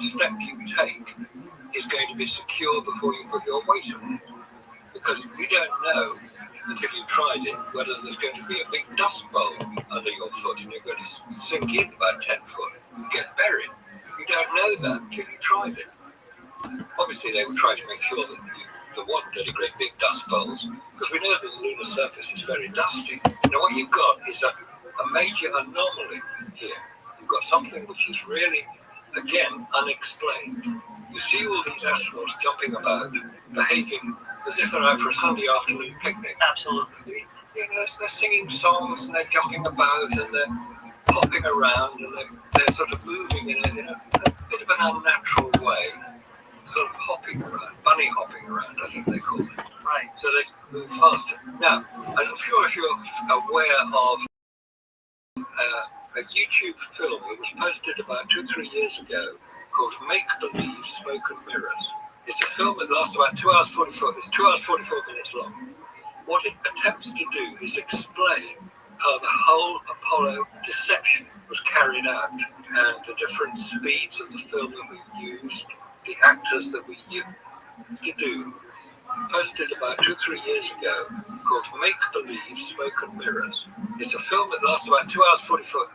step you take is going to be secure before you put your weight on it. Because you don't know until you've tried it whether there's going to be a big dust bowl under your foot and you're going to sink in about 10 foot and get buried. You don't know that until you tried it. Obviously, they would try to make sure that there wasn't any great big dust bowls, because we know that the lunar surface is very dusty. Now, what you've got is a major anomaly here. You've got something which is really, again, unexplained. You see all these astronauts jumping about, behaving as if they're out for a Sunday afternoon picnic. Absolutely. You know, they're singing songs and they're jumping about and they're hopping around and they're sort of moving in a bit of an unnatural way, sort of hopping around, bunny hopping around, I think they call it. Right. So they move faster. Now, I'm not sure if you're aware of a YouTube film that was posted about 2-3 years ago called Make Believe Smoke and Mirrors. It's a film that lasts about 2 hours 44. It's 2 hours 44 minutes long. What it attempts to do is explain how the whole Apollo deception was carried out and the different speeds of the film that we used, the actors that we used to do. Posted about 2-3 years ago called Make Believe Smoke and Mirrors. It's a film that lasts about 2 hours 44.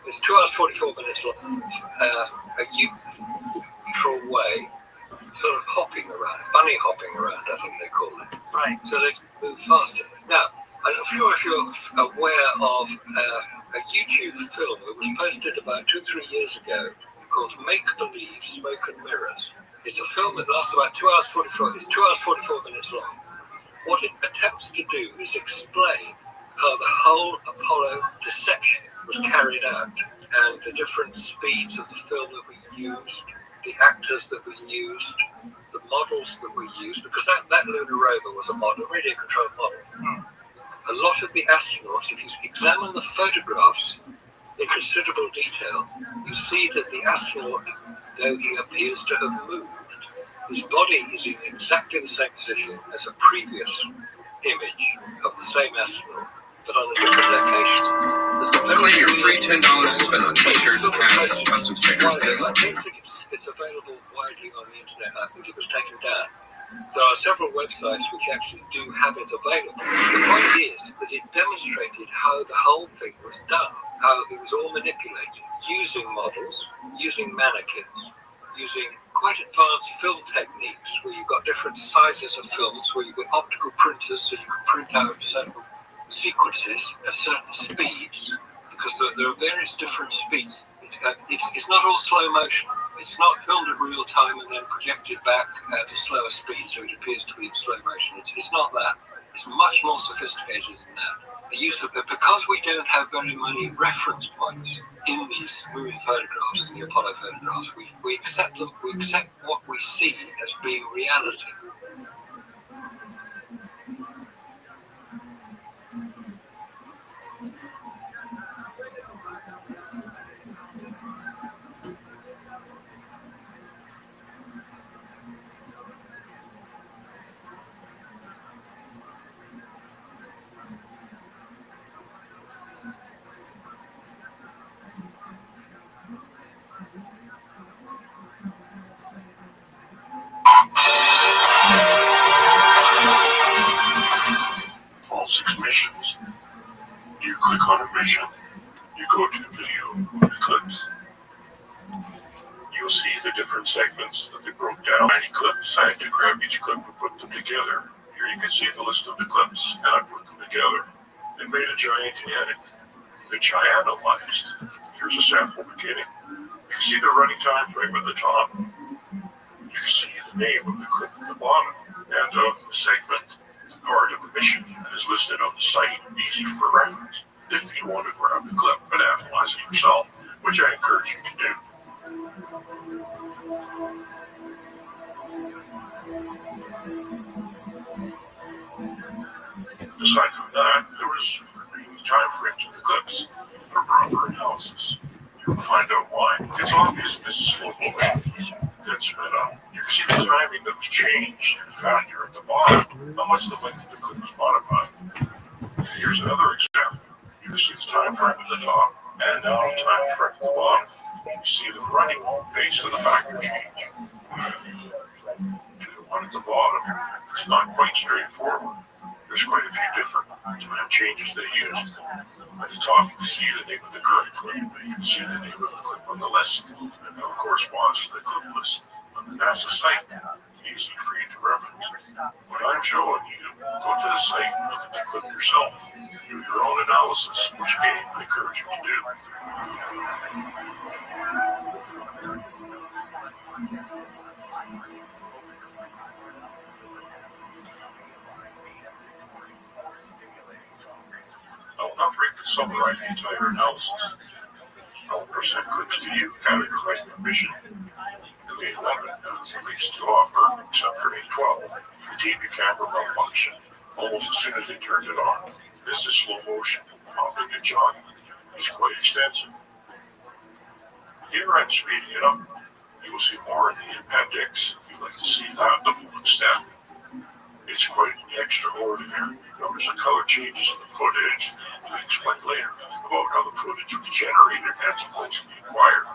It's 2 hours 44 minutes long. A neutral way, sort of hopping around, bunny hopping around, I think they call it. Right. So they move faster. Now, I'm not sure if you're aware of a YouTube film that was posted about 2-3 years ago called Make Believe Smoke and Mirrors. It's a film that lasts about 2 hours 44. It's 2 hours 44 minutes long. What it attempts to do is explain how the whole Apollo deception was carried out and the different speeds of the film that we used, the actors that we used, the models that we used, because that lunar rover was a model, radio controlled model. A lot of the astronauts, if you examine the photographs in considerable detail, you see that the astronaut, though he appears to have moved, his body is in exactly the same position as a previous image of the same astronaut, but on a different location. Claim your free $10 to spend on t-shirts, caps, custom stickers. I don't think it's available widely on the internet. I think it was taken down. There are several websites which actually do have it available. The point is that it demonstrated how the whole thing was done, how it was all manipulated, using models, using mannequins, using quite advanced film techniques where you've got different sizes of films, where you've got optical printers so you can print out certain sequences at certain speeds, because there are various different speeds. It's not all slow motion. It's not filmed in real time and then projected back at a slower speed so it appears to be in slow motion. It's not that. It's much more sophisticated than that. The use of it, because we don't have very many reference points in these moving photographs, in the Apollo photographs, we accept them, we accept what we see as being reality. All 6 missions. You click on a mission, you go to video of the clips. You'll see the different segments that they broke down. 90 clips. I had to grab each clip and put them together. Here you can see the list of the clips, and I put them together and made a giant edit, which I analyzed. Here's a sample beginning. You can see the running time frame at the top. You can see the name of the clip at the bottom, and the segment, the part of the mission that is listed on the site, easy for reference if you want to grab the clip and analyze it yourself, which I encourage you to do. Aside from that, there was the time frames of the clips for proper analysis. You'll find out why. It's obvious this is slow motion that's sped up. You can see the timing that was changed in a factor at the bottom, how much the length of the clip was modified. Here's another example. You can see the time frame at the top, and now the time frame at the bottom. You see them running based on the factor change. To the one at the bottom, it's not quite straightforward. There's quite a few different time changes they used. At the top, you can see the name of the current clip. You can see the name of the clip on the list, and that corresponds to the clip list on the NASA site. Easy for you to reference. What I'm showing you, go to the site and look at the clip yourself. Do your own analysis, which again, I encourage you to do. I will not briefly summarize the entire analysis. I will present clips to you, categorized by mission. The A11 has at least 2 offer, except for A12. The TV camera malfunctioned almost as soon as they turned it on. This is slow motion, hopping and jogging. It's quite extensive. Here I'm speeding it up. You will see more in the appendix if you'd like to see that to full extent. It's quite extraordinary. Notice the color changes in the footage. I'll explain later about how the footage was generated and supposed to be acquired.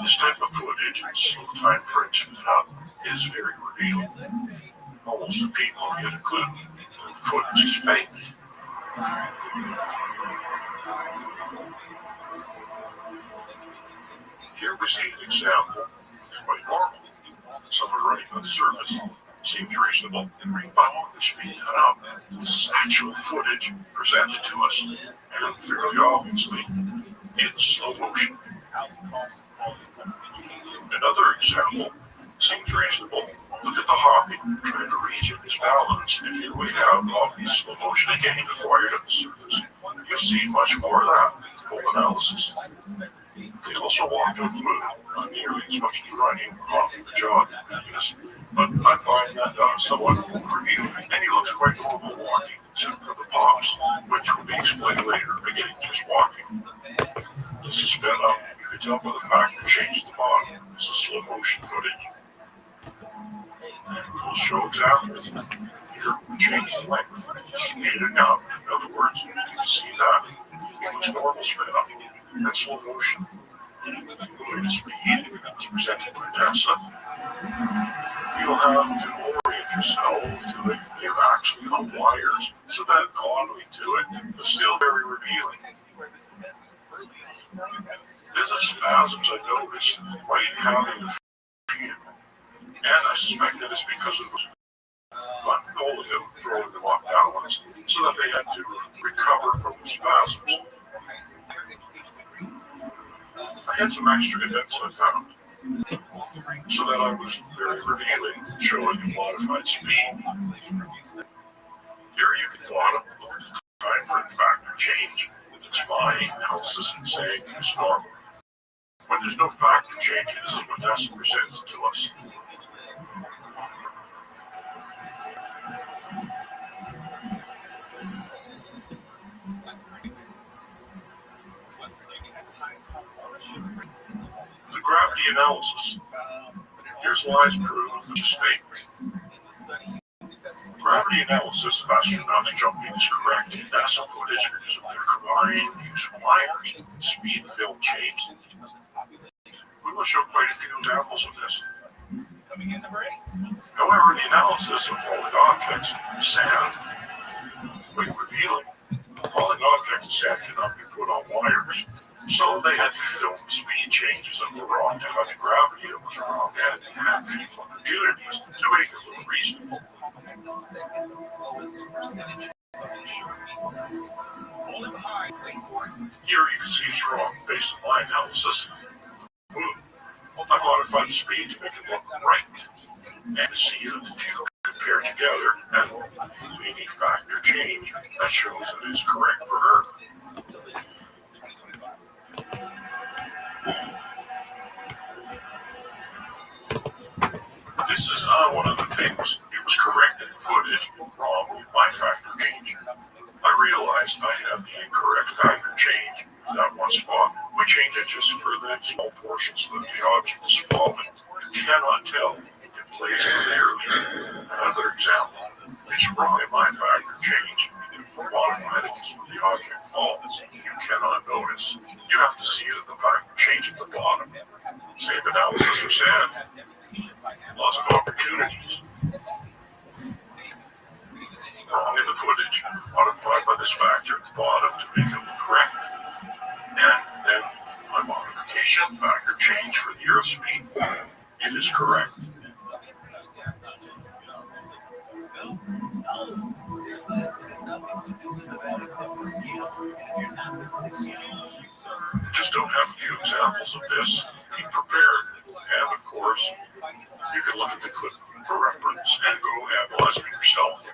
This type of footage and slow time frame sped up is very revealing. Almost the people get a clue that the footage is faked. Here we see an example. It's quite normal. Someone running on the surface seems reasonable, but we speed that up. This is actual footage presented to us, and fairly obviously in slow motion. Another example seems reasonable. Look at the hopping, trying to reach in his balance, and here we have obvious slow motion again acquired at the surface. You'll see much more of that in full analysis. They also want to include not nearly as much as running, hopping, or jogging, yes, but I find that somewhat overview, and he looks quite normal walking, except for the pops, which will be explained later, beginning just walking. This is sped up. You can tell by the factor change at the bottom. This is slow motion footage. And we'll show examples. Here we change the length, speed it up. In other words, you can see that it looks normal sped up. That's slow motion. Going to speed is presented by NASA. You'll have to orient yourself to it. They're actually on wires, so that quality to it is still very revealing. There's a spasms I noticed right having a few, and I suspect that it's because of not pulling them, throwing them off balance, so that they had to recover from the spasms. I had some extra events I found, so that I was very revealing, showing a modified speed. Here you can plot up the time frame factor change. It's my analysis and saying it's normal. When there's no factor change, this is what NASA presents to us. The gravity analysis. Here's lies proof, which is fake. Gravity analysis of astronauts jumping is correct in NASA footage because of their combined use of wires and speed film change. We will show quite a few examples of this. However, the analysis of falling objects, sand, quite revealing. Falling objects and sand cannot be put on wires, so they had to film speed changes that were wrong to how the gravity that was wrong, and they had few opportunities to make it look reasonable. Here you can see it's wrong based on my analysis. I modified the speed to make it look right, and to see that the two compare together, and any factor change that shows that it's correct for Earth. This is one of the things. It was correct in the footage, wrong with my factor change. I realized I had the incorrect factor change in that one spot. We change it just for the small portions so that the object is falling. You cannot tell. It plays clearly. Another example. It's wrong in my factor change. Modify it just when the object falls. You cannot notice. You have to see that the factor change at the bottom. Same analysis for sand. Lots of opportunities. Wrong in the footage, modified by this factor at the bottom to make it look correct. And then my modification factor change for the Earth speed. It is correct. Just don't have a few examples of this. Be prepared. And of course, you can look at the clip for reference and go analyze it yourself.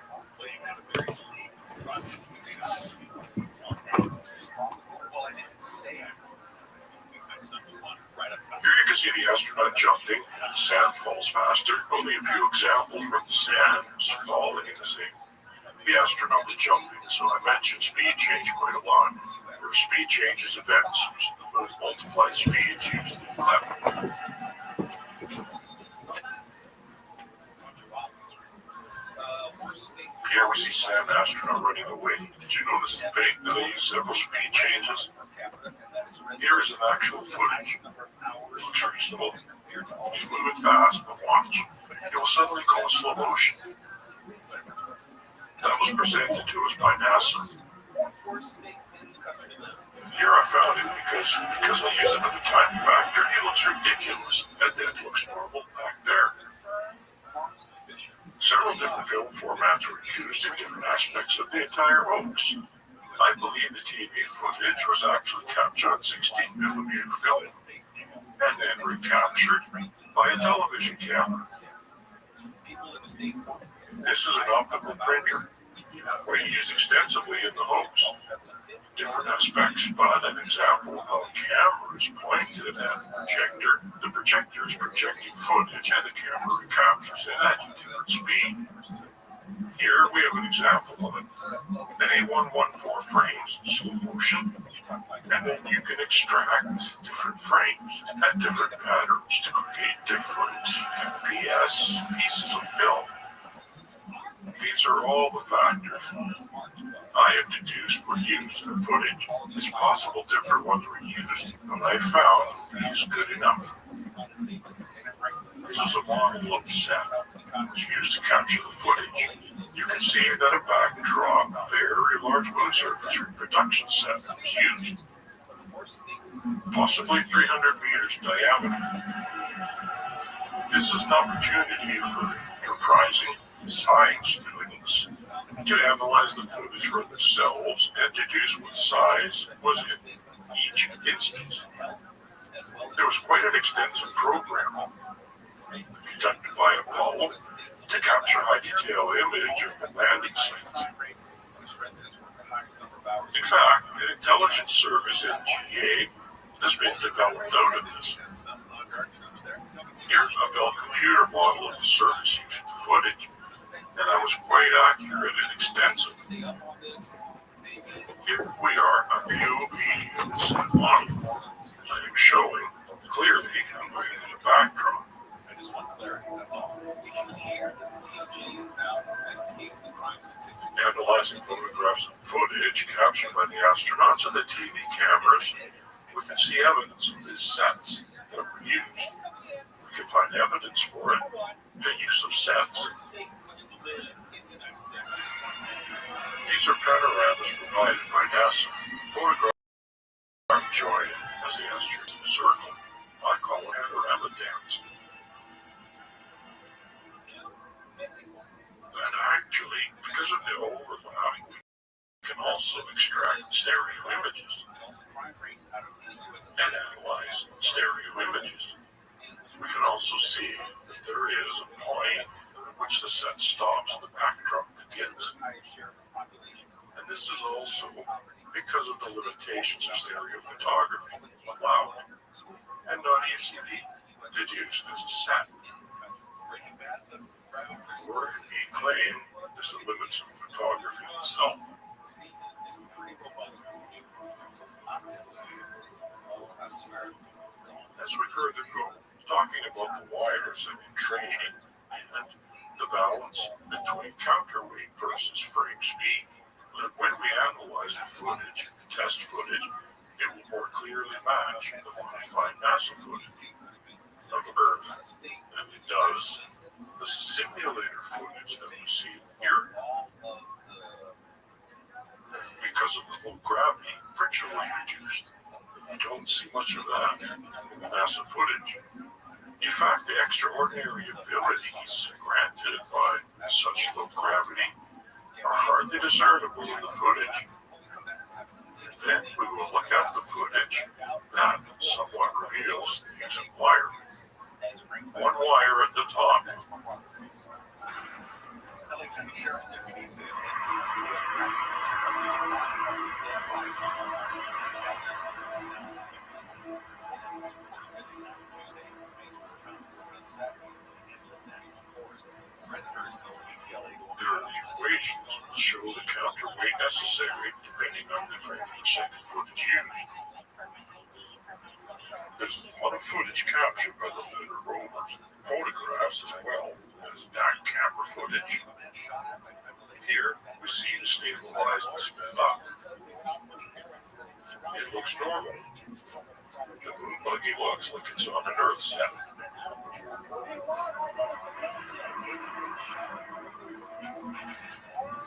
Here you can see the astronaut jumping. The sand falls faster. Only a few examples where the sand is falling in the sea. The astronaut was jumping, so I mentioned speed change quite a lot. There are speed changes events, so the multiplied speeds used in the clip. Here we see Sam astronaut running away. Did you notice the fake that I used several speed changes? Here is an actual footage. It looks reasonable. He's moving fast, but watch. It will suddenly go in slow motion. That was presented to us by NASA. Here I found it because I use another time factor. It looks ridiculous, and then it looks normal back there. Several different film formats were used in different aspects of the entire hoax. I believe the TV footage was actually captured on 16mm film and then recaptured by a television camera. This is an optical printer we use extensively in the hoax. Different aspects, but an example of how a camera is pointed at the projector. The projector is projecting footage and the camera recaptures it at a different speed. Here we have an example of it. An A114 frames in slow motion, and then you can extract different frames at different patterns to create different FPS pieces of film. These are all the factors I have deduced were used in the footage. It's possible different ones were used, but I found these good enough. This is a model of the set. It was used to capture the footage. You can see that a backdrop, very large moon surface reproduction set was used. Possibly 300 meters diameter. This is an opportunity for enterprising science students to analyze the footage for themselves and deduce what size was in each instance. There was quite an extensive program conducted by Apollo to capture high-detail image of the landing sites. In fact, an intelligence service NGA has been developed out of this. Here's a Bell computer model of the surface using the footage, and that was quite accurate and extensive. Here we are, a POV of the same model. I am showing clearly in a backdrop. Analyzing photographs and footage captured by the astronauts and the TV cameras, we can see evidence of these sets that were used. We can find evidence for it, the use of sets. These are panoramas provided by NASA. Photograph joy as the astronauts in a circle. I call it panorama dance. And actually, because of the overlap, we can also extract stereo images and analyze stereo images. We can also see that there is a point at which the set stops and the backdrop begins. And this is also because of the limitations of stereo photography allowed and not easily deduced as a set. Or it can be claimed as the limits of photography itself. As we further go, talking about the wires and training and the balance between counterweight versus frame speed. But when we analyze the footage, the test footage, it will more clearly match the modified NASA footage of Earth than it does the simulator footage that we see here. Because of the low gravity, friction was reduced. You don't see much of that in the NASA footage. In fact, the extraordinary abilities granted by such low gravity are hardly discernible in the footage. And then we will look at the footage that somewhat reveals the use of wire. One wire at the top. There are the equations that show the counterweight necessary depending on the frame per second footage used. There's a lot of footage captured by the lunar rovers, photographs as well as back camera footage. Here we see the stabilized and sped up. It looks normal. The moon buggy looks like it's on an Earth set.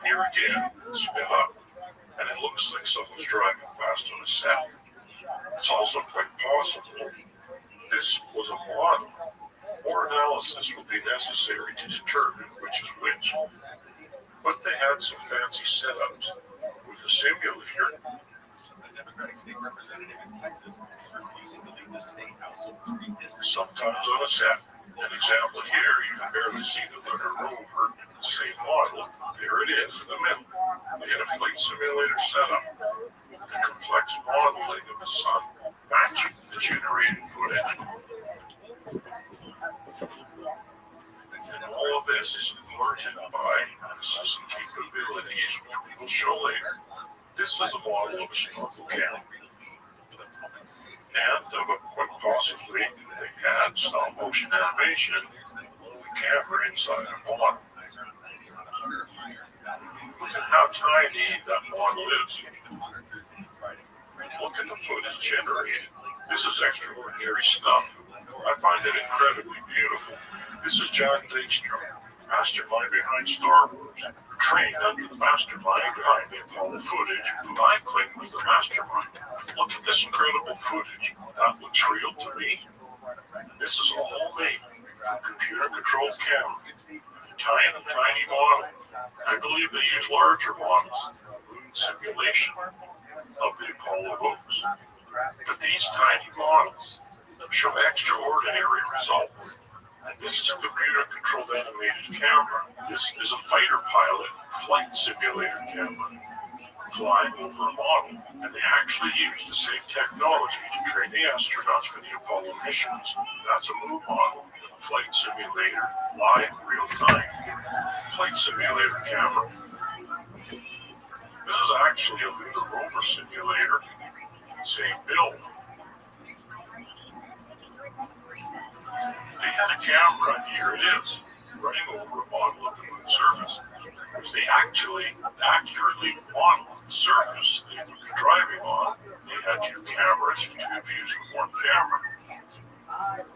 Here again, it's sped up, and it looks like someone's driving fast on a set. It's also quite possible this was a model. More analysis will be necessary to determine which is which. But they had some fancy setups with the simulator. Sometimes on a set. An example here, you can barely see the lunar rover, same model. There it is in the middle. They had a flight simulator setup with the complex modeling of the sun matching the generated footage. And all of this is alerted by system capabilities, which we will show later. This is a model of a snorkel cam. And of a quite possibly they had stop motion animation with the camera inside a model. Look at how tiny that model is. Look at the footage generated. This is extraordinary stuff. I find it incredibly beautiful. This is John Dykstrom, mastermind behind Star Wars, trained under the mastermind behind the Apollo footage, who I claim was the mastermind. Look at this incredible footage. That looks real to me. And this is all homemade from computer-controlled cameras. Tiny model. I believe they use larger models in the moon simulation of the Apollo rovers. But these tiny models show extraordinary results. This is a computer-controlled animated camera. This is a fighter pilot flight simulator camera flying over a model, and they actually used the same technology to train the astronauts for the Apollo missions. That's a moon model with a flight simulator, live, real-time flight simulator camera. This is actually a lunar rover simulator, same build. They had a camera, here it is, running over a model of the moon's surface. Because they actually accurately modeled the surface they would be driving on. They had two cameras and two views with one camera.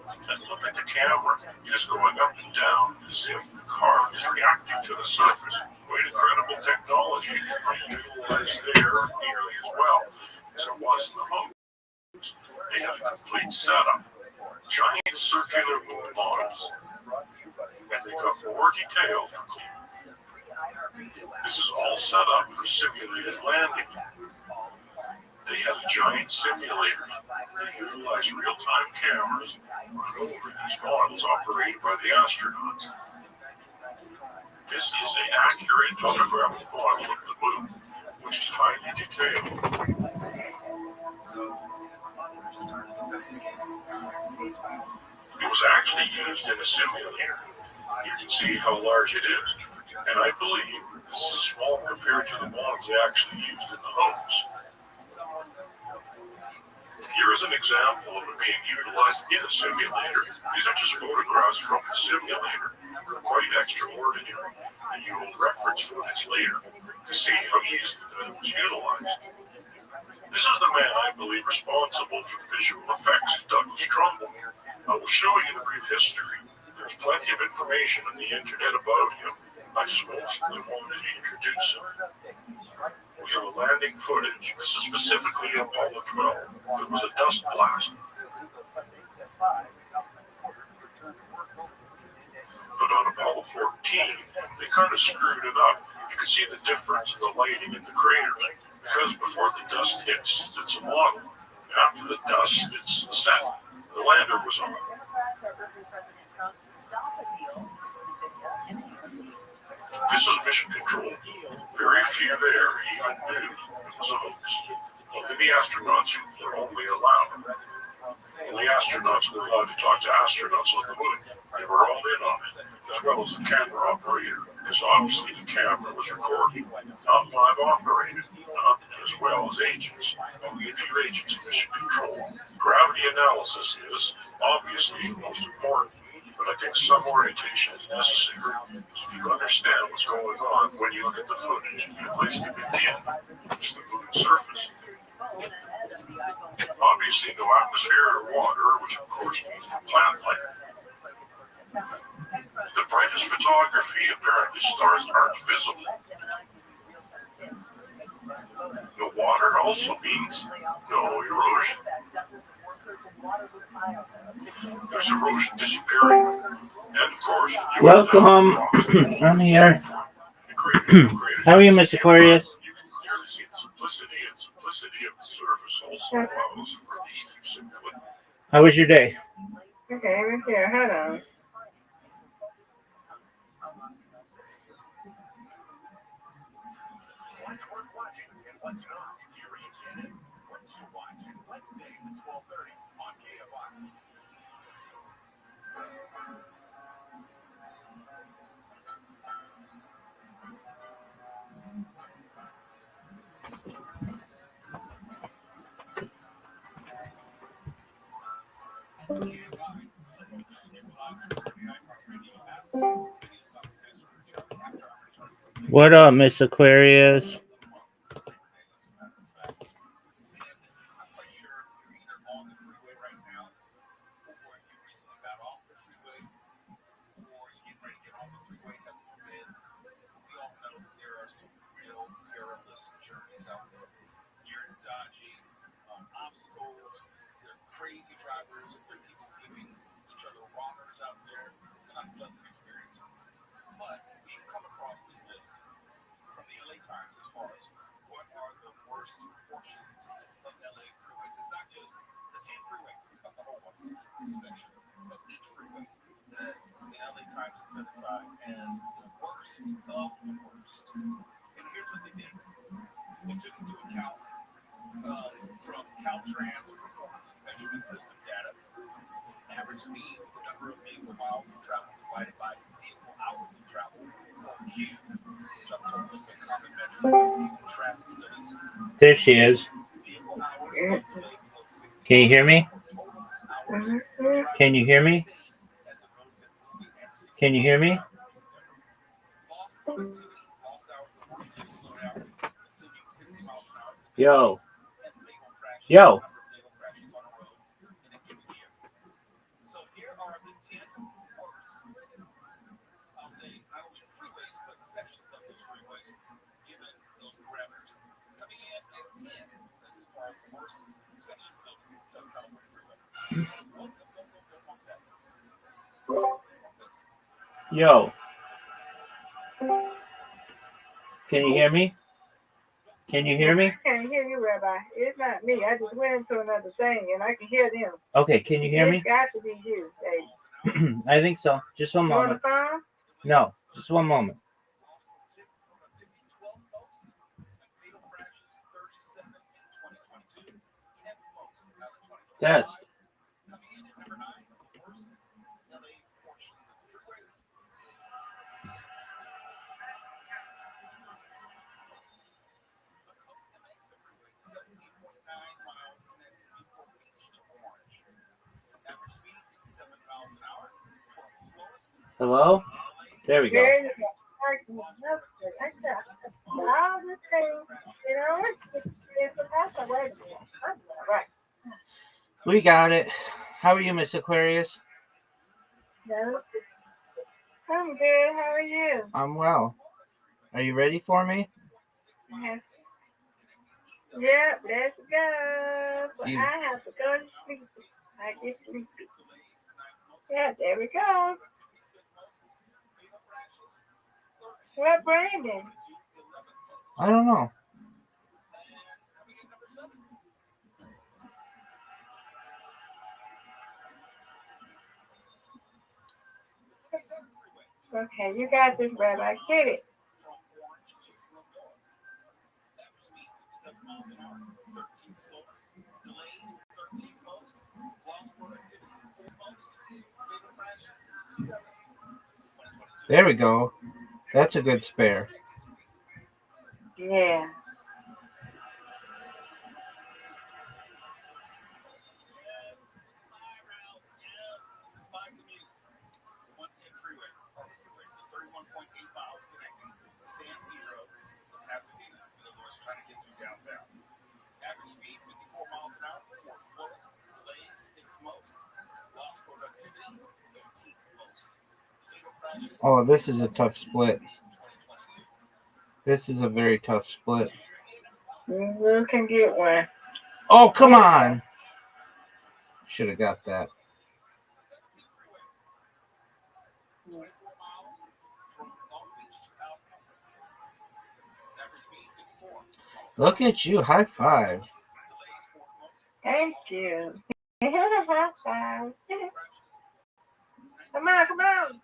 And look at the camera, just going up and down as if the car is reacting to the surface. Quite incredible technology, utilized there nearly as well as it was in the homes. They had a complete setup, giant circular moon models, and they got more detail for cleaning. This is all set up for simulated landing. They had a giant simulator. They utilized real-time cameras run over these models operated by the astronauts. This is an accurate photographic model of the moon, which is highly detailed. It was actually used in a simulator. You can see how large it is. And I believe this is small compared to the models they actually used in the homes. Here is an example of it being utilized in a simulator. These are just photographs from the simulator. They're quite extraordinary, and you will reference footage later to see how easily that was utilized. This is the man I believe responsible for the visual effects, Douglas Trumbull. I will show you the brief history. There's plenty of information on the internet about him. I just mostly wanted to introduce him. We have a landing footage. This is specifically Apollo 12. There was a dust blast. But on Apollo 14, they kind of screwed it up. You can see the difference in the lighting in the craters. Because before the dust hits, it's a model. After the dust, it's the set. The lander was on. This is mission control. Very few there even knew it was a hoax. Only the astronauts were only allowed. Only astronauts were allowed to talk to astronauts on the moon. They were all in on it, as well as the camera operator, because obviously the camera was recording, not live operated, as well as agents. Only a few agents in mission control. Gravity analysis is obviously the most important. But I think some orientation is necessary. If you understand what's going on when you look at the footage, a good place to begin is the moon's surface. Obviously, no atmosphere or water, which of course means no plant life. The brightest photography, apparently stars aren't visible. No water also means no erosion. There's erosion disappearing. And of course, welcome. I'm here. How are you, Mr. Aquarius? You can clearly see the simplicity of the surface also allows for the easy simplicity. How was your day? Okay, right there. Hold on. What's worth watching and what's not? Curious Channels. What you watch Wednesdays at 12:30 on KFI. What up, Miss Aquarius? Crazy drivers, there are people giving each other wrongers out there. It's an unpleasant experience. But we come across this list from the LA Times as far as what are the worst portions of LA freeways. It's not just the 10 freeway, it's not the whole one. section of each freeway that the LA Times has set aside as the worst of the worst. And here's what they did. They took into account from Caltrans performance measurement system data, average speed, the number of vehicle miles of travel divided by vehicle hours of travel, or Q, which I'm told is a common metric in traffic studies. There she is. Vehicle hours of delay below 60 Can you hear me? total hours Can you hear me? at the road that will be at 60 Can you hear me? lost productivity, lost hours, workday slowdowns, assuming 60 miles an hour. Yo. And fatal crashes, Yo. number of fatal crashes on a road in a given year. So here are the 10 worst, I'll say, not only freeways, but sections of those freeways, given those parameters. Coming in at 10 as far as the worst sections of Southern California freeway. Yo. Can you hear me? Can you hear me? I can't hear you, Rabbi. It's not me. I just went into another thing and I can hear them. Okay, can you hear It's me? got to be you, baby. I think so. Just one You on the moment. phone? No, just one moment. Test. Hello? There we go. There you go. All the things, you know, it's a pass away. Right. We got it. How are you, Miss Aquarius? No. I'm good. How are you? I'm well. Are you ready for me? Yes. Yep, let's go. But You- I have to go to sleep. I get sleepy. Yeah, there we go. What Brandon? I don't know. Okay, you got this, Rabbi. Get it. There we go. That's a good spare. Yeah. Trying to get through downtown. Average speed 54 miles an hour for slowest, delays 6 most, lost productivity 18 most. Single crashes. Oh, this is a tough split. This is a very tough split. You can get one. Oh, come on. Should have got that. Look at you. High five. Thank you. High five. Come on, come on.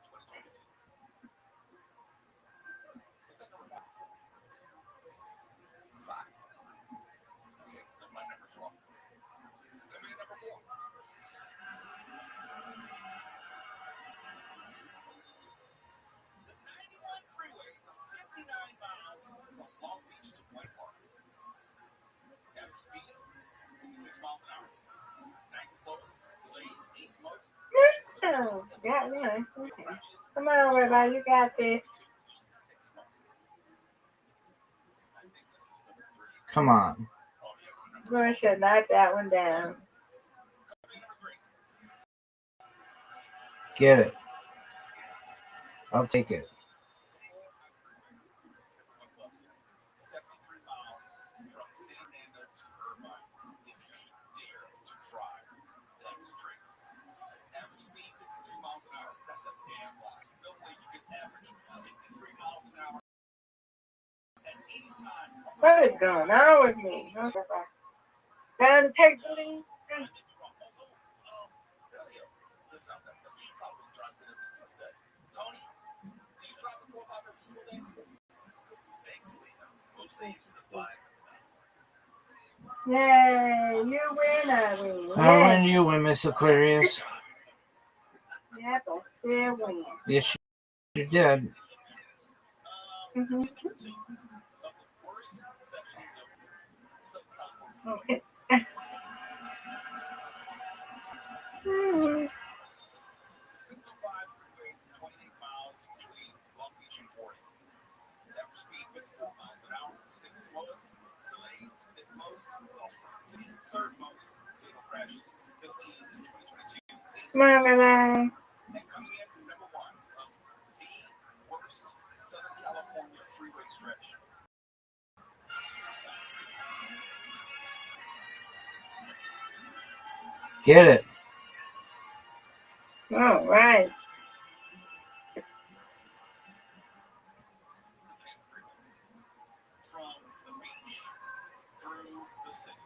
Oh, got one. Okay. Come on, Rabbi, you got this. Come on. I'm going to knock that one down. Get it. I'll take it. What is going on with me? Okay, Rabbi. Time to take the lead. She probably drives it every single day. Tony, do you drive the 405 every single day? Thankfully, most days the 5. Yay, you win, I win. I win, you win, Miss Aquarius. Yeah, but still win. Yes, you did. Mm-hmm. Okay. Mm-hmm. 605 freeway, 28 miles between Long Beach and 40. Average speed 54 miles an hour. 6 slowest. Delays, fifth most. Lost property, third most. Fatal crashes, 15 in 2022. Bye-bye. And coming in at number 1 of the worst Southern California freeway stretch. Get it. All right. From the beach through the city.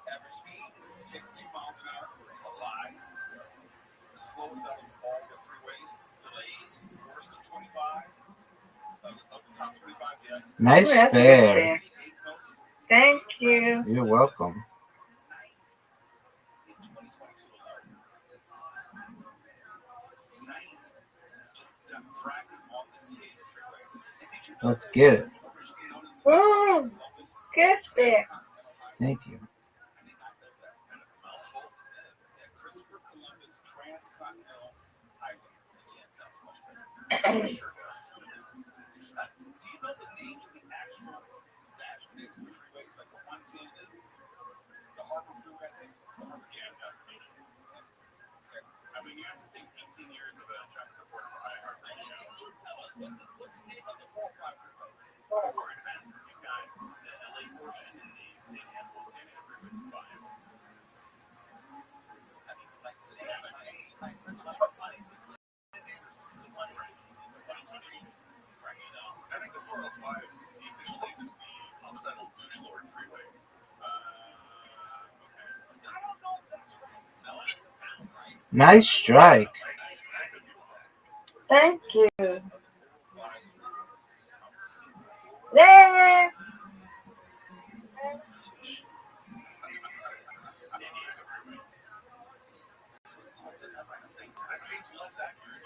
Average speed 52 miles an hour. It's a lie. The slowest out of all the freeways. Delays, worst of 25. Of the top 25, yes. Nice That's spare. good. Thank you. You're welcome. In 2022 alone. 9 just dragging on the Tig freeway. And did you know Let's that get it it. was originally known as the Ooh, good spit. Thank you. I did not know that. And it's also that Christopher Columbus Transcontinental Highway. It sounds much better. It sure does. Do you know the names of the actual names of the freeways? Like the 110 is the Harbor Freeway, I think. The Harbor, yeah, that's the meaning. I mean, you have to think 18 years of a traffic reporter for iHeartRadio. You tell us, what's the name of the 405 freeway? Or advanced, you've got the LA portion and the San Diego, San Diego freeway is 5. I mean, like, does it have a name? Like, there's a lot of money. The name or something. The money. Right, you know. I think the 405, the official name is the Homicidal Douche Lord Freeway. Okay. I don't know if that's right. No, it doesn't sound right. Nice strike. Thank you. Yes. That seems less accurate.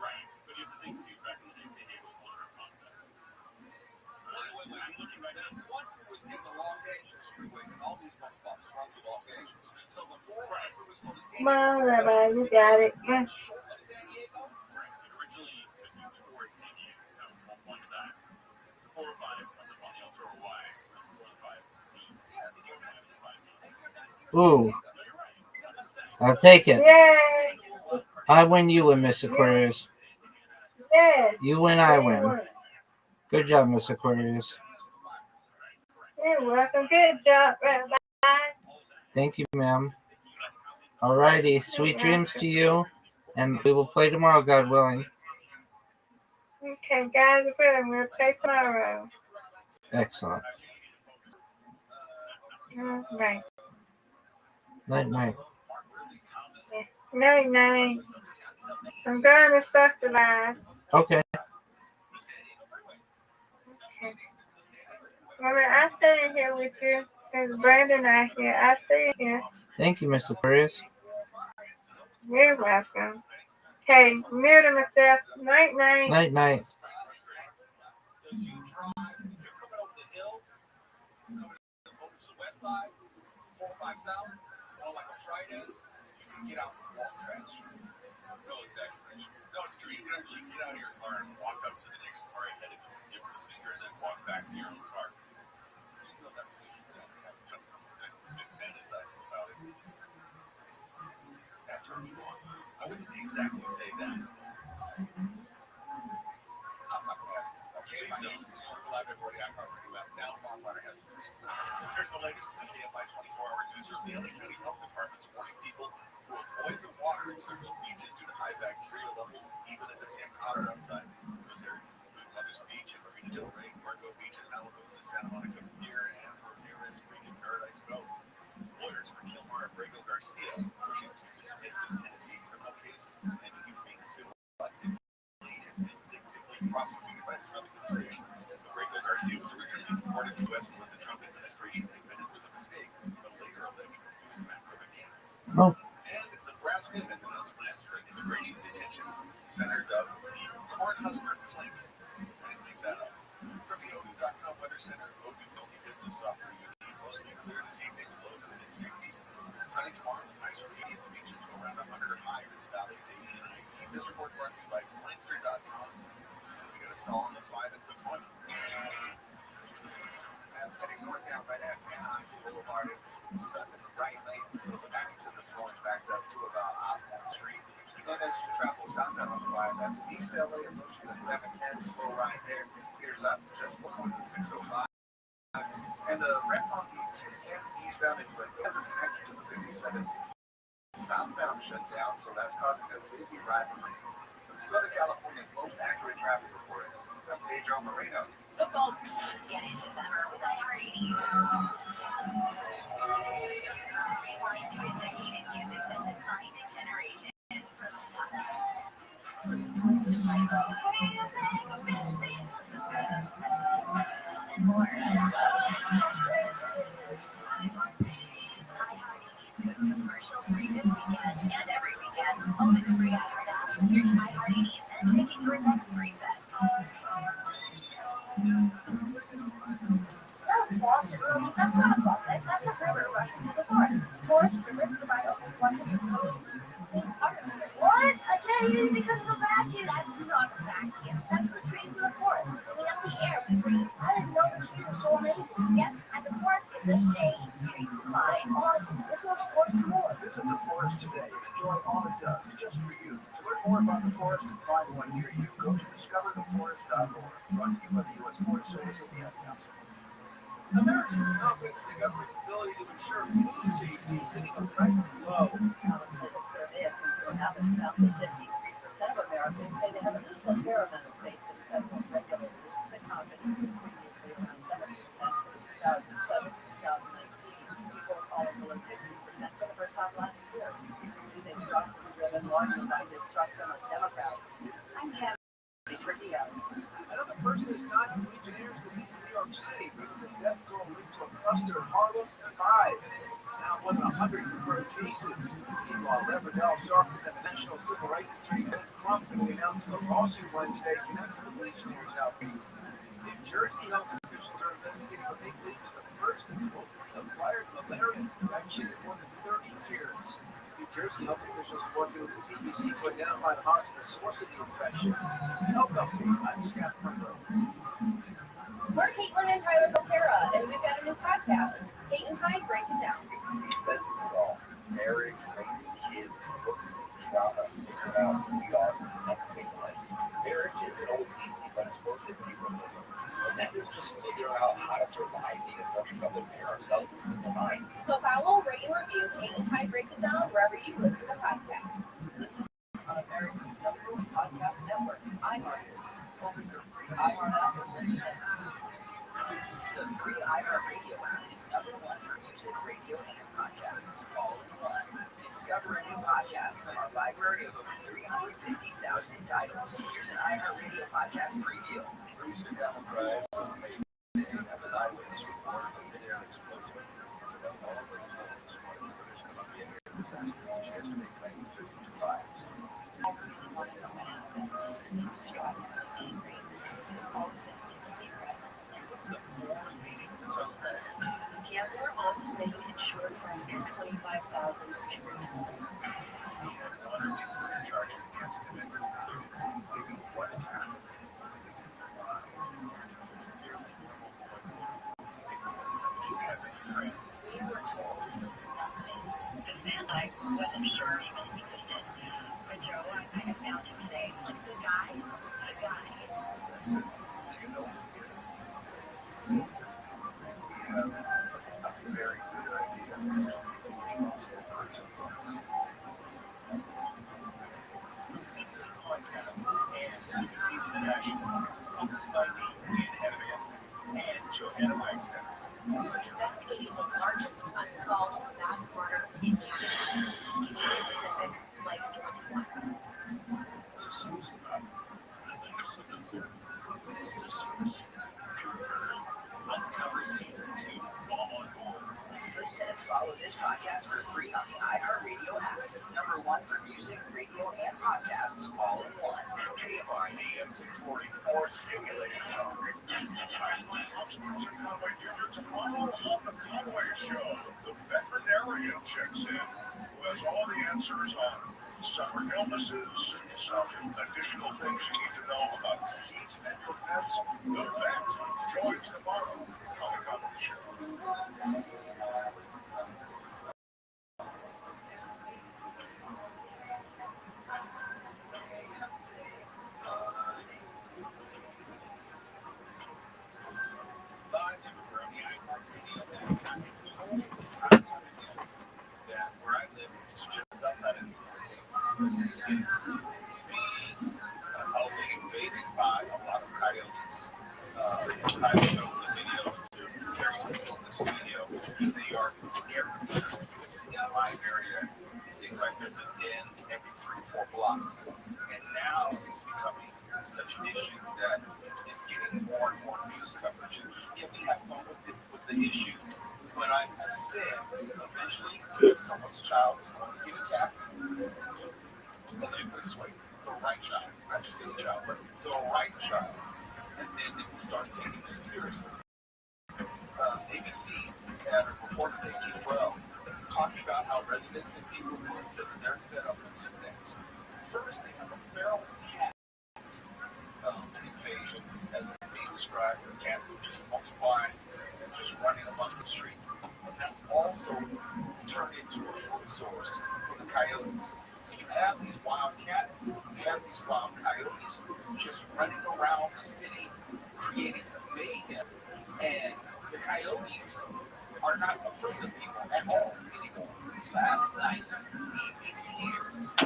Right. But you have to think too, back in the day, San Diego was one of our concepts. Wait. I'm looking right now. One was named the Los Angeles Freeway, and all these motherfuckers run to Los Angeles. So the 405 was called the San Come on, Diego. Rabbi, you got it. Short of San Diego. Right. It originally could be towards San Diego. That was the whole point of that. The 405 comes up on the Ultra Y. The 405 means. Yeah, the 405 means. Ooh. I'll take it. Yay. I win, you win, Miss Aquarius. Yes. You win, I win. Good job, Miss Aquarius. You're welcome. Good job, Rabbi. Thank you, ma'am. Alrighty, sweet dreams to you, and we will play tomorrow, God willing. Okay, guys, we'll play tomorrow. Excellent. All right. Night. Yeah. Night. I'm going to socialize. Okay. Okay. Well, I'll stay in here with you. Since Brandon not here, I'll stay in here. Thank you, Miss Aquarius. You're welcome. Okay, muting myself. Night. Night. As you drive, if you're coming over the hill, coming over to the west side, 405 South, on like a Friday, you can get out and walk that street. No exaggeration. No, it's true. You can actually get out of your car and walk up to the next car ahead of you, give them a finger, and then walk back to your own car. You know that because you tend to have something that fantasize about it. That turns you on. I wouldn't exactly say that. I'm not going to ask you. Okay, my name is Live Everybody. I'm already out. Now, Mark has some. Here's the latest from the DFI 24-hour user. The LA County Health Department's warning people to avoid the water in several beaches due to high bacteria levels, even if it's getting hotter outside. Those areas include Lovers Beach and Marina Del Rey, Marco Beach in Malibu, the Santa Monica Pier, and Ramirez Creek in Paradise Cove. Lawyers for Kilmar and Brago Garcia pushing to dismiss his U.S. and what the Trump administration admitted was a mistake, but later alleged it was meant for the game. Oh, And Nebraska has announced plans for an immigration detention center dubbed Cornhusker Clink. I didn't make that up. From the OU.com Weather Center, OU Multi Business Software UD, mostly clear this evening, lows in the mid-60s. Sunny tomorrow with highs from 80 in the beaches to around 100 or higher. In the valleys 80 and 90. This report brought to you by Leinster.com. We got a stall on the 5 at the corner. I'm heading northbound right at Anaheim Boulevard. It's stuck in the right lane, so the back to the slow backed up to about Osborne Street. Then as you travel southbound on the 5, that's East LA approaching the 710, slow right there. Clears up just before the 605. And the red on the 210 eastbound in Glenville hasn't connected to the 57. Southbound shut down, so that's causing a busy ride lane. Southern California's most accurate traffic reports. I'm Pedro Moreno. The phone. Get into summer with IR80. Rewind to a decade of music that defined a generation. From Madonna to Michael. And more. Commercial-free this weekend and every weekend. Open the free iHeart app, search iHeart80s, and make it your next reset. So, Forest Room, that's not a closet, that's a river rushing through the forest. Forest rivers provide over 100 What? I can't hear you because of the vacuum. That's not a vacuum. That's the trees in the forest, filling up the air with green. I didn't know the trees were so amazing. Yep, and the forest gives us shade. Trees supply. Awesome. This one's forest more. Visit the forest today and enjoy all it does, just for you. To learn more about the forest and find one near you, go to discovertheforest.org. Brought to you by the U.S. Forest Service and the Ad Council. Americans' confidence in the government's ability to ensure food safety is hitting a record low. A survey of consumer habits found that 53% of Americans say they have at least a fair amount of faith in federal regulators. The confidence was previously around 70% for 2007 to 2019, before falling below 60% for the first time last year. Researchers say the drop was driven largely by distrust among Democrats. I'm Jen. Tricky out. Another person is not in Legionnaires' disease in New York City. The death toll linked to a cluster in Harlem, 5. Now more than 100 confirmed cases. Meanwhile, Riverdale sharpened the National Civil Rights Attorney Ben Crump in the announcement of a lawsuit Wednesday connected to the Legionnaires' outbreak. New Jersey health officials are investigating what they believe is the first acquired malaria infection in more than 30 years. New Jersey health officials working with the CDC to identify the hospital source of the infection. Health update, I'm Scott Monroe. We're Caitlin and Tyler Belterra, and we've got a new podcast, Kate and Ty Break It Down. That's all. Marriage, raising kids, trauma, figuring out who we are in this next phase of life. Marriage isn't always easy, but it's worth it when you're living. And then there's just figuring out how to survive being focused on the parents, not losing their mind. So follow, rate, and review Kate and Ty Break It Down wherever you listen to podcasts. Listen on America's #1 podcast network, iHeart. Open your free iHeart app and listen in. The free iHeart Radio app is #1 for music, radio, and podcasts, all in one. Discover a new podcast from our library of over 350,000 titles. Here's an iHeart Radio podcast preview. Recent cattle drives on May Day have an eyewitness report of a mid-air explosion. About all of those homes, one of the British Columbia air disaster launch yesterday claimed 32 lives. I really wanted to know what happened. His name is Scott. Angry. It has always been a big secret. The 4 leading suspects. Gambler on plane insured for $125,000 injury. He had 1 or 2 murder charges against him and was included. Maybe what had happened. Do you have any friends? We were told nothing. I wasn't sure he was existed. But Joe, I have found him today. Like the guy? The guy. Listen, do you know what we did? We have a very good idea of who the responsible person was. music, radio, and podcasts all in one. KFI AM 640 or stimulating talk. Conway Jr. tomorrow on the Conway Show. The veterinarian checks in, who has all the answers on summer illnesses and some additional things you need to know about heat and your pets. The vet joins tomorrow on the Conway Show. Live everywhere on the iHeartRadio network. Time and again that where I live, which is just outside of is being, I'll say, invaded by a lot of coyotes. I've shown the videos to various people in the studio. They are near in my area. It seems like there's a den every 3 or 4 blocks. And now it's becoming such an issue that is getting more and more news coverage. And yeah, we have fun with the issue. When I have said eventually someone's child is going to get attacked, well, let me put it this way, the right child, not just any child, but the right child, and then they can start taking this seriously. ABC had a report today, K-12, talking about how residents and people will said that they're fed up with some things. First, they have a feral cat invasion, as it's being described, where cats are just multiplying and just running among the streets. And that's also turned into a food source for the coyotes. So you have these wild cats, you have these wild coyotes just running around the city, creating mayhem. And the coyotes are not afraid of people at all anymore. Last night, we hear a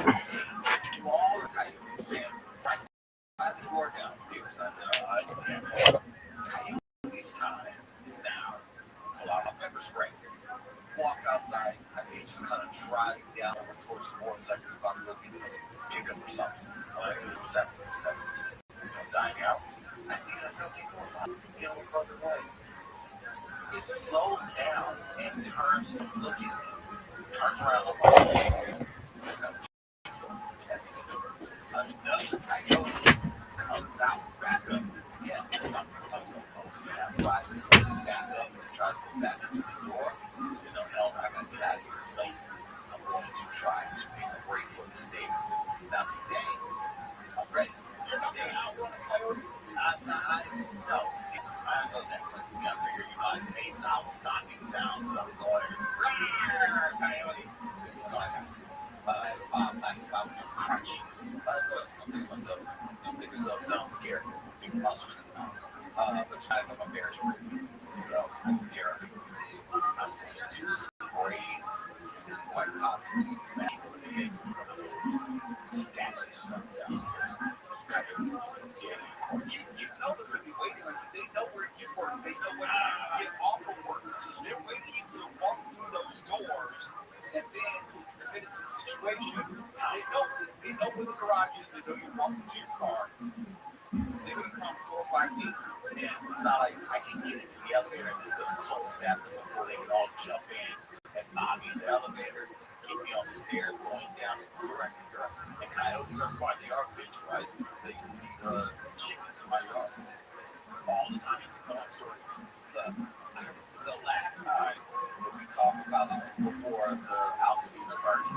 smaller coyote ran right by the door downstairs. And I said, oh, damn it. Coyote's time is now. Pull out my pepper spray. Walk outside. I see it just kind of driving down over towards the board like it's about to go get some pickup or something. Like, what's that? Dying out. I see that something goes on. It's getting a little further away. It slows down and turns to look at me. Turns around and another coyote comes out back up. Yeah, something else. Snap by, slowly back up and try to go back into the door. I said, no, hell, I gotta get out of here. It's late. I'm going to try to make a break for the stairs. Now today, I'm ready. You're not gonna outrun a coyote? No, I know that, but I figure I made out-stopping sounds as I'm going, coyote. No, I got you. I was crunching. I was going to make myself sound scared. Big muscles come out. But I got my bears with me. So, Jeremy, I'm going to spray and quite possibly smash over the head with one of those statues or something downstairs. Coyote, get it. Or you know they're going to be waiting on you. They know where you work. They know when you get off of work. They're waiting for you to walk through those doors, and then you're into the situation. They know where the garage is. They know you're walking to your car. They're going to come 4 or 5 feet. And it's not like I can get into the elevator and just close fast enough before they can all jump in and mob me in the elevator, keep me on the stairs going down the direct. And coyotes are smart. They are bitch, right? They used to be chickens in my yard all the time. It's a story. The last time that we talked about this before the Altadena burning,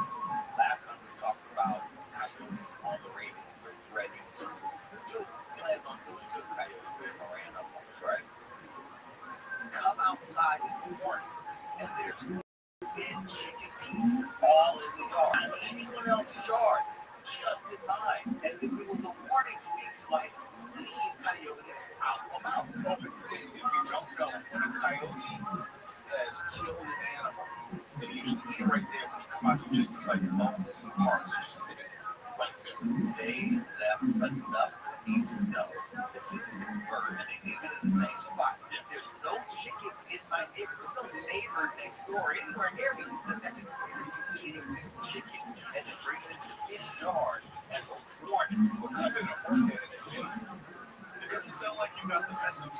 last time we talked about coyotes on the radio were threatening to plan on doing to a coyote when it ran up on us, right? Come outside in the morning and there's dead chicken pieces all in the yard. Not in anyone else's yard, just in mine. As if it was a warning to me to like leave coyotes out of my mouth. If you don't know, when a coyote has killed an animal, they usually eat right there. When you come out, you just see like bones and parts just sitting right there. They left enough for me to know that this is a bird and they leave it in the same spot. There's no chickens in my neighborhood. There's no neighbor next door anywhere near me. That's not just getting chicken and then bringing it to this yard as a warning. What could have been a horse head in it? Because it sounded like you got the message.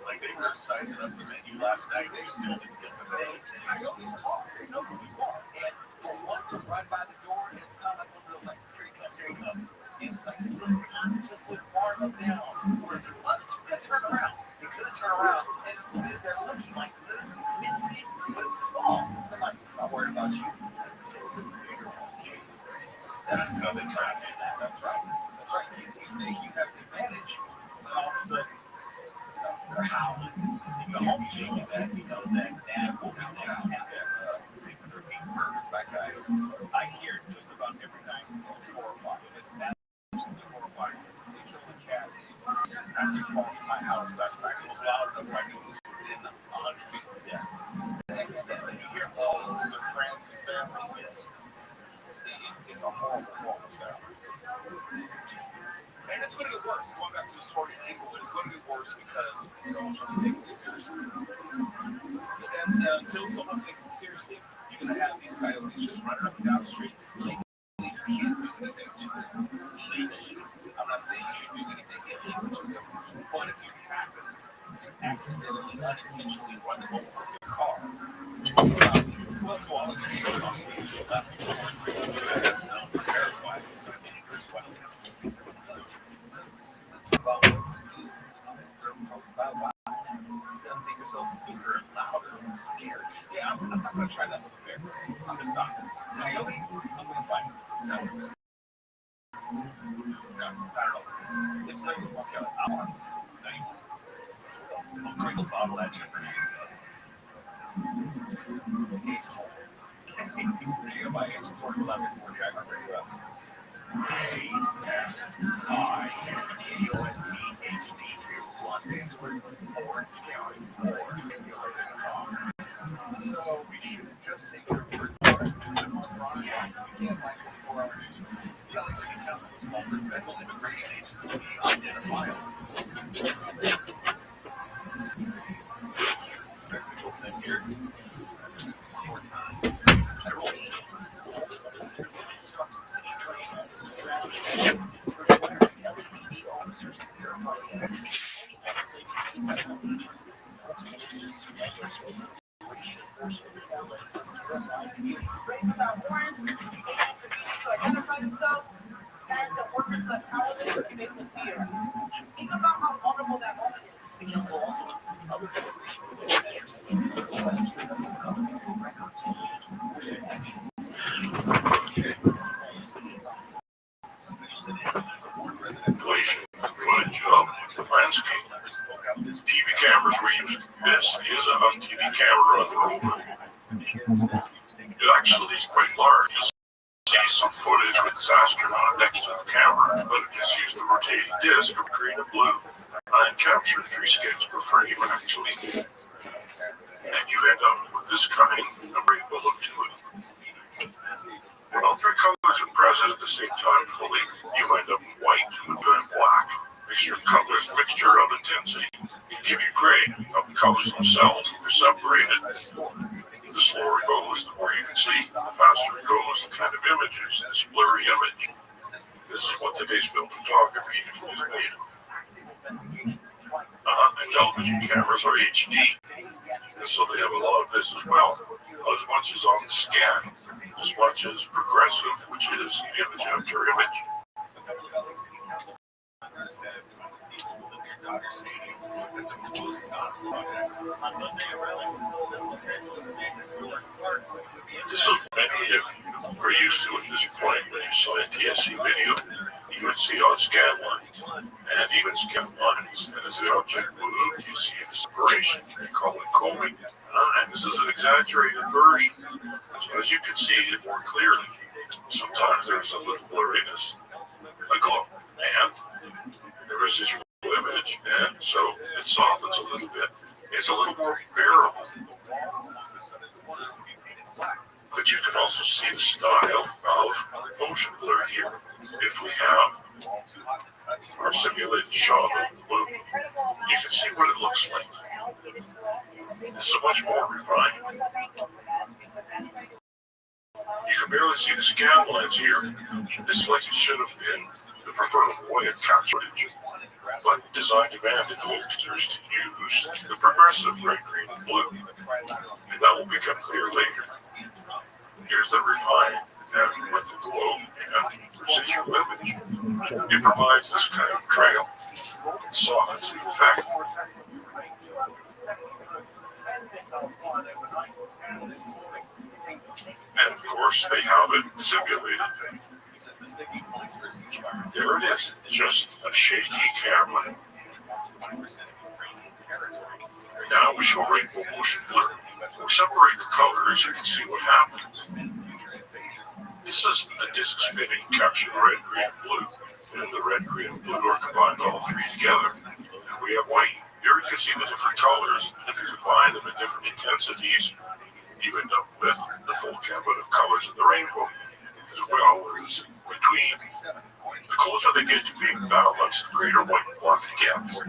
Like they were sizing up the menu last night. They still didn't get the menu. Coyotes talk. They know who you are. And for one to run by the door and it's not like one of those like pre-cuts. And it's like it just went far enough down where if it was, you could turn around. You could have turned around and it stood there looking like little missy, but it was small. I'm like, I'm not worried about you until the bigger one came. Until they try to say that. That's right. That's right. You think you have an advantage, and all of a sudden, they're howling. And the homies show you that, that nasty sound they're being murdered by guys. I hear it just about every night. It's horrifying. It's absolutely horrifying. They killed a cat not too far from my house last night. It was loud enough I knew it was within 100 feet. Yeah. You hear all of their friends and family. It's a horrible, horrible sound. And it's going to get worse. Going back to the story in England, it's going to get worse because no one's going to take it seriously. And until someone takes it seriously, you're going to have these coyotes just running up and down the street. Legally, you can't do anything to them. Legally, I'm not saying you should do anything illegal to them, but if you happen to accidentally, unintentionally run them over with your car, well, to all of you, last week, that's terrifying. About what to do. About why make yourself bigger and louder and scared. Yeah, I'm not going to try that with a bear. I'm just not. Coyote, I'm going to fight. No, I don't know. It's like with Mark Kelly. I'm on. No, you won't. I'll crinkle bottle at you. It's home. GMI X 411 40. I remember you up. KFI-KOST HD2 Los Angeles Orange County or simulated talk. So we should just take your word for it. We can't like 24-hour news. The LA City Council has called for federal immigration agents to be identifiable. Here, one more time. Federal agent instructs the city attorney's office to draft it's required LAPD officers to verify the identity of any federal agent. Ultimately, just to make a source of immigration enforcement in LA must verify communities. Writing about warrants, agents are needed to identify themselves, parents and workers that powerless or invasive fear. Think about how vulnerable that moment is. The council also included other immigration measures and request to the government records to enforce their actions. Installation footage of the landscape. TV cameras were used. This is a home TV camera on the rover. It actually is quite large. You see some footage with this astronaut next to the camera, but it just used the rotating disc of green and blue and captured 3 scans per frame actually. And you end up with this kind of rainbow look to it. When all 3 colors are present at the same time fully, you end up with white and black. Mixture of colors, mixture of intensity. It give you gray of the colors themselves if they're separated. The slower it goes, the more you can see. The faster it goes, the kind of images, this blurry image. This is what today's film photography is made of. And television cameras are HD. And so they have a lot of this as well. As much as on the scan, as much as progressive, which is image after image. This is what many of you are used to at this point when you saw NTSC video. You would see on scan lines and even scan lines. And as the object moved, you see the separation. They call it combing. And this is an exaggerated version. So as you can see it more clearly, sometimes there's a little blurriness, a glow, and the residual image, and so it softens a little bit. It's a little more bearable. But you can also see the style of motion blur here. If we have our simulated shot of the moon, you can see what it looks like. This is much more refined. You can barely see the scan lines here. This is like it should have been the preferred way of capture footage. But design demanded filters to use the progressive red, green, and blue. And that will become clear later. Here's the refined and with the glow and residual image, it provides this kind of trail. It softens the effect. And of course, they have it simulated. There it is, just a shaky camera. Now we show rainbow motion blur. We separate the colors, you can see what happens. This is a disc spinning, capturing red, green, and blue. And the red, green, and blue are combined all three together. And we have white. Here you can see the different colors. If you combine them at different intensities, you end up with the full gamut of colors of the rainbow, as well as between. The closer they get to being balanced, the greater white and black it gets.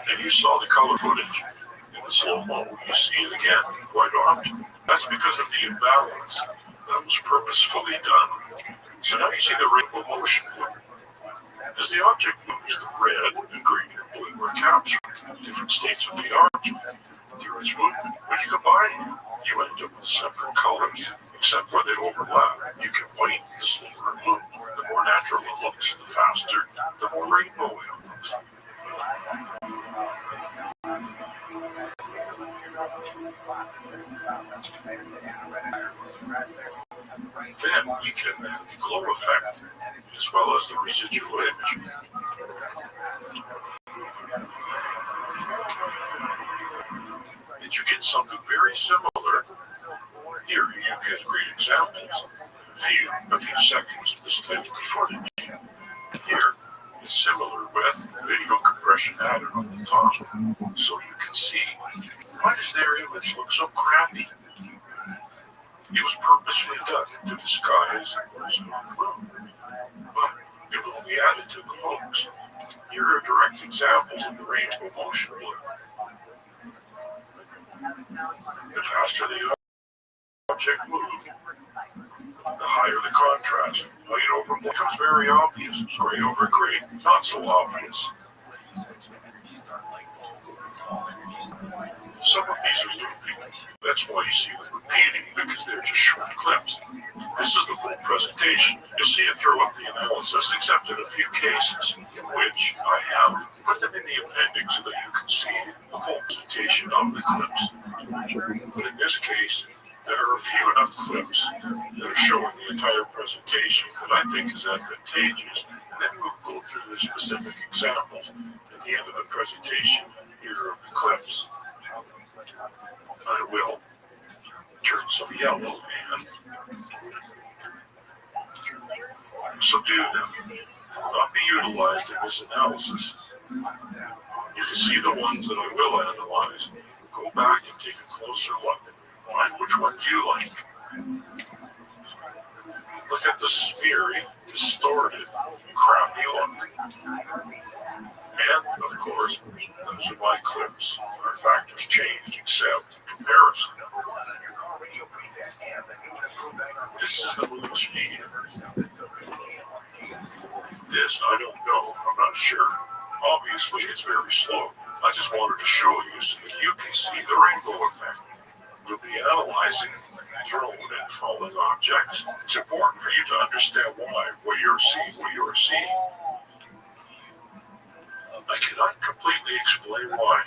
And you saw the color footage. In the slow-mo, you see it again quite often. That's because of the imbalance that was purposefully done. So now you see the rainbow motion blur. As the object moves, the red and green and blue are captured in different states of the object. Through its movement, when you combine them, you end up with separate colors, except when they overlap. You can white the slower it moves. The more natural it looks, the faster, the more rainbow it looks. Then we can have the glow effect, as well as the residual image. And you get something very similar. Here you get great examples. A few seconds of this type of footage. Here, it's similar with video compression added on the top. So you can see, why does their image look so crappy? It was purposely done to disguise what's on the road. But it will be added to the hoax. Here are direct examples of the rainbow motion blur. The faster the object moves, the higher the contrast. White over black becomes very obvious. Gray over gray, not so obvious. Some of these are looping. That's why you see them repeating, because they're just short clips. This is the full presentation. You'll see it throughout the analysis, except in a few cases, in which I have put them in the appendix so that you can see the full presentation of the clips. But in this case, there are a few enough clips that are showing the entire presentation that I think is advantageous. And then we'll go through the specific examples at the end of the presentation. Here are the clips. I will turn some yellow and subdue them. Will not be utilized in this analysis. You can see the ones that I will analyze. Go back and take a closer look. Find which ones you like. Look at the smeary, distorted, crappy look. And, of course, those are my clips. Our factors changed except comparison. This is the moon speed. This, I don't know. I'm not sure. Obviously, it's very slow. I just wanted to show you so that you can see the rainbow effect. We'll be analyzing thrown and falling objects. It's important for you to understand what you're seeing. I cannot completely explain why.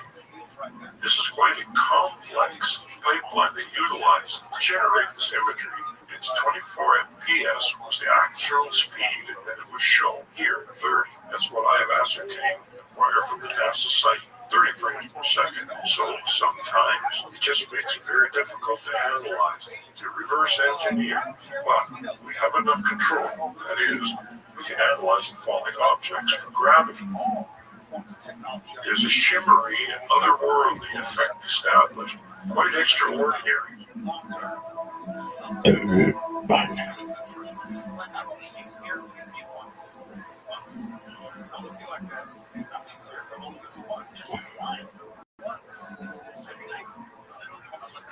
This is quite a complex pipeline they utilized to generate this imagery. It's 24 FPS was the actual speed, and then it was shown here at 30. That's what I have ascertained prior from the NASA site. 30 frames per second. So sometimes it just makes it very difficult to analyze, to reverse engineer. But we have enough control. That is, we can analyze the falling objects for gravity. There's a shimmery and otherworldly effect established, quite extraordinary.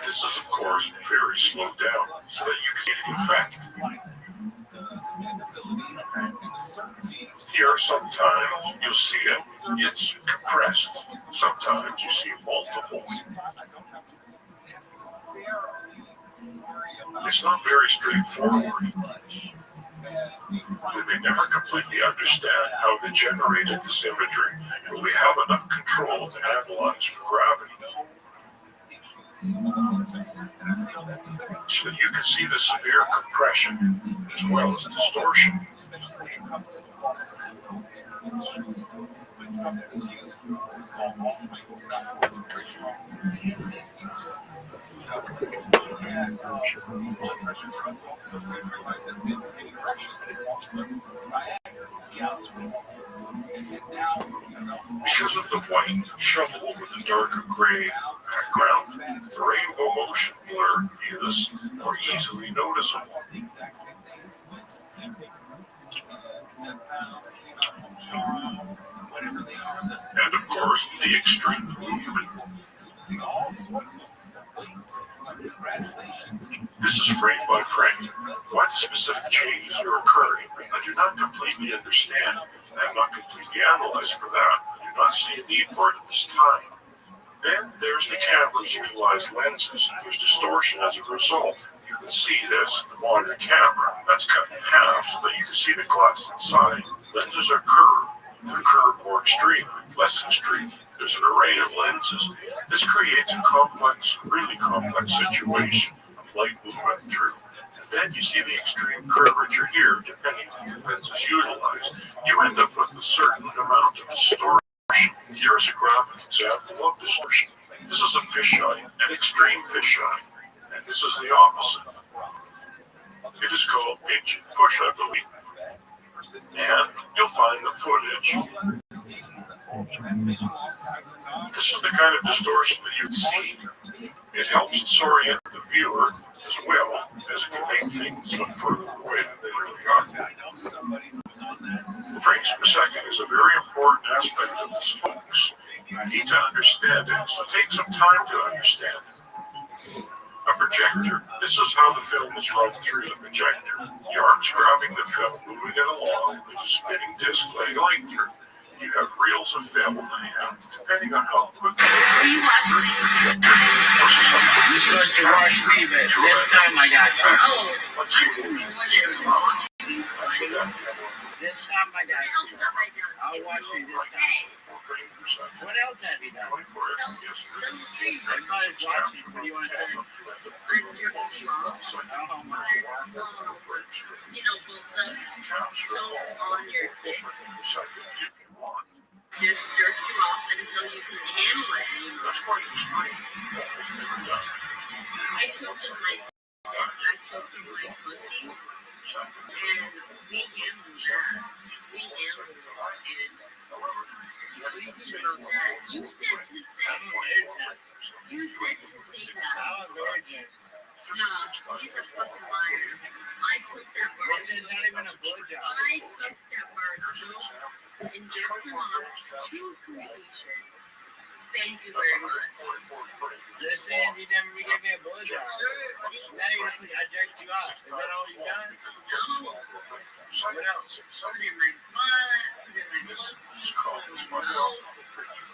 This is, of course, very slowed down so that you can see the effect. Here, sometimes you'll see it, it's compressed. Sometimes you see multiples. It's not very straightforward. We may never completely understand how they generated this imagery, but we have enough control to analyze for gravity. So that you can see the severe compression as well as distortion. Something that's used. It's called Rothschild'S ratio. And these blood pressure drugs all of a sudden they realize that in any direction, all of a sudden diagonal. Now, Because of the white shovel over the darker gray background, the rainbow motion blur is more easily noticeable. And of course, the extreme movement. This is frame by frame. What specific changes are occurring, I do not completely understand. I have not completely analyzed for that. I do not see a need for it at this time. Then there's the camera's utilized lenses. There's distortion as a result. You can see this on the camera. That's cut in half so that you can see the glass inside. Lenses are curved. They're curved more extreme, less extreme. There's an array of lenses. This creates a complex, really complex situation of light movement through. And then you see the extreme curvature here, depending on the lenses utilized. You end up with a certain amount of distortion. Here's a graphic example of distortion. This is a fisheye, an extreme fisheye. And this is the opposite. It is called pinch and push, I believe. And you'll find the footage. This is the kind of distortion that you'd see. It helps disorient the viewer as well as it can make things look further away than they really are. Frames per second is a very important aspect of this focus. You need to understand it, so take some time to understand it. A projector. This is how the film is run through the projector. The arm's grabbing the film, moving it along, with a spinning disc letting light through. You have reels of film, and depending on how quickly you project You're supposed to watch me, but this time I got you. This time I got you. I'll watch you this time. What else have you done? Everybody's watching. What do you want to say? So on your dick. Just jerk you off until you can handle it anymore. I soaked in my tits, I soaked in my pussy, and we handled that. We handled it. What do you think about that? You said to say that. You said to say that. I'm a virgin. No, he's a fucking liar. I took that bar. This is not even a blowjob. I took that bar so and jerked him off to completion. Thank you very much. Listen, you never gave me a blowjob. Now you're just like, I jerked you off. Is that all you done? No. What else? Put it in my butt, put it in my pussy, put it in my mouth, everything.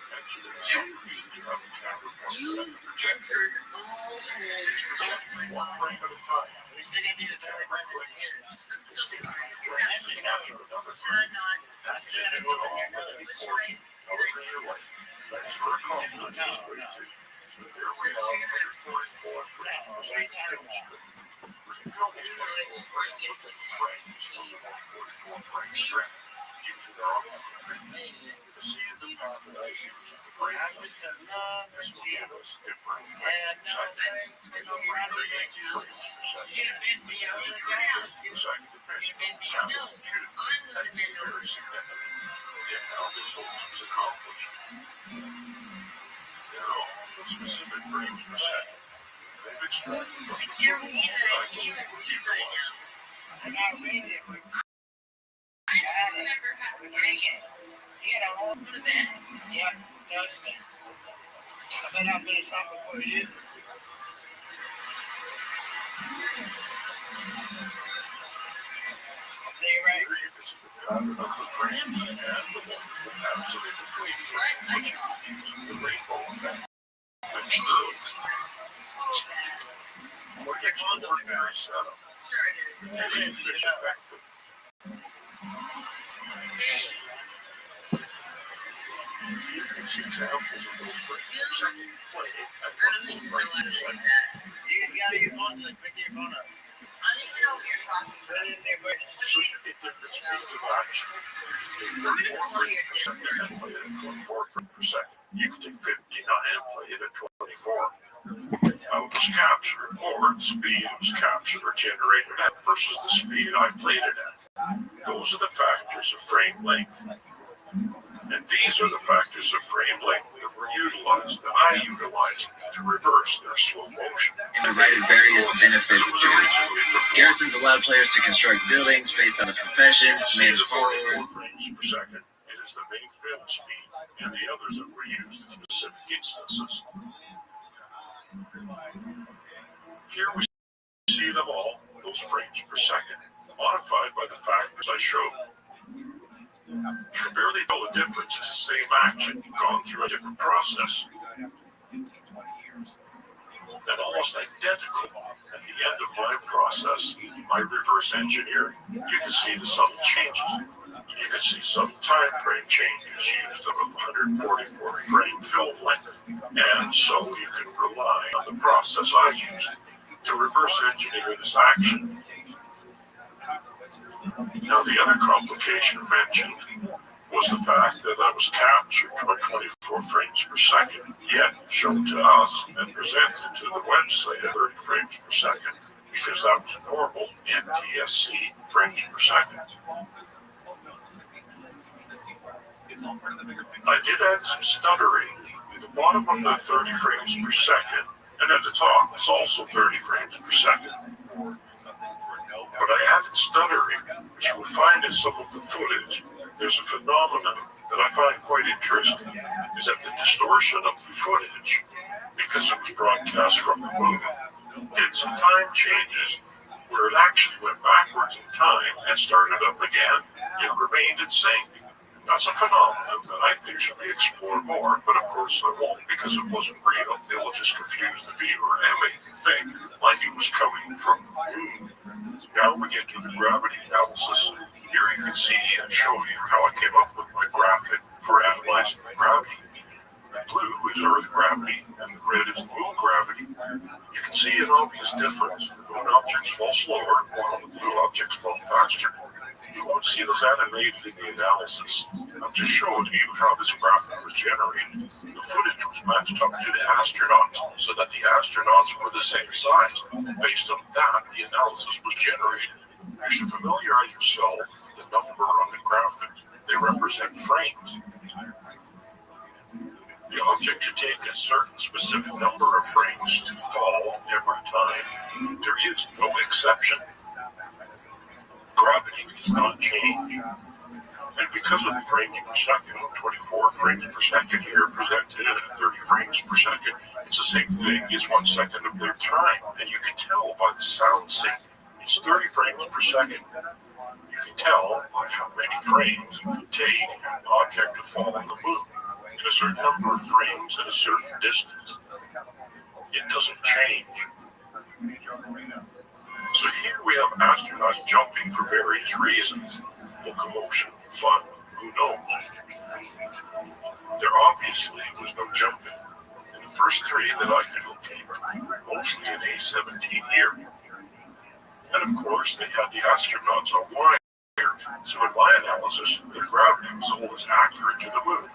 You've entered all holes of my life. We still gonna do the 30 minutes of years. I'm so sorry. I'm not. I still gotta go in your nose. Specific frames per second. They've extracted from I can't read it. I can't even read right now. I gotta read it. I don't remember how to drink it. You got a whole Go to bed. Yep, toast me. I bet I'll finish off before you do. You're right. Here you can see the pattern of the frames and the ones that have some in between frames, which you can use for the rainbow effect. extraordinary setup. Very fish effective. You can see examples of those frames per second played at 24 frames per second. You got your phone, like pick your phone up. I don't even know what you're talking about. Put it in your bush. So you get different speeds of action. You can take 34 frames per second and play it at 24 frames per second. You can take 59 and play it at 24. How it was captured, or the speed it was captured or generated at versus the speed I played it at. Those are the factors of frame length. And these are the factors of frame length that were utilized, that I utilized, to reverse their slow motion. Provided various benefits to Garrisons allowed players to construct buildings based on the professions, manage followers. Frames per second. It is the main film speed, and the others that were used in specific instances. Here we see them all, those frames per second, modified by the factors I showed. You can barely tell the difference. It's the same action gone through a different process. And almost identical at the end of my process, my reverse engineering. You can see the subtle changes. You can see some time frame changes used of a 144 frame film length. And so you can rely on the process I used to reverse engineer this action. Now, the other complication mentioned was the fact that I was captured by 24 frames per second, yet shown to us and presented to the website at 30 frames per second, because that was normal NTSC frames per second. I did add some stuttering at the bottom of the 30 frames per second, and at the top it's also 30 frames per second. But I added stuttering, which you will find in some of the footage. There's a phenomenon that I find quite interesting, is that the distortion of the footage, because it was broadcast from the moon, did some time changes where it actually went backwards in time and started up again. It remained in sync. That's a phenomenon that I think should be explored more, but of course I won't, because it wasn't real. It will just confuse the viewer and make him think like it was coming from the moon. Now we get to the gravity analysis. Here you can see and show you how I came up with my graphic for analyzing gravity. The blue is Earth gravity, and the red is moon gravity. You can see an obvious difference. The moon objects fall slower, while the blue objects fall faster. You won't see those animated in the analysis. I'm just showing you how this graphic was generated. The footage was matched up to the astronauts, so that the astronauts were the same size. Based on that, the analysis was generated. You should familiarize yourself with the number on the graphic. They represent frames. The object should take a certain specific number of frames to fall every time. There is no exception. Gravity does not change. And because of the frames per second, 24 frames per second here presented at 30 frames per second, it's the same thing as 1 second of their time. And you can tell by the sound sync. It's 30 frames per second. You can tell by how many frames it could take an object to fall on the moon. In a certain number of frames at a certain distance. It doesn't change. So here we have astronauts jumping for various reasons. Locomotion, fun, who knows? There obviously was no jumping. And the first three that I could locate were mostly an A-17 here. And of course they had the astronauts on wires. So in my analysis, the gravity was always accurate to the moon.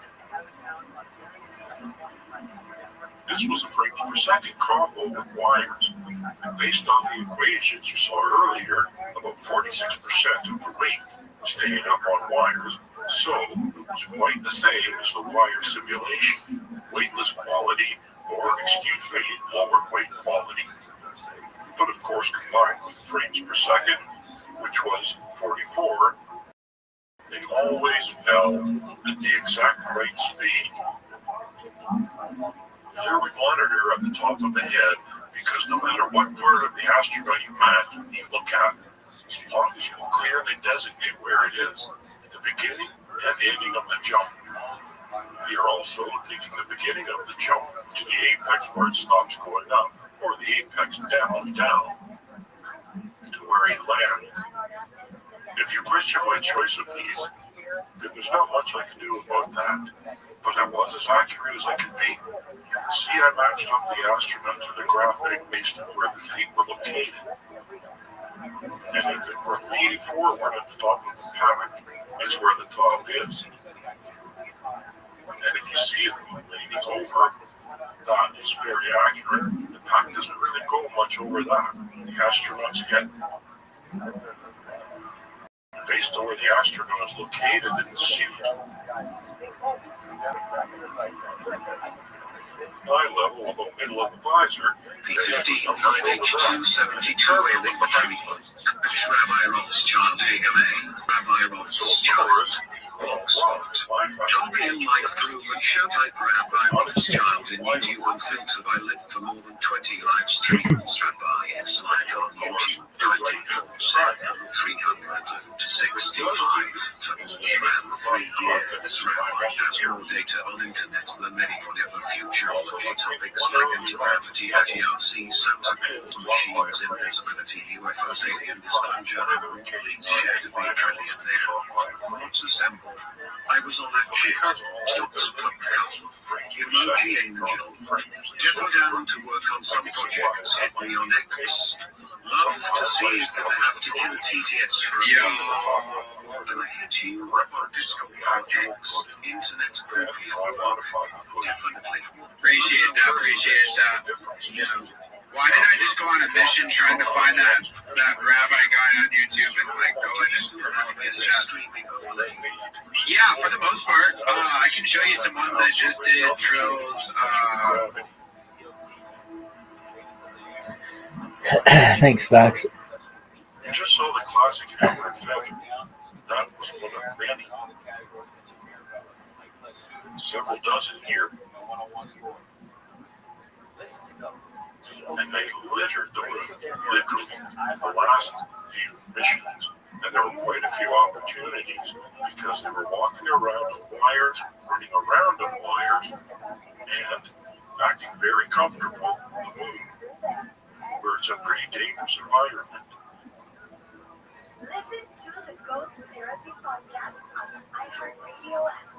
This was a frames per second combo with wires. And based on the equations you saw earlier, about 46% of the weight staying up on wires. So it was quite the same as the wire simulation. Weightless quality, or lower weight quality. But of course, combined with the frames per second, which was 44, they always fell at the exact right speed. Here we monitor at the top of the head, because no matter what part of the astronaut you look at, as long as you can clearly designate where it is, at the beginning and ending of the jump. We are also taking the beginning of the jump to the apex where it stops going up, or the apex down to where he landed. If you question my choice of these, then there's not much I can do about that. But I was as accurate as I could be. You can see I matched up the astronaut to the graphic based on where the feet were located. And if it were leaning forward at the top of the pack, it's where the top is. And if you see it leaning over, that is very accurate. The pack doesn't really go much over that. The astronaut's head. Based on where the astronaut is located in the suit. Eye level about middle of the visor. P15 9H272 Alien Tree. Rabbi Rothschild AMA. Rabbi Rothschild. Foxtrot. Tolkien Life Room and Showtype Rabbi Rothschild in YouTube Unfiltered. I lived for more than 20 live streams. Rabbi is live on YouTube 24/7 365. For more than 3 years. Rabbi has more data on internet than anyone ever. Futurology topics like anti-gravity, GRC, Santa Claus, machines, invisibility, UFOs, alien disclosure, and all things shared to be a trillionaire. Thoughts assemble. I was on that shit. Stocks pumped out. Emoji angel. Devil down to work on some projects. Hit me on X. Love to see it, but I have to kill TTS for a while. And I hit you up on Discord projects. Internet appropriate. Definitely. Appreciate that. Why did I just go on a mission trying to find that rabbi guy on YouTube and like go in and promote his chat? Yeah, for the most part. I can show you some ones I just did. Drills. Thanks, Stocks. You just saw the classic hammer feather. That was one of many. Several dozen here. And they littered the moon, literally, in the last few missions. And there were quite a few opportunities because they were walking around on wires, running around on wires, and acting very comfortable on the moon, where it's a pretty dangerous environment. Listen to the Ghost Therapy Podcast on iHeartRadio app.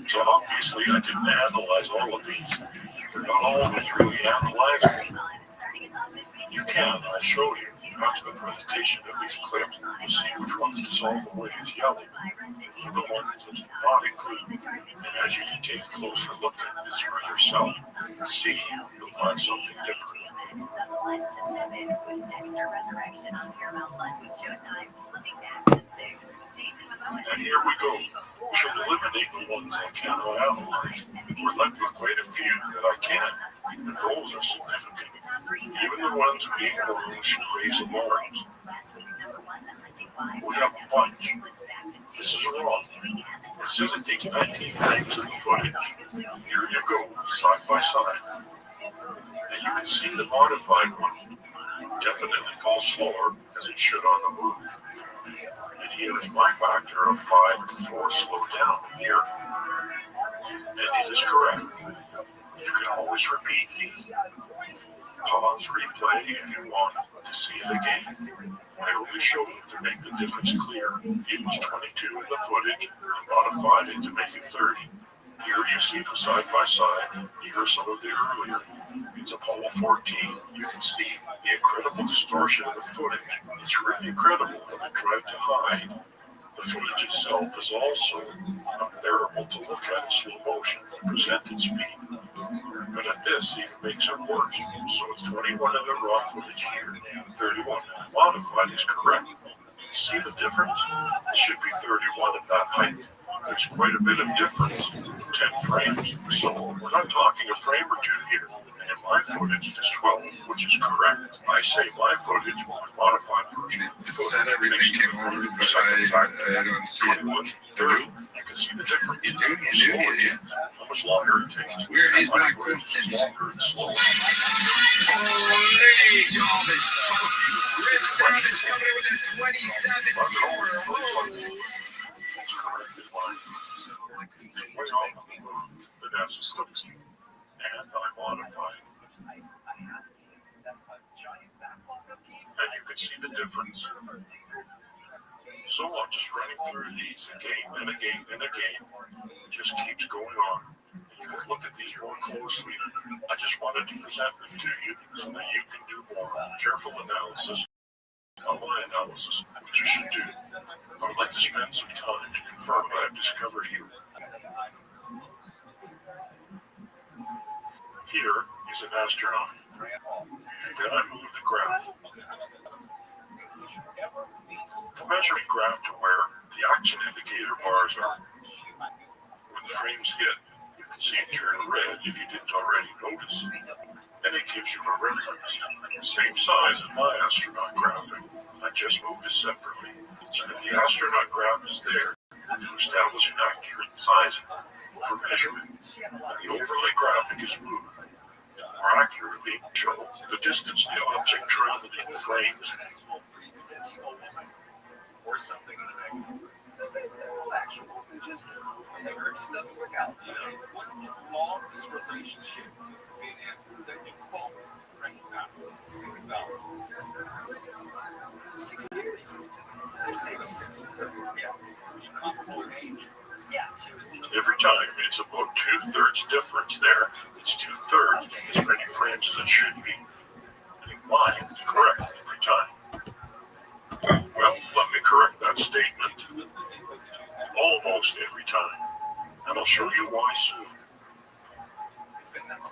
So obviously I didn't analyze all of these. They're not always really analyzable. You can, I showed you after the presentation of these clips, you'll see which ones dissolve away as yellow. So the ones that do not include. And as you can take a closer look at this for yourself and see, you'll find something different. And here we go. We should eliminate the ones I cannot analyze. We're left with quite a few that I can, and those are significant. Even the ones being wrong should raise alarms. We have a bunch. This is wrong. It says it takes 19 frames of the footage. Here you go, side by side. And you can see the modified one definitely falls slower, as it should on the moon. And here is my factor of 5 to 4 slow down here. And it is correct. You can always repeat these. Pause, replay if you want to see it again. I only showed it to make the difference clear. It was 22 in the footage, and modified it to make it 30. Here you see the side by side. Here are some of the earlier. It's Apollo 14. You can see the incredible distortion of the footage. It's really incredible how they tried to hide. The footage itself is also unbearable to look at in slow motion at presented speed. But at this, even makes it worse. So it's 21 in the raw footage here, 31 modified is correct. See the difference? It should be 31 at that height. There's quite a bit of difference, 10 frames. So we're not talking a frame or two here. And my footage is 12, which is correct. I say my footage was modified version. It said everything came over, but I don't see it. 30. You can see the difference. You do. How much longer it takes. Where is my footage? Longer and slower. Holy Thomas! Rip Savage coming in with a 27 viewer. It's corrected by way off of the moon, but that's a study. And I modified can see the difference. So I'm just running through these again and again and again. It just keeps going on. And you can look at these more closely. I just wanted to present them to you so that you can do more careful analysis on my analysis, which you should do. I would like to spend some time to confirm what I've discovered here. Here is an astronaut. And then I move the graph. For measuring graph to where the action indicator bars are, when the frames hit, you can see it turn red if you didn't already notice. And it gives you a reference, the same size as my astronaut graphic. I just moved it separately so that the astronaut graph is there to establish an accurate sizing for measurement. And the overlay graphic is moved more accurately show the distance the object traveled in frames. Or something actual. It just doesn't work out. What's the long this relationship that you both recognize? About 6 years. I'd say it was 6 years. Yeah. You comparable in age. Yeah. Every time it's about 2/3 difference there. It's 2/3 as many frames as it should be. And mine is correct every time. Well, let me correct that statement. Almost every time. And I'll show you why soon.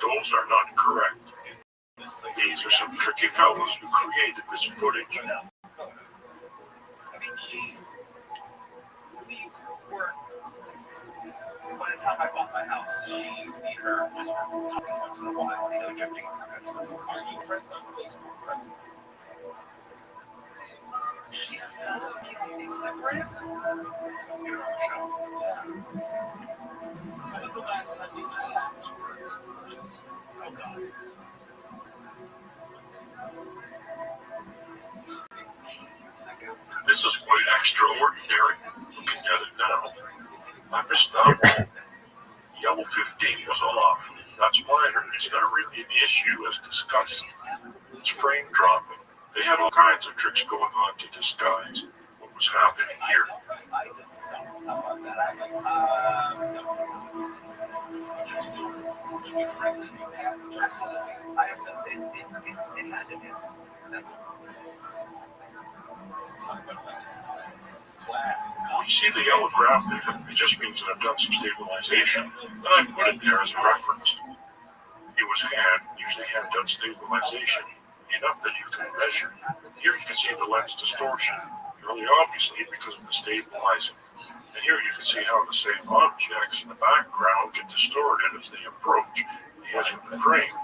Those are not correct. These are some tricky fellows who created this footage. By the time I bought my house, me and her just talking once in a while, drifting on her stuff. Are you friends on Facebook? She follows me on Instagram. Let's get her on the show. When was the last time you talked to her in person? Oh, God. This is quite extraordinary. Looking at it now, I missed that one. Yellow 15 was off. That's minor. It's not really an issue as discussed. It's frame dropping. They had all kinds of tricks going on to disguise what was happening here. I just stopped. How about that? Should be friendly to passengers. I have no, it had to be. That's all. Talk about this class. When you see the yellow graph there, it just means that I've done some stabilization, and I've put it there as a reference. It was usually hand-done stabilization, enough that you can measure. Here you can see the lens distortion, really obviously because of the stabilizing. And here you can see how the same objects in the background get distorted as they approach the edge of the frame.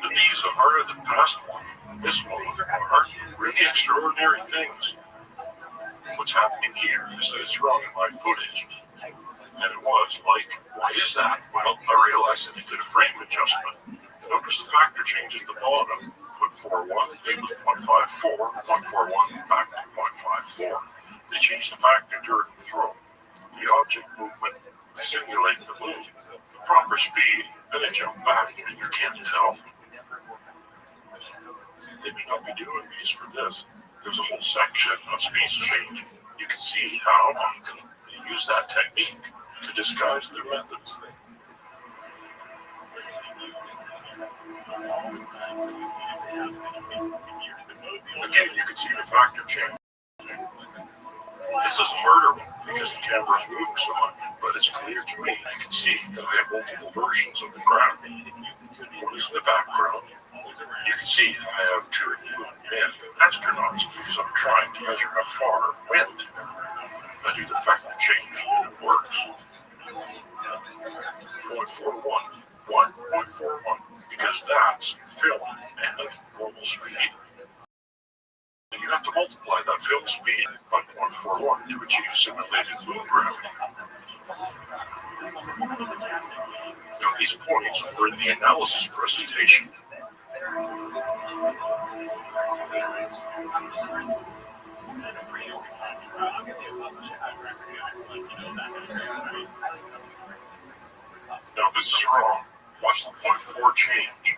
These are the past one, this one are really extraordinary things. What's happening here is that it's wrong in my footage. And it was like, why is that? Well, I realized that it did a frame adjustment. Notice the factor change at the bottom. 0.41 equals 0.54, 0.41 back to 0.54. They changed the factor during the throw. The object movement to simulate the move, the proper speed, and it jumped back, and you can't tell. They may not be doing these for this. There's a whole section on speed change. You can see how often they use that technique to disguise their methods. Again, you can see the factor change. This is a harder one because the camera is moving so much, but it's clear to me. You can see that I have multiple versions of the graph. One is in the background. You can see that I have two men astronauts because I'm trying to measure how far it went. I do the factor change and it works. 0.41, 1.41, because that's film and normal speed. And you have to multiply that film speed by 0.41 to achieve simulated moon gravity. Now these points were in the analysis presentation. Now this is wrong. Watch the 0.4 change.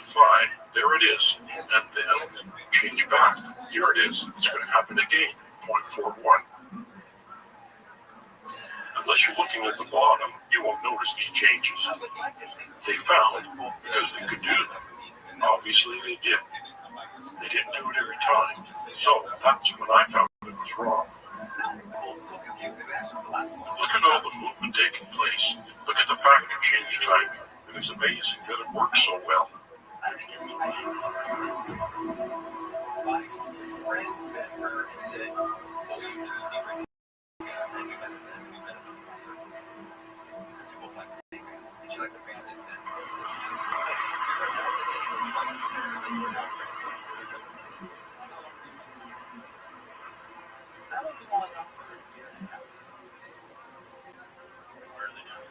fine, there it is. And then change back. Here it is. It's going to happen again. 0.41. Unless you're looking at the bottom, you won't notice these changes. They found because they could do them. Obviously they did. They didn't do it every time. So that's when I found it was wrong. Look at all the movement taking place. Look at the factor change type. And it's amazing that it works so well. My friend met her and said, "Oh, you two would be great." And we met at a concert. Because we both like the same band. And she liked the band. And this is close. He likes this band. It's like we're now friends. That one was long enough for a year and a half. Really not.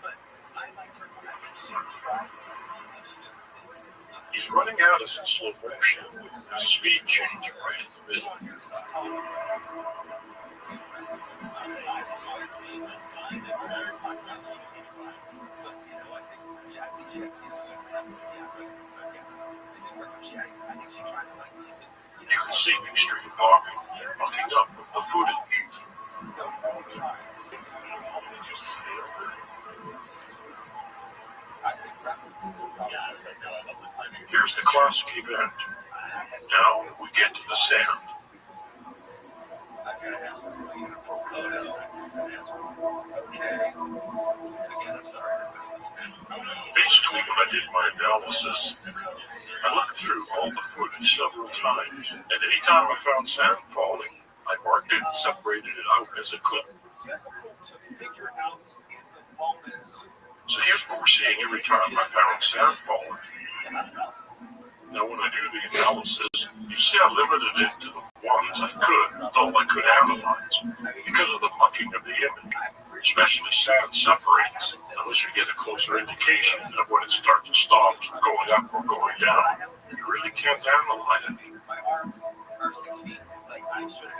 But I liked her. I think she tried to, and she just didn't. He's running at us in slow motion. There's a speed change right in the middle. You can see me straight popping, looking up with the footage. Here's the classic event. Now we get to the sound. Basically, when I did my analysis, I looked through all the footage several times, and any time I found sand falling, I marked it and separated it out as a clip. So here's what we're seeing every time I found sand falling. Now when I do the analysis, you see I limited it to the ones I could analyze, because of the mucking of the image. Especially sand separates, unless you get a closer indication of when it starts and stops going up or going down. You really can't analyze it.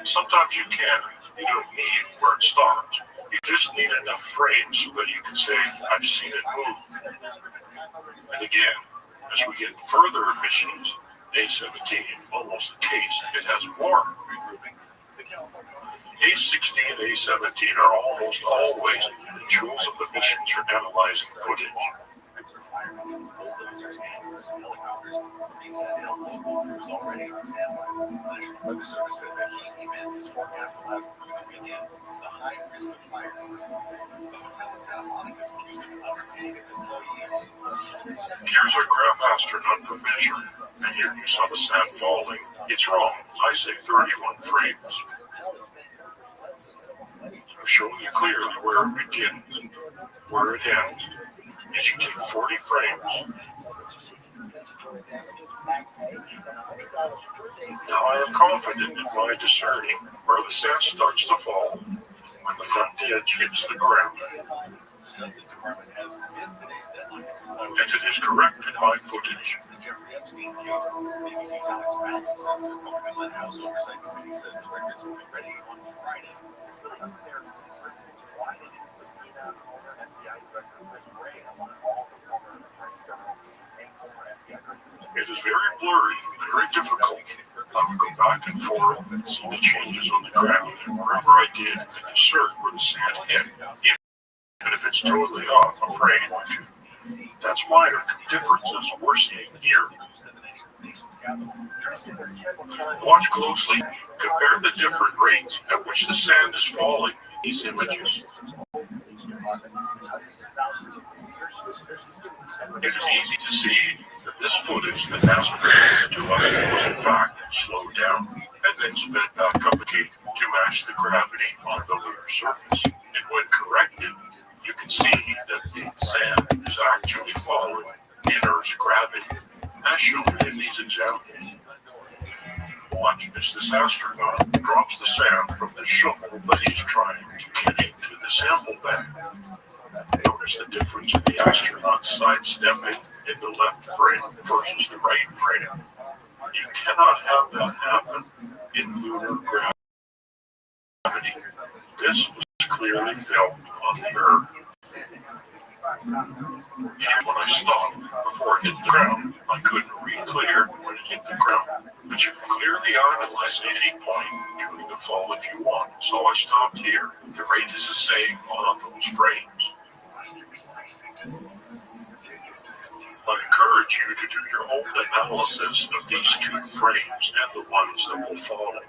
Sometimes you can. You don't need where it stops. You just need enough frames so that you can say, I've seen it move. And again, as we get further emissions, A17, almost the case, it has more. A16 and A17 are almost always the jewels of the missions for analyzing footage. Already on standby. Weather Service says a heat event is forecast to last through the weekend. The high risk of fire. The hotel in Santa Monica is accused of underpaying its employees. Here's our graph astronaut for measuring, and here you saw the sand falling. It's wrong. I say 31 frames. I'm showing you clearly where it begins and where it ends. It should take 40 frames. Now I am confident in my discerning where the sand starts to fall when the front edge hits the ground. Justice Department has missed today's deadline. And it is correct in high footage. The Jeffrey Epstein case. BBC's Alex Brown says the Republican-led House Oversight Committee says the records will be ready on Friday. It's really unclear, for instance, why they didn't subpoena former FBI Director Chris Wray, along with all the former attorney generals and former FBI directors. It is very blurry, very difficult. I would go back and forth and see the changes on the ground, and wherever I did, I could discern where the sand hit, even if it's totally off a frame or two. That's minor differences we're seeing here. Watch closely. Compare the different rates at which the sand is falling in these images. It is easy to see that this footage that NASA presented to us was in fact slowed down and then sped back up again to match the gravity on the lunar surface. And when corrected, you can see that the sand is actually following the Earth's gravity, as shown in these examples. Watch as this astronaut drops the sand from the shovel that he's trying to get into the sample bag. Notice the difference in the astronaut sidestepping in the left frame versus the right frame. You cannot have that happen in lunar gravity. This was clearly filmed on the Earth. When I stopped before it hit the ground, I couldn't read clear when it hit the ground. But you can clearly analyze any point during the fall if you want. So I stopped here. The rate is the same on those frames. I encourage you to do your own analysis of these two frames and the ones that will follow.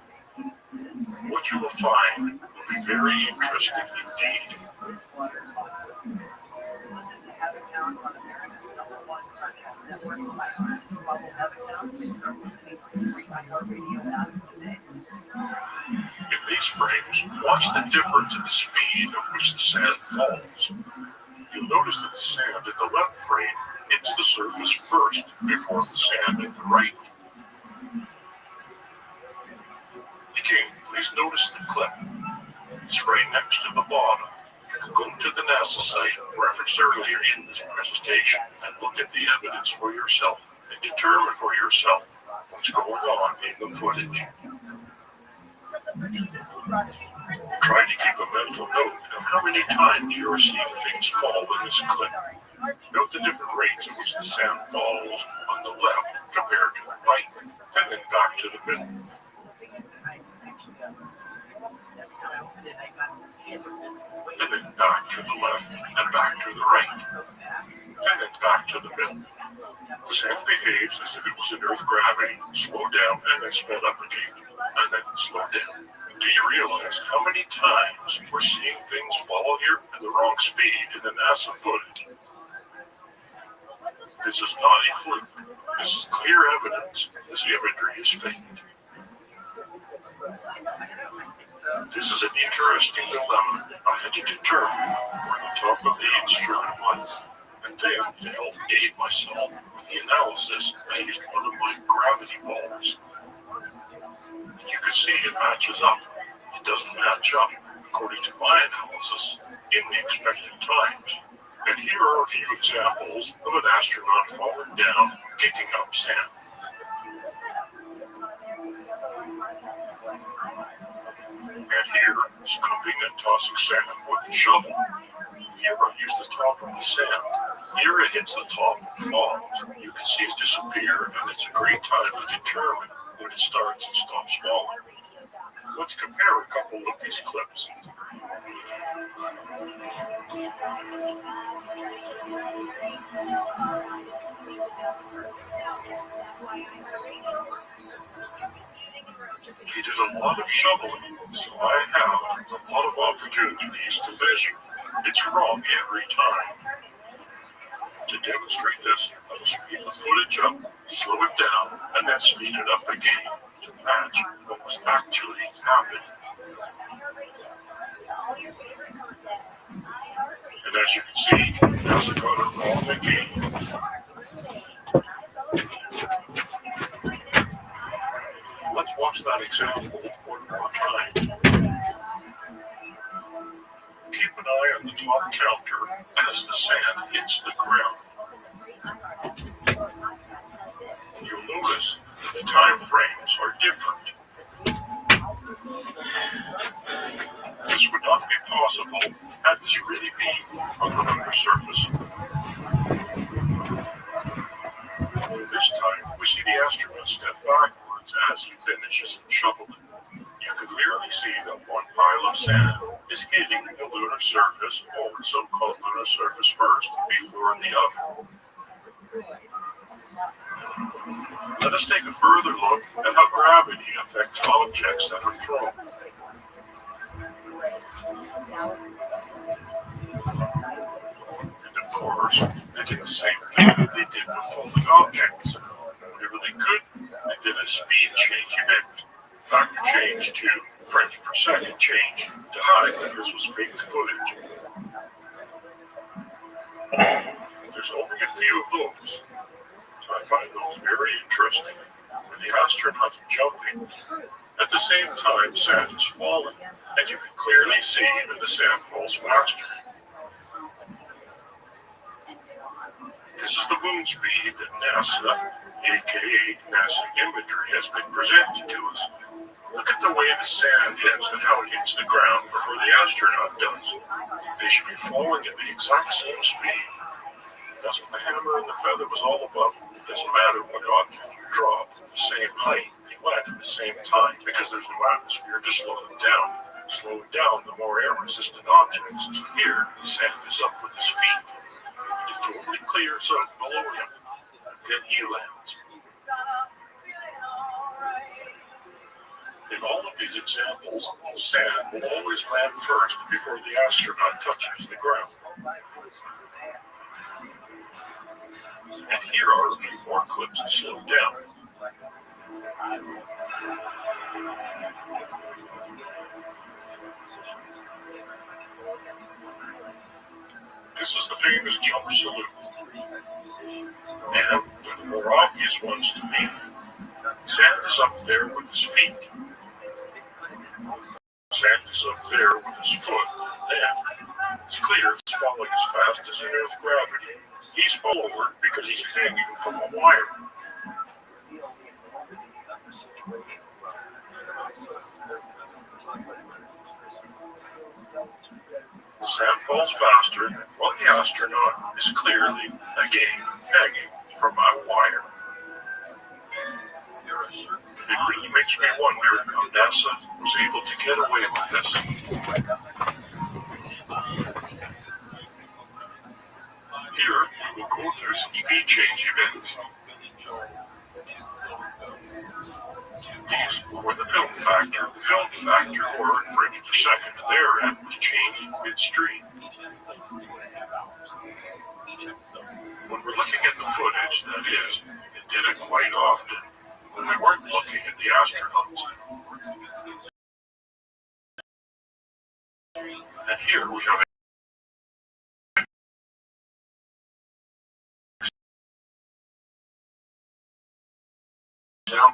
What you will find will be very interesting indeed. Listen to Havertown on America's #1 podcast network, iHeart. Follow Havertown and start listening on the free iHeartRadio app today. In these frames, watch the difference in the speed at which the sand falls. You'll notice that the sand in the left frame hits the surface first before the sand in the right. Again, please notice the clip. It's right next to the bottom. You can go to the NASA site referenced earlier in this presentation and look at the evidence for yourself and determine for yourself what's going on in the footage. Try to keep a mental note of how many times you are seeing things fall in this clip. Note the different rates at which the sand falls on the left compared to the right, and then back to the middle. And then back to the left, and back to the right, and then back to the middle. The sand behaves as if it was in Earth gravity, slow down, and then sped up again, and then slow down. Do you realize how many times we're seeing things fall here at the wrong speed in the NASA footage? This is not a fluke. This is clear evidence this imagery is faked. This is an interesting dilemma. I had to determine where the top of the instrument was, and then to help aid myself with the analysis, I used one of my gravity balls. You can see it matches up. It doesn't match up, according to my analysis, in the expected times. And here are a few examples of an astronaut falling down, kicking up sand. And here, scooping and tossing sand with a shovel. Here I use the top of the sand. Here it hits the top and falls. You can see it disappear, and it's a great time to determine when it starts and stops falling. Let's compare a couple of these clips. He did a lot of shoveling, so I have a lot of opportunities to measure. It's wrong every time. To demonstrate this, I will speed the footage up, slow it down, and then speed it up again to match what was actually happening. And as you can see, there's a got it wrong again. Let's watch that example one more time. Keep an eye on the top counter as the sand hits the ground. You'll notice that the time frames are different. This would not be possible had this really been on the lunar surface. This time, we see the astronaut step backwards as he finishes shoveling. You can clearly see that one pile of sand is hitting the lunar surface, or so-called lunar surface first, before the other. Let us take a further look at how gravity affects objects that are thrown. And of course, they did the same thing that they did with falling objects. Whenever they could, they did a speed change event. Factor change to frames per second change to hide that this was faked footage. There's only a few of those. I find those very interesting. When the astronaut's jumping, at the same time sand is falling, and you can clearly see that the sand falls faster. This is the moon speed that NASA, aka NASA imagery, has been presented to us. Look at the way the sand is and how it hits the ground before the astronaut does. They should be flowing at the exact same speed. That's what the hammer and the feather was all about. It doesn't matter what object you drop, the same height, they land at the same time because there's no atmosphere to slow them down. Slowing down the more air-resistant objects. So here, the sand is up with his feet. It totally clears out below him. Then he lands. In all of these examples, sand will always land first before the astronaut touches the ground. And here are a few more clips slowed down. This is the famous jump salute. And they're the more obvious ones to me. Sand is up there with his feet. Sand is up there with his foot. Then, it's clear it's falling as fast as in Earth's gravity. He's forward because he's hanging from a wire. The sand falls faster, while the astronaut is clearly, again, hanging from a wire. It really makes me wonder how NASA was able to get away with this. Here, we will go through some speed change events. These were the film factor. The film factor, or frames per second at their end, was changed midstream. When we're looking at the footage, that is, it did it quite often when we weren't looking at the astronauts. And here we have down.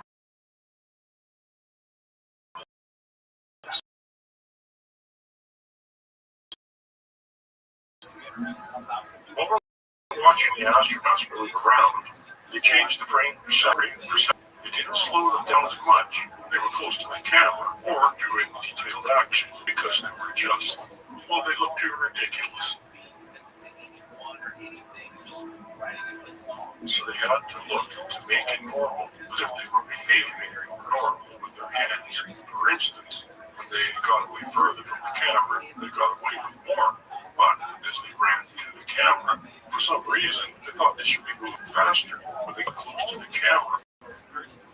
While we're watching the astronauts move around, they changed the frame per second. They didn't slow them down as much. They were close to the camera or doing detailed action because they were just, well, they looked too ridiculous. So they had to look to make it normal as if they were behaving normal with their hands. For instance, when they got away further from the camera, they got away with more. But as they ran to the camera, for some reason, they thought they should be moving faster when they got close to the camera.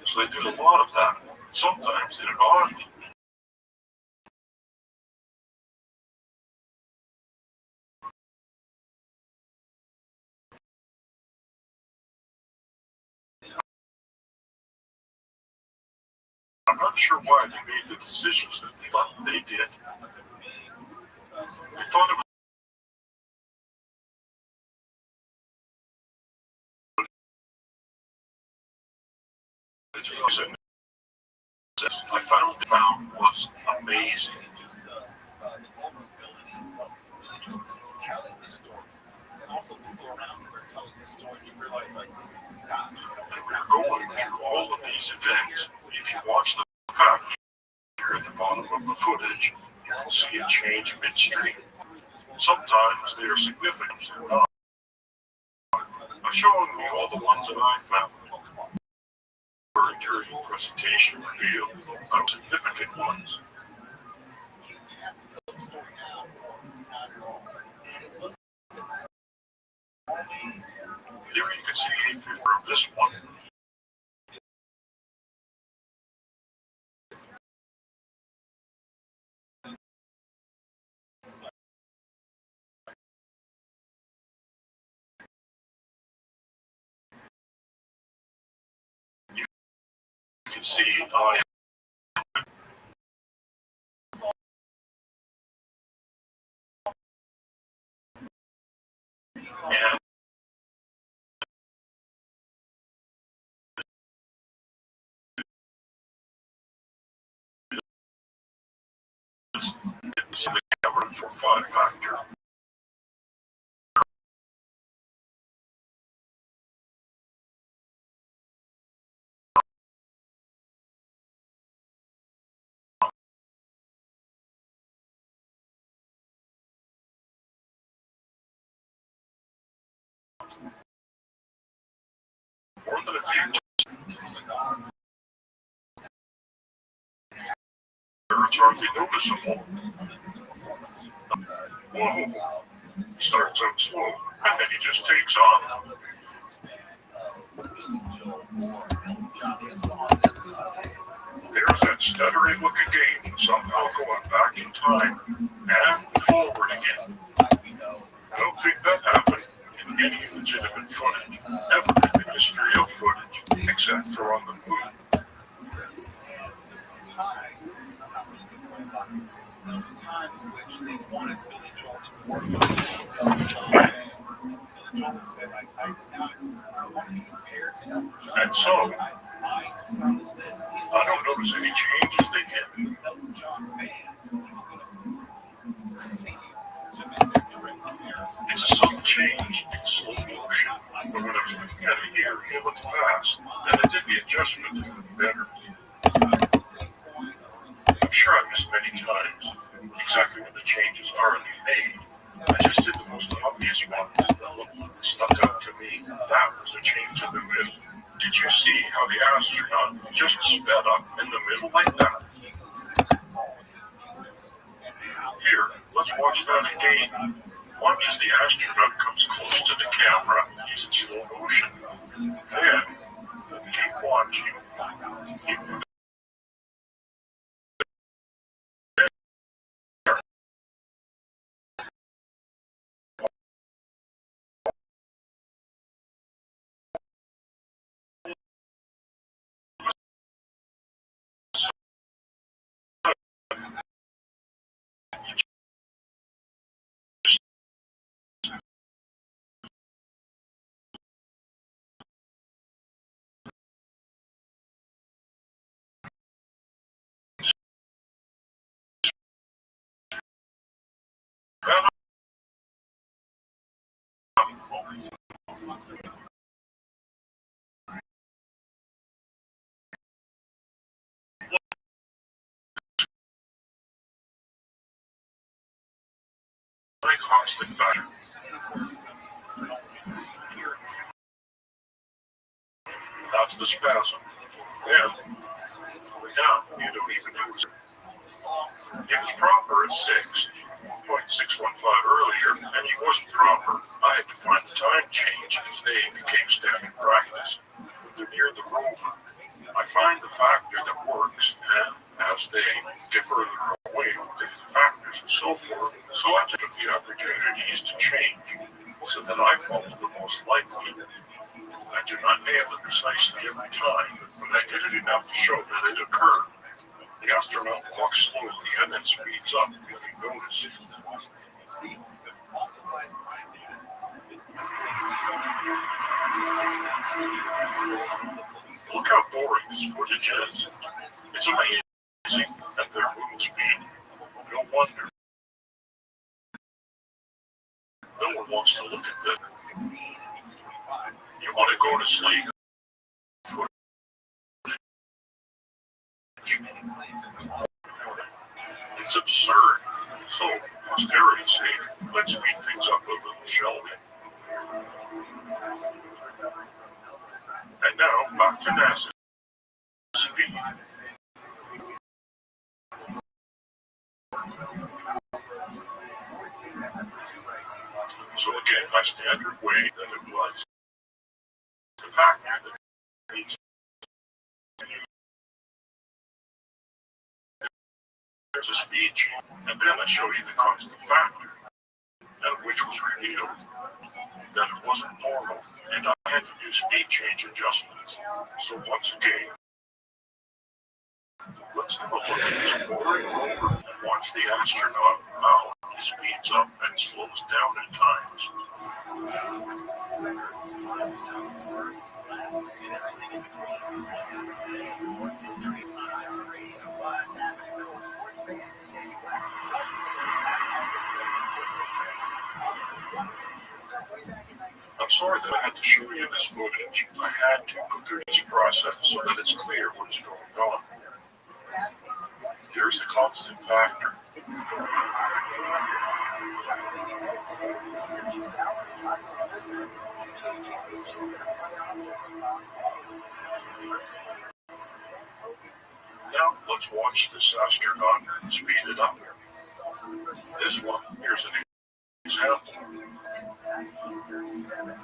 So they did a lot of that. Sometimes they did it oddly. I'm not sure why they made the decisions that they thought they did. They thought it was I found was amazing. And we're going through all of these events. If you watch the fact here at the bottom of the footage, you will see a change midstream. Sometimes they are significant, sometimes not. I'm showing you all the ones that I found. During the presentation revealed significant ones. Here you can see a figure of this one. You can see I and it's the camera for 5 factor. More than a few it's hardly noticeable. Whoa. Starts out slow, and then he just takes off. There's that stuttering look again, somehow going back in time, and forward again. I don't think that happened in any legitimate footage, ever in the history of footage, except for on the moon. There was a time in which they wanted Billy Joel to work with Billy Joel said, I want to be compared to Elton John. And so, My sound is this. I don't notice any changes they did. Elton John's band continue to make their direct comparisons. It's a subtle change in slow motion, but when I was looking at it here, it looked fast, and I did the adjustment to look better. I'm sure I missed many times exactly when the changes are made. I just did the most obvious ones that stuck out to me. That was a change in the middle. Did you see how the astronaut just sped up in the middle like that? Here, let's watch that again. Watch as the astronaut comes close to the camera. He's in slow motion. Then, keep watching. Keep a constant factor. That's the spasm. Then, now you don't even notice it. It was proper at 6.615 earlier, and he wasn't proper. I had to find the time change as they became standard practice. They're near the rover. I find the factor that works, and as they differ away with different factors and so forth, so I took the opportunities to change, so that I follow the most likely. I do not nail it precisely every time, but I did it enough to show that it occurred. The astronaut walks slowly and then speeds up, if you notice. Look how boring this footage is. It's amazing at their movement speed. No wonder. No one wants to look at this. You want to go to sleep. It's absurd. So, for posterity's sake, let's speed things up a little, shall we? And now, back to NASA. Speed. So again, my standard way that it was the factor that needs there's a speed change, and then I show you the constant factor, and which was revealed that it wasn't normal, and I had to do speed change adjustments. So once again, let's have a look at this boring rover and watch the astronaut how he speeds up and slows down at times. Records, milestones, first, last, and everything in between. What happened today in sports history on iHeartRadio. What's happening for sports fans? It's Andy West. What's sports history? This is one way back in 1960. I'm sorry that I had to show you this footage. I had to go through this process so that it's clear what is going on. Here's the constant factor. Jumping ahead today, the 2000 Rothschild'S PGA Championship going to play on from Round A. First place is Ben Hogan. Now let's watch this astronaut speed it up. This one, here's an example. Since 1937.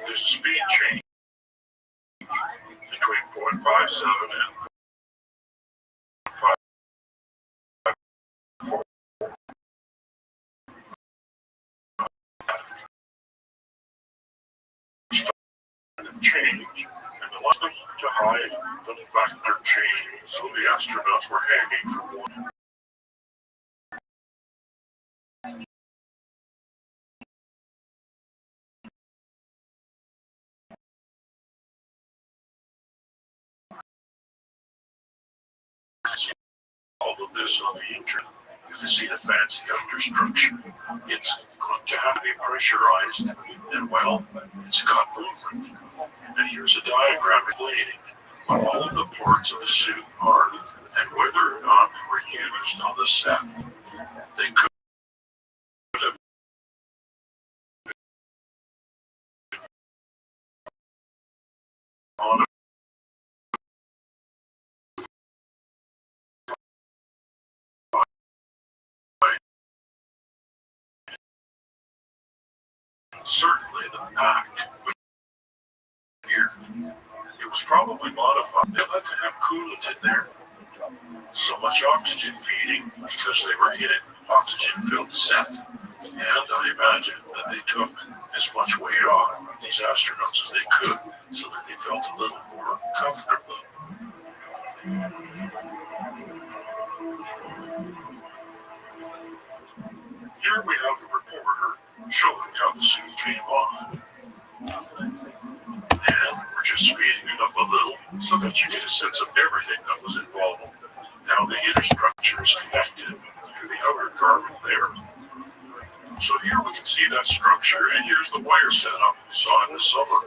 There's a speed change between 0.57 and 0.54. Change and allowed them to hide the factor change, so the astronauts were hanging from one. All of this on the internet. You can see the fancy understructure. It's going to have to be pressurized, and well, it's got movement. And here's a diagram explaining what all of the parts of the suit are and whether or not they were used on the set. They could have on certainly the pack here. It was probably modified. They had to have coolant in there. So much oxygen feeding because they were in an oxygen-filled set. And I imagine that they took as much weight off of these astronauts as they could so that they felt a little more comfortable. Here we have a reporter showing how the suit came off. And we're just speeding it up a little so that you get a sense of everything that was involved. Now the inner structure is connected to the outer garment there. So here we can see that structure, and here's the wire setup we saw in the summer.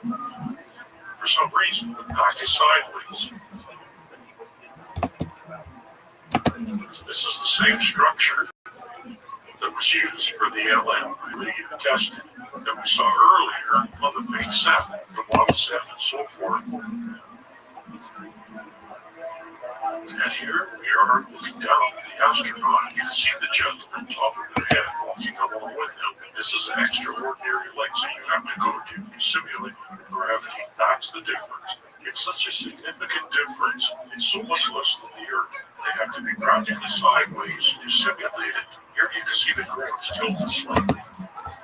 For some reason, the pack is sideways. This is the same structure that was used for the LM lead testing that we saw earlier on the Fate 7, the Model 7, and so forth. And here we are looking down at the astronaut. You can see the gentleman top of the head walking along with him. This is an extraordinary length that you have to go to simulate gravity. That's the difference. It's such a significant difference. It's so much less than the Earth. They have to be practically sideways to simulate it. Here you can see the ground tilted slightly.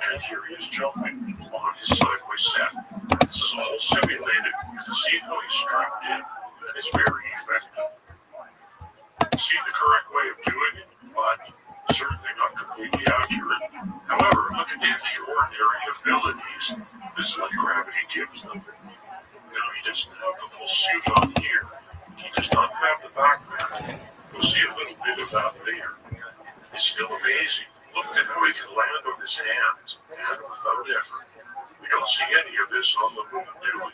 And here he is jumping on his sideways set. This is all simulated. You can see how he's strapped in. And it's very effective. See the correct way of doing it, but certainly not completely accurate. However, look at the extraordinary abilities this gravity gives them. Now, he doesn't have the full suit on here. He does not have the backpack. We'll see a little bit of that later. It's still amazing. Look at how he can land on his hands and without effort. We don't see any of this on the moon, do we?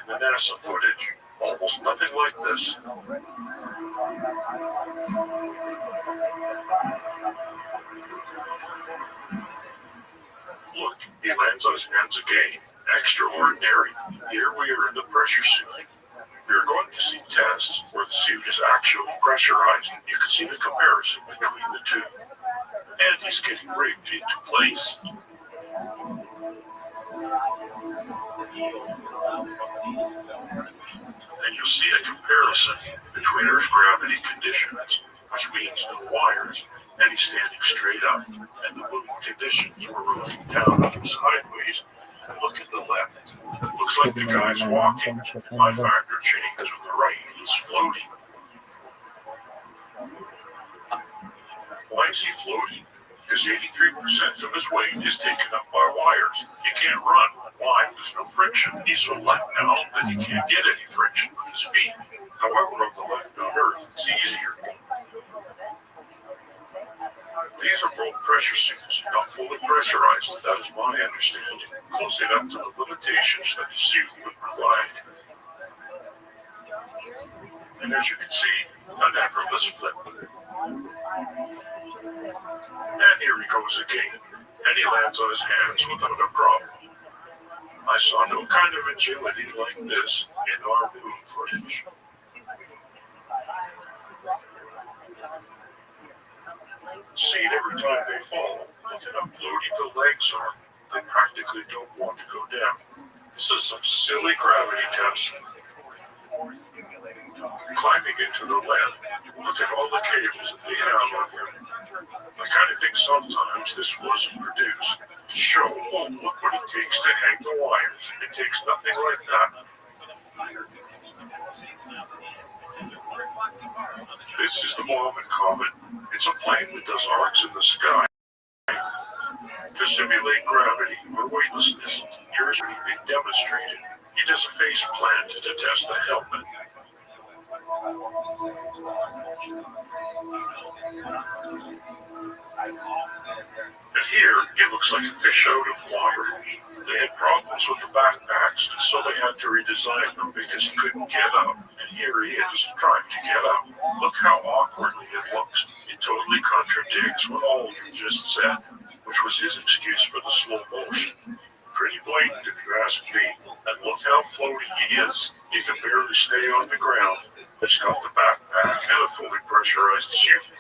In the NASA footage, almost nothing like this. Look, he lands on his hands again. Extraordinary. Here we are in the pressure suit. We are going to see tests where the suit is actually pressurized. You can see the comparison between the two. And he's getting rigged into place. And you'll see a comparison between Earth's gravity conditions, which means no wires, and he's standing straight up, and the moon conditions were rolling down on him sideways. And look at the left. Looks like the guy's walking. My factor change on the right. He's floating. Why is he floating? Because 83% of his weight is taken up by wires. He can't run. Why? There's no friction. He's so light now that he can't get any friction with his feet. However, on the left on Earth, it's easier. These are both pressure suits, not fully pressurized. That is my understanding. Close enough to the limitations that the suit would provide. And as you can see, an effortless flip. And here he goes again. and he lands on his hands without a problem. I saw no kind of agility like this in our moon footage. See, every time they fall, look at how floaty the legs are. They practically don't want to go down. This is some silly gravity test. Climbing into the lab, look at all the cables that they have on here. I kind of think sometimes this wasn't produced to show, oh, look what it takes to hang the wires. It takes nothing like that. This is the Mohammed Comet. It's a plane that does arcs in the sky to simulate gravity or weightlessness. Here's where being demonstrated. He does a face plant to test the helmet. And here, it looks like a fish out of water. They had problems with the backpacks, so they had to redesign them because he couldn't get up. And here he is, trying to get up. Look how awkwardly it looks. It totally contradicts what Aldrin just said, which was his excuse for the slow motion. Pretty blatant if you ask me. And look how floaty he is. He can barely stay on the ground. He's got the backpack and a fully pressurized suit.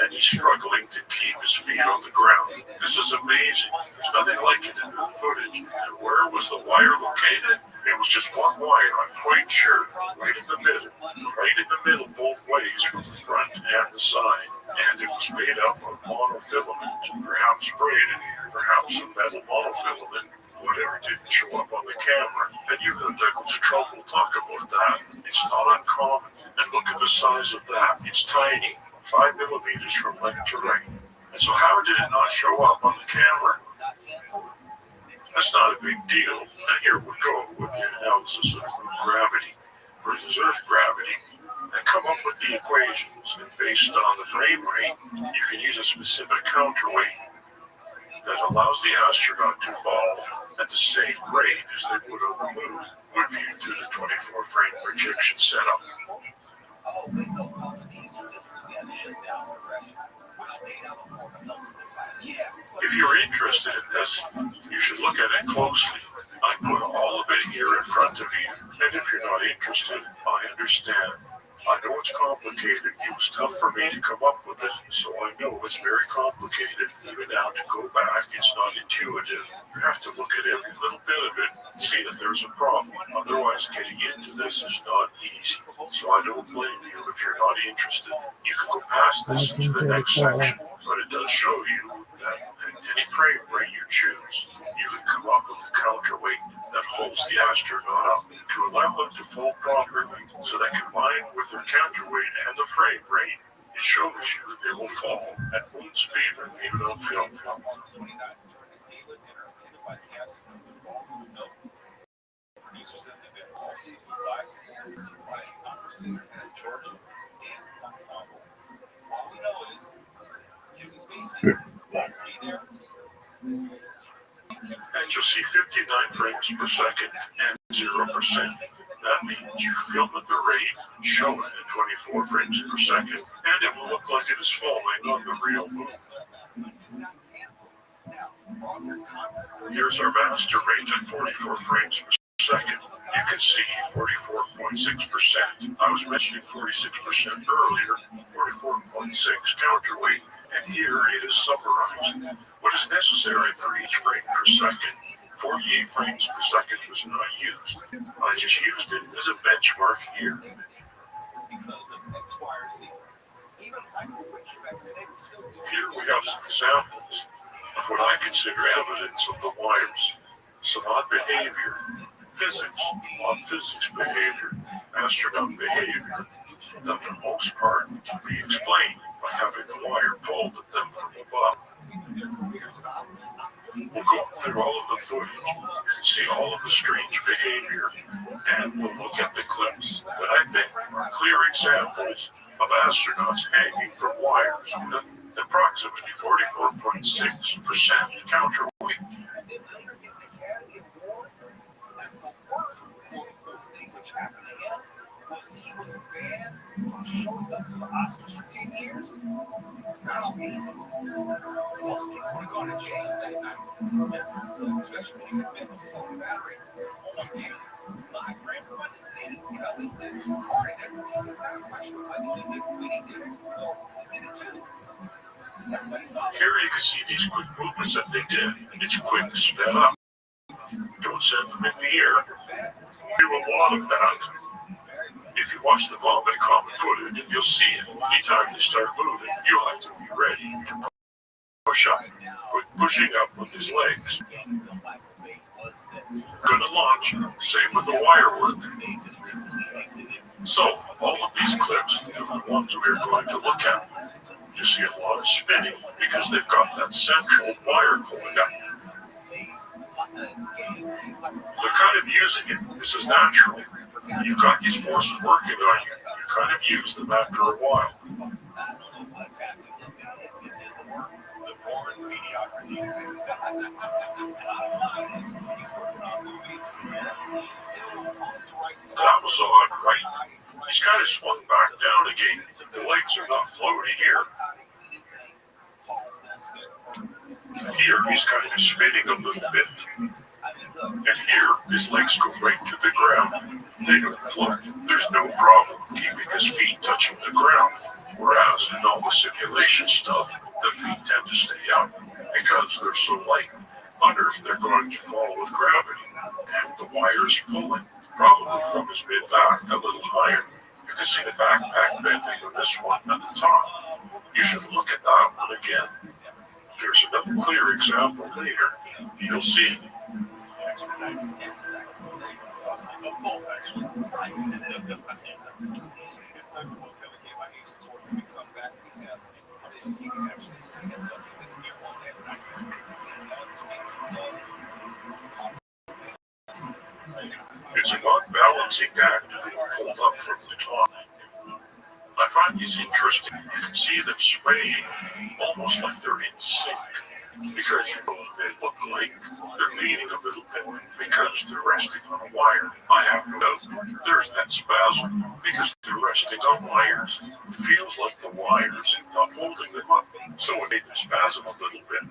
And he's struggling to keep his feet on the ground. This is amazing. There's nothing like it in the footage. And where was the wire located? It was just one wire, I'm quite sure. Right in the middle. Right in the middle both ways from the front and the side. And it was made up of monofilament, perhaps braided, perhaps some metal monofilament. Whatever didn't show up on the camera. And you heard Douglas Trouble talk about that. It's not uncommon. And look at the size of that. It's tiny. 5 millimeters from left to right. And so how did it not show up on the camera? That's not a big deal. And here we go with the analysis of gravity versus Earth gravity. And come up with the equations. And based on the frame rate, you can use a specific counterweight that allows the astronaut to fall at the same rate as they would on the moon when viewed through the 24-frame projection setup. If you're interested in this, you should look at it closely. I put all of it here in front of you, and if you're not interested, I understand. I know it's complicated. It was tough for me to come up with it, so I know it's very complicated. Even now, to go back, it's not intuitive. You have to look at every little bit of it and see that there's a problem. Otherwise, getting into this is not easy. So I don't blame you if you're not interested. You can go past this into the next section, but it does show you that at any frame rate you choose, you can come up with a counterweight that holds the astronaut up to allow them to fall properly, so that combined with their counterweight and the frame rate, it shows you that they will fall at moon speed when viewed on film. And you'll see 59 frames per second and 0%. That means you film at the rate shown at 24 frames per second, and it will look like it is falling on the real moon. Here's our master rate at 44 frames per second. You can see 44.6%. I was mentioning 46% earlier, 44.6 counterweight. And here it is summarized. What is necessary for each frame per second? 48 frames per second was not used. I just used it as a benchmark here. Here we have some examples of what I consider evidence of the wires. Some odd behavior, physics, odd physics behavior, astronaut behavior, that for the most part can be explained by having the wire pulled at them from above. We'll go through all of the footage, see all of the strange behavior, and we'll look at the clips that I think are clear examples of astronauts hanging from wires with approximately 44.6% counterweight. band from showing up to the Oscars for 10 years. Not all easy. Most people would have gone to jail that night. Especially when you commit assault battery on tape. Live for everyone to see. You know, it's recorded. Everything is not a question of whether he did what he did or who did it too. Here you can see these quick movements that they did. It's quick, sped up. Don't send them in the air. Do a lot of that. If you watch the vomit common footage, you'll see it. Anytime they start moving, you'll have to be ready to push up. Pushing up with his legs. Gonna launch. Same with the wire work. So, all of these clips are the ones we're going to look at. You see a lot of spinning because they've got that central wire going up. They're kind of using it. This is natural. You've got these forces working on you. You kind of use them after a while. That was odd, right? He's kind of swung back down again. The legs are not floating here. Here he's kind of spinning a little bit. And here his legs go right to the ground. They don't float. There's no problem keeping his feet touching the ground. Whereas in all the simulation stuff, the feet tend to stay up because they're so light. Wonder if they're going to fall with gravity. And the wire is pulling, probably from his mid-back a little higher. You can see the backpack bending of this one at the top. You should look at that one again. There's another clear example later. You'll see. It's an unbalancing act being pulled up from the top. I find these interesting. You can see them swaying almost like they're in sync. Because you know they look like they're leaning a little bit because they're resting on a wire. I have no doubt there's that spasm because they're resting on wires. It feels like the wires not holding them up. So it made them spasm a little bit.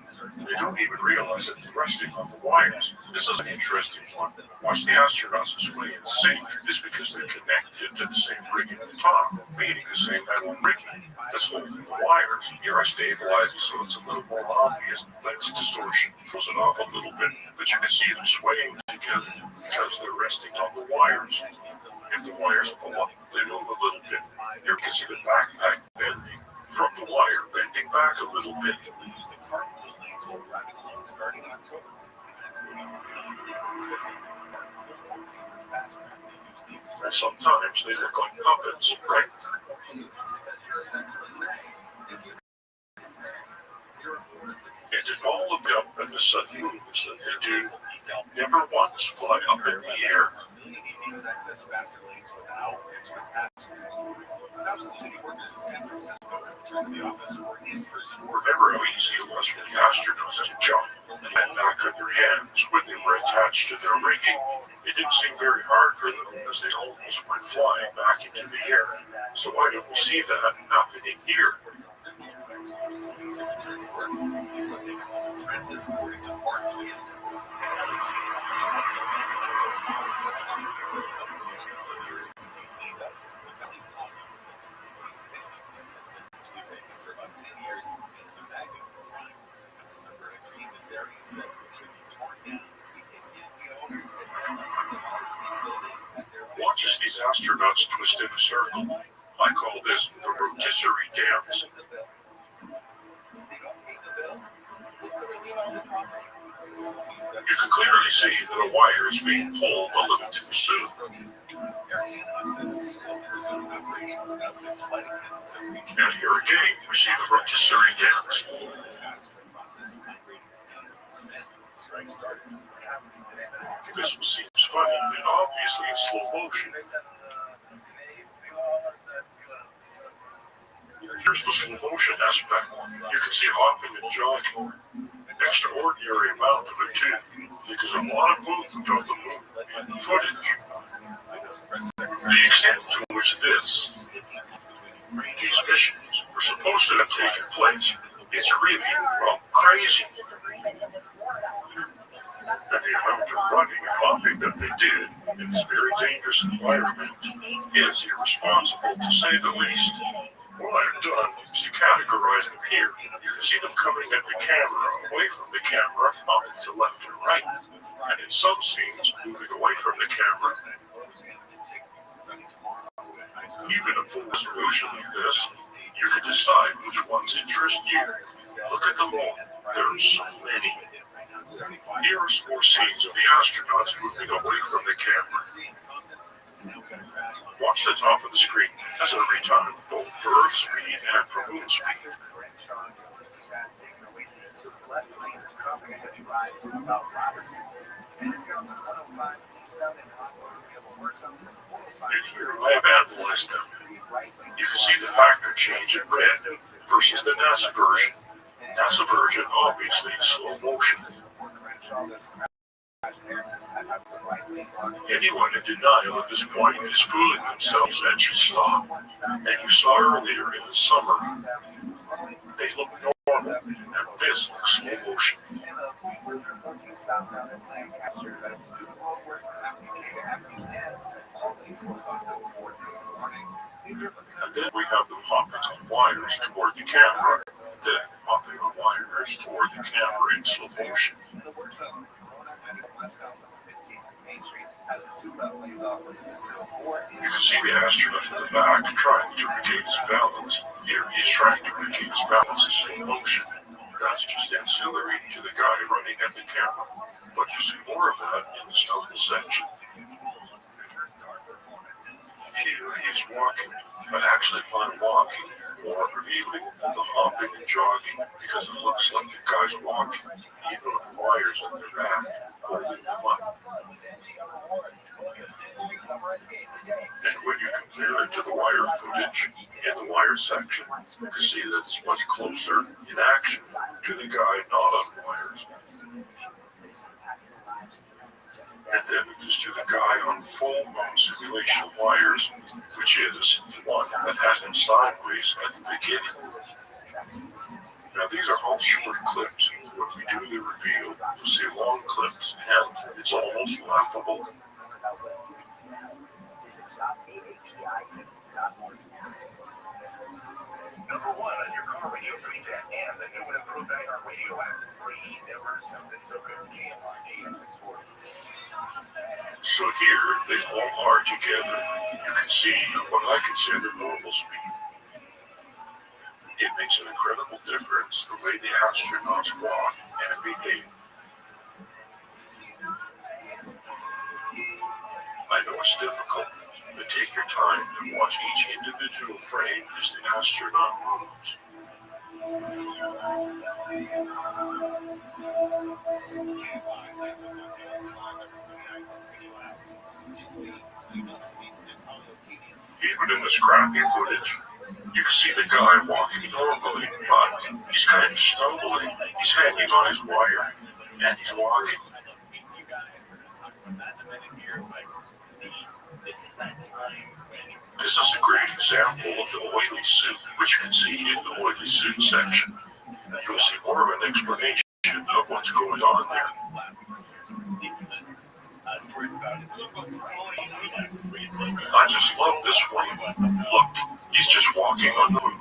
They don't even realize that they're resting on the wires. This is an interesting one. Watch the astronauts sway in sync. It's because they're connected to the same rigging at the top, meaning the same metal rigging that's holding the wires. Here I stabilize it so it's a little more obvious. Lens distortion throws it off a little bit, but you can see them swaying together because they're resting on the wires. If the wires pull up, they move a little bit. You can see the backpack bending from the wire, bending back a little bit. And sometimes they look like puppets, right? And in all of them and the sudden moves that they do, never once fly up in the air. Remember how easy it was for the astronauts to jump and land back on their hands when they were attached to their rigging. It didn't seem very hard for them as they almost went flying back into the air. So why don't we see that happening here? Watch as these astronauts twist in a circle. I call this the rotisserie dance. You can clearly see that a wire is being pulled a little too soon. And here again, we see the rotisserie dance. This seems funny, and obviously in slow motion. Here's the slow motion aspect. You can see hopping and jogging. Extraordinary amount of it too, because a lot of movement on the moon in the footage. The extent to was this. These missions were supposed to have taken place. It's really, crazy. And the amount of running and hopping that they did in this very dangerous environment is irresponsible, to say the least. What I've done is to categorize them here. You can see them coming at the camera, away from the camera, up to left and right. And in some scenes, moving away from the camera. Even a full resolution like this, you can decide which ones interest you. Look at them all. There are so many. Here are some more scenes of the astronauts moving away from the camera. Watch the top of the screen, as every time, both for Earth speed and for moon speed. And here I have analyzed them. You can see the factor change in red versus the NASA version. NASA version, obviously, slow motion. Anyone in denial at this point is fooling themselves and should stop. And you saw earlier in the summer, they look normal, and this looks slow motion. And then we have them hopping on wires toward the camera, then hopping on wires toward the camera in slow motion. You can see the astronaut in the back trying to regain his balance. Here he is trying to regain his balance in slow motion. That's just ancillary to the guy running at the camera. But you see more of that in the stumble section. Here he is walking, but actually find walking more revealing than the hopping and jogging, because it looks like the guy's walking, even with wires at their back, holding them up. And when you compare it to the wire footage in the wire section, you can see that it's much closer in action to the guy not on wires. And then it is to the guy on full simulation wires, which is the one that has him sideways at the beginning. Now these are all short clips. When we do the reveal, you'll see long clips, and it's almost laughable. Number one on your car radio preset and the new and improved iHeart Radio app. Free, never something so good. KFI AM 640. So here they all are together. You can see what I consider normal speed. It makes an incredible difference the way the astronauts walk and behave. I know it's difficult, but take your time and watch each individual frame as the astronaut moves. Even in this crappy footage, you can see the guy walking normally, but he's kind of stumbling. He's hanging on his wire, and he's walking. This is a great example of the oily suit, which you can see in the oily suit section. You'll see more of an explanation of what's going on there. I just love this one. Look, he's just walking on the moon.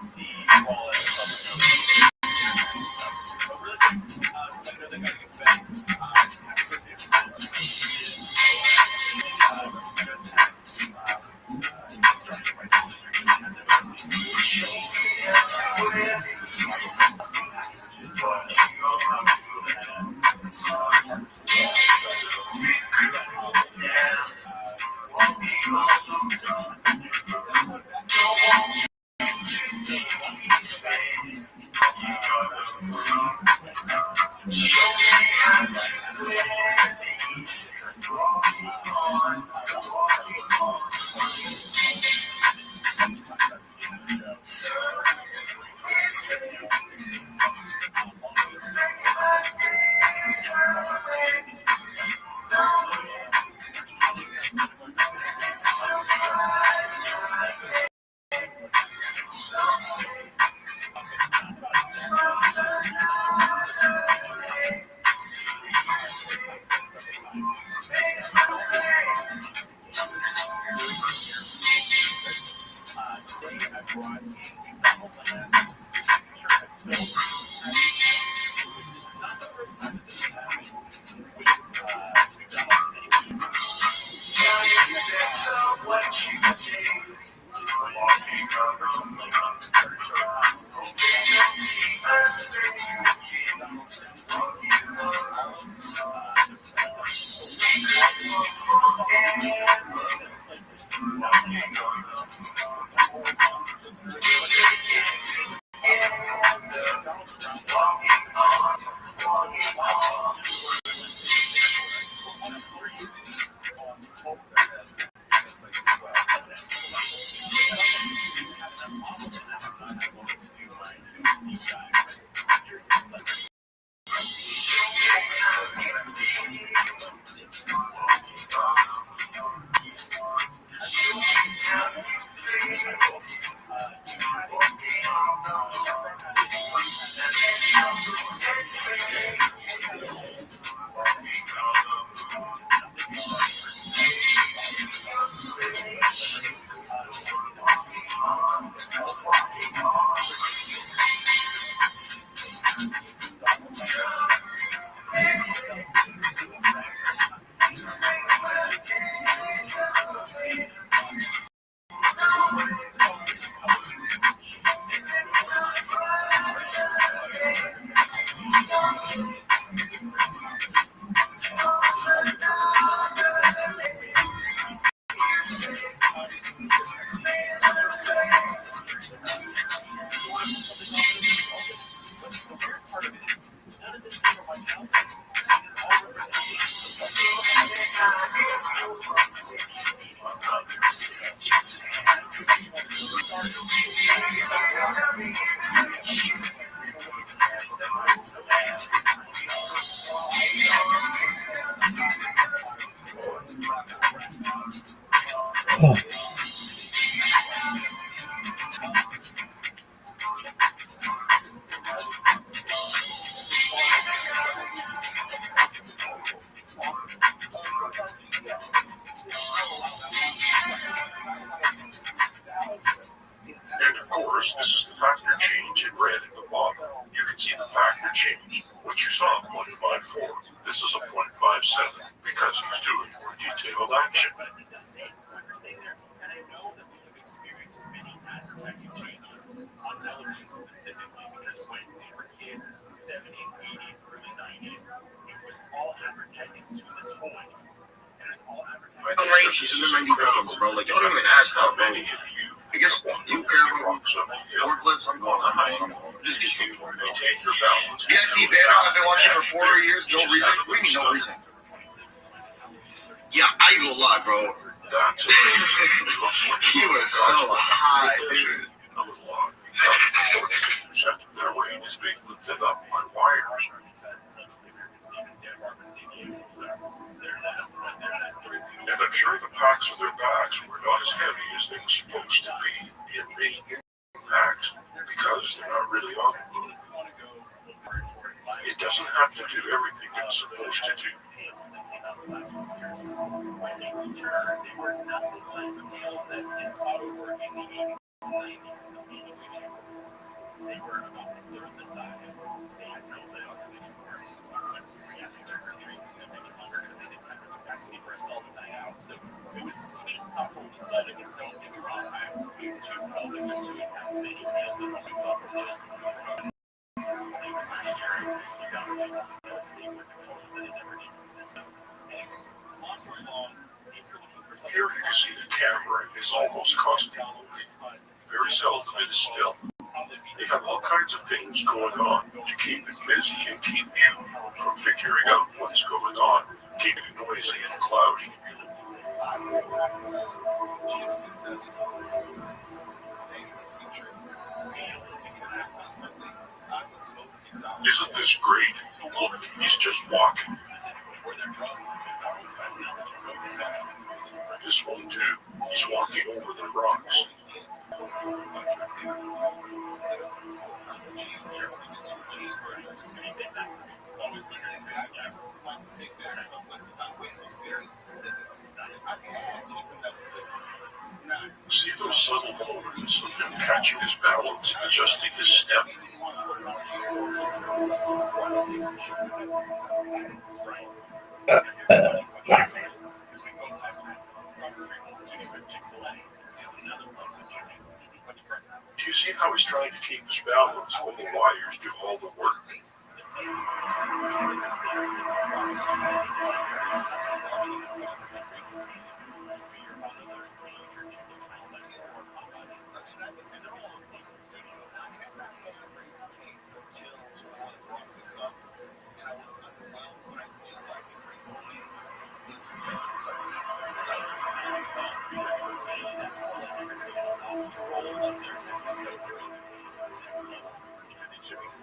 And of course, this is the factor change in red at the bottom. You can see the factor change. What you saw 0.54, this is a 0.57 because he's doing more detailed action. And I know that we have experienced many advertising changes on television specifically because when we were kids, 70s, 80s, early 90s, it was all advertising to the toys. And it was all advertising. I'm range, he's in the 90 pounds, bro. Like, don't even ask that, bro. I guess you care about forklifts. I'm going. Just get you. Maintain your balance. Yeah, deep end. I've been watching for 4 years. No reason. What do you mean, no reason? Yeah, I do a lot, bro. That's He was so high, dude. Their weight is being lifted up by wires. And I'm sure the packs of their bags were not as heavy as they were supposed to be in the packs because they're not really on the moon. It doesn't have to do everything it's supposed to do. When they returned, they were nothing like the males that kids thought were in the 80s and 90s in the media issue. They were about a third the size. They had no leg anymore. When we had to treat them any longer because they didn't have the capacity for a solid night out. So it was sweet, thoughtful, decided. And don't get me wrong, I'm too probably to have many males that we saw from those. They were last year, and this we got really well together because they went to colors that they never did. So, anyway, long story long, if you're looking for something. Here you can see the camera is almost constantly moving. Very seldom it is still. They have all kinds of things going on to keep it busy and keep you from figuring out what's going on, keep it noisy and cloudy. Isn't this great? Look, he's just walking. This one too. He's walking over the rocks. See those subtle moments of him catching his balance, adjusting his step. Do you see how he's trying to keep his balance while the wires do all the work?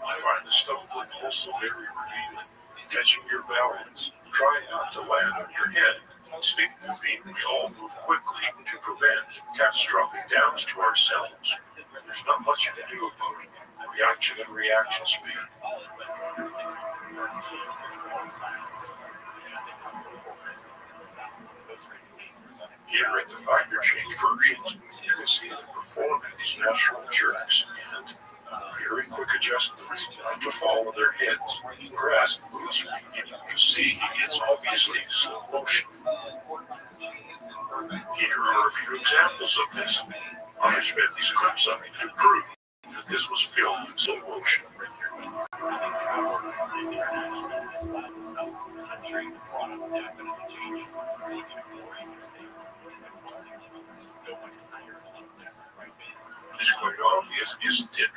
I find the stumbling also very revealing. Catching your balance, trying not to land on your head. Speaking of being, we all move quickly to prevent catastrophic damage to ourselves. There's not much you can do about it. Reaction and reaction speed. Here at the Finder Change versions, you can see them perform these natural jerks and very quick adjustments to follow their heads. Whereas mood speed, you see it's obviously slow motion. Here are a few examples of this. I have sped these clips up to prove that this was filmed in slow motion. It's quite obvious, isn't it?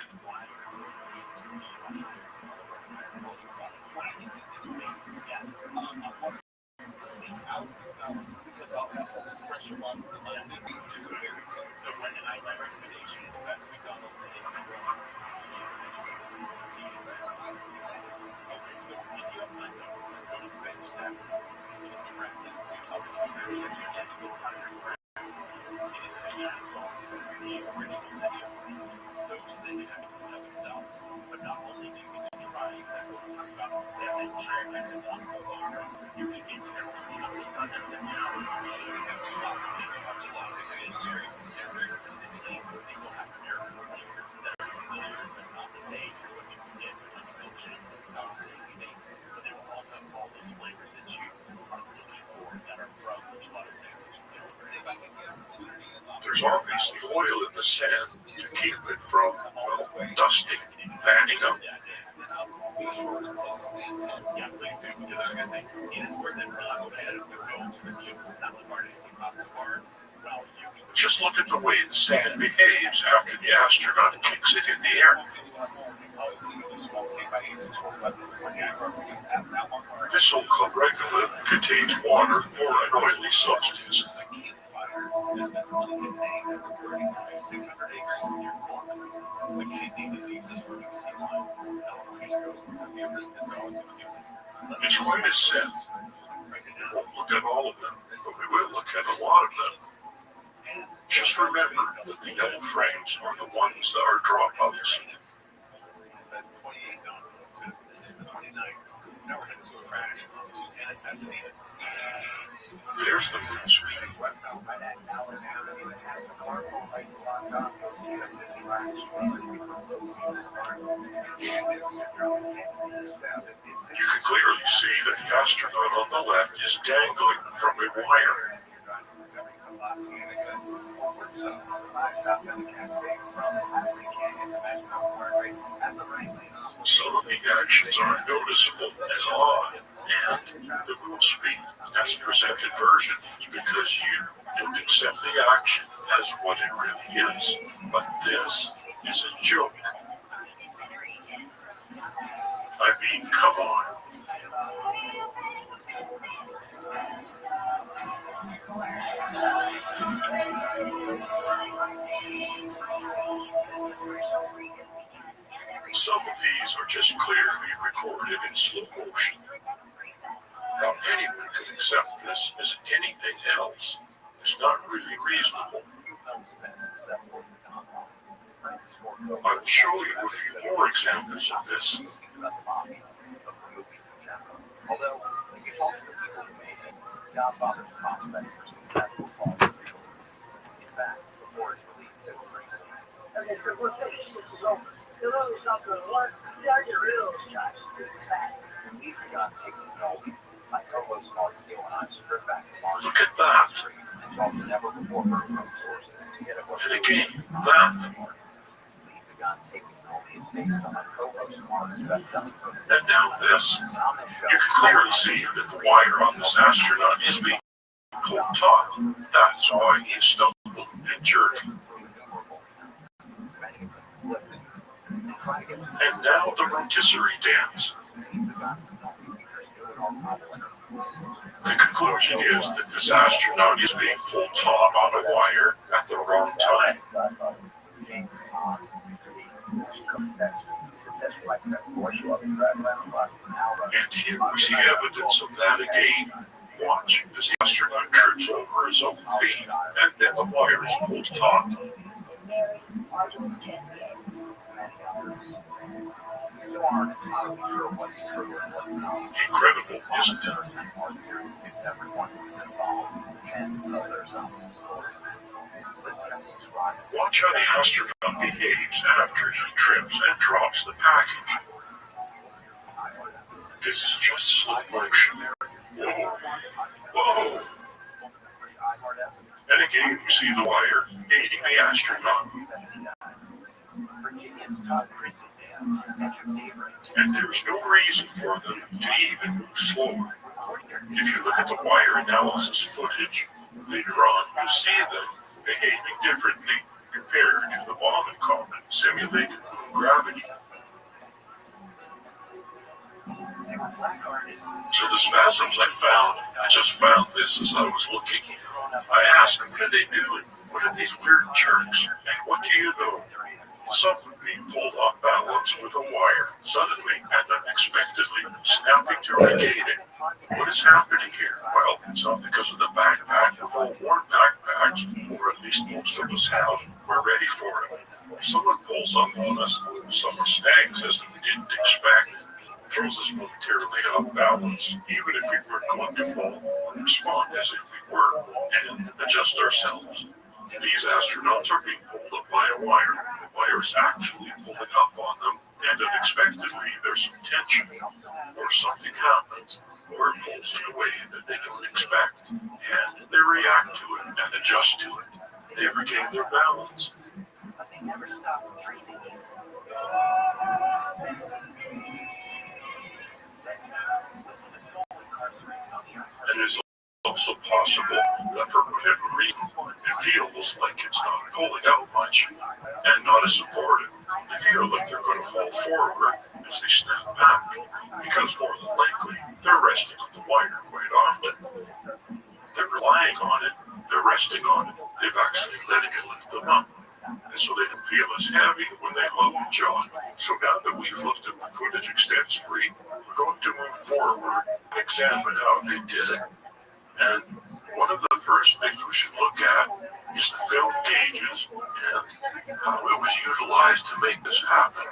Because I'll have something fresh along with my so when I my recommendation, the best McDonald's in okay, so if you have time go to Spanish Steps. It is directly to it is the original city of Rome, so cinematic in of itself. But not only do you get to try exactly what I'm talking about, they have an entire mental Boston program. You can get there, the sun that's in town. So they have two it's very specifically, they will have American players that are familiar, but not the same as what you can get when you mention the States. But they will also have all those flavors that you are looking for that are from the gelato states. There's obviously oil in the sand to keep it from dusting, fanning out. Yeah, please do, because I was going to say, it is worth it not to go to the beautiful salad bar and pasta bar. Well, just look at the way the sand behaves after the astronaut kicks it in the air. This so-called regolith contains water or an oily substance. The kidney diseases were in sea life. It's quite a set. We won't look at all of them, but we will look at a lot of them. Just remember that the yellow frames are the ones that are dropouts. This is the 29th. Now we're headed to a crash on 210 at Pasadena. There's the moon speed. You can clearly see that the astronaut on the left is dangling from a wire. Some of the actions aren't noticeable at all, and the moon speed as presented version is because you don't accept the action as what it really is. But this is a joke. I mean, come on. Some of these are just clearly recorded in slow motion. How anyone could accept this as anything else is not really reasonable. I will show you a few more examples of this. Although, if you talk to the people who made it, Godfather's prospects for successful fall short. In fact, before its release, they were great. Okay, so we're finished. This is over. You know something, what? You gotta get rid of those guys. It's sad. We forgot taking Goldie. My co-host Mark Steele and I stripped back the bar. Look at that. from never before heard from sources to get at what And again, that. Leave the Gun Taking Only is based on my co-host Mark's best-selling book. And now this. And on this show, You can clearly see that the wire on this astronaut is being pulled taut. That's why he stumbled and jerked. And now the rotisserie dance. The conclusion is that this astronaut is being pulled taut on a wire at the wrong time. And here we see evidence of that again. Watch as the astronaut trips over his own feet, and then the wire is pulled taut. still aren't entirely sure what's true and what's not. Incredible, isn't it? Art series gives everyone who's involved a chance to tell their side of the story. Listen and subscribe. Watch how the astronaut behaves after he trips and drops the package. This is just slow motion. Whoa. Whoa. And again, we see the wire aiding the astronaut. And there's no reason for them to even move slower. If you look at the wire analysis footage, later on you'll see them behaving differently compared to the vomit comet simulated moon gravity. So the spasms I just found this as I was looking. I asked them, what are they doing? What are these weird jerks? And what do you know? Someone being pulled off balance with a wire, suddenly and unexpectedly snapping to regain it. What is happening here? Well, it's not because of the backpack. We've all worn backpacks, or at least most of us have. We're ready for it. If someone pulls up on us, someone snags us that we didn't expect, throws us momentarily off balance, even if we weren't going to fall, respond as if we were, and adjust ourselves. These astronauts are being pulled up by a wire. The wire is actually pulling up on them, and unexpectedly there's some tension, or something happens, or it pulls in a way that they don't expect, and they react to it and adjust to it. They regain their balance. But they never stop dreaming. It is also possible that for whatever reason, it feels like it's not pulling out much and not as supportive. They feel like they're going to fall forward as they snap back, because more than likely, they're resting on the wire quite often. They're relying on it, they're resting on it, they've actually letting it lift them up. And so they don't feel as heavy when they load and jog. So now that we've looked at the footage extensively, we're going to move forward and examine how they did it. And one of the first things we should look at is the film gauges and how it was utilized to make this happen.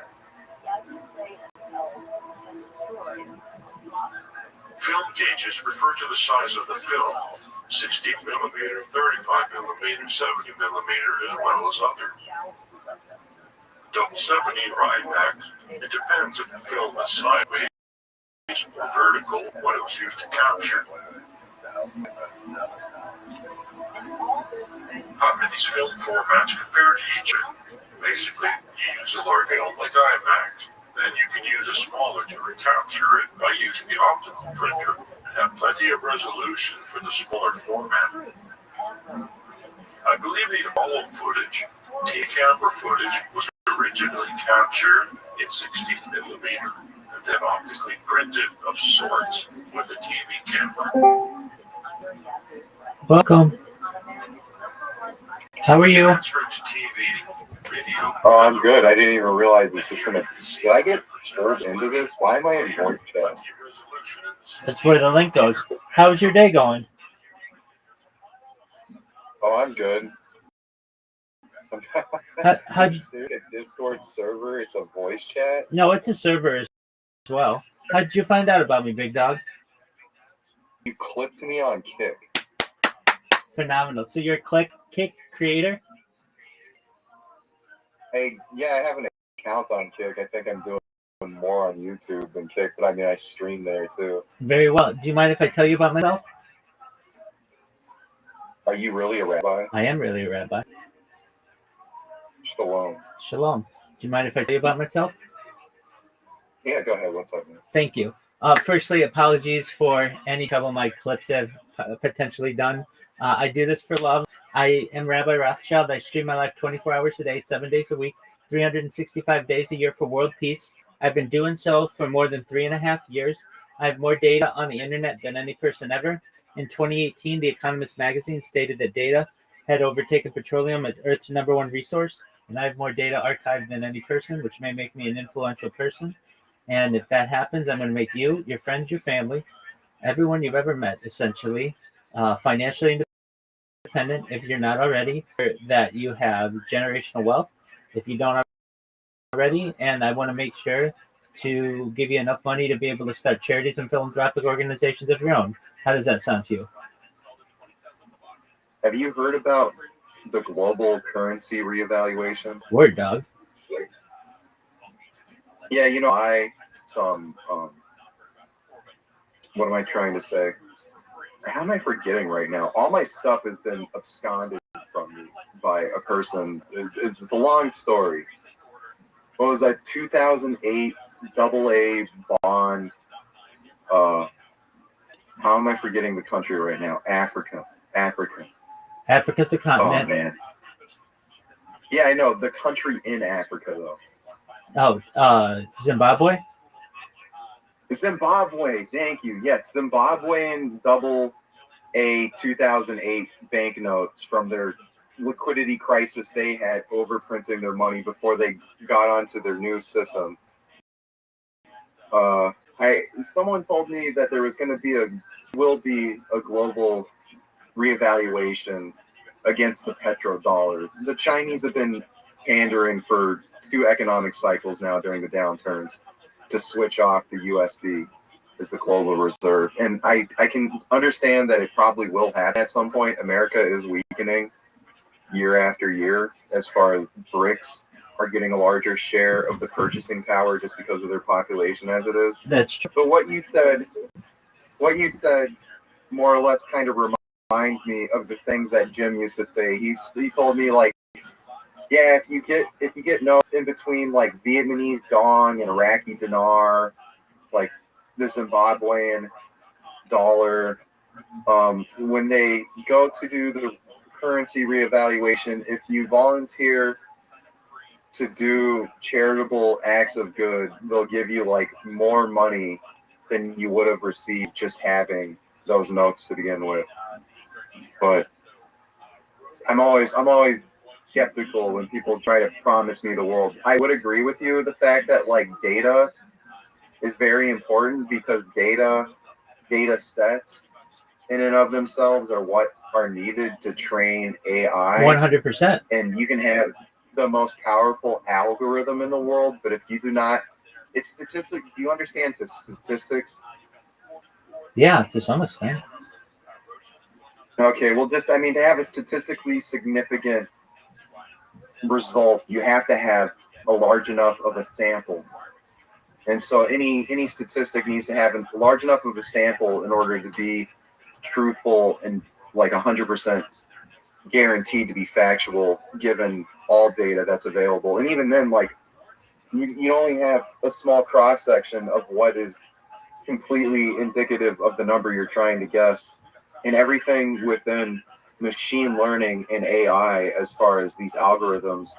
Film gauges refer to the size of the film, 16 millimeter, 35 millimeter, 70 millimeter, as well as others. Double 70 Ryback, it depends if the film is sideways or vertical, what it was used to capture. How do these film formats compare to each other? Basically, you use a large film like IMAX, then you can use a smaller to recapture it by using the optical printer and have plenty of resolution for the smaller format. I believe the Apollo footage, T-camera footage, was originally captured in 16 millimeter and then optically printed of sorts with a TV camera. Welcome. How are you? Transferred to TV, video. Oh, I'm good. I didn't even realize it was just gonna. Did I get pulled into this? Why am I in voice chat? That's where the link goes. How's your day going? Oh, I'm good. How'd a Discord server? It's a voice chat. No, it's a server as well. How did you find out about me, big dog? You clipped me on Kick. Phenomenal. So you're a Kick creator? Hey, yeah, I have an account on Kick. I think I'm doing more on YouTube than Kick, but I mean, I stream there too. Very well. Do you mind if I tell you about myself? Are you really a rabbi? I am really a rabbi. Shalom. Shalom. Do you mind if I tell you about myself? Yeah, go ahead. What's up, man? Thank you. Firstly, apologies for any trouble my clips have potentially done. I do this for love. I am Rabbi Rothschild. I stream my life 24 hours a day, 7 days a week, 365 days a year for world peace. I've been doing so for more than 3.5 years. I have more data on the internet than any person ever. In 2018, The Economist magazine stated that data had overtaken petroleum as Earth's #1 resource, and I have more data archived than any person, which may make me an influential person. And if that happens, I'm going to make you, your friends, your family, everyone you've ever met, essentially, financially independent if you're not already, that you have generational wealth if you don't already. And I want to make sure to give you enough money to be able to start charities and philanthropic organizations of your own. How does that sound to you? Have you heard about the global currency reevaluation? Word, dog. Yeah, what am I trying to say? How am I forgetting right now? All my stuff has been absconded from me by a person. It's a long story. What was that? 2008 AA bond. How am I forgetting the country right now? Africa. Africa's a continent. Oh, man. Yeah, I know. The country in Africa, though. Oh, Zimbabwe? Zimbabwe, thank you. Yes, Zimbabwean AA 2008 banknotes from their liquidity crisis they had overprinting their money before they got onto their new system. Someone told me that there was going to be a global reevaluation against the petrodollar. The Chinese have been pandering for 2 economic cycles now during the downturns to switch off the USD as the global reserve. And I can understand that it probably will happen at some point. America is weakening year after year as far as BRICS are getting a larger share of the purchasing power just because of their population as it is. That's true. But what you said more or less kind of reminds me of the things that Jim used to say. He told me, like, yeah, if you get notes in between like Vietnamese dong and Iraqi dinar, like the Zimbabwean dollar, when they go to do the currency reevaluation, if you volunteer to do charitable acts of good, they'll give you like more money than you would have received just having those notes to begin with. But I'm always skeptical when people try to promise me the world. I would agree with you the fact that like data is very important because data sets in and of themselves are what are needed to train AI. 100%. And you can have the most powerful algorithm in the world, but if you do not, it's statistics. Do you understand the statistics? Yeah, to some extent. Okay, well, to have a statistically significant result, you have to have a large enough of a sample. And so any statistic needs to have a large enough of a sample in order to be truthful and like 100% guaranteed to be factual given all data that's available. And even then, like, you only have a small cross section of what is completely indicative of the number you're trying to guess. And everything within machine learning and AI, as far as these algorithms,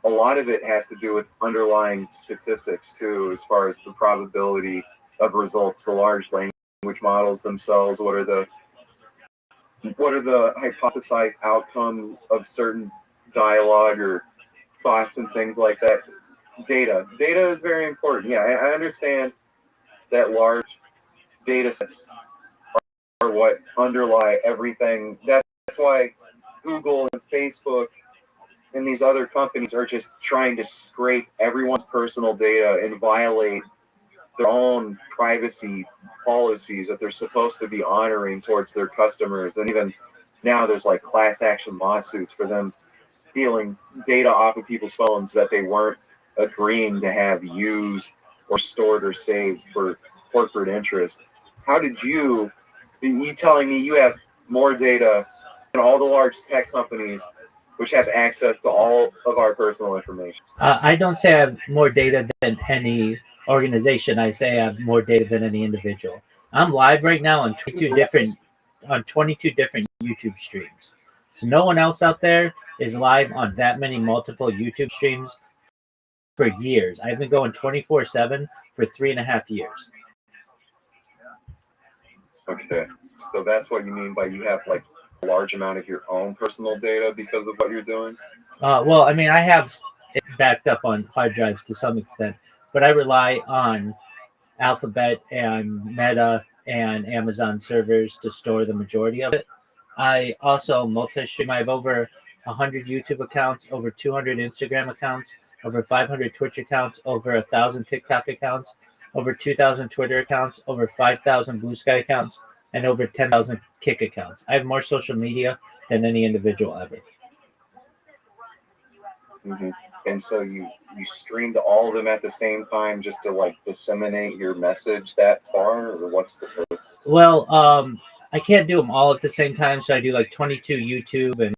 a lot of it has to do with underlying statistics too, as far as the probability of results, the large language models themselves, what are the hypothesized outcomes of certain dialogue or thoughts and things like that. Data is very important. Yeah, I understand that large data sets are what underlie everything. That's why Google and Facebook and these other companies are just trying to scrape everyone's personal data and violate their own privacy policies that they're supposed to be honoring towards their customers. And even now there's like class action lawsuits for them stealing data off of people's phones that they weren't agreeing to have used or stored or saved for corporate interest. How did you telling me you have more data all the large tech companies which have access to all of our personal information. I don't say I have more data than any organization. I say I have more data than any individual. I'm live right now on 22 different YouTube streams. So no one else out there is live on that many multiple YouTube streams for years. I've been going 24/7 for 3.5 years. Okay, so that's what you mean by you have like a large amount of your own personal data because of what you're doing? Well, I mean, I have it backed up on hard drives to some extent, but I rely on Alphabet and Meta and Amazon servers to store the majority of it. I also multi-stream. I have over 100 YouTube accounts, over 200 Instagram accounts, over 500 Twitch accounts, over 1,000 TikTok accounts, over 2,000 Twitter accounts, over 5,000 Blue Sky accounts, and over 10,000 Kick accounts. I have more social media than any individual ever. Mm-hmm. And so you streamed all of them at the same time just to like disseminate your message that far, or what's the purpose? Well, I can't do them all at the same time, so I do like 22 YouTube and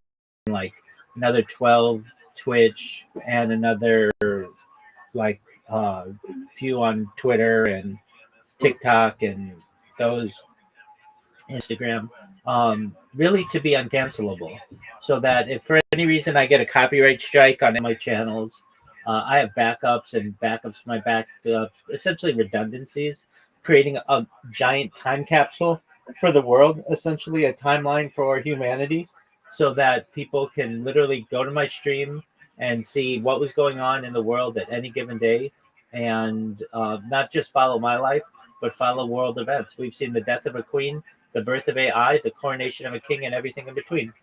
like another 12 Twitch and another like few on Twitter and TikTok and those Instagram, really to be uncancelable, so that if for any reason I get a copyright strike on my channels, I have backups and backups. My backups, essentially redundancies, creating a giant time capsule for the world, essentially a timeline for humanity, so that people can literally go to my stream and see what was going on in the world at any given day, and not just follow my life, but follow world events. We've seen the death of a queen, the birth of AI, the coronation of a king, and everything in between.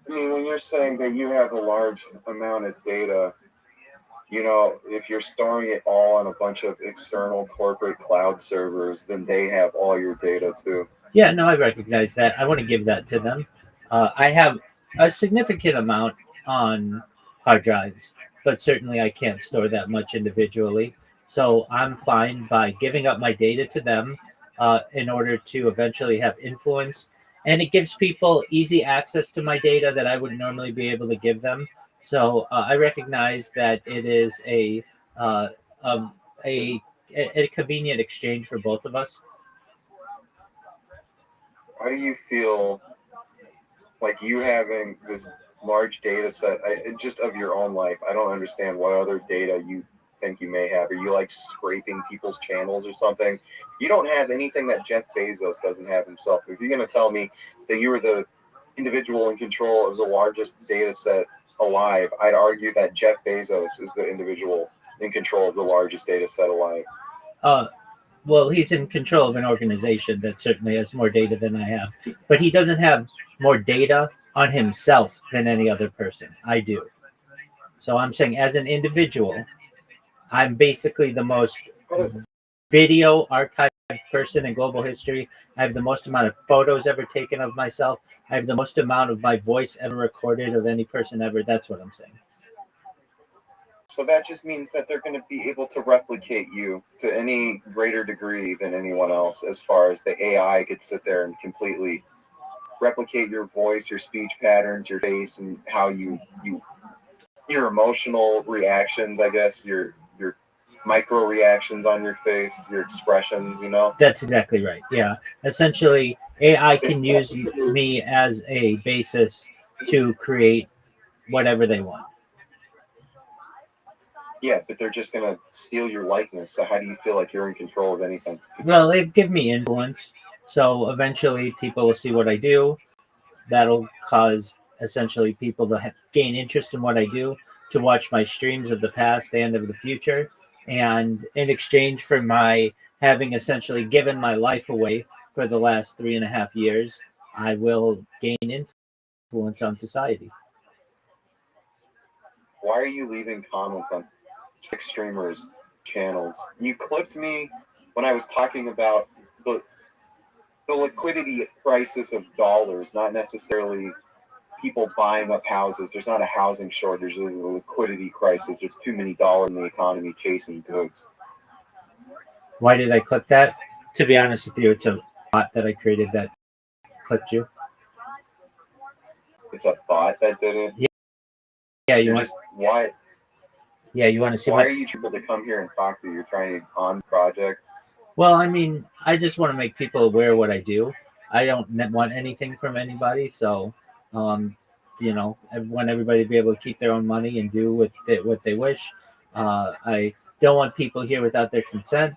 I mean, when you're saying that you have a large amount of data, you know, if you're storing it all on a bunch of external corporate cloud servers, then they have all your data too. Yeah, no, I recognize that. I want to give that to them. I have a significant amount on hard drives, but certainly I can't store that much individually. So I'm fine by giving up my data to them in order to eventually have influence. And it gives people easy access to my data that I would normally be able to give them. So I recognize that it is uh, um, a, a convenient exchange for both of us. How do you feel like you having this large data set just of your own life? I don't understand what other data you think you may have. Are you like scraping people's channels or something? You don't have anything that Jeff Bezos doesn't have himself. If you're going to tell me that you were the individual in control of the largest data set alive, I'd argue that Jeff Bezos is the individual in control of the largest data set alive. Well, he's in control of an organization that certainly has more data than I have, but he doesn't have more data on himself than any other person. I do. So I'm saying, as an individual, I'm basically the most video archived person in global history. I have the most amount of photos ever taken of myself. I have the most amount of my voice ever recorded of any person ever. That's what I'm saying. So that just means that they're going to be able to replicate you to any greater degree than anyone else, as far as the AI could sit there and completely replicate your voice, your speech patterns, your face, and how your emotional reactions, I guess, your micro reactions on your face, your expressions, you know? That's exactly right. Yeah. Essentially, AI can use me as a basis to create whatever they want. Yeah, but they're just going to steal your likeness. So how do you feel like you're in control of anything? Well, they give me influence. So eventually people will see what I do. That'll cause essentially people to gain interest in what I do, to watch my streams of the past and of the future. And in exchange for my having essentially given my life away for the last 3.5 years, I will gain influence on society. Why are you leaving comments on streamers' channels? You clipped me when I was talking about the liquidity crisis of dollars, not necessarily people buying up houses. There's not a housing shortage. There's a liquidity crisis. There's too many dollars in the economy chasing goods. Why did I clip that? To be honest with you, it's a bot that I created that clipped you. it's a bot that did it. Yeah, you want just why? Yeah, you want to see Why what? are you able to come here and talk to you? You're trying to on the project. Well, I mean, I just want to make people aware of what I do. I don't want anything from anybody, so um, I want everybody to be able to keep their own money and do what they wish. I don't want people here without their consent,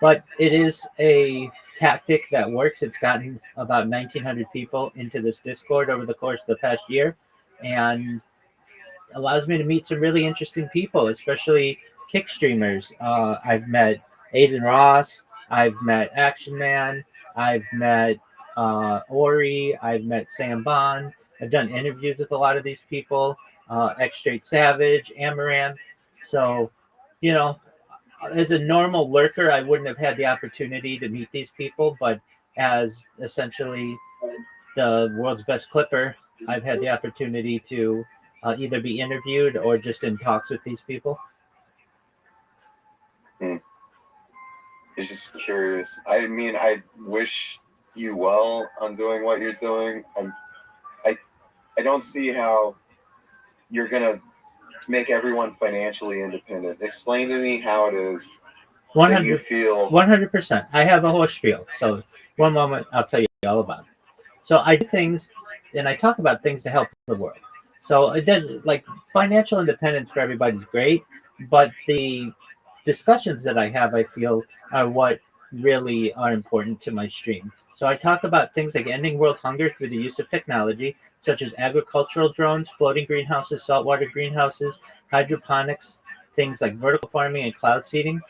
but it is a tactic that works. It's gotten about 1,900 people into this Discord over the course of the past year, and allows me to meet some really interesting people, especially kick streamers. I've met Aiden Ross, I've met Action Man, I've met Ori, I've met Sam Bond. I've done interviews with a lot of these people, X Straight Savage, Amaranth. So, you know, as a normal lurker, I wouldn't have had the opportunity to meet these people, but as essentially the world's best clipper, I've had the opportunity to either be interviewed or just in talks with these people. It's just curious. I mean, I wish you well on doing what you're doing. I don't see how you're gonna make everyone financially independent. Explain to me how it is that you feel. 100%. I have a whole spiel. So one moment, I'll tell you all about it. So I do things, and I talk about things to help the world. So it does, like, financial independence for everybody's great, but the discussions that I have, I feel, are what really are important to my stream. So I talk about things like ending world hunger through the use of technology, such as agricultural drones, floating greenhouses, saltwater greenhouses, hydroponics, things like vertical farming and cloud seeding.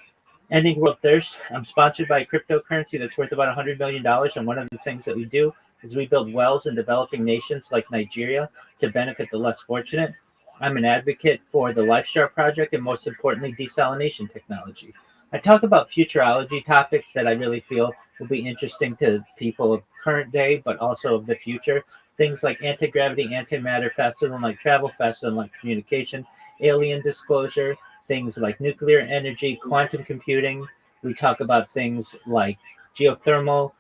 Ending world thirst. I'm sponsored by a cryptocurrency that's worth about $100 million. And one of the things that we do is we build wells in developing nations like Nigeria to benefit the less fortunate. I'm an advocate for the LifeStar Project and, most importantly, desalination technology. I talk about futurology topics that I really feel will be interesting to people of current day, but also of the future. Things like anti-gravity, antimatter, faster than light travel, faster than light communication, alien disclosure, things like nuclear energy, quantum computing. We talk about things like geothermal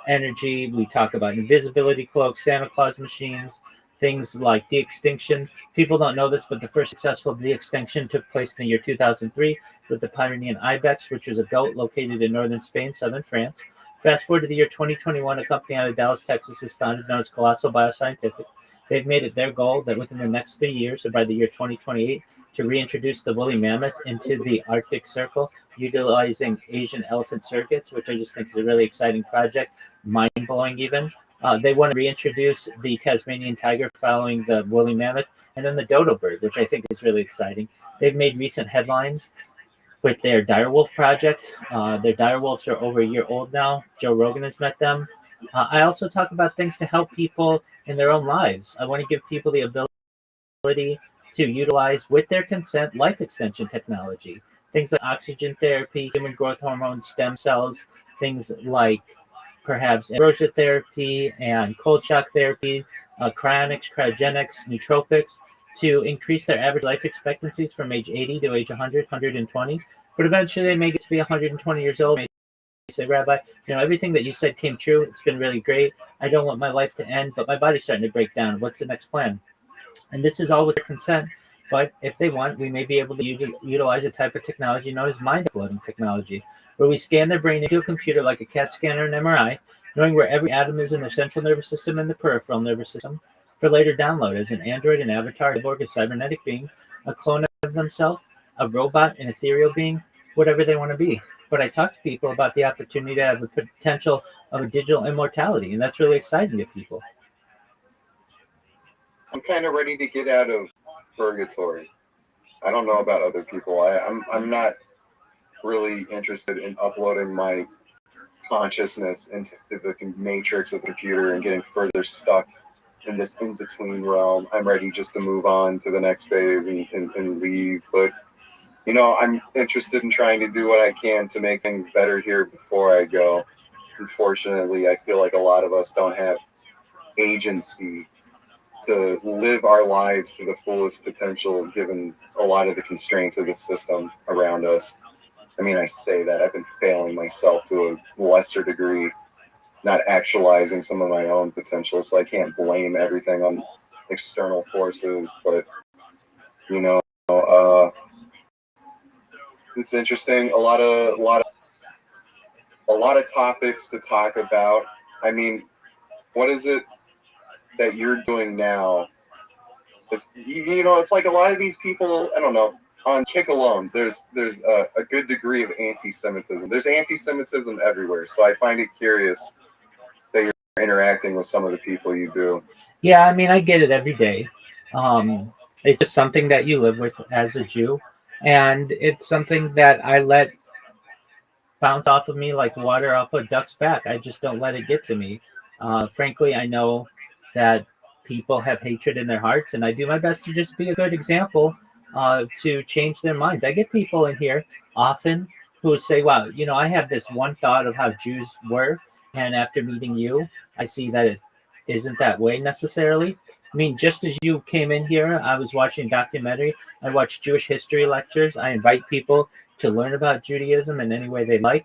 energy. We talk about invisibility cloaks, Santa Claus machines, things like de-extinction. People don't know this, but the first successful de-extinction took place in the year 2003 with the Pyrenean ibex, which was a goat located in northern Spain, southern France. Fast forward to the year 2021, a company out of Dallas, Texas is founded known as Colossal Bioscientific. They've made it their goal that within the next 3 years, or by the year 2028, to reintroduce the woolly mammoth into the Arctic Circle, utilizing Asian elephant circuits, which I just think is a really exciting project, mind-blowing even. They want to reintroduce the Tasmanian tiger following the woolly mammoth, and then the dodo bird, which I think is really exciting. They've made recent headlines with their direwolf project. Their direwolves are over a year old now. Joe Rogan has met them. I also talk about things to help people in their own lives. I want to give people the ability to utilize, with their consent, life extension technology. Things like oxygen therapy, human growth hormone, stem cells, things like perhaps ambrosia therapy and cold shock therapy, cryonics, cryogenics, nootropics, to increase their average life expectancies from age 80 to age 100, 120. But eventually they may get to be 120 years old. They say, Rabbi, everything that you said came true. It's been really great. I don't want my life to end, but my body's starting to break down. What's the next plan? And this is all with their consent. But if they want, we may be able to utilize a type of technology known as mind uploading technology, where we scan their brain into a computer like a CAT scan or an MRI, knowing where every atom is in their central nervous system and the peripheral nervous system, for later download as an android, an avatar, a cybernetic being, a clone of themselves, a robot, an ethereal being, whatever they want to be. But I talk to people about the opportunity to have the potential of a digital immortality, and that's really exciting to people. I'm kind of ready to get out of purgatory. I don't know about other people. I'm not really interested in uploading my consciousness into the matrix of the computer and getting further stuck in this in-between realm. I'm ready just to move on to the next phase and leave. But, I'm interested in trying to do what I can to make things better here before I go. Unfortunately, I feel like a lot of us don't have agency to live our lives to the fullest potential, given a lot of the constraints of the system around us. I mean, I say that I've been failing myself to a lesser degree, not actualizing some of my own potential. So I can't blame everything on external forces, but you know, it's interesting. A lot of topics to talk about. I mean, what is it that you're doing now? It's like a lot of these people, I don't know, on Kick alone, there's a good degree of anti-Semitism. There's anti-Semitism everywhere, so I find it curious that you're interacting with some of the people you do. Yeah, I mean, I get it every day. It's just something that you live with as a Jew, and it's something that I let bounce off of me like water off a duck's back. I just don't let it get to me. Frankly, I know that people have hatred in their hearts, and I do my best to just be a good example to change their minds. I get people in here often who say, wow, I have this one thought of how Jews were, and after meeting you, I see that it isn't that way necessarily. I mean, just as you came in here, I was watching a documentary. I watch Jewish history lectures. I invite people to learn about Judaism in any way they like.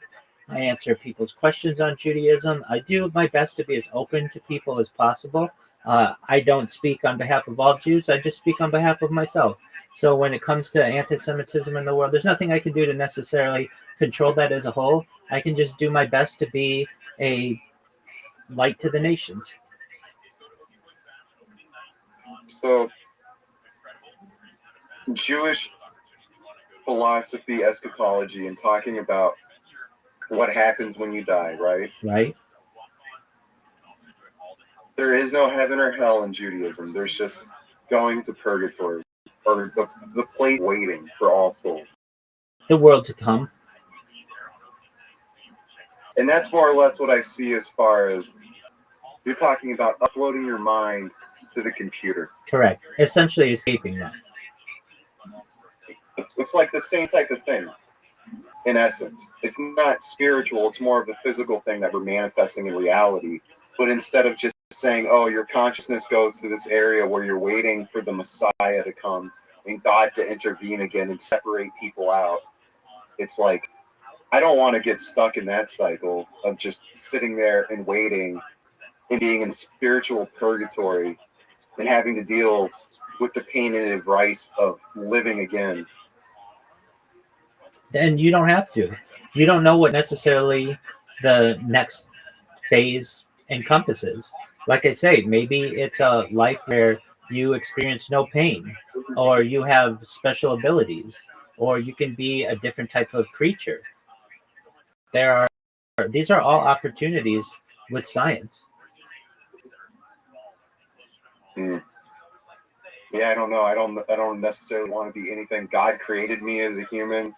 I answer people's questions on Judaism. I do my best to be as open to people as possible. I don't speak on behalf of all Jews. I just speak on behalf of myself. So when it comes to anti-Semitism in the world, there's nothing I can do to necessarily control that as a whole. I can just do my best to be a light to the nations. So, Jewish philosophy, eschatology, and talking about what happens when you die, right? Right. There is no heaven or hell in Judaism. There's just going to purgatory, or the place waiting for all souls. The world to come. And that's more or less what I see as far as you're talking about uploading your mind to the computer. Correct. Essentially escaping that. It's like the same type of thing, in essence. It's not spiritual, it's more of a physical thing that we're manifesting in reality. But instead of just saying, oh, your consciousness goes to this area where you're waiting for the Messiah to come and God to intervene again and separate people out, it's like, I don't want to get stuck in that cycle of just sitting there and waiting and being in spiritual purgatory and having to deal with the pain and advice of living again. And you don't have to. You don't know what necessarily the next phase encompasses. Like I say, maybe it's a life where you experience no pain, or you have special abilities, or you can be a different type of creature. These are all opportunities with science. Yeah, I don't know. I don't necessarily want to be anything. God created me as a human.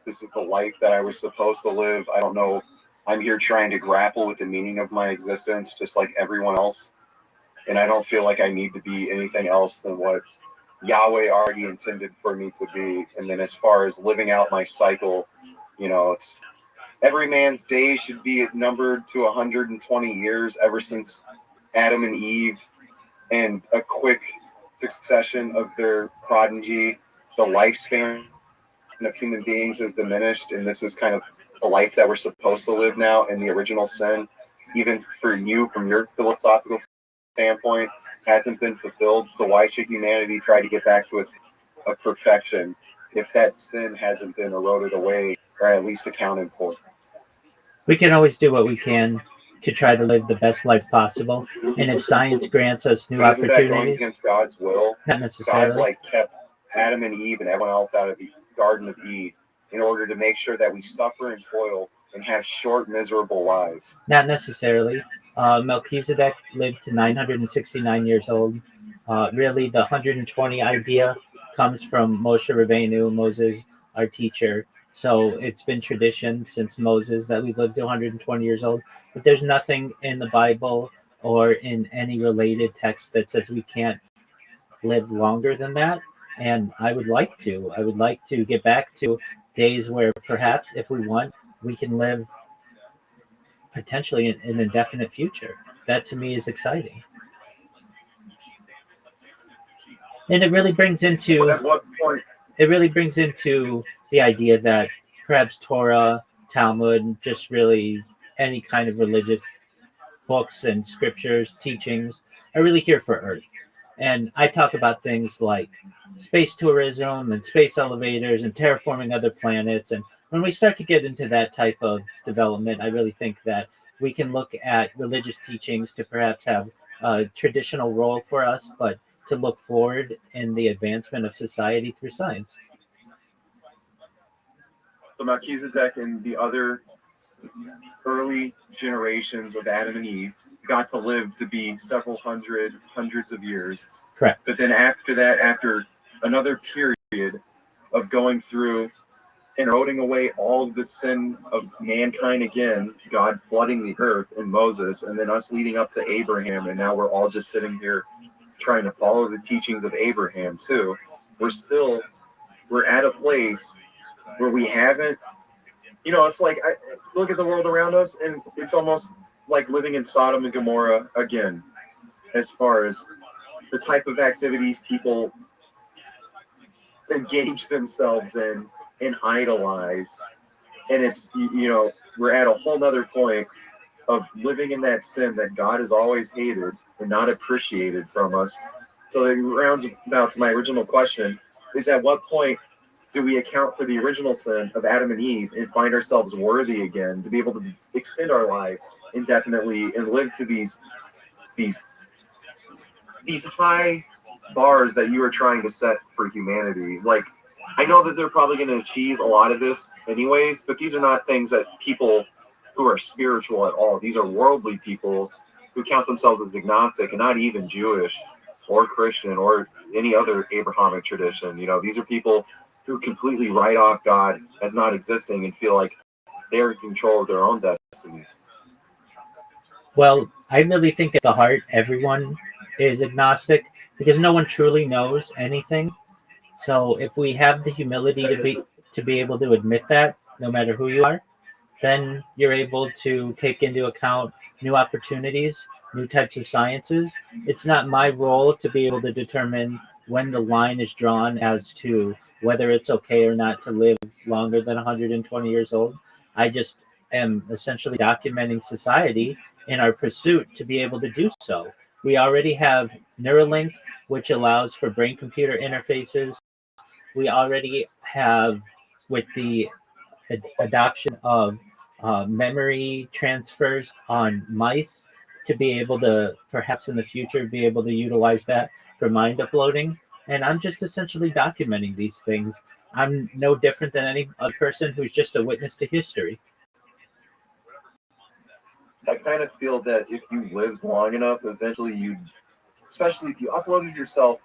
This is the life that I was supposed to live. I don't know. I'm here trying to grapple with the meaning of my existence, just like everyone else. And I don't feel like I need to be anything else than what Yahweh already intended for me to be. And then as far as living out my cycle, it's every man's days should be numbered to 120 years ever since Adam and Eve, and a quick succession of their progeny. The lifespan of human beings is diminished, and this is kind of the life that we're supposed to live now in the original sin, even for you from your philosophical standpoint, hasn't been fulfilled. So why should humanity try to get back to a perfection if that sin hasn't been eroded away or at least accounted for? We can always do what we can to try to live the best life possible. And if science grants us new Isn't opportunities, that going against God's will? not necessarily. God kept Adam and Eve and everyone else out of the Garden of Eden in order to make sure that we suffer and toil and have short, miserable lives. Not necessarily. Melchizedek lived to 969 years old. Really, the 120 idea comes from Moshe Rabbeinu, Moses, our teacher. So it's been tradition since Moses that we live to 120 years old. But there's nothing in the Bible or in any related text that says we can't live longer than that. And I would like to. I would like to get back to days where perhaps, if we want, we can live potentially in an indefinite future. That to me is exciting. And it really brings into At what point? The idea that perhaps Torah, Talmud, just really any kind of religious books and scriptures, teachings are really here for Earth. And I talk about things like space tourism and space elevators and terraforming other planets. And when we start to get into that type of development, I really think that we can look at religious teachings to perhaps have a traditional role for us, but to look forward in the advancement of society through science. So Melchizedek and the other early generations of Adam and Eve got to live to be several hundreds of years. Correct. But then after that, after another period of going through and eroding away all of the sin of mankind again, God flooding the earth and Moses, and then us leading up to Abraham, and now we're all just sitting here trying to follow the teachings of Abraham too. We're at a place where we haven't, it's like, I look at the world around us, and it's almost like living in Sodom and Gomorrah again, as far as the type of activities people engage themselves in and idolize. And it's, we're at a whole nother point of living in that sin that God has always hated and not appreciated from us. So it rounds about to my original question, is at what point do we account for the original sin of Adam and Eve and find ourselves worthy again to be able to extend our lives indefinitely and live to these high bars that you are trying to set for humanity? Like, I know that they're probably going to achieve a lot of this anyways, but these are not things that people who are spiritual at all. These are worldly people who count themselves as agnostic and not even Jewish or Christian or any other Abrahamic tradition. These are people who completely write off God as not existing and feel like they're in control of their own destinies. Well, I really think at the heart, everyone is agnostic because no one truly knows anything. So if we have the humility to be able to admit that, no matter who you are, then you're able to take into account new opportunities, new types of sciences. It's not my role to be able to determine when the line is drawn as to whether it's okay or not to live longer than 120 years old. I just am essentially documenting society in our pursuit to be able to do so. We already have Neuralink, which allows for brain-computer interfaces. We already have, with the adoption of memory transfers on mice, to be able to perhaps in the future be able to utilize that for mind uploading. And I'm just essentially documenting these things. I'm no different than any other person who's just a witness to history. I kind of feel that if you lived long enough, eventually especially if you uploaded yourself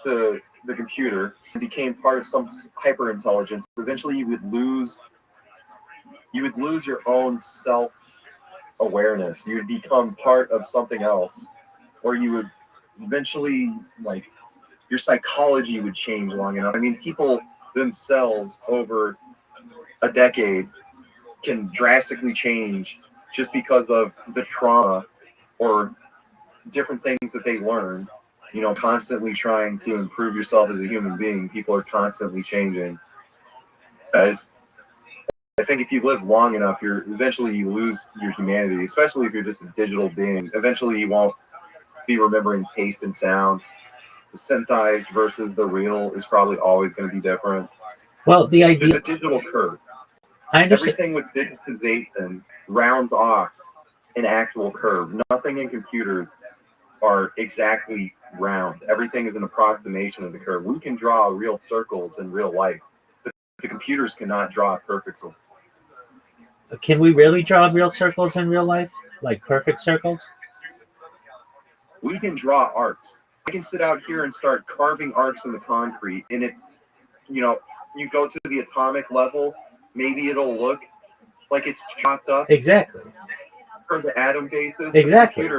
to the computer and became part of some hyper intelligence, eventually you would lose your own self awareness. You would become part of something else, or you would eventually, like, your psychology would change long enough. I mean, people themselves over a decade can drastically change just because of the trauma or different things that they learn. Constantly trying to improve yourself as a human being. People are constantly changing. I think if you live long enough, eventually you lose your humanity, especially if you're just a digital being. Eventually you won't be remembering taste and sound. The synthesized versus the real is probably always going to be different. Well, there's a digital curve. I understand. Everything with digitization rounds off an actual curve. Nothing in computers are exactly round. Everything is an approximation of the curve. We can draw real circles in real life, but the computers cannot draw perfect circles. Can we really draw real circles in real life? Like perfect circles? We can draw arcs. I can sit out here and start carving arcs in the concrete, and you go to the atomic level, maybe it'll look like it's chopped up. Exactly. For the atom bases. Exactly.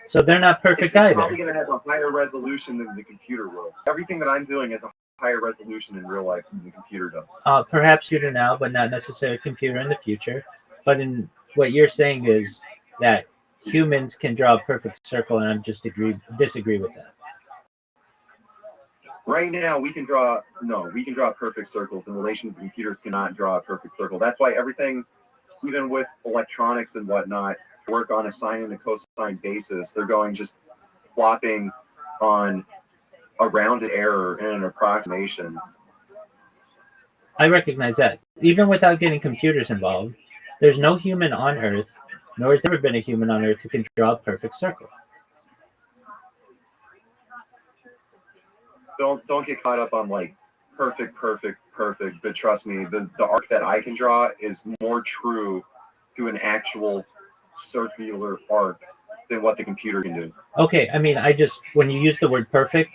So they're not perfect it's either. It's probably going to have a higher resolution than the computer will. Everything that I'm doing is a higher resolution in real life than the computer does. Perhaps computer now, but not necessarily computer in the future. But in what you're saying is that humans can draw a perfect circle, and I just disagree with that. Right now, we can draw perfect circles. In relation to computers, cannot draw a perfect circle. That's why everything, even with electronics and whatnot, work on a sine and a cosine basis. They're going just flopping on a rounded error and an approximation. I recognize that. Even without getting computers involved, there's no human on Earth, nor has there ever been a human on Earth who can draw a perfect circle. Don't get caught up on like perfect, but trust me, the arc that I can draw is more true to an actual circular arc than what the computer can do. Okay, I mean, when you use the word perfect,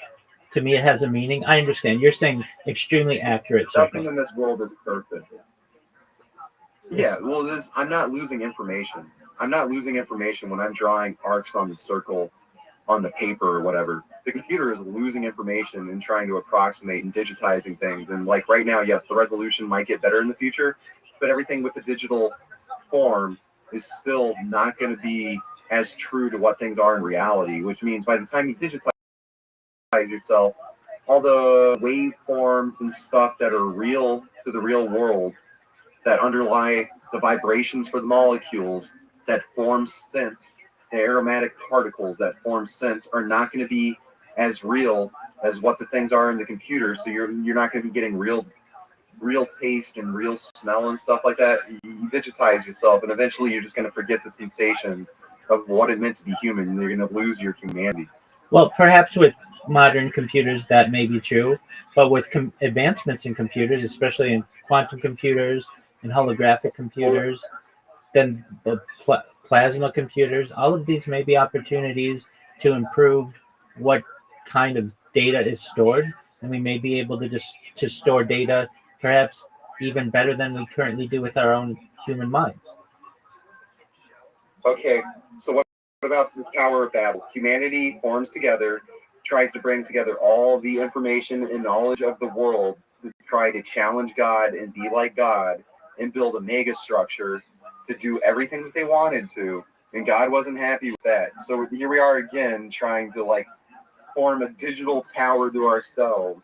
to me it has a meaning. I understand. You're saying extremely accurate circle. Nothing in this world is perfect. Yeah, well, I'm not losing information. I'm not losing information when I'm drawing arcs on the circle on the paper or whatever. The computer is losing information and trying to approximate and digitizing things. And like right now, yes, the resolution might get better in the future, but everything with the digital form is still not going to be as true to what things are in reality, which means by the time you digitize yourself, all the waveforms and stuff that are real to the real world that underlie the vibrations for the molecules that form scents, the aromatic particles that form scents are not going to be as real as what the things are in the computer. So you're not going to be getting real taste and real smell and stuff like that. You digitize yourself, and eventually you're just going to forget the sensation of what it meant to be human, and you're going to lose your humanity. Well, perhaps with modern computers that may be true, but with advancements in computers, especially in quantum computers and holographic computers, then the plasma computers, all of these may be opportunities to improve what kind of data is stored, and we may be able to store data perhaps even better than we currently do with our own human minds. Okay, so what about the Tower of Babel? Humanity forms together, tries to bring together all the information and knowledge of the world to try to challenge God and be like God and build a mega structure to do everything that they wanted to, and God wasn't happy with that. So here we are again trying to like form a digital tower to ourselves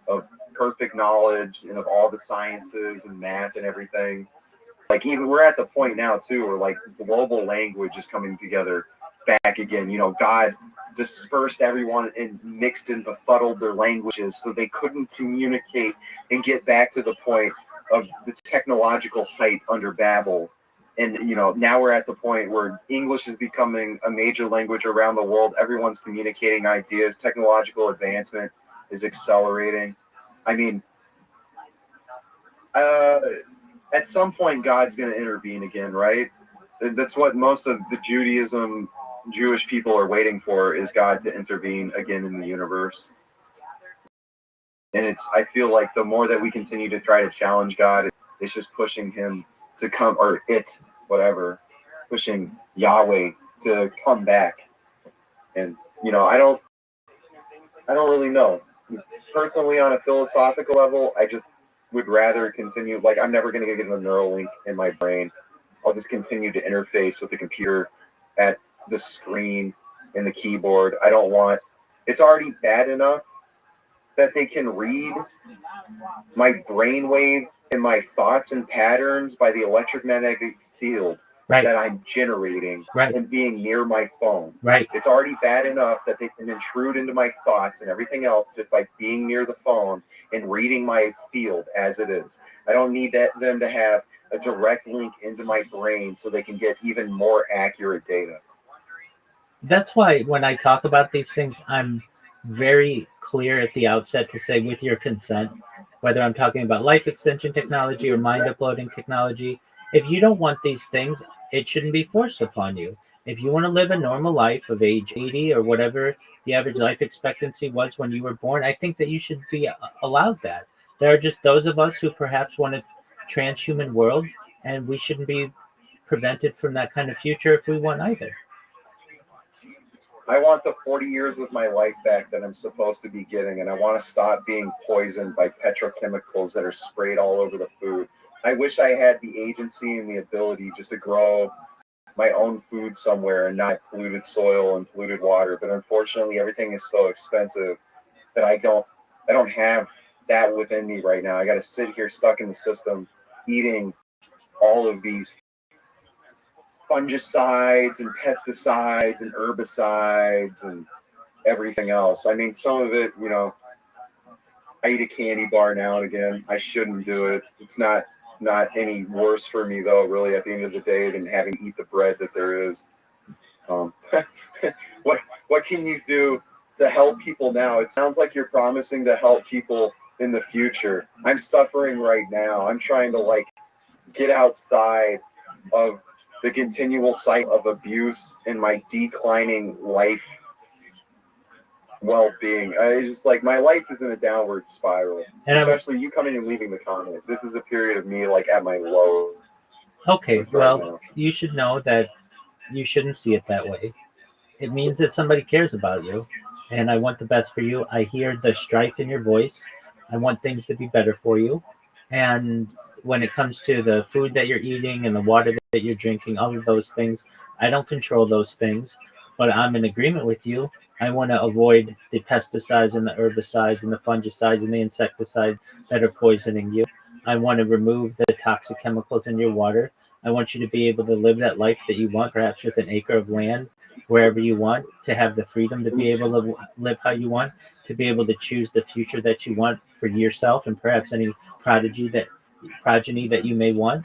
of perfect knowledge and of all the sciences and math and everything. Like even we're at the point now too where like global language is coming together back again. You know, God dispersed everyone and mixed and befuddled their languages so they couldn't communicate and get back to the point of the technological height under Babel. And, you know, now we're at the point where English is becoming a major language around the world. Everyone's communicating ideas. Technological advancement is accelerating. I mean, at some point, God's going to intervene again, right? That's what most of the Jewish people are waiting for, is God to intervene again in the universe. And I feel like the more that we continue to try to challenge God, it's just pushing him to come, or pushing Yahweh to come back. And, you know, I don't really know. Personally, on a philosophical level, I just would rather continue, like, I'm never going to get a neural link in my brain. I'll just continue to interface with the computer at the screen and the keyboard. It's already bad enough that they can read my brainwave and my thoughts and patterns by the electromagnetic field that I'm generating and being near my phone. It's already bad enough that they can intrude into my thoughts and everything else just by being near the phone and reading my field as it is. I don't need them to have a direct link into my brain so they can get even more accurate data. That's why when I talk about these things, I'm very clear at the outset to say, with your consent, whether I'm talking about life extension technology or mind uploading technology, if you don't want these things, it shouldn't be forced upon you. If you want to live a normal life of age 80 or whatever the average life expectancy was when you were born, I think that you should be allowed that. There are just those of us who perhaps want a transhuman world, and we shouldn't be prevented from that kind of future if we want either. I want the 40 years of my life back that I'm supposed to be getting, and I want to stop being poisoned by petrochemicals that are sprayed all over the food. I wish I had the agency and the ability just to grow my own food somewhere and not polluted soil and polluted water. But unfortunately, everything is so expensive that I don't have that within me right now. I got to sit here stuck in the system, eating all of these fungicides and pesticides and herbicides and everything else. I mean, some of it, I eat a candy bar now and again. I shouldn't do it. It's not any worse for me though, really, at the end of the day, than having to eat the bread that there is. What can you do to help people now? It sounds like you're promising to help people in the future. I'm suffering right now. I'm trying to get outside of the continual cycle of abuse in my declining life well-being. I just my life is in a downward spiral. And especially you coming and leaving the comment. This is a period of me at my low. Okay, well, you should know that you shouldn't see it that way. It means that somebody cares about you, and I want the best for you. I hear the strife in your voice. I want things to be better for you. And when it comes to the food that you're eating and the water that you're drinking, all of those things, I don't control those things, but I'm in agreement with you. I want to avoid the pesticides and the herbicides and the fungicides and the insecticides that are poisoning you. I want to remove the toxic chemicals in your water. I want you to be able to live that life that you want, perhaps with an acre of land, wherever you want, to have the freedom to be able to live how you want, to be able to choose the future that you want for yourself and perhaps any progeny that you may want.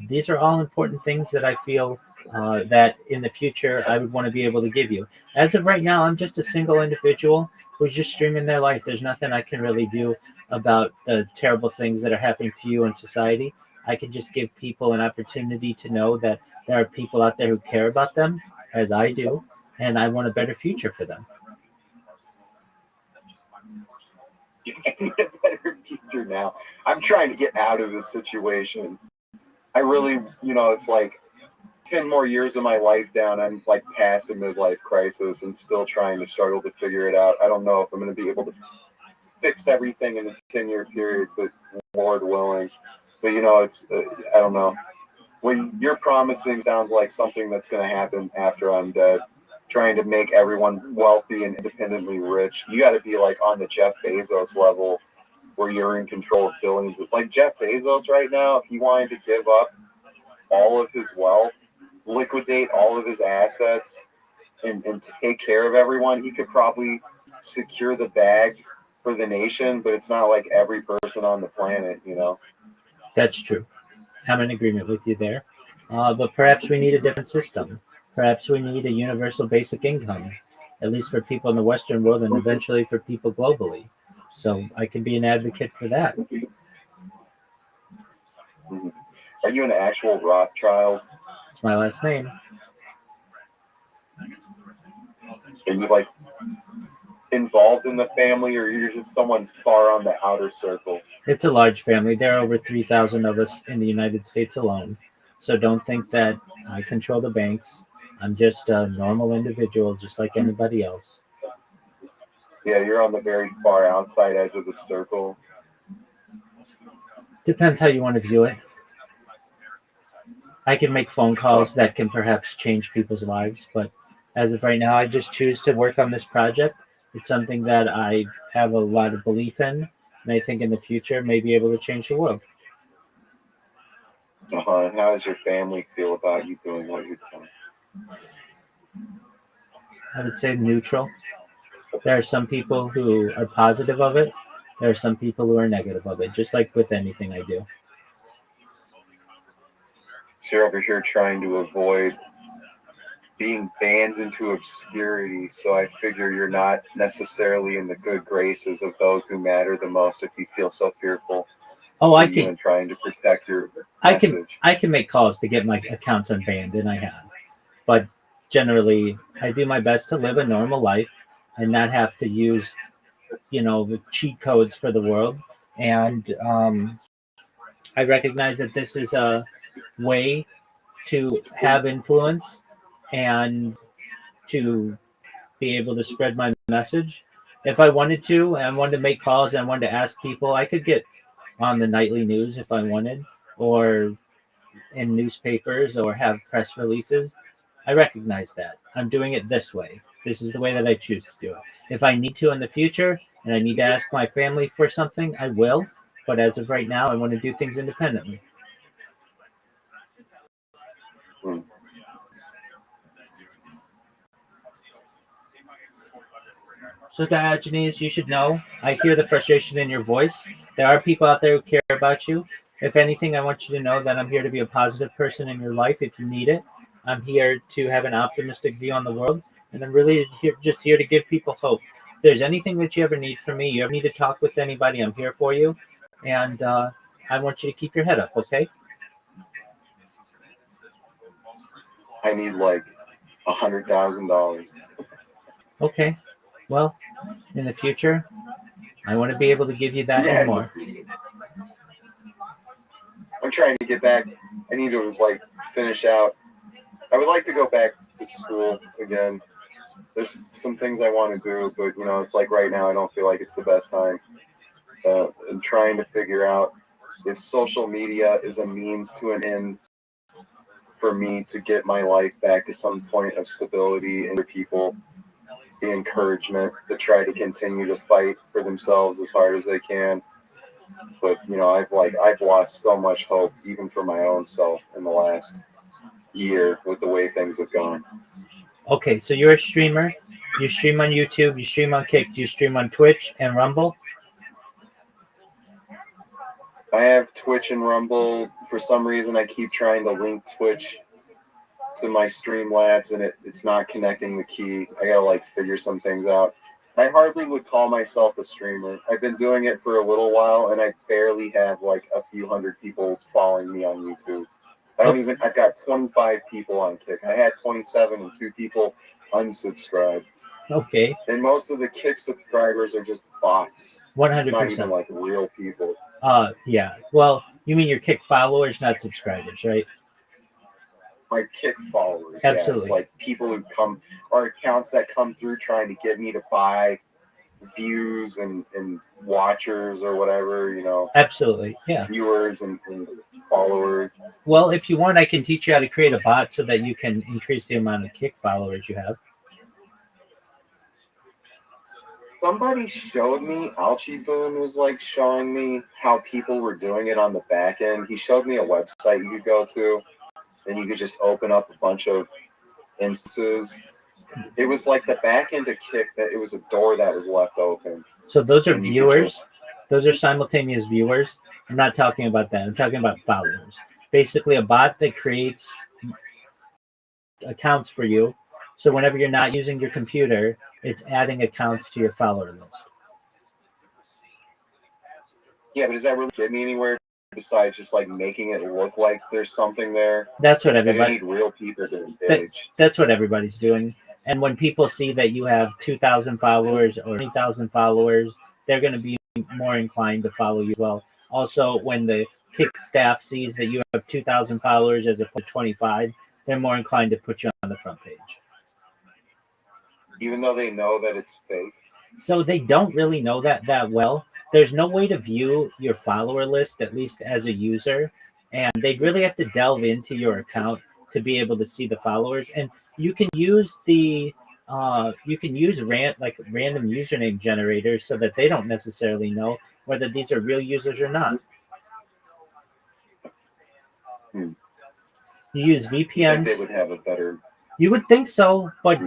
These are all important things that I feel that in the future I would want to be able to give you. As of right now, I'm just a single individual who's just streaming their life. There's nothing I can really do about the terrible things that are happening to you in society. I can just give people an opportunity to know that there are people out there who care about them, as I do, and I want a better future for them. A better future now. I'm trying to get out of this situation. I really, it's 10 more years of my life down. I'm past the midlife crisis and still trying to struggle to figure it out. I don't know if I'm going to be able to fix everything in a 10-year period, but Lord willing. But it's I don't know. What you're promising sounds like something that's going to happen after I'm dead. Trying to make everyone wealthy and independently rich. You got to be on the Jeff Bezos level where you're in control of billions. Jeff Bezos right now, if he wanted to give up all of his wealth, liquidate all of his assets, and take care of everyone, he could probably secure the bag for the nation, but it's not like every person on the planet, That's true. I'm in agreement with you there. But perhaps we need a different system. Perhaps we need a universal basic income, at least for people in the Western world and eventually for people globally. So I can be an advocate for that. Are you an actual Rothschild? It's my last name. Are you involved in the family, or you're just someone far on the outer circle? It's a large family. There are over 3,000 of us in the United States alone. So don't think that I control the banks. I'm just a normal individual, just like anybody else. Yeah, you're on the very far outside edge of the circle. Depends how you want to view it. I can make phone calls that can perhaps change people's lives, but as of right now, I just choose to work on this project. It's something that I have a lot of belief in, and I think in the future may be able to change the world. And how does your family feel about you doing what you're doing? I would say neutral. There are some people who are positive of it. There are some people who are negative of it, just like with anything I do. So you're over here trying to avoid being banned into obscurity, so I figure you're not necessarily in the good graces of those who matter the most if you feel so fearful. Oh, I can trying to protect your message. I can make calls to get my accounts unbanned, and I have. But generally, I do my best to live a normal life and not have to use, the cheat codes for the world. And I recognize that this is a way to have influence and to be able to spread my message. If I wanted to, and I wanted to make calls and I wanted to ask people, I could get on the nightly news if I wanted, or in newspapers, or have press releases. I recognize that. I'm doing it this way. This is the way that I choose to do it. If I need to in the future and I need to ask my family for something, I will. But as of right now, I want to do things independently. So Diogenes, you should know, I hear the frustration in your voice. There are people out there who care about you. If anything, I want you to know that I'm here to be a positive person in your life if you need it. I'm here to have an optimistic view on the world, and I'm really just here to give people hope. If there's anything that you ever need from me, you ever need to talk with anybody, I'm here for you. And I want you to keep your head up, okay? I need like $100,000. Okay. Well, in the future, I want to be able to give you that and more. I'm trying to get back. I need to like finish out. I would like to go back to school again. There's some things I want to do, but it's like right now I don't feel like it's the best time. I'm trying to figure out if social media is a means to an end for me to get my life back to some point of stability and for people the encouragement to try to continue to fight for themselves as hard as they can. But I've lost so much hope even for my own self in the last year with the way things have gone. Okay, so you're a streamer. You stream on YouTube, you stream on Kick, you stream on Twitch and Rumble. I have Twitch and Rumble. For some reason, I keep trying to link Twitch to my Streamlabs, and it's not connecting the key. I gotta like figure some things out. I hardly would call myself a streamer. I've been doing it for a little while, and I barely have like a few hundred people following me on YouTube. I've got 25 people on Kick. I had 27 and 2 people unsubscribed. Okay. And most of the Kick subscribers are just bots. 100%. It's not even like real people. Yeah. Well, you mean your Kick followers, not subscribers, right? My Kick followers. Absolutely. Yeah, it's like people who come, or accounts that come through trying to get me to buy views and watchers or whatever, Absolutely, yeah. Viewers and followers. Well, if you want, I can teach you how to create a bot so that you can increase the amount of Kick followers you have. Somebody showed me, Alchie Boone was like showing me how people were doing it on the back end. He showed me a website you could go to, and you could just open up a bunch of instances. It was like the back end of Kick, that it was a door that was left open. So those are viewers. Those are simultaneous viewers. I'm not talking about that. I'm talking about followers. Basically, a bot that creates accounts for you. So whenever you're not using your computer, it's adding accounts to your follower list. Yeah, but does that really get me anywhere besides just like making it look like there's something there? That's what everybody. I need real people to engage. That's what everybody's doing. And when people see that you have 2,000 followers or 20,000 followers, they're going to be more inclined to follow you as well. Also, when the Kick staff sees that you have 2,000 followers as opposed to 25, they're more inclined to put you on the front page. Even though they know that it's fake? So they don't really know that well. There's no way to view your follower list, at least as a user, and they'd really have to delve into your account to be able to see the followers. And you can use random username generators so that they don't necessarily know whether these are real users or not. You use VPNs. I think they would have a better. You would think so, but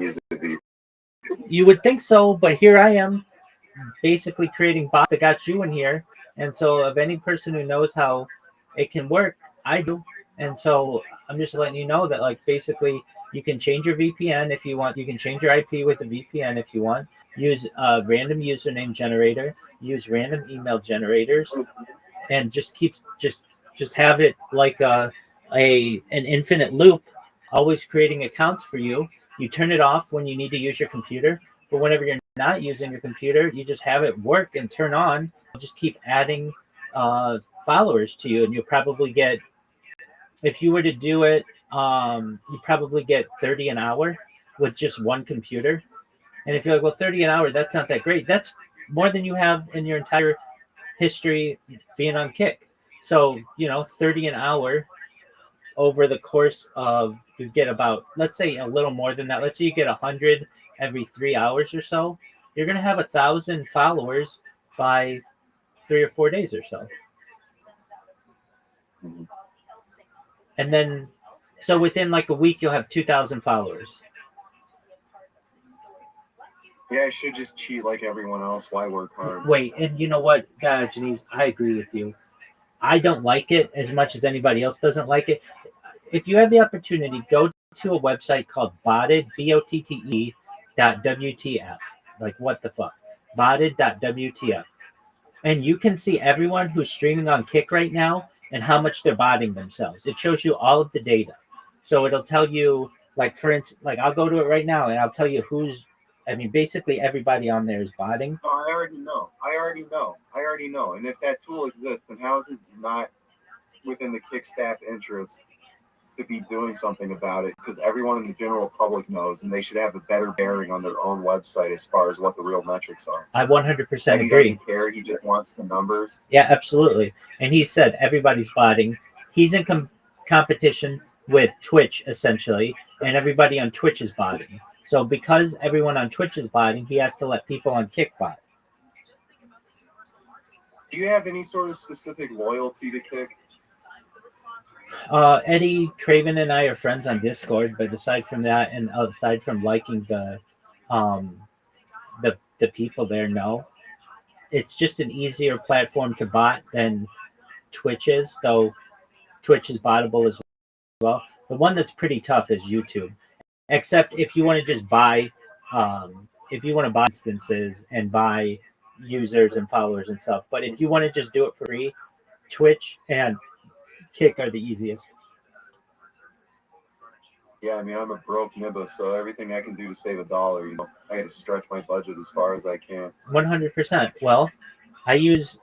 here I am, basically creating bots that got you in here. And so, of any person who knows how it can work, I do. And so, I'm just letting you know that, like, basically, you can change your VPN if you want. You can change your IP with the VPN if you want. Use a random username generator. Use random email generators, and just have it like an infinite loop, always creating accounts for you. You turn it off when you need to use your computer, but whenever you're not using your computer, you just have it work and turn on. Just keep adding followers to you, and you'll probably get, if you were to do it, you probably get 30 an hour with just one computer. And if you're like, well, 30 an hour, that's not that great. That's more than you have in your entire history being on Kick. So, 30 an hour over the course of, you get about, let's say a little more than that. Let's say you get 100 every 3 hours or so. You're going to have 1,000 followers by 3 or 4 days or so. And then, so within like a week, you'll have 2,000 followers. Yeah, I should just cheat like everyone else. Why work hard? Wait, and you know what, Janice, I agree with you. I don't like it as much as anybody else doesn't like it. If you have the opportunity, go to a website called botted, BOTTE, .WTF. Like, what the fuck? Botted.wtf. And you can see everyone who's streaming on Kick right now and how much they're botting themselves. It shows you all of the data. So it'll tell you, like, for instance, like, I'll go to it right now and I'll tell you who's, I mean, basically everybody on there is botting. No, I already know. And if that tool exists, then how is it not within the Kick staff interest to be doing something about it? Because everyone in the general public knows, and they should have a better bearing on their own website as far as what the real metrics are. I 100% And he agree. doesn't care. He just wants the numbers. Yeah, absolutely. And he said everybody's botting. He's in competition with Twitch, essentially, and everybody on Twitch is botting. So because everyone on Twitch is botting, he has to let people on Kick bot. Do you have any sort of specific loyalty to Kick? Eddie Craven and I are friends on Discord, but aside from that, and aside from liking the people there, no. It's just an easier platform to bot than Twitch is, though Twitch is bottable as well. The one that's pretty tough is YouTube, except if you want to just buy, if you want to buy instances and buy users and followers and stuff. But if you want to just do it for free, Twitch and Kick are the easiest. Yeah, I mean, I'm a broke nibba, so everything I can do to save $1, I got to stretch my budget as far as I can. 100%. Well, I use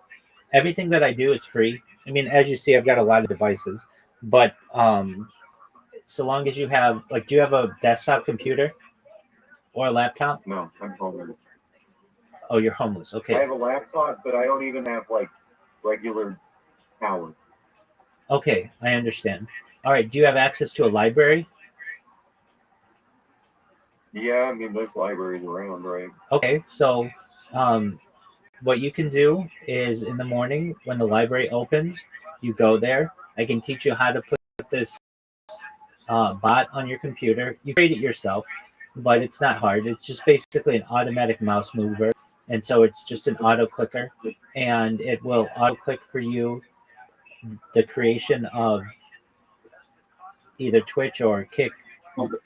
everything that I do is free. I mean, as you see, I've got a lot of devices, but so long as you have, like, do you have a desktop computer or a laptop? No, I'm homeless. Oh, you're homeless. Okay. I have a laptop, but I don't even have, like, regular power. Okay, I understand. All right, do you have access to a library? Yeah, I mean, there's libraries around, right? Okay, so what you can do is in the morning when the library opens, you go there. I can teach you how to put this bot on your computer. You create it yourself, but it's not hard. It's just basically an automatic mouse mover. And so it's just an auto clicker, and it will auto click for you the creation of either Twitch or Kick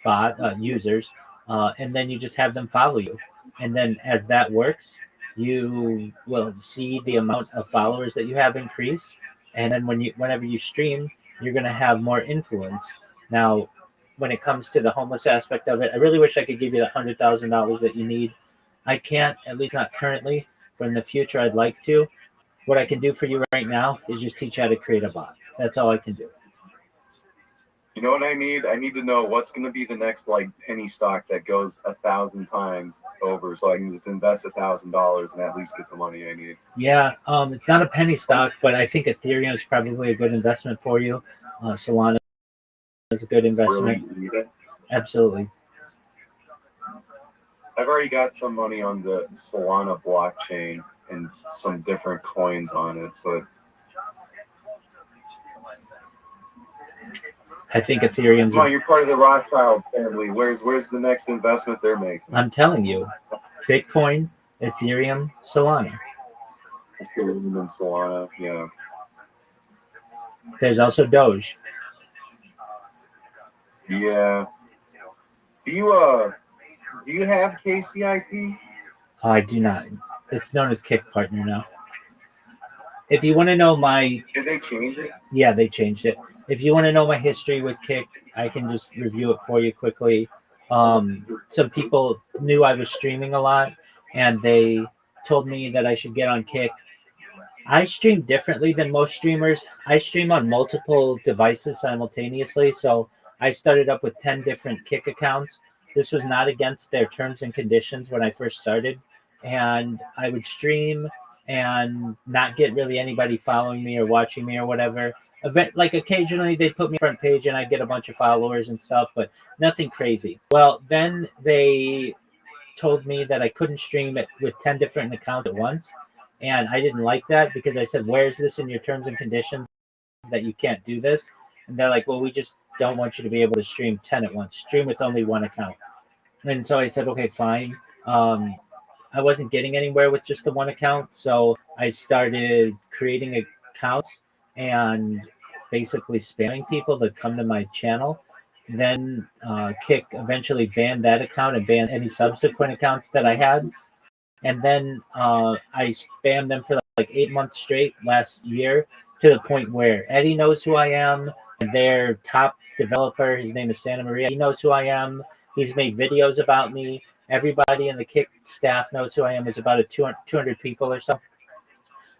bot users, and then you just have them follow you. And then as that works, you will see the amount of followers that you have increase. And then whenever you stream, you're going to have more influence. Now, when it comes to the homeless aspect of it, I really wish I could give you that $100,000 that you need. I can't, at least not currently, but in the future I'd like to. What I can do for you right now is just teach you how to create a bot. That's all I can do. You know what I need? I need to know what's going to be the next, like, penny stock that goes 1,000 times over, so I can just invest $1,000 and at least get the money I need. Yeah, it's not a penny stock, but I think Ethereum is probably a good investment for you. Solana is a good investment. Really? Absolutely. I've already got some money on the Solana blockchain and some different coins on it, but I think Ethereum. Come on, you're part of the Rothschild'S family. Where's the next investment they're making? I'm telling you, Bitcoin, Ethereum, Solana. Ethereum and Solana, yeah. There's also Doge. Yeah. Do you have KCIP? I do not. It's known as Kick Partner now. If you want to know my... Did they change it? Yeah, they changed it. If you want to know my history with Kick, I can just review it for you quickly. Some people knew I was streaming a lot, and they told me that I should get on Kick. I stream differently than most streamers. I stream on multiple devices simultaneously, so I started up with 10 different Kick accounts. This was not against their terms and conditions when I first started, and I would stream and not get really anybody following me or watching me or whatever. Like occasionally they'd put me front page and I'd get a bunch of followers and stuff, but nothing crazy. Well, then they told me that I couldn't stream it with 10 different accounts at once. And I didn't like that because I said, where's this in your terms and conditions that you can't do this? And they're like, well, we just don't want you to be able to stream 10 at once. Stream with only one account. And so I said, okay, fine. I wasn't getting anywhere with just the one account, so I started creating accounts and basically spamming people to come to my channel. Then Kick eventually banned that account and banned any subsequent accounts that I had. And then I spammed them for like 8 months straight last year, to the point where Eddie knows who I am, and their top developer, his name is Santa Maria, he knows who I am. He's made videos about me. Everybody in the Kick staff knows who I am. There's about 200 people or so.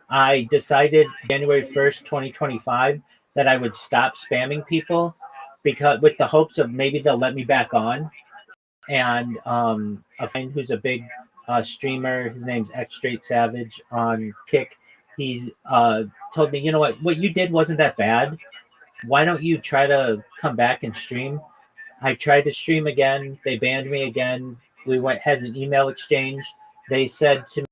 I decided January 1st, 2025, that I would stop spamming people, because with the hopes of maybe they'll let me back on. And a friend who's a big streamer, his name's X Straight Savage on Kick, he's told me, you know what you did wasn't that bad. Why don't you try to come back and stream? I tried to stream again. They banned me again. We had an email exchange. They said to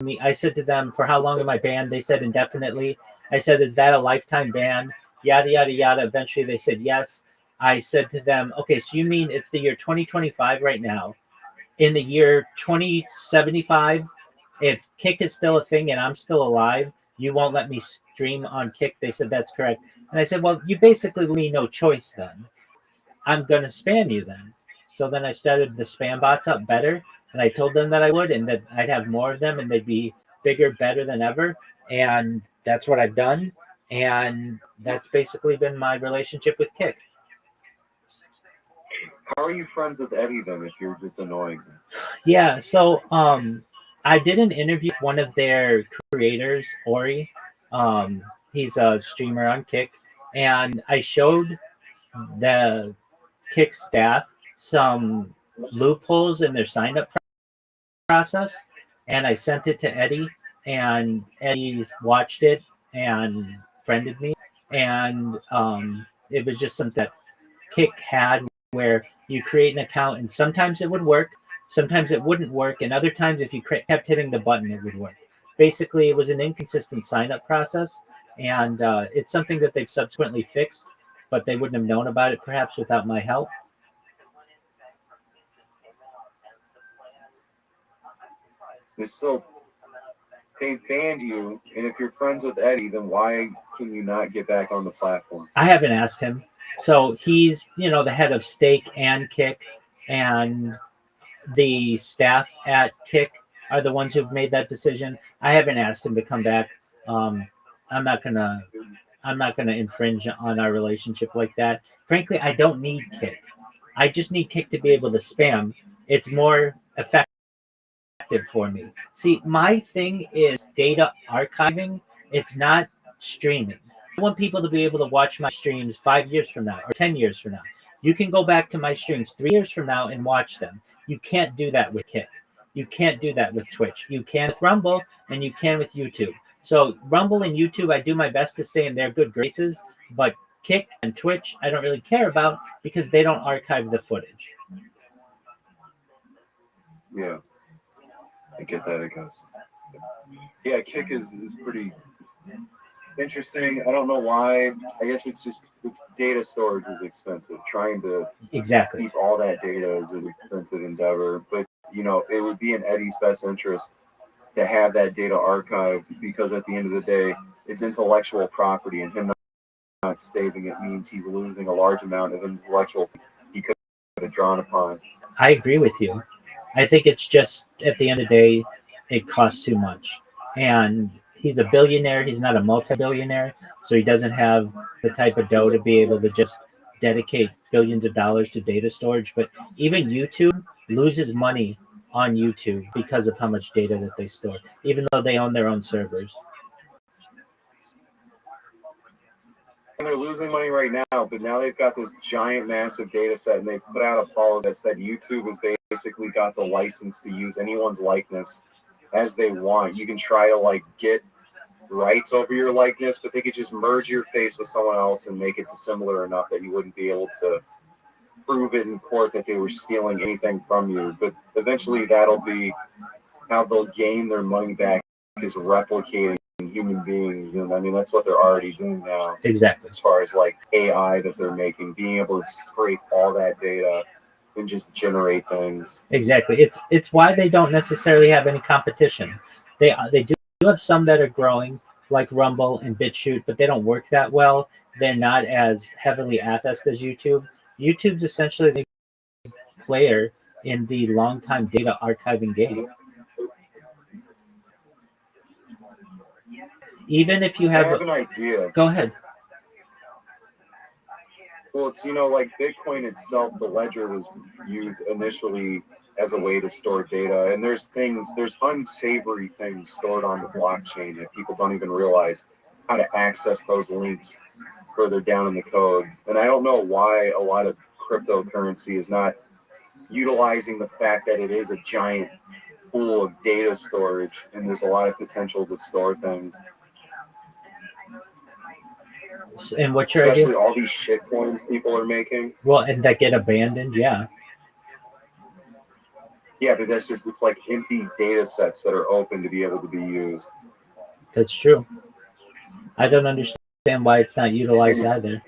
me, I said to them, for how long am I banned? They said indefinitely. I said, is that a lifetime ban? Yada, yada, yada. Eventually they said yes. I said to them, okay, so you mean it's the year 2025 right now. In the year 2075, if Kick is still a thing and I'm still alive, you won't let me stream on Kick? They said, that's correct. And I said, well, you basically leave me no choice then. I'm going to spam you then. So then I started the spam bots up better, and I told them that I would, and that I'd have more of them, and they'd be bigger, better than ever. And that's what I've done. And that's basically been my relationship with Kick. How are you friends with Eddie then if you're just annoying him? Yeah, so I did an interview with one of their creators, Ori. He's a streamer on Kick, and I showed the Kick staff some loopholes in their sign up process, and I sent it to Eddie, and Eddie watched it and friended me. And it was just something that Kick had, where you create an account and sometimes it would work, sometimes it wouldn't work, and other times if you kept hitting the button, it would work. Basically, it was an inconsistent sign up process, and it's something that they've subsequently fixed, but they wouldn't have known about it perhaps without my help. So they banned you, and if you're friends with Eddie, then why can you not get back on the platform? I haven't asked him. So he's, the head of Stake and Kick, and the staff at Kick are the ones who've made that decision. I haven't asked him to come back. I'm not gonna infringe on our relationship like that. Frankly, I don't need Kick. I just need Kick to be able to spam. It's more effective for me. See, my thing is data archiving. It's not streaming. I want people to be able to watch my streams 5 years from now or 10 years from now. You can go back to my streams 3 years from now and watch them. You can't do that with Kick. You can't do that with Twitch. You can with Rumble, and you can with YouTube. So Rumble and YouTube, I do my best to stay in their good graces, but Kick and Twitch, I don't really care about, because they don't archive the footage. Yeah. I get that, I guess. Yeah, Kick is pretty interesting. I don't know why. I guess it's just data storage is expensive. Trying to keep all that data is an expensive endeavor. But, it would be in Eddie's best interest to have that data archived, because at the end of the day, it's intellectual property, and him not saving it means he's losing a large amount of intellectual he could have drawn upon. I agree with you. I think it's just, at the end of the day, it costs too much. And he's a billionaire. He's not a multi-billionaire, so he doesn't have the type of dough to be able to just dedicate billions of dollars to data storage. But even YouTube loses money on YouTube because of how much data that they store, even though they own their own servers. And they're losing money right now, but now they've got this giant, massive data set, and they put out a policy that said YouTube has basically got the license to use anyone's likeness as they want. You can try to get rights over your likeness, but they could just merge your face with someone else and make it dissimilar enough that you wouldn't be able to prove it in court that they were stealing anything from you. But eventually that'll be how they'll gain their money back, is replicating human beings. And I mean, that's what they're already doing now. Exactly. As far as AI that they're making, being able to scrape all that data and just generate things. Exactly. It's why they don't necessarily have any competition. They do have some that are growing, like Rumble and BitChute, but they don't work that well. They're not as heavily accessed as YouTube. YouTube's essentially the player in the long time data archiving game. Even if you I have have an idea. Go ahead. Well, it's, like Bitcoin itself, the ledger was used initially as a way to store data. And there's unsavory things stored on the blockchain that people don't even realize how to access those links further down in the code. And I don't know why a lot of cryptocurrency is not utilizing the fact that it is a giant pool of data storage and there's a lot of potential to store things. And what's your Especially idea? all these shit coins people are making. Well, and that get abandoned, yeah. Yeah, but it's like empty data sets that are open to be able to be used. That's true. I don't understand why it's not utilized either.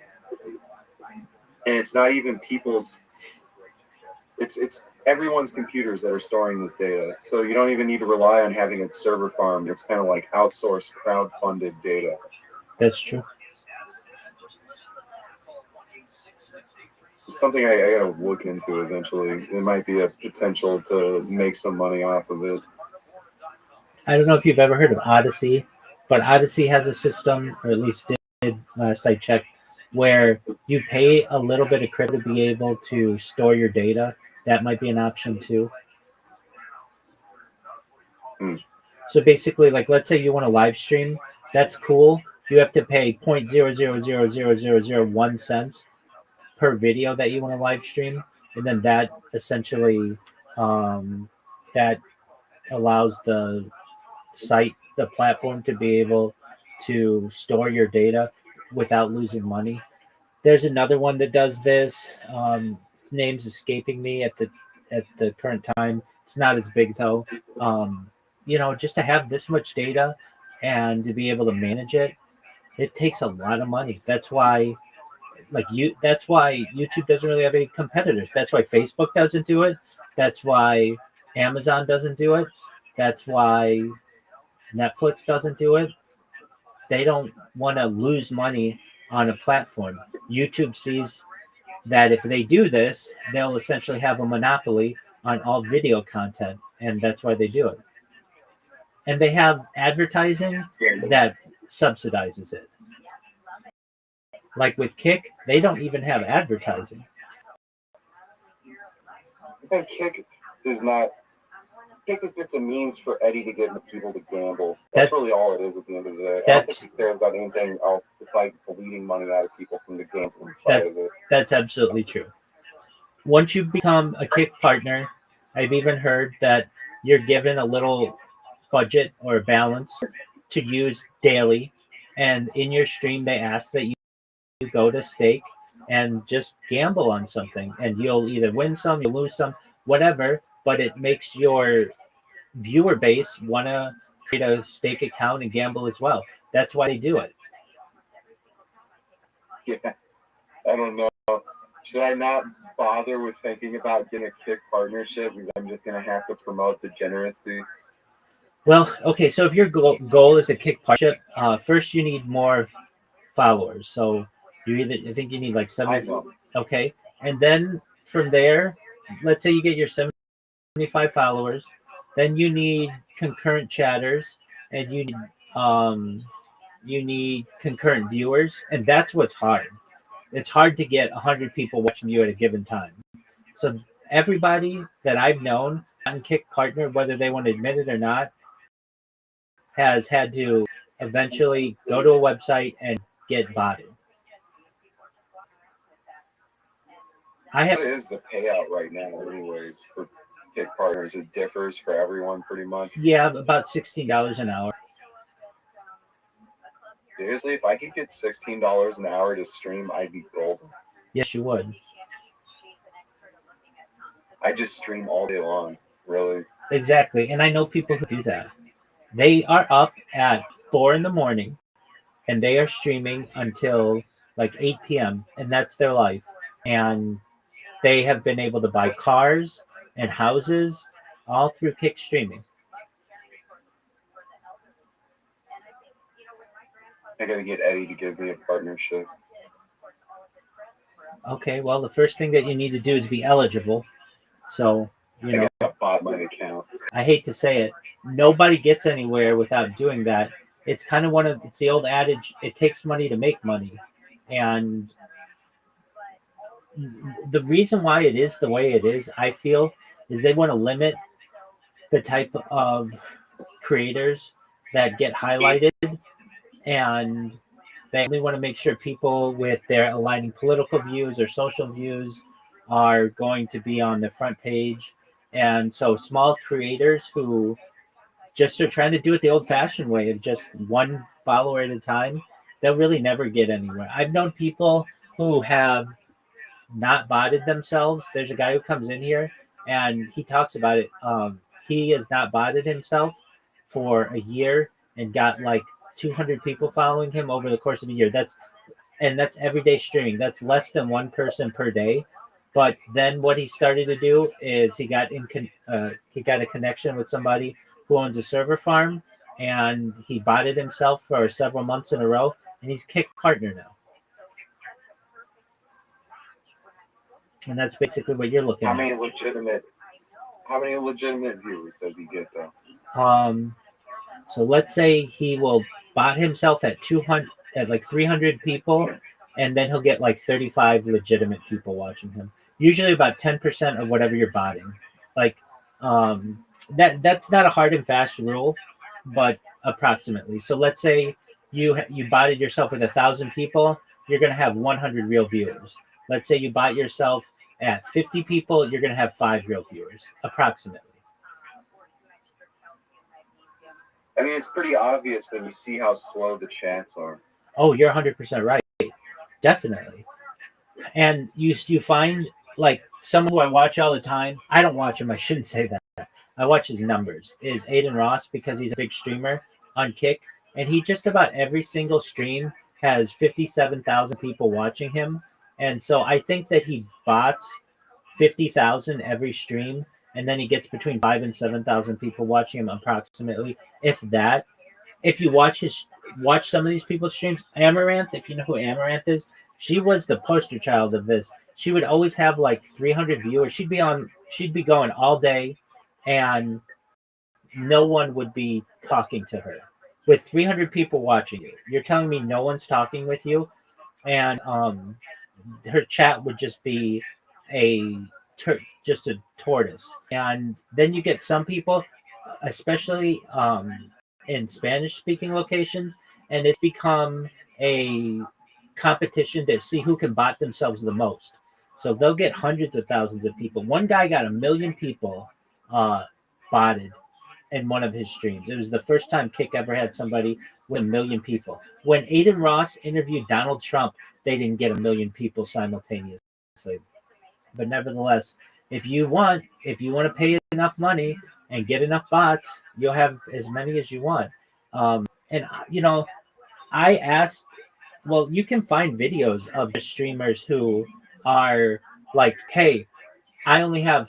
And it's not even people's. It's everyone's computers that are storing this data. So you don't even need to rely on having a server farm. It's kind of like outsourced, crowd-funded data. That's true. It's something I gotta look into eventually. It might be a potential to make some money off of it. I don't know if you've ever heard of Odyssey, but Odyssey has a system, or at least did last I checked, where you pay a little bit of crypto to be able to store your data. That might be an option too. So basically, like, let's say you want to live stream, that's cool. You have to pay 0.00000001 cents per video that you want to live stream, and then that essentially that allows the platform to be able to store your data without losing money. There's another one that does this. Its name's escaping me at the current time. It's not as big though. Just to have this much data and to be able to manage it, it takes a lot of money. That's why YouTube doesn't really have any competitors. That's why Facebook doesn't do it. That's why Amazon doesn't do it. That's why Netflix doesn't do it. They don't want to lose money on a platform. YouTube sees that if they do this, they'll essentially have a monopoly on all video content, and that's why they do it. And they have advertising that subsidizes it. Like with Kick, they don't even have advertising. And Kick is just a means for Eddie to get people to gamble. That's really all it is at the end of the day. I don't think they've got anything else besides bleeding money out of people from the gambling side of it. That's absolutely true. Once you become a Kick partner, I've even heard that you're given a little budget or a balance to use daily, and in your stream they ask that you go to stake and just gamble on something, and you'll either win some, you'll lose some, whatever, but it makes your viewer base want to create a stake account and gamble as well. That's why they do it. Yeah, I don't know. Should I not bother with thinking about getting a Kick partnership because I'm just going to have to promote degeneracy? Well, okay, so if your goal is a Kick partnership, first you need more followers. So I think you need like 70. Okay, and then from there, let's say you get your 75 followers, then you need concurrent chatters, and you need concurrent viewers, and that's what's hard. It's hard to get 100 people watching you at a given time. So everybody that I've known on Kick partner, whether they want to admit it or not, has had to eventually go to a website and get botted. What is the payout right now, anyways, for Kick partners? It differs for everyone pretty much. Yeah, about $16 an hour. Seriously, if I could get $16 an hour to stream, I'd be golden. Yes, you would. I just stream all day long, really. Exactly, and I know people who do that. They are up at 4 a.m. and they are streaming until like 8 p.m. and that's their life. And they have been able to buy cars and houses all through Kick streaming. I gotta get Eddie to give me a partnership. Okay, well, the first thing that you need to do is be eligible. So, you know, I bought my account. I hate to say it, nobody gets anywhere without doing that. It's kind of it's the old adage, it takes money to make money. And the reason why it is the way it is, I feel, is they want to limit the type of creators that get highlighted, and they only want to make sure people with their aligning political views or social views are going to be on the front page. And so small creators who just are trying to do it the old fashioned way of just one follower at a time, they'll really never get anywhere. I've known people who have not botted themselves. There's a guy who comes in here and he talks about it. He has not botted himself for a year and got like 200 people following him over the course of a year. That's everyday streaming. That's less than one person per day. But then what he started to do is he got a connection with somebody who owns a server farm, and he botted himself for several months in a row, and he's Kick partner now. And that's basically what you're looking How at. many legitimate viewers does he get though? So let's say he will bot himself at 200, at like 300 people, and then he'll get like 35 legitimate people watching him. Usually about 10% of whatever you're botting. Like that's not a hard and fast rule, but approximately. So let's say you botted yourself with 1,000 people, you're going to have 100 real viewers. Let's say you bot yourself at 50 people, you're going to have 5 real viewers, approximately. I mean, it's pretty obvious when you see how slow the chats are. Oh, you're 100% right. Definitely. And you find like someone who I watch all the time. I don't watch him. I shouldn't say that. I watch his numbers. Is Aiden Ross, because he's a big streamer on Kick, and he just about every single stream has 57,000 people watching him. And so I think that he bots 50,000 every stream, and then he gets between 5,000 and 7,000 people watching him approximately, if that. If you watch some of these people's streams, Amaranth, if you know who Amaranth is, she was the poster child of this. She would always have like 300 viewers. She'd be going all day, and no one would be talking to her. With 300 people watching you, you're telling me no one's talking with you, and her chat would just be just a tortoise. And then you get some people, especially in Spanish-speaking locations, and it's become a competition to see who can bot themselves the most. So they'll get hundreds of thousands of people. One guy got 1 million people botted in one of his streams. It was the first time Kick ever had somebody with 1 million people. When Aiden Ross interviewed Donald Trump, they didn't get 1 million people simultaneously. But nevertheless, if you want to pay enough money and get enough bots, you'll have as many as you want. And I asked, well, you can find videos of streamers who are like, hey, I only have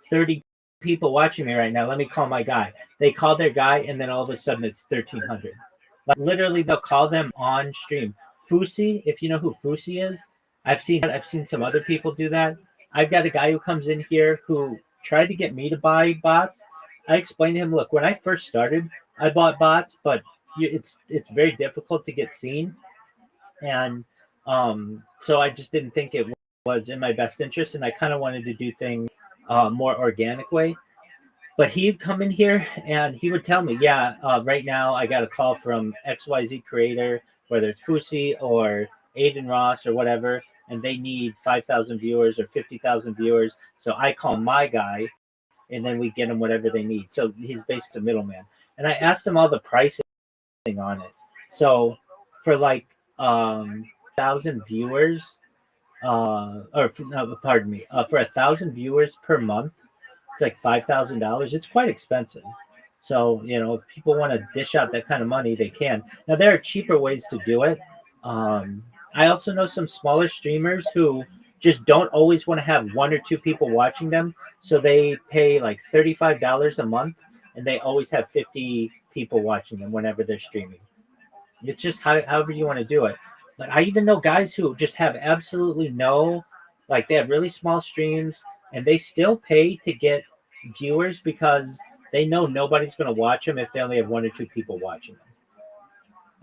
30 people watching me right now. Let me call my guy. They call their guy, and then all of a sudden it's 1,300. Like literally, they'll call them on stream. Fusi, if you know who Fusi is, I've seen some other people do that. I've got a guy who comes in here who tried to get me to buy bots. I explained to him, look, when I first started, I bought bots, but it's very difficult to get seen. And so I just didn't think it was in my best interest, and I kind of wanted to do things more organic way. But he'd come in here and he would tell me, yeah, right now I got a call from XYZ creator, whether it's Fusi or Aiden Ross or whatever, and they need 5,000 viewers or 50,000 viewers. So I call my guy, and then we get them whatever they need. So he's basically a middleman. And I asked him all the pricing on it. So for like 1,000 viewers, for 1,000 viewers per month, it's like $5,000. It's quite expensive. So, if people want to dish out that kind of money, they can. Now, there are cheaper ways to do it. I also know some smaller streamers who just don't always want to have one or two people watching them. So they pay like $35 a month and they always have 50 people watching them whenever they're streaming. It's just however you want to do it. Like I even know guys who just have absolutely no, like they have really small streams and they still pay to get viewers because they know nobody's going to watch them if they only have one or two people watching them.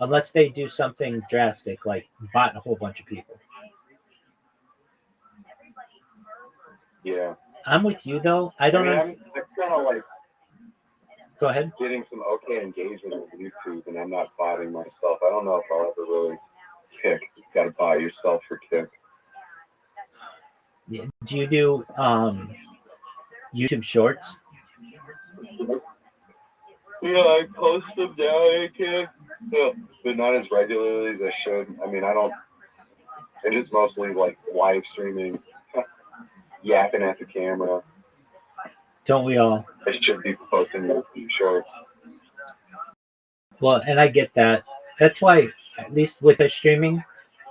Unless they do something drastic like bot a whole bunch of people. Yeah. I'm with you though. I don't know. I'm kind of like Go ahead. getting some okay engagement with YouTube, and I'm not botting myself. I don't know if I'll ever really kick. You got to bot yourself for kick. Yeah. Do you do YouTube Shorts? Yeah, I post them now. I can, but not as regularly as I should. I mean, I don't. It is mostly like live streaming, yapping at the camera. Don't we all? I should be posting YouTube Shorts. Well, and I get that. That's why, at least with the streaming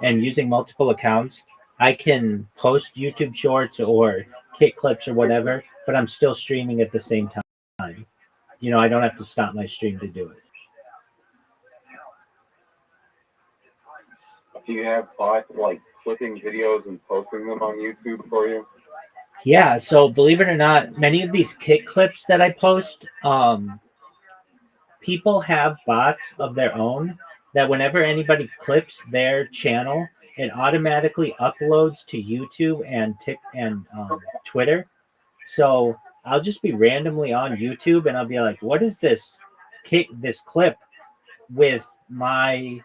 and using multiple accounts, I can post YouTube Shorts or Kick clips or whatever, but I'm still streaming at the same time. You know, I don't have to stop my stream to do it. Do you have bots like clipping videos and posting them on YouTube for you? Yeah, so believe it or not, many of these Kick clips that I post, people have bots of their own that whenever anybody clips their channel, it automatically uploads to YouTube and Twitter. So I'll just be randomly on YouTube and I'll be like, what is this clip with my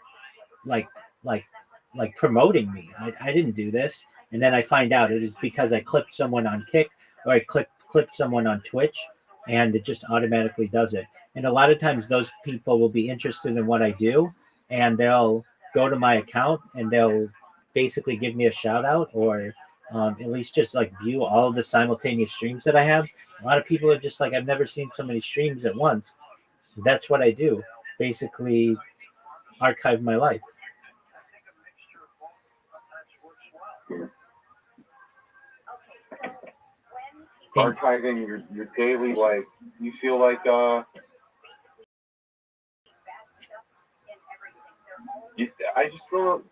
like promoting me? I didn't do this. And then I find out it is because I clipped someone on Kick or I clipped someone on Twitch, and it just automatically does it. And a lot of times those people will be interested in what I do, and they'll go to my account and they'll basically give me a shout out or at least just like view all of the simultaneous streams that I have. A lot of people are just like, I've never seen so many streams at once. That's what I do. Basically archive my life. Archiving your daily life. You feel like I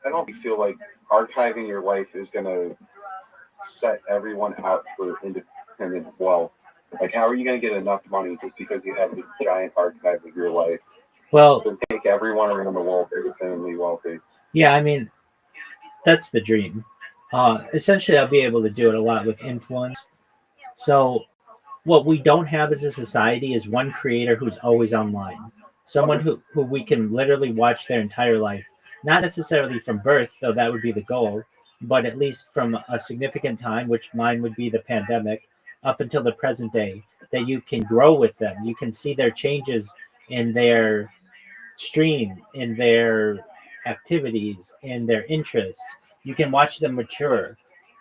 don't feel like archiving your life is gonna set everyone out for independent wealth. Like, how are you gonna get enough money just because you have this giant archive of your life? Well, to make everyone around the world independently wealthy. Yeah, I mean, that's the dream. Essentially, I'll be able to do it a lot with influence. So what we don't have as a society is one creator who's always online. Someone who we can literally watch their entire life. Not necessarily from birth, though that would be the goal, but at least from a significant time, which mine would be the pandemic, up until the present day, that you can grow with them. You can see their changes in their stream, in their activities, in their interests. You can watch them mature.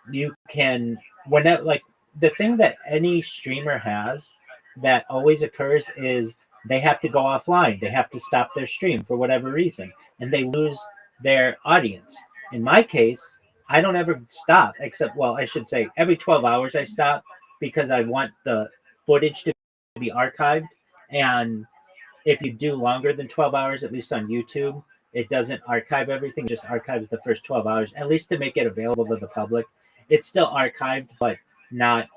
You can, whenever, like, the thing that any streamer has that always occurs is they have to go offline. They have to stop their stream for whatever reason, and they lose their audience. In my case, I don't ever stop, except, well, I should say every 12 hours I stop because I want the footage to be archived. And if you do longer than 12 hours, at least on YouTube, it doesn't archive everything, just archives the first 12 hours, at least to make it available to the public. It's still archived, but not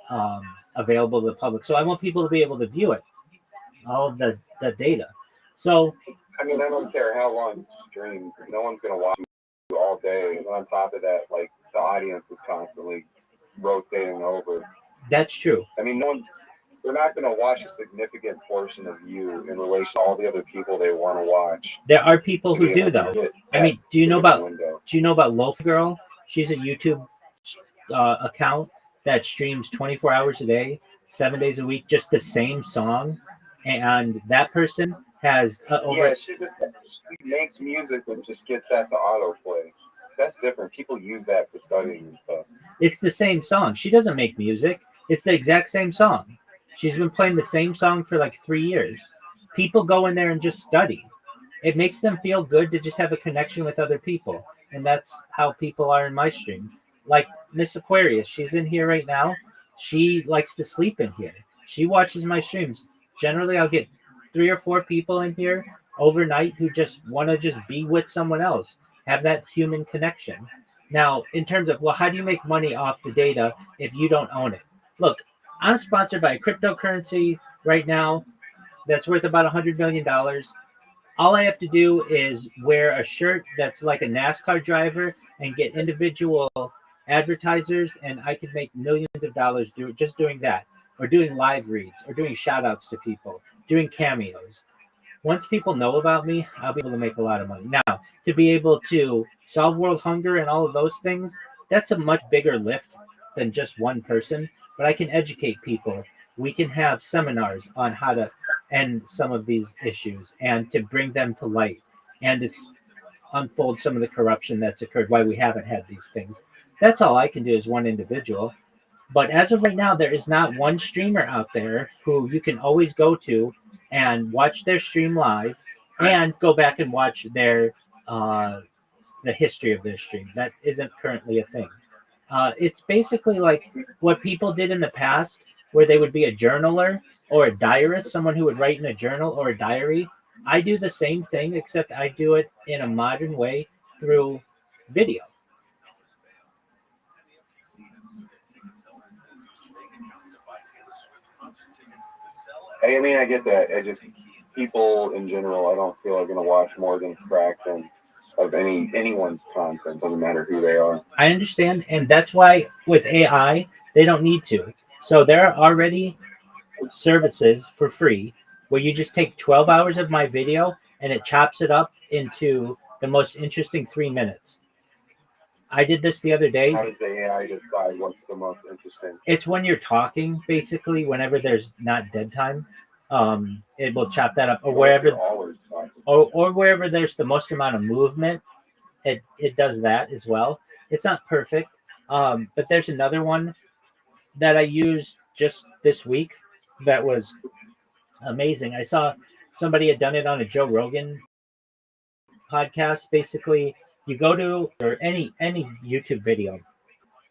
available to the public. So I want people to be able to view it, all of the data. So, I mean, I don't care how long you stream. No one's going to watch you all day. And on top of that, like, the audience is constantly rotating over. That's true. I mean, they're not going to watch a significant portion of you in relation to all the other people they want to watch. There are people who do, though. I mean, do you know about Loaf Girl? She's a YouTube account that streams 24 hours a day, 7 days a week, just the same song. And that person has over. Yeah, she makes music and just gets that to autoplay. That's different. People use that for studying and stuff. It's the same song. She doesn't make music. It's the exact same song. She's been playing the same song for like 3 years. People go in there and just study. It makes them feel good to just have a connection with other people. And that's how people are in my stream. Like Miss Aquarius, she's in here right now. She likes to sleep in here. She watches my streams. Generally, I'll get 3 or 4 people in here overnight who just want to just be with someone else, have that human connection. Now, in terms of, well, how do you make money off the data if you don't own it? Look, I'm sponsored by a cryptocurrency right now that's worth about $100 million. All I have to do is wear a shirt that's like a NASCAR driver and get individual advertisers, and I could make millions of dollars just doing that, or doing live reads, or doing shout outs to people, doing cameos. Once people know about me, I'll be able to make a lot of money. Now, to be able to solve world hunger and all of those things, that's a much bigger lift than just one person, but I can educate people. We can have seminars on how to end some of these issues and to bring them to light and to unfold some of the corruption that's occurred, why we haven't had these things. That's all I can do as one individual. But as of right now, there is not one streamer out there who you can always go to and watch their stream live and go back and watch their the history of their stream. That isn't currently a thing. It's basically like what people did in the past, where they would be a journaler or a diarist, someone who would write in a journal or a diary. I do the same thing, except I do it in a modern way through video. I mean, I get that. I just, people in general, I don't feel are going to watch more than a fraction of anyone's content. Doesn't matter who they are. I understand, and that's why with AI, they don't need to. So there are already services for free where you just take 12 hours of my video and it chops it up into the most interesting 3 minutes. I did this the other day. How does the AI decide what's the most interesting? It's when you're talking, basically, whenever there's not dead time, it will chop that up, or wherever, or wherever there's the most amount of movement, it does that as well. It's not perfect, but there's another one that I used just this week that was amazing. I saw somebody had done it on a Joe Rogan podcast. Basically, you go to or any YouTube video,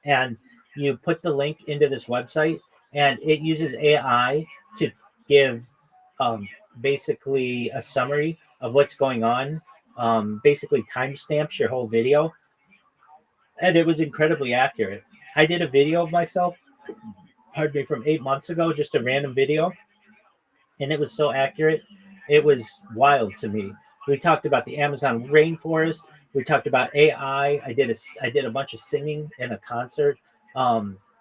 and you put the link into this website, and it uses AI to give basically a summary of what's going on. Basically, timestamps your whole video, and it was incredibly accurate. I did a video of myself, pardon me, from 8 months ago, just a random video, and it was so accurate. It was wild to me. We talked about the Amazon rainforest. We talked about AI. I did a bunch of singing in a concert.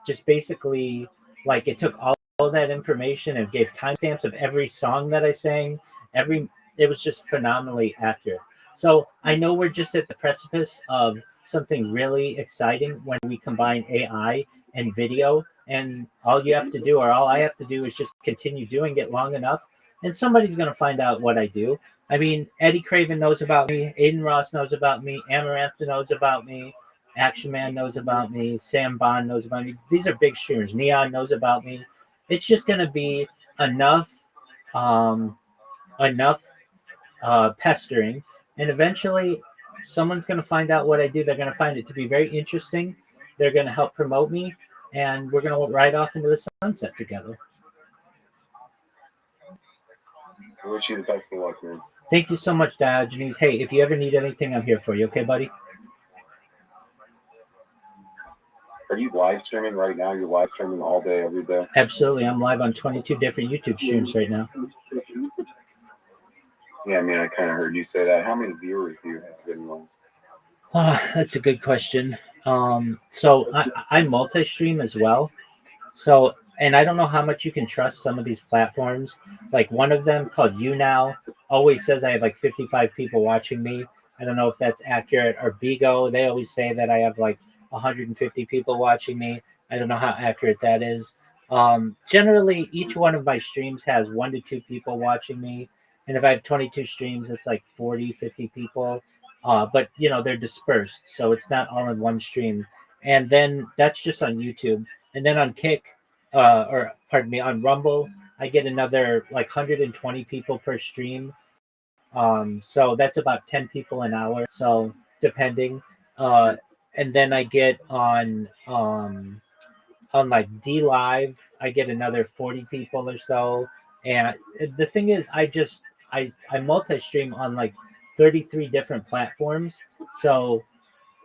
Just basically, like, it took all that information and gave timestamps of every song that I sang. It was just phenomenally accurate. So I know we're just at the precipice of something really exciting when we combine AI and video. And all you have to do, or all I have to do, is just continue doing it long enough, and somebody's going to find out what I do. I mean, Eddie Craven knows about me. Aiden Ross knows about me. Amarantha knows about me. Action Man knows about me. Sam Bond knows about me. These are big streamers. Neon knows about me. It's just going to be enough pestering, and eventually someone's going to find out what I do. They're going to find it to be very interesting. They're going to help promote me, and we're going to ride off into the sunset together. I wish you the best of luck, man. Thank you so much, Diogenes. Hey, if you ever need anything, I'm here for you. Okay, buddy? Are you live streaming right now? You're live streaming all day, every day? Absolutely. I'm live on 22 different YouTube streams right now. Yeah, I mean, I kind of heard you say that. How many viewers do you have in one? That's a good question. So I multi-stream as well. So, and I don't know how much you can trust some of these platforms. Like one of them called YouNow always says I have like 55 people watching me. I don't know if that's accurate. Or Bigo, they always say that I have like 150 people watching me. I don't know how accurate that is. Generally, each one of my streams has 1 to 2 people watching me. And if I have 22 streams, it's like 40, 50 people. But, you know, they're dispersed. So it's not all in one stream. And then that's just on YouTube. And then on Kick, on Rumble, I get another like 120 people per stream. So that's about 10 people an hour. So depending. and then I get on like D Live, I get another 40 people or so. And the thing is, I multi-stream on like 33 different platforms, so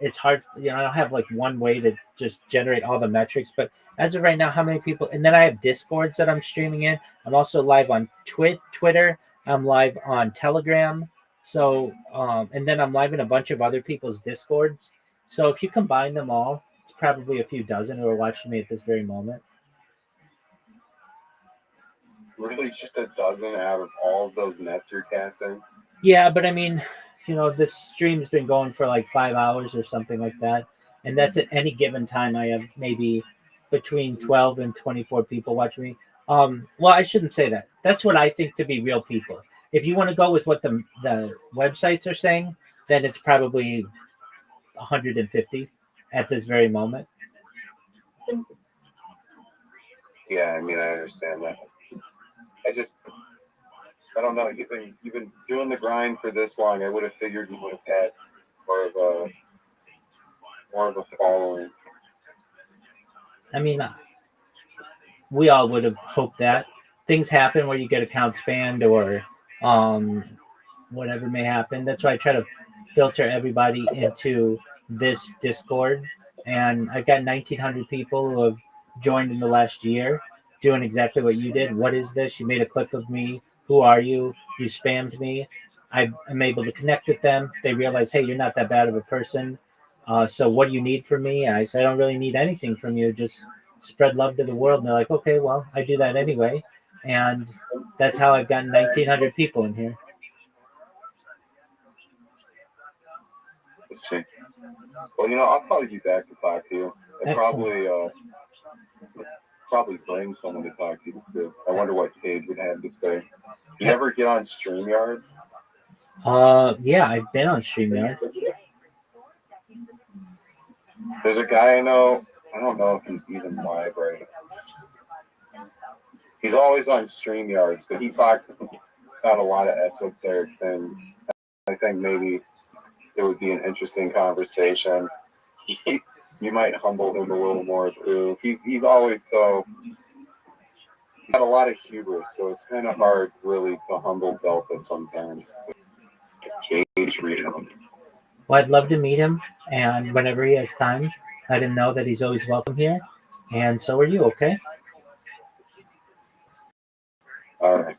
it's hard. I don't have like one way to just generate all the metrics. But as of right now, how many people? And then I have Discords that I'm streaming in. I'm also live on Twitter. I'm live on Telegram. So, and then I'm live in a bunch of other people's Discords. So if you combine them all, it's probably a few dozen who are watching me at this very moment. Really, just a dozen out of all of those nets you're casting? Yeah, but I mean, this stream's been going for like 5 hours or something like that. And that's at any given time. I have maybe between 12 and 24 people watching me. Well, I shouldn't say that. That's what I think to be real people. If you want to go with what the websites are saying, then it's probably 150 at this very moment. Yeah, I mean, I understand that. I don't know. You've been doing the grind for this long. I would have figured you would have had more of a following. I mean, we all would have hoped that. Things happen where you get accounts banned or whatever may happen. That's why I try to filter everybody into this Discord. And I've got 1,900 people who have joined in the last year doing exactly what you did. What is this? You made a clip of me. Who are you? You spammed me. I'm able to connect with them. They realize, hey, you're not that bad of a person. So what do you need from me? And I said, I don't really need anything from you. Just spread love to the world. And they're like, okay, well, I do that anyway. And that's how I've gotten 1,900 people in here. Let's see. Well, I'll probably be back to talk to you. And probably bring someone to talk to you too. I wonder what Paige would have to say. You ever get on StreamYard? Yeah, I've been on StreamYard. There's a guy I know. I don't know if he's even live right now. He's always on StreamYards, but he talks about a lot of esoteric things. I think maybe it would be an interesting conversation. You might humble him a little more too. He's always got a lot of hubris, so it's kind of hard really to humble Delta sometimes. Cage read him. Well, I'd love to meet him, and whenever he has time, let him know that he's always welcome here. And so are you, okay? All right.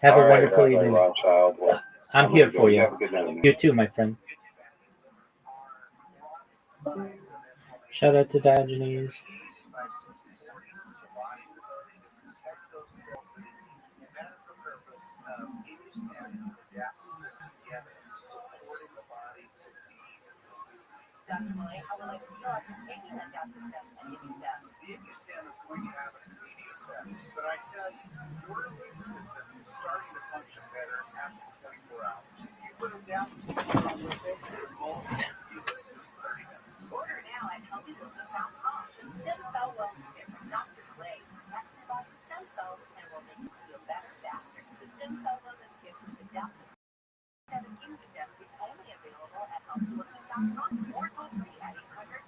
Have a wonderful evening. Rothschild. Well, I'm here for you. Have a good night. You too, my friend. Shout out to Diogenes. Definitely. How will I feel after taking that doctor step and IMU step? The IMU step is going to have an immediate effect, but I tell you, your immune system is starting to function better after 24 hours. You put them down to with it, your most you live in 30 minutes. Order now at healthywomen.com. The stem cell wellness kit from Dr. Clay protects your body's stem cells and will make you feel better faster. The stem cell wellness kit from the Dr. Step and IMU step is only available at healthywomen.com or toll free at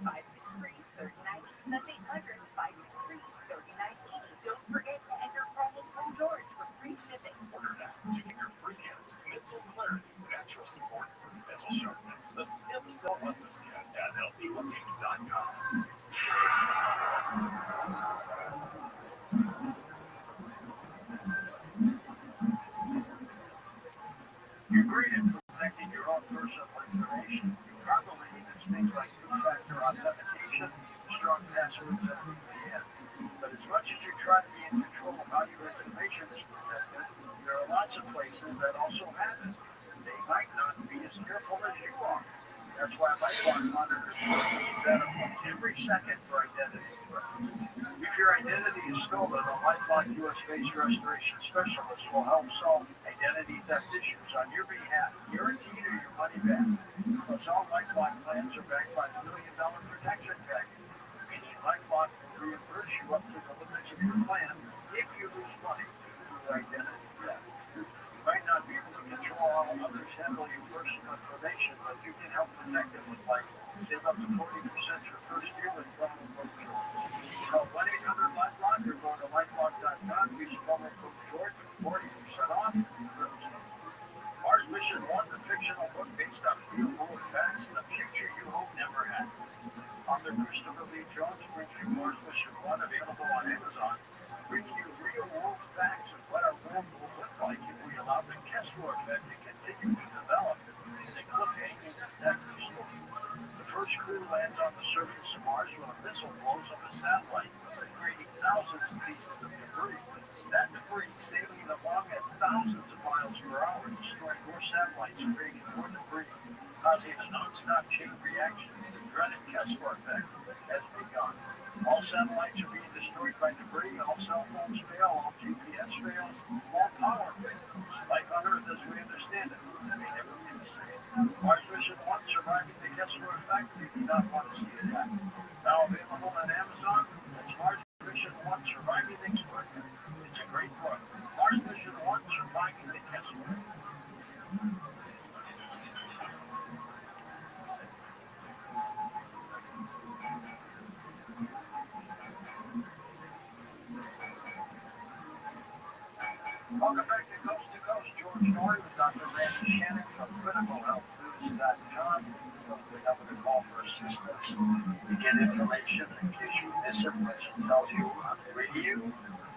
800-563-3980. That's 800-563-3980. Don't forget to enter promo code George for free shipping. Order now to get your free gift, mental clarity, natural support for mental sharpness. The stem cell wellness kit at healthywomen.com. You're great at protecting your own personal information. Probably there's things like two-factor authentication, strong passwords, and VPN. But as much as you try to be in control of how your information is protected, there are lots of places that also have it. They might not be as careful as you are. That's why LifeLock monitors data every second for identity threats. If your identity is stolen, a LifeLock US-based restoration specialist will help solve identity theft issues on your behalf, guaranteed or your money back. Plus, all LifeLock plans are backed by the $1 million protection package, meaning LifeLock will reimburse you up to the limits of your plan if you lose money due to identity theft. You might not be able to control how others handle your personal information, but you can help protect it with LifeLock. Save up to 40% your first year with promo code George. Call 1-800-LifeLock or go to lifelock.com. Use promo code George for 40% off. Mars Mission 1, the fictional book based on real world facts in the future you hope never had. Author Christopher Lee Jones brings you Mars Mission 1, available on Amazon, bringing you real world facts of what our world will look like if we allow the Kessler effect to continue to develop in a cliffhanging detective story. The first crew lands on the surface of Mars when a missile blows up a satellite, creating thousands of pieces of debris. That debris sailing along at thousands of miles per hour, destroying more satellites, creating more debris, causing a non-stop chain reaction. The dreaded Kessler effect has begun. All satellites are being destroyed by debris, all cell phones fail, all GPS fails, all power fails. Life on Earth as we understand it, that may never be the same. Mars Mission 1, Surviving the Kessler Effect, you do not want to see it happen. Now available on Amazon, it's Mars Mission 1, Surviving the Kessler Effect. It's a great book. Mars Mission 1, Surviving the Kessler Effect. Welcome back to Coast, George Norrie with Dr. Randy Shannon from CriticalHealthNews.com. We have a call for assistance. To get information in case you miss it, which tells you on the radio,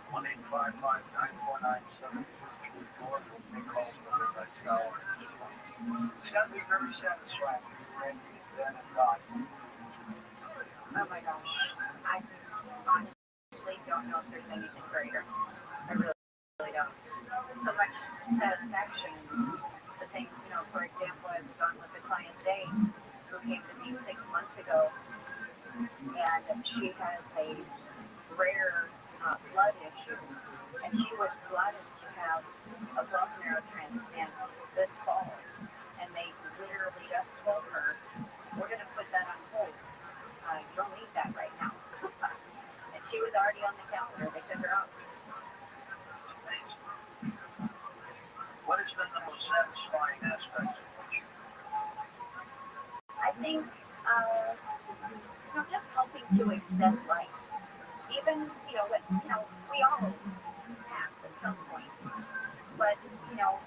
1-855-949-7434. They call the next hour. It's got to be very satisfying for you, Randy, Ben, and God. Oh my gosh. I honestly don't know if there's anything greater. I really don't. So much satisfaction. The things, for example, I was on with a client today who came to me 6 months ago, and she has a rare blood issue, and she was slotted to have a bone marrow transplant this fall, and they literally just told her, we're going to put that on hold. You don't need that right now. And she was already on the calendar. They took her out. What has been the most satisfying aspect of what you do? I think, just helping to extend life. Even, we all pass at some point. But,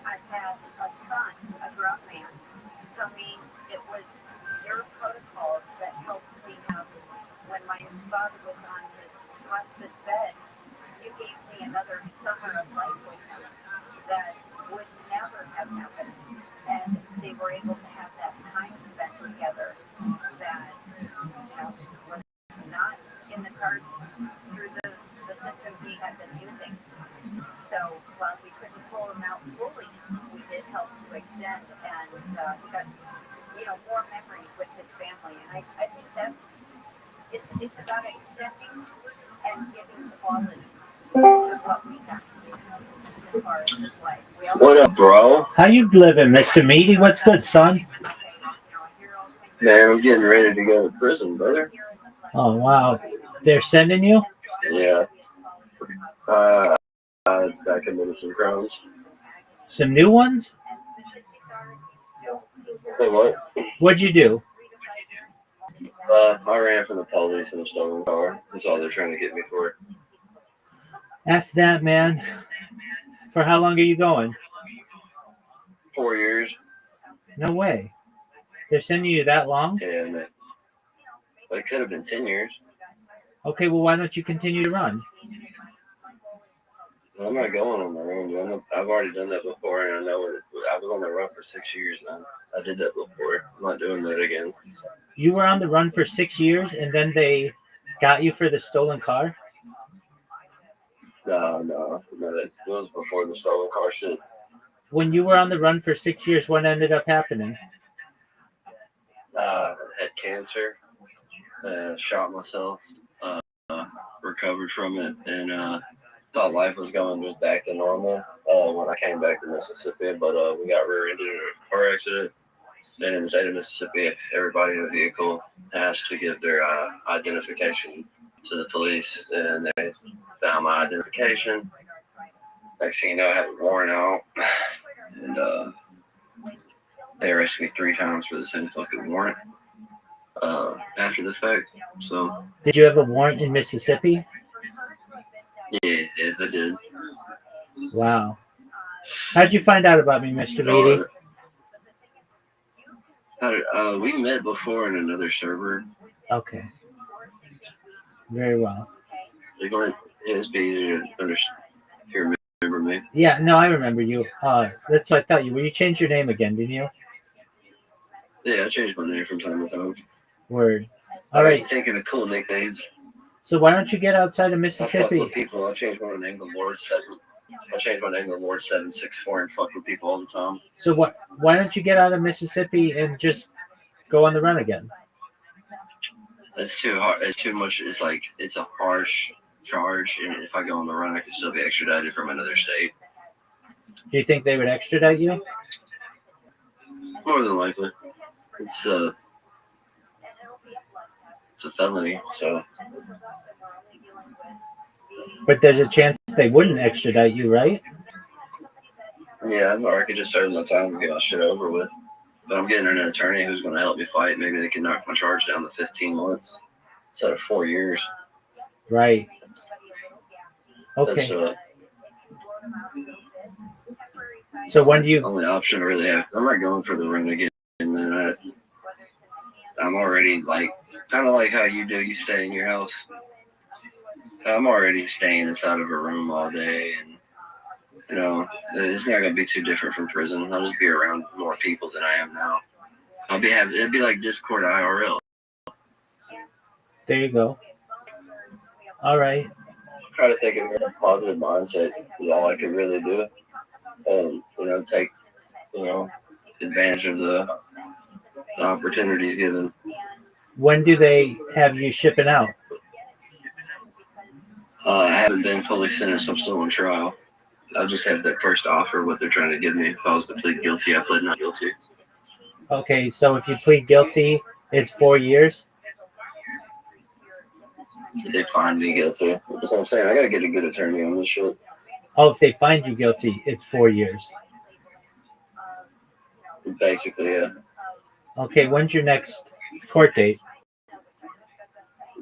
I've had a son, a grown man, tell me it was your protocols that helped me have, when my father was on his hospice bed, you gave me another summer of life with him that would never have happened. And they were able to have that time spent together that, was not in the cards through the system he had been using. So while we couldn't pull him out fully, we did help to extend, and he got, more memories with his family. And I think it's about extending and giving quality to what we got to do as far as this life. What up, bro? How you living, Mr. Meaty? What's good, son? Man, I'm getting ready to go to prison, brother. Oh, wow. They're sending you? Yeah. I committed some crimes. Some new ones? Hey, what? What'd you do? I ran from the police in a stolen car. That's all they're trying to get me for. F that, man. For how long are you going? 4 years. No way. They're sending you that long? Yeah, man. It could have been 10 years. Okay, well, why don't you continue to run? I'm not going on my own. I've already done that before, and I know it. I was on the run for 6 years now. I did that before. I'm not doing that again. You were on the run for 6 years, and then they got you for the stolen car? No. That was before the stolen car shit. When you were on the run for 6 years, what ended up happening? I had cancer. Shot myself. Recovered from it, and thought life was going just back to normal when I came back to Mississippi, but we got rear-ended in a car accident. And in the state of Mississippi, everybody in the vehicle has to give their identification to the police, and they found my identification. Next thing you know, I have a warrant out, and they arrested me 3 times for the same fucking warrant. after the fact. So Did you have a warrant in Mississippi? yeah, I did. Wow. How'd you find out about me, Mr. Beatty? We met before in another server. Okay. Very well. It's be easier to understand if you remember me. Yeah, no, I remember you. That's what I thought you were. You changed your name again, didn't you? Yeah, I changed my name from time to time. Word. I All was right. thinking of cool nicknames. So why don't you get outside of I fuck Mississippi? with people. I changed my name to Lord 7. I changed my name to Lord 764 and fuck with people all the time. So why don't you get out of Mississippi and just go on the run again? It's too hard. It's too much. It's like it's a harsh charge, and if I go on the run, I can still be extradited from another state. Do you think they would extradite you? More than likely, it's a felony. So, But there's a chance they wouldn't extradite you, right? yeah, or I could just serve my time and get my shit over with. But I'm getting an attorney who's going to help me fight. Maybe they can knock my charge down to 15 months instead of 4 years. Right. Okay. That's So when do you? the only option I really have. I'm not going for the run again. And then I'm already like, kind of like how you do. You stay in your house. I'm already staying inside of a room all day, and you know, it's not gonna be too different from prison. I'll just be around more people than I am now. It'd be like Discord IRL. There you go. All right. Try to think of a positive mindset is all I could really do, and take advantage of the opportunities given. When do they have you shipping out? I haven't been fully sentenced. I'm still on trial. I just have that first offer, what they're trying to give me. If I was to plead guilty, I pled not guilty. Okay, so if you plead guilty, it's 4 years? They find me guilty. That's what I'm saying. I gotta get a good attorney on this shit. Oh, if they find you guilty, it's 4 years. Basically, yeah. Okay, when's your next court date?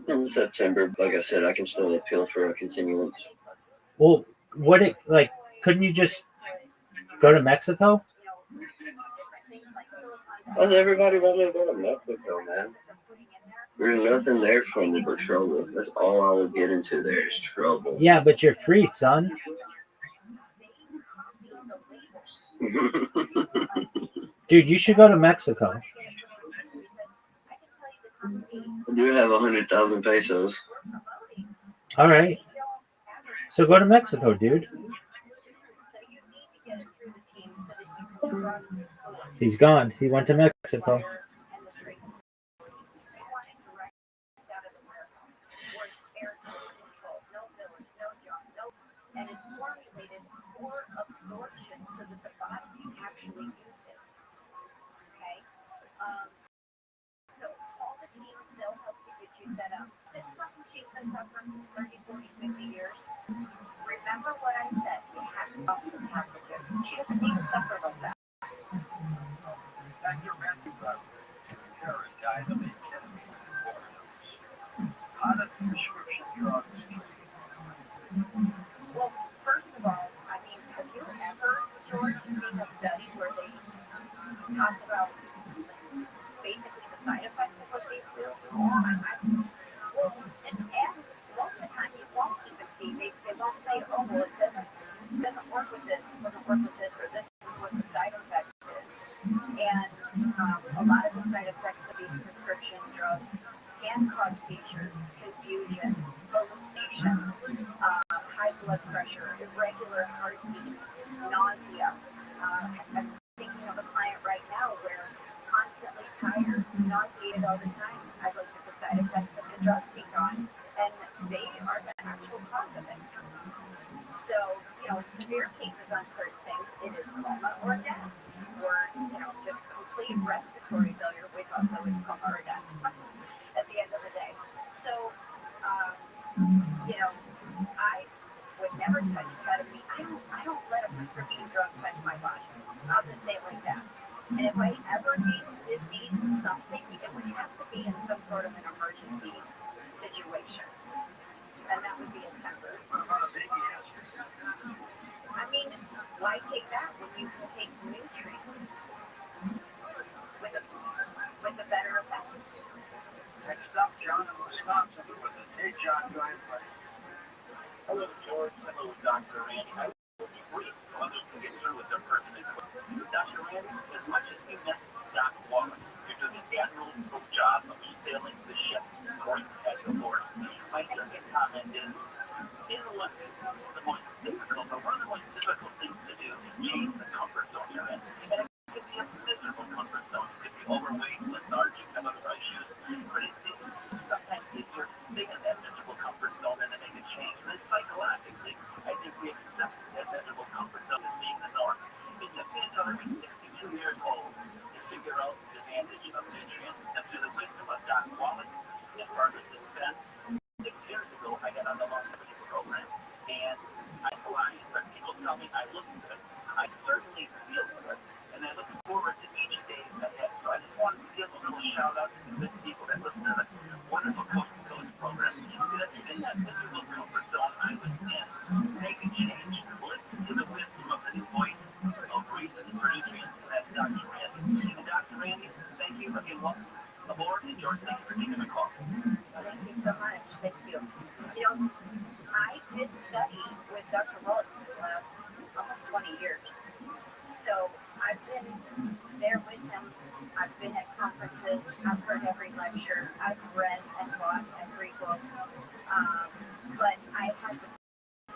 In September, like I said, I can still appeal for a continuance. Well, couldn't you just go to Mexico? Well, everybody want me to go to Mexico, man. There's nothing there for me but trouble. That's all I would get into there is trouble. Yeah, but you're free, son. Dude, you should go to Mexico. I do have 100,000 pesos. All right. So go to Mexico, dude. He's gone. He went to Mexico. And it's formulated for absorption so that the body can actually use it. Okay? So all the teams, they'll help to get you set up. It's something she's been suffering for 30, 40, 50 years. Remember what I said. You have to help the pathogen. She doesn't need to suffer like that. Dr. Matthew Karen died of a ketamine overdose. How do prescription drugs treat? Well, first of all, I mean, have you ever, George, seen a study where they talk about basically the side effects of what these do? Well, and most of the time you won't even see, they won't say, oh, well, it doesn't work with this, it doesn't work with this, or this is what the side effect is. And a lot of the side effects of these prescription drugs can cause seizures, confusion, hallucinations, high blood pressure, irregular heartbeat, nausea. I'm thinking of a client right now where constantly tired, nauseated all the time. I looked at the side effects of the drugs he's on, and they are the actual cause of it. So, in severe cases on certain things, it is coma or death, or, just complete respiratory failure, which also is coma or death at the end of the day. So, I would never touch ketamine. I don't let a prescription drug touch my body. I'll just say it like that. And if I ever did need something, it would have to be in some inflation. And that would be a temper. What about a baby acid? I mean, why take that when you can take nutrients with a better effect? Next up, John in Wisconsin with it. Hey, John, go ahead, buddy. Hello, George. Hello, Dr. Randy. I will be brief so others can get through with their pertinent questions. Dr. Randy, as much as you met Doc Wallace, you're doing an admirable job of sailing the ship according to the Lord. My second comment is, what the most difficult, or one of the most difficult things to do is change the comfort zone you're in. And it could be a miserable comfort zone. It could be overweight, lethargic, have other issues. But it's sometimes easier to stay in that miserable comfort zone than to make a change. And psychologically, I think we accept that miserable comfort zone as being the norm. It took me until I was 62 years old to figure out the advantage of nutrients. And through the wisdom of Doc Wallace and Ferguson Fenn, 6 years ago, I got on the long program. And I fly, but people tell me I look good. I certainly feel good. And I look forward to each day ahead. So I just want to give a little shout out to the good people that listen to the wonderful Coast to Coast program. That's in that miserable comfort zone I was in. Make a change. Listen to the wisdom of the voice of reason for nutrients. And that's Dr. Randy. And Dr. Randy, thank you again. Welcome aboard. And George, thank you for taking the call. Thank you so much. Thank you. You know, I did study with Dr. Roth for the last almost 20 years. So I've been there with him. I've been at conferences. I've heard every lecture. I've read and bought every book. But I had the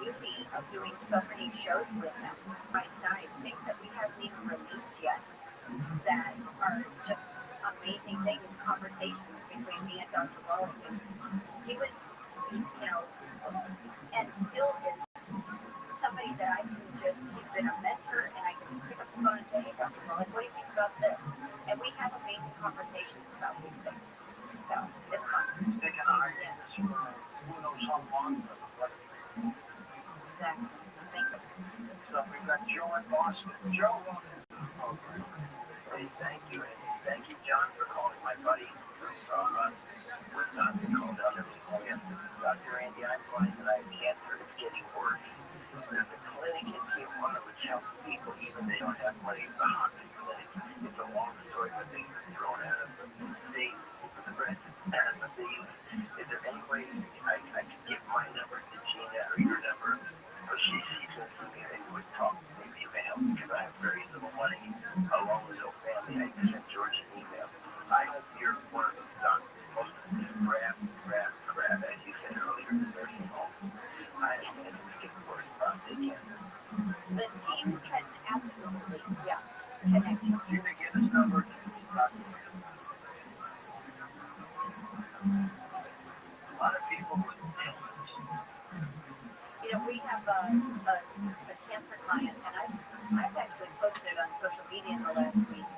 beauty of doing so many shows with him by side, things that we haven't even released yet that are just amazing things, conversations between me and Dr. Roth. And he was, you know, and still is somebody that I can just, he's been a mentor, and I can just pick up the phone and say, hey, Dr. Roth, what do you think about this? And we have amazing conversations about these things. So it's fun. Sticking our hands for who knows how long. Exactly. Thank you. So we've got Joe in Boston. Joe. Hey, thank you. And thank you, John, for calling my buddy from Wisconsin, called out everything. Dr. Randy, I'm finding that I have cancer. It's getting worse. There's a clinic in Tijuana which helps people even they don't have money. It's a haunted clinic. It's a long story, but things are thrown at us. They, is there any way I can give my number to Gina or your number? Because she's listening to me and would talk. Maybe you can help because I have very little money along with no family. I sent George an email. I hope you're one of those doctors. Most of them just grab, as you said earlier, in the nursing home. I understand it's getting worse, prostate cancer. The team can absolutely, connect you. You may get his number to talk to him. A lot of people with ailments. You know, we have a cancer client, and I've actually posted on social media in the last week.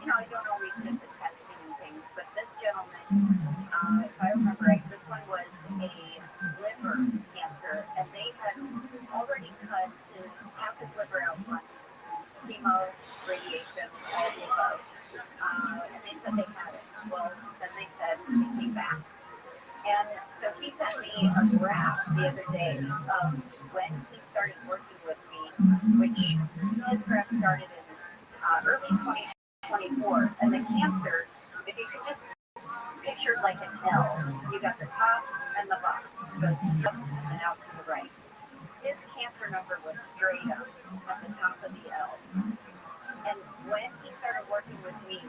You know, I don't always get the testing and things, but this gentleman, if I remember right, this one was a liver cancer, and they had already cut half his liver out once, chemo, radiation, all the above, and they said they had it. Well, then they said it came back. And so he sent me a graph the other day of when he started working with me, which his graph started in early 2024. And the cancer, if you could just picture like an L, you got the top and the bottom, it goes straight and out to the right. His cancer number was straight up at the top of the L. And when he started working with me,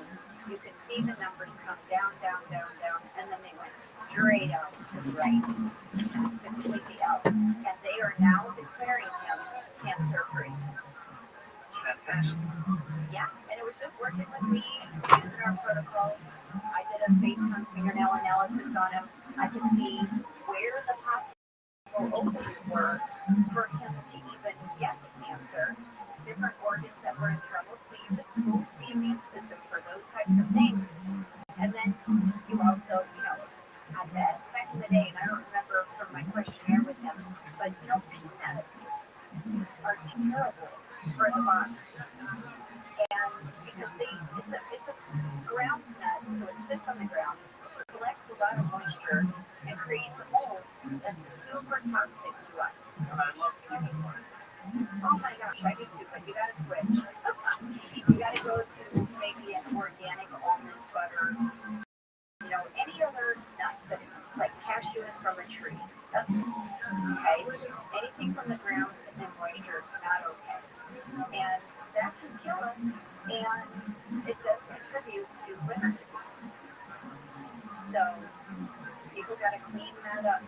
you could see the numbers come down, and then they went straight up to the right to complete the L. And they are now declaring him cancer-free. Fantastic. Yeah, and it was just working with me, using our protocols. I did a FaceTime fingernail analysis on him. I could see where the possible openings were for him to even get the cancer, different organs that were in trouble. So you just boost the immune system for those types of things. And then you also, you know, had that back in the day, and I don't remember from my questionnaire with him, but you know, peanuts are terrible for the body. And because it's a ground nut, so it sits on the ground, collects a lot of moisture and creates a mold that's super toxic to us. Oh my gosh, I do too, but you gotta switch. You gotta go to maybe an organic almond butter, any other nut that is like cashew is from a tree. That's okay. Anything from the ground and moisture, not okay. And that can kill us, and it does contribute to liver disease. So people gotta clean that up.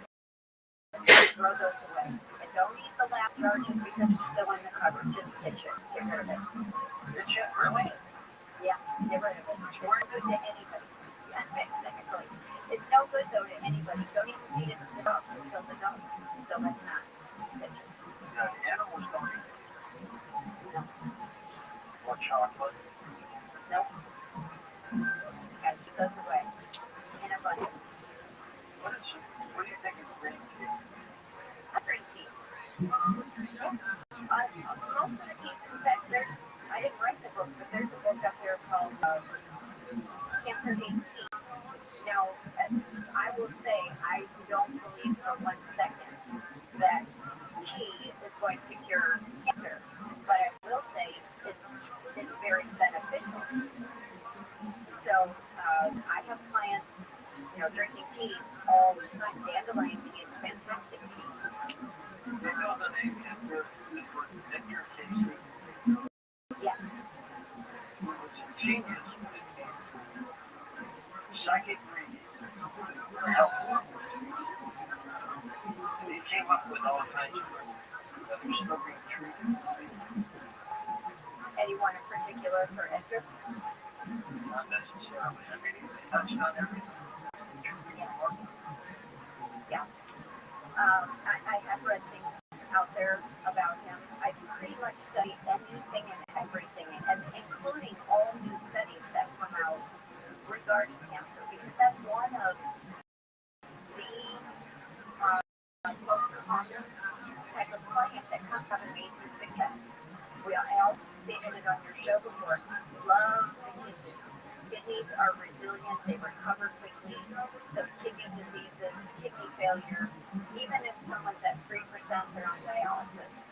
Throw those away. And don't eat the last jar just because it's still in the cupboard. Just pitch it. Get rid of it. Pitch it? Really? Yeah, get rid of it. It's no good to anybody. Yeah, exactly. It's no good though to anybody. Don't even feed it to the dog. It kills the dog. So let's not. Just pitch it. The animals don't eat it. No. Or chocolate. Nope. Gotta keep those away. In abundance. What do you think of green tea? Green tea. Most of the teas, in fact, I didn't write the book, but there's a book up there called Cancer Hates Tea. Now, I will say, I don't believe for 1 second that tea is going to cure cancer, but I will say it's very beneficial. So I have clients, drinking teas all the time. Dandelion tea is fantastic tea. They know the name Edgar Casey. Yes. He was a genius when it came to psychic readings and health. He came up with all kinds of that are still being treated. Anyone in particular for Edgar? Not necessarily. I mean, he touched on everything. Yeah. I have read things out there about him. I pretty much study anything and everything, and including all new studies that come out regarding cancer, because that's one of the most common type of client that comes out amazing success. I all stated it on your show before. Love the kidneys. Kidneys are resilient. They recover quickly. So kidney diseases, kidney failure, even if someone's at 3%, they're on dialysis.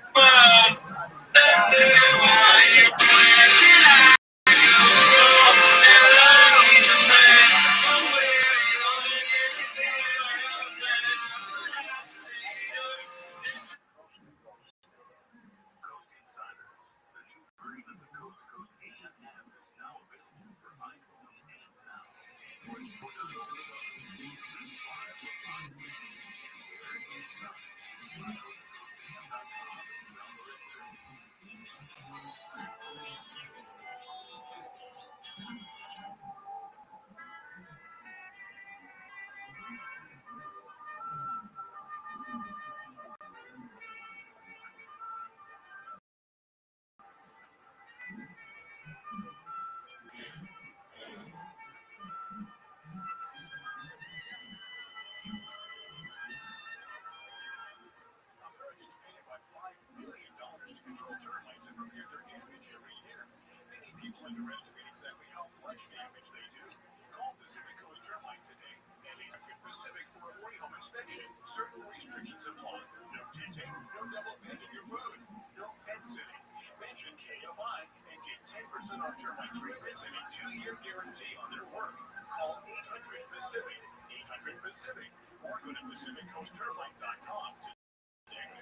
Underestimate exactly how much damage they do. Call Pacific Coast Termite today at 800 Pacific for a free home inspection. Certain restrictions apply. No tinting, no double bagging your food, no pet sitting. Mention KFI and get 10% off termite treatments and a 2-year guarantee on their work. Call 800 Pacific, 800 Pacific, or go to PacificCoastTermite.com today.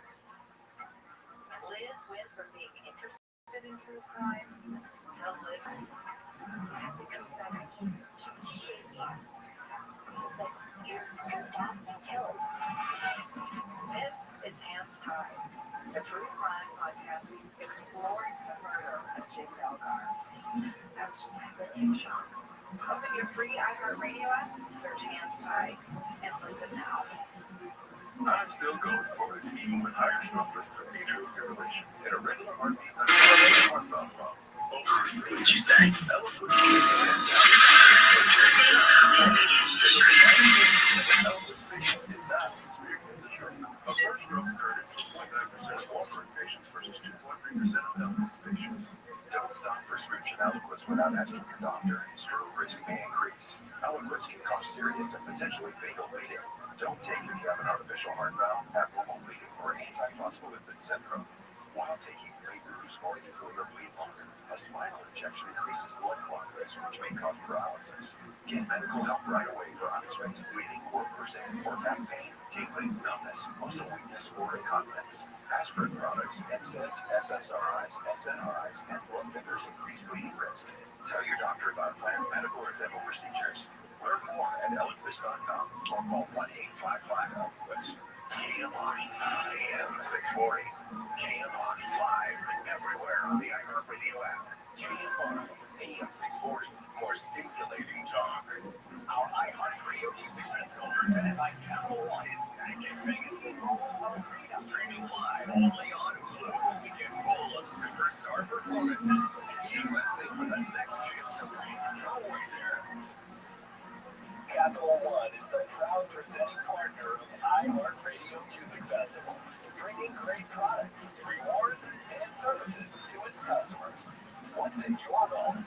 Liz went from being interested in true crime to living. As it comes out, he's just shaking. He's like, your dad's been killed. This is Hands Tied, a true crime podcast exploring the murder of Jim Belgar. I was just completely in shock. Open your free iHeartRadio app, search Hands Tied, and listen now. I'm still going for it, even with higher stroke risk from atrial fibrillation and a regular heartbeat. What'd you say? A first stroke occurred in 2.9% of all stroke patients versus 2.3% of Elvis patients. Don't stop prescription Eliquis syphilis without asking your doctor. Stroke risk may increase. How at risk can cause serious and potentially fatal bleeding. Don't take if you have an artificial heart valve, abnormal bleeding, or antiphospholipid syndrome. While taking may bruise more easily or bleed longer. A spinal injection increases blood clot risk, which may cause paralysis. Get medical help right away for unexpected bleeding or bruising or back pain, tingling, numbness, muscle weakness, or incontinence. Aspirin products, NSAIDs, SSRIs, SNRIs, and blood thinners increase bleeding risk. Tell your doctor about planned medical or dental procedures. Learn more at ellenfish.com or call 1-855-ELVIS. KFI AM 640. KFI live everywhere on the iHeartRadio app. KFI AM 640. More stimulating talk. Our iHeartRadio Music Festival presented by Capital One is back in Vegas. Streaming live only on Hulu. Weekend full of superstar performances. Keep listening for the next chance to breathe your way there. Capital One is the proud presenting partner of iHeartRadio Music Festival, bringing great products, rewards, and services to its customers. What's in your home?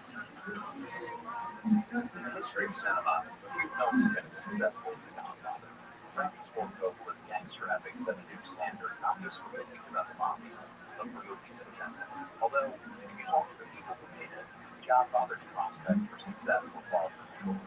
In the history of cinema, few films have been as successful as The Godfather. Francis Ford Coppola's gangster epic set a new standard, not just for movies about the mafia, but for movies in general. Although, if you talk to the people who made it, The Godfather's prospects for success were far from short.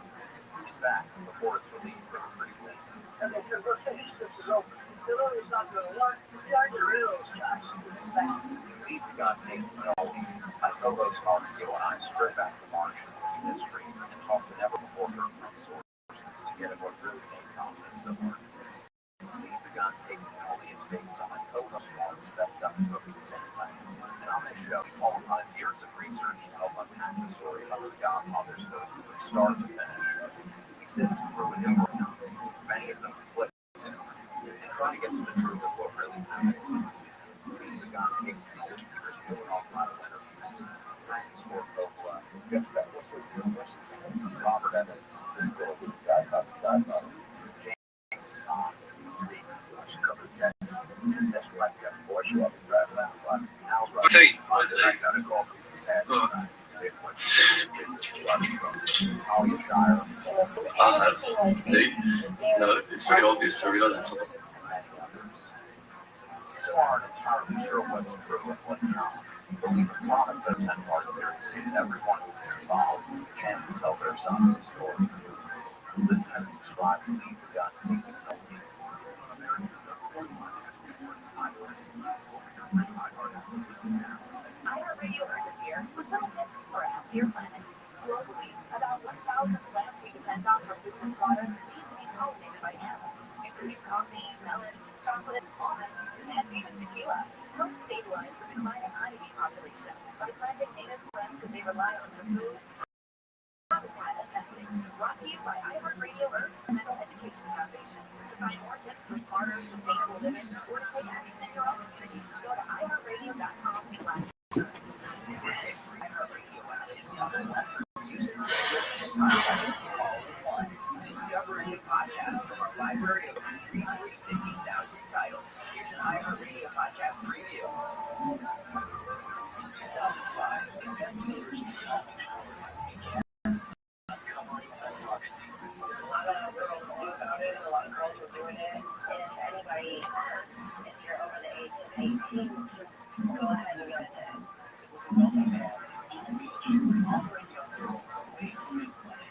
In fact, before its release, they were pretty bleak. And they said, we're finished, this is over. The movie's not going to work. Get your reels, guys. It's exactly. Leave the God taken Kennedy. My co-host Marcio and I straight back to March in movie history and talked to never before heard from sources to get at what really made the process so arduous. Leave the God taken Kennedy is based on my co-host Mark's best-selling book, The Same Thing. And on this show, we call upon his years of research to help unpack the story of the Godfather's movie from start to finish. We sift through a number of notes, many of them conflicting, and try to get to the truth of what really happened. Leave the God taken Kennedy is doing off a lot of interviews. Francis Ford Coppola, Robert Evans, the Godfather, James Bond, the covered text. That's right, we got a boy show up and drive around, but Al's right. I got a call from Dad. No, it's very obvious to realize it's So aren't entirely sure what's true and what's not. But we can promise that a 10-part series gives everyone who's involved a chance to tell their side of the story. Listen and subscribe to Leave the God Taken Kennedy. iHeartRadio Earth is here with little tips for a healthier planet. Globally, about 1,000 plants we depend on for food and products need to be pollinated by animals, including coffee, melons, chocolate, almonds, and even tequila. Help stabilize the declining honeybee population by planting native plants that they rely on for food, habitat, and testing. Brought to you by iHeartRadio Earth and Mental Education Foundation. To find more tips for smarter, sustainable living, or to take action in your own community, go to iHeartRadio.com/. iHeartRadio app is number one for music, radio, and podcasts all in one. Discover a new podcast from our library of over 350,000 titles. Here's an iHeartRadio podcast preview. In 2005, investigators in Palm Beach, Florida began uncovering a dark secret. A lot of girls knew about it, and a lot of girls were doing it. And if anybody asks if you're over the age of 18, just go ahead and get it. It was a wealthy man from Palm Beach who was offering young girls a way to make money.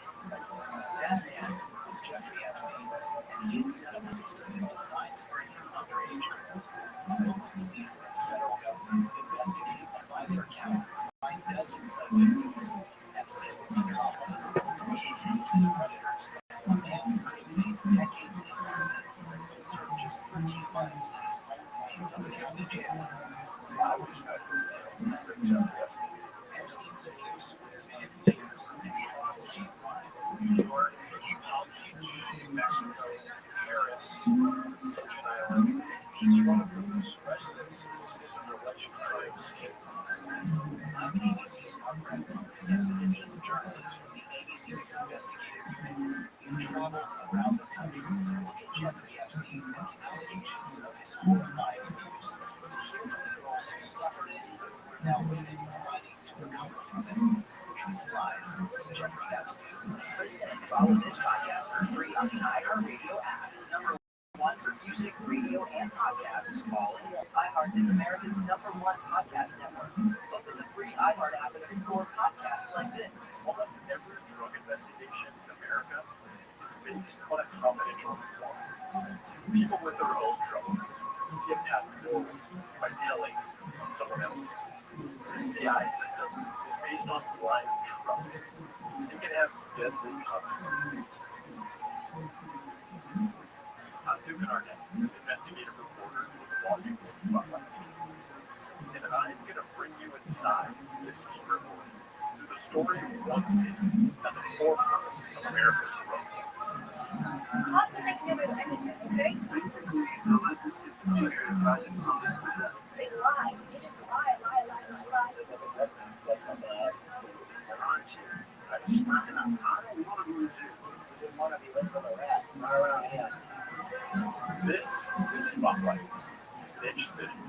That man was Jeffrey Epstein, and he had set up a system designed to bring in underage girls. Local police and the federal government would investigate and, by their count, find dozens of victims. Epstein would become one of the world's most ruthless predators, a man who could have faced decades in prison, but served just 13 months in his own wing of the county jail. I wish I was there when I heard Jeffrey Epstein. Epstein's abuse would span years and cross state lines. New York, Palm Beach, Mexico, Paris, Virgin Islands, each one of those residences is an alleged crime scene. I'm ABC's Mark Redmond, and with a team of journalists from the ABC News Investigative Unit, we've traveled around the country to look at Jeffrey Epstein and the allegations of his horrifying abuse, to hear from the girls who suffered it, who are now women fighting to recover from it. Truth guys. Jeffrey Epstein. Listen and follow this podcast for free on the iHeartRadio app. Number one for music, radio, and podcasts all in one. iHeart is America's #1 podcast network. Open the free iHeart app and explore podcasts like this. Almost every drug investigation in America is based on a confidential informant. People with their own troubles see a path forward by telling someone else. The CI system is based on blind trust. It can have deadly consequences. I'm Duke Arnett, investigative reporter with the Boston Globe Spotlight team. And I'm going to bring you inside this secret world through the story of one city at the forefront of America's growth. Austin, I can never anything, okay? They lie. They just lie. That's something I Aren't you? I'm smirking up. I don't want to lose you. We didn't want to be living with a rat. Not around here. This is Spotlight, Snitch City,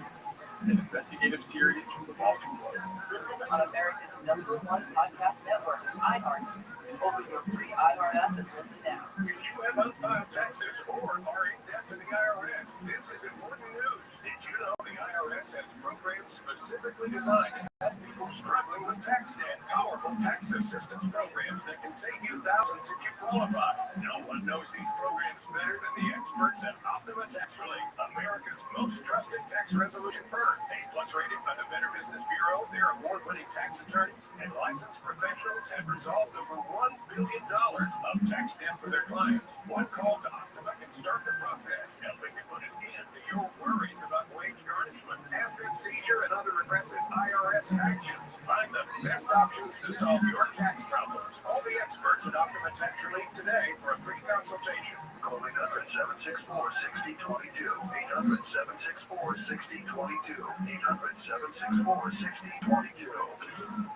an investigative series from the Boston Globe. Listen on America's #1 podcast network, iHeart. Open your free iHeart app and listen now. If you have unfiled taxes or are in debt to the IRS, this is important news. Did you know the IRS has programs specifically designed to help people struggling with tax debt? Powerful tax assistance programs that can save you thousands if you qualify. No one knows these programs better than the experts at Optima Tax Relief, America's most trusted tax resolution firm. A+ rated by the Better Business Bureau, their award-winning tax attorneys and licensed professionals have resolved over $1 billion of tax debt for their clients. One call to Optima can start the process, helping to put an end to your worries about wage garnishment, asset seizure, and other aggressive IRS actions. Find the best options to solve your tax problems. Call the experts at Optima Tax Relief today for a free consultation. Call 800-764-6022. 800-764-6022. 800-764-6022.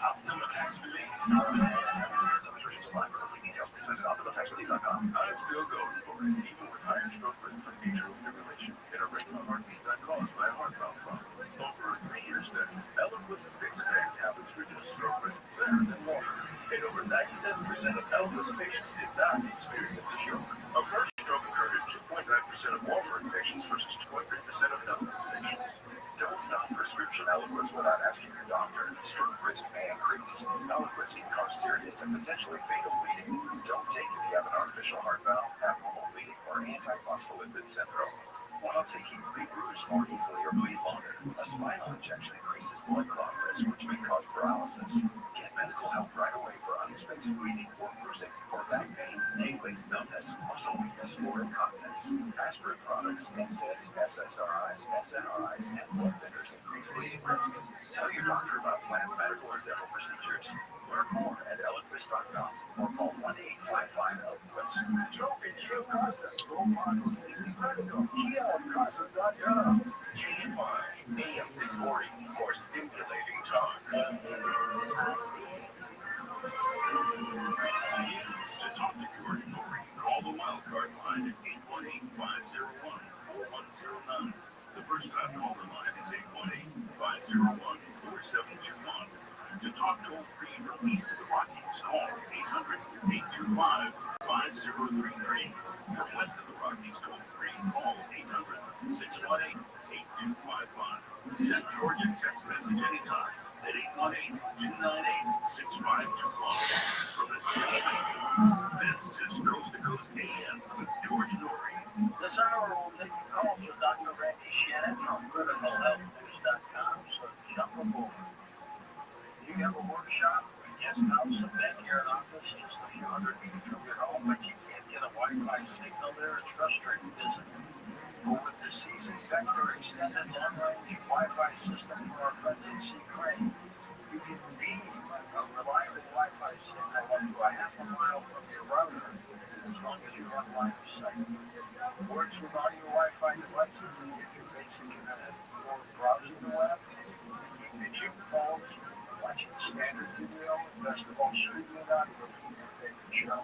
Optima Tax Relief. I'm still going for it, even with higher stroke risk from atrial fibrillation and irregular heartbeat not caused by a heart valve problem. Over a 3-year study, Eliquis and Fixaban tablets reduce stroke risk better than warfarin, and over 97% of Eliquis patients did not experience a stroke. A first stroke occurred in 2.9% of warfarin patients versus 2.3% of Eliquis patients. Don't stop prescription Eliquis without asking your doctor. Stroke risk may increase. Eliquis can cause serious and potentially fatal bleeding. Don't take if you have an artificial heart valve, abnormal bleeding, or antiphospholipid syndrome. While taking may bruise more easily or bleed longer. A spinal injection increases blood clot risk, which may cause paralysis. Get medical help right away for unexpected bleeding or bruising, or back pain, tingling, numbness, muscle weakness, or incontinence. Aspirin products, NSAIDs, SSRIs, SNRIs, and blood thinners increase bleeding risk. Tell your doctor about planned medical or dental procedures. Learn more at Eliquis.com or call 1-855-ELIQUIS. Trophy Kia Casa, Role Models, Easy Medical, KiaCasa.com. KFI, AM 640, more stimulating talk. To talk to George Norrie, call the wildcard line at 818-501-4109. The first time caller line is 818-501-4721. To talk toll-free from east of the Rockies, call 800-825-5033. From west of the Rockies, toll-free, call 800-618-8255. Send George a text message anytime at 818-298-6521. From the city of Naples, this is Coast to Coast AM with George Norrie. This hour will take your calls with Dr. Randy Shannon from CriticalHealthNews.com, so jump aboard. You have a workshop, a guest house, a backyard office just a few hundred feet from your home, but you can't get a Wi-Fi signal there. It's frustrating, isn't it? Well, with the CZ Vector Extended Long-Range Wi-Fi system for our friends at C. Crane, you can beam a reliable Wi-Fi signal up to a half a mile from your router as long as you're on line of sight. It works with all your Wi-Fi devices and gives you basic internet for browsing the web, keeping it your phones, watching standard video, and best of all, streaming audio from your favorite show.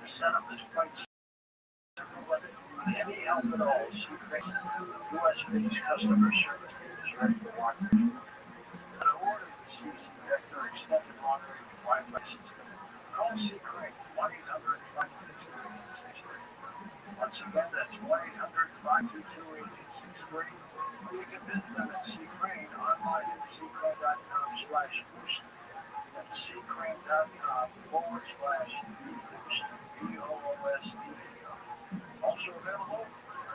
The setup is quite simple, but any help at all, US-based customer service is ready to walk you through. In order to see Vector Extended Long-Range Wi-Fi system, Once again, that's 1-800-522-8863. Or you can visit them at Crane online at ccrane.com/boost. That's ccrane.com/boost. BOOST. Also available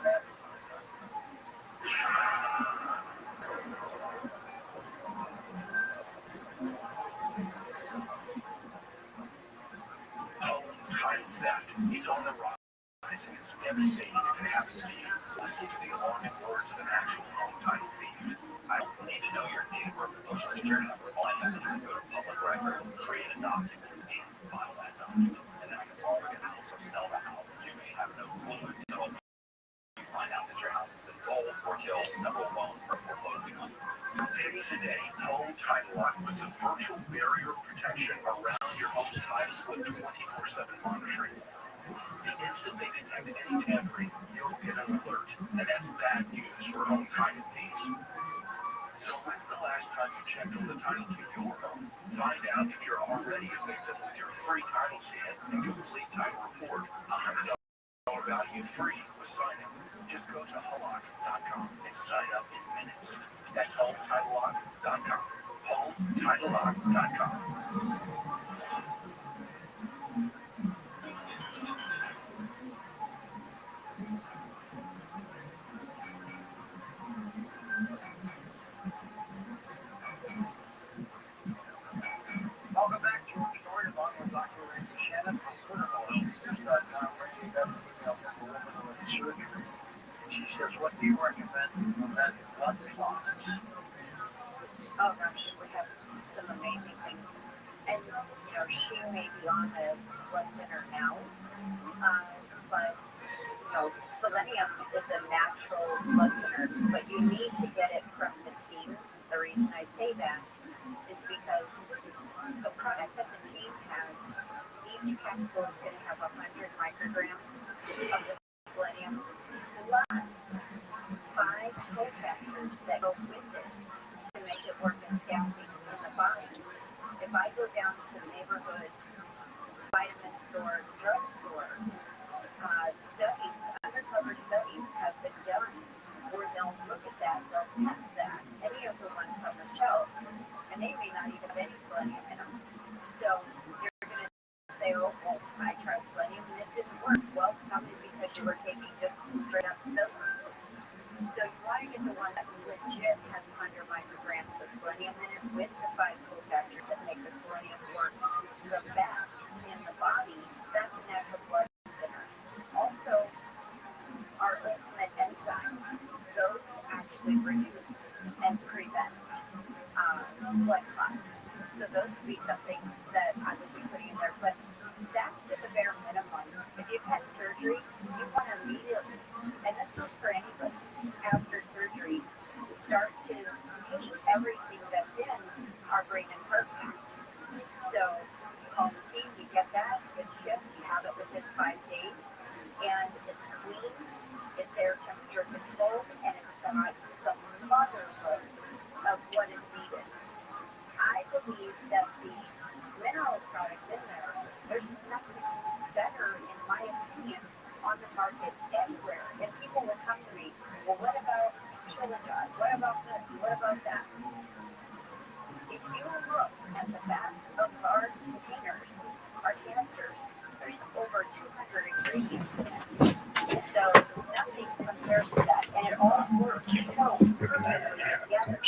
at Home title theft. It's on the rise, and it's devastating if it happens to you. Listen to the alarming words of an actual home title thief. I don't need to know your date of birth and social security number. All I have to do is go to public records, create a document, and file that document. And then I can offer your house or sell the house. You may have no clue until you find out that your house has been sold or till several loans are foreclosing on you. For days a day, Home Title Lock puts a virtual barrier of protection around your home's title with 24/7 monitoring. The instant they detect any tampering, you'll get an alert, and that's bad news for home title thieves. So when's the last time you checked on the title to your home? Find out if you're already a victim with your free title scan and complete title report. $100 value free with sign-in. Just go to halak.com and sign up in minutes. That's HomeTitleLock.com. HomeTitleLock.com. Welcome back to our story along with Dr. Randy Shannon from ClinicalHealthCare.com, where she got an email from a woman who had surgery. She says, what do you recommend for that blood clot? Oh gosh, we have some amazing things. And, you know, she may be on the blood thinner now, but, you know, selenium is a natural blood thinner, but you need to get it from the team. The reason I say that is because the product that the team has, each capsule is going to have 100 micrograms of the selenium plus 5 cofactors that go with it to make it work as scalping in the body. If I go down to the neighborhood vitamin store, drugstore, studies, undercover studies have been done where they'll look at that, they'll test that, any of the ones on the shelf, and they may not even have any selenium in them. So you're going to say, oh, well, I tried selenium and it didn't work. Well, probably because you were taking just straight up fillers. So you want to get the one that legit has 100 micrograms of selenium in it with the 5 cofactors that make the selenium work the best in the body. That's a natural blood thinner. Also, our ultimate enzymes, those actually reduce and prevent blood clots. So those would be something that I would be putting in there. But that's just a bare minimum. If you've had surgery, you want to immediately, and this goes for anybody, after surgery, start to take everything that's in our brain and heart pack. So you call the team, you get that, it's shipped, you have it within 5 days, and it's clean, it's air temperature controlled, and it's got the motherload of what is needed. I believe that the mineral products in there, there's nothing better, in my opinion, on the market anywhere. And people will come to me, well, what about Chilligan? What about this? What about that? If you look at the back of our containers, our canisters, there's over 200 ingredients in it. So nothing compares to that. And it all works so perfectly together.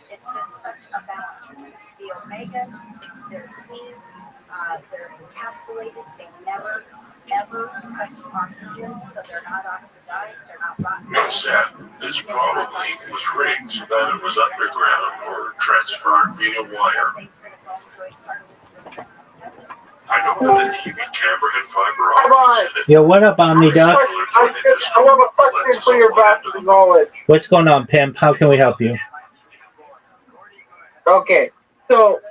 It's just such a balance. The omegas, they're clean, they're encapsulated, they never, ever touch oxygen, so they're not oxidized, they're not rotten. It's that this probably was rigged so that it was underground or transferred via wire. I know that the TV camera had fiber optics in it. Yo, what up, Omni Doc? I have a question for your vast knowledge. What's going on, Pimp? How can we help you? Okay, so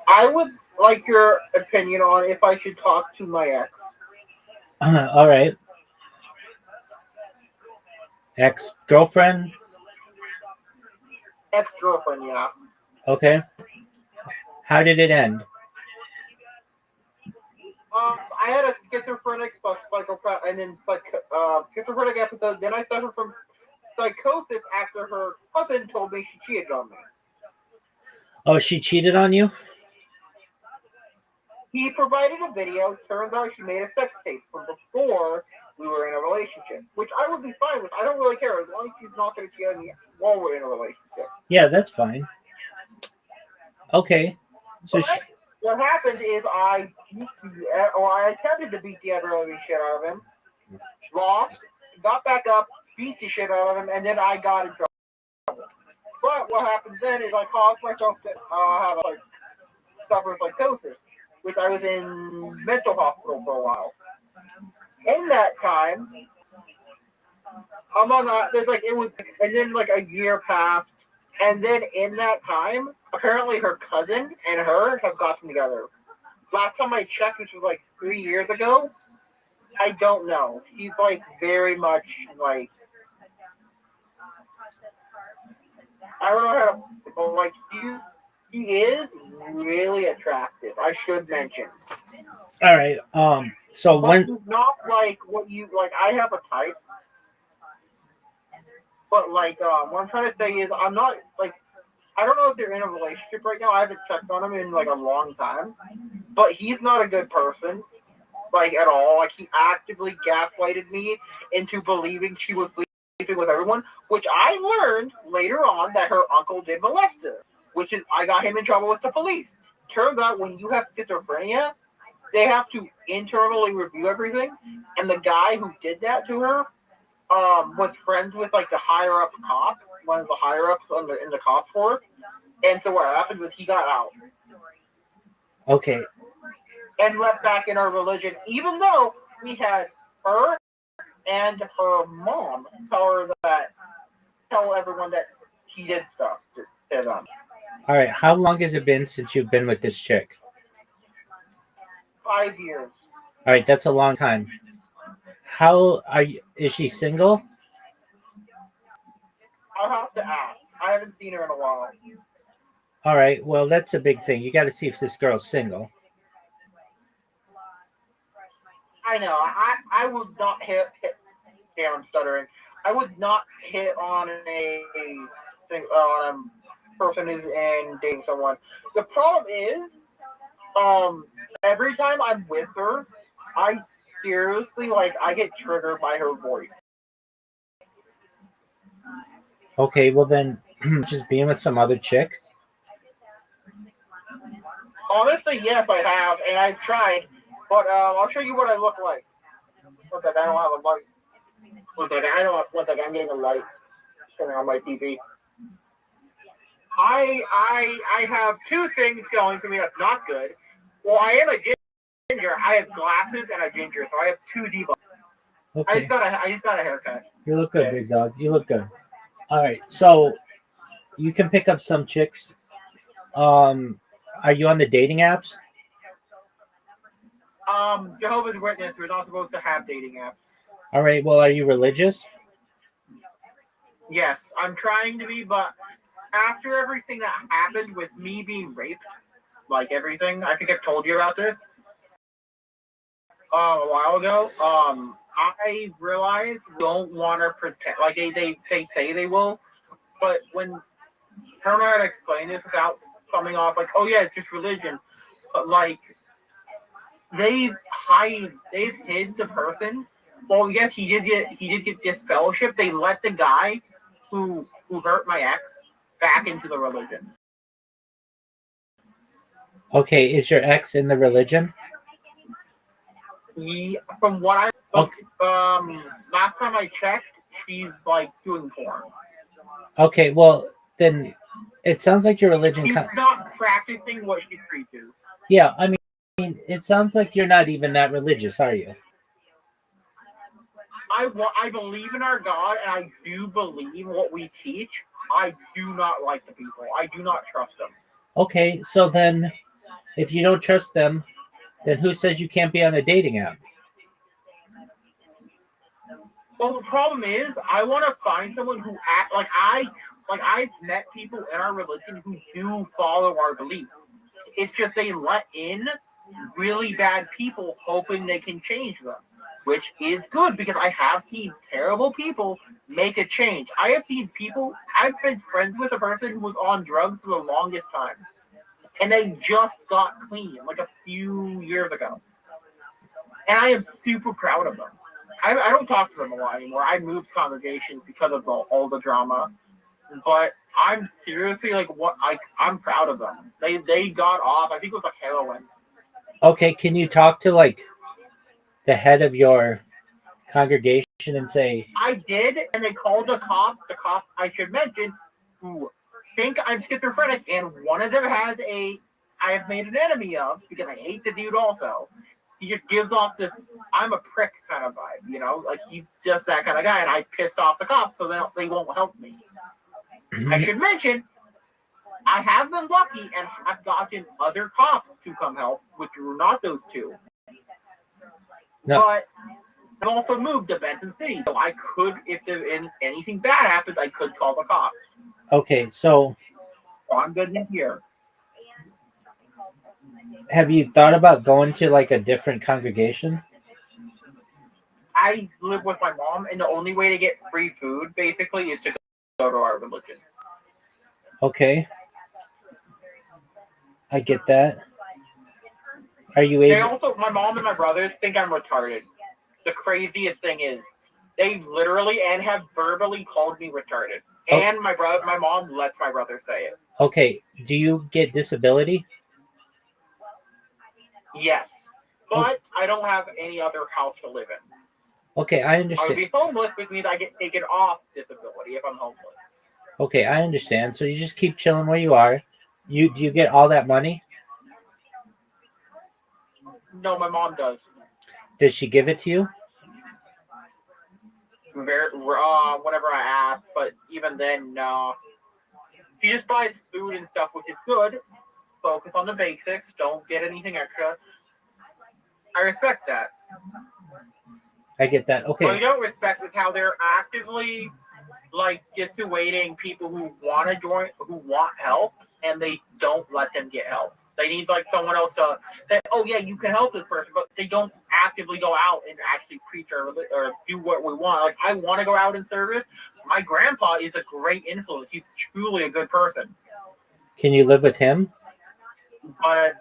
I would like your opinion on if I should talk to my ex. All right. Ex-girlfriend? Ex-girlfriend, yeah. Okay. How did it end? I had a schizophrenic, psychopath, and then schizophrenic episode. Then I suffered from psychosis after her cousin told me she cheated on me. Oh, she cheated on you? He provided a video. Turns out she made a sex tape from before we were in a relationship, which I would be fine with. I don't really care as long as she's not going to cheat on me while we're in a relationship. Yeah, that's fine. Okay. So what happened is I attempted to beat the ever living shit out of him, lost, got back up, beat the shit out of him, and then I got in trouble. But what happened then is I caused myself to suffer psychosis, which I was in mental hospital for a while. In that time, and then a year passed, and then in that time, apparently her cousin and her have gotten together. Last time I checked, which was 3 years ago, I don't know. He's very much I don't know how to, but he is really attractive. I should mention. all right. So but when he's not what you I have a type, but what I'm trying to say is I'm not I don't know if they're in a relationship right now. I haven't checked on him in a long time, but he's not a good person at all. He actively gaslighted me into believing she was sleeping with everyone, which I learned later on that her uncle did molest her, which is I got him in trouble with the police. Turns out when you have schizophrenia, they have to internally review everything, and the guy who did that to her was friends with the higher up cop, one of the higher ups in the cop force, and so what happened was he got out. Okay. And let back in our religion, even though we had her and her mom tell everyone that he did stuff to them. All right. How long has it been since you've been with this chick? 5 years. All right, that's a long time. How are you? Is she single? I'll have to ask. I haven't seen her in a while. All right. Well, that's a big thing. You got to see if this girl's single. I know. I would not hit. Yeah, I'm stuttering. I would not hit on a person who's dating someone. The problem is, every time I'm with her, I seriously I get triggered by her voice. Okay. Well, then, just being with some other chick. Honestly, yes, I have, and I've tried. But I'll show you what I look like. One second, I don't have a light. One second, I'm getting a light. Turning on my TV. I have two things going for me that's not good. Well, I am a ginger. I have glasses and a ginger, so I have two debuffs. Okay. I just got a haircut. You look good, big dog. You look good. All right. So you can pick up some chicks. Are you on the dating apps? Jehovah's Witness, we're not supposed to have dating apps. All right. Well, are you religious? Yes, I'm trying to be, but after everything that happened with me being raped, everything, I think I've told you about this a while ago. I realized don't want to pretend they say they will, but when I don't know how to explain this without coming off oh yeah, it's just religion, but they've hid the person. Well, yes, he did get disfellowship. They let the guy who hurt my ex back into the religion. Okay, is your ex in the religion? From what last time I checked, she's doing porn. Okay, well then it sounds like your religion. She's not practicing what she preaches. Yeah, I mean, it sounds like you're not even that religious, are you? I believe in our God, and I do believe what we teach. I do not like the people. I do not trust them. Okay, so then if you don't trust them, then who says you can't be on a dating app? Well, the problem is, I want to find someone who act I've met people in our religion who do follow our beliefs. It's just they let in really bad people hoping they can change them, which is good because I have seen terrible people make a change. I have seen people, I've been friends with a person who was on drugs for the longest time, and they just got clean like a few years ago. And I am super proud of them. I don't talk to them a lot anymore. I moved congregations because of all the drama. But I'm seriously I'm proud of them. They got off. I think it was like heroin. Okay, can you talk to like the head of your congregation and say, I did, and they called the cop. The cop, I should mention, who think I'm schizophrenic, and one of them has I have made an enemy of because I hate the dude also. He just gives off this I'm a prick kind of vibe, you know? Like he's just that kind of guy, and I pissed off the cops so they won't help me. I should mention, I have been lucky and have gotten other cops to come help, which were not those two. no. But I've also moved to Benton City, so I could, if anything bad happens, I could call the cops. Okay, so I'm good in here. Have you thought about going to like a different congregation? I live with my mom, and the only way to get free food, basically, is to go to our religion. Okay. I get that. Are you They able? also, my mom and my brother think I'm retarded. The craziest thing is, they literally and have verbally called me retarded. Oh. And my mom lets my brother say it. Okay. Do you get disability? Yes. But I don't have any other house to live in. Okay, I I would understand. be homeless, which means I get taken off disability if I'm homeless. Okay, I understand. So you just keep chilling where you are. Do you get all that money? No, my mom does. Does she give it to you? Whenever I ask, but even then, no. She just buys food and stuff, which is good. Focus on the basics. Don't get anything extra. I respect that. I get that. Okay. What I don't respect is how they're actively dissuading people who want to join, who want help, and they don't let them get help. They need someone else to say, oh yeah, you can help this person, but they don't actively go out and actually preach or do what we want. Like, I want to go out in service. My grandpa is a great influence. He's truly a good person. Can you live with him? But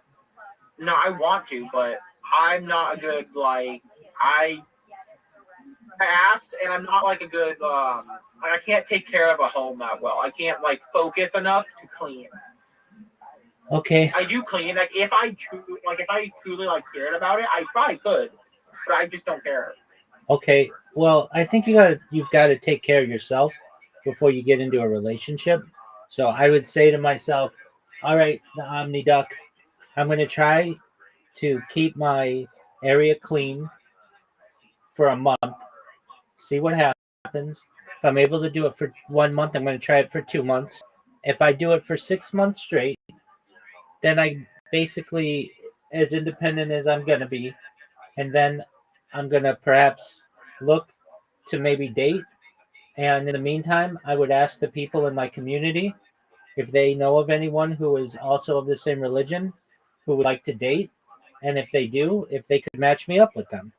no, I want to, but I'm not a good I asked, and I'm not a good I can't take care of a home that well. I can't focus enough to clean. Okay. I do clean. If I truly cared about it, I probably could, but I just don't care. Okay. Well, I think you've got to take care of yourself before you get into a relationship. So I would say to myself, all right, the Omni Duck, I'm going to try to keep my area clean for a month, see what happens. If I'm able to do it for 1 month, I'm going to try it for 2 months. If I do it for 6 months straight, then I basically as independent as I'm going to be. And then I'm going to perhaps look to maybe date. And in the meantime, I would ask the people in my community if they know of anyone who is also of the same religion who would like to date. And if they do, if they could match me up with them.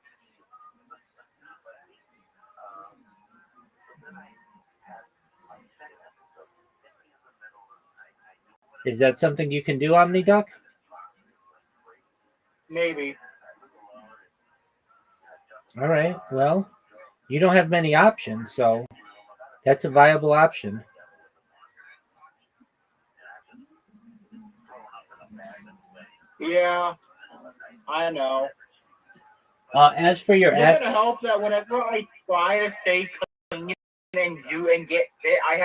Is that something you can do, OmniDuck? Maybe. All right. Well, you don't have many options, so that's a viable option. Yeah, I know. As for your Does ex, it help that whenever I try to stay clean and get fit, I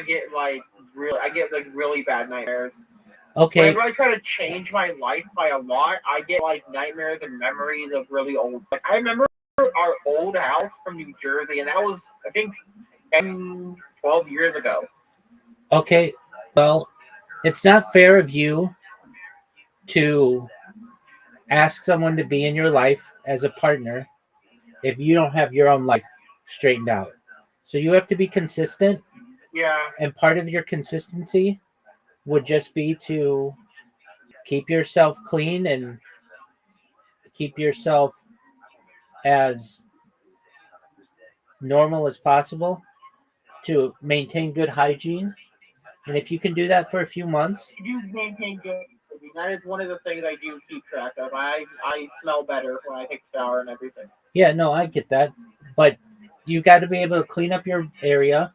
get really bad nightmares. Okay. Whenever I try to change my life by a lot, I get nightmares and memories of really old. I remember our old house from New Jersey, and that was, I think, 10, 12 years ago. Okay. Well, it's not fair of you to ask someone to be in your life as a partner if you don't have your own life straightened out. So you have to be consistent. Yeah. And part of your consistency would just be to keep yourself clean and keep yourself as normal as possible to maintain good hygiene. And if you can do that for a few months, I do maintain good. That is one of the things I do keep track of. I smell better when I take a shower and everything. yeah, no, I get that. But you got to be able to clean up your area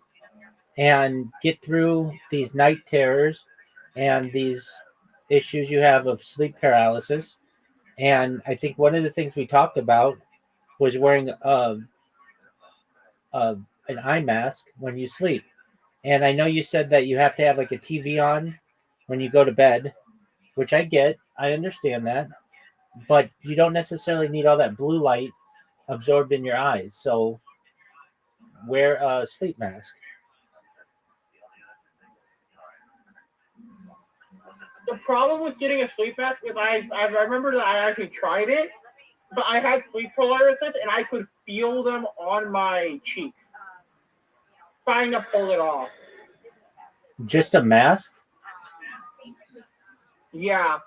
and get through these night terrors and these issues you have of sleep paralysis. And I think one of the things we talked about was wearing a an eye mask when you sleep. And I know you said that you have to have like a TV on when you go to bed, which I get. I understand that. But you don't necessarily need all that blue light absorbed in your eyes. So wear a sleep mask. The problem with getting a sleep mask is I remember that I actually tried it, but I had sleep paralysis and I could feel them on my cheeks. Trying to pull it off. Just a mask? Yeah.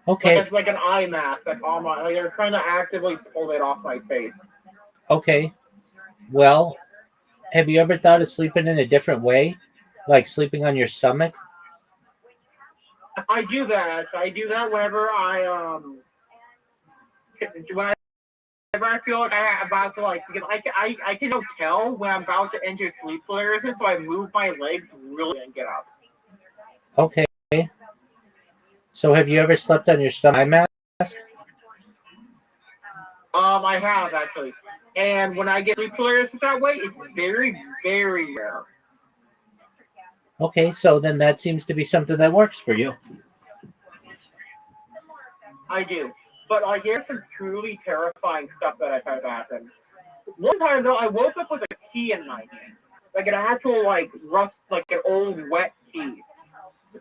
Okay. Like an eye mask, like on my. Like they're trying to actively pull it off my face. Okay. Well, have you ever thought of sleeping in a different way? Like sleeping on your stomach? I do that. I do that whenever whenever I feel like I'm about to because I can tell when I'm about to enter sleep paralysis, so I move my legs really and get up. Okay. So have you ever slept on your stomach eye mask? I have actually. And when I get sleep paralysis that way, it's very, very rare. Okay, so then that seems to be something that works for you. I do. But there's some truly terrifying stuff that I've had happen. One time though, I woke up with a key in my hand. Like an actual rough, like an old wet key.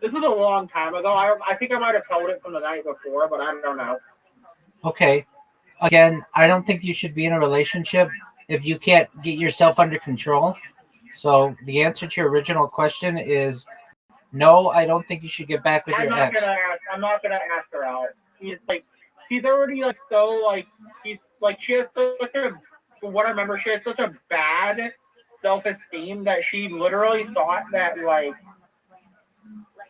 This was a long time ago. I think I might have held it from the night before, but I don't know. Okay. Again, I don't think you should be in a relationship if you can't get yourself under control. So the answer to your original question is no, I don't think you should get back with your ex. I'm not gonna ask her out. She's already she has such a, from what I remember, she has such a bad self-esteem that she literally thought that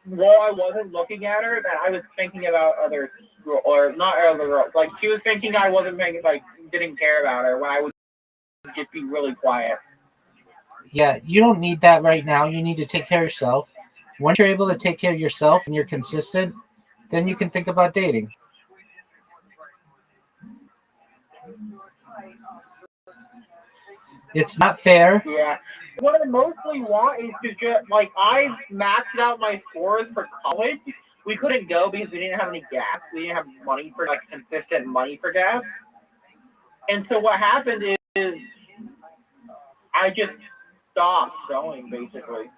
while I wasn't looking at her, that I was thinking about other girl, or not other girls. Like she was thinking I wasn't didn't care about her when I would just be really quiet. Yeah, you don't need that right now. You need to take care of yourself. Once you're able to take care of yourself and you're consistent, then you can think about dating. It's not fair. Yeah. What I mostly want is to just I maxed out my scores for college. We couldn't go because we didn't have any gas. We didn't have money for consistent money for gas. And so what happened is I just stopped going basically.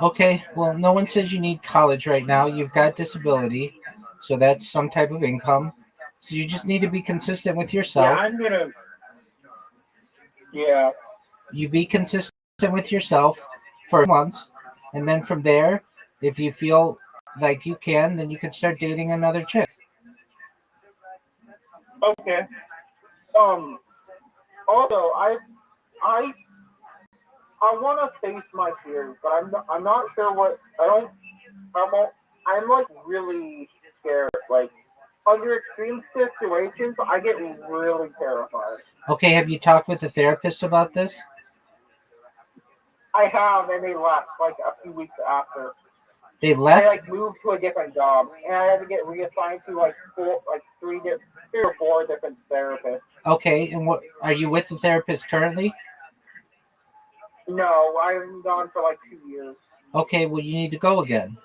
Okay, well, no one says you need college right now. You've got disability, so that's some type of income. So you just need to be consistent with yourself. Yeah, I'm gonna. Yeah. You be consistent with yourself for months, and then from there, if you feel like you can, then you can start dating another chick. Okay. Although I want to face my fears, but I'm not sure what I'm really scared. Under extreme situations, I get really terrified. Okay, have you talked with a therapist about this? I have, and they left a few weeks after. They left? I moved to a different job, and I had to get reassigned to three or four different therapists. Okay, and what are you with the therapist currently? No, I've been gone for 2 years. Okay, well you need to go again.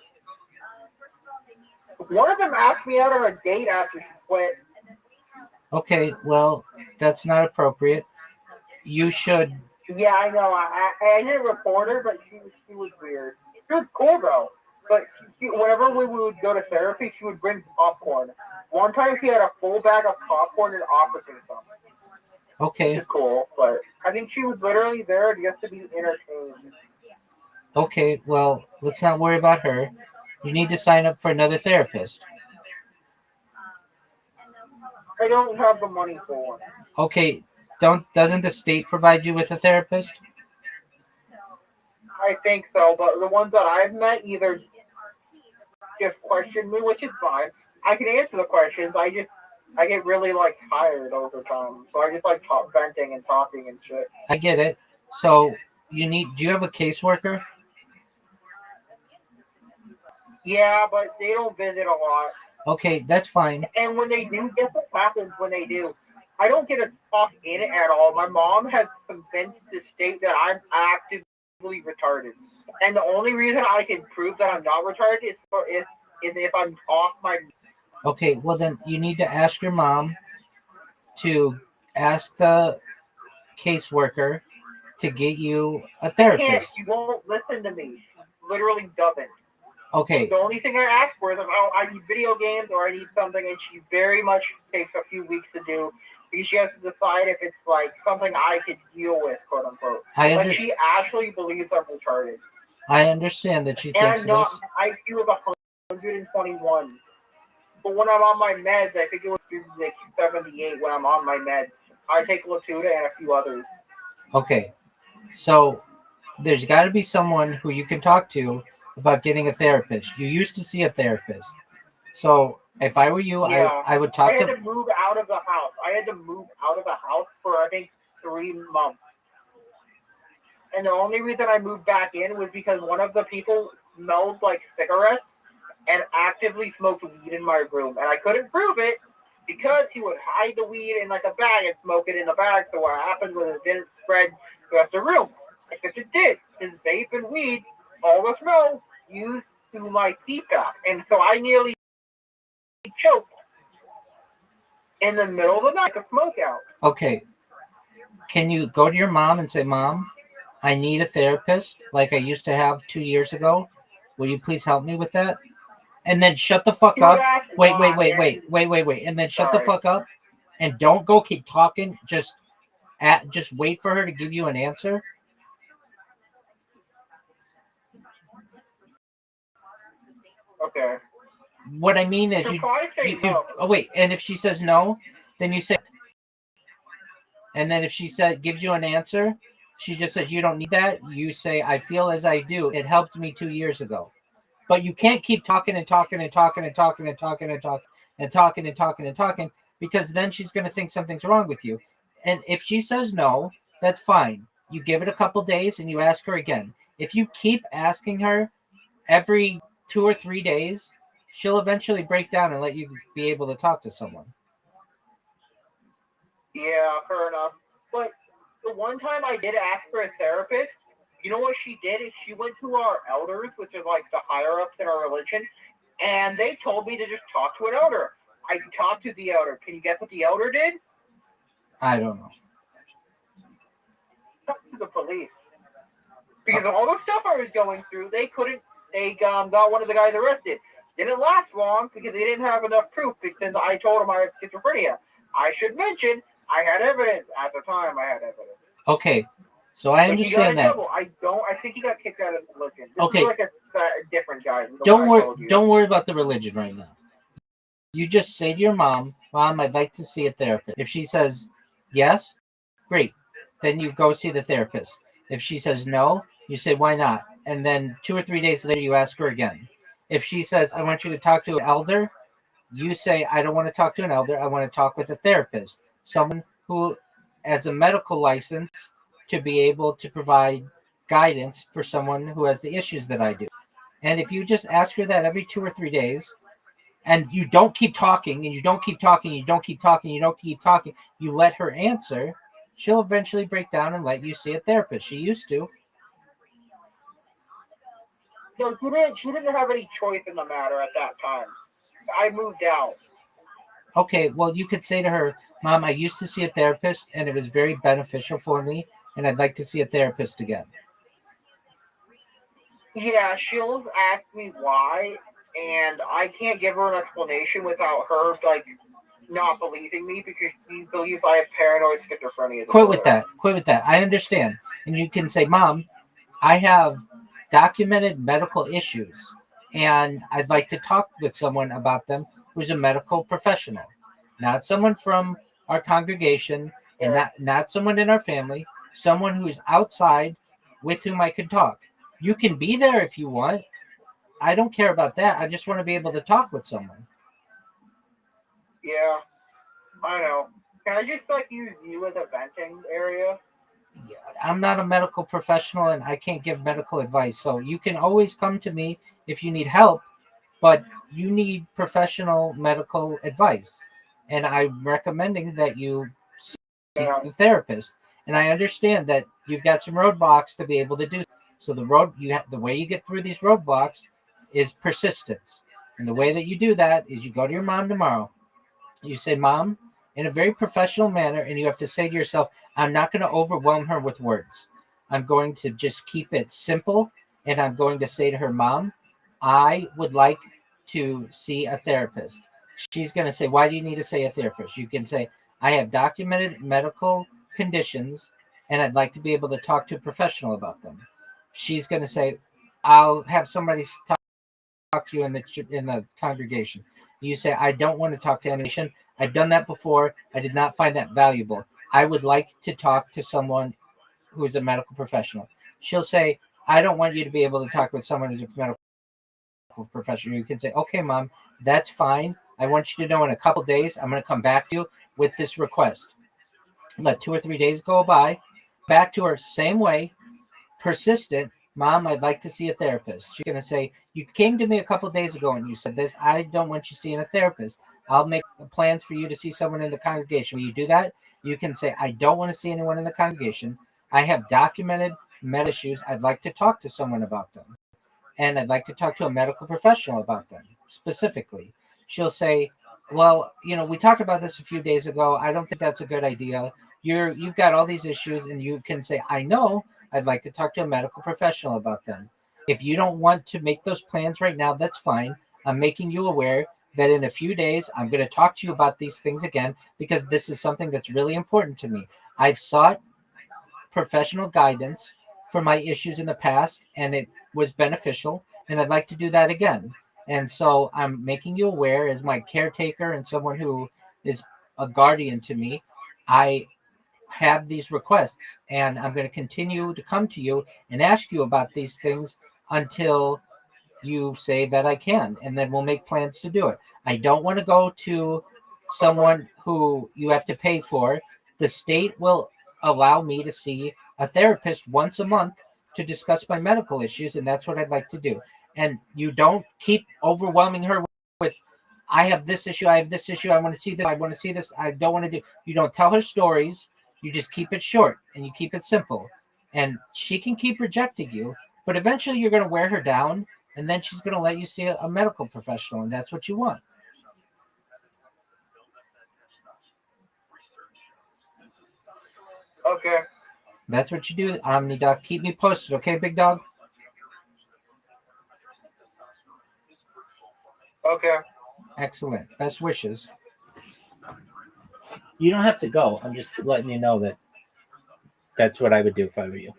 One of them asked me out on a date after she quit. Okay, well that's not appropriate. You should. Yeah, I know. I didn't report her, but she was weird. She was cool though. But whenever we would go to therapy, she would bring popcorn. One time she had a full bag of popcorn and offered me some. Okay. Which is cool, but I think she was literally there just to be entertained. Okay, well, let's not worry about her. You need to sign up for another therapist. I don't have the money for one. Okay, doesn't the state provide you with a therapist? I think so, but the ones that I've met either just question me, which is fine. I can answer the questions. I get really like tired over time, so I just like venting and talking and shit. I get it. So do you have a caseworker? Yeah, but they don't visit a lot. Okay, that's fine. And when they do, guess what happens when they do? I don't get to talk in it at all. My mom has convinced the state that I'm actively retarded. And the only reason I can prove that I'm not retarded is if I'm off my... Okay, well then you need to ask your mom to ask the caseworker to get you a therapist. She won't listen to me. She literally doesn't. Okay. The only thing I ask for is, oh, I need video games or I need something, and she very much takes a few weeks to do because she has to decide if it's like something I could deal with, quote unquote. But she actually believes I'm retarded. I understand that she thinks and I'm not. this. IQ of 121. But when I'm on my meds, I think it was like 78 when I'm on my meds. I take Latuda and a few others. Okay. So there's got to be someone who you can talk to about getting a therapist. You used to see a therapist. So if I were you, yeah. I would talk I had to move out of the house. I had to move out of the house for, I think, 3 months. And the only reason I moved back in was because one of the people smelled like cigarettes and actively smoked weed in my room. And I couldn't prove it because he would hide the weed in like a bag and smoke it in the bag. So what happened was it didn't spread to the rest of the room. Except it did. His vape and weed, all the smell, used to my CPAP. And so I nearly choked in the middle of the night to smoke out. Okay. Can you go to your mom and say, Mom, I need a therapist like I used to have 2 years ago. Will you please help me with that? And then shut the fuck up. Wait. And then shut the fuck up. And don't go keep talking. Just wait for her to give you an answer. Okay. What I mean is oh wait, and if she says no, then you say, and then if she gives you an answer, she just says you don't need that. You say, I feel as I do. It helped me 2 years ago. But you can't keep talking because then she's going to think something's wrong with you. And if she says no, that's fine. You give it a couple days and you ask her again. If you keep asking her every 2 or 3 days, she'll eventually break down and let you be able to talk to someone. Yeah, fair enough. But the one time I did ask for a therapist, you know what she did is she went to our elders, which is like the higher ups in our religion, and they told me to just talk to an elder. I talked to the elder. Can you guess what the elder did? I don't know. Talked to the police. Because of all the stuff I was going through, they got one of the guys arrested. Didn't last long because they didn't have enough proof since I told them I had schizophrenia. I should mention, I had evidence. At the time, I had evidence. Okay. So I understand that. I think he got kicked out of religion. Okay. This is like a different guy. Don't worry about the religion right now. You just say to your mom, Mom, I'd like to see a therapist. If she says yes, great. Then you go see the therapist. If she says no, you say, why not? And then 2 or 3 days later, you ask her again. If she says, I want you to talk to an elder, you say, I don't want to talk to an elder. I want to talk with a therapist. Someone who has a medical license to be able to provide guidance for someone who has the issues that I do. And if you just ask her that every 2 or 3 days, and you don't keep talking, and you don't keep talking, you don't keep talking, you don't keep talking, you let her answer, she'll eventually break down and let you see a therapist. She used to. No, she didn't have any choice in the matter at that time. I moved out. Okay, well, you could say to her, Mom, I used to see a therapist, and it was very beneficial for me, and I'd like to see a therapist again. Yeah, she'll ask me why, and I can't give her an explanation without her, not believing me because she believes I have paranoid schizophrenia. Quit with that. I understand. And you can say, Mom, I have documented medical issues, and I'd like to talk with someone about them who's a medical professional, not someone from our congregation and not someone in our family, someone who's outside with whom I can talk. You can be there if you want. I don't care about that. I just want to be able to talk with someone. Yeah, I know. Can I just like use you as a venting area? I'm not a medical professional and I can't give medical advice. So you can always come to me if you need help, but you need professional medical advice. And I'm recommending that you seek a therapist. And I understand that you've got some roadblocks to be able to do so. The way you get through these roadblocks is persistence. And the way that you do that is you go to your mom tomorrow. You say, Mom, in a very professional manner, and you have to say to yourself, I'm not going to overwhelm her with words. I'm going to just keep it simple. And I'm going to say to her, Mom, I would like to see a therapist. She's going to say, why do you need to see a therapist? You can say, I have documented medical conditions and I'd like to be able to talk to a professional about them. She's going to say, I'll have somebody talk to you in the congregation. You say, I don't want to talk to anyone. I've done that before. I did not find that valuable. I would like to talk to someone who's a medical professional. She'll say, I don't want you to be able to talk with someone who's a medical professional. You can say, okay, Mom, that's fine. I want you to know in a couple days, I'm going to come back to you with this request. Let 2 or 3 days go by. Back to her, same way, persistent. Mom, I'd like to see a therapist. She's going to say, you came to me a couple days ago and you said this. I don't want you seeing a therapist. I'll make plans for you to see someone in the congregation. Will you do that? You can say, I don't want to see anyone in the congregation. I have documented med issues. I'd like to talk to someone about them. And I'd like to talk to a medical professional about them specifically. She'll say, well, we talked about this a few days ago. I don't think that's a good idea. You've got all these issues, and you can say, I know, I'd like to talk to a medical professional about them. If you don't want to make those plans right now, that's fine. I'm making you aware that in a few days, I'm going to talk to you about these things again, because this is something that's really important to me. I've sought professional guidance for my issues in the past, and it was beneficial, and I'd like to do that again. And so I'm making you aware as my caretaker and someone who is a guardian to me. I have these requests, and I'm going to continue to come to you and ask you about these things until you say that I can, and then we'll make plans to do it. I don't want to go to someone who you have to pay for. The state will allow me to see a therapist once a month to discuss my medical issues, and that's what I'd like to do. And you don't keep overwhelming her with, I have this issue, I want to see this, I want to see this, I don't want to do. You don't tell her stories. You just keep it short and you keep it simple. And she can keep rejecting you, but eventually you're going to wear her down, and then she's going to let you see a medical professional, and that's what you want. Okay. That's what you do, OmniDoc. Keep me posted, okay, big dog? Okay. Excellent. Best wishes. You don't have to go. I'm just letting you know that that's what I would do if I were you.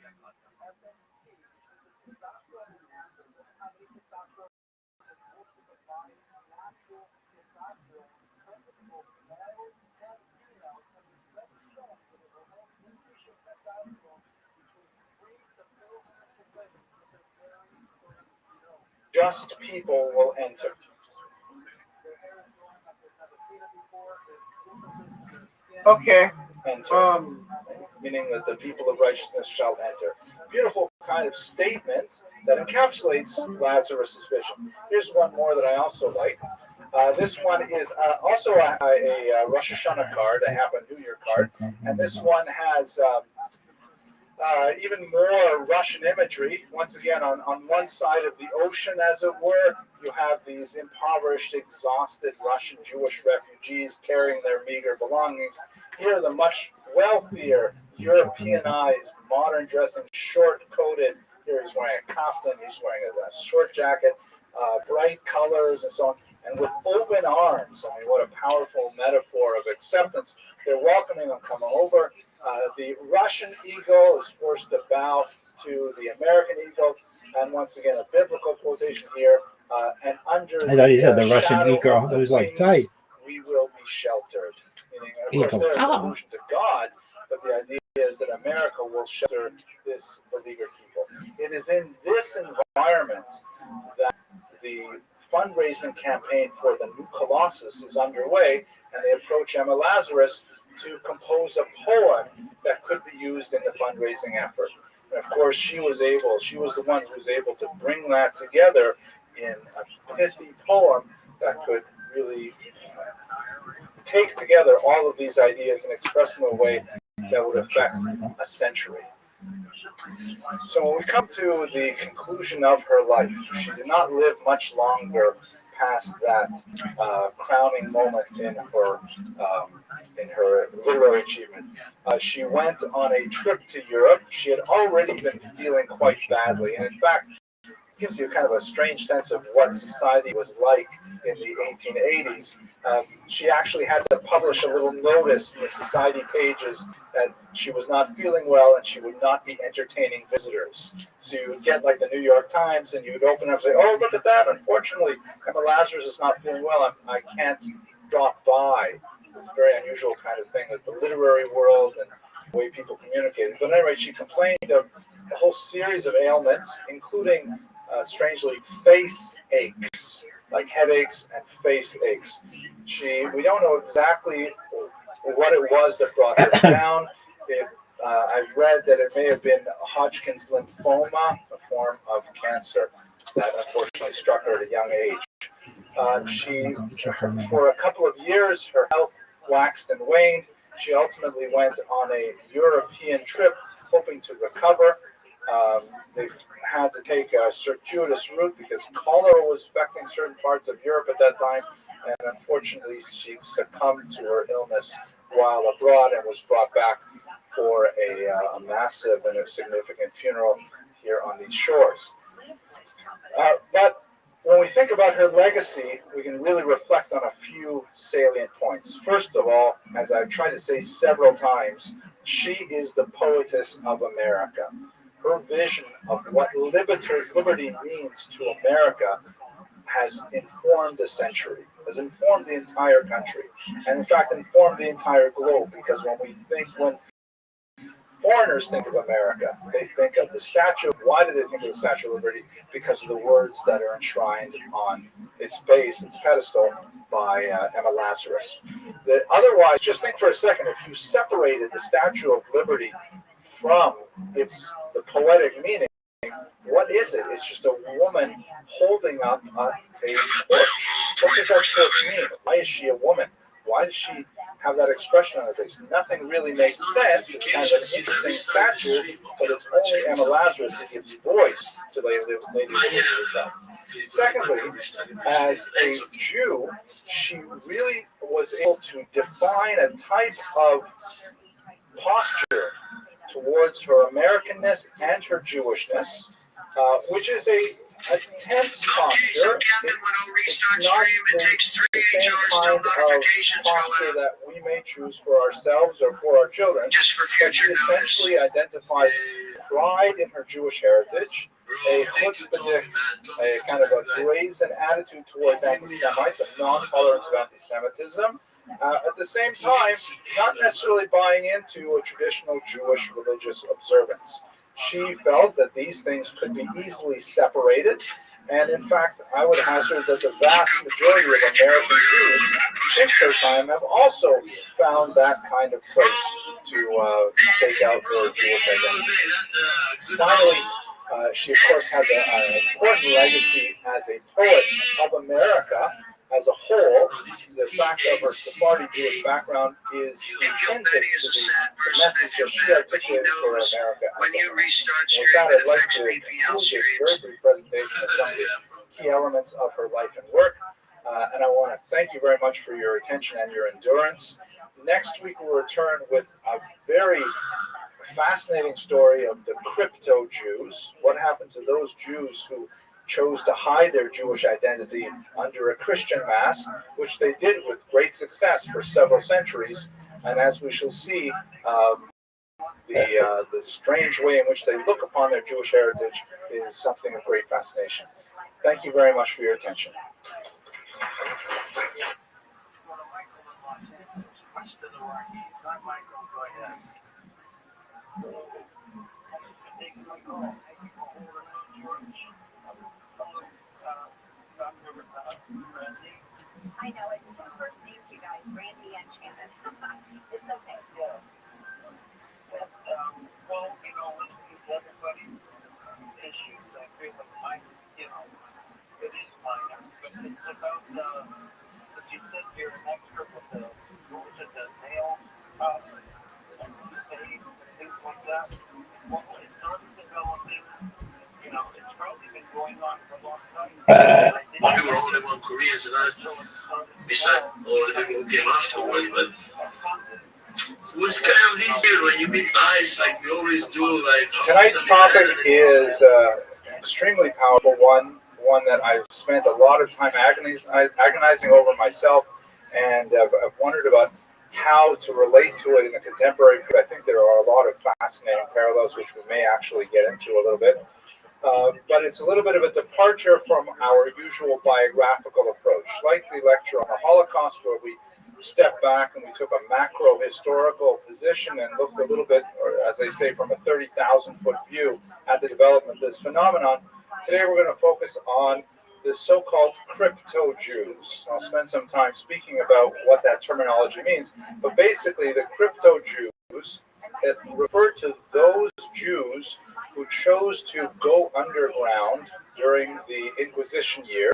Just people will enter. Okay. Enter. Meaning that the people of righteousness shall enter. Beautiful kind of statement that encapsulates Lazarus' vision. Here's one more that I also like. This one is also a Rosh Hashanah card, a Happy New Year card, and this one has even more Russian imagery. Once again, on one side of the ocean, as it were, you have these impoverished, exhausted Russian Jewish refugees carrying their meager belongings. Here, the much wealthier, Europeanized, modern dressing, short-coated. Here he's wearing a kaftan, he's wearing a short jacket, bright colors and so on, and with open arms. I mean, what a powerful metaphor of acceptance. They're welcoming them, coming over. The Russian ego is forced to bow to the American ego. And once again, a biblical quotation here. And under I thought you said the Russian shadow e-girl. of It the was like wings, tight. we will be sheltered. Meaning, of Eagle. course, there's Ah. allusion to God, but the idea is that America will shelter this beleaguered people. It is in this environment that the fundraising campaign for the new Colossus is underway, and they approach Emma Lazarus to compose a poem that could be used in the fundraising effort. And of course, she was the one who was able to bring that together in a pithy poem that could really take together all of these ideas and express them in a way that would affect a century. So when we come to the conclusion of her life, she did not live much longer past that crowning moment in her literary achievement. She went on a trip to Europe. She had already been feeling quite badly, and in fact, gives you kind of a strange sense of what society was like in the 1880s. She actually had to publish a little notice in the society pages that she was not feeling well and she would not be entertaining visitors. So you would get like the New York Times and you would open up and say, oh, look at that. Unfortunately, Emma Lazarus is not feeling well. I can't drop by. It's a very unusual kind of thing that the literary world and the way people communicated. But anyway, she complained of a whole series of ailments, including strangely, face aches, like headaches and face aches. We don't know exactly what it was that brought her down. I've read that it may have been Hodgkin's lymphoma, a form of cancer that unfortunately struck her at a young age. For a couple of years, her health waxed and waned. She ultimately went on a European trip, hoping to recover. They had to take a circuitous route because cholera was affecting certain parts of Europe at that time, and unfortunately she succumbed to her illness while abroad and was brought back for a massive and a significant funeral here on these shores. But when we think about her legacy, we can really reflect on a few salient points. First of all, as I've tried to say several times, she is the poetess of America. Her vision of what liberty means to America has informed the century, has informed the entire country, and in fact informed the entire globe, because when foreigners think of America, they think of the Statue. Why do they think of the Statue of Liberty? Because of the words that are enshrined on its base, its pedestal, by Emma Lazarus. Otherwise, just think for a second, if you separated the Statue of Liberty from the poetic meaning, what is it? It's just a woman holding up a torch. What does that torch mean? Why is she a woman? Why does she have that expression on her face? Nothing really makes sense. It's kind of an interesting statue, but it's only Emma Lazarus that gives voice to Lady Liberty herself. Secondly, as a Jew, she really was able to define a type of posture towards her Americanness and her Jewishness, which is a tense posture. It's not the same kind of posture that we may choose for ourselves or for our children, but she essentially identifies pride in her Jewish heritage, a chutzpah, a kind of a brazen attitude towards anti-Semites, a non-tolerance of anti-Semitism. At the same time, not necessarily buying into a traditional Jewish religious observance. She felt that these things could be easily separated, and in fact, I would hazard that the vast majority of American Jews since her time have also found that kind of place to stake out their Jewish identity. Finally, she of course has an important legacy as a poet of America as a whole. The fact of her Sephardi Jewish background is intrinsic to the message that she articulated for America. With that, I'd like to conclude this very brief presentation of some of the key elements of her life and work. And I want to thank you very much for your attention and your endurance. Next week, we'll return with a very fascinating story of the crypto Jews. What happened to those Jews who chose to hide their Jewish identity under a Christian mask, which they did with great success for several centuries. And as we shall see, the strange way in which they look upon their Jewish heritage is something of great fascination. Thank you very much for your attention. I know, it's two first names, you guys, Randy and Shannon. It's okay. Yeah. But, well, you know, listening to everybody's issues, I feel like mine, you know, it is minor, but it's about, if you said you're an expert with the, what was it, the nail, things like that. Well, it's not developing, you know, it's probably been going on for a long time. We were only one Koreans, and beside all the people who came afterwards, but it was kind of easier when you meet guys like we always do. Like Tonight's topic is extremely powerful one that I've spent a lot of time agonizing over myself, and I've wondered about how to relate to it in a contemporary. I think there are a lot of fascinating parallels, which we may actually get into a little bit. But it's a little bit of a departure from our usual biographical approach, like the lecture on the Holocaust, where we stepped back and we took a macro historical position and looked a little bit, or as they say, from a 30,000-foot view at the development of this phenomenon. Today we're going to focus on the so-called crypto-Jews. I'll spend some time speaking about what that terminology means, but basically the crypto-Jews, it referred to those Jews who chose to go underground during the Inquisition year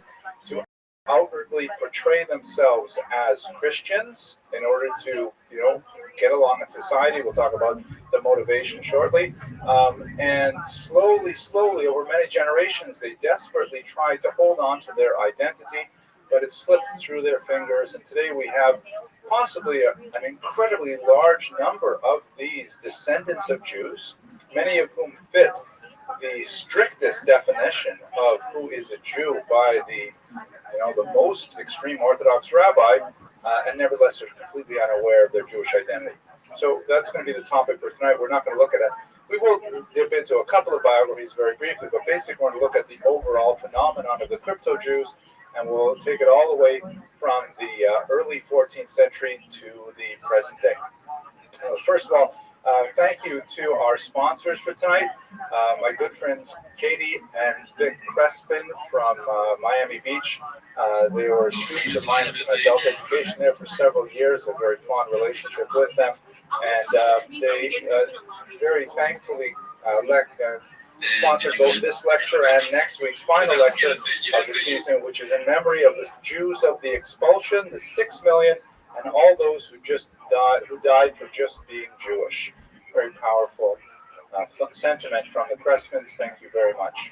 to outwardly portray themselves as Christians in order to, get along in society. We'll talk about the motivation shortly. And slowly, over many generations, they desperately tried to hold on to their identity, but it slipped through their fingers. And today we have possibly an incredibly large number of these descendants of Jews, many of whom fit the strictest definition of who is a Jew by the most extreme Orthodox rabbi, and nevertheless are completely unaware of their Jewish identity. So that's going to be the topic for tonight. We're not going to look at it. We will dip into a couple of biographies very briefly, but basically we're going to look at the overall phenomenon of the crypto-Jews, and we'll take it all the way from the early 14th century to the present day. First of all, thank you to our sponsors for tonight, my good friends Katie and Vic Crespin from Miami Beach. They were students of mine in adult education there for several years, a very fond relationship with them, and they very thankfully sponsored both this lecture and next week's final lecture of the season, which is in memory of the Jews of the expulsion, the 6 million, and all those who died for just being Jewish. Very powerful sentiment from the Crespins. Thank you very much.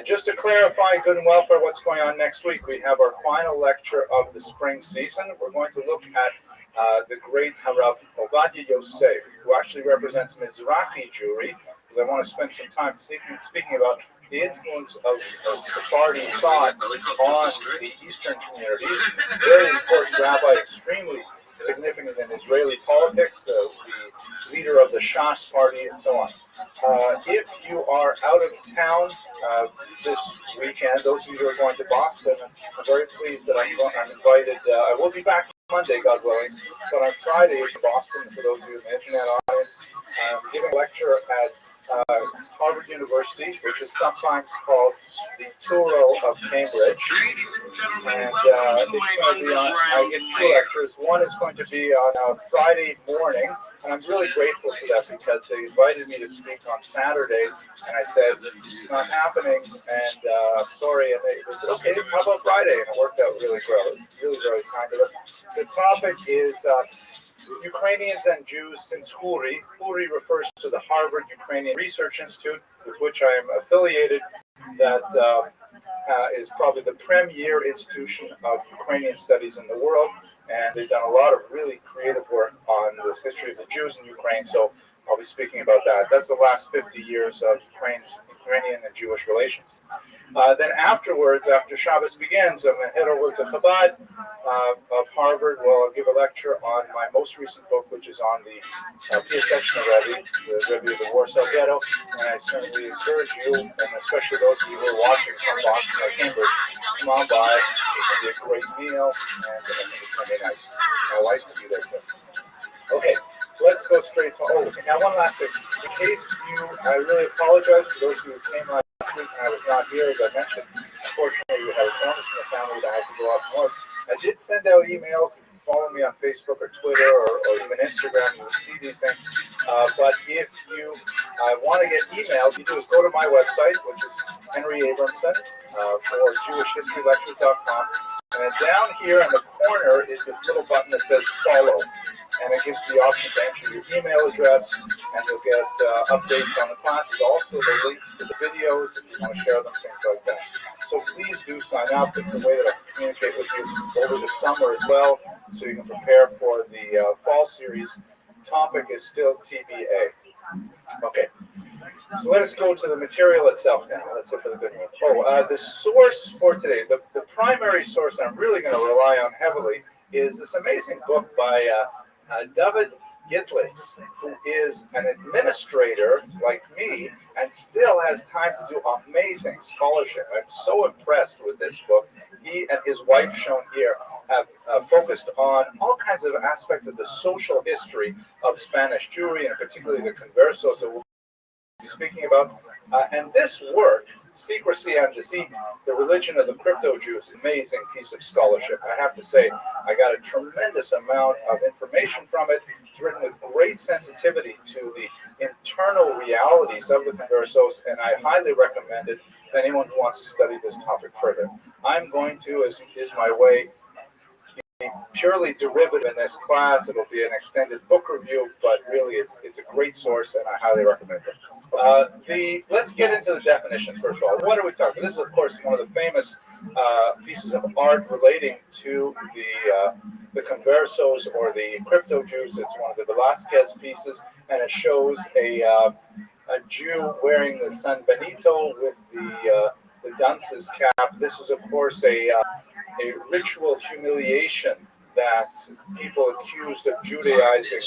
Just to clarify good and welfare what's going on next week, we have our final lecture of the spring season. We're going to look at the great Harav Ovadia Yosef, who actually represents Mizrahi Jewry, because I want to spend some time speaking about the influence of Sephardi thought on the Eastern community. Very important rabbi, extremely significant in Israeli politics, the leader of the Shas party, and so on. If you are out of town this weekend, those of you who are going to Boston, I'm very pleased that I'm invited. I will be back Monday, God willing, but on Friday in Boston, for those of you in the internet audience, I'm giving a lecture at Harvard University, which is sometimes called the Touro of Cambridge. And it's going to be on, I get two lectures. One is going to be on a Friday morning, and I'm really grateful for that because they invited me to speak on Saturday, and I said, it's not happening, and I'm sorry. And they said, okay, how about Friday? And it worked out really well. It's really, really kind of them. The topic is Ukrainians and Jews since Huri. Huri refers to the Harvard Ukrainian Research Institute, with which I am affiliated, that is probably the premier institution of Ukrainian studies in the world, and they've done a lot of really creative work on the history of the Jews in Ukraine, so I'll be speaking about that. That's the last 50 years of Ukraine's Iranian and Jewish relations. Then afterwards, after Shabbos begins, I'm going to head over to Chabad of Harvard, where I'll give a lecture on my most recent book, which is on the Pia section of Rabbi, the Rabbi of the Warsaw Ghetto. And I certainly encourage you, and especially those of you who are watching from Boston or Cambridge, come on by. It's going to be a great meal, and I think it's going to be nice. My wife will be there too. Okay, let's go straight to, now one last thing. In case I really apologize for those of you who came last week and I was not here, as I mentioned. Unfortunately, we had an illness in the family that I had to go up north. I did send out emails. If you follow me on Facebook or Twitter or even Instagram, you will see these things. But if you want to get emails, you do is go to my website, which is Henry Abramson for JewishHistoryLectures.com. And then down here in the corner is this little button that says follow. And it gives you the option to enter your email address, and you'll get updates on the classes. Also, the links to the videos, if you want to share them, things like that. So please do sign up. It's a way that I can communicate with you over the summer as well, so you can prepare for the fall series. Topic is still TBA. Okay. So let us go to the material itself now. That's it for the good one. The source for today, the primary source I'm really going to rely on heavily is this amazing book by David Gitlitz, who is an administrator like me and still has time to do amazing scholarship. I'm so impressed with this book. He and his wife, shown here, have focused on all kinds of aspects of the social history of Spanish Jewry, and particularly the conversos that we'll be speaking about. And this work, Secrecy and Deceit, the Religion of the Crypto-Jews, amazing piece of scholarship. I have to say, I got a tremendous amount of information from it. It's written with great sensitivity to the internal realities of the conversos, and I highly recommend it to anyone who wants to study this topic further. I'm going to, as is my way, be purely derivative in this class. It'll be an extended book review, but really it's a great source, and I highly recommend it. Let's get into the definition first of all. What are we talking about? This is, of course, one of the famous pieces of art relating to the conversos or the crypto Jews. It's one of the Velázquez pieces, and it shows a Jew wearing the San Benito with the dunce's cap. This is, of course, a ritual humiliation that people accused of Judaizing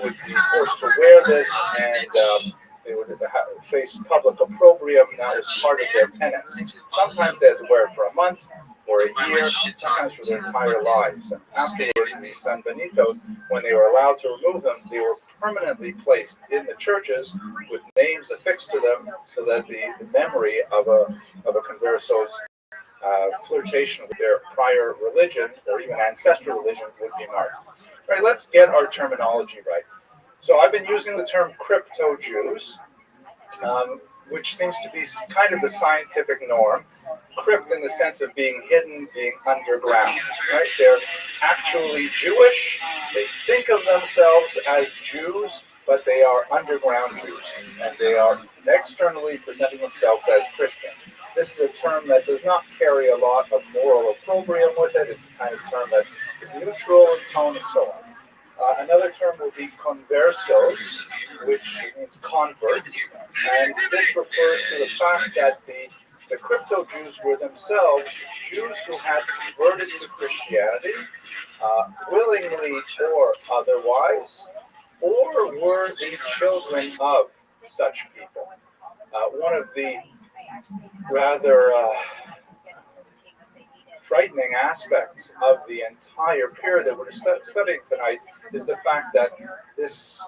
would be forced to wear this, and they would face public opprobrium. That was part of their penance. Sometimes they had to wear it for a month or a year, sometimes for their entire lives. And afterwards, these San Benitos, when they were allowed to remove them, they were permanently placed in the churches with names affixed to them, so that the memory of a converso's flirtation with their prior religion or even ancestral religion would be marked. All right, let's get our terminology right. So I've been using the term crypto-Jews, which seems to be kind of the scientific norm. Crypt in the sense of being hidden, being underground, right? They're actually Jewish. They think of themselves as Jews, but they are underground Jews, and they are externally presenting themselves as Christian. This is a term that does not carry a lot of moral opprobrium with it. It's a kind of term that is neutral in tone and so on. Another term will be conversos, which means converts, and this refers to the fact that the crypto Jews were themselves Jews who had converted to Christianity, willingly or otherwise, or were the children of such people. One of the rather frightening aspects of the entire period that we're studying tonight is the fact that this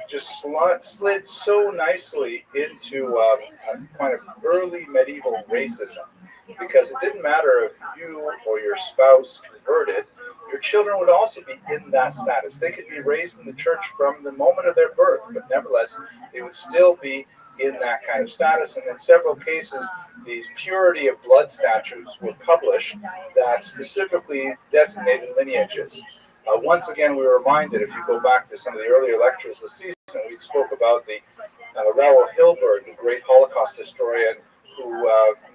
just slid so nicely into a kind of early medieval racism, because it didn't matter if you or your spouse converted, your children would also be in that status. They could be raised in the church from the moment of their birth, but nevertheless, they would still be in that kind of status. And in several cases, these purity of blood statutes were published that specifically designated lineages. Once again, we were reminded, if you go back to some of the earlier lectures this season, we spoke about the Raoul Hilberg, the great Holocaust historian, who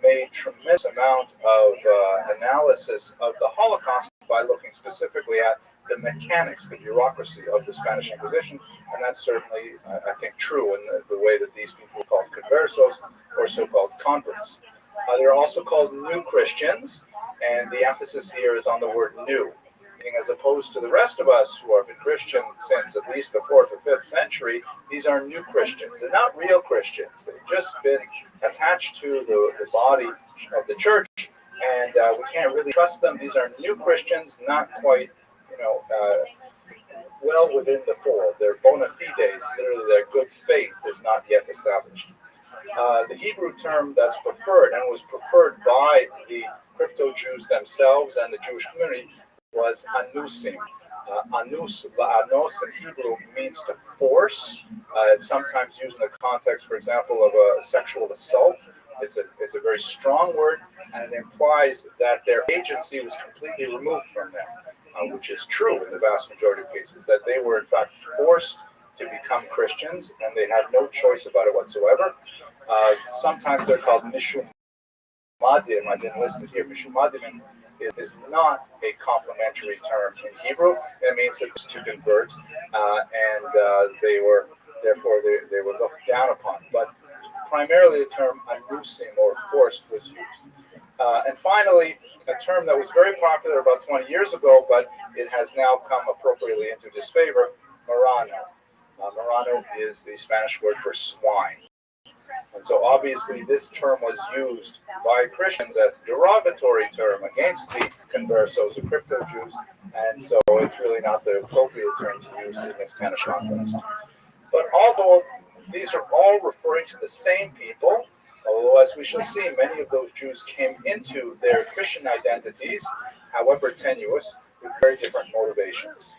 made tremendous amount of analysis of the Holocaust by looking specifically at the mechanics, the bureaucracy of the Spanish Inquisition, and that's certainly, I think, true in the way that these people are called conversos, or so-called converts. They're also called new Christians, and the emphasis here is on the word new, meaning as opposed to the rest of us who have been Christian since at least the 4th or 5th century, these are new Christians. They're not real Christians. They've just been attached to the body of the church, and we can't really trust them. These are new Christians, not quite, well within the fold. Their bona fides, literally their good faith, is not yet established. The Hebrew term that's preferred, and was preferred by the crypto-Jews themselves and the Jewish community, was anusim. Anos in Hebrew means to force. It's sometimes used in the context, for example, of a sexual assault. It's a very strong word, and it implies that their agency was completely removed from them, which is true in the vast majority of cases, that they were in fact forced to become Christians, and they had no choice about it whatsoever. Sometimes they're called mishumadim. I didn't list it here. Mishumadim is not a complimentary term in Hebrew. It means it's to convert, and they were looked down upon. But primarily the term anusim, or forced, was used. And finally, a term that was very popular about 20 years ago, but it has now come appropriately into disfavor, marrano. Marrano is the Spanish word for swine. And so obviously this term was used by Christians as a derogatory term against the conversos, the crypto-Jews, and so it's really not the appropriate term to use in this kind of context. But although these are all referring to the same people, although as we shall see, many of those Jews came into their Christian identities, however tenuous, with very different motivations.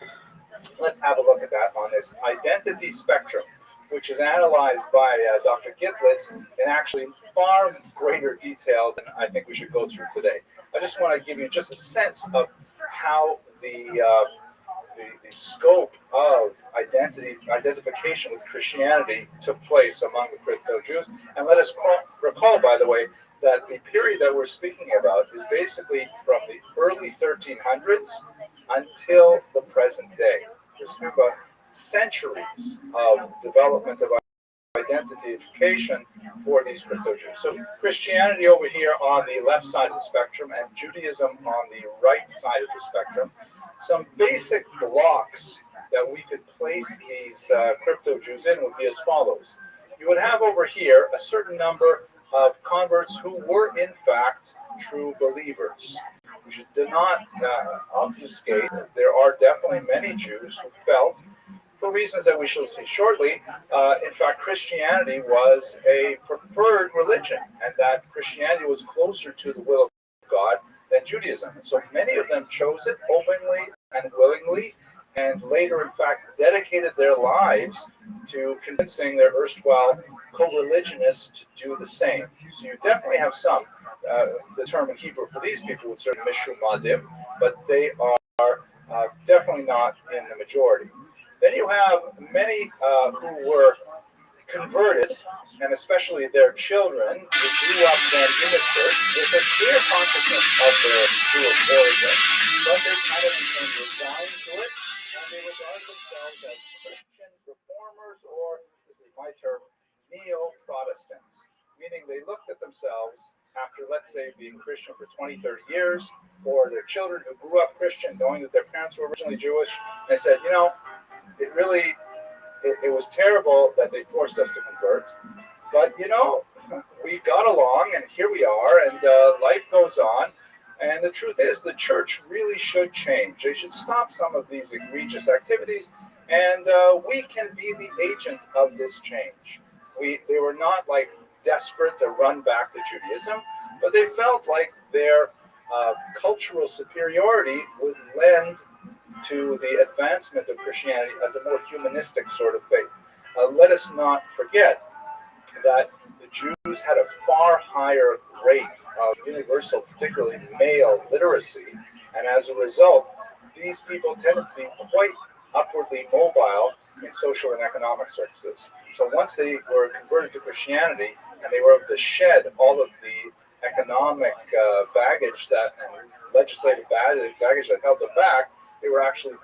Let's have a look at that on this identity spectrum, which is analyzed by Dr. Gitlitz in actually far greater detail than I think we should go through today. I just want to give you just a sense of how the scope of identification with Christianity took place among the crypto-Jews. And let us recall, by the way, that the period that we're speaking about is basically from the early 1300s until the present day. We're speaking about centuries of development of identification for these crypto-Jews. So Christianity over here on the left side of the spectrum, and Judaism on the right side of the spectrum. Some basic blocks that we could place these crypto-Jews in would be as follows. You would have over here a certain number of converts who were in fact true believers. We should not obfuscate. There are definitely many Jews who felt, for reasons that we shall see shortly, in fact, Christianity was a preferred religion, and that Christianity was closer to the will of God than Judaism. So many of them chose it openly and willingly, and later, in fact, dedicated their lives to convincing their erstwhile co-religionists to do the same. So you definitely have some. The term in Hebrew for these people would certainly be mishumadim, but they are definitely not in the majority. Then you have many who were converted, and especially their children, who grew up then in the church with a clear consciousness of their Jewish origin, but they kind of became resigned to it, and they regard themselves as Christian reformers, or, this is my term, neo-Protestants, meaning they looked at themselves after, let's say, being Christian for 20, 30 years, or their children who grew up Christian, knowing that their parents were originally Jewish, and said, it was terrible that they forced us to convert, but we got along, and here we are, and life goes on. And the truth is, the church really should change. They should stop some of these egregious activities, and we can be the agent of this change. They were not like desperate to run back to Judaism, but they felt like their cultural superiority would lend to the advancement of Christianity as a more humanistic sort of faith. Let us not forget that the Jews had a far higher rate of universal, particularly male literacy, and as a result, these people tended to be quite upwardly mobile in social and economic circles. So once they were converted to Christianity, and they were able to shed all of the economic baggage and legislative baggage that held them back. They were actually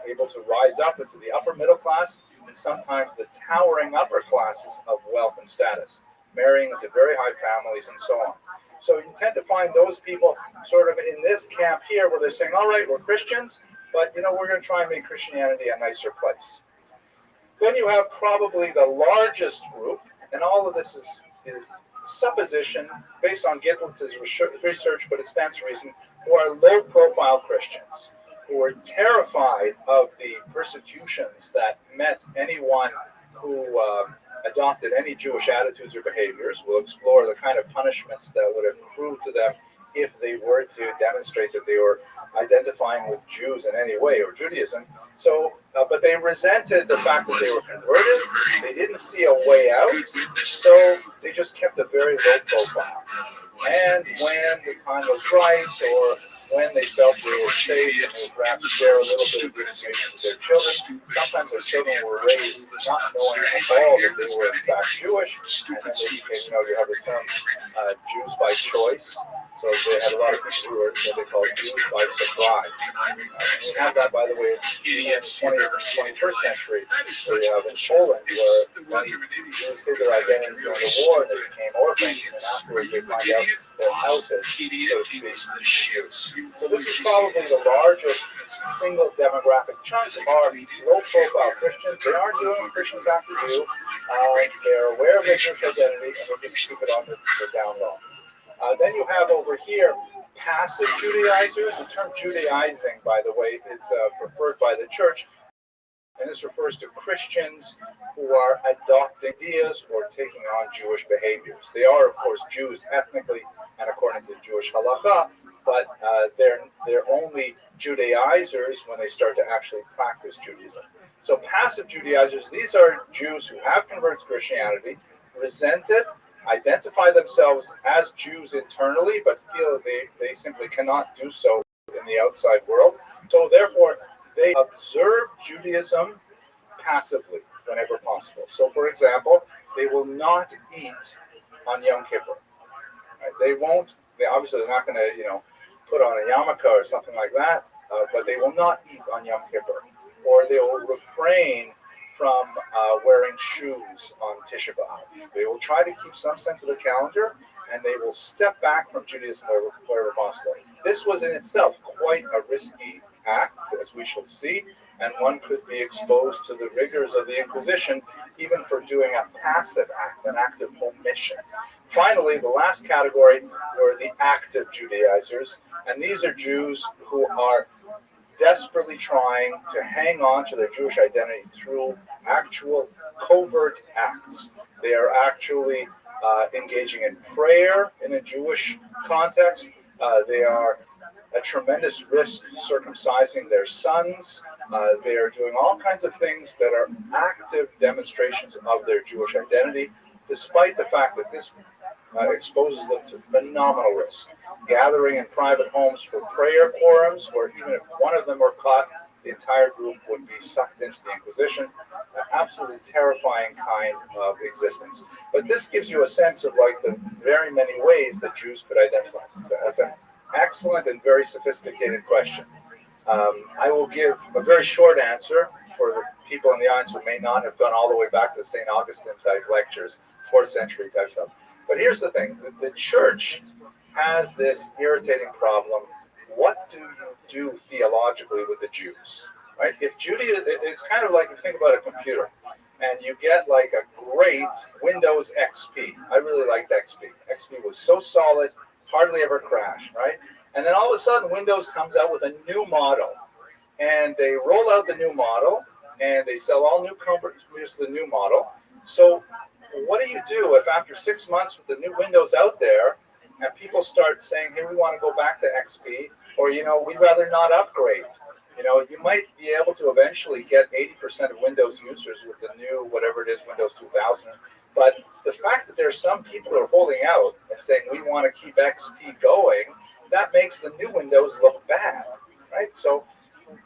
able to rise up into the upper middle class and sometimes the towering upper classes of wealth and status, marrying into very high families and so on. So you tend to find those people sort of in this camp here where they're saying, all right, we're Christians, but we're going to try and make Christianity a nicer place. Then you have probably the largest group, and all of this is supposition based on Gitlitz's research, but it stands to reason, who are low-profile Christians, who are terrified of the persecutions that met anyone who adopted any Jewish attitudes or behaviors. We'll explore the kind of punishments that would accrue to them if they were to demonstrate that they were identifying with Jews in any way or Judaism. So, but they resented the fact that they were converted. They didn't see a way out, so they just kept a very low profile. And when the time was right, or when they felt they were safe and would perhaps share a little bit of good information with their children, sometimes their children were raised not knowing at all that they were in fact Jewish, and then they became, you have the term Jews by choice. So they had a lot of people who were what they call Jews by surprise. We have that, by the way, in the 20th and 21st century. So you have in Poland, where Jews hid their identity during the war, and they became orphans, and afterwards they find out their houses, so to speak, Jews. So this is probably the largest single demographic chunk are low-profile Christians. They aren't doing what Christians have to do. They're aware of their Jewish identity, and they just keep it on the down low. Then you have over here passive Judaizers. The term Judaizing, by the way, is preferred by the church, and this refers to Christians who are adopting ideas or taking on Jewish behaviors. They are, of course, Jews ethnically and according to Jewish halakha, but they're only Judaizers when they start to actually practice Judaism. So passive Judaizers, these are Jews who have converted to Christianity, resent it, identify themselves as Jews internally, but feel that they simply cannot do so in the outside world. So therefore, they observe Judaism passively whenever possible. So for example, they will not eat on Yom Kippur. Right? They obviously they're not going to, put on a yarmulke or something like that, but they will not eat on Yom Kippur. Or they will refrain from wearing shoes on Tisha B'Av. They will try to keep some sense of the calendar, and they will step back from Judaism wherever possible. This was in itself quite a risky act, as we shall see, and one could be exposed to the rigors of the Inquisition, even for doing a passive act, an act of omission. Finally, the last category were the active Judaizers, and these are Jews who are desperately trying to hang on to their Jewish identity through actual covert acts. They are actually engaging in prayer in a Jewish context. They are at tremendous risk circumcising their sons. They are doing all kinds of things that are active demonstrations of their Jewish identity, despite the fact that this exposes them to phenomenal risk. Gathering in private homes for prayer quorums, where even if one of them were caught, the entire group would be sucked into the Inquisition. An absolutely terrifying kind of existence. But this gives you a sense of the very many ways that Jews could identify. So that's an excellent and very sophisticated question. I will give a very short answer for the people in the audience who may not have gone all the way back to St. Augustine type lectures, 4th century type stuff. But here's the thing. The church has this irritating problem. What do you do theologically with the Jews? Right? If Judaism, it's kind of like you think about a computer, and you get a great Windows XP. I really liked XP. XP was so solid, hardly ever crashed, right? And then all of a sudden, Windows comes out with a new model, and they roll out the new model, and they sell all new computers to the new model. So what do you do if after 6 months with the new Windows out there, and people start saying, hey, we want to go back to XP, or, we'd rather not upgrade? You might be able to eventually get 80% of Windows users with the new, whatever it is, Windows 2000. But the fact that there's some people who are holding out and saying, we want to keep XP going, that makes the new Windows look bad, right? So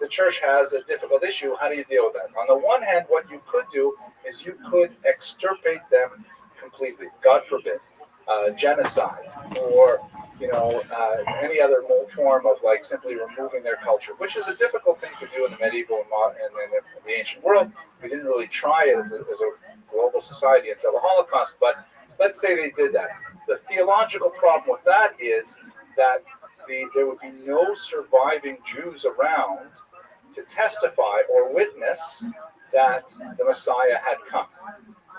the church has a difficult issue. How do you deal with that? On the one hand, what you could do is you could extirpate them completely, God forbid, genocide, or any other form of like simply removing their culture, which is a difficult thing to do in the medieval and the ancient world. We didn't really try it as a global society until the Holocaust, but let's say they did that. The theological problem with that is that there would be no surviving Jews around to testify or witness that the Messiah had come.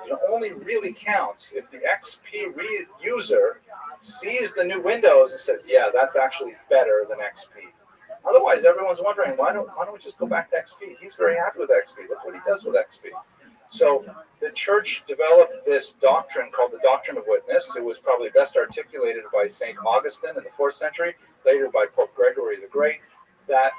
It only really counts if the XP user sees the new Windows and says, yeah, that's actually better than XP. Otherwise, everyone's wondering, why don't we just go back to XP? He's very happy with XP. Look what he does with XP. So the church developed this doctrine called the doctrine of witness. It was probably best articulated by St. Augustine in the 4th century, later by Pope Gregory the Great, that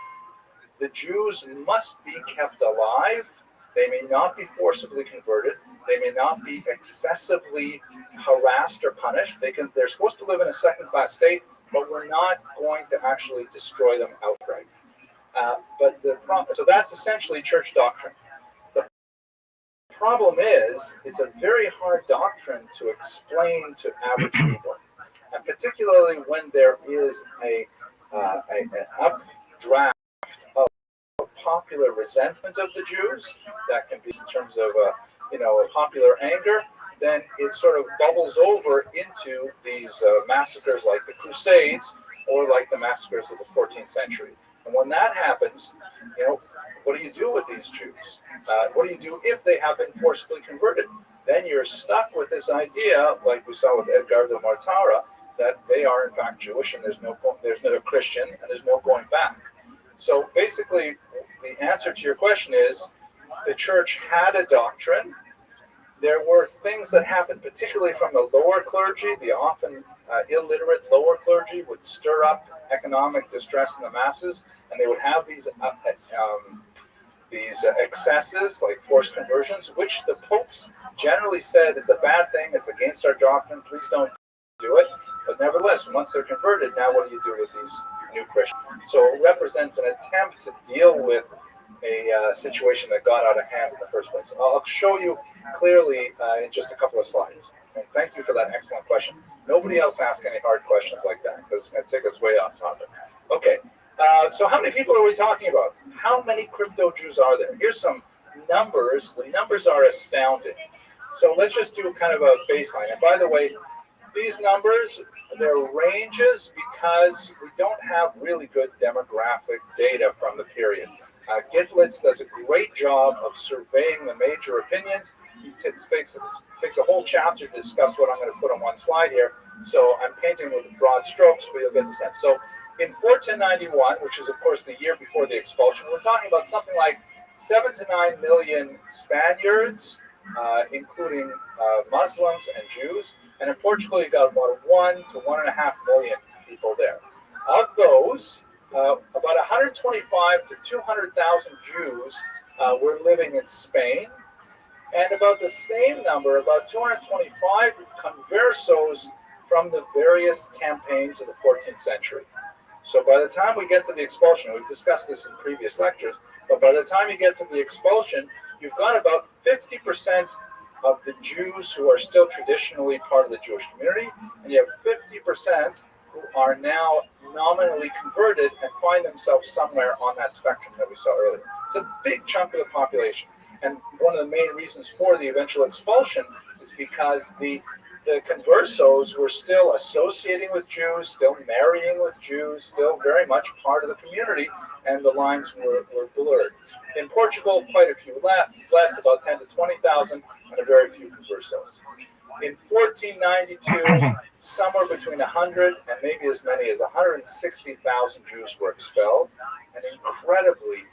the Jews must be kept alive. They may not be forcibly converted. They may not be excessively harassed or punished. They're supposed to live in a second-class state, but we're not going to actually destroy them outright. So that's essentially church doctrine. The problem is, it's a very hard doctrine to explain to average people, and particularly when there is an updraft of popular resentment of the Jews, that can be in terms of a popular anger, then it sort of bubbles over into these massacres like the Crusades or like the massacres of the 14th century. And when that happens, what do you do with these Jews? What do you do if they have been forcibly converted? Then you're stuck with this idea, like we saw with Edgar de Mortara, that they are in fact Jewish and there's no Christian and there's no going back. So basically, the answer to your question is the church had a doctrine. There were things that happened, particularly from the lower clergy. The often illiterate lower clergy would stir up economic distress in the masses, and they would have these excesses like forced conversions, which the popes generally said it's a bad thing, it's against our doctrine, please don't do it. But nevertheless, once they're converted, now what do you do with these new Christians? So it represents an attempt to deal with a situation that got out of hand in the first place. I'll show you clearly in just a couple of slides. And thank you for that excellent question. Nobody else asked any hard questions like that because it's going to take us way off topic. Okay, so how many people are we talking about? How many crypto Jews are there? Here's some numbers. The numbers are astounding. So let's just do kind of a baseline. And by the way, these numbers, they're ranges because we don't have really good demographic data from the period. Gitlitz does a great job of surveying the major opinions. He takes a whole chapter to discuss what I'm going to put on one slide here. So I'm painting with broad strokes, but you'll get the sense. So in 1491, which is of course the year before the expulsion, we're talking about something like 7 to 9 million Spaniards, including Muslims and Jews. And in Portugal, you got about 1 to 1.5 million people there. Of those, about 125 to 200,000 Jews were living in Spain, and about the same number, about 225 conversos from the various campaigns of the 14th century. So by the time we get to the expulsion, we've discussed this in previous lectures, but by the time you get to the expulsion, you've got about 50% of the Jews who are still traditionally part of the Jewish community, and you have 50% who are now nominally converted and find themselves somewhere on that spectrum that we saw earlier. It's a big chunk of the population. And one of the main reasons for the eventual expulsion is because the conversos were still associating with Jews, still marrying with Jews, still very much part of the community, and the lines were blurred. In Portugal, quite a few less, about 10 to 20,000, and a very few conversos. In 1492, somewhere between 100 and maybe as many as 160,000 Jews were expelled. An incredibly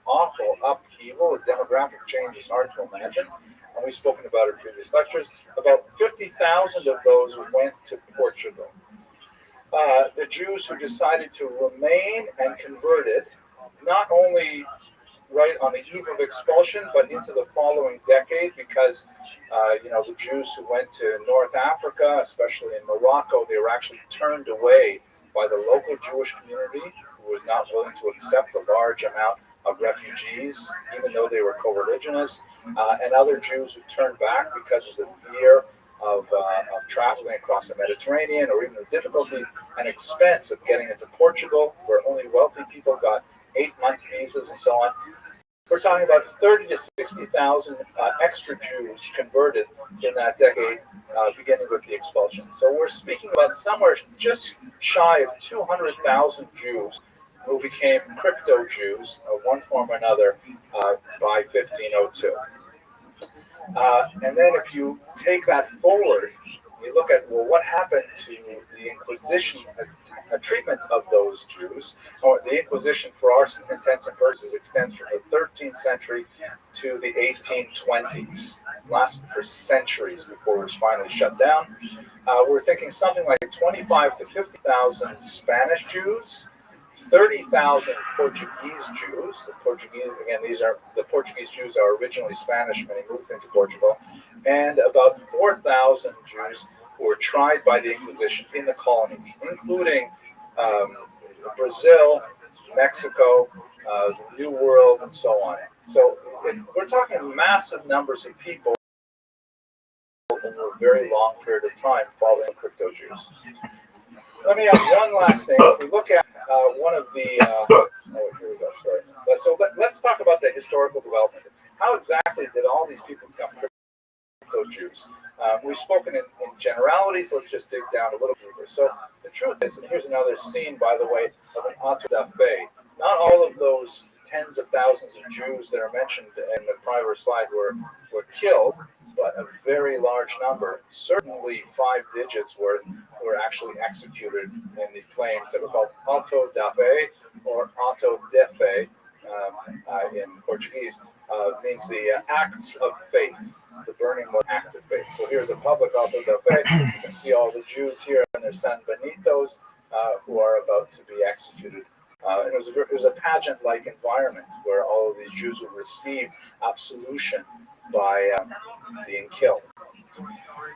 awful upheaval. The demographic change is hard to imagine, and we've spoken about it in previous lectures. About 50,000 of those went to Portugal. The Jews who decided to remain and converted, not only right on the eve of expulsion, but into the following decade, because the Jews who went to North Africa, especially in Morocco, they were actually turned away by the local Jewish community, who was not willing to accept the large amount of refugees, even though they were co-religionists, and other Jews who turned back because of the fear of traveling across the Mediterranean, or even the difficulty and expense of getting into Portugal, where only wealthy people got 8-month visas and so on. We're talking about 30 to 60,000 extra Jews converted in that decade, beginning with the expulsion. So we're speaking about somewhere just shy of 200,000 Jews who became crypto Jews of one form or another by 1502. And then if you take that forward, you look at, well, what happened to the Inquisition, a treatment of those Jews, or the Inquisition for our intents and purposes extends from the 13th century to the 1820s, lasted for centuries before it was finally shut down. We're thinking something like 25 to 50,000 Spanish Jews, 30,000 Portuguese Jews. The Portuguese, again, the Portuguese Jews are originally Spanish when they moved into Portugal, and about 4,000 Jews who were tried by the Inquisition in the colonies, including Brazil, Mexico, the New World, and so on. So we're talking massive numbers of people over a very long period of time following crypto Jews. Let me add one last thing. If we look at one of the, here we go, sorry. So let's talk about the historical development. How exactly did all these people become crypto Jews? We've spoken in generalities. Let's just dig down a little deeper. So the truth is, and here's another scene, by the way, of an auto da fe. Not all of those tens of thousands of Jews that are mentioned in the prior slide were killed, but a very large number, certainly 5 digits were actually executed in the flames that were called auto da fe or auto de fe in Portuguese. Means the acts of faith, the burning more act of faith. So here's a public auto da fe. You can see all the Jews here and their San Benitos who are about to be executed. It was a pageant-like environment where all of these Jews would receive absolution by being killed.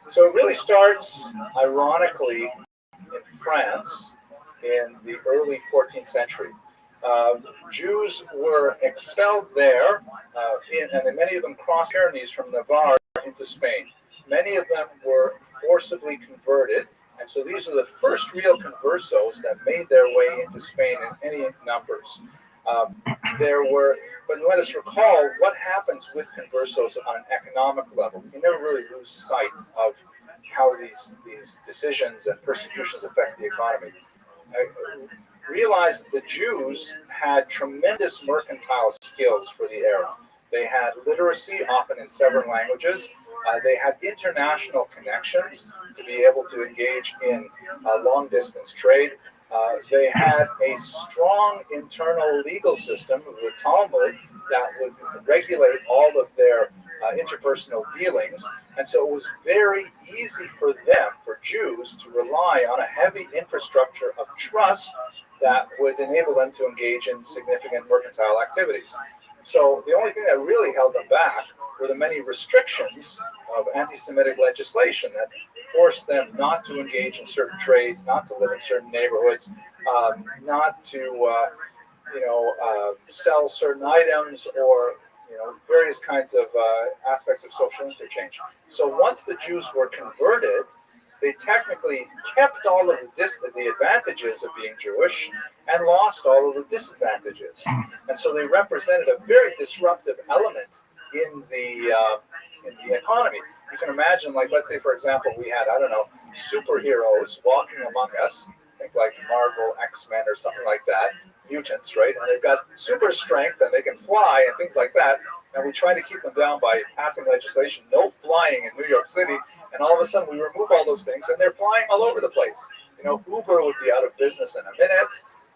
So it really starts, ironically, in France in the early 14th century. Jews were expelled there, and many of them crossed Pyrenees from Navarre into Spain. Many of them were forcibly converted, and so these are the first real conversos that made their way into Spain in any numbers. But let us recall what happens with conversos on an economic level. You never really lose sight of how these decisions and persecutions affect the economy. Realize the Jews had tremendous mercantile skills for the era. They had literacy, often in several languages. They had international connections to be able to engage in long-distance trade. They had a strong internal legal system, the Talmud, that would regulate all of their interpersonal dealings. And so it was very easy for them, for Jews, to rely on a heavy infrastructure of trust that would enable them to engage in significant mercantile activities. So the only thing that really held them back were the many restrictions of anti-Semitic legislation that forced them not to engage in certain trades, not to live in certain neighborhoods, not to sell certain items, or various kinds of aspects of social interchange. So once the Jews were converted, they technically kept all of the advantages of being Jewish and lost all of the disadvantages. And so they represented a very disruptive element in the economy. You can imagine, like, let's say, for example, we had, superheroes walking among us, think like Marvel, X-Men, or something like that, mutants, right? And they've got super strength and they can fly and things like that. And we try to keep them down by passing legislation, no flying in New York City. And all of a sudden we remove all those things and they're flying all over the place. Uber would be out of business in a minute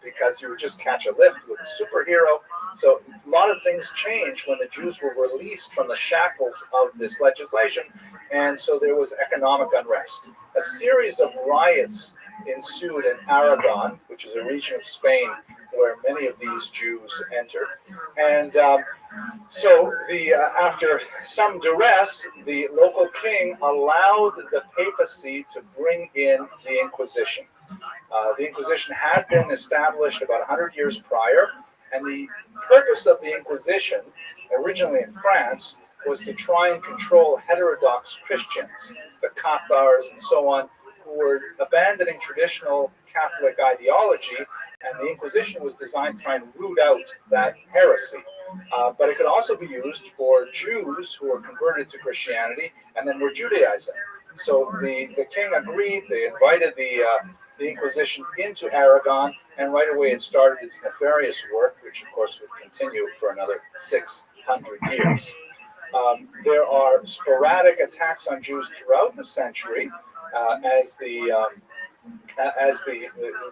because you would just catch a lift with a superhero. So a lot of things changed when the Jews were released from the shackles of this legislation. And so there was economic unrest. A series of riots ensued in Aragon, which is a region of Spain where many of these Jews entered. And so after some duress, the local king allowed the papacy to bring in the Inquisition. The Inquisition had been established about 100 years prior, and the purpose of the Inquisition, originally in France, was to try and control heterodox Christians, the Cathars and so on, who were abandoning traditional Catholic ideology, and the Inquisition was designed to try and root out that heresy. But it could also be used for Jews who were converted to Christianity and then were Judaizing. So the king agreed. They invited the Inquisition into Aragon, and right away it started its nefarious work, which of course would continue for another 600 years. There are sporadic attacks on Jews throughout the century as the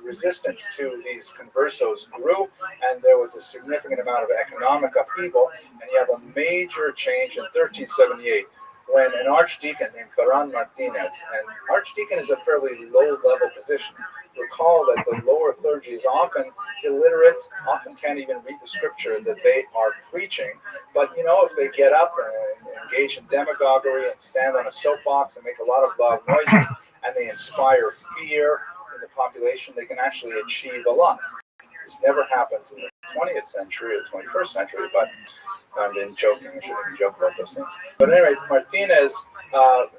resistance to these conversos grew, and there was a significant amount of economic upheaval. And you have a major change in 1378 when an archdeacon named Ferran Martinez, and archdeacon is a fairly low-level position. Recall that the lower clergy is often illiterate, often can't even read the scripture that they are preaching. But if they get up and engage in demagoguery and stand on a soapbox and make a lot of loud noises, and they inspire fear in the population, they can actually achieve a lot. This never happens in the 20th century or 21st century, but I'm joking. I shouldn't joke about those things. But anyway, Martinez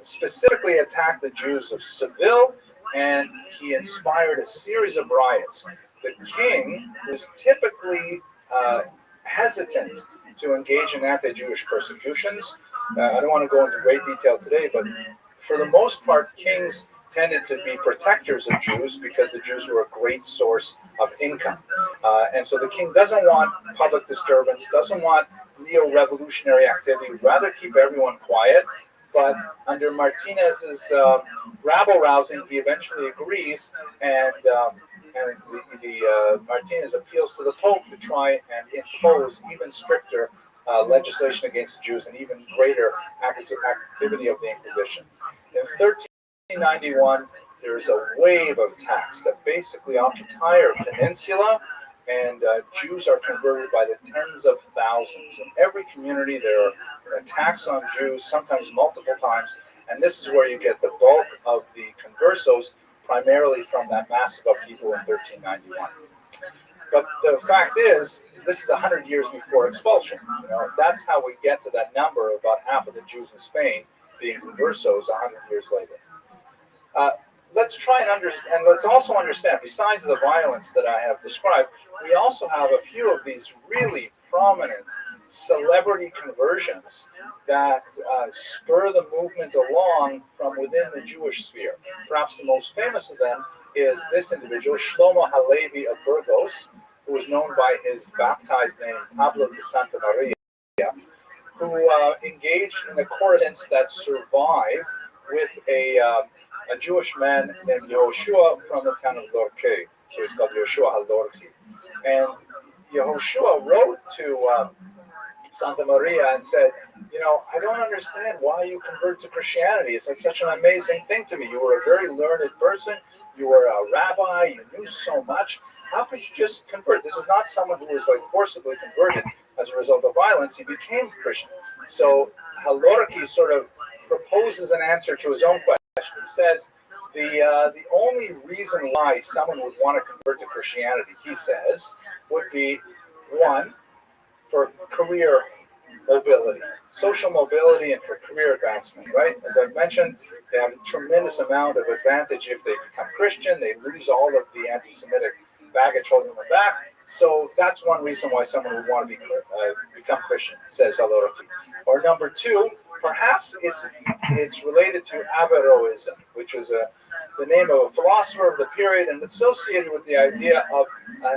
specifically attacked the Jews of Seville, and he inspired a series of riots. The king was typically hesitant to engage in anti-Jewish persecutions. I don't want to go into great detail today, but for the most part, kings tended to be protectors of Jews because the Jews were a great source of income. And so the king doesn't want public disturbance, doesn't want neo-revolutionary activity, would rather keep everyone quiet. But under Martinez's rabble-rousing, he eventually agrees, and Martinez appeals to the Pope to try and impose even stricter legislation against the Jews and even greater activity of the Inquisition. In 1391, there's a wave of attacks that basically occupy the entire peninsula, and Jews are converted by the tens of thousands. In every community, there are attacks on Jews, sometimes multiple times, and this is where you get the bulk of the conversos, primarily from that massive upheaval in 1391. But the fact is, this is 100 years before expulsion. That's how we get to that number of about half of the Jews in Spain being conversos 100 years later. Let's try and understand, and let's also understand, besides the violence that I have described, we also have a few of these really prominent celebrity conversions that spur the movement along from within the Jewish sphere. Perhaps the most famous of them is this individual, Shlomo Halevi of Burgos, who is known by his baptized name, Pablo de Santa Maria, who engaged in the correspondence that survived with a Jewish man named Yehoshua from the town of Lorque. So he's called Yehoshua HaLorki. And Yehoshua wrote to Santa Maria and said, I don't understand why you convert to Christianity. It's like such an amazing thing to me. You were a very learned person. You were a rabbi. You knew so much. How could you just convert? This is not someone who was like forcibly converted as a result of violence. He became Christian. So Halorki sort of proposes an answer to his own question. He says, the only reason why someone would want to convert to Christianity, he says, would be, one, for career mobility, social mobility, and for career advancement, right? As I've mentioned, they have a tremendous amount of advantage if they become Christian. They lose all of the anti-Semitic baggage holding them back. So that's one reason why someone would want to become Christian, says Halorki. Or number two, perhaps it's related to Averroism, which was the name of a philosopher of the period and associated with the idea of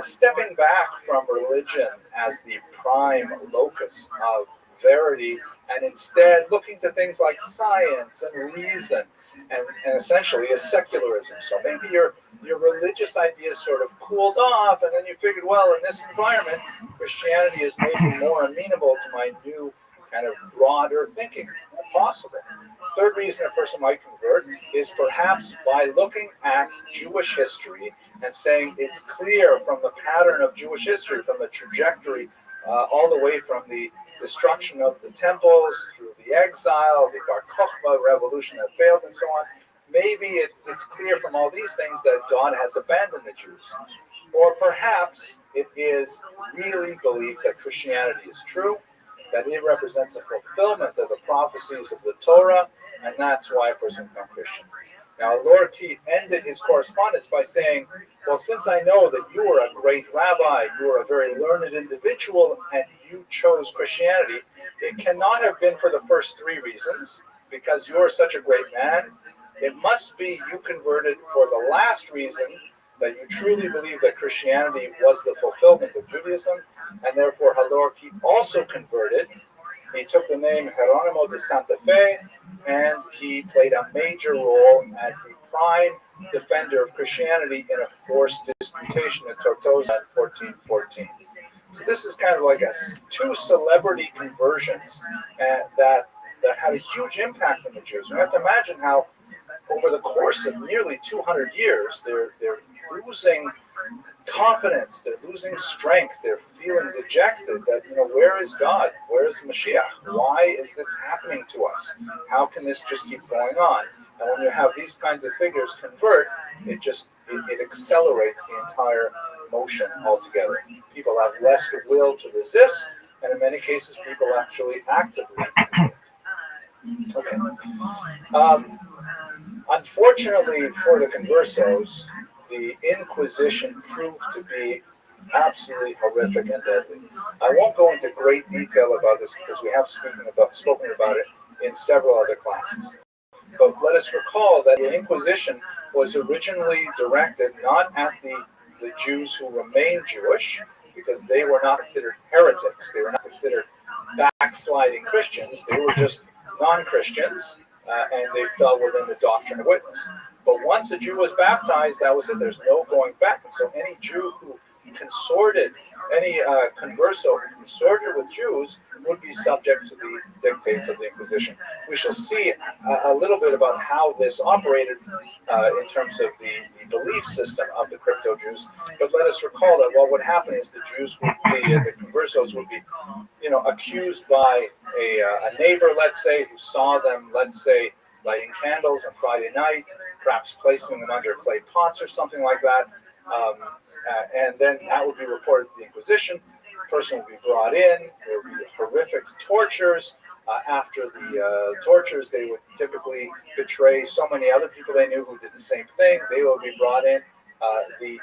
stepping back from religion as the prime locus of verity, and instead looking to things like science and reason, and essentially as secularism. So maybe your religious ideas sort of cooled off, and then you figured, well, in this environment, Christianity is maybe more amenable to my new kind of broader thinking. Possible. Third reason a person might convert is perhaps by looking at Jewish history and saying it's clear from the pattern of Jewish history, from the trajectory all the way from the destruction of the temples through the exile, the Bar Kokhba revolution that failed, and so on. Maybe it's clear from all these things that God has abandoned the Jews. Or perhaps it is really belief that Christianity is true, that it represents the fulfillment of the prophecies of the Torah, and that's why a person becomes Christian. Now, Lord Keith ended his correspondence by saying, well, since I know that you are a great rabbi, you are a very learned individual, and you chose Christianity, it cannot have been for the first three reasons, because you are such a great man. It must be you converted for the last reason, that you truly believe that Christianity was the fulfillment of Judaism, and therefore Halorki also converted. He took the name Geronimo de Santa Fe, and he played a major role as the prime defender of Christianity in a forced disputation at Tortosa in 1414. So this is kind of like two celebrity conversions that had a huge impact on the Jews. We have to imagine how over the course of nearly 200 years, they're losing confidence, they're losing strength, they're feeling dejected that, where is God? Where is Mashiach? Why is this happening to us? How can this just keep going on? And when you have these kinds of figures convert, it accelerates the entire motion altogether. People have less will to resist, and in many cases, people actually actively okay. Unfortunately for the conversos, the Inquisition proved to be absolutely horrific and deadly. I won't go into great detail about this because we have spoken about it in several other classes. But let us recall that the Inquisition was originally directed not at the Jews who remained Jewish, because they were not considered heretics. They were not considered backsliding Christians. They were just non-Christians, and they fell within the doctrine of witness. But once a Jew was baptized, that was it. There's no going back. And so any Jew who consorted, any converso who consorted with Jews would be subject to the dictates of the Inquisition. We shall see a little bit about how this operated in terms of the belief system of the crypto-Jews. But let us recall that what would happen is the Jews would be, the conversos would be, accused by a neighbor, let's say, who saw them, let's say, lighting candles on Friday night, perhaps placing them under clay pots or something like that. And then that would be reported to the Inquisition. The person would be brought in. There would be horrific tortures. After the tortures, they would typically betray so many other people they knew who did the same thing. They would be brought in. The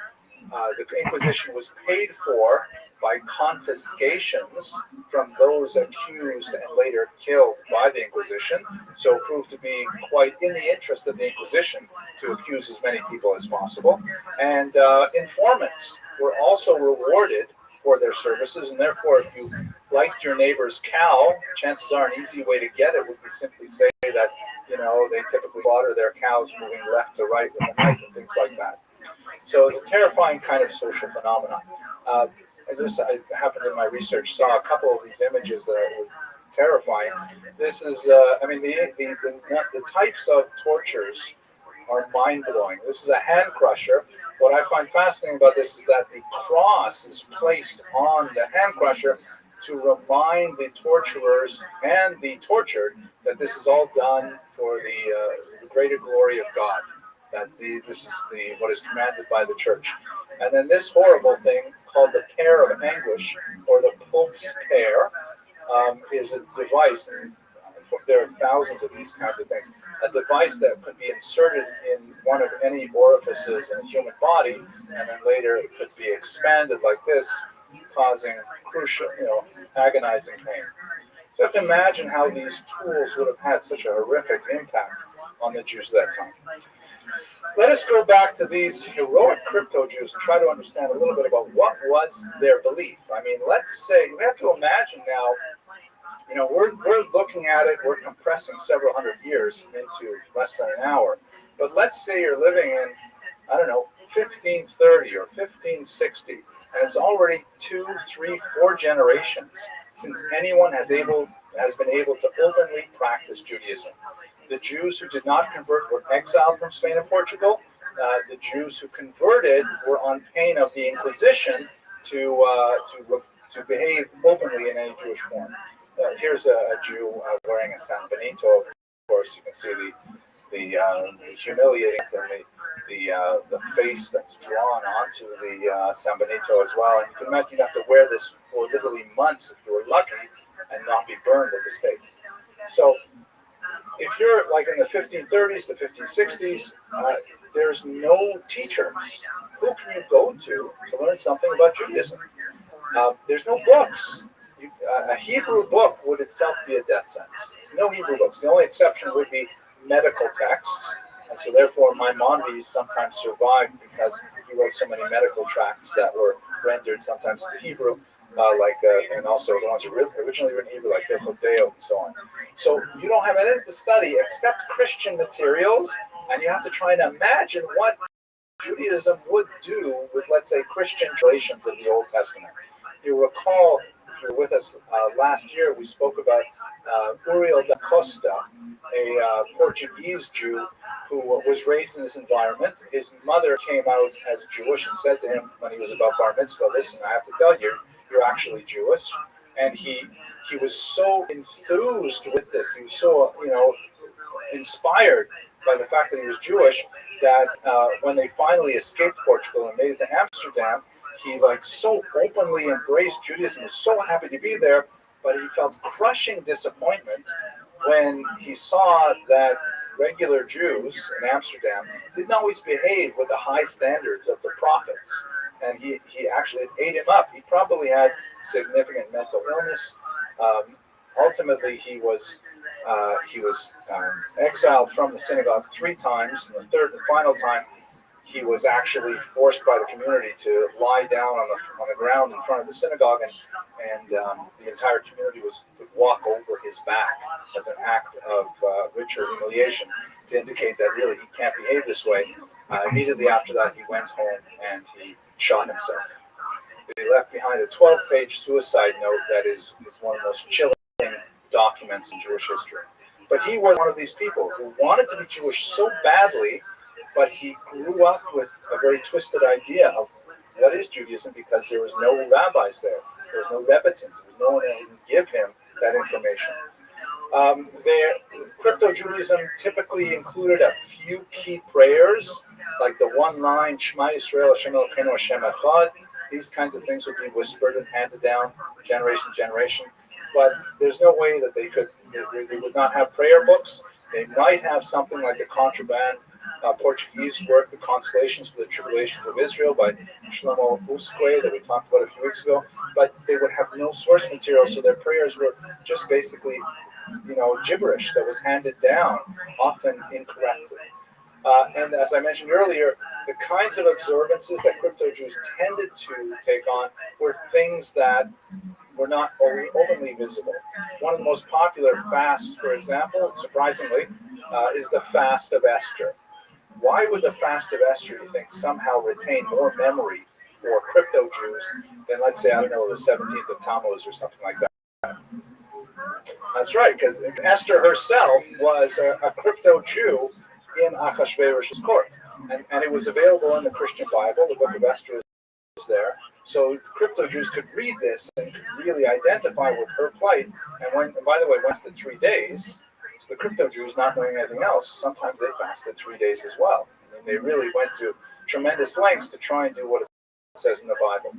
Inquisition was paid for by confiscations from those accused and later killed by the Inquisition. So it proved to be quite in the interest of the Inquisition to accuse as many people as possible. And informants were also rewarded for their services, and therefore if you liked your neighbor's cow, chances are an easy way to get it would be simply say that, they typically slaughter their cows moving left to right in the night and things like that. So it's a terrifying kind of social phenomenon. I happened in my research, saw a couple of these images that were terrifying. This is, the types of tortures are mind-blowing. This is a hand crusher. What I find fascinating about this is that the cross is placed on the hand crusher to remind the torturers and the tortured that this is all done for the greater glory of God. That this is what is commanded by the church. And then this horrible thing called the pear of anguish, or the Pope's pear, is a device, and there are thousands of these kinds of things, a device that could be inserted in one of any orifices in a human body, and then later it could be expanded like this, causing crucial, agonizing pain. So you have to imagine how these tools would have had such a horrific impact on the Jews at that time. Let us go back to these heroic crypto-Jews and try to understand a little bit about what was their belief. I mean, let's say, we have to imagine now, we're looking at it, we're compressing several hundred years into less than an hour. But let's say you're living in, 1530 or 1560, and it's already 2, 3, 4 generations since anyone has been able to openly practice Judaism. The Jews who did not convert were exiled from Spain and Portugal. The Jews who converted were on pain of the Inquisition to behave openly in any Jewish form. Here's a Jew wearing a San Benito. Of course, you can see the humiliating and the face that's drawn onto the San Benito as well. And you can imagine you have to wear this for literally months if you were lucky and not burned at the stake. So if you're like in the 1530s, the 1560s, there's no teachers. Who can you go to learn something about Judaism? There's no books. A Hebrew book would itself be a death sentence. No Hebrew books. The only exception would be medical texts. And so therefore Maimonides sometimes survived because he wrote so many medical tracts that were rendered sometimes into Hebrew, and also the ones originally written in Hebrew, like Deo and so on. So you don't have anything to study except Christian materials, and you have to try and imagine what Judaism would do with, let's say, Christian translations of the Old Testament. You recall, if you were with us last year, we spoke about Uriel da Costa, a Portuguese Jew who was raised in this environment. His mother came out as Jewish and said to him when he was about bar mitzvah, listen, I have to tell you, you're actually Jewish. And he was so enthused with this. He was so, inspired by the fact that he was Jewish that when they finally escaped Portugal and made it to Amsterdam, he so openly embraced Judaism, was so happy to be there, but he felt crushing disappointment when he saw that regular Jews in Amsterdam didn't always behave with the high standards of the prophets. And he actually ate him up. He probably had significant mental illness. Ultimately, he was exiled from the synagogue 3 times, and the third and final time, he was actually forced by the community to lie down on the ground in front of the synagogue, and the entire community would walk over his back as an act of ritual humiliation to indicate that really he can't behave this way. Immediately after that, he went home and he shot himself. He left behind a 12-page suicide note that is one of the most chilling documents in Jewish history. But he was one of these people who wanted to be Jewish so badly, but he grew up with a very twisted idea of what is Judaism because there was no rabbis there. There was no rebbetzins. There was no one who could give him that information. Crypto-Judaism typically included a few key prayers, like the one line, Shema Yisrael, Hashem Elokeinu, Hashem Echad. These kinds of things would be whispered and handed down generation to generation. But there's no way that they would not have prayer books. They might have something like the contraband Portuguese work, The Consolations for the Tribulations of Israel by Shlomo Usque that we talked about a few weeks ago, but they would have no source material, so their prayers were just basically, gibberish that was handed down, often incorrectly. And as I mentioned earlier, the kinds of observances that crypto-Jews tended to take on were things that were not openly visible. One of the most popular fasts, for example, surprisingly, is the Fast of Esther. Why would the Fast of Esther, you think, somehow retain more memory for crypto-Jews than, let's say, the 17th of Tammuz or something like that? That's right, because Esther herself was a crypto-Jew in Achashverosh's court. And it was available in the Christian Bible. The book of Esther is there. So crypto-Jews could read this and could really identify with her plight. And by the way, once the 3 days, so the crypto-Jews not knowing anything else, sometimes they fasted 3 days as well. I mean, they really went to tremendous lengths to try and do what it says in the Bible.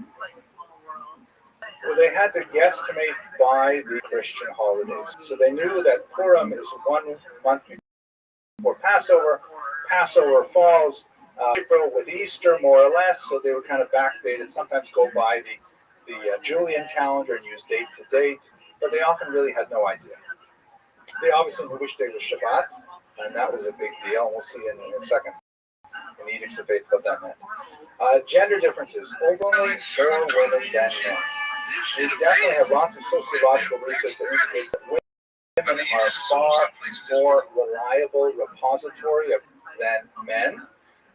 Well, they had to guesstimate by the Christian holidays. So they knew that Purim is 1 month before Passover. Passover falls April with Easter, more or less, so they were kind of backdated. Sometimes go by the Julian calendar and use date to date, but they often really had no idea. They obviously wished they was Shabbat, and that was a big deal. We'll see in a second in the Edicts of Faith what that meant. Gender differences, openly more women than men. We definitely have lots of sociological research that indicates that women are far more reliable repository than men.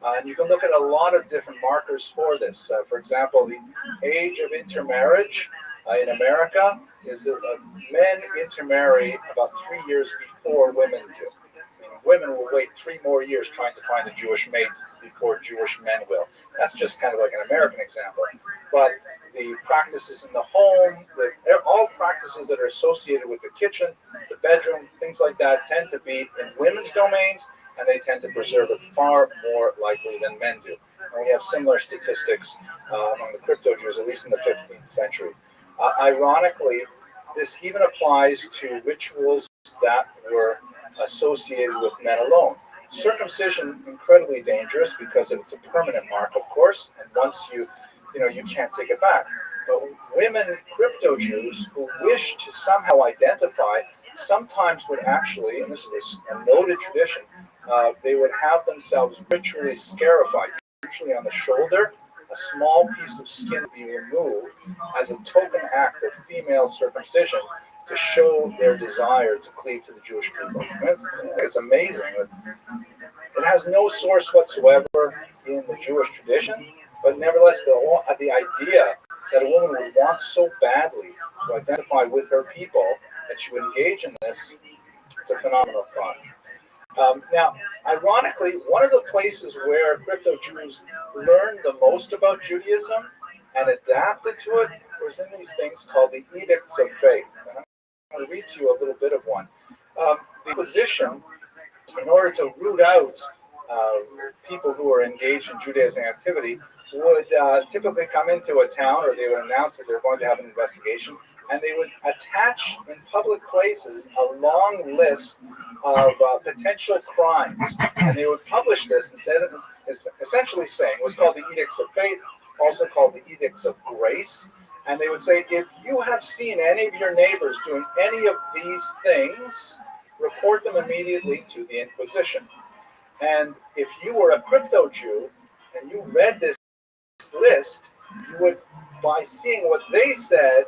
And you can look at a lot of different markers for this. For example, the age of intermarriage in America is that men intermarry about 3 years before women do. I mean, women will wait 3 more years trying to find a Jewish mate before Jewish men will. That's just kind of like an American example. But the practices in the home, all practices that are associated with the kitchen, the bedroom, things like that tend to be in women's domains, and they tend to preserve it far more likely than men do. And we have similar statistics among the crypto-Jews, at least in the 15th century. Ironically, This even applies to rituals that were associated with men alone. Circumcision, incredibly dangerous because it's a permanent mark, of course, and once you can't take it back. But women crypto Jews who wish to somehow identify sometimes would actually, and this is a noted tradition, they would have themselves ritually scarified, usually on the shoulder. A small piece of skin would be removed as a token act of female circumcision to show their desire to cleave to the Jewish people. It's amazing. It has no source whatsoever in the Jewish tradition, but nevertheless, the idea that a woman would want so badly to identify with her people that she would engage in this, it's a phenomenal thought. Now, ironically, one of the places where crypto Jews learned the most about Judaism and adapted to it was in these things called the Edicts of Faith. And I'm going to read to you a little bit of one. The Inquisition, in order to root out people who are engaged in Judaism activity, would typically come into a town, or they would announce that they're going to have an investigation, and they would attach in public places a long list of potential crimes, and they would publish this instead of essentially saying what's called the Edicts of Faith, also called the Edicts of Grace, and they would say, if you have seen any of your neighbors doing any of these things, report them immediately to the Inquisition. And if you were a crypto Jew and you read this list, you would, by seeing what they said,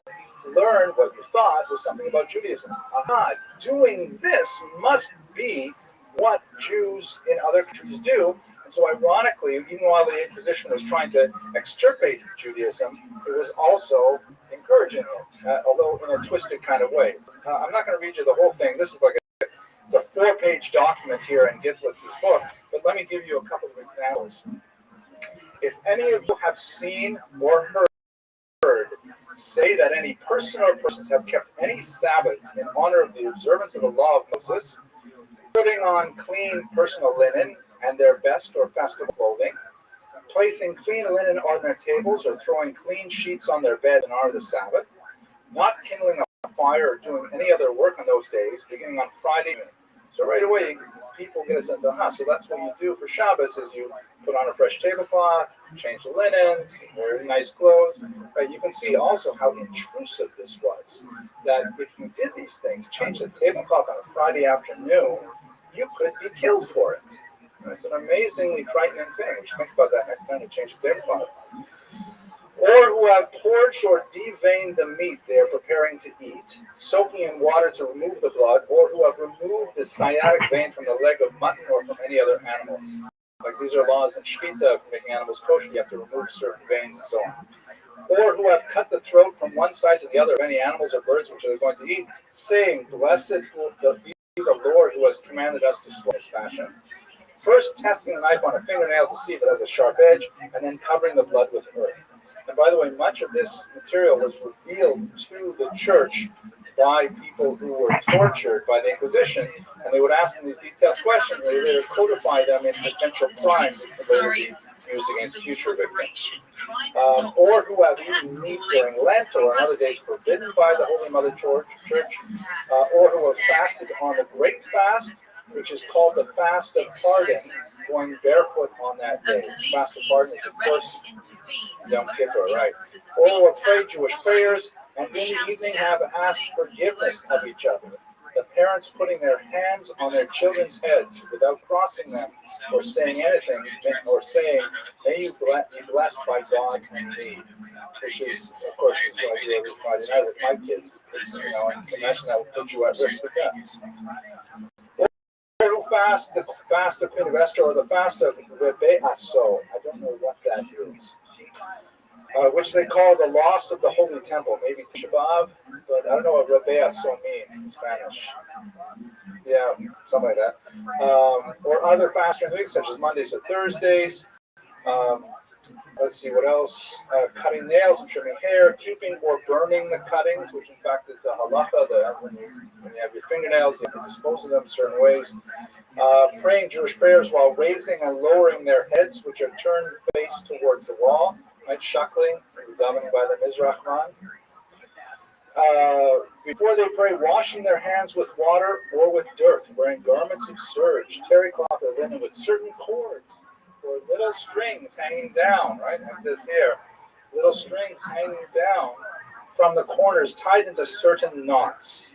learn what you thought was something about Judaism. Aha, doing this must be what Jews in other countries do. And so ironically, even while the Inquisition was trying to extirpate Judaism, it was also encouraging it, although in a twisted kind of way. I'm not going to read you the whole thing. This is like it's a 4-page document here in Gifflitz's book, but let me give you a couple of examples. If any of you have seen or heard say that any person or persons have kept any Sabbaths in honor of the observance of the law of Moses, putting on clean personal linen and their best or festive clothing, placing clean linen on their tables or throwing clean sheets on their bed in honor of the Sabbath, not kindling a fire or doing any other work on those days, beginning on Friday evening. So right away, people get a sense of, so that's what you do for Shabbos, is you put on a fresh tablecloth, change the linens, wear nice clothes. Right? You can see also how intrusive this was, that if you did these things, change the tablecloth on a Friday afternoon, you could be killed for it. It's an amazingly frightening thing. We should think about that next time we change the tablecloth. Or who have porged or deveined the meat they are preparing to eat, soaking in water to remove the blood, or who have removed the sciatic vein from the leg of mutton or from any other animal. Like these are laws in Shkita for making animals kosher. You have to remove certain veins and so on. Or who have cut the throat from one side to the other of any animals or birds which they are going to eat, saying, Blessed be the Lord who has commanded us to slay this fashion. First testing a knife on a fingernail to see if it has a sharp edge, and then covering the blood with earth. And by the way, much of this material was revealed to the church by people who were tortured by the Inquisition, and they would ask them these detailed questions. They later codify them in potential crimes that would be used against future victims. Or who have eaten meat during Lent or on other days forbidden by the Holy Mother Church, or who have fasted on the Great Fast, which is called the Fast of Pardon, going barefoot on that day. Fast of Pardon is, of course, Yom Kippur, right? Or who have prayed Jewish prayers, and in the evening have asked forgiveness of each other. The parents putting their hands on their children's heads without crossing them or saying anything, or saying, may you be blessed by God and me. Which is, of course, is what I do every Friday night with my kids. And imagine that would put you at risk with that. Or fast, the fast of Queen of Esther, or the fast of Rabbi. I don't know what that is. Which they call the loss of the Holy Temple, maybe Tisha B'Av, but I don't know what Rabbi means in Spanish. Yeah, something like that. Or other fasting weeks, such as Mondays or Thursdays. Let's see what else. Cutting nails and trimming hair, keeping or burning the cuttings, which in fact is the halacha. When you have your fingernails, you have to dispose of them in certain ways. Praying Jewish prayers while raising and lowering their heads, which are turned face towards the wall. Right, shuckling, davening by the Mizrach man. Before they pray, washing their hands with water or with dirt, wearing garments of serge, terry cloth or linen with certain cords or little strings hanging down, right? Like this here. Little strings hanging down from the corners tied into certain knots.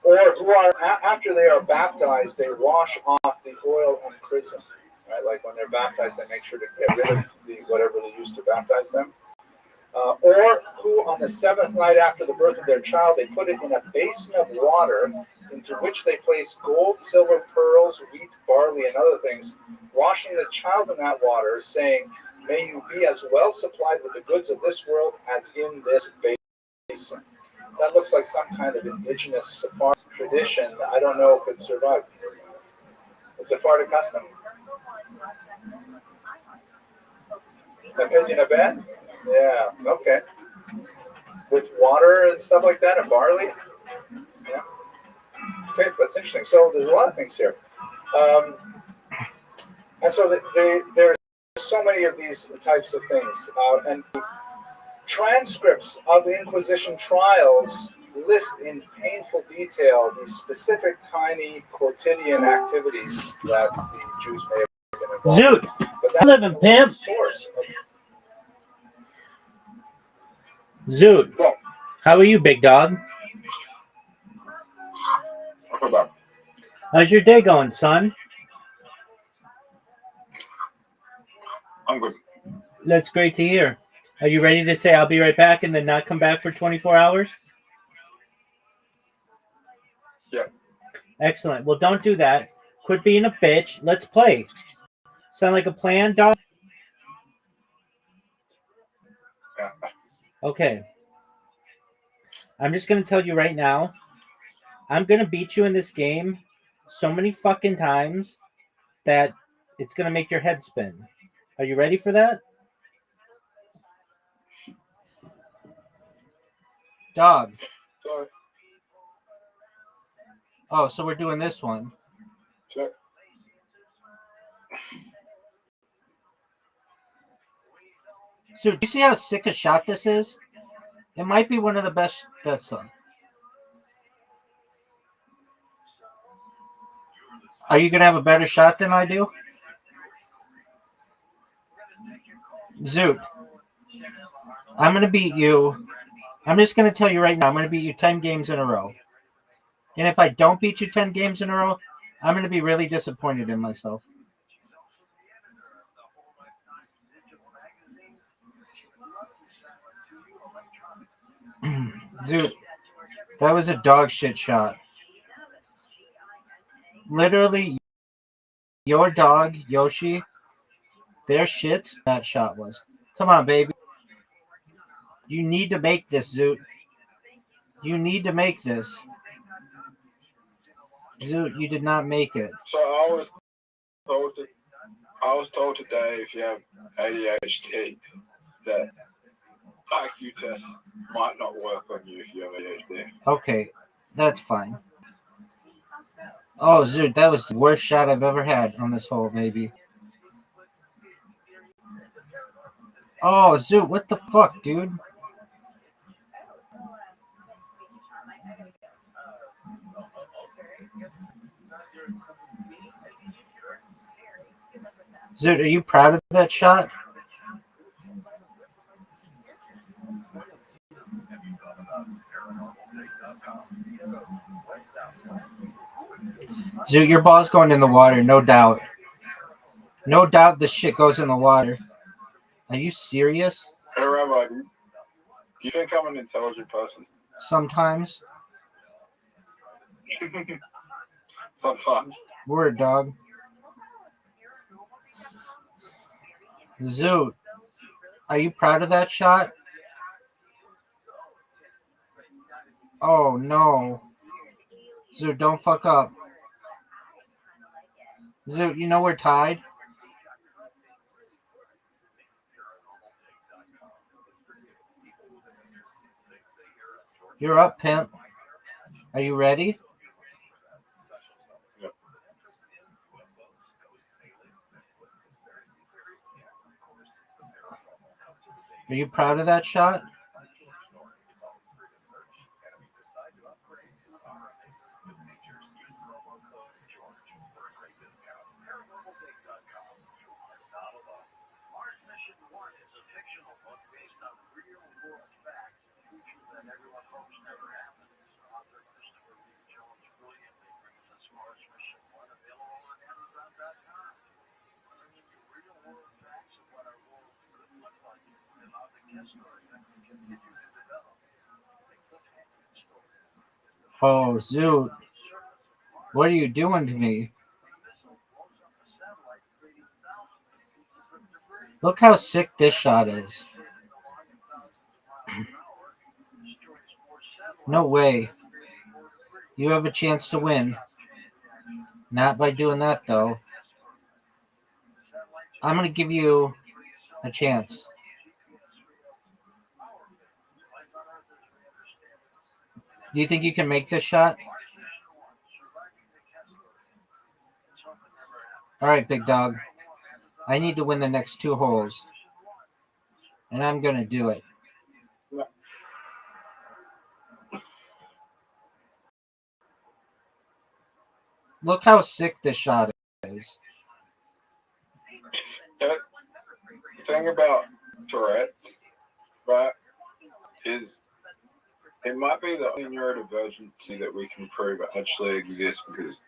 Or who are, after they are baptized, they wash off the oil and chrism. Right? Like when they're baptized, they make sure to get rid of whatever they used to baptize them. Or who on the seventh night after the birth of their child, they put it in a basin of water into which they place gold, silver, pearls, wheat, barley, and other things, washing the child in that water, saying, may you be as well supplied with the goods of this world as in this basin. That looks like some kind of indigenous Sephardic tradition. I don't know if it survived. It's a Sephardic custom. A pigeon a bed? Yeah, okay. With water and stuff like that and barley? Yeah. Okay, that's interesting. So there's a lot of things here. And so there's so many of these types of things. And transcripts of the Inquisition trials list in painful detail the specific tiny quotidian activities that the Jews may have been involved in. Zoot, I live in pimp. Source of Zoot, how are you, big dog? How's your day going, son? I'm good. That's great to hear. Are you ready to say I'll be right back and then not come back for 24 hours? Yeah. Excellent. Well, don't do that. Quit being a bitch. Let's play. Sound like a plan, dog? Yeah. Okay. I'm just going to tell you right now, I'm going to beat you in this game so many fucking times that it's going to make your head spin. Are you ready for that? Dog. Sorry. Oh, so we're doing this one. Sure. So, do you see how sick a shot this is? It might be one of the best death songs. Are you going to have a better shot than I do? Zoot. I'm going to beat you. I'm just going to tell you right now, I'm going to beat you 10 games in a row. And if I don't beat you 10 games in a row, I'm going to be really disappointed in myself. Dude, that was a dog shit shot. Literally, your dog, Yoshi, their shit, that shot was. Come on, baby. You need to make this, Zoot. You need to make this. Zoot, you did not make it. So I was told today if you have ADHD that IQ tests might not work on you if you have ADHD. Okay, that's fine. Oh, Zoot, that was the worst shot I've ever had on this hole, maybe. Oh, Zoot, what the fuck, dude? Zoot, are you proud of that shot? Zoot, your ball's going in the water, no doubt. No doubt this shit goes in the water. Are you serious? Hey, Rabbi, do you think I'm an intelligent person? Sometimes. Sometimes. Word, dog. Zoot, are you proud of that shot? Oh, no. Zoot, don't fuck up. Zoot, you know we're tied? You're up, pimp. Are you ready? Yep. Are you proud of that shot? With features, use promo code George for a great discount. ParanormalDate.com. You are not alone. Mars Mission 1 is a fictional book based on real-world facts and features that everyone hopes never happens. Author Christopher B. Jones brilliantly brings us Mars Mission 1, available on Amazon.com. Bringing you real-world facts of what our world could look like and how the guest story that we continue to develop. The cliffhanger story. Oh, Zoot. What are you doing to me? Look how sick this shot is. No way. You have a chance to win. Not by doing that, though. I'm going to give you a chance. Do you think you can make this shot? All right, big dog. I need to win the next 2 holes. And I'm going to do it. Look how sick this shot is. The thing about Tourette's, right, is it might be the only neurodivergency that we can prove actually exists, because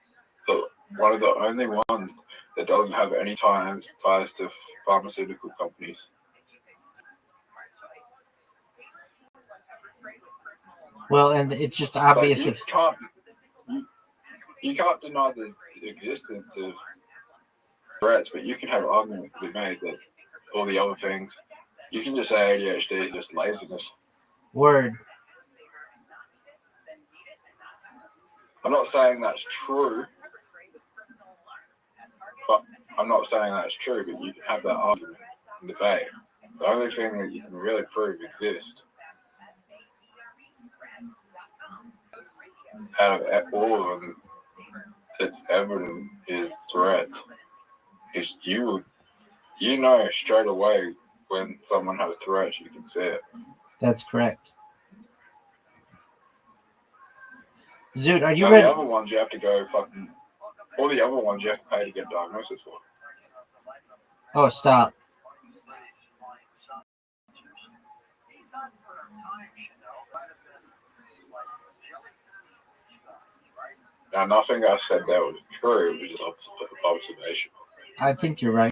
one of the only ones that doesn't have any ties to pharmaceutical companies. Well, and it's just obvious. You can't deny the existence of Tourette's, but you can have an argument to be made that all the other things, you can just say ADHD is just laziness. Word. I'm not saying that's true, but you can have that argument and debate. The only thing that you can really prove exists out of all of them that's evident is Tourette's. Because you know straight away when someone has Tourette's, you can see it. That's correct. Zoot, are you ready? The other ones you have to go fucking. All the other ones you have to pay to get diagnosis for. Oh, stop. Now, nothing I said that was true. It was just observation. I think you're right.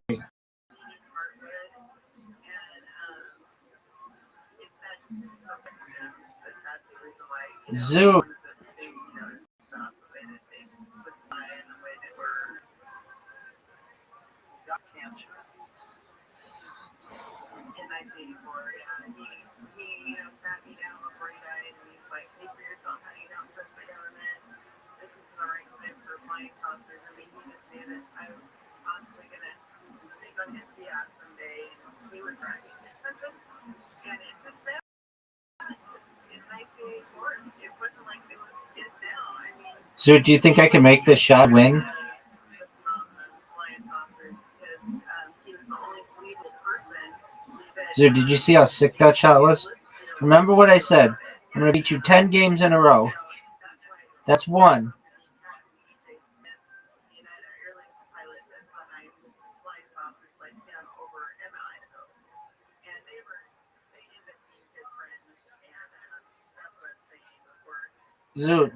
Zoot. He sat me down before he died, and he's like, "Think for yourself, honey. Don't trust the government. This isn't the right time for flying saucers." I mean, he just knew that I was possibly gonna speak on his behalf someday, and he was right. And it's just sad. In 1984, it wasn't like it is now. I mean, Zoot, do you think I can make this shot win? flying saucers, because he was the only legal person. Zoot, did you see how sick that shot was? Remember what I said. I'm going to beat you 10 games in a row. That's 1. Zoot,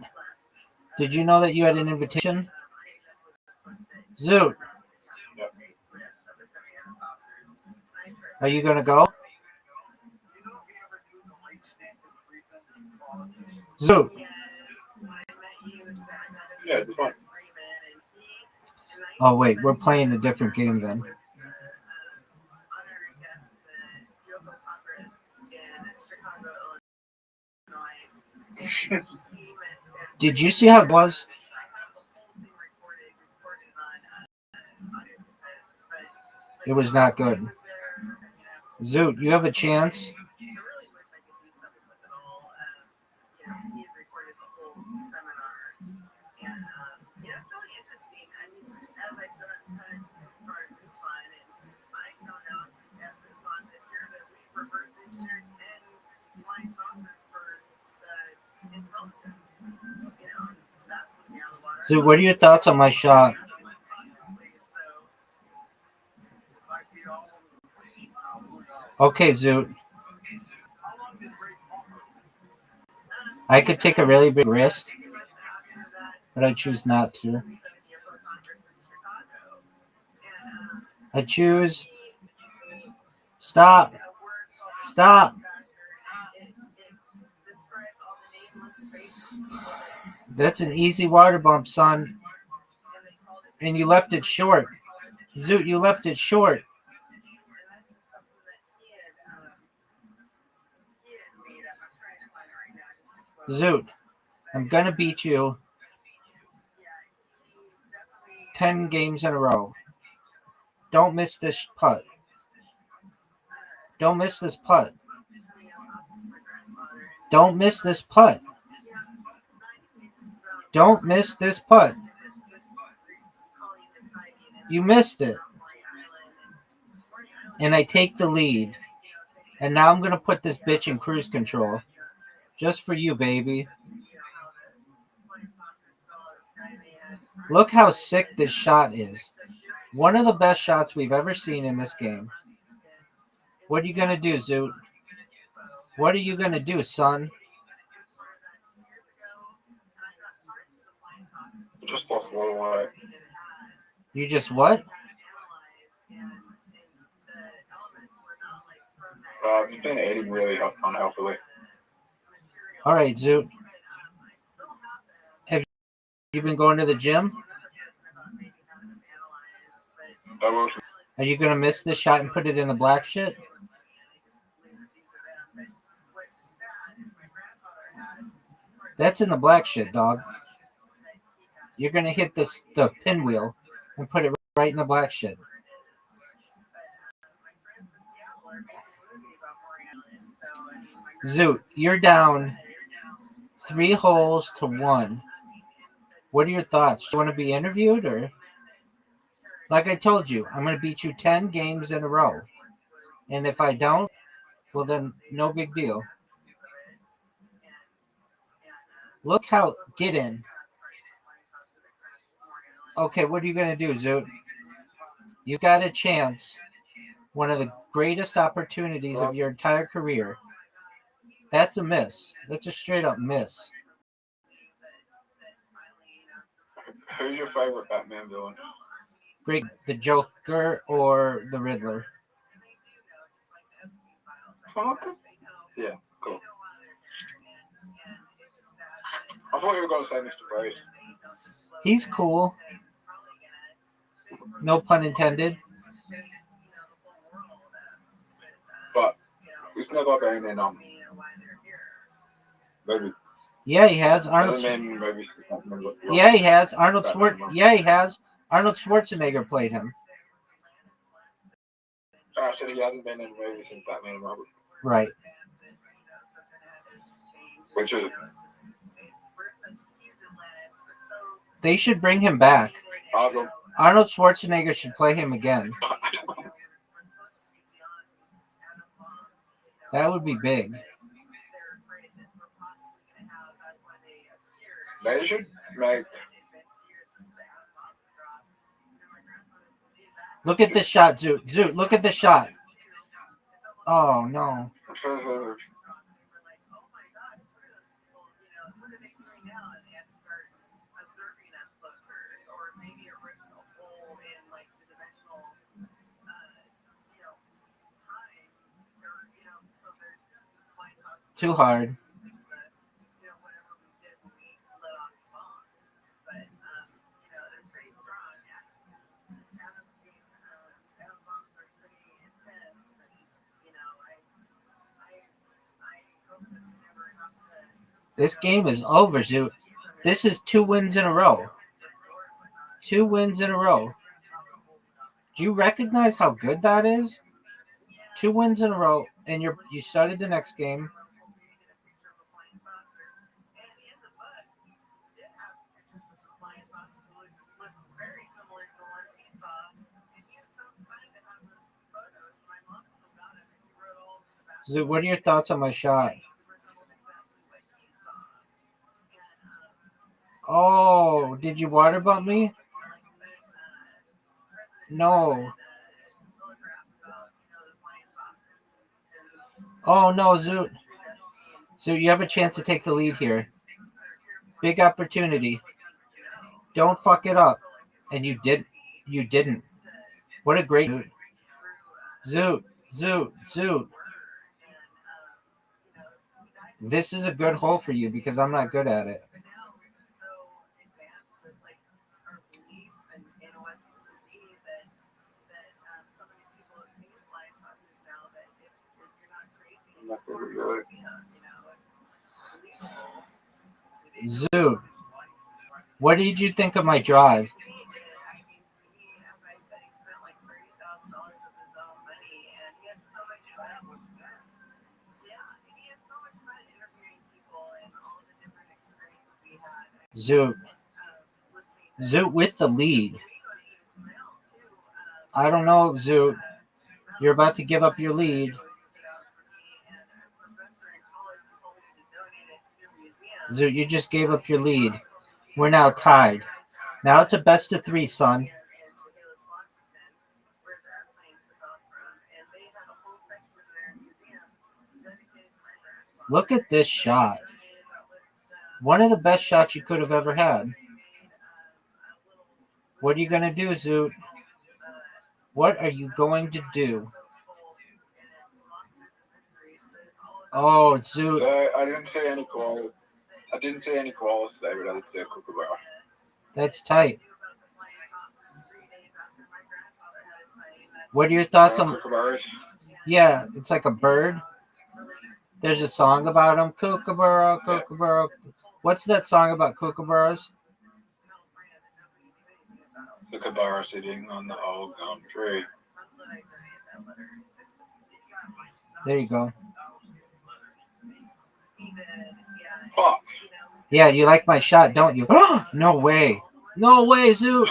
did you know that you had an invitation? Zoot. Are you going to go? Zoot. Yeah, it's fun. Oh, wait, we're playing a different game then. Did you see how it was? It was not good. Zoot, you have a chance. Zoot, what are your thoughts on my shot? Okay, Zoot. I could take a really big risk, but I choose not to. I choose. Stop. Stop. That's an easy water bump, son. And you left it short. Zoot, you left it short. Zoot, I'm going to beat you 10 games in a row. Don't miss this putt. Don't miss this putt. Don't miss this putt. Don't miss this putt. You missed it. And I take the lead. And now I'm going to put this bitch in cruise control. Just for you, baby. Look how sick this shot is. One of the best shots we've ever seen in this game. What are you going to do, Zoot? What are you going to do, son? Just lost a little weight. You just what? I've been eating really unhealthily. All right, Zoot. Have you been going to the gym? Are you going to miss this shot and put it in the black shit? That's in the black shit, dog. You're going to hit the pinwheel and put it right in the black shit. Zoot, you're down 3 holes to 1. What are your thoughts? Do you want to be interviewed or? Like I told you, I'm going to beat you 10 games in a row. And if I don't, well then no big deal. Look how, get in. Okay, what are you going to do, Zoot? You got a chance. One of the greatest opportunities of your entire career. That's a miss. That's a straight up miss. Who's your favorite Batman villain? Great, the Joker or the Riddler? Yeah, cool. I thought you were going to say Mr. Brady. He's cool. No pun intended. But he's never been in maybe. Yeah, he has. Arnold. Yeah, he has. Arnold Schwarzenegger played him. I said he hasn't been in a movie since Batman and Robin. Right. Which is. They should bring him back. Arnold Schwarzenegger should play him again. That would be big. They should make. Look at this shot, Zoot. Zoot, look at the shot. Oh, no. Too hard. This game is over, Zoot. This is 2 wins in a row. 2 wins in a row. Do you recognize how good that is? 2 wins in a row, and you started the next game. Zoot, what are your thoughts on my shot? Oh, did you water bump me? No. Oh no, Zoot. So you have a chance to take the lead here. Big opportunity. Don't fuck it up. And you did. You didn't. What a great Zoot. Zoot. Zoot. This is a good hole for you because I'm not good at it. Zoot. What did you think of my drive? Zoot. Zoot with the lead. I don't know, Zoot. You're about to give up your lead. Zoot, you just gave up your lead. We're now tied. Now it's a best of 3, son. Look at this shot. One of the best shots you could have ever had. What are you going to do, Zoot? What are you going to do? Oh, Zoot. So I didn't see any koalas. I didn't see any koalas today, but I did see a kookaburra. That's tight. What are your thoughts on kookaburras? Yeah, it's like a bird. There's a song about them. Kookaburra, kookaburra. What's that song about kookaburras? The kookaburra sitting on the old gum tree. There you go. Fuck. Yeah, you like my shot, don't you? No way. No way, Zoot.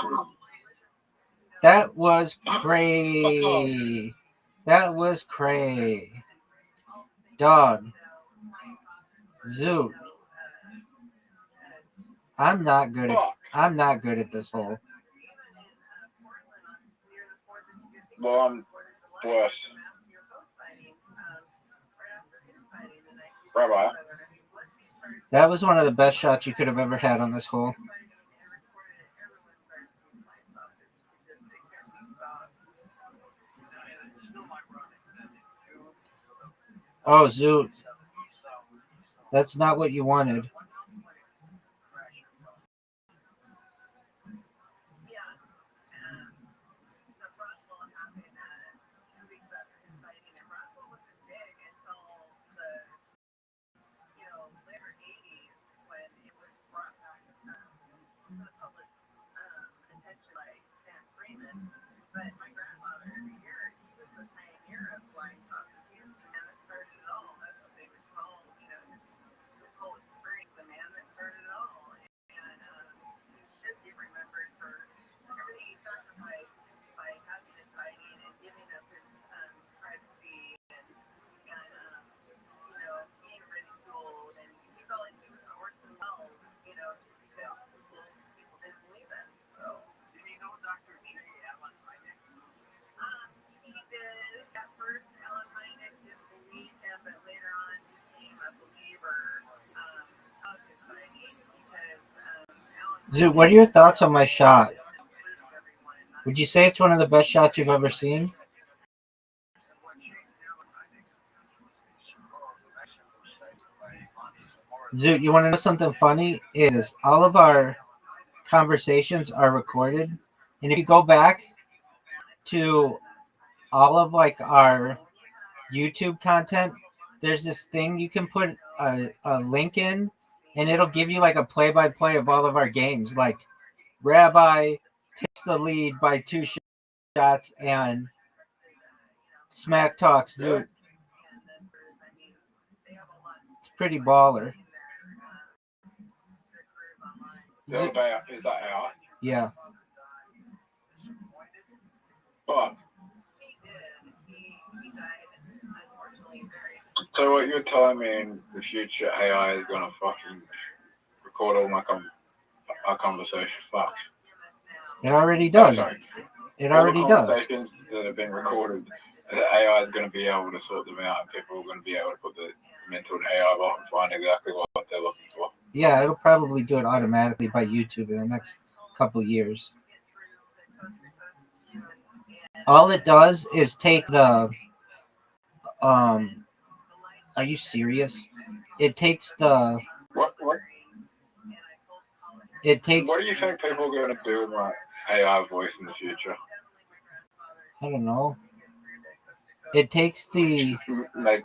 That was cray. That was cray. Dog. Zoot. I'm not good at this hole. Well, I'm worse. Rabbi. That was one of the best shots you could have ever had on this hole. Oh, Zoot. That's not what you wanted. Zoot, what are your thoughts on my shot? Would you say it's one of the best shots you've ever seen? Zoot, you want to know something funny? Is all of our conversations are recorded, and if you go back to all of like our YouTube content, there's this thing you can put a link in, and it'll give you like a play-by-play of all of our games. Like Rabbi takes the lead by 2 shots, and Smack Talks Zoot. It's pretty baller. Is that out? Yeah. Fuck. So what you're telling me in the future, AI is gonna fucking record all my our conversation. Fuck. It already Oh, does. sorry. It All already the does. conversations that have been recorded, the AI is going to be able to sort them out, and people are going to be able to put the mental in AI bot and find exactly what they're looking for. Yeah, it'll probably do it automatically by YouTube in the next couple years. All it does is take the are you serious? It takes the What it takes do you think people are going to do with my AI voice in the future? I don't know. It takes the Like,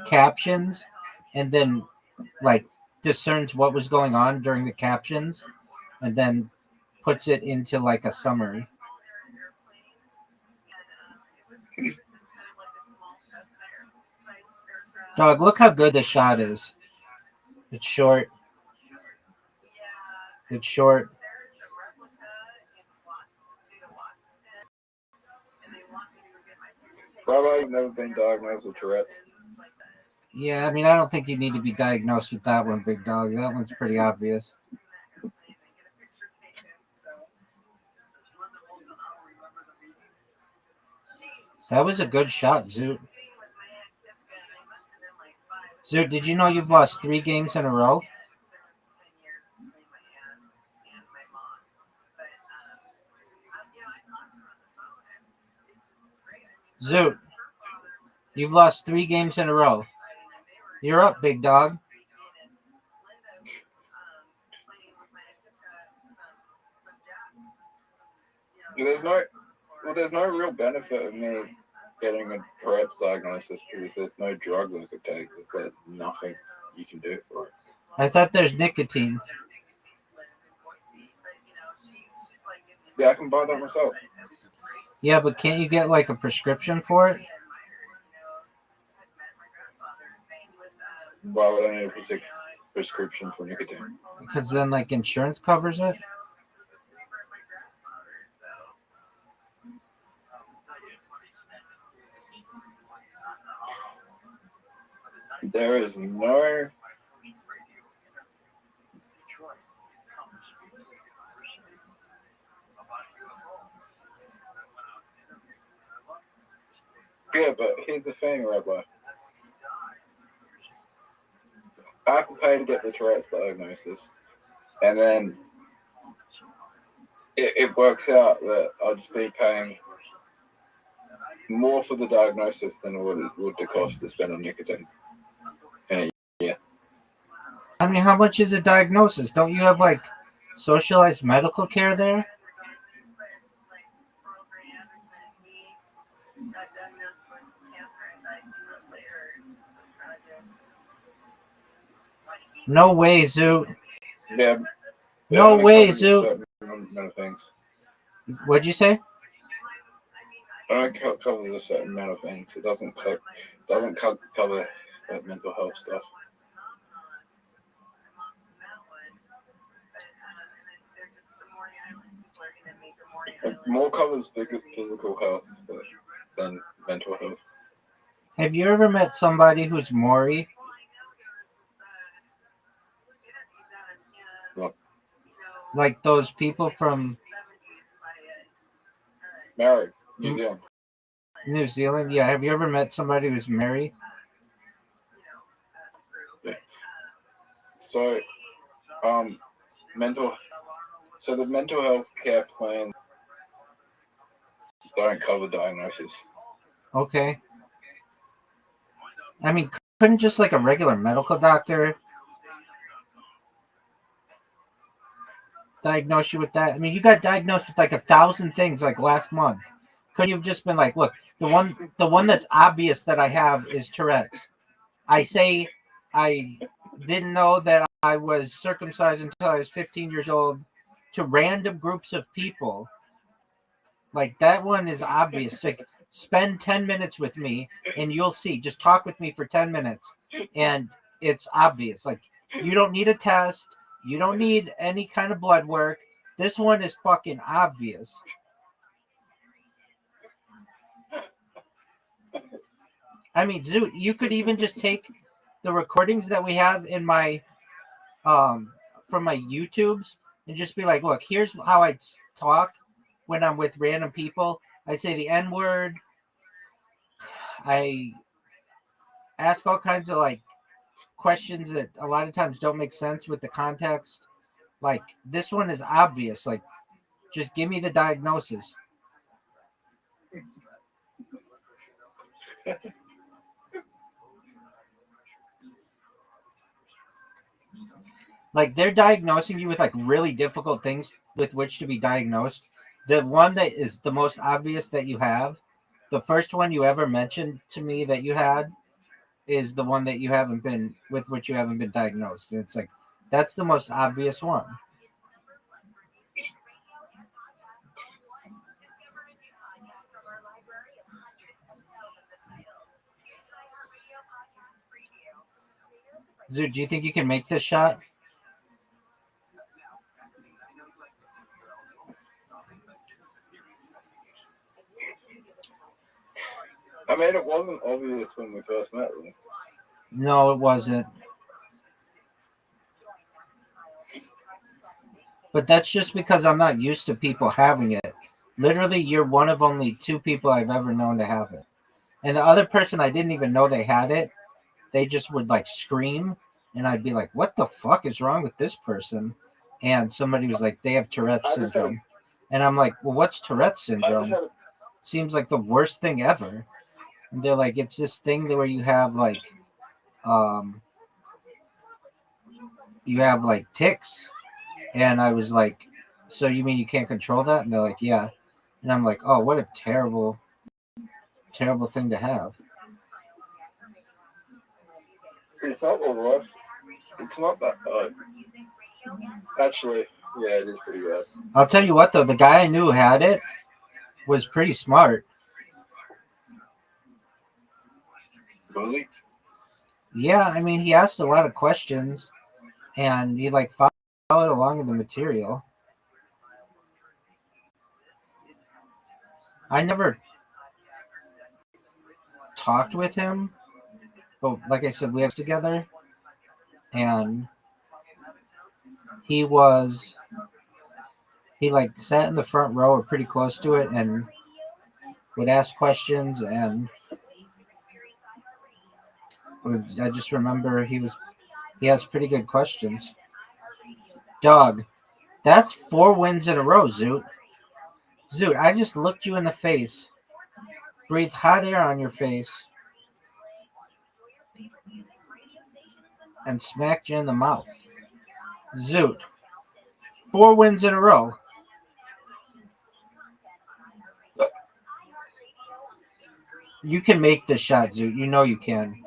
captions and then like discerns what was going on during the captions and then puts it into like a summary. Dog, look how good the shot is. It's short. It's short. Rabbi, I've never been diagnosed with Tourette's. Yeah, I mean, I don't think you need to be diagnosed with that one, big dog. That one's pretty obvious. That was a good shot, Zoot. Zoot, did you know you've lost 3 games in a row? Zoot, you've lost 3 games in a row. You're up, big dog. There's no real benefit of me getting a Tourette's diagnosis because there's no drugs I could take. There's nothing you can do for it. I thought there's nicotine. Yeah, I can buy that myself. Yeah, but can't you get like a prescription for it? Why would I need a prescription for nicotine? Because then like insurance covers it? There is no Yeah, but here's the thing, Rabbi. I have to pay to get the Tourette's diagnosis, and then it works out that I'll just be paying more for the diagnosis than it would cost to spend on nicotine in a year. I mean, how much is a diagnosis? Don't you have like socialized medical care there? No way, Zoot. Yeah. No way, Zoot. Amount of things. What'd you say? It covers a certain amount of things. It doesn't cover that mental health stuff. It more covers physical health than mental health. Have you ever met somebody who's Maori? What? Like those people from Maori, New Zealand. New Zealand? Yeah. Have you ever met somebody who's Maori? Yeah. So, the mental health care plans don't cover diagnosis. Okay. I mean, couldn't just like a regular medical doctor diagnose you with that? I mean, you got diagnosed with like 1,000 things like last month. Couldn't you have just been like, look, the one that's obvious that I have is Tourette's. I say I didn't know that I was circumcised until I was 15 years old to random groups of people. Like that one is obvious. Like spend 10 minutes with me and you'll see. Just talk with me for 10 minutes and it's obvious. Like you don't need a test. You don't need any kind of blood work. This one is fucking obvious. I mean, Zoot, you could even just take the recordings that we have in my from my YouTubes and just be like, look, here's how I talk when I'm with random people. I say the N-word. I ask all kinds of like questions that a lot of times don't make sense with the context. Like this one is obvious. Like, just give me the diagnosis. Like they're diagnosing you with like really difficult things with which to be diagnosed. The one that is the most obvious that you have, the first one you ever mentioned to me that you had, is the one that you haven't been with which you haven't been diagnosed. And it's like that's the most obvious one. Zoot, do you think you can make this shot? I mean, it wasn't obvious when we first met them. No, it wasn't. But that's just because I'm not used to people having it. Literally, you're one of only 2 people I've ever known to have it. And the other person, I didn't even know they had it. They just would like scream, and I'd be like, what the fuck is wrong with this person? And somebody was like, they have Tourette's syndrome. And I'm like, well, what's Tourette's syndrome? Seems like the worst thing ever. And they're like, it's this thing where you have like tics. And I was like, so you mean you can't control that? And they're like, yeah. And I'm like, oh, what a terrible, terrible thing to have. It's not the worst. It's not that bad. Actually, yeah, it is pretty bad. I'll tell you what, though, the guy I knew who had it was pretty smart. Really? Yeah, I mean, he asked a lot of questions, and he like followed along in the material. I never talked with him, but like I said, we worked together, and he like sat in the front row or pretty close to it and would ask questions, and I just remember he has pretty good questions. Dog, that's 4 wins in a row, Zoot. Zoot, I just looked you in the face, breathed hot air on your face, and smacked you in the mouth. Zoot, 4 wins in a row. You can make this shot, Zoot. You know you can.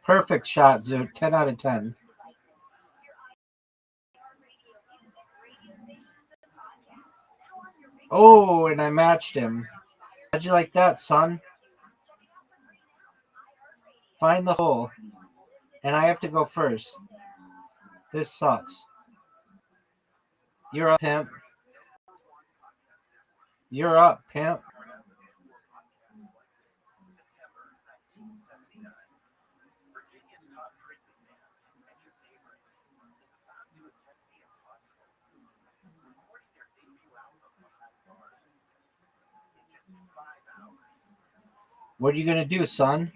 Perfect shot, Zoot. 10 out of 10. Oh, and I matched him. How'd you like that, son? Find the hole. And I have to go first. This sucks. You're up, pimp. You're up, pimp. What are you going to do, son?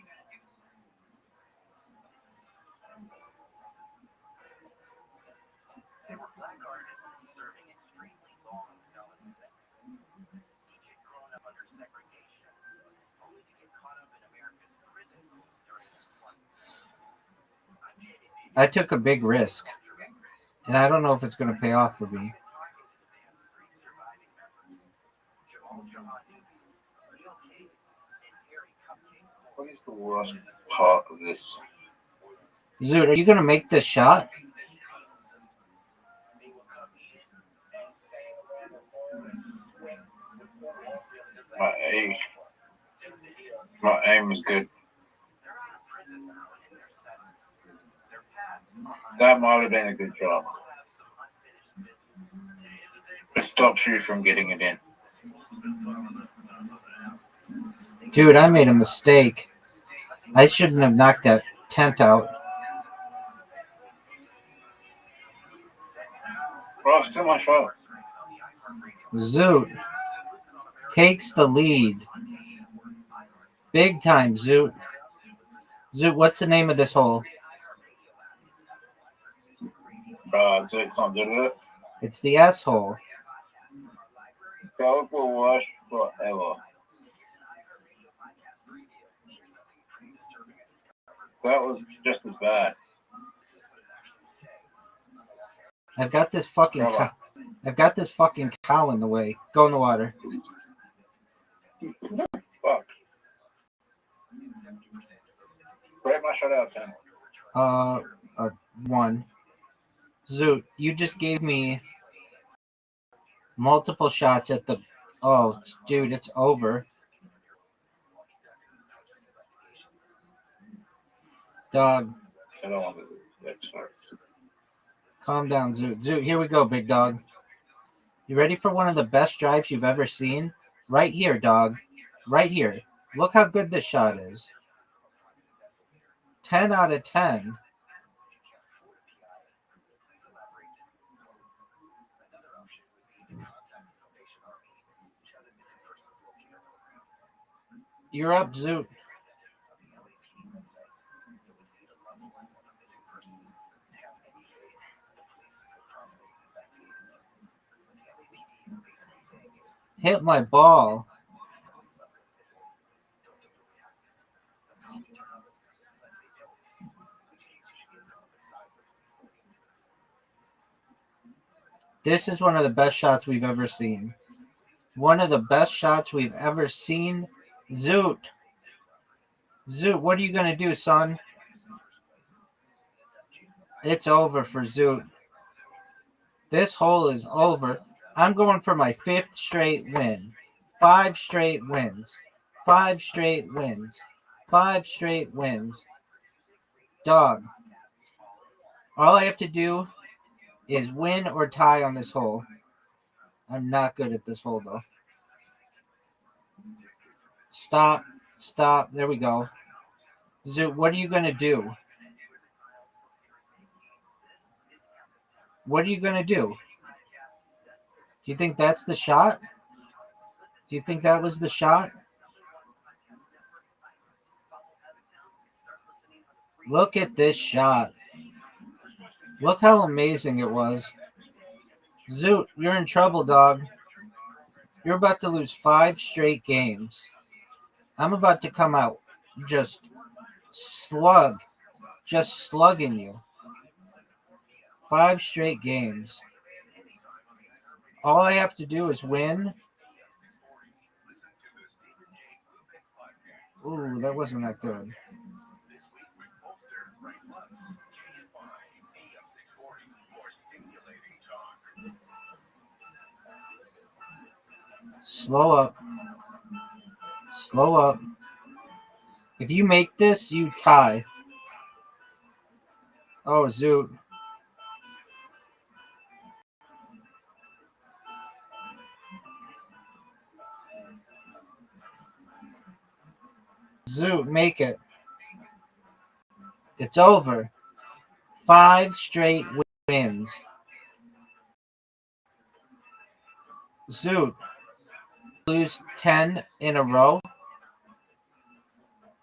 I took a big risk, and I don't know if it's going to pay off for me. What is the worst part of this? Zoot, are you going to make this shot? My aim is good. That might have been a good job. It stops you from getting it in. Dude, I made a mistake. I shouldn't have knocked that tent out. Well, it's still my fault. Zoot takes the lead. Big time, Zoot. Zoot, what's the name of this hole? It's on it. It's the S hole. Go for wash forever. That was just as bad. I've got this fucking cow in the way. Go in the water. Fuck. Break my shut out, 1. Zoot, you just gave me multiple shots at the. Oh, dude, it's over. Dog. Calm down, Zoot. Zoot, here we go, big dog. You ready for one of the best drives you've ever seen? Right here, dog. Right here. Look how good this shot is. 10 out of 10. You're up, Zoot. Hit my ball. This is one of the best shots we've ever seen. One of the best shots we've ever seen. Zoot. Zoot, what are you going to do, son? It's over for Zoot. This hole is over. I'm going for my 5th straight win. 5 straight wins. 5 straight wins. 5 straight wins. Dog. All I have to do is win or tie on this hole. I'm not good at this hole, though. Stop. Stop. There we go. Zoot, what are you going to do? What are you going to do? Do you think that's the shot? Do you think that was the shot? Look at this shot. Look how amazing it was. Zoot, you're in trouble, dog. You're about to lose 5 straight games. I'm about to come out just slugging you. 5 straight games. All I have to do is win. Ooh, that wasn't that good. Slow up. Slow up. If you make this, you tie. Oh, Zoot. Zoot, make it. It's over. 5 straight wins. Zoot, lose 10 in a row.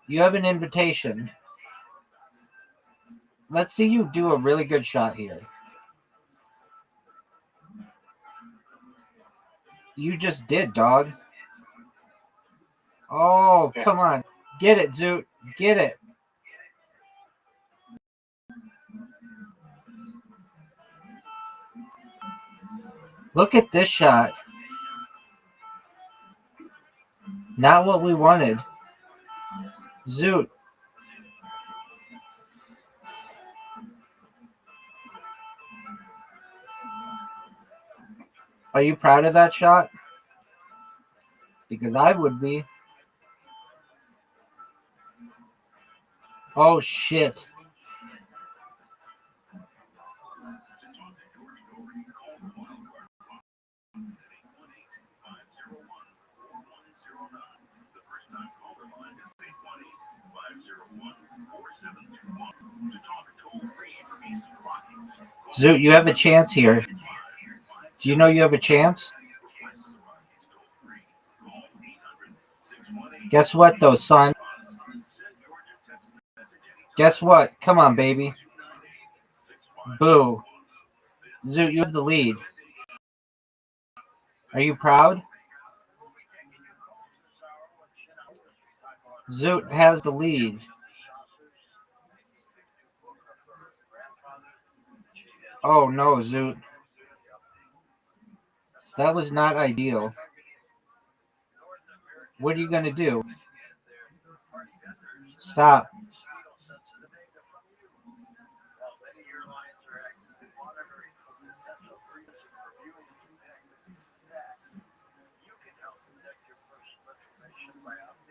You have an invitation. Let's see you do a really good shot here. You just did, dog. Oh, come on. Get it, Zoot. Get it. Look at this shot. Not what we wanted. Zoot. Are you proud of that shot? Because I would be. Oh, shit. Zoot, you have a chance here. Do you know you have a chance? Guess what, though, son? Guess what? Come on, baby. Boo. Zoot, you have the lead. Are you proud? Zoot has the lead. Oh, no, Zoot. That was not ideal. What are you going to do? Stop.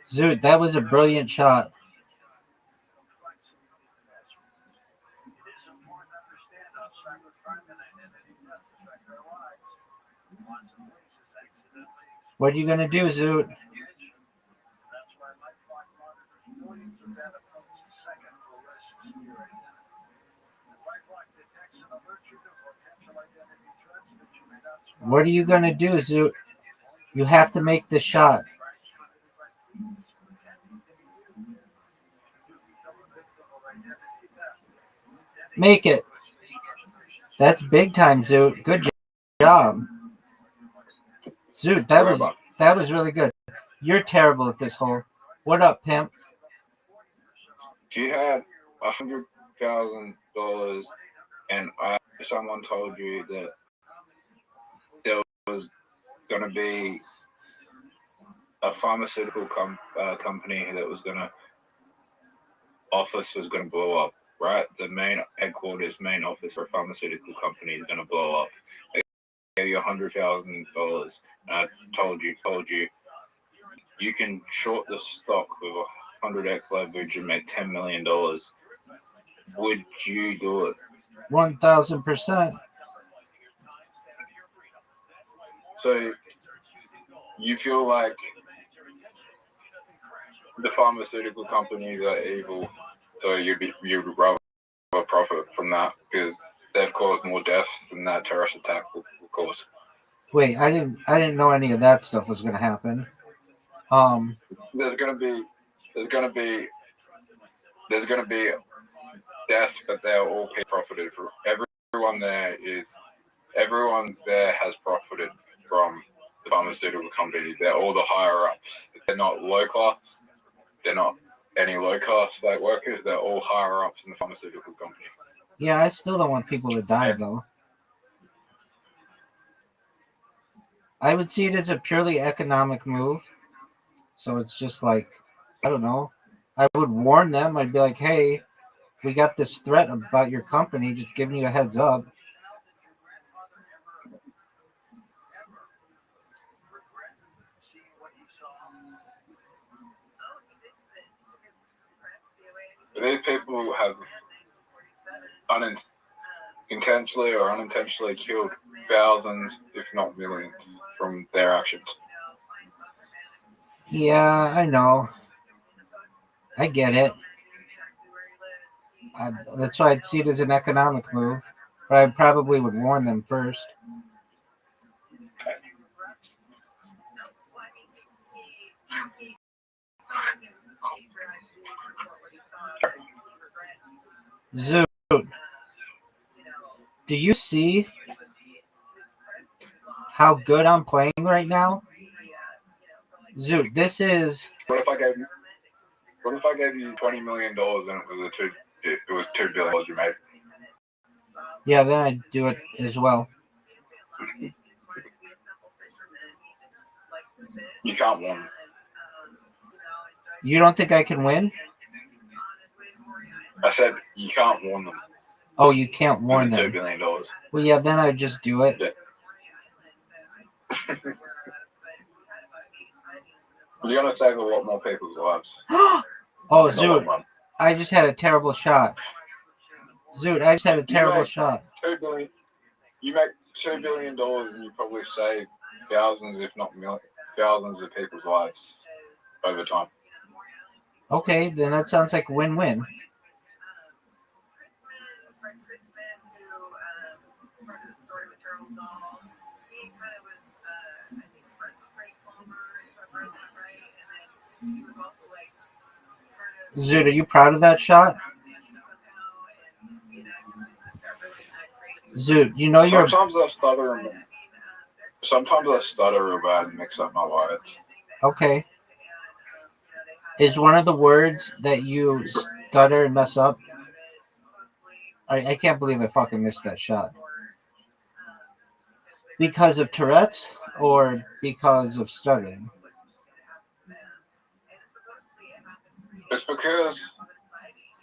Zoot, that was a brilliant shot. What are you going to do, Zoot? What are you going to do, Zoot? You have to make the shot. Make it. That's big time, Zoot. Good job. Zoot, that was really good. You're terrible at this hole. What up, pimp? If you had $100,000 and someone told you that there was going to be a pharmaceutical company that was going to office was going to blow up, right? The main headquarters, main office for a pharmaceutical company is going to blow up. They gave you $100,000, and I told you, you can short the stock with 100x leverage and make $10 million. Would you do it? 1,000%. So you feel like the pharmaceutical companies are evil, so you'd rather profit from that because they've caused more deaths than that terrorist attack will cause. Wait, I didn't know any of that stuff was going to happen. There's gonna be deaths, but they're all profited for. Everyone there has profited from the pharmaceutical companies. They're all the higher ups. They're not low class. They're not any low class like workers. They're all higher ups in the pharmaceutical company. Yeah, I still don't want people to die though. I would see it as a purely economic move. So it's just like, I don't know. I would warn them. I'd be like, hey, we got this threat about your company, just giving you a heads up. These people have intentionally or unintentionally killed thousands, if not millions, from their actions. Yeah, I know. I get it. That's why I'd see it as an economic move, but I probably would warn them first. Zoot, do you see how good I'm playing right now? Zoot, this is. What if I gave you $20 million and it was $2 billion you made? Yeah, then I'd do it as well. You can't win. You don't think I can win? I said you can't warn them. Oh, you can't warn them. $2 billion. Well, yeah, then I'd just do it. Yeah. You're gonna save a lot more people's lives. Oh, Zoot, I just had a terrible shot. Zoot, I just had a terrible shot. $2 billion. You make $2 billion and you probably save thousands, if not millions, thousands of people's lives over time. Okay, then that sounds like a win-win. Zoot, are you proud of that shot? Zoot, you know you're Sometimes I stutter. Sometimes I stutter real bad and mix up my words. okay. Is one of the words that you stutter and mess up? I can't believe I fucking missed that shot. Because of Tourette's or because of stuttering? It's because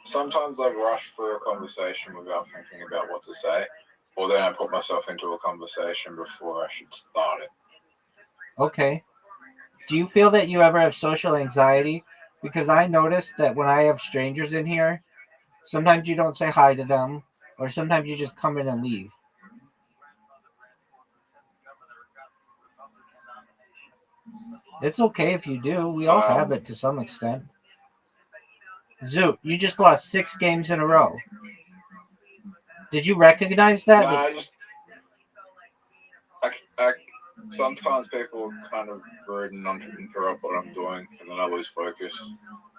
sometimes I rush through a conversation without thinking about what to say, or then I put myself into a conversation before I should start it. Okay. Do you feel that you ever have social anxiety? Because I notice that when I have strangers in here, sometimes you don't say hi to them, or sometimes you just come in and leave. It's okay if you do. We all have it to some extent. Zoot, you just lost 6 games in a row. Did you recognize that? No, I sometimes people kind of rude and not interrupt what I'm doing, and then I lose focus.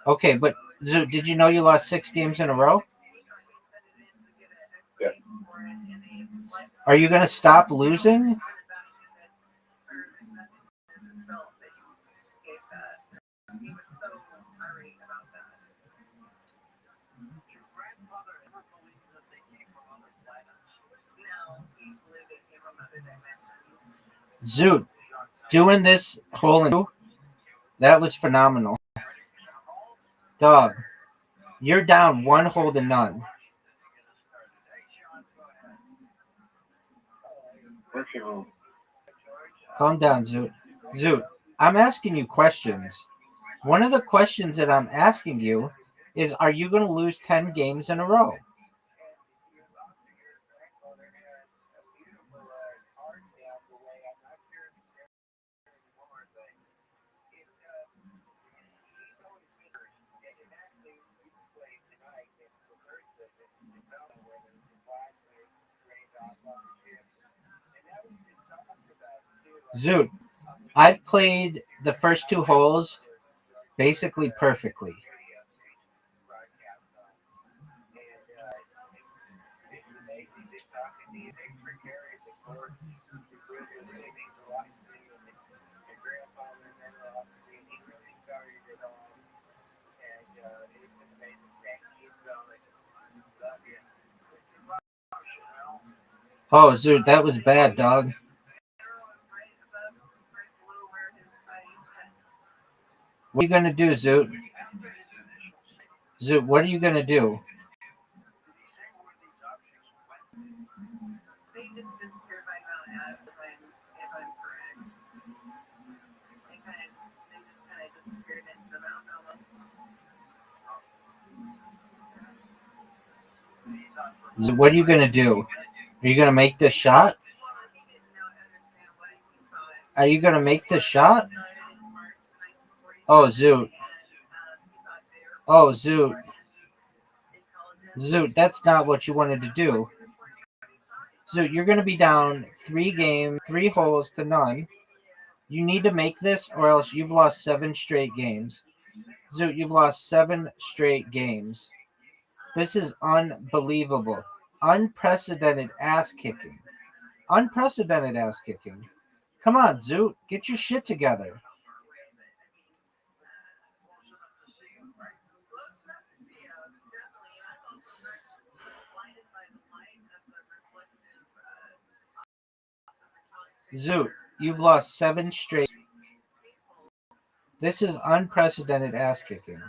Okay, but Zoot, did you know you lost 6 games in a row? Yeah. Are you going to stop losing? Zoot, doing this hole in 2, that was phenomenal. Dog, you're down 1 hole to none. Calm down, Zoot. Zoot, I'm asking you questions. One of the questions that I'm asking you is, are you going to lose 10 games in a row? Zoot, I've played the first 2 holes basically perfectly. Oh, Zoot, that was bad, dog. What are you going to do, Zoot? Zoot, what are you going to do? Zoot, what are you going to do? Are you going to make this shot? Are you going to make this shot? Oh, Zoot. Oh, Zoot. Zoot, that's not what you wanted to do. Zoot, you're going to be down 3 holes to none. You need to make this, or else you've lost 7 straight games. Zoot, you've lost 7 straight games. This is unbelievable. Unprecedented ass kicking. Unprecedented ass kicking. Come on, Zoot, get your shit together. Zoot, you've lost 7 straight. This is unprecedented ass kicking.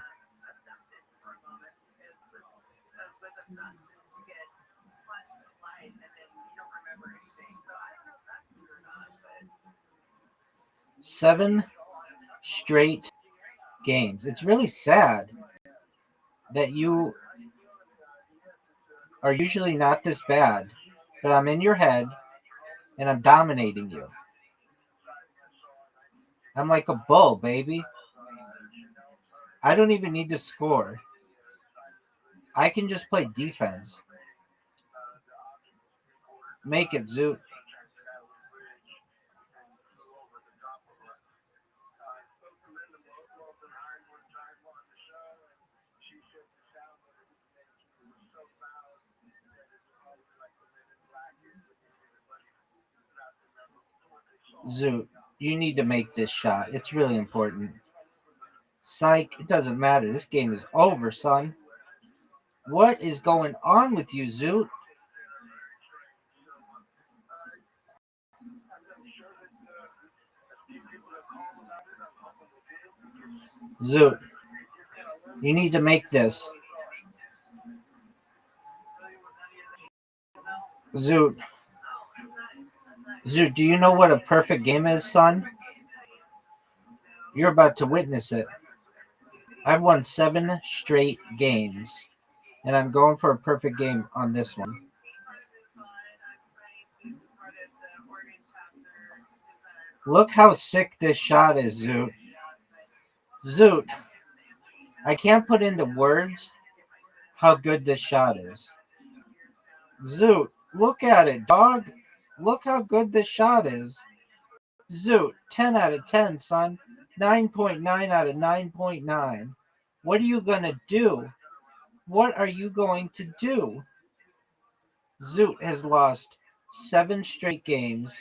Seven straight games. It's really sad that you are usually not this bad, but I'm in your head and I'm dominating you. I'm like a bull, baby. I don't even need to score. I can just play defense. Make it, Zoot. Zoot, you need to make this shot. It's really important. Psych, it doesn't matter. This game is over, son. What is going on with you, Zoot? Zoot, you need to make this. Zoot. Zoot, do you know what a perfect game is, son? You're about to witness it. I've won 7 straight games, and I'm going for a perfect game on this one. Look how sick this shot is, Zoot. Zoot, I can't put into words how good this shot is. Zoot, look at it, dog. Look how good this shot is. Zoot, 10 out of 10, son. 9.9 out of 9.9. What are you going to do? What are you going to do? Zoot has lost 7 straight games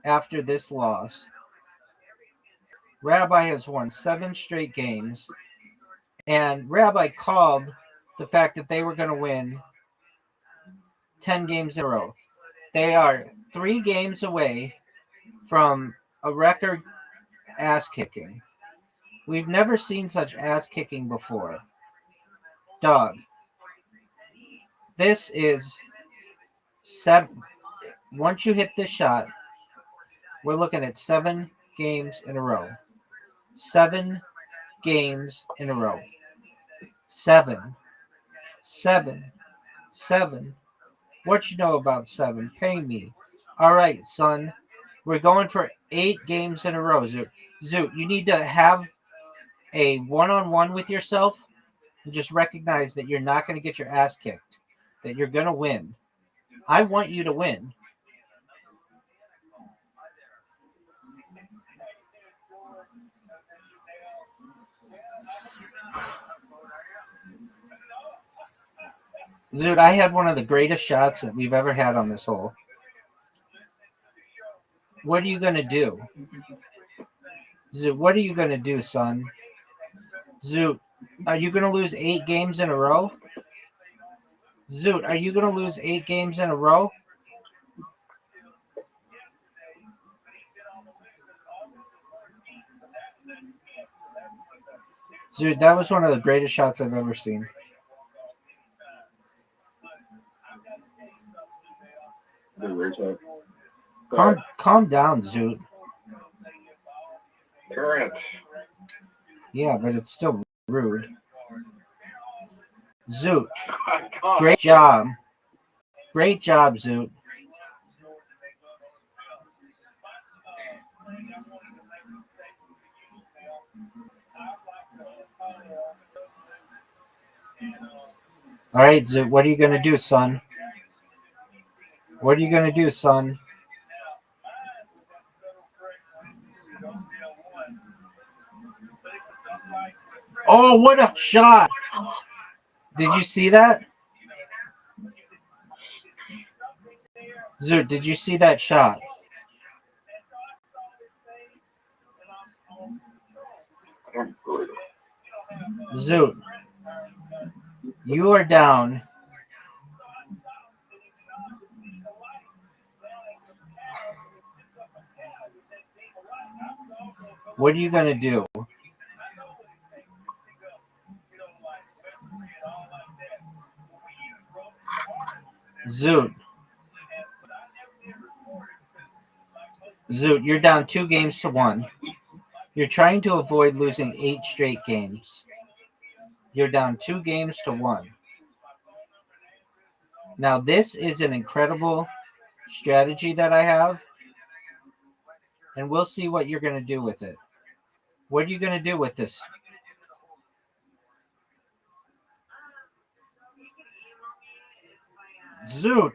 after this loss. Rabbi has won 7 straight games. And Rabbi called the fact that they were going to win 10 games in a row. They are 3 games away from a record ass kicking. We've never seen such ass kicking before. Dog. This is 7. Once you hit this shot, we're looking at 7 games in a row. 7 games in a row. 7. 7. 7. What you know about 7? Pay me. All right, son. We're going for 8 games in a row. Zoot, you need to have a one-on-one with yourself and just recognize that you're not going to get your ass kicked, that you're going to win. I want you to win. Zoot, I had one of the greatest shots that we've ever had on this hole. What are you going to do? Zoot, what are you going to do, son? Zoot, are you going to lose 8 games in a row? Zoot, are you going to lose 8 games in a row? Zoot, that was one of the greatest shots I've ever seen. Calm down, Zoot. Current. Yeah, but it's still rude. Zoot, great job. Great job, Zoot. All right, Zoot, what are you going to do, son? What are you going to do, son? Oh, what a shot! Did you see that? Zoot, did you see that shot? Zoot, you are down. What are you going to do? Zoot, you're down 2 games to 1. You're trying to avoid losing 8 straight games. You're down 2 games to 1. Now, this is an incredible strategy that I have, and we'll see what you're going to do with it. What are you going to do with this? Zoot.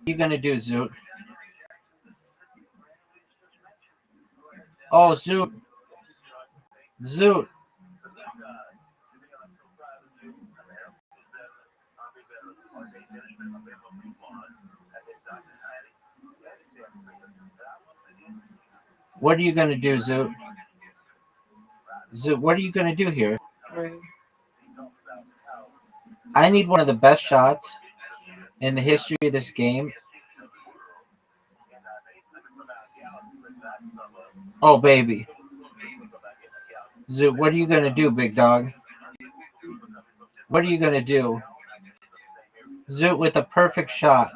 What are you going to do, Zoot? Oh, Zoot. Zoot. What are you going to do, Zoot? Zoot, what are you going to do here? I need one of the best shots in the history of this game. Oh, baby. Zoot, what are you going to do, big dog? What are you going to do? Zoot with a perfect shot.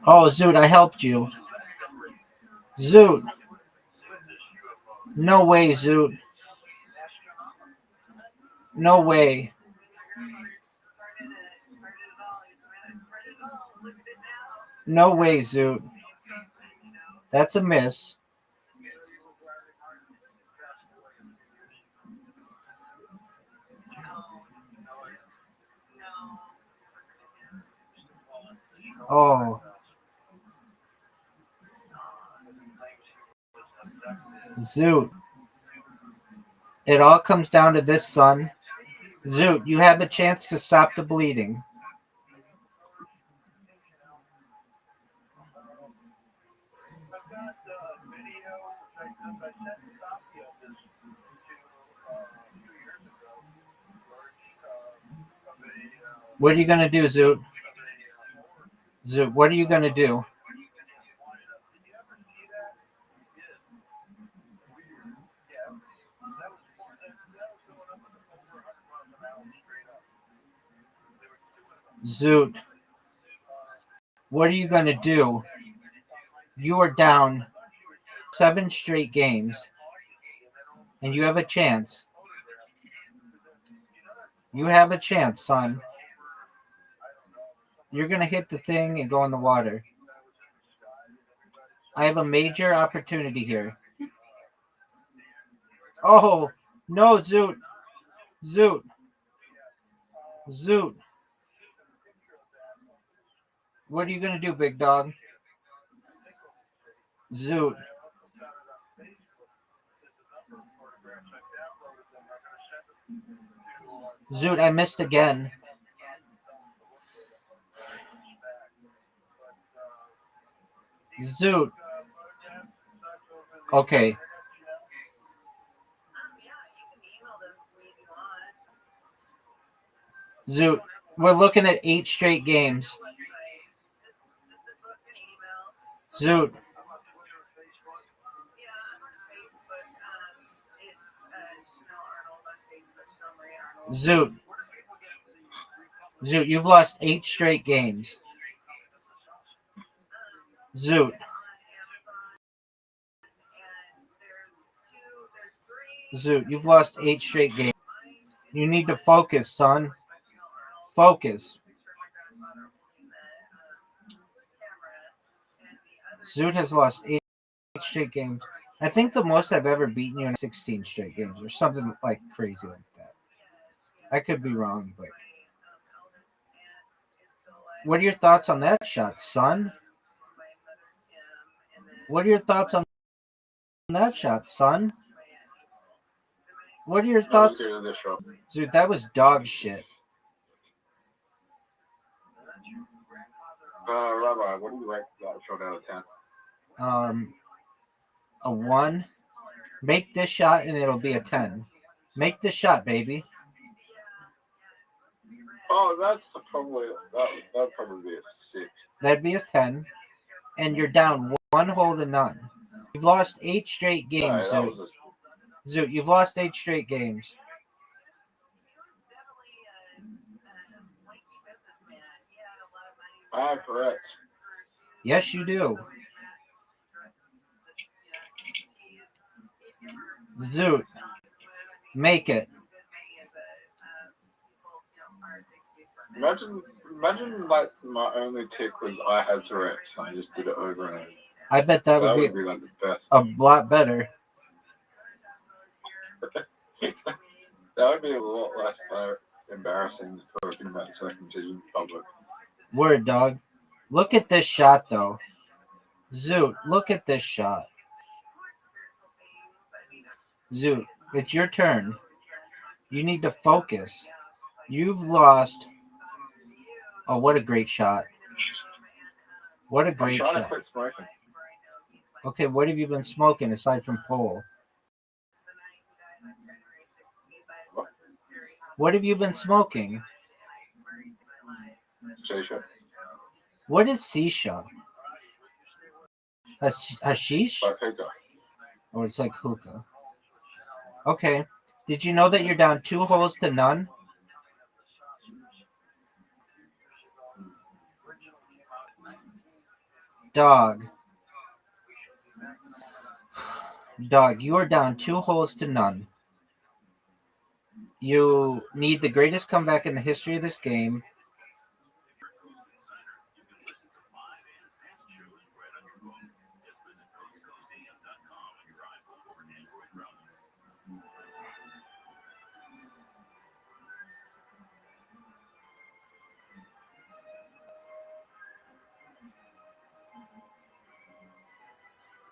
Oh, Zoot, I helped you. Zoot. No way, Zoot. No way. No way, Zoot. That's a miss. Oh. Zoot. It all comes down to this, son. Zoot, you have the chance to stop the bleeding. What are you going to do, Zoot? Zoot, what are you going to do? Zoot, what are you going to do? You are down 7 straight games, and you have a chance. You have a chance, son. You're going to hit the thing and go in the water. I have a major opportunity here. Oh, no, Zoot. Zoot. Zoot. What are you going to do, big dog? Zoot. Zoot, I missed again. Zoot. Okay. Zoot, we're looking at 8 straight games. Zoot. Zoot. Zoot, you've lost 8 straight games. Zoot. Zoot, you've lost 8 straight games. You need to focus, son. Focus. Zoot has lost 8 straight games. I think the most I've ever beaten you in 16 straight games or something like crazy like that. I could be wrong, but what are your thoughts on that shot, son? What are your thoughts on that shot, son? What are your thoughts? Dude, that was dog shit. Rabbi, what do you rate that shot out of 10? A 1. Make this shot and it'll be a 10. Make this shot, baby. Oh, that'd probably be a 6. That'd be a 10. And you're down 1 hole to none. You've lost 8 straight games, Zoot. Zoot, you've lost 8 straight games. Correct. Yes, you do. Zoot, make it. Imagine like my only tick was I had Tourette's. I just did it over and over. I bet that would be like the best. A lot better. That would be a lot less embarrassing than talking about circumcision in public. Word, dog. Look at this shot, though. Zoot, look at this shot. Zoot, it's your turn. You need to focus. You've lost. Oh, what a great shot. What a I'm great trying to shot. quit smoking. Okay, what have you been smoking aside from pole? What have you been smoking? Shisha. What is shisha? Hashish? Like hookah. Or it's like hookah. Okay. Did you know that you're down 2 holes to none? Dog. Dog, you are down 2 holes to none. You need the greatest comeback in the history of this game.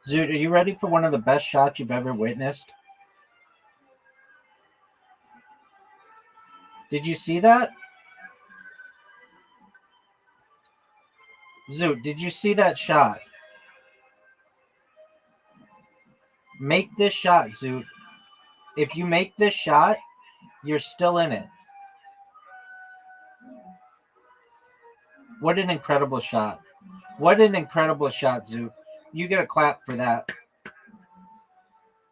Zoot, are you ready for one of the best shots you've ever witnessed? Did you see that? Zoot, did you see that shot? Make this shot, Zoot. If you make this shot, you're still in it. What an incredible shot. What an incredible shot, Zoot. You get a clap for that.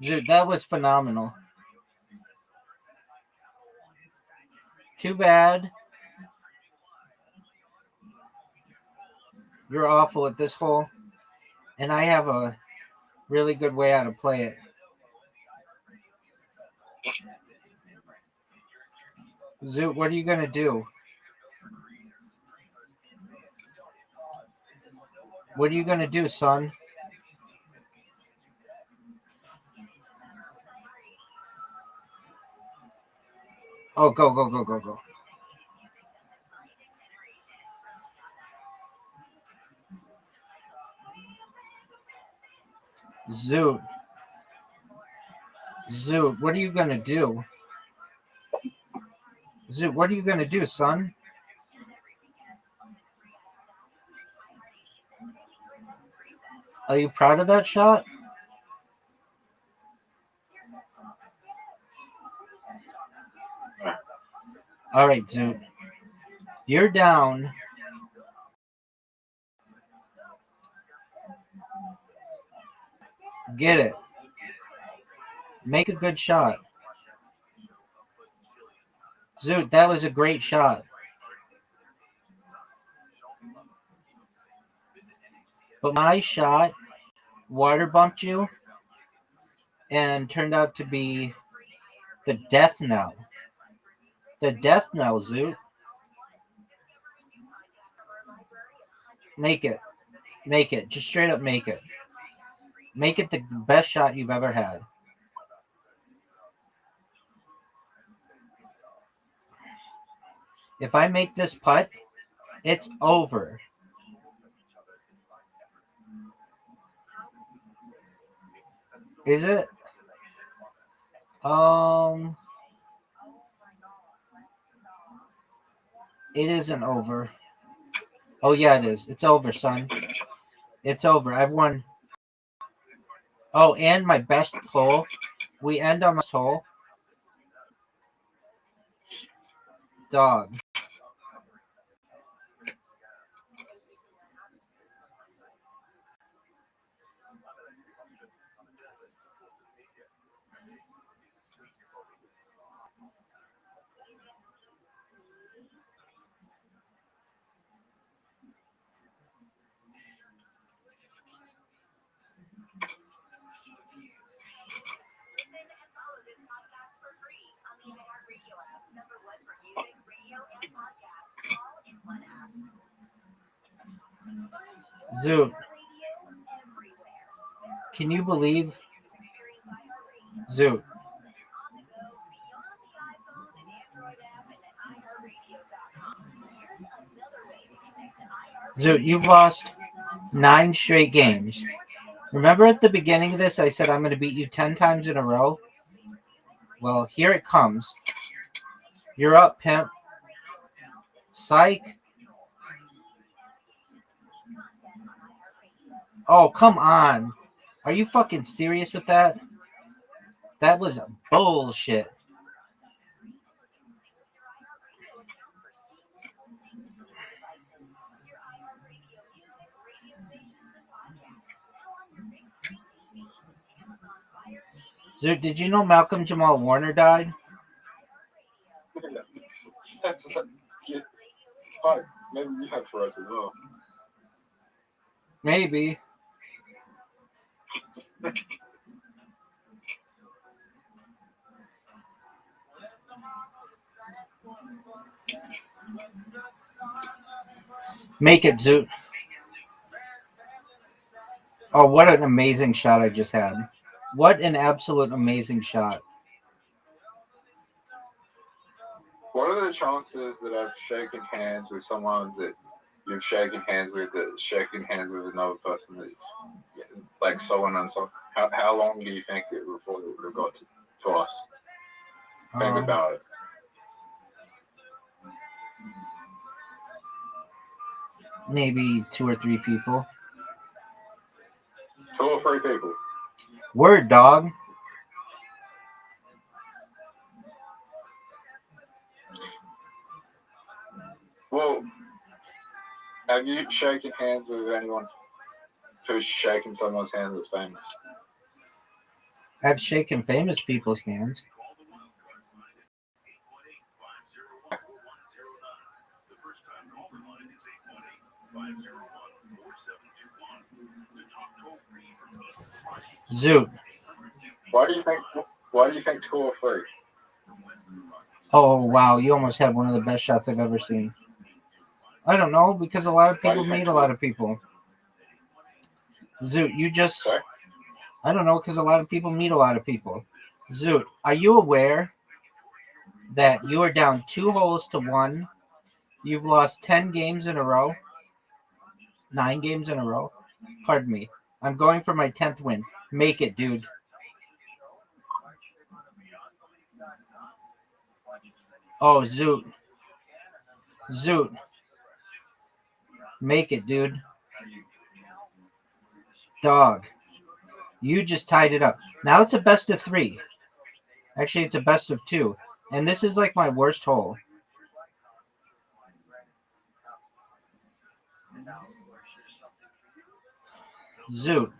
Zoot, that was phenomenal. Too bad. You're awful at this hole. And I have a really good way how to play it. Zoot, what are you going to do? What are you going to do, son? Oh, go, go, go, go, go. Zoot. Zoot, what are you going to do? Zoot, what are you going to do, son? Are you proud of that shot? All right, Zoot. You're down. Get it. Make a good shot. Zoot, that was a great shot. But my shot water bumped you and turned out to be the death knell. The death knell, Zoot. Make it. Make it. Just straight up make it. Make it the best shot you've ever had. If I make this putt, it's over. Is it? It isn't over. Oh yeah, it is. It's over, son. It's over. I've won. Oh, and my best hole. We end on this hole. Dog. Zoot. Can you believe? Zoot. Zoot, you've lost 9 straight games. Remember at the beginning of this, I said I'm going to beat you 10 times in a row? Well, here it comes. You're up, pimp. Psych. Oh, come on. Are you fucking serious with that? That was bullshit. So, did you know Malcolm Jamal Warner died? That's fuck. Maybe you have for us as well. Maybe. Make it, Zoot. Oh, what an amazing shot I just had. What an absolute amazing shot. What are the chances that I've shaken hands with someone that you've shaken hands with, that's shaking hands with another person that, like, so on and so? How long do you think it before it would have got to us? Think about it. Maybe 2 or 3 people. 2 or 3 people. Word, dog. Well, have you shaken hands with anyone who's shaking someone's hand that's famous? I've shaken famous people's hands. Zoot. Why do you think 2 or 3? Oh, wow. You almost had one of the best shots I've ever seen. I don't know, because a lot of people meet a lot of people. Zoot, you just... Sorry? I don't know, because a lot of people meet a lot of people. Zoot, are you aware that you are down 2 holes to 1? You've lost 10 games in a row? 9 games in a row? Pardon me. I'm going for my 10th win. Make it, dude. Oh, Zoot. Zoot. Make it, dude. Dog. You just tied it up. Now it's a best of 3. Actually, it's a best of 2. And this is like my worst hole. Zoot.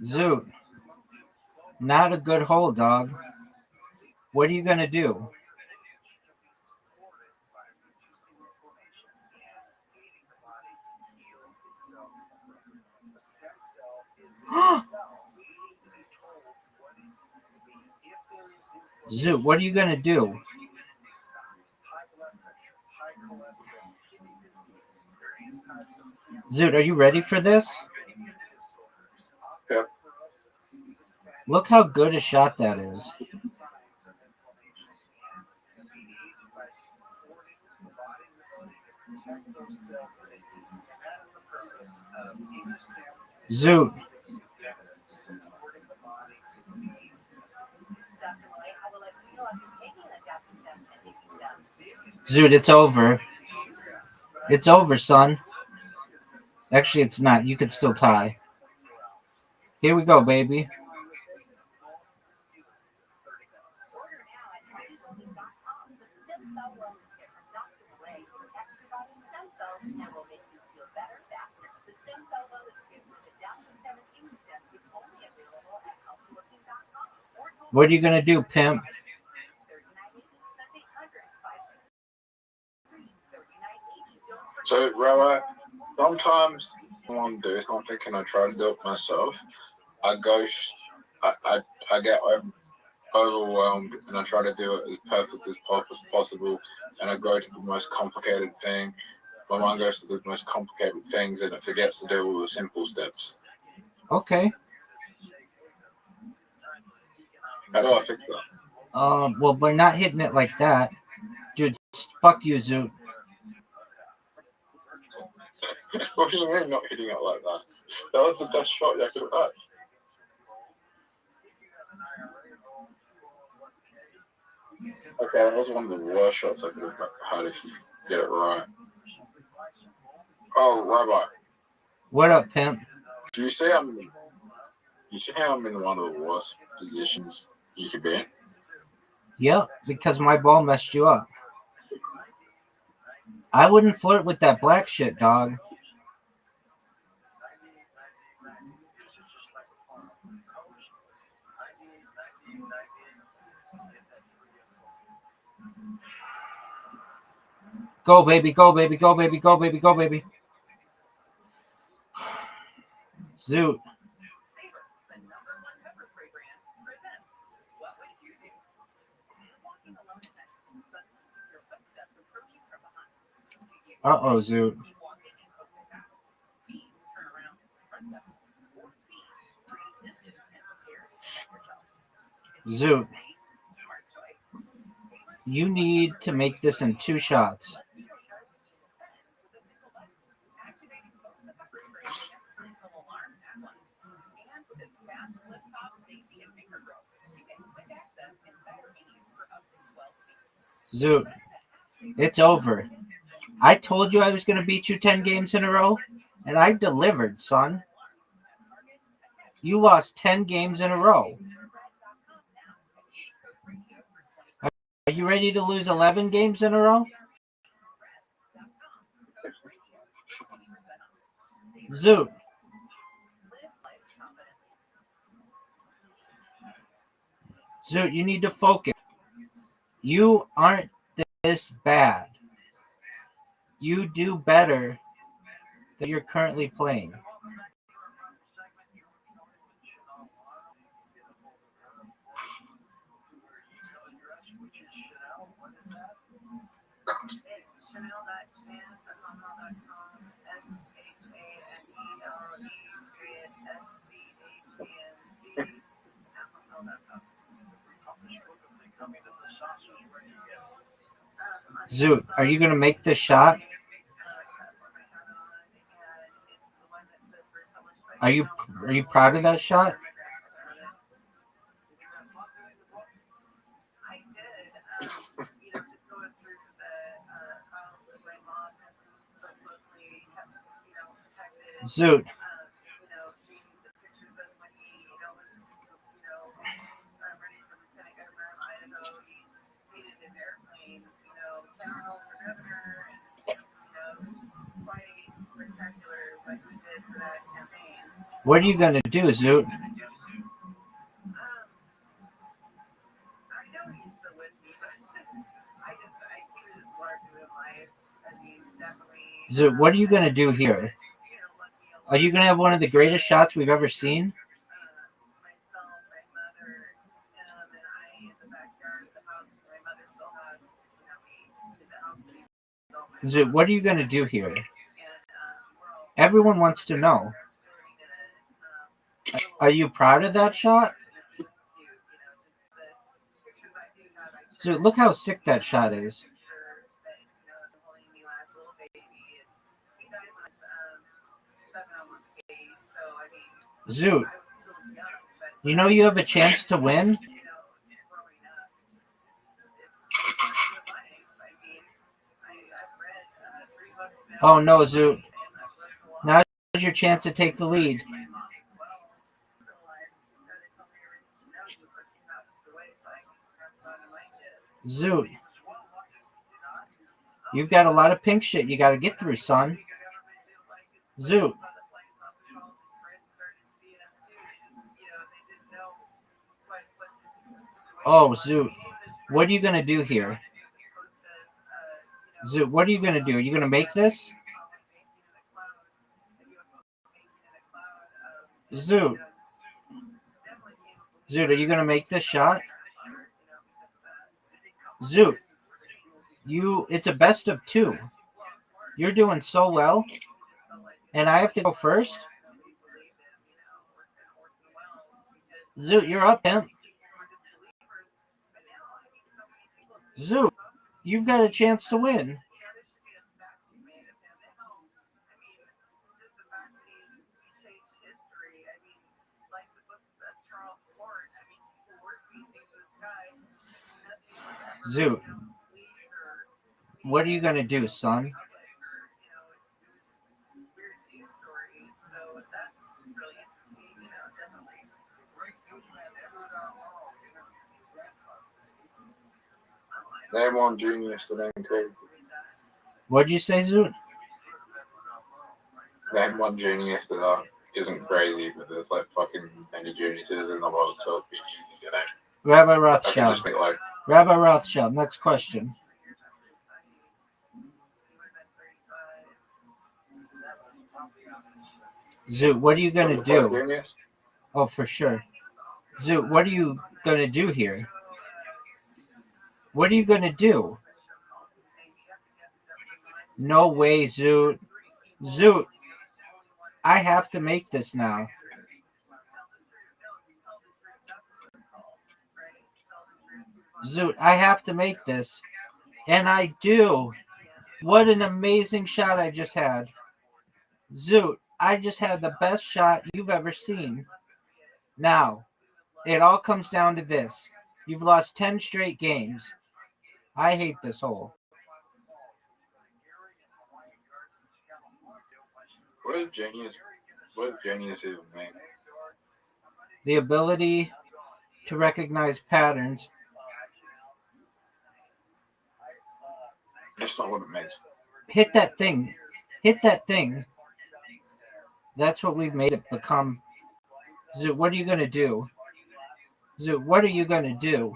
Zoot. Not a good hole, dog. What are you going to do? Zoot, what are you going to do? Zoot, are you ready for this? Yep. Look how good a shot that is. Zoot. Zoot, it's over. It's over, son. Actually, it's not. You could still tie. Here we go, baby. What are you going to do, pimp? So, Rabbi, sometimes I want to do something and I try to do it myself. I get overwhelmed and I try to do it as perfect as possible, and I go to the most complicated thing, My mind goes to the most complicated things and it forgets to deal with the simple steps. Okay. How do I fix that? Well, by not hitting it like that. Dude, fuck you, Zoot. What do you mean not hitting it like that? That was the best shot you could have had. Okay, that was one of the worst shots I could have had if you get it right. Oh, Rabbi. What up, pimp? Do you see how I'm in one of the worst positions you could be in? Yep, because my ball messed you up. I wouldn't flirt with that black shit, dog. Go, baby, go, baby, go, baby, go, baby, go, baby. Zoot. Uh-oh, Zoot. Zoot. You need to make this in 2 shots. Zoot. It's over. I told you I was going to beat you 10 games in a row, and I delivered, son. You lost 10 games in a row. Are you ready to lose 11 games in a row? Zoot. Zoot, you need to focus. You aren't this bad. You do better than you're currently playing. Zoot, are you going to make this shot? Are you proud of that shot? Zoot. What are you going to do, Zoot? Zoot, what are you going to do here? Are you going to have one of the greatest shots we've ever seen? Zoot, what are you going to do here? Everyone wants to know. Are you proud of that shot? Zoot, look how sick that shot is. Zoot, you know you have a chance to win? Oh no, Zoot. Now's your chance to take the lead. Zoot. You've got a lot of pink shit you got to get through, son. Zoot. Oh, Zoot. What are you going to do here? Zoot, what are you going to do? Are you going to make this? Zoot. Zoot, are you going to make this shot? Zoot. It's a best of 2. You're doing so well, and I have to go first. Zoot, you're up, pimp. Zoot, you've got a chance to win. Zoot, what are you going to do, son? Name one genius that ain't crazy. What'd you say, Zoot? Name one genius that isn't crazy, but there's like fucking many geniuses in the world, so it'd be easy, you know. Rabbi I can Rothschild. just make like Rabbi Rothschild, next question. Zoot, what are you going to do? genius. Oh, for sure. Zoot, what are you going to do here? What are you going to do? No way, Zoot. Zoot, I have to make this now. Zoot, I have to make this. And I do. What an amazing shot I just had. Zoot, I just had the best shot you've ever seen. Now, it all comes down to this. You've lost 10 straight games. I hate this hole. What does genius even mean? The ability to recognize patterns. That's not what it means. Hit that thing. Hit that thing. That's what we've made it become. Zoot, what are you going to do? Zoot, what are you going to do?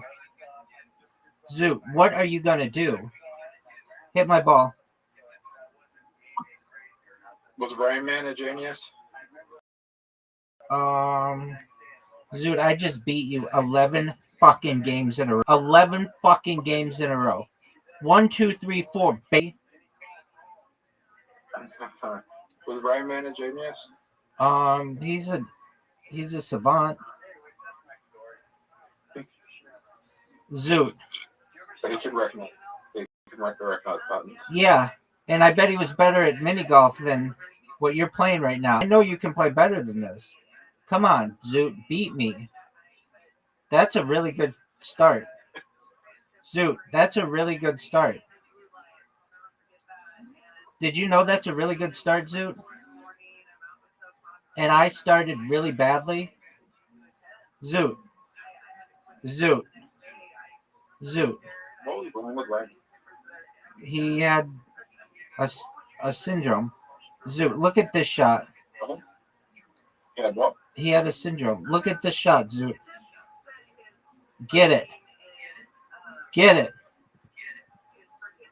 Zoot, what are you going to do? Hit my ball. Was Rain Man a genius? Zoot, I just beat you 11 fucking games in a row. 11 fucking games in a row. 1, 2, 3, 4, baby. Was Rain Man a genius? He's a savant. Zoot. But he could recognize patterns. Yeah, and I bet he was better at mini golf than what you're playing right now. I know you can play better than this. Come on, Zoot, beat me. That's a really good start. Zoot, that's a really good start. Did you know that's a really good start, Zoot? And I started really badly? Zoot. Zoot. Zoot. What was wrong with Rain? He had a syndrome. Zoot, look at this shot. He had what? He had a syndrome. Look at this shot, Zoot. Get it. Get it.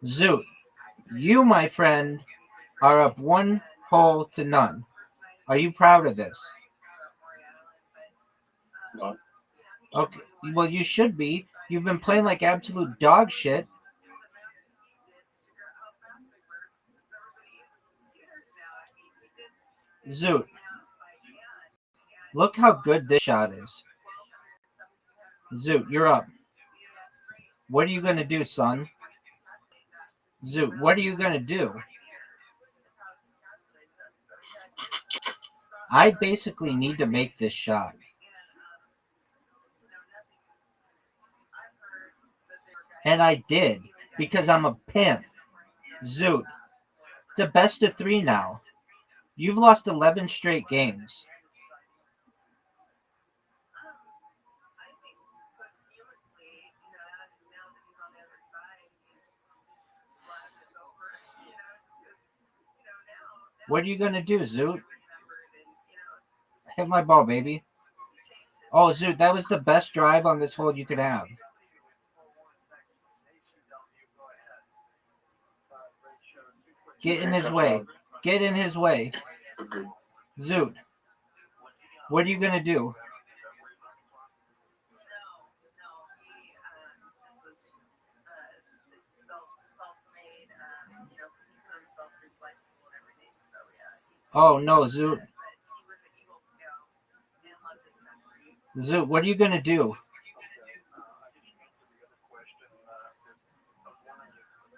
Zoot, you, my friend, are up 1 hole to none. Are you proud of this? No. Okay. Well, you should be. You've been playing like absolute dog shit. Zoot, look how good this shot is. Zoot, you're up. What are you going to do, son? Zoot, what are you going to do? I basically need to make this shot. And I did, because I'm a pimp. Zoot, it's a best of 3 now. You've lost 11 straight games. What are you going to do, Zoot? Hit my ball, baby. Oh, Zoot, that was the best drive on this hole you could have. Get in his way. Get in his way. Zoot, what are you going to do? Oh no, Zoot. Zoot, what are you gonna do?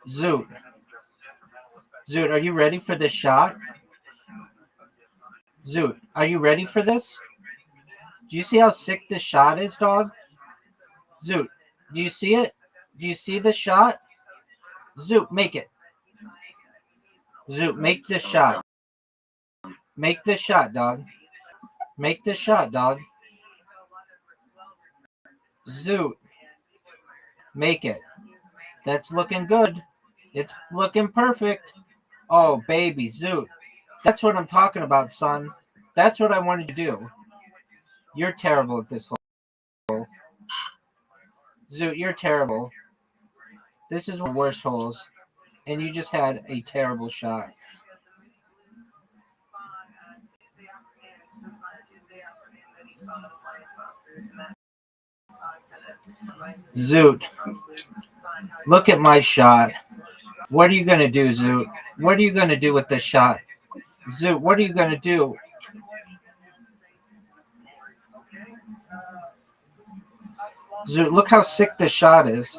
Zoot. Zoot, are you ready for this shot? Zoot, are you ready for this? Do you see how sick this shot is, dog? Zoot, do you see it? Do you see the shot? Zoot, make it. Zoot, make this shot. Make this shot, dog. Make this shot, dog. Zoot, make it. That's looking good. It's looking perfect. Oh, baby, Zoot. That's what I'm talking about, son. That's what I wanted to do. You're terrible at this hole. Zoot, you're terrible. This is one of the worst holes. And you just had a terrible shot. Zoot, look at my shot. What are you going to do, Zoot? What are you going to do with this shot? Zoot, what are you going to do? Zoot, look how sick this shot is.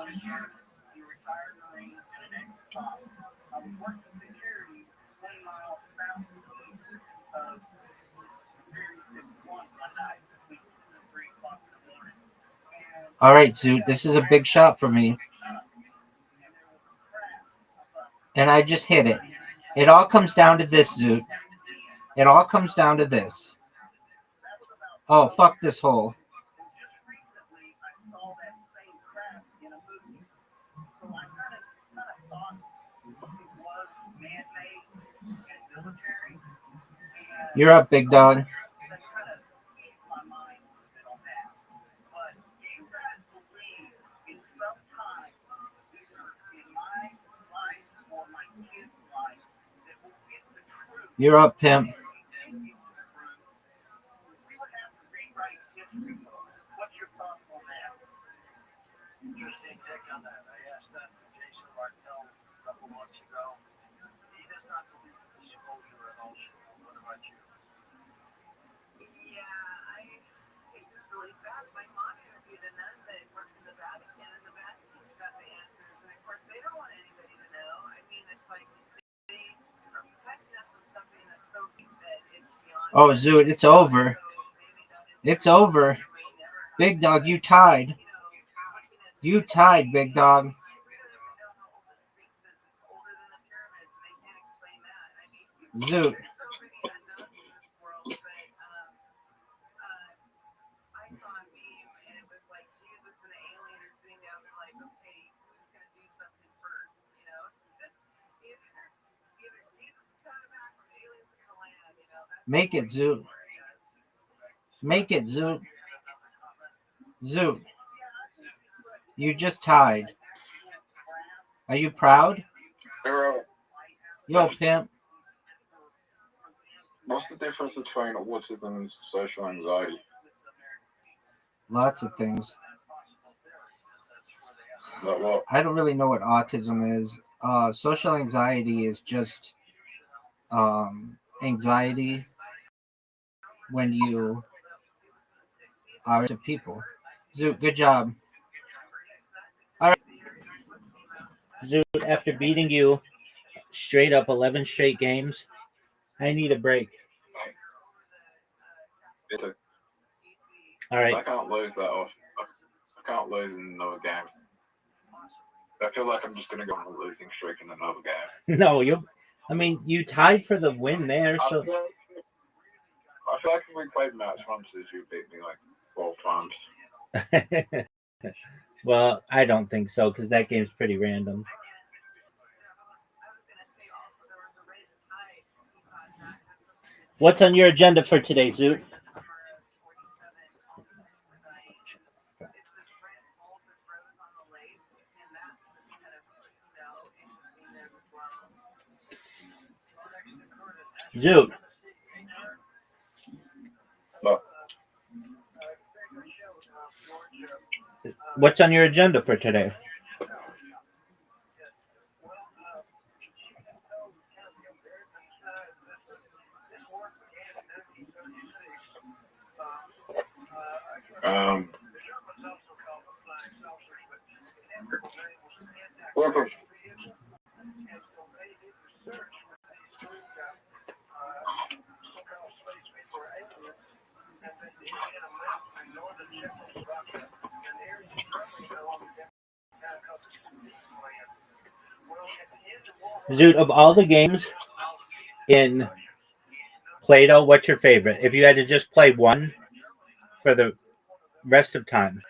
All right, Zoot, this is a big shot for me. And I just hit it. It all comes down to this, Zoot. It all comes down to this. Oh, fuck this hole. You're up, big dog. You're up, pimp. Interesting take on that. I asked that to Jason Martell a couple months ago. He does not believe in disclosure at all. What about you? It's just really sad. My mom interviewed a nun that worked in the Vatican, and the Vatican's got the answers. And of course, they don't want anybody to know. I mean, it's like they are protecting us with something that's so big that it's beyond. Oh, Zoot, it's over. It's over. Big dog, you tied. You tied, big dog. Zoot. Make it, Zoot. Make it, Zoot. Zoot. You just tied. Are you proud? Yo, pimp. What's the difference between autism and social anxiety? Lots of things. Like what? I don't really know what autism is. Social anxiety is just anxiety when you are to people. Zoot, good job. All right. Zoot, after beating you straight up 11 straight games, I need a break. All right. I can't lose that off. I can't lose in another game. I feel like I'm just going to go on a losing streak in another game. No, you tied for the win there. So I feel like if we played match punches, you beat me like 12 times. Well, I don't think so because that game's pretty random. What's on your agenda for today, Zoot? Zoot. What's on your agenda for today? Welcome. Zoot, of all the games in Play-Doh, what's your favorite? If you had to just play one for the rest of time.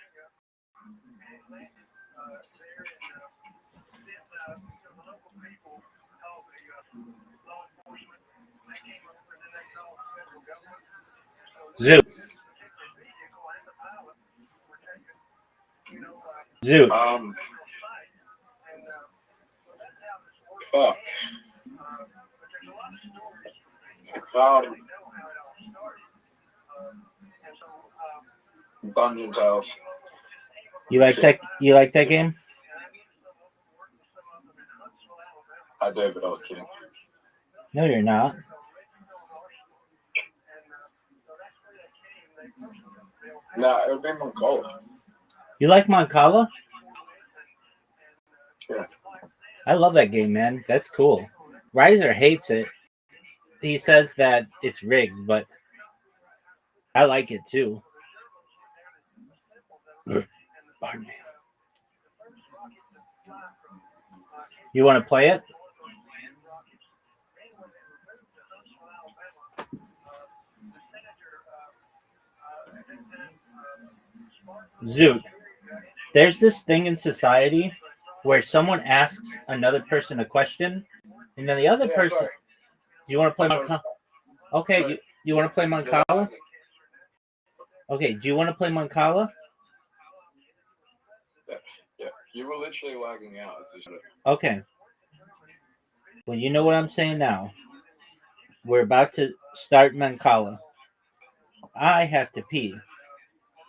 Zoot. Zoot. Fuck. Dungeon Tales. You like that? You like that game? I did, but I was kidding. No, you're not. No, it would be Mongolia. You like Moncala? Yeah. I love that game, man. That's cool. Riser hates it. He says that it's rigged, but I like it too. Pardon me. You want to play it? Zoot. There's this thing in society where someone asks another person a question, and then the other person. Sorry. Do you want to play Moncala? Okay, you want to play Moncala? Okay, do you want to play Moncala? Yeah, you were literally lagging out. Okay. Well, you know what I'm saying now. We're about to start Moncala. I have to pee,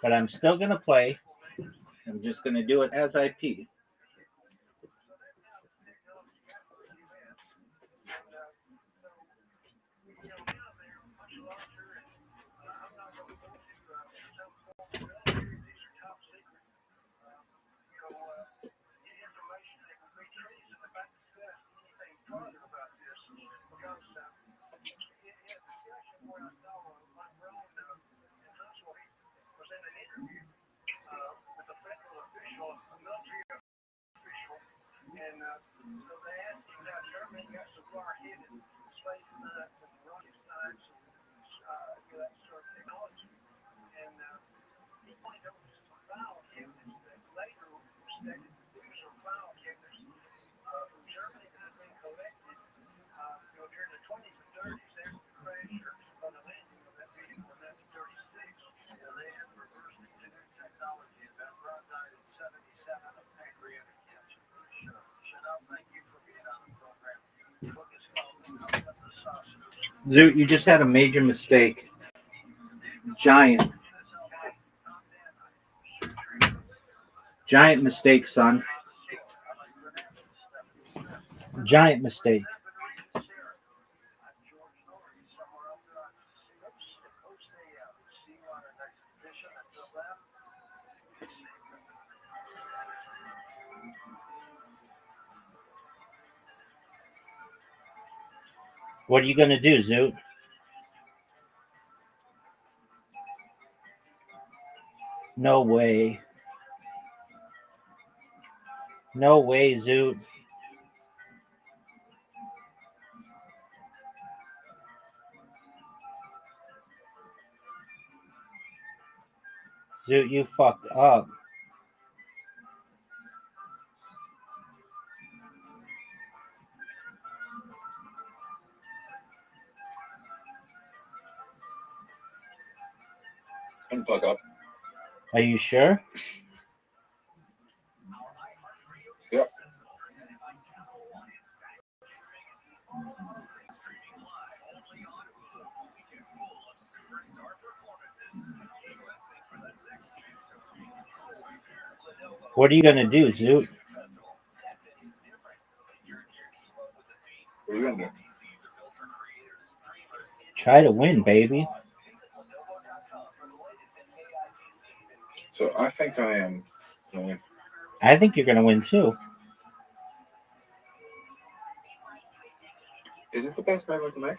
but I'm still going to play. I'm just going to do it as I pee. Zoot, you just had a major mistake. Giant mistake, son. Giant mistake. What are you going to do, Zoot? No way. No way, Zoot. Zoot, you fucked up. And fuck up. Are you sure? Yep. What are you going to do, Zoot? What are you gonna do? Try to win, baby. So I think I am gonna win. I think you're going to win too. Is it the best move I can make?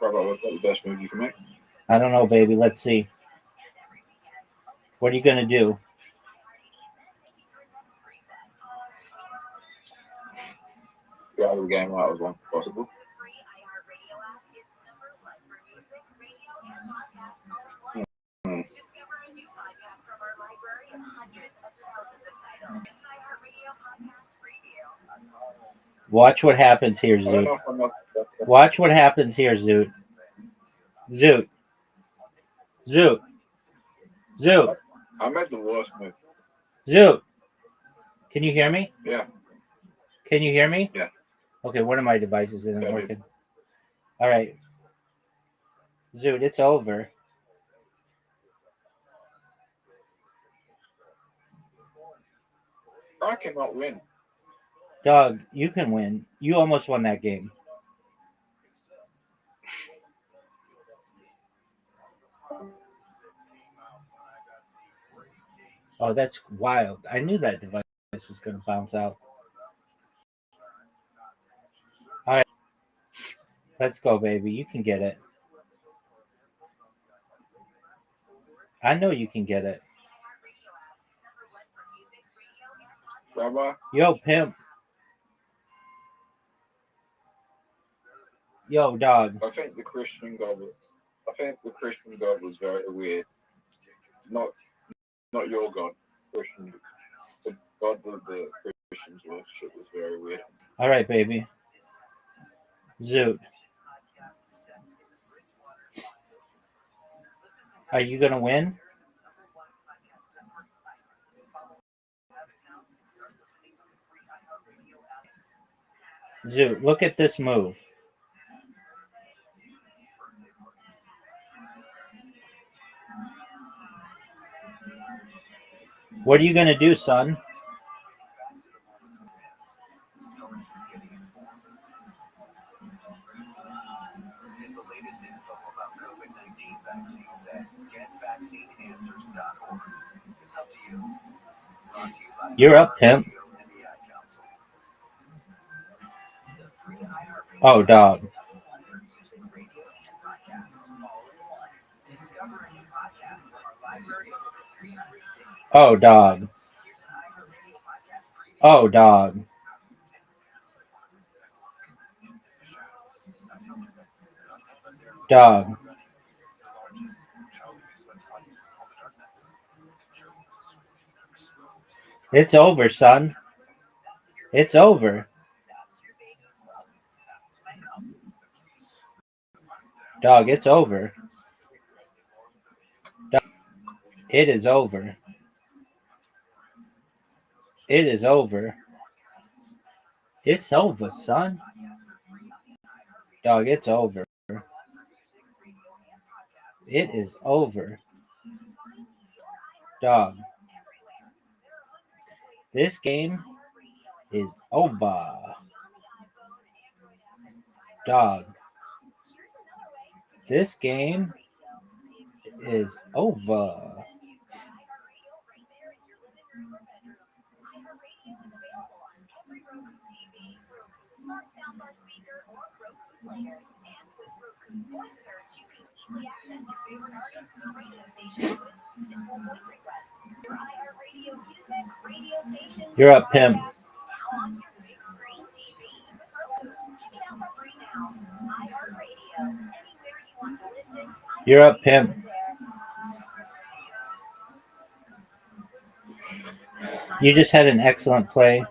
Rabbi, what's the best move you can make? I don't know, baby. Let's see. What are you going to do? Get out of the game right as long as possible. Watch what happens here, I don't Zoot. know if I'm not. Watch what happens here, Zoot. Zoot. Zoot. Zoot. I made the worst move. Zoot. Can you hear me? Yeah. Can you hear me? Yeah. Okay, one of my devices isn't Yeah, working. All right. Zoot, it's over. I cannot win. Dog, you can win. You almost won that game. Oh, that's wild. I knew that device was going to bounce out. All right. Let's go, baby. You can get it. I know you can get it. Rabbi? Yo, pimp. Yo, dog. I think the Christian God was very weird. Not your God. Christian. The God of the Christians worship was very weird. All right, baby. Zoot. Are you going to win? Zoot, look at this move. What are you going to do, son? Get the latest info about COVID-19 vaccines at getvaccineanswers.org. It's up to you. Brought to you by You're up, pimp. and the Ad Council. The free iHeartRadio Oh, dog. for music, radio, and podcasts all in one. Discover a new podcast from our library of over 350. Oh, dog. Here's an iHeartRadio podcast preview. Oh, dog. Dog. It's over, son. It's over. Dog, it's over. Dog, it is over. It is over. It's over, son. Dog, it's over. It is over. Dog. This game is over. Dog. This game is over. Smart soundbar speaker or Roku players. And with Roku's voice search, you can easily access your favorite artists and radio stations with simple voice requests. Your iHeartRadio music, radio stations, You're up, pimp. podcasts now on your big screen TV with Roku. Check it out for free now. iHeartRadio. Anywhere you want to listen. You're up, pimp. You just had an excellent play. Open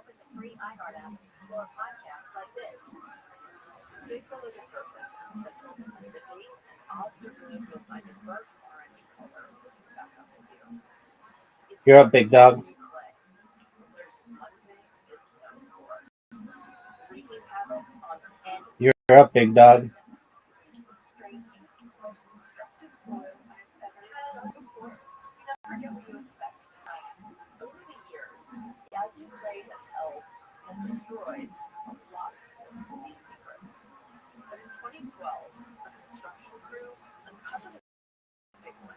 the free iHeart app and explore podcasts like this. Dig below the surface in central Mississippi, and odds are good you'll find a burnt orange color back up in you. It's You're up, big dog. clay. There's one thing it's known for. Wreaking havoc on any You're up, big dog. the strangest, most destructive soil I've ever done before. You never get what you expect. Over the years, Yazoo Clay has that destroyed a lot of Mississippi secrets. But in 2012, a construction crew uncovered a big one.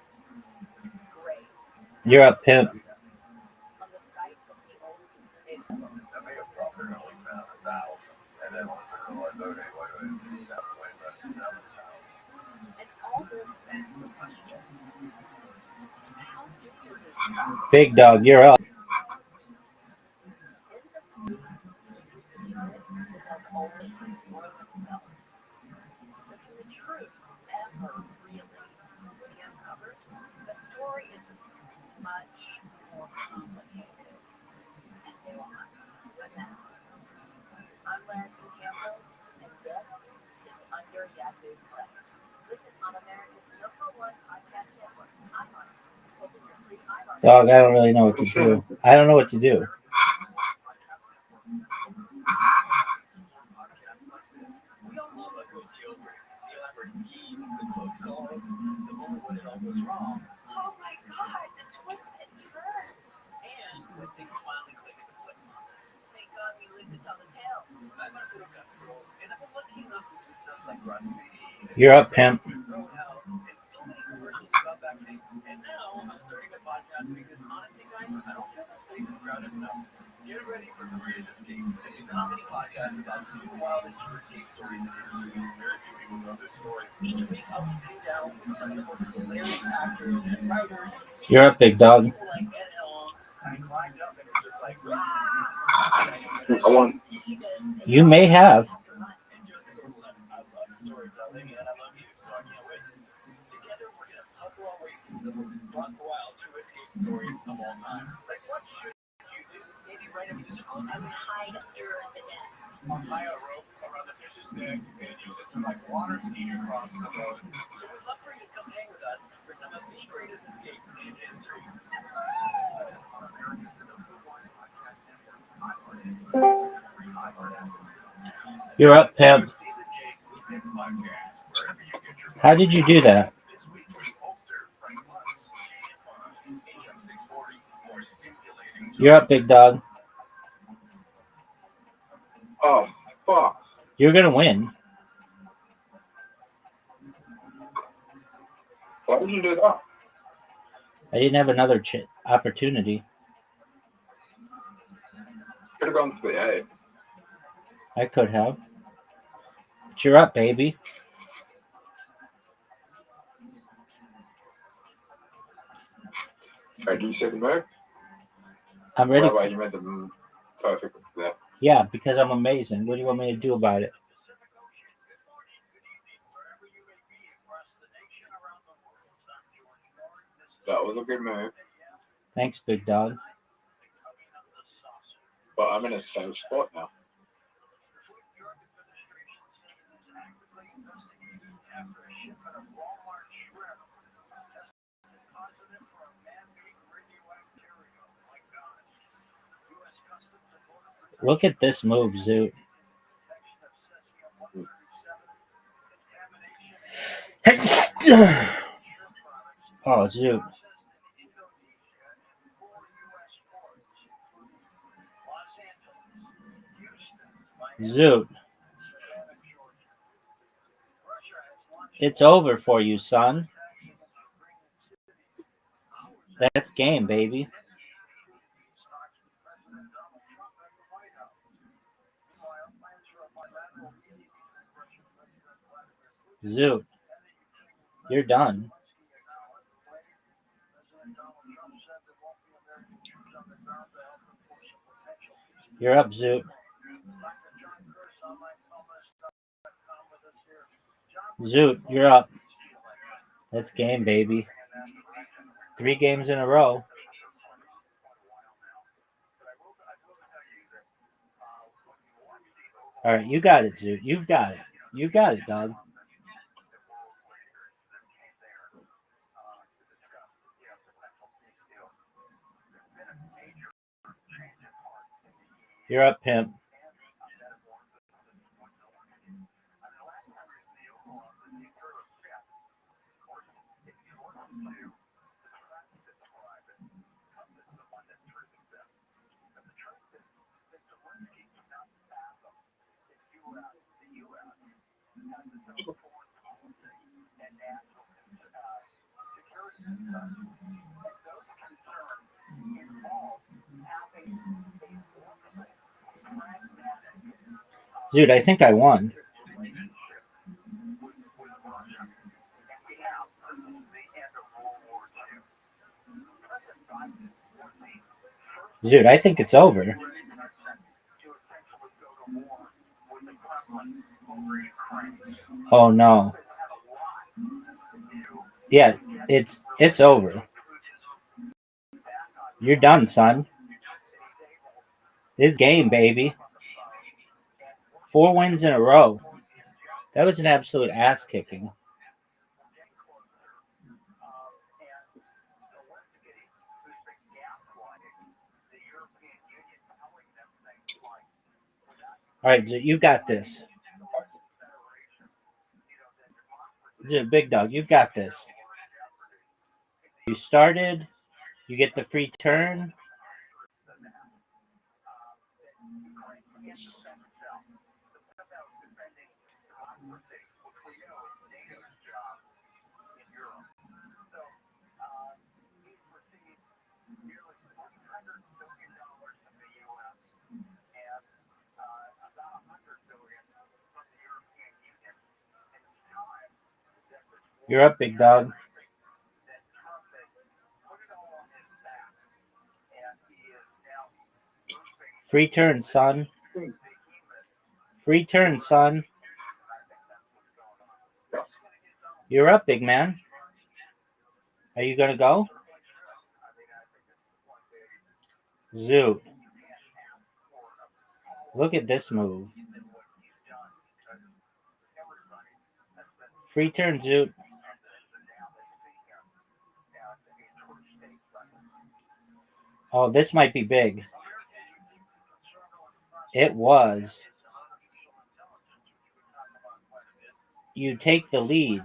Graves. You're up, pimp. On the site of the old state. That may have primarily found 1,000, and then also like, okay, wait, that way, but 7,000. And all this begs the question: how do you discover Big dog, you're up. in Mississippi? Secrets is as old as the soil itself. So can the truth ever really be uncovered? The story is much more complicated and nuanced than that. I'm Larison Campbell, and this is Under Yazoo Cliff. Listen on America's #1 podcast network, iHeart. Open your free iHeart. Dog, I don't really know what to do. I don't know what to do. We all love a good jailbreak. The elaborate schemes, the close calls, the moment when it all goes wrong. Oh my God, the twists and turns. And when things finally click into place. Thank God we lived to tell the tale. I'm Arturo Castro, and I've been lucky enough to do stuff like Broad City, You're up, pimp. Roadhouse, and so many commercials about back then. And now I'm starting a podcast because honestly, guys, I don't feel this place is crowded enough. Get ready for Greatest Escapes, a new comedy podcast about the wildest true escape stories in history. Very few people know this story. Each week, I'll be sitting down with some of the most hilarious actors and writers. You're up, big dog. People like Ed Helms. I climbed up and it was just like, I won. You may have. And Joseph Gordon-Levitt. I love storytelling and I love you, so I can't wait. Together, we're going to puzzle our way through the most buck wild true escape stories of all time. Like, what should you do? Maybe write a musical? I would hide under the desk. I'll tie a rope around the fish's neck and use it to like water ski across the boat. So we'd love for you to come hang with us for some of the greatest escapes in history. Listen on America's #1 podcast network, iHeart. Free iHeart app. You're up, pimp. Stephen J. Weekend Podcast, wherever you get your How did you do that? This week with Holster, Frank Lutz, KFI, AM 640, more stimulating. You're up, big dog. Oh, fuck. You're gonna win. Why did you do that? I didn't have another opportunity. Could have gone to the A. I could have. But you're up, baby. Alright, do you see the move? I'm ready. Rabbi, you made the move perfect there. Yeah, because I'm amazing. What do you want me to do about it? That was a good move, Thanks, big dog. but I'm in a safe spot now. Look at this move, Zoot. Oh, Zoot. Zoot. It's over for you, son. That's game, baby. Zoot. You're done. You're up, Zoot. Zoot, you're up. That's game, baby. 3 games in a row. All right, you got it, Zoot. You've got it. You got it, dog. You're up, pimp. Dude, I think I won. Dude, I think it's over. Oh no. Yeah, it's over. You're done, son. This game, baby. 4 wins in a row. That was an absolute ass kicking. All right, you got this. Big dog, you've got this. You started. You get the free turn. You're up, big dog. Free turn, son. Free turn, son. You're up, big man. Are you gonna go? Zoot. Look at this move. Free turn, Zoot. Oh, this might be big. It was. You take the lead.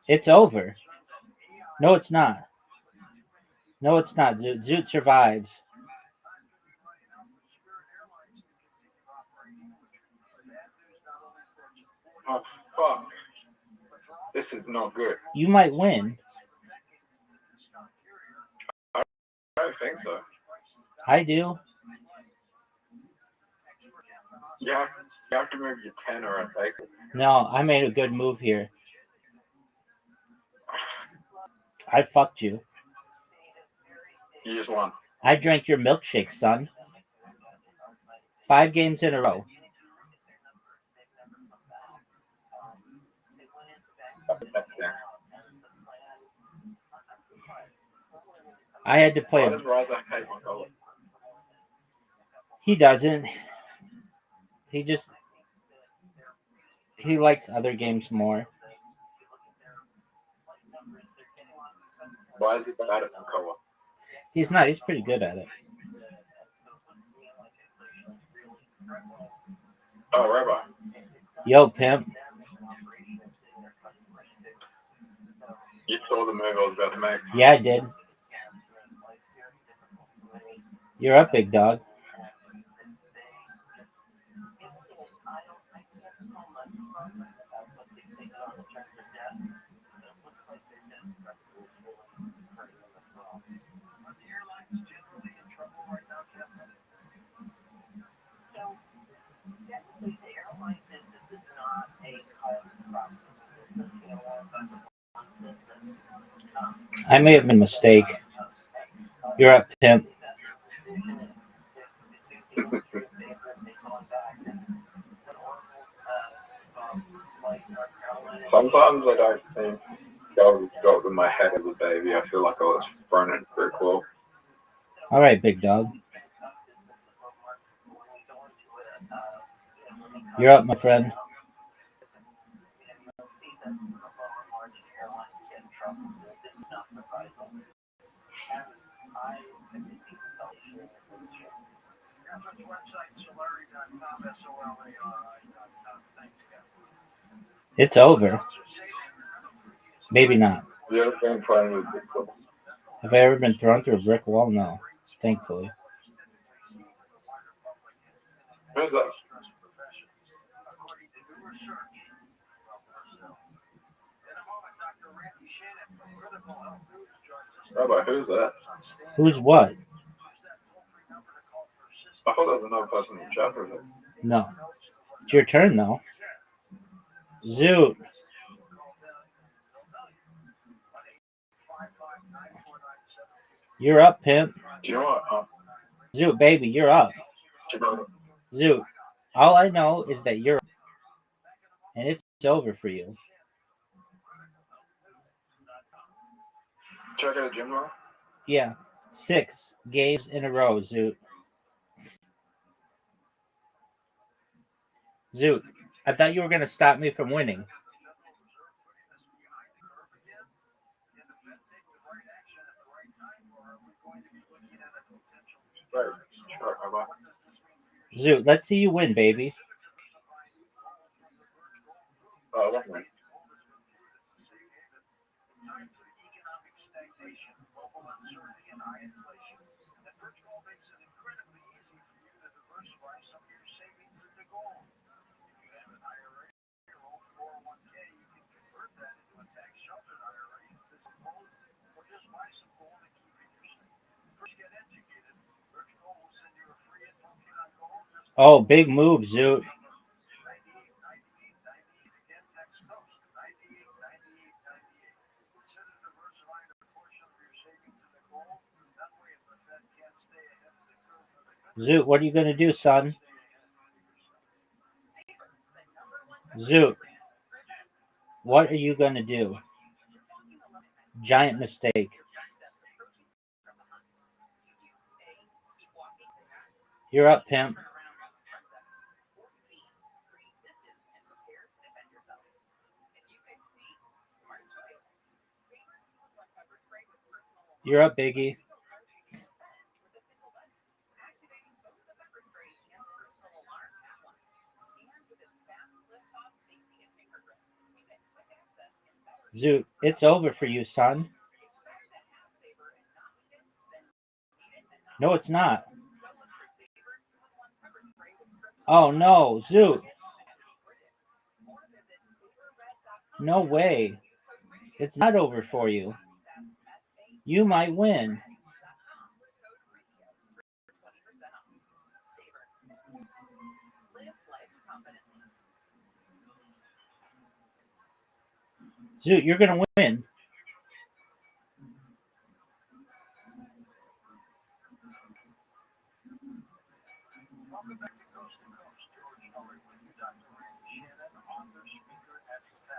It's over. No, it's not. No, it's not. Zoot survives. Oh, fuck. This is not good. You might win. I don't think so. I do. You have to move your 10 or I take it. No, I made a good move here. I fucked you. You just won. I drank your milkshake, son. 5 games in a row. I had to play. Why does Razak hate my color? He doesn't. He likes other games more. Why is he bad at color? He's not. He's pretty good at it. Oh, Rabbi. Yo, pimp. You saw the move I was about to make. Yeah, I did. You're up, big dog. I may have made a mistake. You're up, pimp. Sometimes I don't think I was dropped in my head as a baby. I feel like I was thrown in a brick wall. All right, big dog. You're up, my friend. It's over. Maybe not. You ever been thrown with a brick wall? Have I ever been thrown through a brick wall? No, thankfully. Who's that? Rabbi, who's that? Who's what? I thought that was another person in the chat room. No. It's your turn, though. Zoot. You're up, pimp. Do you know what? Zoot, baby, you're up. Zoot. All I know is that you're up. And it's over for you. Check out a gym tomorrow? Yeah. 6 games in a row, Zoot. Zoot, I thought you were going to stop me from winning. Right. Zoot, let's see you win, baby. Oh, that's right. Oh, big move, Zoot. Zoot, what are you going to do, son? Zoot, what are you going to do? Giant mistake. You're up, pimp. You're up, Biggie. Zoot, it's over for you, son. No, it's not. Oh, no, Zoot. No way. It's not over for you. You might win. Zoot, you're going to win.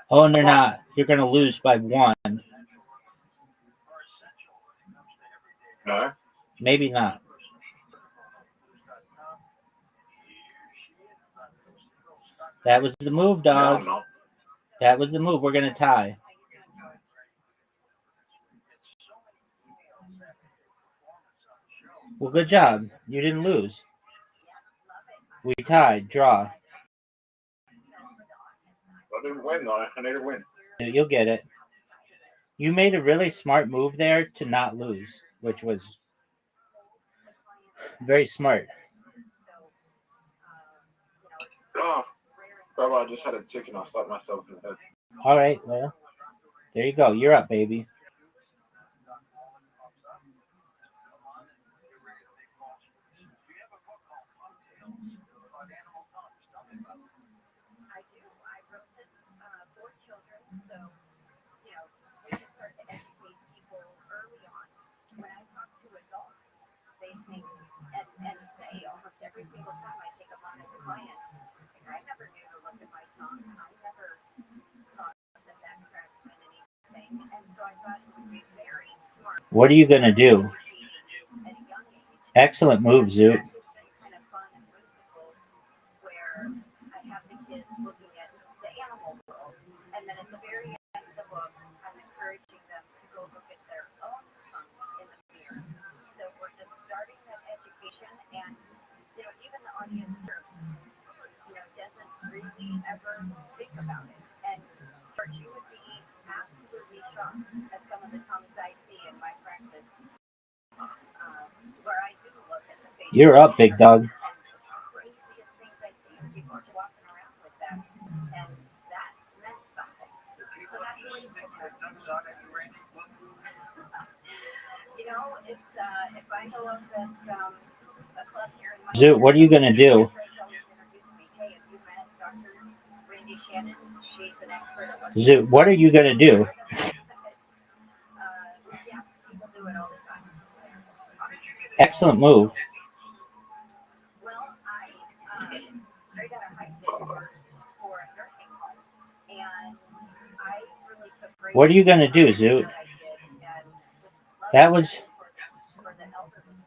Oh, they're not. You're going to lose by 1. No? Maybe not. That was the move, dog. No. That was the move. We're going to tie. Well, good job. You didn't lose. We tied. Draw. I didn't win, though. I need to win. You'll get it. You made a really smart move there to not lose, which was very smart. Oh, Rabbi, I just had a tick and I slapped myself in the head. All right, well, there you go. You're up, baby. I do. I wrote this for children, so we can start to educate people early on. When I talk to adults, they think and say almost every single time I take them on as a client, I never knew to look at my tongue. I never thought that crack meant anything, and so I thought it would be very smart. What are you gonna do? At a young age. Excellent move, Zoot. It's just kind of fun and whimsical, where I have the kids looking at the animal world, and then at the very end of the book, I'm encouraging them to go look at their own tongue in the mirror. So we're just starting that education, and even the audience here, doesn't really ever think about it. And George, you would be absolutely shocked at some of the tongues I see in my practice, where I do look at the face. You're up, big dog. Craziest things I see, people are walking around with that, and that meant something. So that's really important. If I know of that a club here in my Zoot, what are you gonna do? friends always introduce me, hey, have you met Dr. Randy Shannon? She's an expert at what Zoot, what are you gonna do? yeah, people do it all the time. Excellent move. Well, I straight out of high school worked for a nursing home, and I really took great What are you gonna do, Zoot? what I did and just That was for the elderly.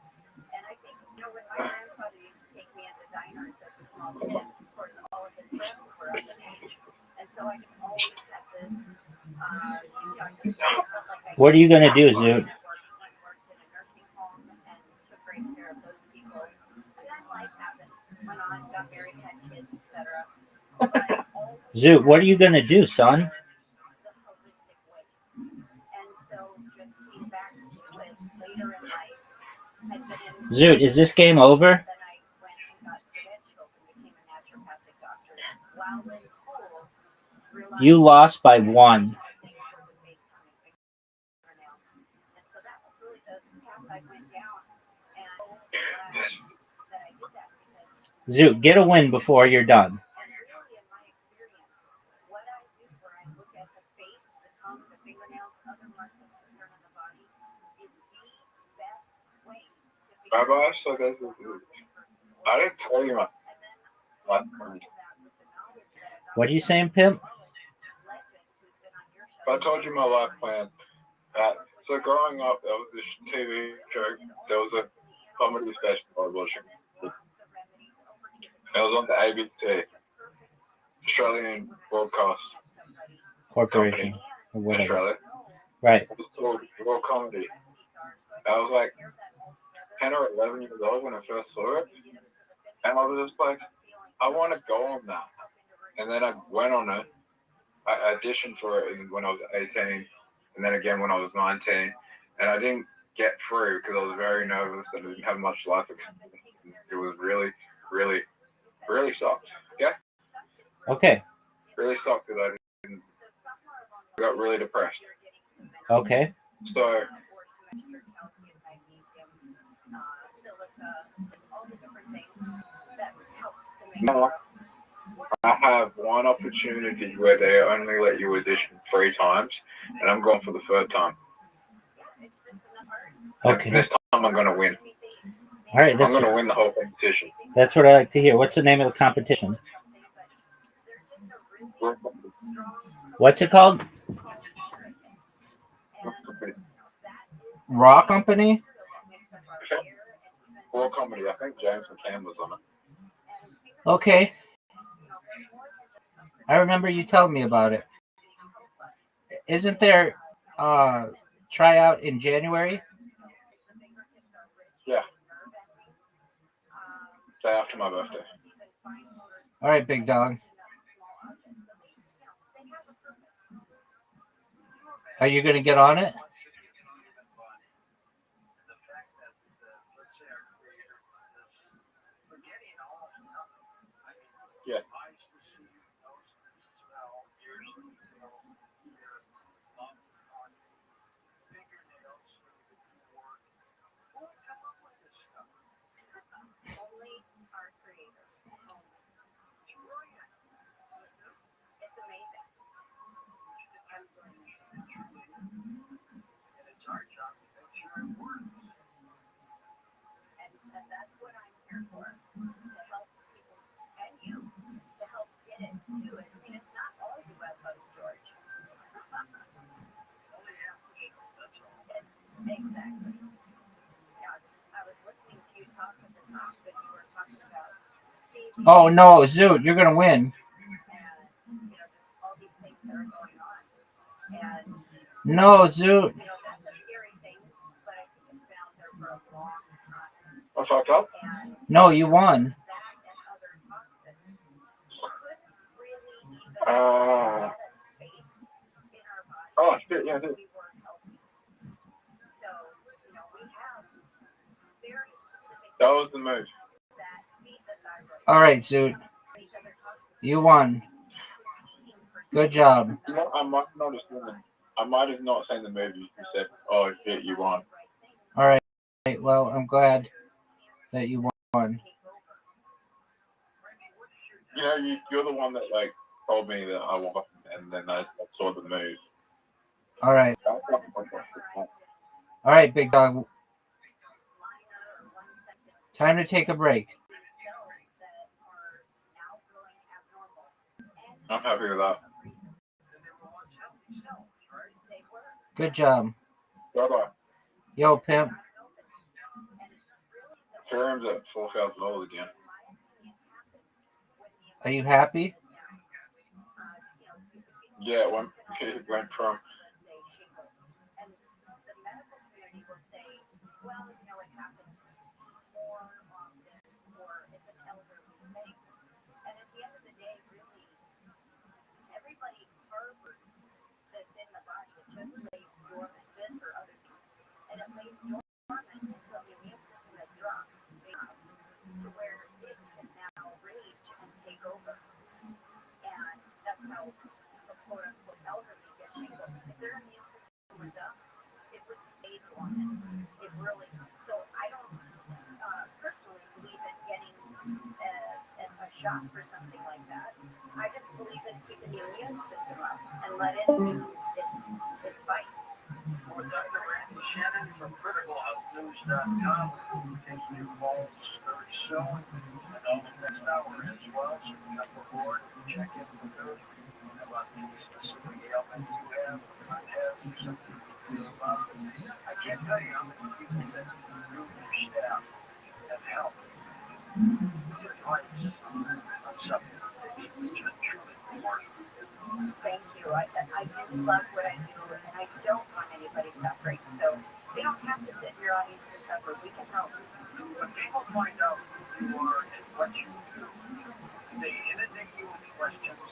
And I think, when my grandfather used to take me into diners as a small kid, of course, all of his friends were up in age. And so I just always had this, I just felt like I what are you gonna do, Zoot? worked in a nursing home and took great care of those people. And then life happens, went on, got married, had kids, etc. But always Zoot, what are you gonna do, son? the holistic ways. And so just came back to it later in life. Had been in Zoot, is this game over? then I went and got credentialed and became a naturopathic doctor. While in school, realized You lost by 1. things were the base on my fingernails. And so that was really the path I went down. And I'm glad that I did that because Zoot, get a win before you're done. and really, in my experience, what I do where I look at the face, the tongue, the fingernails, other marks of concern on the body is the best way to figure Rabbi, out so there's this, a person's I didn't tell you my and then life couple plan. that with the knowledge that a What are you Dr. saying, Pimp? Legend who's been on your show. I told you my life plan. So growing up, there was this TV show. There was a comedy special I was watching. It was on the ABC, Australian Broadcast Corporation. Company, Or whatever. Australia. Right. It was called Raw Comedy. I was like 10 or 11 years old when I first saw it. And I was just like, I want to go on that. And then I went on it. I auditioned for it when I was 18. And then again when I was 19. And I didn't get through because I was very nervous and I didn't have much life experience. It was really, really, really sucked. Yeah? Okay. Really sucked that I got really depressed. Okay. So now I have one opportunity where they only let you audition 3 times, and I'm going for the 3rd time. Okay. And this time I'm going to win. All right. I'm That's going to win the whole competition. what I like to hear. What's the name of the competition? What's it called? Raw Company? Raw Comedy. I think James McCann was on it. Okay. I remember you telling me about it. Isn't there tryout in January? Yeah. Day after my birthday. All right, big dog. Are you going to get on it? Yeah. Only our creator. It's amazing. Absolutely. And it's our job to make sure it works. And that's what I'm here for, is to help people and you to help get it to it. I mean, it's not all UFOs, George. Only half the show, that's all. Exactly. Yeah, I was listening to you talk at the top, but you were talking about season Oh, no, Zoot, you're going to win. and, just all these things that are going on. And, No, Zoot. that's a scary thing, but I think it's been out there for a long time. I fucked up? And No, you won. that and other toxins could really even Ah. get a space in our body Oh, shit, yeah, I if did. we weren't healthy. So, we have very specific That was the move. that feed the thyroid. All right, Zoot. These other toxins You won. Good job. You know, I might not have seen them. I might have not seen the movie. You said, "Oh shit, you won." All right. Well, I'm glad that you won. You know, you're the one that like told me that I won, and then I saw the move. All right. All right, big dog. Time to take a break. I'm happy with that. Good job. Bye-bye. Yo, pimp. Terms at $4,000 again. Are you happy? Yeah, it went from everybody harbors this in the body. It just lays dormant, this or other things. And it lays dormant until the immune system has dropped to where it can now rage and take over. And that's how the quote unquote elderly get shingles. If their immune system was up, it would stay dormant. It really, so I don't personally believe in getting a shot for something like that. I just believe in keeping the immune system up and let it do its fight. With Dr. Randy Shannon from CriticalHealthNews.com, taking your calls very soon and on the next hour as well. So jump aboard and check in with her about the specific ailment you have, or might have, or something you feel about. I can't tell you how many people that you and your staff have helped with advice on something that they just truly work. Thank you. I do love what I do, and I don't want anybody suffering. So they don't have to sit in your audience and suffer. We can help. When people find out who you are and what you do, they inundate you with questions.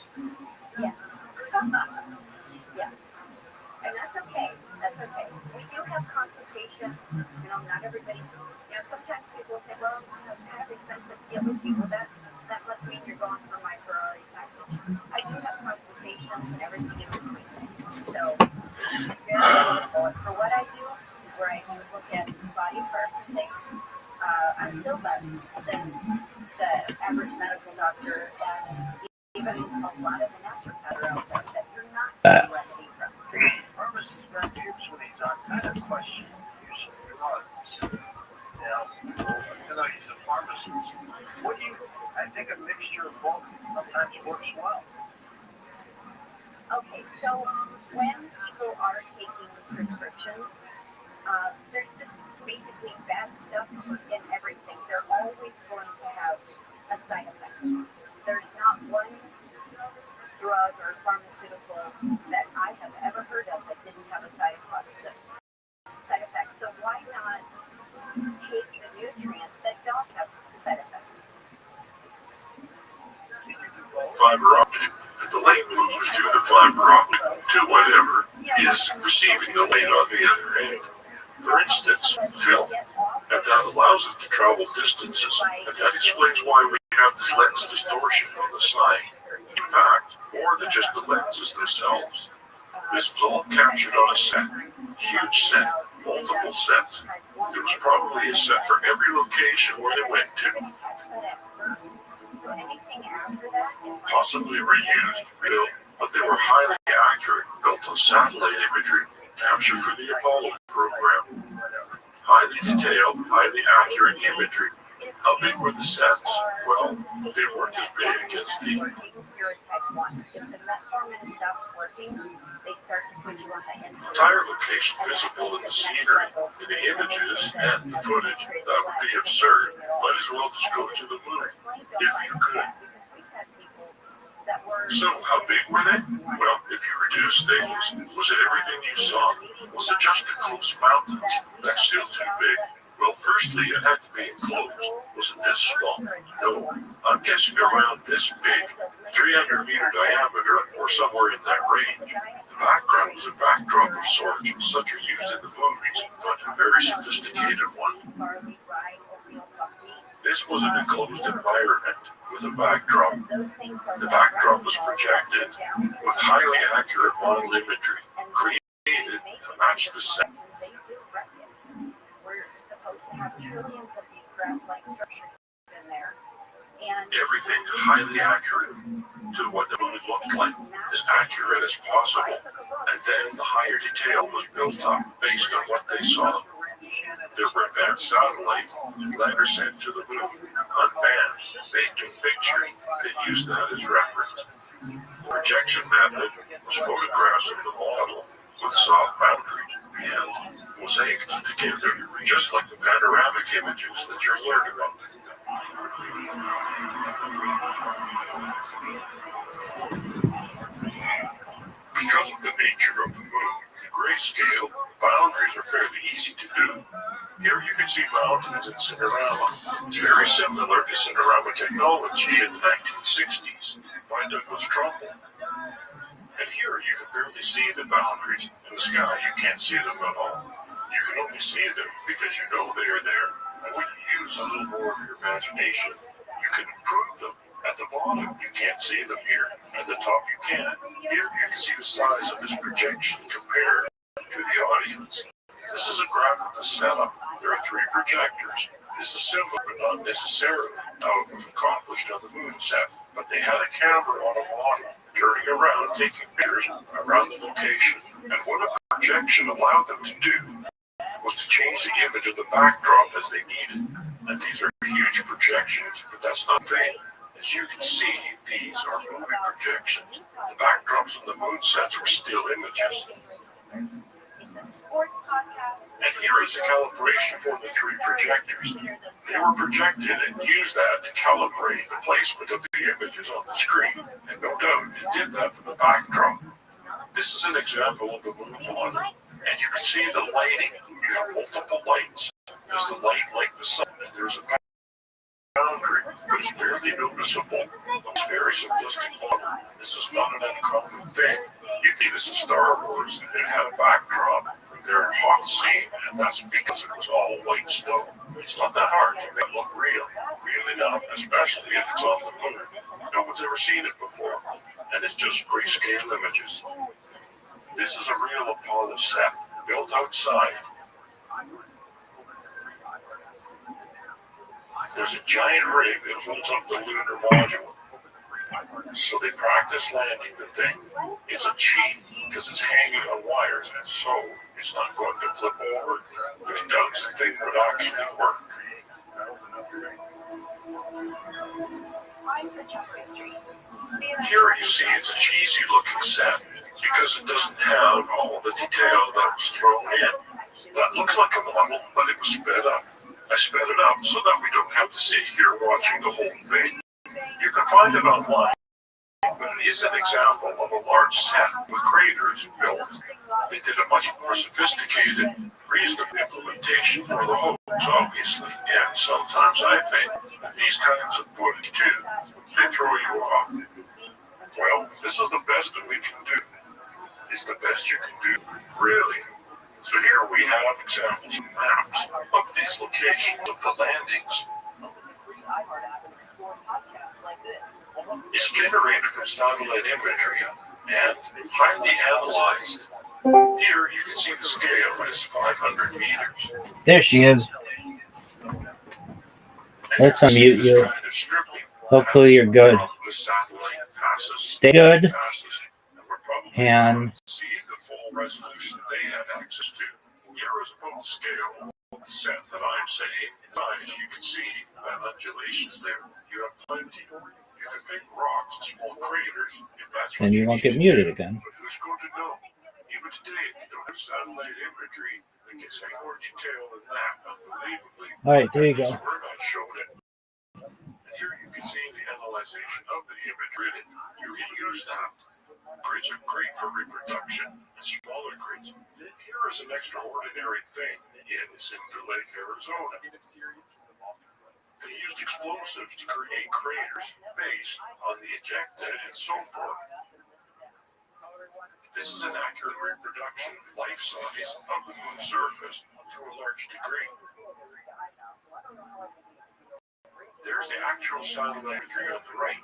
Yes. Yes. And that's okay. That's okay. We do have consultations. You know, not everybody. You know, sometimes people say, "Well, you know, it's kind of expensive to get with you." Well, that must mean you're going for my priority package. I do have consultations and everything in between. So it's very reasonable. And for what I do, where I do look at body parts and things, I'm still less than the average medical doctor and even a lot of the naturopaths out there that you're not getting remedy from. Pharmacists got tips when he's on kind of question use of drugs. Now, even though he's a pharmacist, what do you? I think a mixture of both sometimes works well. Okay, so when people are taking prescriptions, there's just basically bad stuff in everything. They're always going to have a side effect. There's not one drug or pharmaceutical that I have ever heard of that didn't have a side effect. So why not take the nutrients that don't have side effects? Fiber optic. The light moves through the fiber optic to whatever is receiving the light on the other end. For instance, film. And that allows it to travel distances. And that explains why we have this lens distortion on the side. In fact, more than just the lenses themselves. This was all captured on a set. Huge set. Multiple sets. There was probably a set for every location where they went to. Possibly reused, built, but they were highly accurate, built on satellite imagery, captured for the Apollo program. Highly detailed, highly accurate imagery. How big were the sets? Well, they weren't as big as the entire location visible in the scenery, in the images, and the footage. That would be absurd. Might as well just go to the moon, if you could. So, how big were they? Well, if you reduce things, was it everything you saw? Was it just the close mountains? That's still too big. Well, firstly, it had to be enclosed. Was it this small? No. I'm guessing around this big, 300-meter diameter, or somewhere in that range. The background was a backdrop of sorts, such are used in the movies, but a very sophisticated one. This was an enclosed environment with a backdrop. The backdrop was projected with highly accurate model imagery created to match the set. to have trillions of these grass-like structures in there. And Everything highly accurate to what the moon looked like, as accurate as possible. And then the higher detail was built up based on what they saw. There were advanced satellites and later sent to the moon, unmanned. They took pictures. They used that as reference. The projection method was photographs of the model with soft boundaries and mosaics together, just like the panoramic images that you're learning about. Because of the nature of the moon, the grayscale, boundaries are fairly easy to do. Here you can see mountains in Cinerama. It's very similar to Cinerama technology in the 1960s by Douglas Trumbull. And here you can barely see the boundaries. In the sky, you can't see them at all. You can only see them because you know they are there. And when you use a little more of your imagination, you can improve them. At the bottom, you can't see them here. At the top, you can. Here, you can see the size of this projection compared to the audience. This is a graph of the setup. There are 3 projectors. This is similar, but not necessarily how it was accomplished on the moon set. But they had a camera on a model, turning around, taking pictures around the location. And what a projection allowed them to do was to change the image of the backdrop as they needed. And these are huge projections, but that's not fake. As you can see, these are moving projections. The backdrops of the moon sets were still images. it's a sports podcast. And here is a calibration for the 3 projectors. They were projected and used that to calibrate the placement of the images on the screen. And no doubt, they did that for the backdrop. This is an example of the moon model. And you can see the lighting. You have multiple lights. There's the light like the sun. There's a boundary, but it's barely noticeable. It's very simplistic model. This is not an uncommon thing. You see this in Star Wars, and it had a backdrop from their hot scene, and that's because it was all white stone. It's not that hard to make it look real. Really not, especially if it's on the moon. No one's ever seen it before, and it's just grayscale images. This is a real Apollo set, built outside. There's a giant rig that holds up the lunar module. So they practice landing the thing. It's a cheat because it's hanging on wires, and so it's not going to flip over. There's doubts the thing would actually work. Here you see it's a cheesy looking set because it doesn't have all the detail that was thrown in. That looks like a model, but it was sped up. I sped it up so that we don't have to sit here watching the whole thing. You can find it online, but it is an example of a large set with craters built. They did a much more sophisticated, reasonable implementation for the hoax, obviously. And sometimes I think that these kinds of footage, too, they throw you off. Well, this is the best that we can do. It's the best you can do, really. So here we have examples of maps of these locations of the landings. It's generated from satellite imagery and highly analyzed. Here you can see the scale is 500 meters. There she is. Let's unmute you. Hopefully you're good. Stay good. And seeing the full resolution they had access to. Here is about the scale of the set that I'm saying. As you can see, that undulations there. You have plenty. You can think rocks and small craters if that's what then you won't get muted again. But who's going to know? Even today, they don't have satellite imagery that gets any more detail than that, unbelievably. All right, there you go. We're not shown it. And here you can see the analyzation of the imagery. You can use that. Grids are great for reproduction and smaller grids. Here is an extraordinary thing in Cinder Lake, Arizona. They used explosives to create craters based on the ejecta and so forth. This is an accurate reproduction, life size, of the moon's surface to a large degree. There's the actual satellite imagery on the right.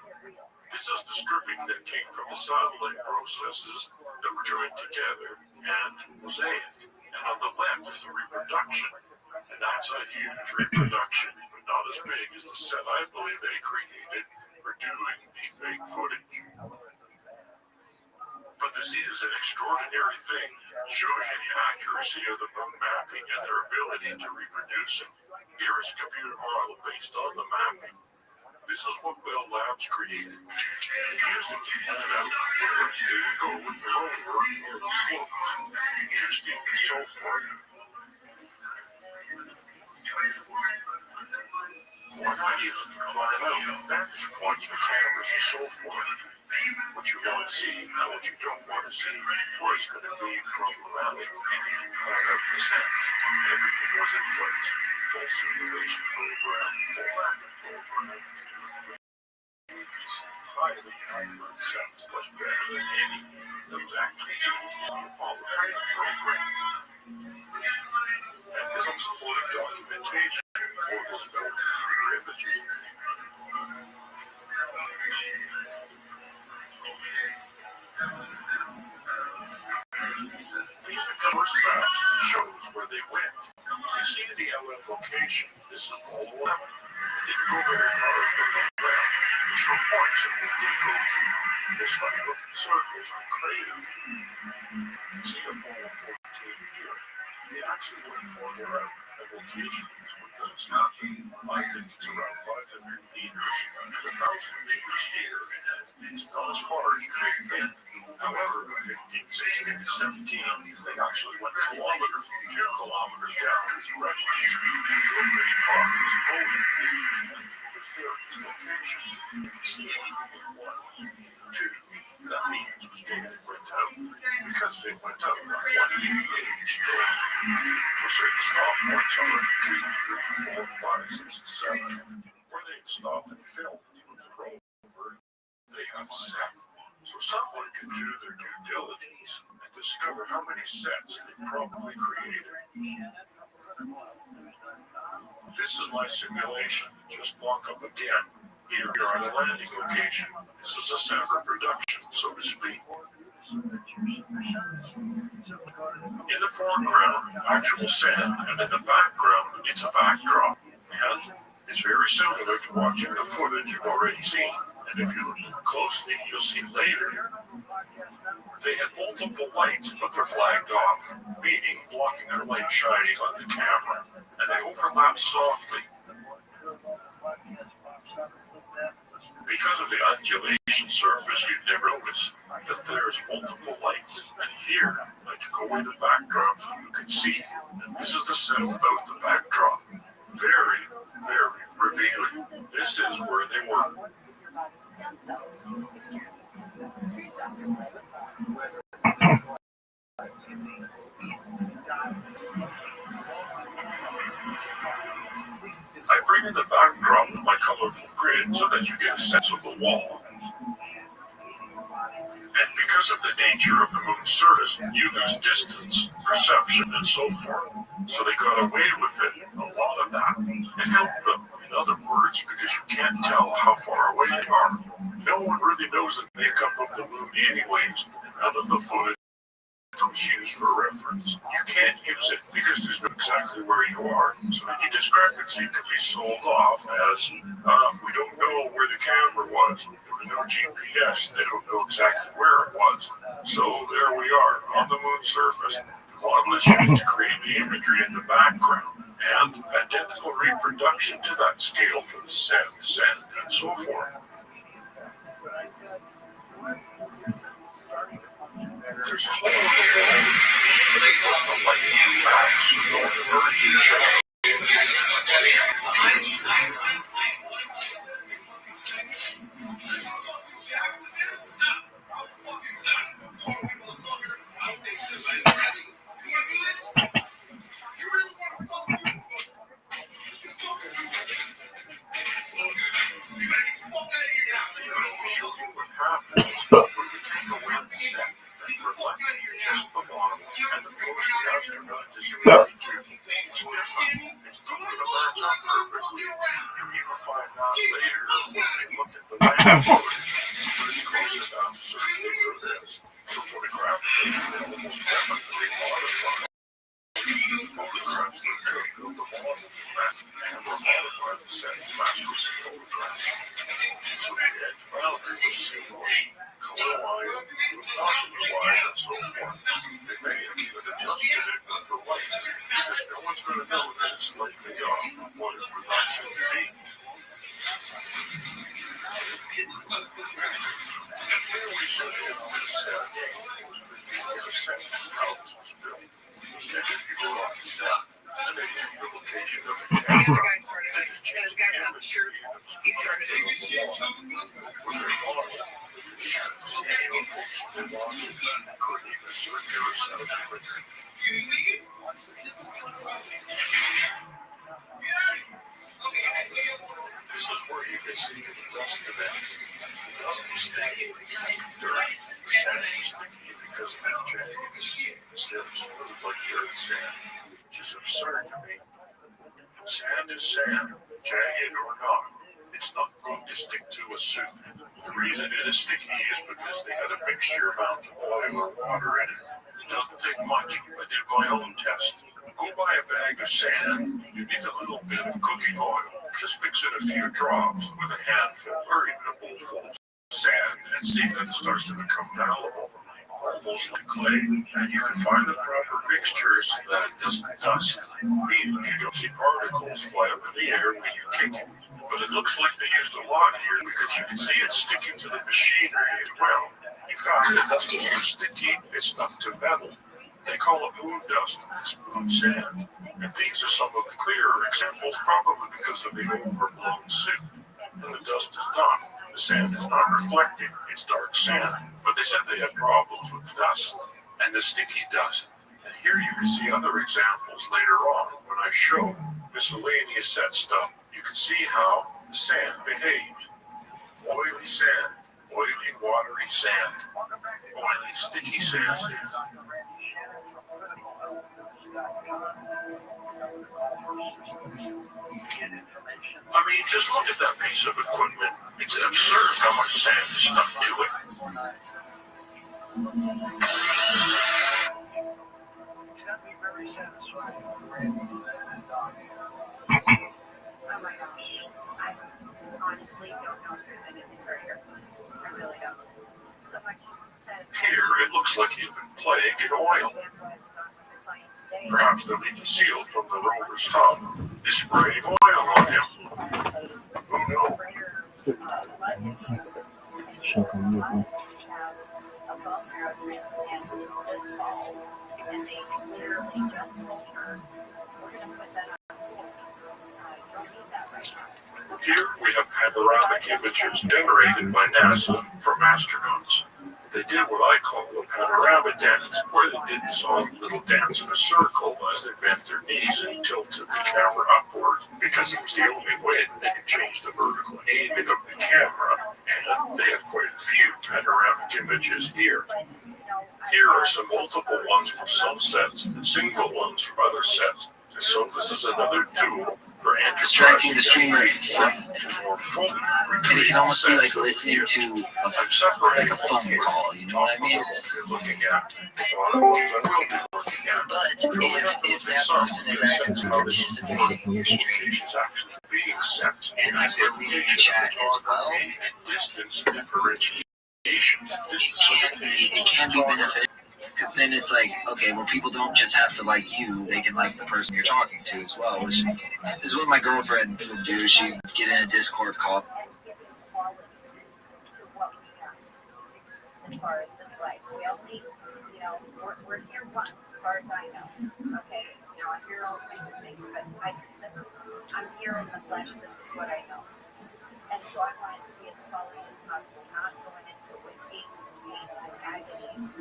This is the stripping that came from the satellite processes that were joined together and mosaic. And on the left is the reproduction. And that's a huge reproduction, but not as big as the set I believe they created for doing the fake footage. But this is an extraordinary thing. It shows you the accuracy of the moon mapping and their ability to reproduce it. Here is a computer model based on the mapping. This is what Bell Labs created. And here's the key handout where they would go with the rover or the slopes, too steep and so forth. One way is to plot out vantage points for cameras and so forth. What you want to see and what you don't want to see, or it's going to be problematic, and you can cut out the sense. Everything was in place. Full simulation program, full mapping program. These highly accurate sets was better than anything that was actually used in the Apollo training program. And this is supporting documentation for those Bell computer images. These are course maps that shows where they went. You see the LM location. This is Pole 11. They can go very far from the ground. They show points that they did go to. There's funny looking circles on crater. You can see Apollo 14 here. They actually went farther out at locations with those happening. I think it's around 500 meters and 1,000 meters here, and it's not as far as you may think. However, 15, 16, 17, they actually went kilometers, 2 kilometers down to the reference. They go pretty far. It's their location. You can see it even with 1, 2. That means which day they went out. Because they went out on 1 each day. For certain stop points are 2, 3, 4, 5, 6, 7. Where they stopped and filmed with the rover, they had set. So someone can do their due diligence and discover how many sets they probably created. This is my simulation. Just walk up again. Here we are at a landing location. This is a set reproduction, so to speak. In the foreground, actual sand, and in the background, it's a backdrop. And it's very similar to watching the footage you've already seen. And if you look closely, you'll see later they had multiple lights, but they're flagged off, meaning blocking their light shining on the camera, and they overlap softly. Because of the undulation surface, you'd never notice that there's multiple lights. And here, I took away the backdrop so you can see that this is the set without the backdrop. Very, very revealing. This is where they were. Stem cells to this experiment. Here's Dr. I bring in the backdrop with my colorful grid so that you get a sense of the wall. And because of the nature of the moon's surface, you lose distance, perception, and so forth. So they got away with it, a lot of that. It helped them, in other words, because you can't tell how far away they are. No one really knows the makeup of the moon anyways. None of the footage was used for reference. You can't use it because there's no exactly where you are. So any discrepancy could be sold off as, we don't know where the camera was. There was no GPS. They don't know exactly where it was. So there we are, on the moon's surface. The model is used to create the imagery in the background. And identical reproduction to that scale for the sand, and so forth. There's a whole other they brought the light from back so no divergence. Show you what happens when you take away the set and reflect just the model. And of course, the astronaut disappears too. It's different. It's not going to match up perfectly. You even find out later when they look at the light footage. But it's close enough, certainly for this. So photographically, they almost definitely modify. Photographs could build a model to match and modify the set masters and photographs. So the edge boundary was seamless, color-wise, luminosity-wise, and so forth. They may have even adjusted it with the light, because no one's going to know that it's slightly off from what it was actually be. Here we show you this set was in a sense how this was built. And if you go off the set, and they use the location of the camera, they just change the image. He started it. With their model, the shift from any location they wanted, creating a circular set of imagery. This is where you can see the dust today. The dust is sticky, dirty, the sand is sticky because of its jaggedness, instead of smooth like the earth sand, which is absurd to me. Sand is sand, jagged or not. It's not going to stick to a suit. The reason it is sticky is because they had a mixture amount of oil or water in it. It doesn't take much. I did my own test. Go buy a bag of sand. You need a little bit of cooking oil. Just mix in a few drops with a handful or even a bowl full of sand and see that it starts to become malleable, almost like clay. And you can find the proper mixture so that it doesn't dust. Meaning you don't see particles fly up in the air when you kick it. But it looks like they used a lot here because you can see it sticking to the machinery as well. In fact, the dust is so sticky, it's stuck to metal. They call it moon dust. It's moon sand. And these are some of the clearer examples, probably because of the overblown suit. When the dust is done, the sand is not reflecting, it's dark sand. But they said they had problems with dust and the sticky dust. And here you can see other examples later on when I show miscellaneous set stuff. You can see how the sand behaved. Oily sand, oily watery sand, oily sticky sand. I mean, just look at that piece of equipment. It's absurd how much sand is stuck to it. Oh my gosh. I honestly don't know if there's anything greater. I really don't. So much said. Here, it looks like he's been playing in oil. Perhaps they'll need the seal from the rover's hub. They spraying oil on him. Who knows? And they literally just turn. We're going to put that on. Don't need that right now. Here we have panoramic images generated by NASA from astronauts. They did what I call the panorama dance, where they did this odd little dance in a circle as they bent their knees and tilted the camera upwards, because it was the only way that they could change the vertical aiming of the camera, and they have quite a few panoramic images here. Here are some multiple ones from some sets and single ones from other sets, and so this is another tool for Distracting the streamer from, and it can almost be like listening to a phone call, you know what I mean? But if that person is actively participating in your stream, and like they're reading the chat as well, it can be beneficial. Because then it's like, okay, well, people don't just have to like you, they can like the person you're talking to as well, which is what my girlfriend would do. She'd get in a Discord call. As far as this life, we only, we're here once, as far as I know. Okay, I'm here all kinds of things, but I'm here in the flesh, this is what I know. And so I want it to be as quality as possible, not going into it with aches and pains and agonies.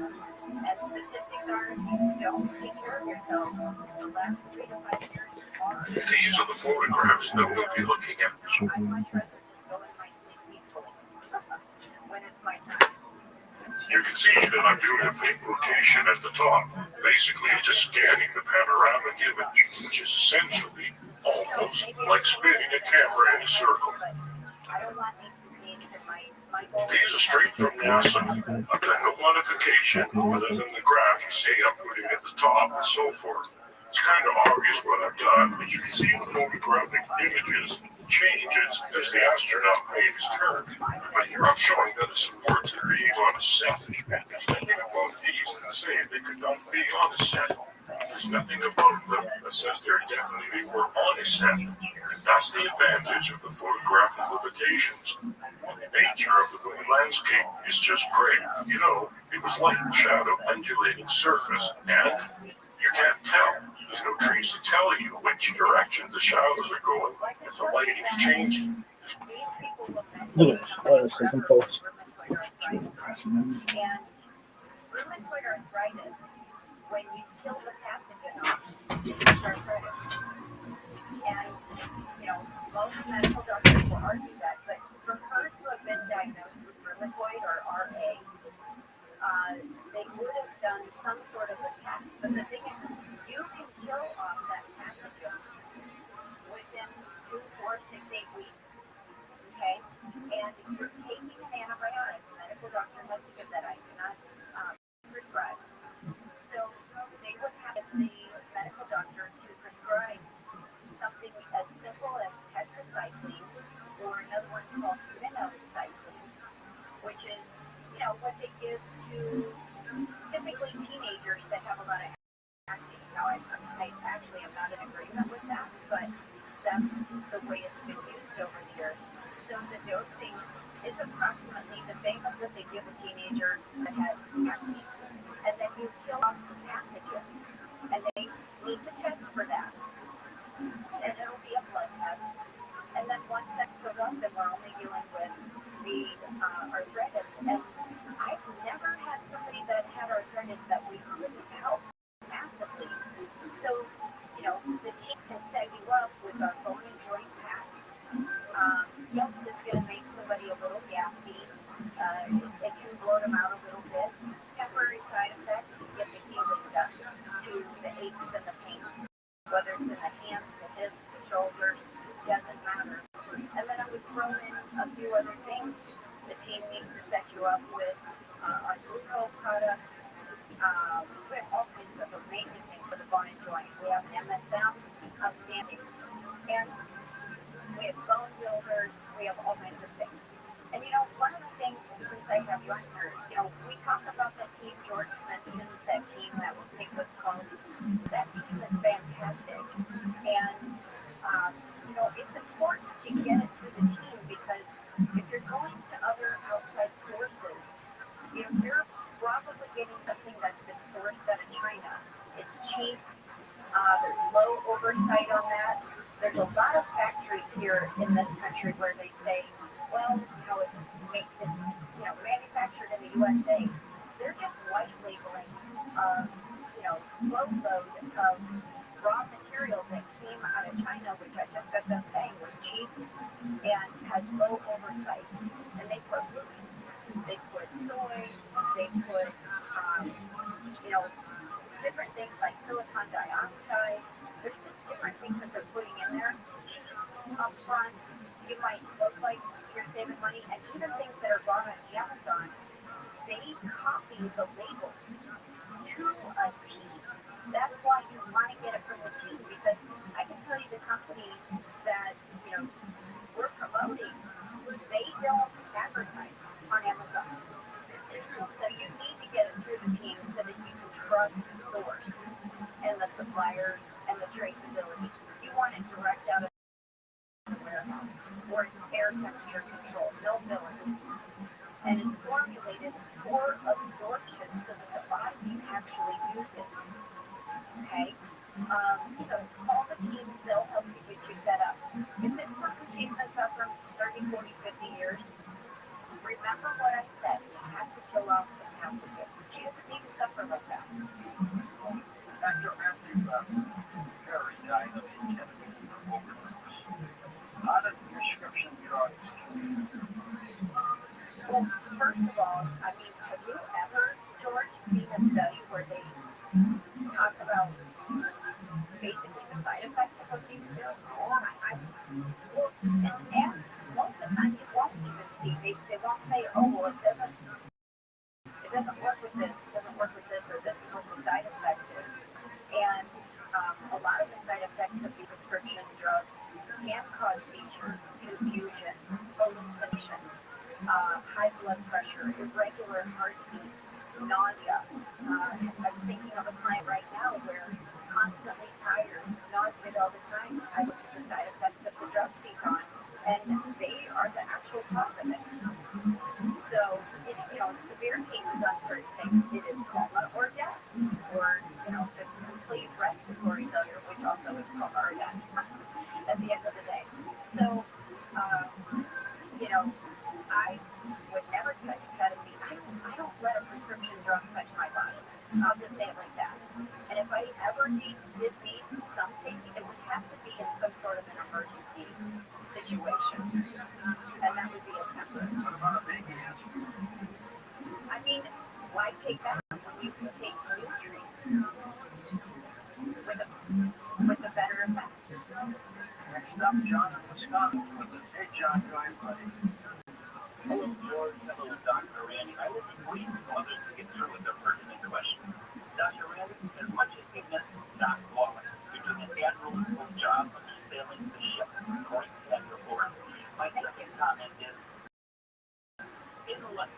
And statistics are, if you don't take care of yourself, the last 3 to 5 years are. These are the photographs that we'll be looking at. I'd much rather just go in my sleep peacefully when it's my time. You can see that I'm doing a fake rotation at the top, basically just scanning the panoramic image, which is essentially almost like spinning a camera in a circle. These are straight from NASA. I've done no modification other than the graph you see I'm putting at the top and so forth. It's kind of obvious what I've done, but you can see the photographic images changes as the astronaut made his turn. But here I'm showing that it supports it being on a set. There's nothing about these that say they could not be on a set. There's nothing about them that says they're definitely were on a set. And that's the advantage of the photographic limitations. The nature of the moon landscape is just gray. You know, it was light, shadow, undulating surface, and you can't tell. There's no trees to tell you which direction the shadows are going if the lighting is changing. Look at this. Let us take some photos. And rheumatoid arthritis, when you kill the pathogen off, it's arthritis. And, most medical doctors will argue that, but for her to have been diagnosed with rheumatoid or RA, they would have done some sort of a test. But the thing is you can kill off that pathogen within 2, 4, 6, 8 weeks. Okay? And you're taking an antibiotic. The medical doctor has to give that. I do not prescribe. So they would have the medical doctor to prescribe something as simple as tetracycline or another one called minocycline, which is, what they give to typically teenagers that have a lot of acne. Now, I actually am not in agreement with that, but that's the way it's been used over the years. So the dosing is approximately the same as what they give a teenager that had acne. And then you kill off the pathogen. And they need to test for that. And it'll be a blood test. And then once that's put up, then we're only dealing with the arthritis. And I've never had somebody that had arthritis that we couldn't help massively. So, the team can set you up with a bone and joint pack. Yes, it's going to make somebody a little gassy. It can blow them out a little bit. Temporary side effect to get the healing done to the aches and the pains, whether it's in the hands, the hips, the shoulders, doesn't matter. And then I would throw in a few other things. The team needs to set you up with a glucose product. We have all kinds of amazing things for the bone and joint. We have an MSM, outstanding. And we have bone builders. We have all kinds of things. And one of the things, since I have you on here, we talk about that team. George mentions that team that will take what's called. That team is fantastic. And, it's important to get it through the team because if you're going to other outside sources, you're probably getting something that's been sourced out of China. It's cheap. There's low oversight on that. There's a lot of factories here in this country where they say, well, it's manufactured in the USA. They're just white labeling, boatload of raw material that came out of China, which I just got done saying was cheap and has low oversight. And they put pollutants, they put soy, they put, different things like silicon dioxide. There's just different things that they're putting in there. Up front, you might look like you're saving money, and even things that are bought on Amazon, they copy the labels to a T. That's why you want to get it from the team, because I can tell you the company that, we're promoting, they don't advertise on Amazon. So you need to get it through the team so that you can trust the source and the supplier and the traceability. You want it direct out of the warehouse, or it's air temperature control, no filling. And it's formulated for absorption so that the body can actually use it. Okay? So call the team, they'll help to get you set up. If it's something she's been suffering for 30, 40, 50 years, remember what I said. You have to kill off the pathogen. She doesn't need to suffer like that. Dr. Matthew Perry died of intensity for overdose. How do prescription drugs Well, first of all, have you ever, George, seen a study where they talk about basically the side effects of what these do? And most of the time you won't even see. They won't say, oh, well, it doesn't work with this, it doesn't work with this, or this is what the side effect is. And high blood pressure, irregular heartbeat, nausea. I'm thinking of a client right now where constantly tired, nauseated all the time. I looked at the side effects of the drugs he's on, and they are the actual cause of it. So, in severe cases on certain things, it is coma or death, or just complete respiratory failure, which also is coma or death at the end of the day. So, I would never touch ketamine. I don't let a prescription drug touch my body. I'll just say it like that. And if I ever did need something, it would have to be in some sort of an emergency situation. And that would be a temporary. I mean, why take that when you can take nutrients with a better effect? Next up, John in Wisconsin. Hey, John, go ahead, buddy. Hello, George. Hello, Dr. Randy. I will be brief so others can get through with their pertinent questions. Dr. Randy, as much as we miss Doc Wallace, you're doing an admirable job of sailing the ship according to that report. My second comment is, in life,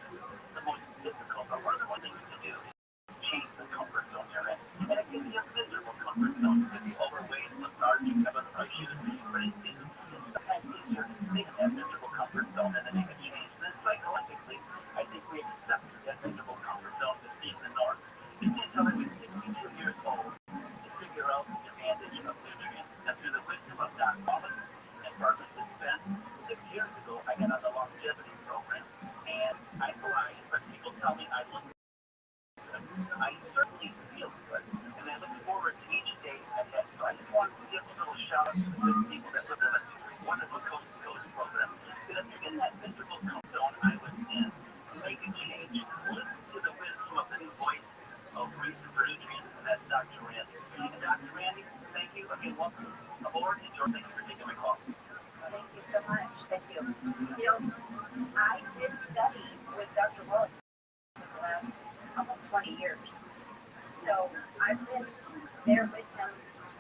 the most difficult or one of the most things to do is change the comfort zone you're in. And it can be a miserable comfort zone. It can be overweight, lethargic, have other issues, but it's sometimes easier to stay in that miserable comfort zone and then make a change. Then psychologically, I think we accept that miserable comfort zone as being the norm. It did until I was 62 years old to figure out the advantage of nutrients. And through the wisdom of Doc Wallace and pharmacist Ben, 6 years ago, I got on the longevity program. And I thrive, but people tell me I look good. I certainly feel good. And I look forward to each day ahead. So I just want to give a little shout out to the good people that live in a wonderful Coast to Coast program. Because if you're in that miserable comfort zone I was in, make a change. Listen to the wisdom of the new voice of reason for nutrients, and that's Dr. Randy. And Dr. Randy, thank you. Again, welcome aboard. And George, thank you for taking my call. Thank you so much. Thank you. I did study with Dr. Wallace for the last almost 20 years. So I've been there with him.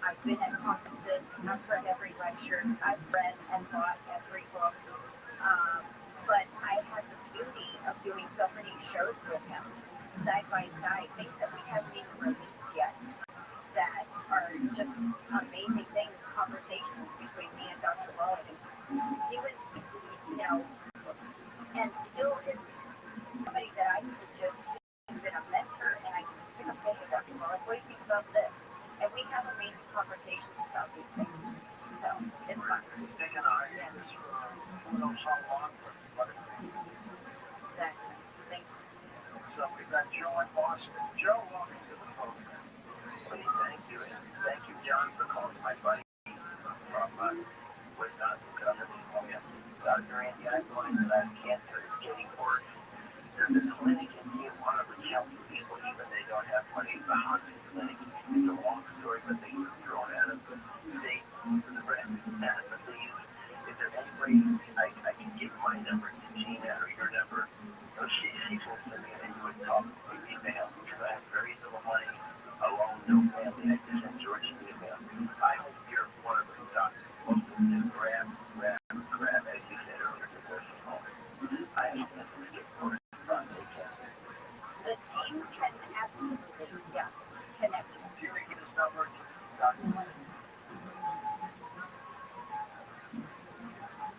I've been at conferences. I've read every lecture. I've read and bought every book. But I had the beauty of doing so many shows with him, side by side, things that we haven't even released yet, that are just amazing things, conversations between me and Dr. Wallace. He was, and still is somebody that I could just, he's been a mentor, and I can just pick up, hey, Dr. Wallace, what do you think about this? And we have amazing conversations about these things. So, it's fun. Taking our hands who knows how long, but Exactly. Thank you. so we've got Joe in Boston. Joe, welcome to the program. Thank you. And thank you, John, for calling my buddy from Wisconsin. Dr. Randy, I'm going to that cancer is getting worse. There's a clinic in Tijuana which helps people even they don't have money. It's a haunted clinic. It's a long story, but they throw it at us. They for the rest but they use. Is there any way I can give my number to Gina or your number? So she will send me and you would talk with email because I have very little money, alone, no family. I just send George an email. I hope you're one of those doctors. Most of them do grab, as you said earlier, to nursing homes. I hope that we get worse prostate cancer. The team can absolutely, connect you. Do you give this number to Dr. Wayne?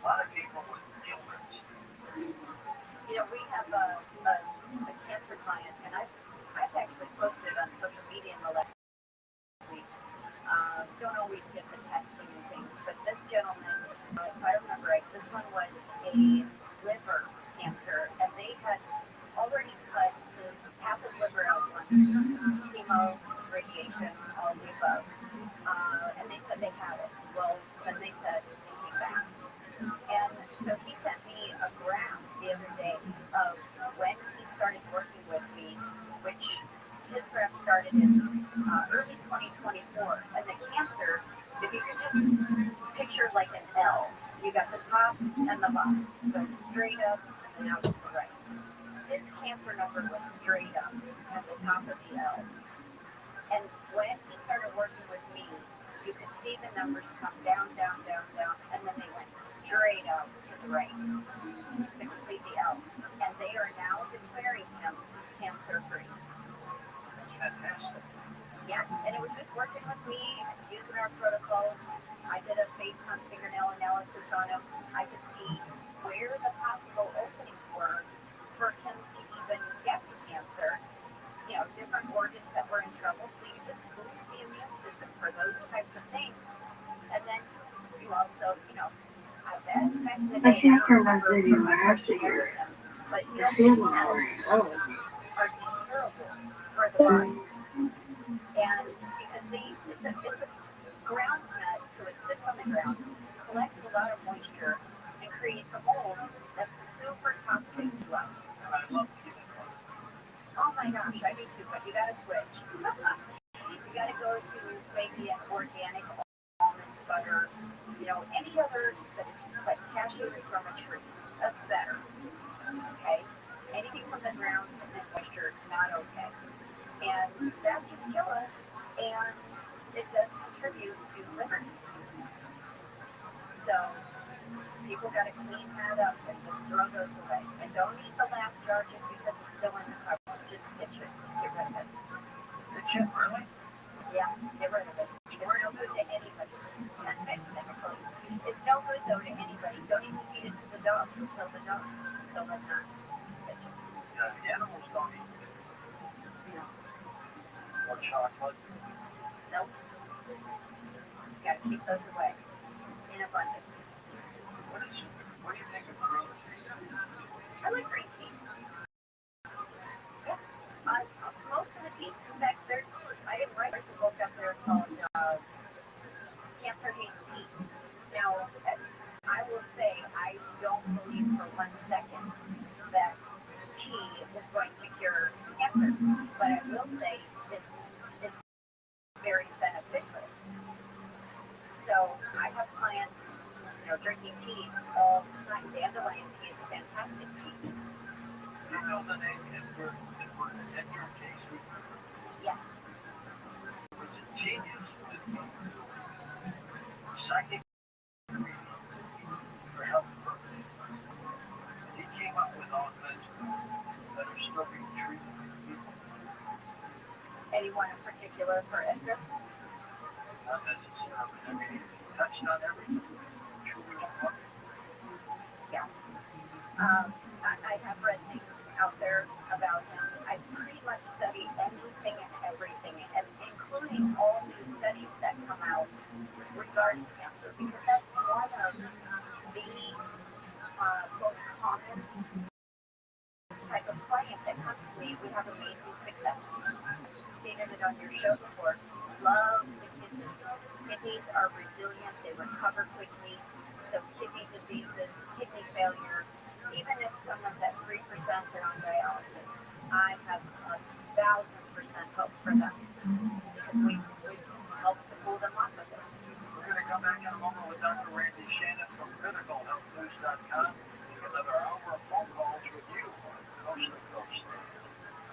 A lot of people would deal with this. We have a cancer client, and I've actually posted on social media in the last week. Don't always get the testing and things, but this gentleman, if I remember right, this one was a liver cancer, and they had already cut half his liver out once, chemo, radiation, all the above, and they said they had it. Well, then they said it came back. And so he sent me a graph the other day of when he started working with me, which his graph started in early 2024. And the cancer, if you could just picture like an L, you got the top and the bottom, goes straight up and out to the right. His cancer number was straight up at the top of the L. And when he started working with me, you could see the numbers come down, down, down, down, and then they went straight up to the right to complete the L. was just working with me, using our protocols. I did a FaceTime fingernail analysis on him. I could see where the possible openings were for him to even get the cancer. Different organs that were in trouble. So you just boost the immune system for those types of things. And then you also, I bet back in the day, I can't remember the last year. but The salmon are terrible for the body. And because it's a ground nut, so it sits on the ground, collects a lot of moisture, and creates a mold that's super toxic to us. Oh my gosh, I do too, but you gotta switch. You gotta go to maybe an organic almond butter, any other that is like cashews from a tree. That's better. Okay? Anything from the ground, sitting in moisture, not okay. And that can kill us, and it does contribute to liver disease. So people gotta clean that up and just throw those away. And don't eat the last jar just because it's still in the cupboard. Just pitch it. Get rid of it. Pitch it, really? Yeah, get rid of it. It's no good to anybody. Exactly. It's no good though to anybody. Don't even feed it to the dog. You'll kill the dog. So let's not. Just pitch it. Yeah, the animals don't eat it. No. Or chocolate. Nope. You gotta keep those away. In abundance. What do you think of green tea? I like green tea. Yeah. Most of the teas, in fact, I didn't write, there's a book out there called Cancer Hates Tea. Now, I will say, I don't believe for 1 second that tea is going to cure cancer, but I will say it's very beneficial. So I have clients, drinking teas all the time. Dandelion tea is a fantastic tea. Do you know the name Edward Casey? Yes. He was a genius with psychic for health purposes. He came up with offense that are still being treated for people. Anyone in particular for Edgar? Not necessarily. I mean, he touched on everything. Yeah. I have read things out there about him. I pretty much study anything and everything, and including all new studies that come out regarding cancer, because that's one of the most common type of client that comes to me. We have amazing success. Stated it on your show before. Love the kidneys. Kidneys are resilient. They recover quickly. So kidney diseases, kidney failure, even if someone's at 3% and on dialysis, I have 1,000% hope for them because we help to pull them off of it. We're going to come back in a moment with Dr. Randy Shannon from CriticalHealthNews.com. Another hour of phone calls with you on Coast to Coast.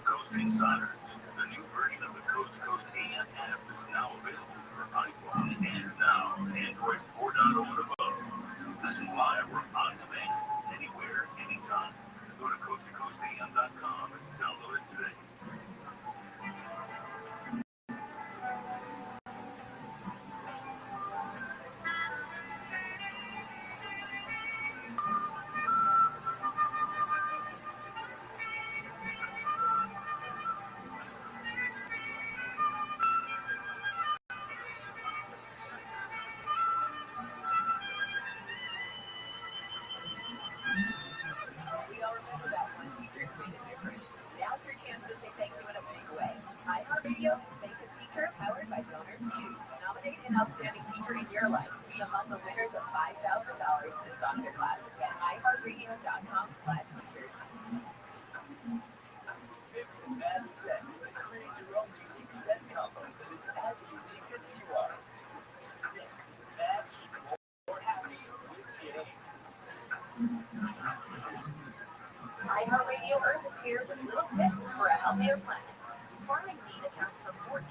Coast Insiders, the new version of the Coast to Coast AM app is now available for iPhone and now Android 4.0 and above. Listen live or on demand, anywhere, anytime. Go to coasttocoastam.com and download it today. We all remember that one teacher who made a difference. Now's your chance to say thank you in a big way. iHeartRadio Thank a Teacher, powered by Donors Choose. Nominate an outstanding teacher in your life to be among the winners of $5,000 to stock your class at iHeartRadio.com/teachers. Mix and match sets and create your own unique set combo that is as unique as you are. Mix, match, or happy with Jay. iHeartRadio Earth is here with little tips for a healthier planet. Farming meat accounts for 14%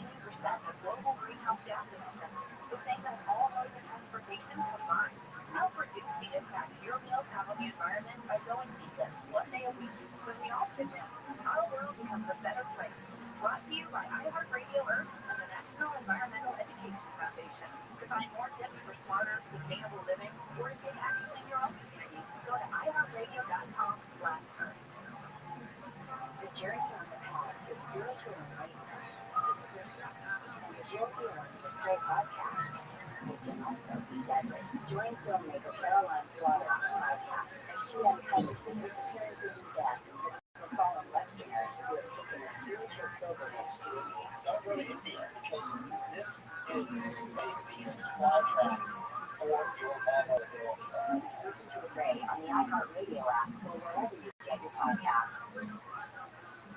of global greenhouse gas emissions, the same as all modes of transportation combined. Help reduce the impact your meals have on the environment by going meatless 1 day a week when we all chip in. Our world becomes a better place. Brought to you by iHeartRadio Earth and the National Environmental Education Foundation. To find more tips for smarter, sustainable living, or to take action in your own community, go to iHeartRadio.com/earth. The journey on the path to spiritual enlightenment is personal, and you'll hear on the Stray podcast. It can also be deadly. Join filmmaker Caroline Slaughter on the podcast as she uncovers the disappearances and death of fallen Westerners who have taken a spiritual pilgrimage to India. That really India, because this is a Venus flytrap for your vulnerability. Listen to Stray on the iHeartRadio app or wherever you get your podcasts.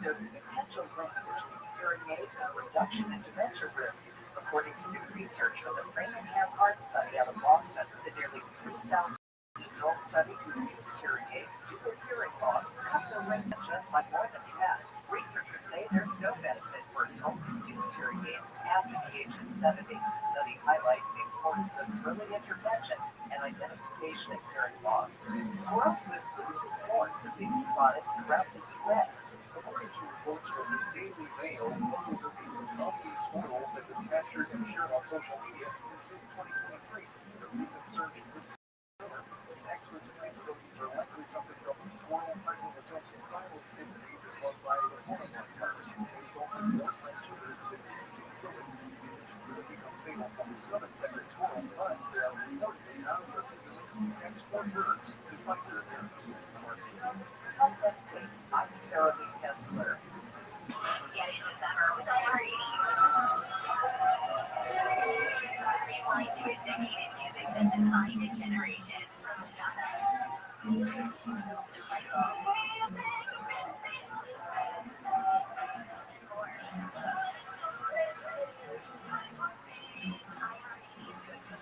There's a potential link between hearing aids and reduction in dementia risk, according to new research from the Brain and Hand Heart Study out of Boston. The nearly 3,000 adult study who used hearing aids due to hearing loss cut their risk by more than half. Researchers say there's no benefit for adults who use hearing aids after the age of 70. The study highlights the importance of early intervention and identification of hearing loss. Squirrels with losing horns are being spotted throughout the U.S. According to reports from the Daily Mail, photos of the zombie squirrels have been captured and shared on social media since mid-2023. The recent surge in this summer, experts claim that these are likely something from squirrel pregnant adults in viral skin diseases caused by the coronavirus virus. It results in more branches that see fluid. It become fatal from the southern feathered squirrel, but they are reportedly now using export birds, despite their appearance. I'm Sarah B. Kessler. Get into summer with iHeartRadio. Rewind to a decade of music that defined a generation. From Madonna to Michael.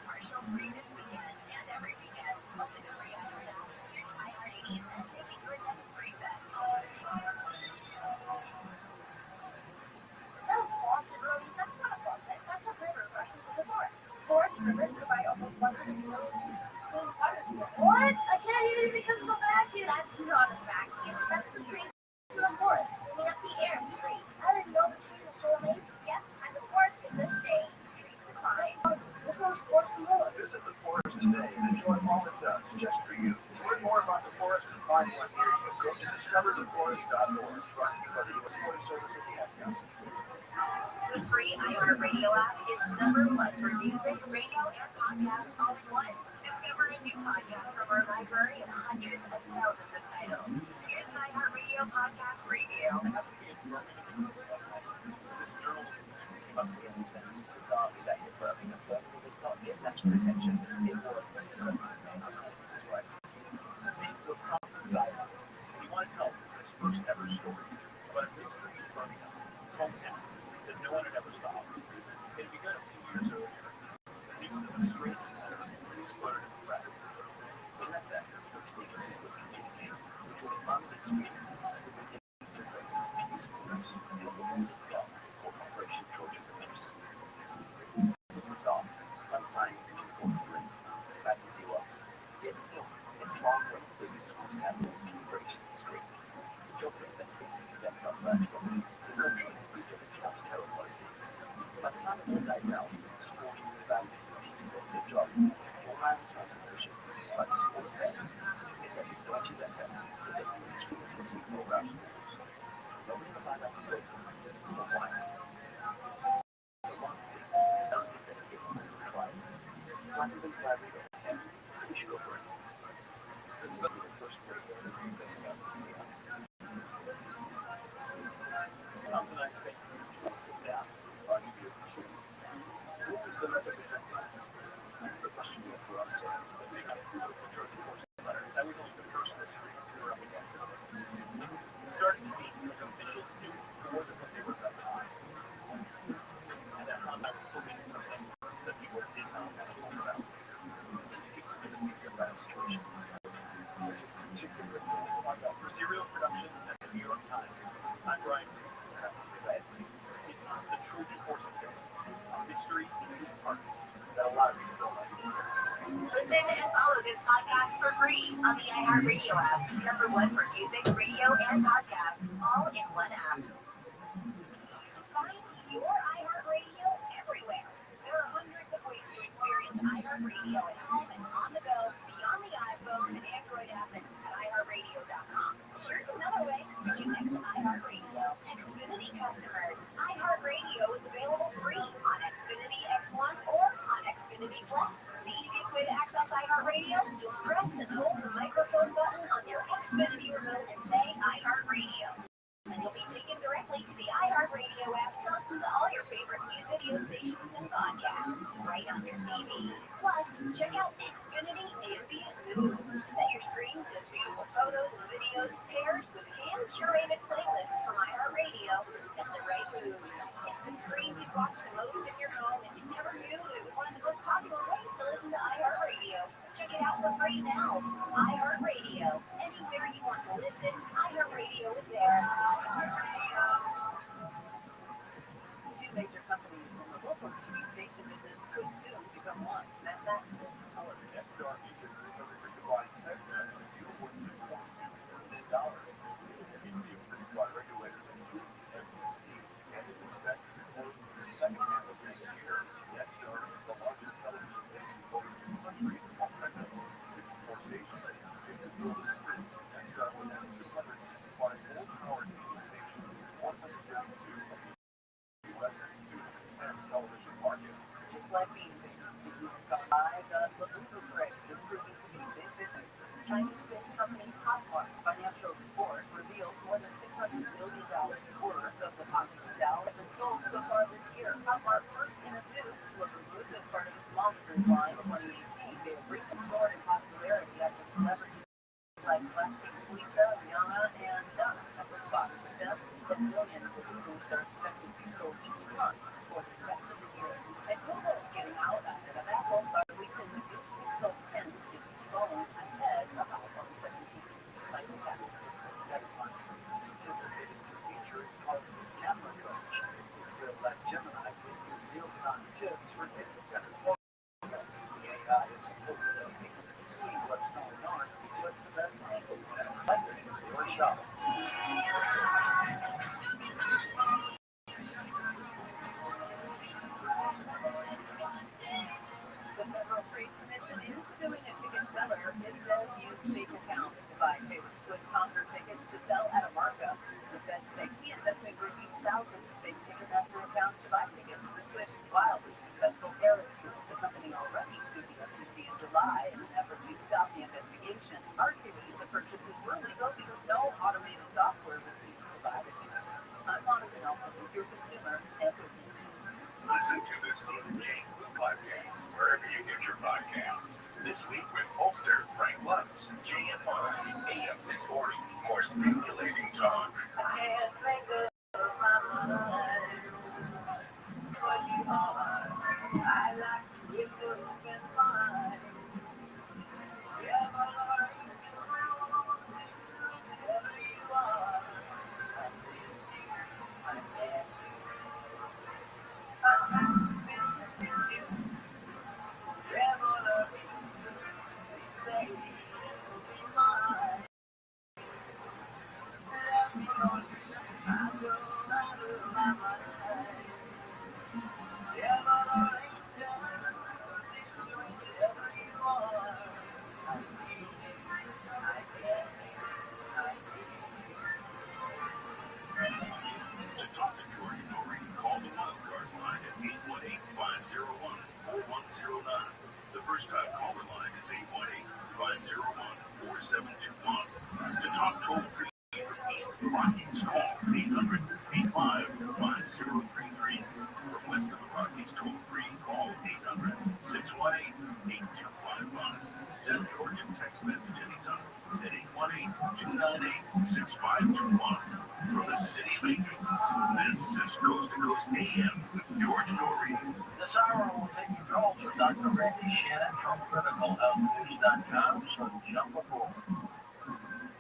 Partial free this weekend and every weekend. Open the free iHeart app, search iHeartRadio and make it your next reset. So, Rothschild'S, that's not a faucet, that's a river rushing through the forest. Forest rivers provide over 100 million clean water. What? I can't hear you because of the vacuum. That's not a vacuum. That's the trees in the forest cleaning up the air we breathe. I didn't know the trees are so amazing. Yep, and the forest gives us shade. Trees climb. This one's forest and more. Visit the forest today and enjoy all it does just for you. To learn more about the forest and find one near you, go to discovertheforest.org, brought to you by the U.S. Forest Service and the Ad Council. The free iHeartRadio app is #1 for music, radio, and podcasts all in one. Discover a new podcast from our library of hundreds of thousands of titles. Here's an iHeartRadio podcast preview. This journalism about the tsunami that hit Birmingham, Birmingham does not get national attention. It was a service this way. His name was Thompson Simon. He wanted help with his first ever story about a mystery in Birmingham, his hometown, that no one had ever solved. It had begun a few years earlier. It was a strange matter that exploded in the press. But that's after the first big secret beginning, which was Islamic extremists who began to break the city schools and supposed God for Operation Trojan Horse. It was resolved by signing the two court agreements. Back as he was. Yet still, it's far from the biggest schools capitals in Operation Street. The job of investigators to set up that the country moved of its last terror policy. By the time it all died down, schools were revalued to continue doing their jobs. All man was more suspicious, but the schools there. It's that it's dodgy letter suggesting the schools were to roll out schools. Nobody will find out the reason or why. For one thing, none of the investigators have tried. Finding things library don't care. We should go for it. This is going to be the first radio interview that we got. Tom's and I spent this down on YouTube. What was the method of the question you have to answer? We got through the Trojan Horse letter. That was only the first mystery we were up against. We started to see like officials knew more than what they were about to do. And that I was hoping something that people did not want to talk about. It gives me the picture about a situation. It's a particular report for Serial Productions and the New York Times. I'm Brian. It's the Trojan Horse Affair, a mystery in two parts that a lot of people don't like. Listen and follow this podcast for free on the iHeartRadio app. #1 for music, radio, and podcasts, all in one app. Find your iHeartRadio everywhere. iHeartRadio at home and on the go, beyond the iPhone and Android app and at iHeartRadio.com. Here's another way to connect to iHeartRadio. Xfinity customers, iHeartRadio is available free on Xfinity X1 or on Xfinity Flex. The easiest way to access iHeartRadio, just press and hold the microphone button on your Xfinity remote and say iHeartRadio. And you'll be taken directly to the iHeartRadio app to listen to all your favorite news video stations and podcasts right on your TV. Plus, check out Xfinity Ambient Moods. Set your screen to beautiful photos and videos paired with hand-curated playlists from iHeartRadio to set the right mood. It's the screen you'd watch the most in your home, and you never knew it was one of the most popular ways to listen to iHeartRadio. Check it out for free now. iHeartRadio. Anywhere you want to listen, iHeartRadio is there. Two major companies in the local TV station business could soon become one. That's However, Nexstar Media Delivery provides Nexstar a deal worth $6.2 billion. The media approved by regulators including the FCC and is expected to close in the second half of next year. Nexstar is the largest television station voted in the country, while Techno owns 64 stations. If the deal is approved, Nexstar will have 265 old-power TV stations, 132 of the U.S. and 210 television markets. just like being big. CEO's gone live. The Labubu craze is proving to be big business. Chinese-based company Hotmart financial report reveals more than $600 billion worth of the popular Dow have been sold so far this year. Hotmart first introduced Labubu as part of its Monsters line in 2018. They have recently soared in popularity after celebrities like Blackpink's Lisa, Rihanna, and Donna have responded with them. The million Labubus are expected to be sold each month for the rest of the year. And Google is getting out ahead of Apple by releasing the new Pixel 10 series phone ahead of iPhone 17. Michael Casper. TechCrunch's anticipated new feature is called Camera Coach. It will let Gemini give you real-time tips for taking better photos. The AI is supposedly able to see what's going on, what's the best angles, and lighting your shot. The Federal Trade Commission is suing a ticket seller. It says used fake accounts to buy Taylor Swift concert tickets to sell at a markup. The Fed say key investment group used thousands of fake Ticketmaster accounts to buy tickets for Swift's wildly successful Eras tour. The company already sued the FTC in July in an effort to stop the investigation, arguing the purchases were legal because no automated software was used to buy the tickets. I'm Monica Nelson with your consumer and business news. Listen to the Stephen J. Blue Podcast wherever you get your podcasts. This week with Holster Frank Lutz. KFI AM 640. More stimulating talk. Can't make up my mind. What you are, I like you with your open mind. Yeah, but Lord, you do whatever you are. I miss you, I miss you. I'm happy to miss you. Travel of angels, they say you'll be mine. Let me know you. I go out of my mind. Travel of angels, whichever you are. I need it, I get it, I need To talk to George Norrie, call the wildcard line at 818-501-4109. The first-time caller line is 818-501-4721. To talk toll-free from east of the Rockies, call 800-855-5033. From west of the Rockies, toll-free, call 800-618-8255. Send George a text message anytime at 818-298-6521. From the City of Angels, this is Coast to Coast AM with George Norrie. This hour will take your calls with Dr. Randy Shannon from CriticalHealthNews.com, so jump aboard.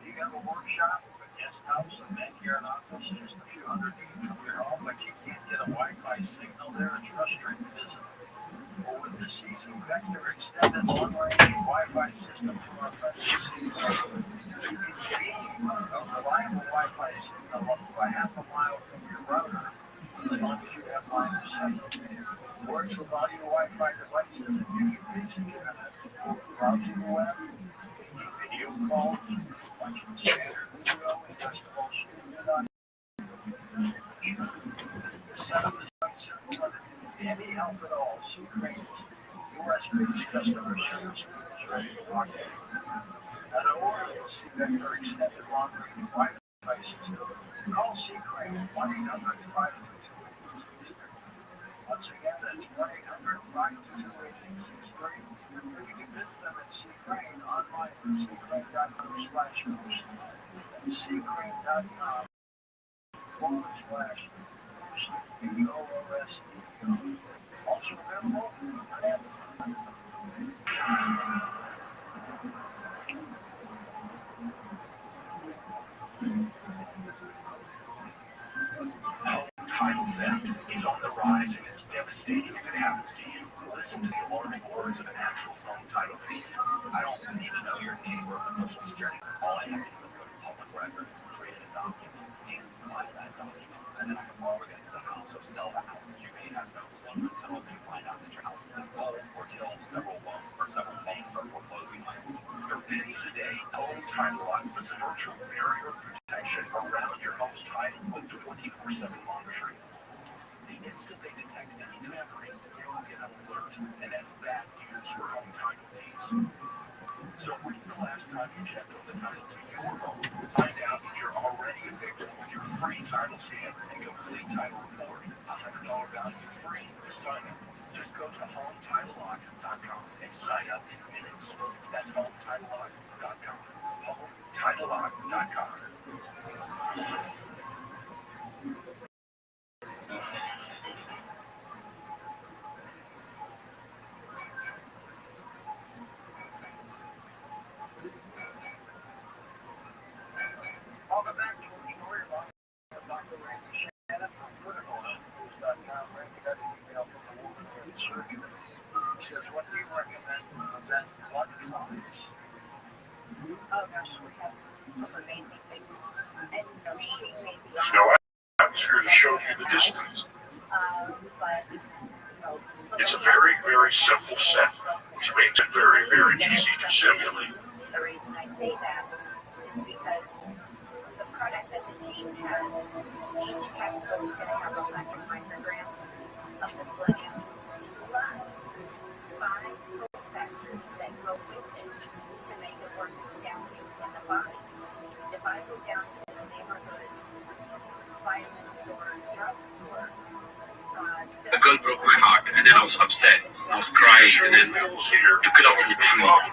You have a workshop, a guest house, a backyard office, just a few hundred feet from your home, but you can't get a Wi-Fi signal there, it's frustrating, isn't it? Well, with the CC Vector extended long-range Wi-Fi system from our friends at CC, you can achieve a reliable Wi-Fi signal up to a half a mile from your router, as long as you have line of sight. Works with all your Wi-Fi devices, and you can now for the all C-Crane, US-based customer service is ready to rock in. At Aurora, you'll see Vector extended long-range Wi-Fi system. Call C-Crane at 1-800-522-8863. Once again, that's 1-800-522-8863. Or you can visit them at C-Crane online at ccrane.com/host. That's ccrane.com/host. Also available on Amazon. Title theft is on the rise and it's devastating if it happens to you. Listen to the alarming words of an actual home title thief. I don't need to know your name or social security. All I have to do is go to public records, create a document, and supply that document. And then I can borrow against the house or sell the house. You may have no clue until you find out that your house has been sold or till several loans or several banks are foreclosing on you. For pennies a day, Home Title Lock puts a virtual barrier of protection around your home's title with 24/7 monitoring. The instant they detect any tampering, you'll get an alert, and that's bad news for home title thieves. So when's the last time you checked on the title to your home? Find out if you're already a victim with your free title scan and complete title report. $100 value free to sign up. Just go to HomeTitleLock.com and sign up in minutes. That's HomeTitleLock.com. HomeTitleLock.com. Welcome back to our story about Dr. Randy Shannon from CriticalHealth.com. Randy got an email from a woman who had surgery. He says, what do you recommend to prevent blood clots? Oh gosh, we have some amazing things. And she may be There's no atmosphere to show you the distance. but It's a very, very simple set, which makes it very, very easy to simulate. the reason I say that is because the product that the team has, each capsule is going to have 100 micrograms of the selenium, plus 5 cofactors that go with it to make it work as damping in the body. If I go down to the neighborhood vitamin store, drugstore, The girl broke my heart, and then I was upset. I was crying, and then took it out in the tree. I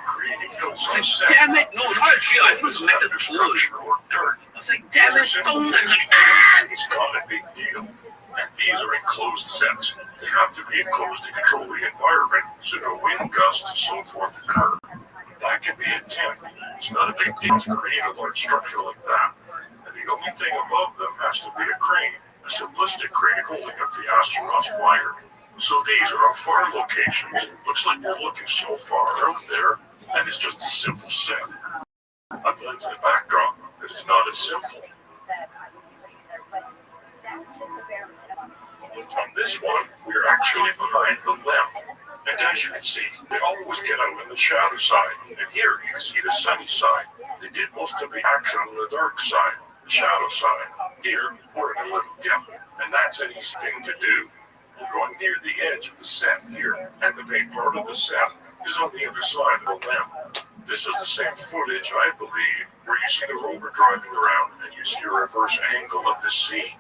was like, damn it, no, not a tree. I think it was a metal board. I was like, damn it, don't. I was like, ah! It's not a big deal. And these are enclosed sets. They have to be enclosed to control the environment so no wind gusts and so forth occur. That can be a tip. It's not a big deal for any of a large structure like that. And the only thing above them has to be a crane, a simplistic crane holding up the astronauts wired. So these are on far locations. Looks like we're looking so far out there, and it's just a simple set. I've led to the backdrop that is not as simple. On this one, we're actually behind the lamp. And as you can see, they always get out on the shadow side. And here you can see the sunny side. They did most of the action on the dark side, the shadow side. Here, we're in a little dip. And that's an easy thing to do. We're going near the edge of the set here, and the main part of the set is on the other side of the lamp. This is the same footage, I believe, where you see the rover driving around and you see a reverse angle of the sea.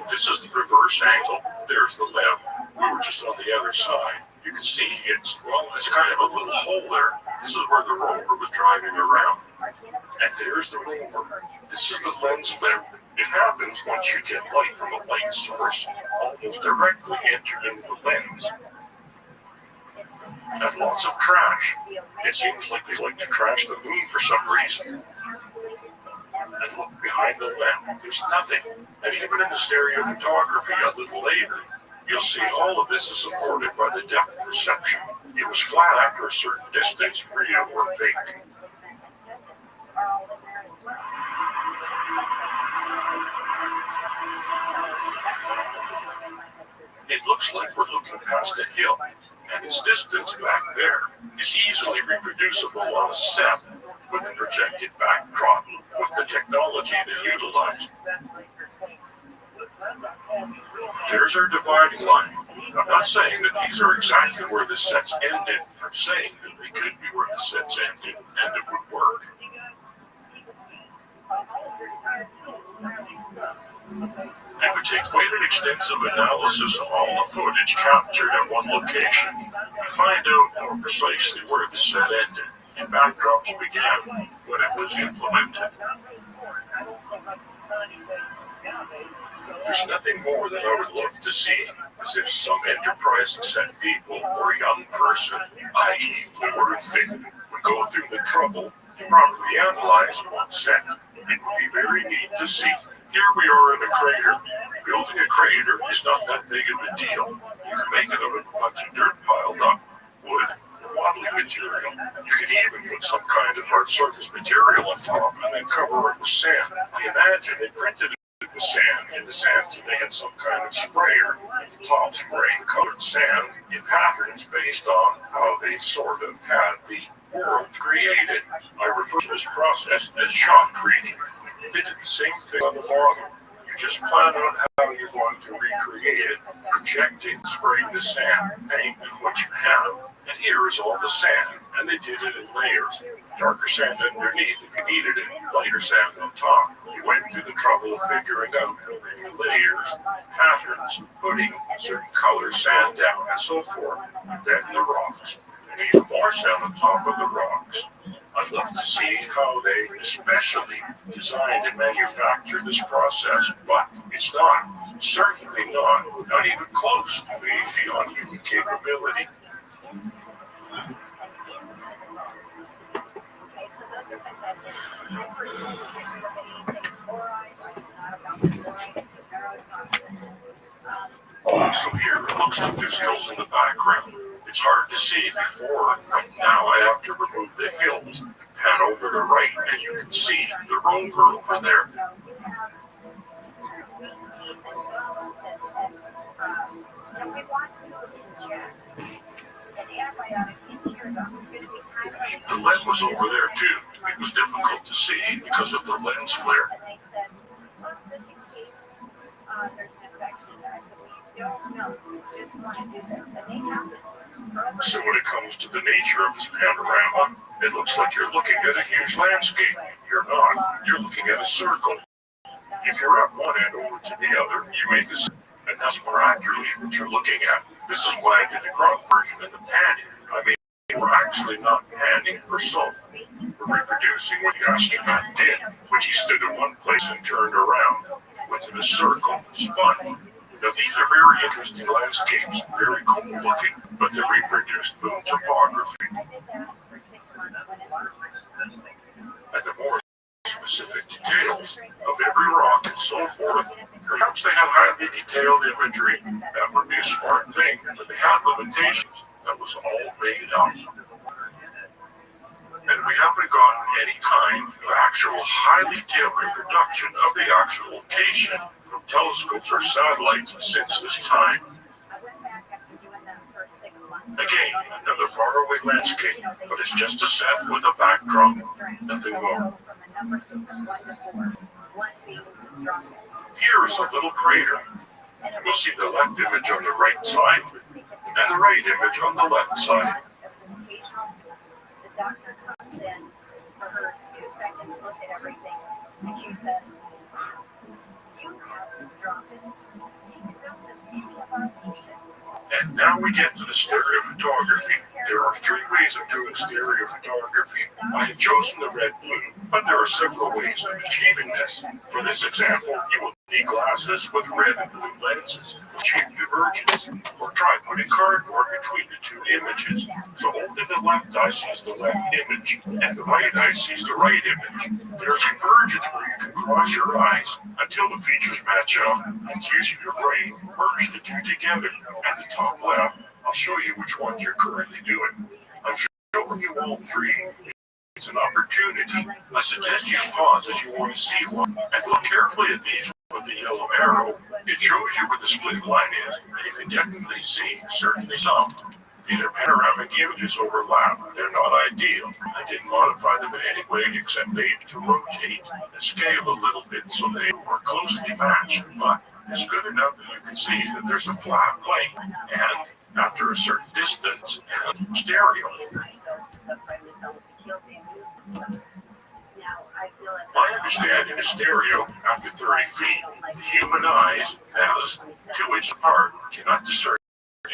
This is the reverse angle. There's the lamp. We were just on the other side. You can see it's kind of a little hole there. This is where the rover was driving around. And there's the rover. This is the lens flare. It happens once you get light from a light source, almost directly enter into the lens. And lots of trash. It seems like they like to trash the moon for some reason. And look behind the lamp, there's nothing. And even in the stereo photography a little later, you'll see all of this is supported by the depth perception. It was flat after a certain distance, real or fake. It looks like we're looking past a hill, and its distance back there is easily reproducible on a set with the projected backdrop, with the technology they utilized. There's our dividing line. I'm not saying that these are exactly where the sets ended. I'm saying that they could be where the sets ended, and it would work. It would take quite an extensive analysis of all the footage captured at one location to find out more precisely where the set ended and backdrops began when it was implemented. There's nothing more that I would love to see, as if some enterprising set people or a young person, i.e. the word fit, would go through the trouble to properly analyze one set. It would be very neat to see. Here we are in a crater. Building a crater is not that big of a deal. You can make it out of a bunch of dirt piled up, wood, modeling material. You can even put some kind of hard surface material on top and then cover it with sand. I imagine they printed it with sand in the sand, so they had some kind of sprayer at the top spraying colored sand in patterns based on how they sort of had the world created. I refer to this process as shot creating. They did the same thing on the model. You just plan out how you're going to recreate it, projecting, spraying the sand, paint with what you have. And here is all the sand, and they did it in layers. Darker sand underneath if you needed it, lighter sand on top. They went through the trouble of figuring out how many layers, patterns, putting certain colors, sand down, and so forth. Then the rocks, and even more sand on top of the rocks. I'd love to see how they especially designed and manufactured this process, but it's not, certainly not even close to being beyond human capability. So here it looks like there's hills in the background. It's hard to see before, but now I have to remove the hills, pan over the right, and you can see the rover over there. The lead was over there too. It was difficult to see because of the lens flare. So when it comes to the nature of this panorama, it looks like you're looking at a huge landscape. You're not. You're looking at a circle. If you're at one end over to the other, you make a circle, and that's more accurately what you're looking at. This is why I did the crop version of the panning. I mean, we're actually not panning for salt. We're reproducing what the astronaut did, which he stood in one place and turned around, went in a circle, spun. Now these are very interesting landscapes, very cool looking, but they're reproduced boom topography. And the more specific details of every rock and so forth, perhaps they have highly detailed imagery. That would be a smart thing, but they have limitations. That was all made up. And we haven't gotten any kind of actual highly detailed reproduction of the actual location from telescopes or satellites since this time. Again, another faraway landscape, but it's just a set with a backdrop, nothing more. Here is a little crater. We'll see the left image on the right side, and the right image on the left side. The doctor comes in for her 2-second look at everything, and she says, "Wow, you have the strongest taken notes of any of our patients." And now we get to the stereophotography. There are 3 ways of doing stereophotography. I have chosen the red-blue, but there are several ways of achieving this. For this example, you will need glasses with red and blue lenses, achieve divergence, or try putting cardboard between the 2 images, so only the left eye sees the left image, and the right eye sees the right image. There's convergence where you can cross your eyes until the features match up, and using your brain, merge the 2 together. At the top left, I'll show you which ones you're currently doing. I'm showing you all 3. It's an opportunity. I suggest you pause as you want to see one, and look carefully at these with the yellow arrow. It shows you where the split line is, and you can definitely see certainly some. These are panoramic images overlap. They're not ideal. I didn't modify them in any way except maybe to rotate and scale a little bit so they were closely matched, but is good enough that you can see that there's a flat plane, and after a certain distance, and stereo. My understanding is stereo after 30 feet. The human eyes, as 2 inches apart, cannot discern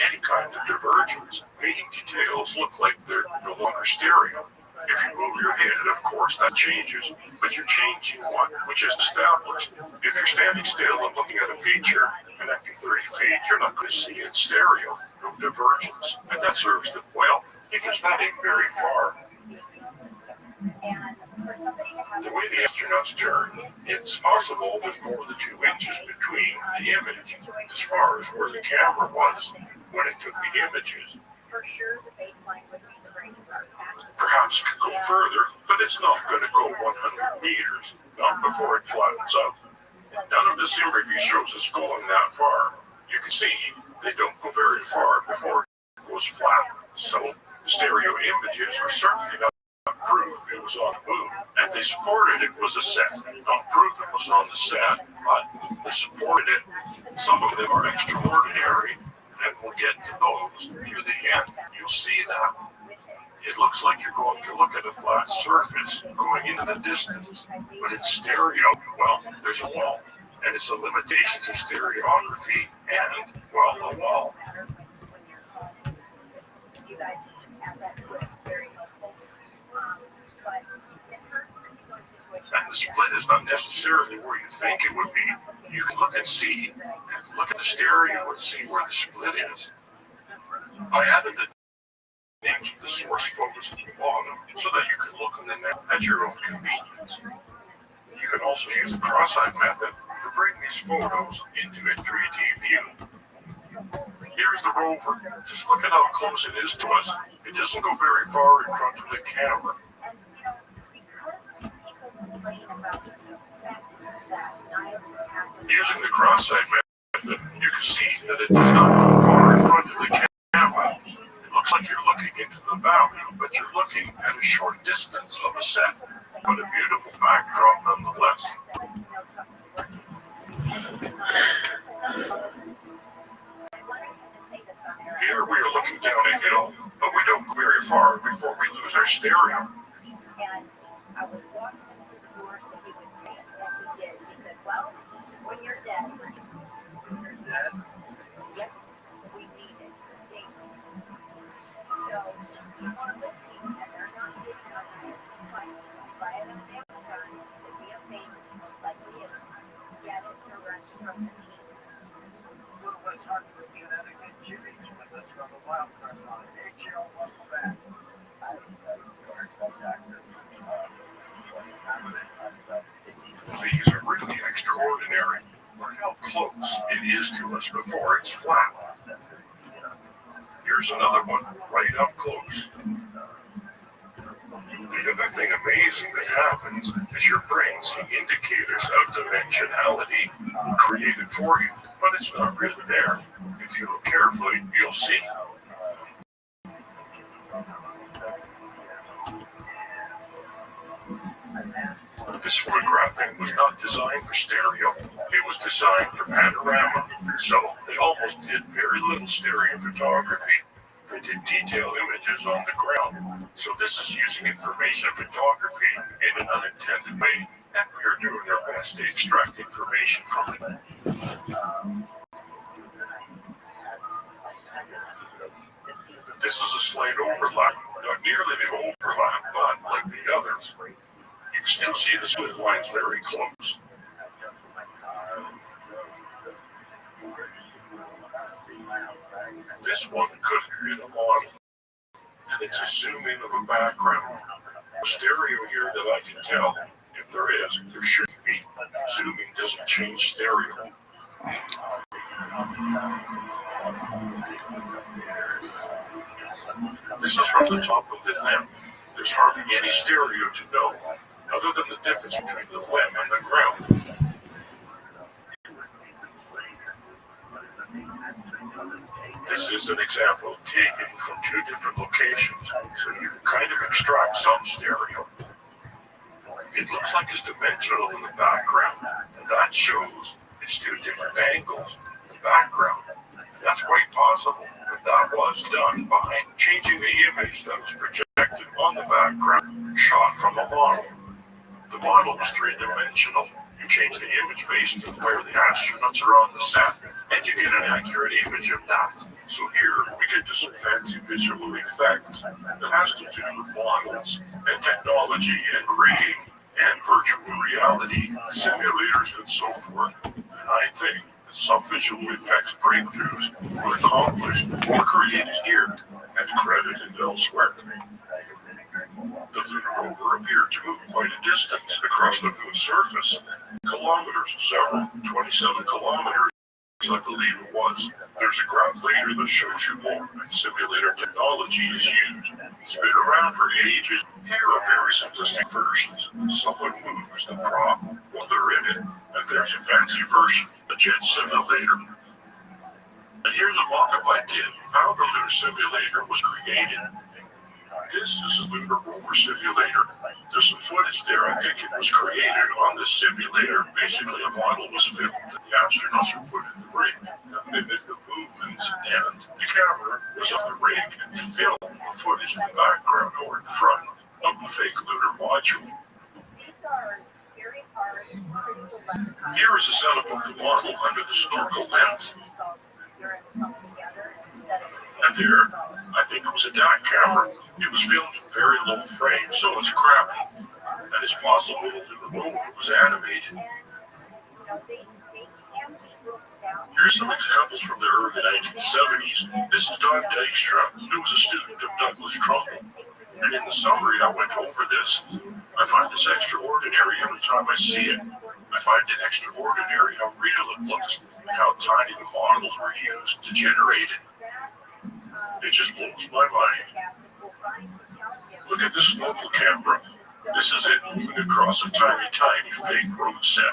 any kind of divergence, meaning details look like they're no longer stereo. If you move your head, of course, that changes, but you're changing one, which is established. If you're standing still and looking at a feature, and after 30 feet, you're not going to see it stereo, no divergence, and that serves them well, because that ain't very far. The way the astronauts turn, it's possible there's more than 2 inches between the image, as far as where the camera was when it took the images. Perhaps it could go further, but it's not going to go 100 meters, not before it flattens out. None of this imagery shows it's going that far. You can see they don't go very far before it goes flat. So the stereo images are certainly not proof it was on the moon, and they supported it was a set. Not proof it was on the set, but they supported it. Some of them are extraordinary, and we'll get to those near the end. You'll see that. It looks like you're going to look at a flat surface going into the distance, but in stereo, well, there's a wall, and it's the limitations of stereography and, well, a wall. And the split is not necessarily where you think it would be. You can look and see, and look at the stereo and see where the split is. I added the names of the source photos at the bottom so that you can look on the net at your own convenience. You can also use the cross-eyed method to bring these photos into a 3D view. Here's the rover. Just look at how close it is to us. It doesn't go very far in front of the camera. Using the cross-eyed method, you can see that it does not go far in front of the camera. It looks like you're looking into the valley, but you're looking at a short distance of a set, but a beautiful backdrop nonetheless. Here we are looking down a hill, but we don't go very far before we lose our stereo. And I was walking into the door so he would see it, and he did. He said, well, when you're dead. You're dead? Yep. We need it. So, people are listening, and they're not getting on this. Buy it on Amazon. It'll be a fake. Most likely is. Get it direct from the team. Well, what's hard to get out of good series with us from a wild card on it. HL, welcome back. These are really extraordinary. Look how close it is to us before it's flat. Here's another one, right up close. The other thing amazing that happens is your brain seeing indicators of dimensionality created for you, but it's not really there. If you look carefully, you'll see. This photographing was not designed for stereo, it was designed for panorama, so they almost did very little stereo photography. They did detailed images on the ground, so this is using information photography in an unintended way, and we are doing our best to extract information from it. This is a slight overlap, not nearly the overlap, but like the others. You can still see the split lines very close. This one could have been a model, and it's a zoom in of a background. Stereo here that I can tell, if there is, there shouldn't be. Zooming doesn't change stereo. This is from the top of the limb. There's hardly any stereo to know, other than the difference between the limb and the ground. This is an example taken from 2 different locations, so you can kind of extract some stereo. It looks like it's dimensional in the background, and that shows it's it's two different angles, the background. That's quite possible that was done by changing the image that was projected on the background, shot from a model. The model was three-dimensional. You change the image based on where the astronauts are on the set, and you get an accurate image of that. So here we get to some fancy visual effects that has to do with models and technology and rigging and virtual reality, simulators and so forth. And I think that some visual effects breakthroughs were accomplished or created here and credited elsewhere. The lunar rover appeared to move quite a distance across the moon's surface, kilometers, several, 27 kilometers, I believe it was. There's a graph later that shows you more, and simulator technology is used. It's been around for ages. Here are very simplistic versions. Someone moves the prop while they're in it, and there's a fancy version, a jet simulator. And here's a mock-up I did of how the lunar simulator was created. This is a lunar rover simulator. There's some footage there. I think it was created on this simulator. Basically, a model was filmed, and the astronauts were put in the rig that mimicked the movements, and the camera was on the rig and filmed the footage in the background or in front of the fake lunar module. Here is a setup of the model under the snorkel lens. And there, I think it was a DAC camera. It was filmed in very low frame, so it's crappy. And it's possible that the rover was animated. Here's some examples from the early 1970s. This is Don Dykstra, who was a student of Douglas Trumbull. And in the summary, I went over this. I find this extraordinary every time I see it. I find it extraordinary how real it looks and how tiny the models were used to generate it. It just blows my mind. Look at this local camera. This is it moving across a tiny fake road set,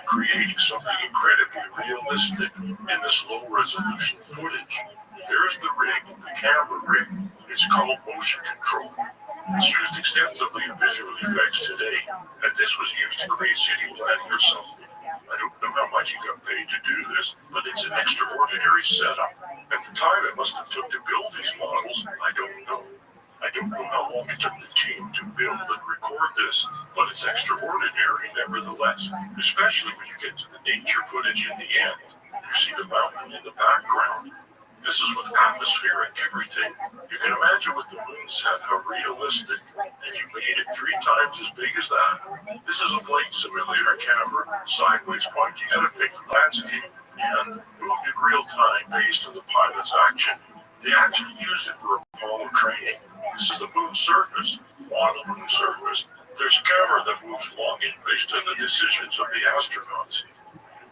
creating something incredibly realistic in this low-resolution footage. There's the rig, the camera rig. It's called motion control. It's used extensively in visual effects today, and this was used to create city planning or something. I don't know how much he got paid to do this, but it's an extraordinary setup. At the time it must have took to build these models, I don't know. I don't know how long it took the team to build and record this, but it's extraordinary nevertheless, especially when you get to the nature footage in the end. You see the mountain in the background. This is with atmosphere and everything. You can imagine with the moon set how realistic, and you made it 3 times as big as that. This is a flight simulator camera, sideways pointing at a fake landscape, and moved in real time based on the pilot's action. They actually used it for Apollo training. This is the moon's surface, model moon surface. There's a camera that moves along it based on the decisions of the astronauts.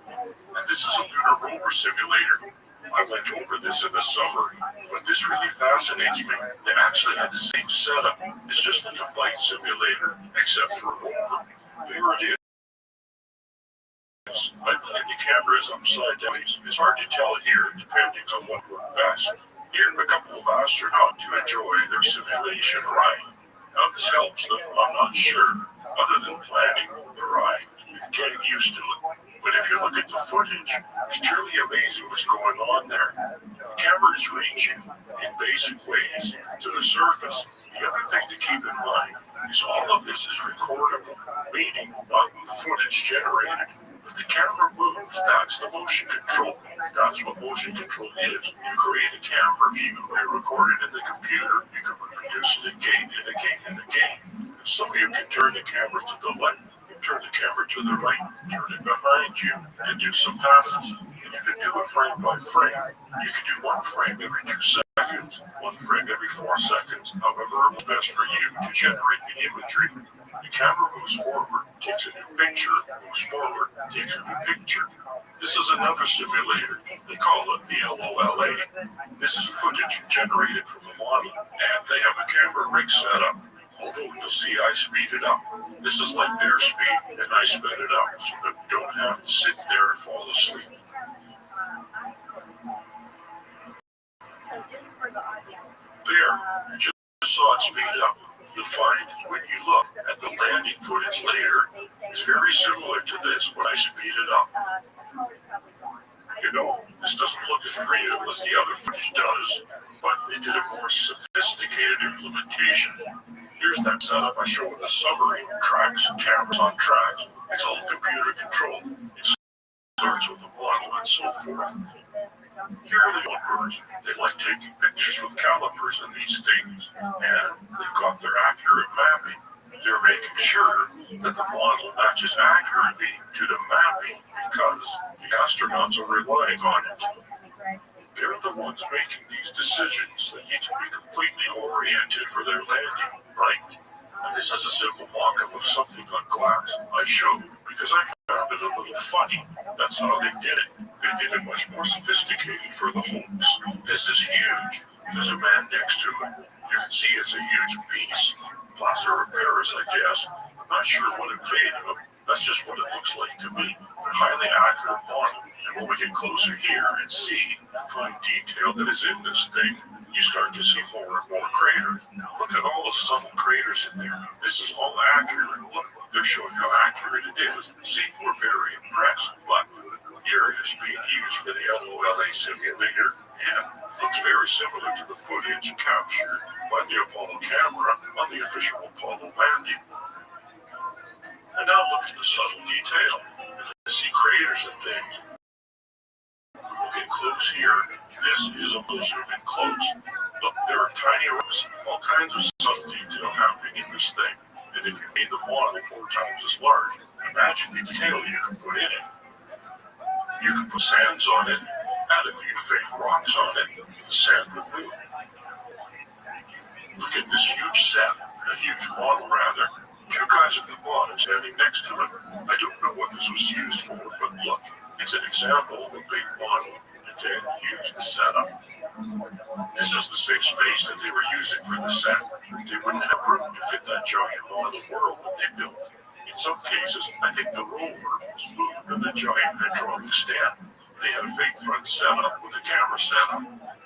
And this is a lunar rover simulator. I went over this in the summary, but this really fascinates me. They actually had the same setup. It's just like a flight simulator, except for a rover. There it is. I believe the camera is upside down. It's hard to tell here, depending on what worked best. Here, a couple of astronauts to enjoy their simulation ride. How this helps them, I'm not sure, other than planning the ride and getting used to it. But if you look at the footage, it's truly amazing what's going on there. The camera is reaching in basic ways to the surface. The other thing to keep in mind is all of this is recordable, meaning not the footage generated. But the camera moves, that's the motion control. That's what motion control is. You create a camera view and record it in the computer. You can reproduce it again and again and again. And so you can turn the camera to the left, turn the camera to the right, turn it behind you, and do some passes. And you can do it frame by frame. You can do 1 frame every 2 seconds, 1 frame every 4 seconds, however it was best for you to generate the imagery. The camera moves forward, takes a new picture, moves forward, takes a new picture. This is another simulator. They call it the LOLA. This is footage generated from the model, and they have a camera rig set up. Although you'll see I speed it up. This is like their speed, and I sped it up so that we don't have to sit there and fall asleep. There, you just saw it speed up. You'll find when you look at the landing footage later, it's very similar to this when I speed it up. You know, this doesn't look as real as the other footage does, but they did a more sophisticated implementation. Here's that setup I showed with the submarine, tracks, cameras on tracks. It's all computer controlled. It starts with the model and so forth. Here are the developers. They like taking pictures with calipers and these things, and they've got their accurate mapping. They're making sure that the model matches accurately to the mapping because the astronauts are relying on it. They're the ones making these decisions that need to be completely oriented for their landing, right? And this is a simple mock-up of something on glass I showed because I found it a little funny. That's how they did it. They did it much more sophisticated for the hoax. This is huge. There's a man next to it. You can see it's a huge piece. Plaster of Paris, I guess. I'm not sure what it's made of. That's just what it looks like to me. A highly accurate model. And when we get closer here and see the fine detail that is in this thing, you start to see more and more craters. Look at all the subtle craters in there. This is all accurate. Look, they're showing how accurate it is. See, we're very impressed. But here it is being used for the LOLA simulator, and it looks very similar to the footage captured by the Apollo camera on the official Apollo landing. And now look at the subtle detail. You see craters and things. We'll get close here. This is a zoom in close. Look, there are tiny rocks, all kinds of subtle detail happening in this thing. And if you made the model 4 times as large, imagine the detail you can put in it. You can put sands on it, add a few fake rocks on it, the sand will move. Look at this huge set, a huge model rather. 2 guys at the bottom standing next to it. I don't know what this was used for, but look, it's an example of a big model, and then use the setup. This is the same space that they were using for the set. They wouldn't have room to fit that giant model world that they built. In some cases, I think the rover was moved in the giant hydraulic stand. They had a fake front setup with a camera setup.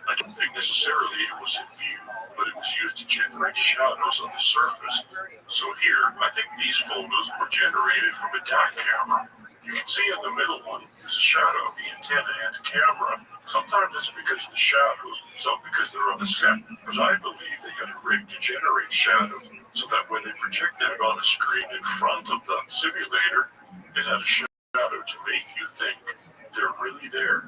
I don't think necessarily it was in view, but it was used to generate shadows on the surface. So here, I think these photos were generated from a DAC camera. You can see in the middle one, there's a shadow of the antenna and the camera. Sometimes it's because of the shadows, some because they're on the set. But I believe they had a rig to generate shadows, so that when they projected it on a screen in front of the simulator, it had a shadow to make you think they're really there.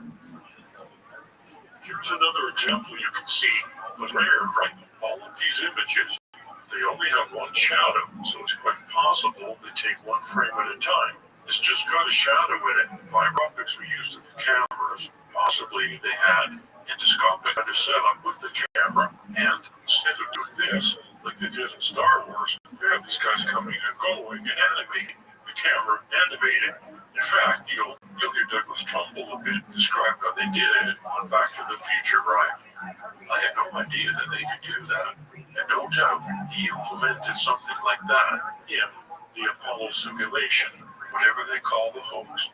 Here's another example you can see, but rare, right? All of these images, they only have one shadow, so it's quite possible they take one frame at a time. It's just got a shadow in it. Fiber optics were used in the cameras. Possibly they had endoscopic kind of setup with the camera, and instead of doing this, like they did in Star Wars, they have these guys coming and going and animating. The camera animated. In fact, you'll hear Douglas Trumbull a bit describe how they did it on Back to the Future ride. I had no idea that they could do that, and no doubt he implemented something like that in the Apollo simulation, whatever they call the hoax.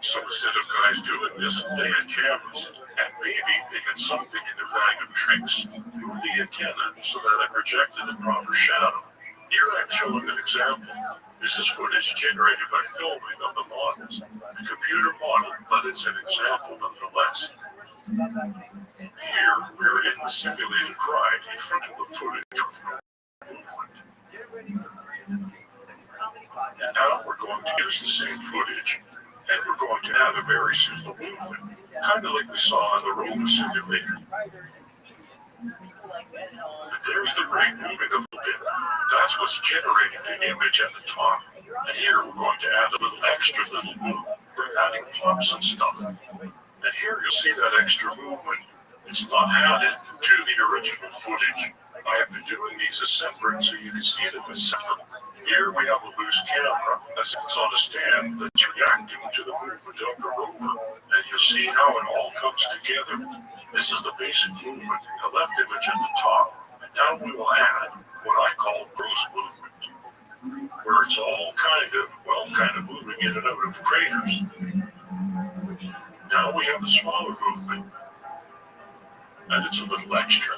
So instead of guys doing this, they had cameras, and maybe they had something in their bag of tricks, move the antenna so that it projected the proper shadow. Here I'm showing an example. This is footage generated by filming of the models. A computer model, but it's an example nonetheless. Here we're in the simulated ride in front of the footage with no movement. And now we're going to use the same footage, and we're going to add a very simple movement, kind of like we saw on the rover simulator. And there's the ring moving a little bit. That's what's generating the image at the top. And here we're going to add a little extra little move. We're adding pops and stuff. And here you'll see that extra movement. It's not added to the original footage. I have been doing these as separate so you can see them as separate. Here we have a loose camera as it's on a stand that's reacting to the movement of the rover. And you'll see how it all comes together. This is the basic movement, the left image at the top. And now we will add what I call gross movement, where it's all kind of moving in and out of craters. Now we have the smaller movement, and it's a little extra.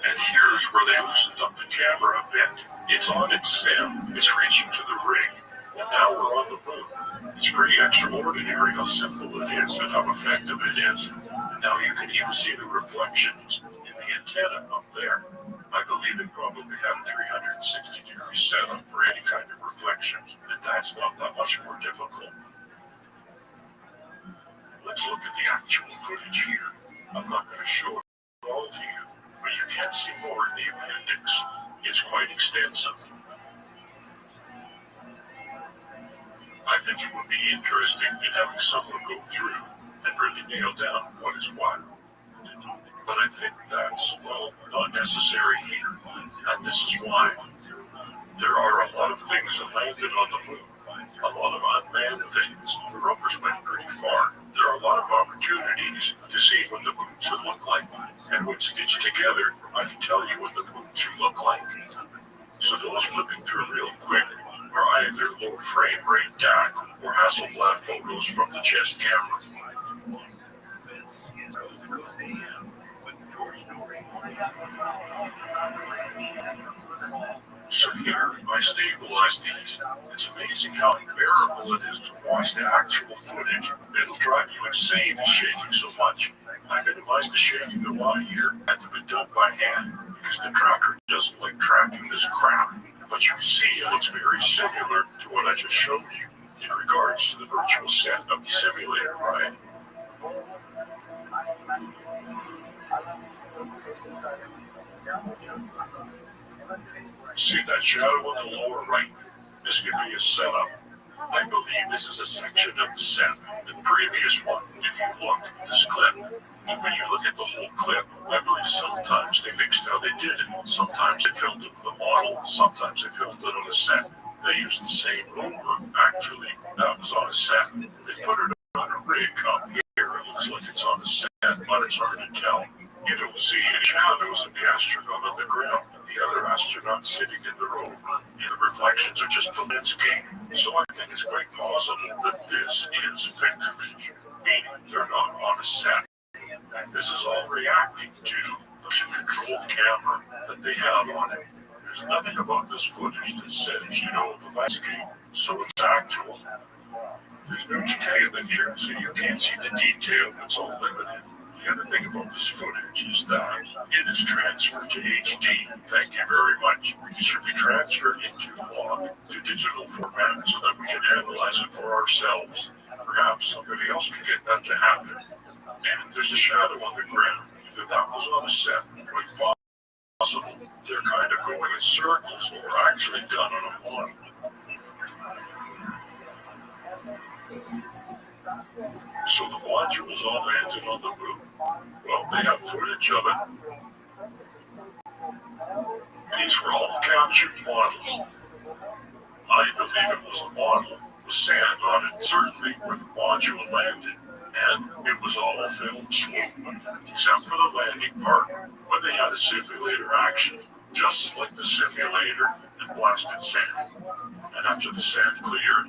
And here's where they loosened up the camera a bit. It's on its stem, it's reaching to the ring, and now we're on the moon. It's pretty extraordinary how simple it is and how effective it is. Now you can even see the reflections in the antenna up there. I believe it probably had a 360-degree setup for any kind of reflections, and that's not that much more difficult. Let's look at the actual footage here. I'm not going to show it all to you, but you can see more in the appendix. It's quite extensive. I think it would be interesting in having someone go through and really nail down what is what. But I think that's, well, not necessary here. And this is why. There are a lot of things that landed on the moon. A lot of unmanned things. The rovers went pretty far. There are a lot of opportunities to see what the moon should look like. And when stitched together, I can tell you what the moon should look like. So those flipping through real quick are either low frame rate DAC or Hasselblad photos from the chest camera. So here, I stabilize these. It's amazing how unbearable it is to watch the actual footage. It'll drive you insane, it's shaking so much. I minimize the shaking a lot here, had to be done by hand, because the tracker doesn't like tracking this crap. But you can see it looks very similar to what I just showed you, in regards to the virtual set of the simulator, right? See that shadow on the lower right? This could be a setup. I believe this is a section of the set. The previous one, if you look at this clip, and when you look at the whole clip, I believe sometimes they mixed how they did it. Sometimes they filmed it with a model, sometimes they filmed it on a set. They used the same rover, actually, that was on a set. They put it on a rig up here. It looks like it's on a set, but it's hard to tell. You don't see any shadows of the astronaut on the ground. The other astronaut sitting in the rover. The reflections are just the landscape. So I think it's quite possible that this is fixed footage, meaning they're not on a set. And this is all reacting to the motion-controlled camera that they have on it. There's nothing about this footage that says, you know, the landscape, so it's actual. There's no detail in here, so you can't see the detail. It's all limited. The other thing about this footage is that it is transferred to HD. Thank you very much. It should be transferred into log to digital format so that we can analyze it for ourselves. Perhaps somebody else can get that to happen. And there's a shadow on the ground. Either that was on a set, quite possible. They're kind of going in circles or actually done on a model. So the modules all landed on the moon. Well, they have footage of it. These were all captured models. I believe it was a model with sand on it, certainly where the module landed. And it was all filmed smoothly, except for the landing part, when they had a simulator action, just like the simulator and blasted sand. And after the sand cleared,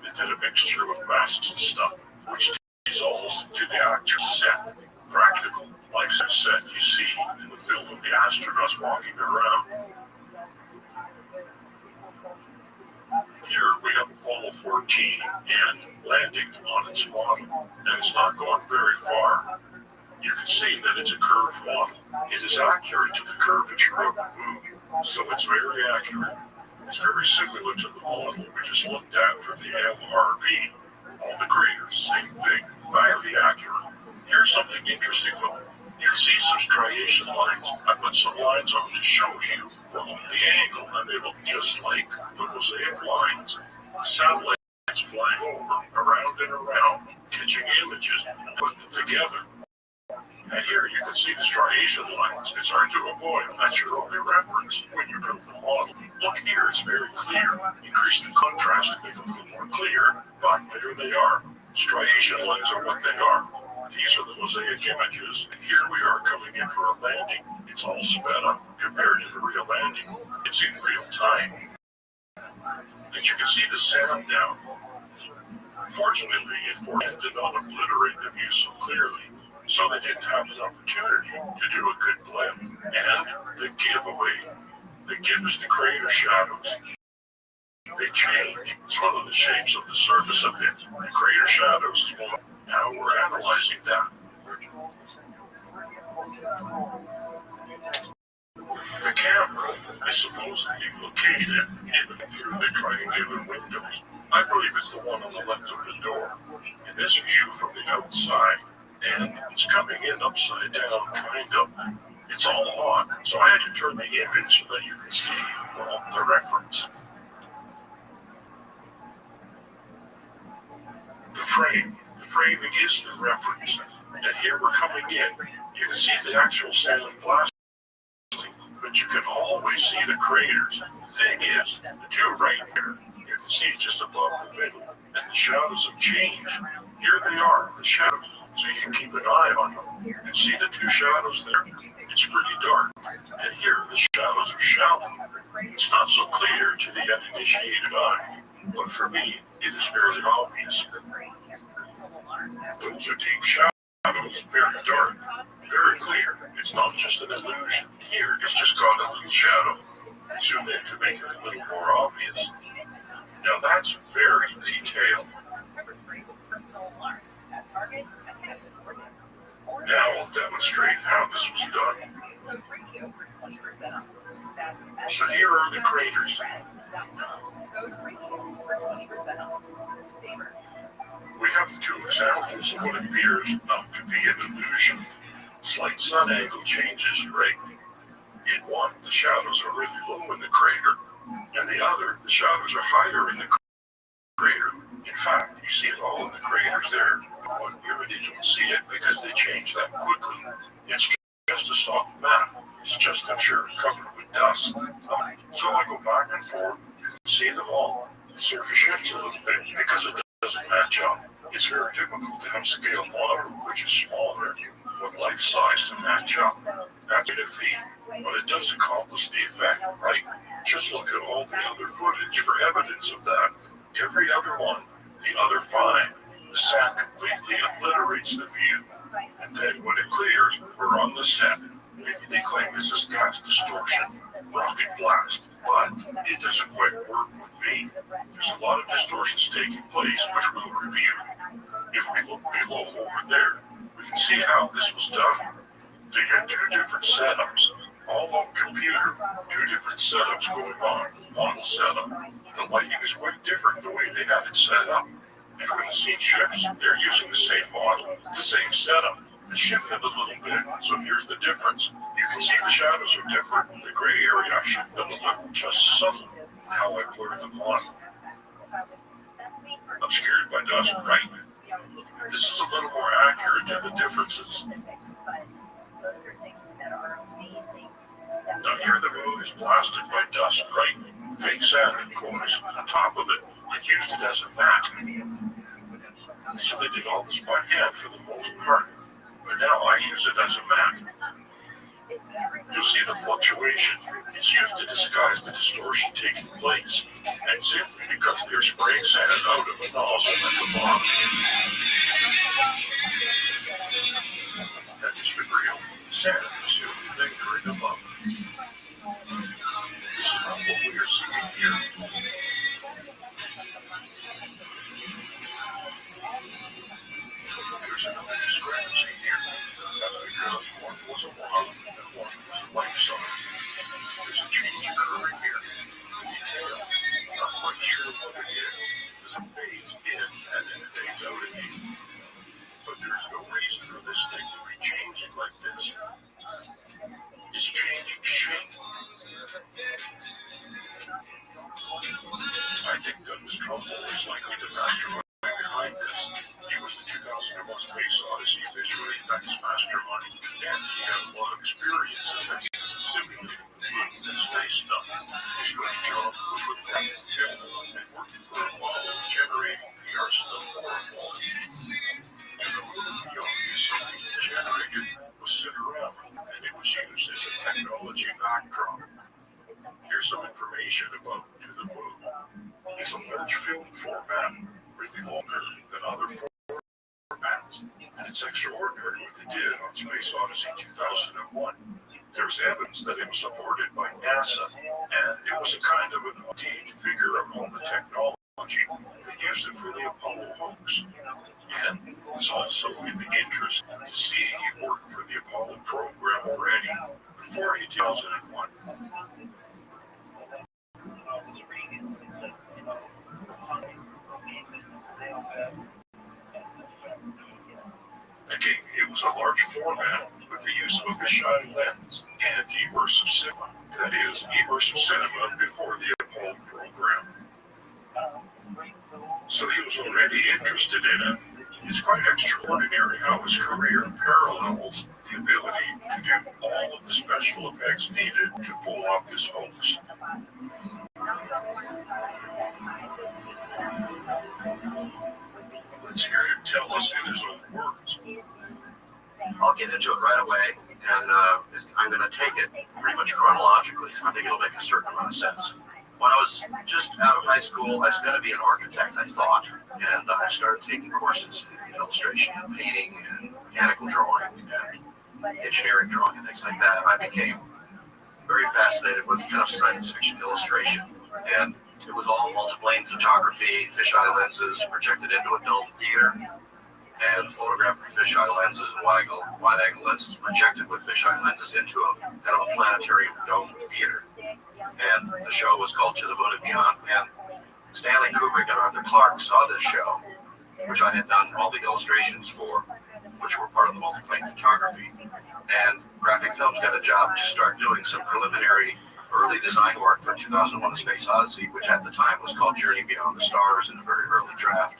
they did a mixture of masks and stuff, which dissolves to the actual set. Practical life set you see in the film of the astronauts walking around. Here we have Apollo 14 and landing on its model, and it's not going very far. You can see that it's a curved model. It is accurate to the curvature of the moon, so it's very accurate. It's very similar to the model we just looked at for the LRV. All the craters, same thing, highly accurate. Here's something interesting though. You can see some striation lines. I put some lines on to show you the angle, and they look just like the mosaic lines. Satellites flying over, around and around, catching images, put them together. And here you can see the striation lines. It's hard to avoid. That's your only reference when you build the model. Look here, it's very clear. Increase the contrast to make it a little more clear, but there they are. Striation lines are what they are. These are the mosaic images, and here we are coming in for a landing. It's all sped up compared to the real landing. It's in real time. And you can see the setup now. Fortunately, it did not obliterate the view so clearly, so they didn't have an opportunity to do a good blend. And the giveaway. They give us the crater shadows. They change. It's one of the shapes of the surface of it. The crater shadows is one. Now we're analyzing that. The camera is supposedly located through the triangular windows. I believe it's the one on the left of the door. In this view from the outside, and it's coming in upside down, kind of. It's all on, so I had to turn the image so that you can see, well, the reference. The framing is the reference. And here we're coming in. You can see the actual sand blasting, but you can always see the craters. The thing is, the two right here, you can see just above the middle, and the shadows have changed. Here they are, the shadows, so you can keep an eye on them. And see the two shadows there? It's pretty dark. And here, the shadows are shallow. It's not so clear to the uninitiated eye, but for me, it is fairly obvious. Those are deep shadows, very dark, very clear. It's not just an illusion. Here, it's just got a little shadow. Zoom in to make it a little more obvious. Now that's very detailed. Now I'll demonstrate how this was done. So here are the craters. We have the two examples of what appears not to be an illusion. Slight sun angle changes, right? In one, the shadows are really low in the crater, and the other, the shadows are higher in the crater. In fact, you see it all in the craters there. On here, you don't see it because they change that quickly. It's just a soft map. It's just, I'm sure, covered with dust. So I go back and forth, you can see them all. The surface shifts a little bit because it doesn't match up. It's very difficult to have a scale model which is smaller with life size to match up. That's a feat, but it does accomplish the effect, right? Just look at all the other footage for evidence of that. Every other one, the other five, the sand completely obliterates the view. And then when it clears, we're on the set. Maybe they claim this is gas distortion, rocket blast, but it doesn't quite work with me. There's a lot of distortions taking place, which we'll review. If we look below over there, we can see how this was done. They had two different setups, all on computer, two different setups going on, one setup. The lighting is quite different the way they had it set up. And when the scene shifts, they're using the same model, the same setup. It shifted a little bit, so here's the difference. You can see the shadows are different. The gray area I shifted a little, just subtle, how I blurred them on. Obscured by dust, right? This is a little more accurate to the differences. Now here the moon is blasted by dust, right? Fake sand, of course, on top of it. It used it as a mat. So they did all this by hand for the most part. But now I use it as a mat. You'll see the fluctuation. It's used to disguise the distortion taking place, and simply because they're spraying sand out of a nozzle at the bottom. That is the real sand is still lingering above. This is not what we are seeing here. There's another discrepancy here. That's because one was a log and one was a life size. There's a change occurring here. Detail. Not quite sure what it is. As it fades in and then fades out again. But there's no reason for this thing to be changing like this. It's changing shape. I think Douglas Trumbull is likely the mastermind behind this. He was the 2001 Space Odyssey visual effects mastermind, and he had a lot of experience in this, simulating the moon and space stuff. His first job was with Rabbi and working for Apollo, generating PR stuff for Apollo. To the moon and beyond is something generated was set around, and it was used as a technology backdrop. Here's some information about To the Moon. It's a large film format, really longer than other formats, and it's extraordinary what they did on Space Odyssey 2001. There's evidence that it was supported by NASA, and it was a kind of an deed figure among the technology that used it for the Apollo hoax. And it's also in the interest to see he worked for the Apollo program already before 2001. Again, it was a large format with the use of a fisheye lens and immersive cinema. That is, immersive cinema before the Apollo program. So he was already interested in it. It's quite extraordinary how his career parallels the ability to do all of the special effects needed to pull off this hoax. Let's hear him tell us in his own words. I'll get into it right away, and I'm going to take it pretty much chronologically, so I think it'll make a certain amount of sense. When I was just out of high school, I was going to be an architect, I thought, and I started taking courses in illustration and painting and mechanical drawing and engineering drawing and things like that. I became very fascinated with kind of science fiction illustration, and it was all multiplane photography, fisheye lenses projected into a dome theater, and photographed with fisheye lenses and wide-angle lenses projected with fisheye lenses into a kind of a planetary dome theater. And the show was called To the Moon and Beyond. And Stanley Kubrick and Arthur Clarke saw this show, which I had done all the illustrations for, which were part of the multiplane photography. And Graphic Films got a job to start doing some preliminary early design work for 2001: A Space Odyssey, which at the time was called Journey Beyond the Stars in a very early draft.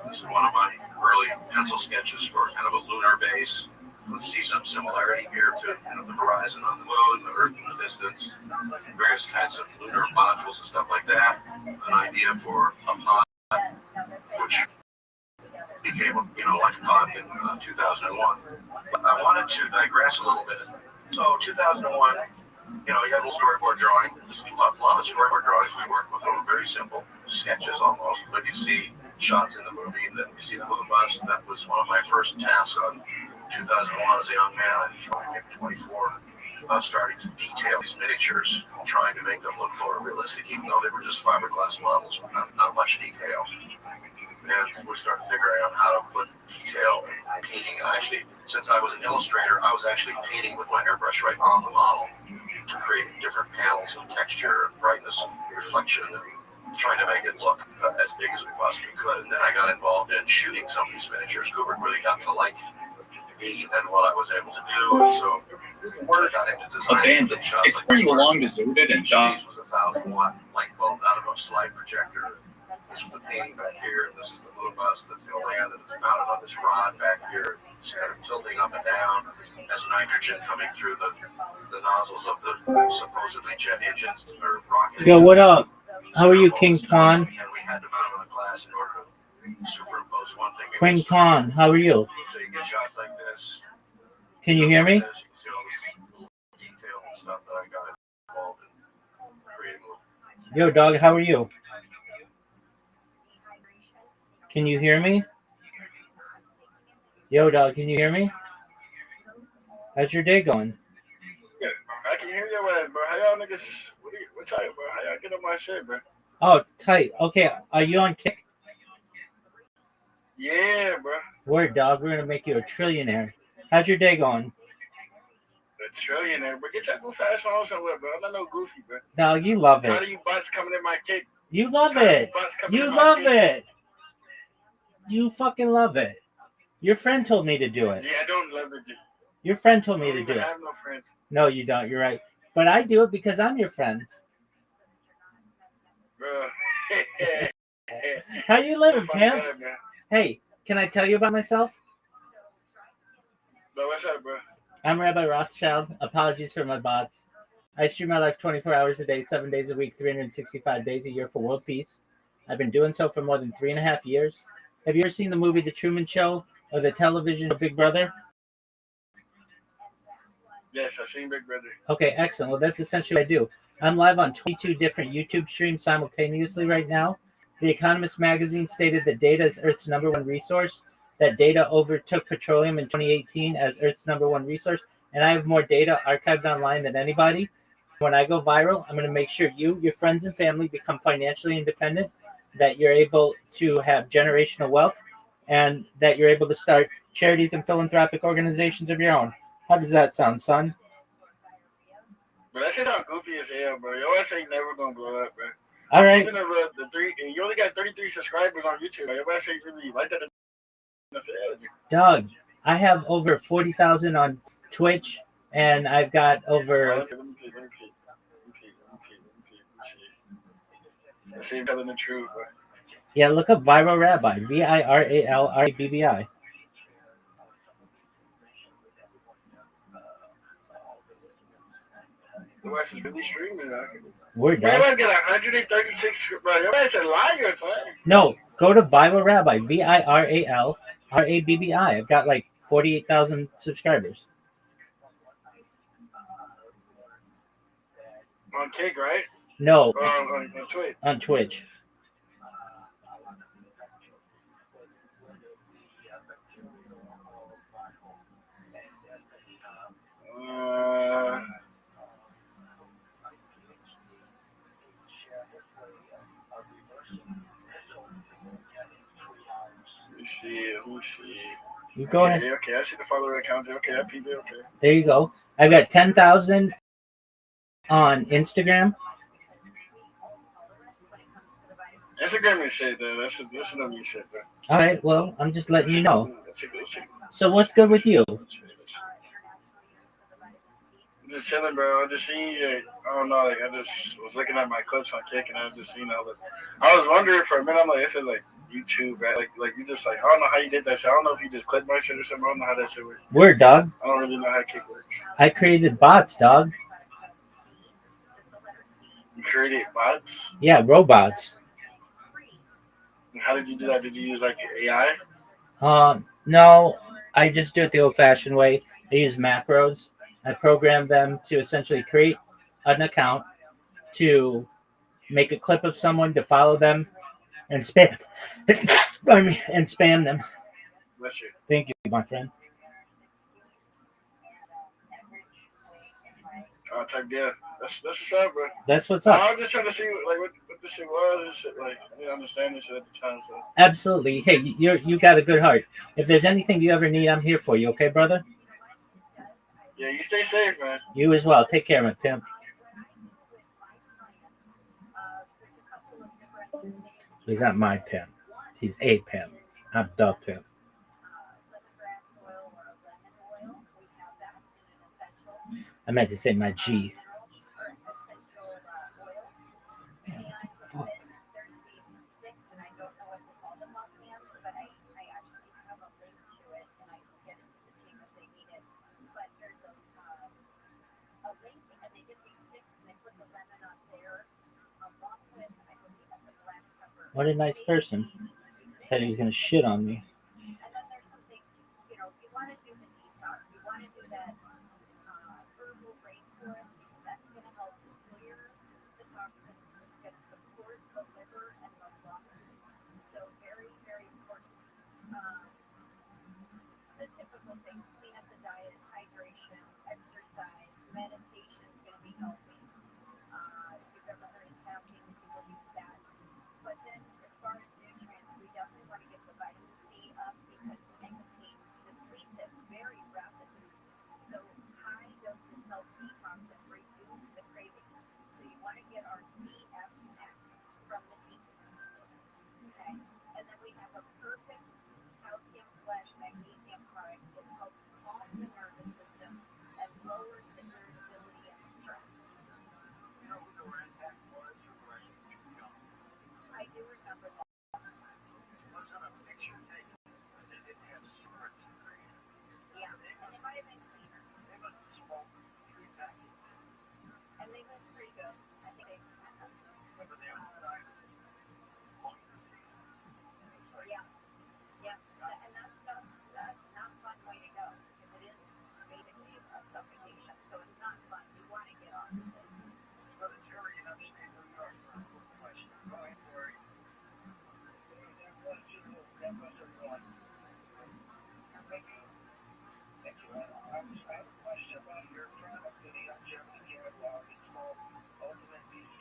This is one of my early pencil sketches for kind of a lunar base. Let's see some similarity here to the horizon on the moon, the Earth in the distance, various kinds of lunar modules and stuff like that. An idea for a pod, which became like a pod in 2001. But I wanted to digress a little bit. So 2001, you had a little storyboard drawing. A lot of the storyboard drawings we worked with were very simple sketches almost, but you see shots in the movie, and then you see the moon bus. That was one of my first tasks on 2001 as a young man, maybe 24, starting to detail these miniatures, trying to make them look photorealistic, even though they were just fiberglass models with not much detail. And we started figuring out how to put detail and painting. And actually, since I was an illustrator, I was actually painting with my airbrush right on the model to create different panels of texture and brightness and reflection, and trying to make it look as big as we possibly could. And then I got involved in shooting some of these miniatures. Kubrick really got to like me and what I was able to do, and so I got into design. It's where you belong, deserted, and This was a 1,000-watt light bulb out of a slide projector. This is the painting back here, and this is the moon bus that's going to land, and it's mounted on this rod back here. It's kind of tilting up and down as nitrogen coming through the nozzles of the supposedly jet engines or rocket engines. Yo, what up? How are you, King Twan? And we had to mount on a glass in order to superimpose one thing. King Twan, how are you? So you get shots like this. Can you hear me? You can see all this detail and stuff that I got involved in creating. Yo, dog, how are you? Can you hear me? Yo, dog, can you hear me? How's your day going? Yeah, I can hear your ass, bro. How y'all niggas? What y'all, bro? How y'all get on my shit, bro? Oh, tight. Okay, are you on Kick? Yeah, bro. Word, dog. We're gonna make you a trillionaire. How's your day going? A trillionaire, bro. Get your goofy ass on somewhere, bro. I'm not no goofy, bro. Dog, you love Tired of it. you butts coming in my cake. You love Tired of it. butts coming You in my love cake. it. You fucking love it. Your friend told me to do it. Yeah, I don't love it. Your friend told me I to don't do even it. have no friends. No, you don't. You're right. But I do it because I'm your friend. Bro. How you living, Fuck Pam? that, man. Hey, can I tell you about myself? Bro, what's up, bro? I'm Rabbi Rothschild. Apologies for my bots. I stream my life 24 hours a day, 7 days a week, 365 days a year for world peace. I've been doing so for more than 3.5 years. Have you ever seen the movie The Truman Show or the television show Big Brother? Yes, I've seen Big Brother. Okay, excellent. Well, that's essentially what I do. I'm live on 22 different YouTube streams simultaneously right now. The Economist magazine stated that data is Earth's #1 resource, that data overtook petroleum in 2018 as Earth's #1 resource, and I have more data archived online than anybody. When I go viral, I'm going to make sure you, your friends, and family become financially independent, that you're able to have generational wealth, and that you're able to start charities and philanthropic organizations of your own. How does that sound, son? But that shit sound goofy as hell, bro. Your ass ain't never gonna blow up, bro. All right. Even if you only got 33 subscribers on YouTube, your ass ain't really like that. Doug, I have over 40,000 on Twitch, and I've got over. Let me see. Telling the truth, bro. Yeah, look up Viral Rabbi, VIRALRABBI. Your ass is really streaming, man. Word, Your Doug. ass got 136, bro. Your ass a liar, son. No, go to Viral Rabbi, VIRALRABBI. I've got like 48,000 subscribers. On Kick, right? No, on Twitch. On Twitch. Let me see. You go ahead. Okay, I see the follower account. Okay, I peeped it. Okay. There you go. I've got 10,000 on Instagram. Instagram is shit, though. That should not be shit, bro. All right, well, I'm just letting you know. So what's good with you? I'm just chilling, bro. I just seen you. I don't know. Like, I just was looking at my clips on Kick, and I just seen all the. I was wondering for a minute. I'm like, this is like YouTube, right? Like you just like, I don't know how you did that shit. I don't know if you just clicked my shit or something. I don't know how that shit works. Word, dog. I don't really know how Kick works. I created bots, dog. You created bots? Yeah, robots. How did you do that? Did you use like AI? No, I just do it the old-fashioned way. I use macros. I program them to essentially create an account, to make a clip of someone, to follow them, and spam. And spam them. Bless you. Thank you, my friend. Type deal. That's what's up, bro. That's what's up. I was just trying to see what this shit was and shit. Like, I didn't understand this shit at the time. So. Absolutely. Hey, you got a good heart. If there's anything you ever need, I'm here for you. Okay, brother? Yeah, you stay safe, man. You as well. Take care, my pimp. He's not my pimp. He's a pimp. I'm the pimp. I meant to say my G. What a nice person. Said he was gonna shit on me.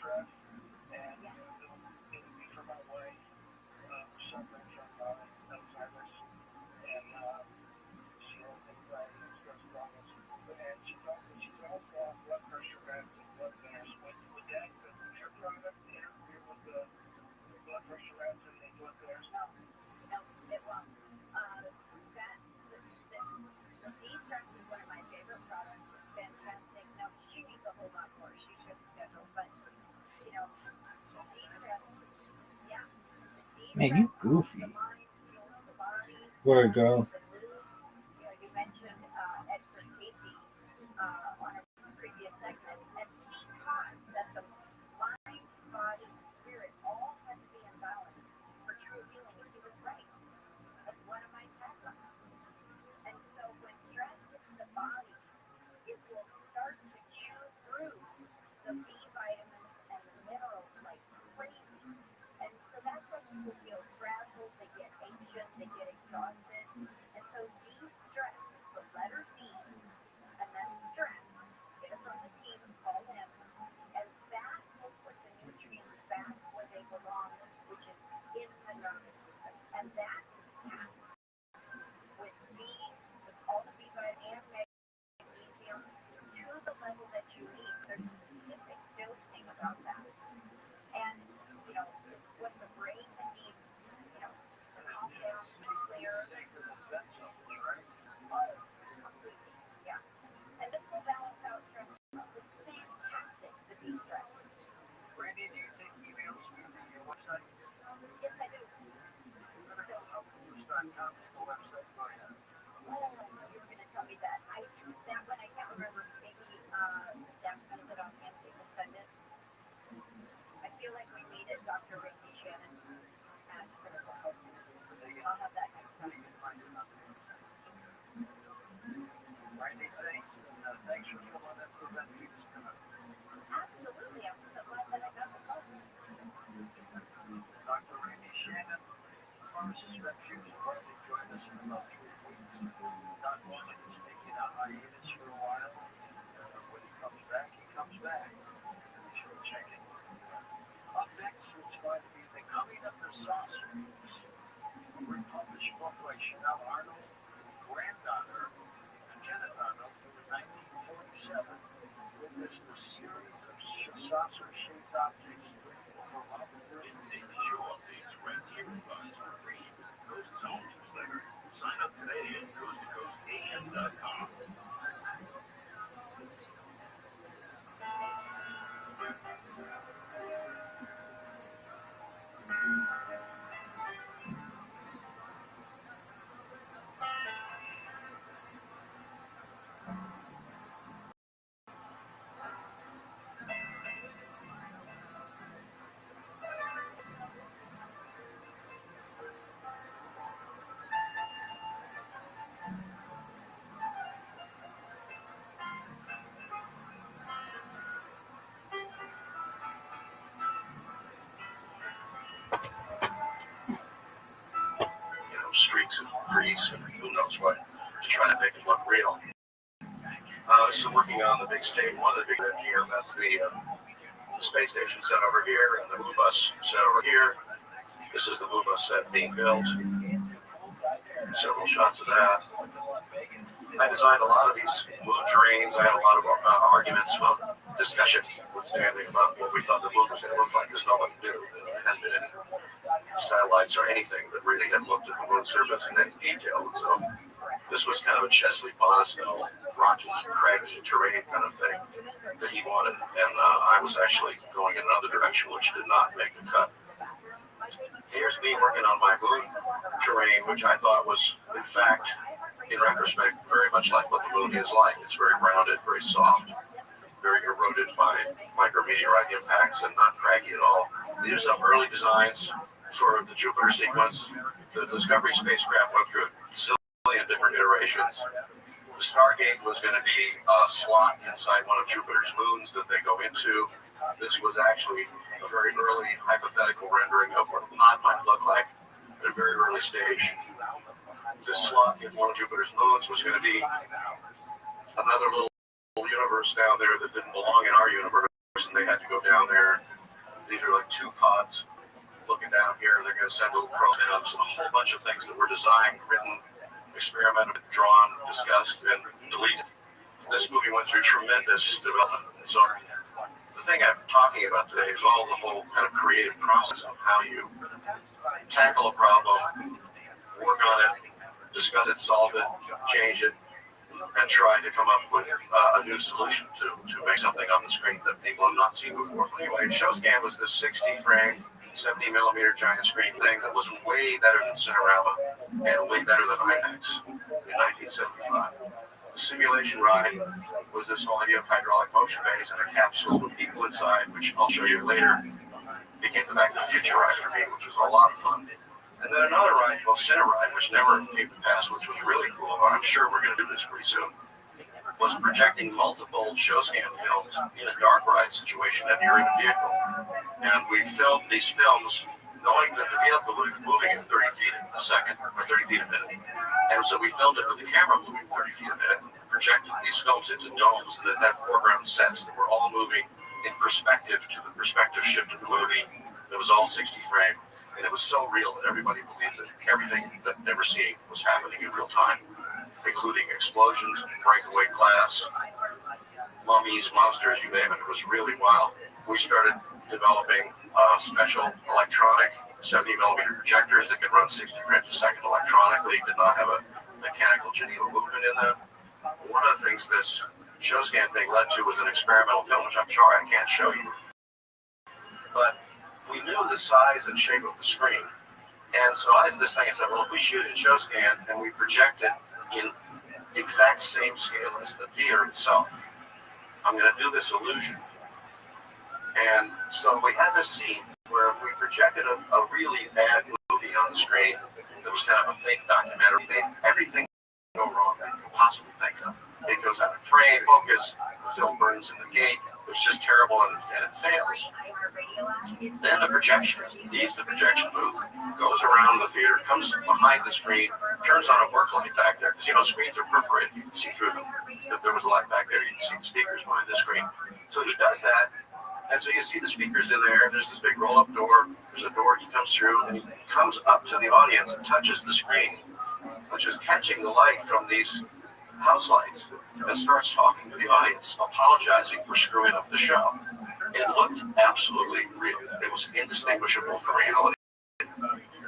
stress, and it'll be for my wife who's suffering from Alzheimer's, and she has anxiety and stress problems, and she's also on blood pressure meds and blood thinners. Would that, would your product interfere with the blood pressure meds and the blood thinners? No, it won't. The de-stress is one of my favorite products. It's fantastic. No, she needs a whole lot more. She should schedule, but de-stress, yeah. Man, you goofy. The mind fuels the body. Word, girl. You mentioned Edgar Casey on a previous segment, and he taught that the mind, body, spirit all had to be in balance for true healing, and he was right. That's one of my taglines. And so when stress hits the body, it will start to chew through the B vitamins and the minerals like crazy. And so that's why people feel frazzled, they get anxious, they get exhausted. And so de-stress is the letter D, and then stress. Get it from the team, call in, and that will put the nutrients back where they belong, which is in the nervous system. And that is packed with B's, with all the B vitamin and magnesium to the level that you need. There's specific dosing about that. And, it's what the brain needs, to calm down, to clear. Oh, completely, yeah. And this will balance out stress levels. It's fantastic, the de-stress. Randy, do you take emails through your website? Yes, I do. So, Houseworks.com is the website for you. you were going to tell me that. That one I can't remember. Maybe staff knows it offhand. They can send it. I feel like we need it, Dr. Randy Shannon at Critical Health News. I'll have that next time. Randy, thanks, and thanks for filling in for Ben Peters tonight. Absolutely. I'm so glad that I got the phone. Dr. Randy Shannon, pharmacist refuge, will join us in about 3 weeks. Not wanting to taking a hiatus for a while, and when he comes back, he comes back. Be sure to check it. Up next, it's going to be The Coming of the Saucers, a republished book by Chanel Arnold, granddaughter of Janet Arnold, who in 1947 witnessed a series of saucer-shaped objects over one of the first Show updates right to your inbox for free. Coast Zone newsletter. Sign up today at coasttocoastam.com. Streaks of grease and who knows what to try to make it look real. So working on the big stage, one of the big here, that's the space station set over here, and the Blue Bus set over here. This is the Blue Bus set being built. Several shots of that. I designed a lot of these moon terrains. I had a lot of arguments, discussion with Stanley about what we thought the moon was going to look like, because nobody knew. There hadn't been any satellites or anything that really had looked at the moon surface in any detail. So this was kind of a Chesley Bonestell, rocky, craggy terrain kind of thing that he wanted. And I was actually going in another direction, which did not make the cut. Here's me working on my moon terrain, which I thought was, in fact, in retrospect, very much like what the moon is like. It's very rounded, very soft, very eroded by micrometeorite impacts, and not craggy at all. These are some early designs for the Jupiter sequence. The Discovery spacecraft went through a zillion different iterations. The Stargate was going to be a slot inside one of Jupiter's moons that they go into. This was actually a very early hypothetical rendering of what the mod might look like at a very early stage. This slot in one of Jupiter's moons was going to be another little universe down there that didn't belong in our universe, and they had to go down there These are like 2 pods. Looking down here, they're going to send little protons, a whole bunch of things that were designed, written, experimented, drawn, discussed, and deleted. This movie went through tremendous development. So the thing I'm talking about today is all the whole kind of creative process of how you tackle a problem, work on it, discuss it, solve it, change it, and try to come up with a new solution to make something on the screen that people have not seen before. Anyway, ShowScan was this 60-frame, 70-millimeter giant screen thing that was way better than Cinerama and way better than IMAX in 1975. The simulation ride was this whole idea of hydraulic motion bays and a capsule with people inside, which I'll show you later, became the Back to the Future ride for me, which was a lot of fun. And then another ride called Cine Ride, which never came to pass, which was really cool, but I'm sure we're going to do this pretty soon, was projecting multiple ShowScan films in a dark ride situation that you're in a vehicle. And we filmed these films knowing that the vehicle was moving at 30 feet a second, or 30 feet a minute. And so we filmed it with the camera moving 30 feet a minute, projected these films into domes that had foreground sets that were all moving in perspective to the perspective shift of the movie. It was all 60 frame, and it was so real that everybody believed that everything that they were seeing was happening in real time, including explosions, breakaway glass, mummies, monsters, you name it. It was really wild. We started developing special electronic 70-millimeter projectors that could run 60 frames a second electronically, did not have a mechanical Geneva movement in them. One of the things this ShowScan thing led to was an experimental film, which I'm sorry I can't show you. But we knew the size and shape of the screen. And so I this thing, I said, well, if we shoot it in ShowScan and we project it in exact same scale as the theater itself, I'm going to do this illusion. And so we had this scene where we projected a really bad movie on the screen that was kind of a fake documentary. Made everything go wrong that you could possibly think of. It goes out of frame, focus, the film burns in the gate. It's just terrible and it fails. Then the projection leaves the projection booth, goes around the theater, comes behind the screen, turns on a work light back there. Because, screens are perforated. You can see through them. If there was a light back there, you can see the speakers behind the screen. So he does that. And so you see the speakers in there. There's this big roll-up door. There's a door he comes through, and he comes up to the audience and touches the screen, which is catching the light from these house lights, and starts talking to the audience, apologizing for screwing up the show. It looked absolutely real. It was indistinguishable from reality.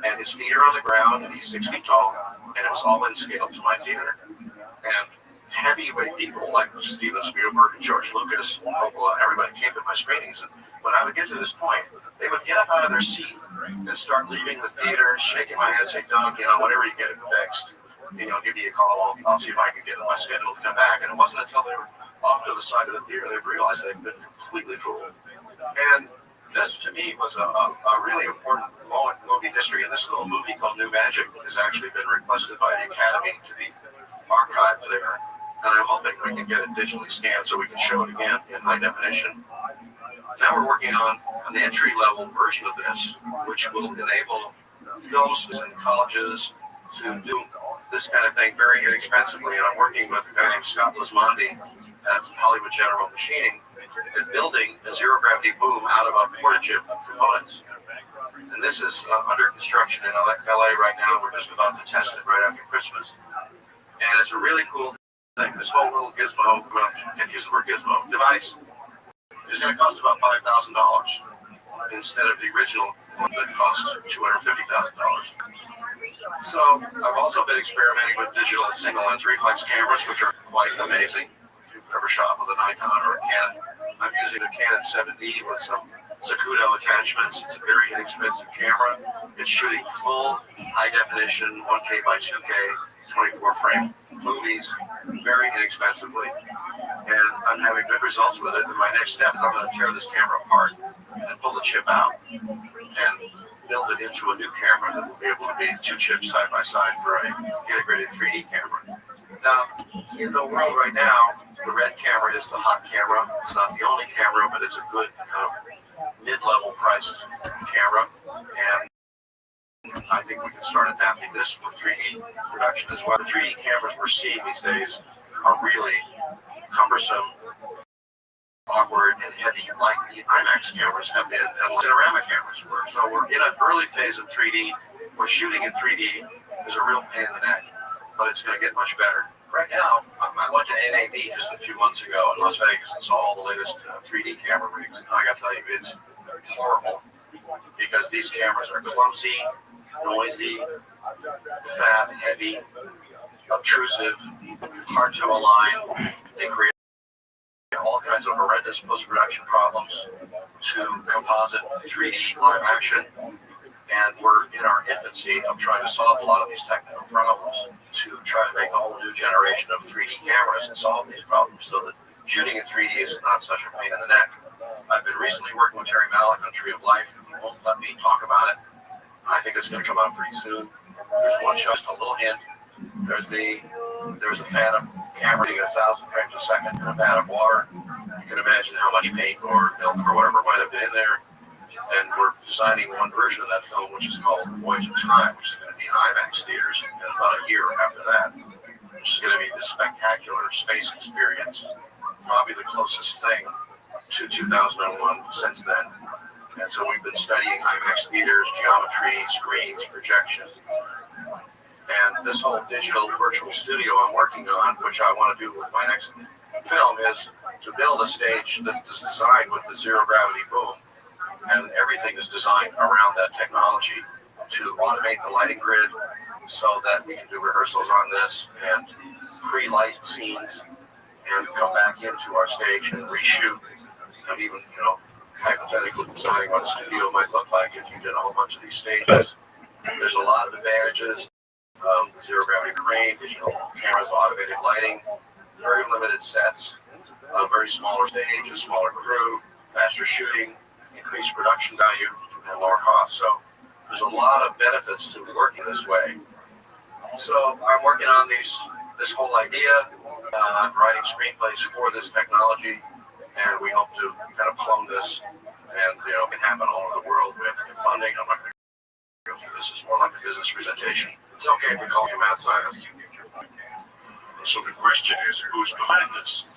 And his feet are on the ground, and he's 6 feet tall, and it was all in scale to my theater. And heavyweight people like Steven Spielberg and George Lucas, Coppola, everybody came to my screenings. And when I would get to this point, they would get up out of their seat and start leaving the theater, shaking my head, saying, Doug, whenever you get it fixed, give me a call. I'll see if I can get it on my schedule to come back. And it wasn't until they were off to the side of the theater they realized they'd been completely fooled. And this, to me, was a really important moment in movie history. And this little movie called New Magic has actually been requested by the Academy to be archived there. And I'm hoping we can get it digitally scanned so we can show it again in high definition. Now we're working on an entry-level version of this, which will enable films and colleges to do this kind of thing very inexpensively. And I'm working with a guy named Scott Lismondi at Hollywood General Machining, is building a zero-gravity boom out of a porta-chip components. And this is under construction in LA right now. We're just about to test it right after Christmas. And it's a really cool thing. This whole little gizmo, well, I can't use the word gizmo, device is going to cost about $5,000 instead of the original one that cost $250,000. So I've also been experimenting with digital single lens reflex cameras, which are quite amazing. If you've ever shot with a Nikon or a Canon, I'm using the Canon 7D with some Zacuto attachments. It's a very inexpensive camera. It's shooting full high definition 1K by 2K 24 frame movies very inexpensively, and I'm having good results with it. And my next step is I'm going to tear this camera apart and pull the chip out and build it into a new camera that will be able to be 2 chips side by side for an integrated 3D camera. Now, in the world right now, the red camera is the hot camera. It's not the only camera, but it's a good kind of mid-level priced camera, and I think we can start adapting this for 3D production as well. The 3D cameras we're seeing these days are really cumbersome, awkward, and heavy like the IMAX cameras have been and Cinerama cameras were. So we're in an early phase of 3D. Where shooting in 3D is a real pain in the neck, but it's going to get much better. Right now, I went to NAB just a few months ago in Las Vegas and saw all the latest 3D camera rigs. And I got to tell you, it's horrible because these cameras are clumsy, noisy, fat, heavy, obtrusive, hard to align. They create all kinds of horrendous post-production problems to composite 3D live action. And we're in our infancy of trying to solve a lot of these technical problems to try to make a whole new generation of 3D cameras and solve these problems so that shooting in 3D is not such a pain in the neck. I've been recently working with Terry Malick on Tree of Life. He won't let me talk about it. I think it's going to come out pretty soon. There's one shot, just a little hint. There's a phantom camera getting 1,000 frames a second in a vat of water. You can imagine how much paint or milk or whatever might have been in there. And we're designing one version of that film, which is called Voyage of Time, which is going to be in IMAX theaters in about a year after that, which is going to be this spectacular space experience, probably the closest thing to 2001 since then. And so we've been studying IMAX theaters, geometry, screens, projection. And this whole digital virtual studio I'm working on, which I want to do with my next film, is to build a stage that's designed with the zero gravity boom. And everything is designed around that technology to automate the lighting grid so that we can do rehearsals on this and pre-light scenes and come back into our stage and reshoot and even, hypothetically designing what a studio might look like if you did a whole bunch of these stages. There's a lot of advantages. Zero gravity crane, digital cameras, automated lighting, very limited sets, a very smaller stage, a smaller crew, faster shooting, increased production value, and lower cost. So there's a lot of benefits to working this way. So I'm working on this whole idea. I'm writing screenplays for this technology, and we hope to kind of clone this, and it can happen all over the world. We have to get funding. I'm not going to go through this. It's more like a business presentation. It's okay if we call me mad scientist. So the question is, who's behind this?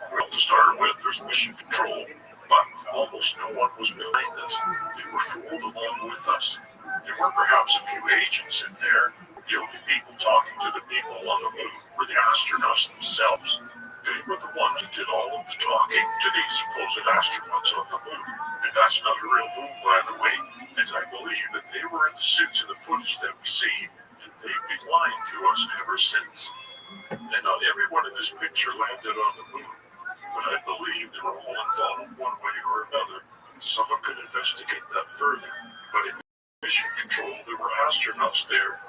Well, to start with, there's mission control, but almost no one was behind this. They were fooled along with us. There were perhaps a few agents in there. The only people talking to the people on the moon were the astronauts themselves. They were the ones who did all of the talking to these supposed astronauts on the moon. And that's not a real moon, by the way. And I believe that they were in the suits in the footage that we see, and they've been lying to us ever since. And not everyone in this picture landed on the moon, but I believe they were all involved one way or another. Someone could investigate that further. But in mission control, there were astronauts there,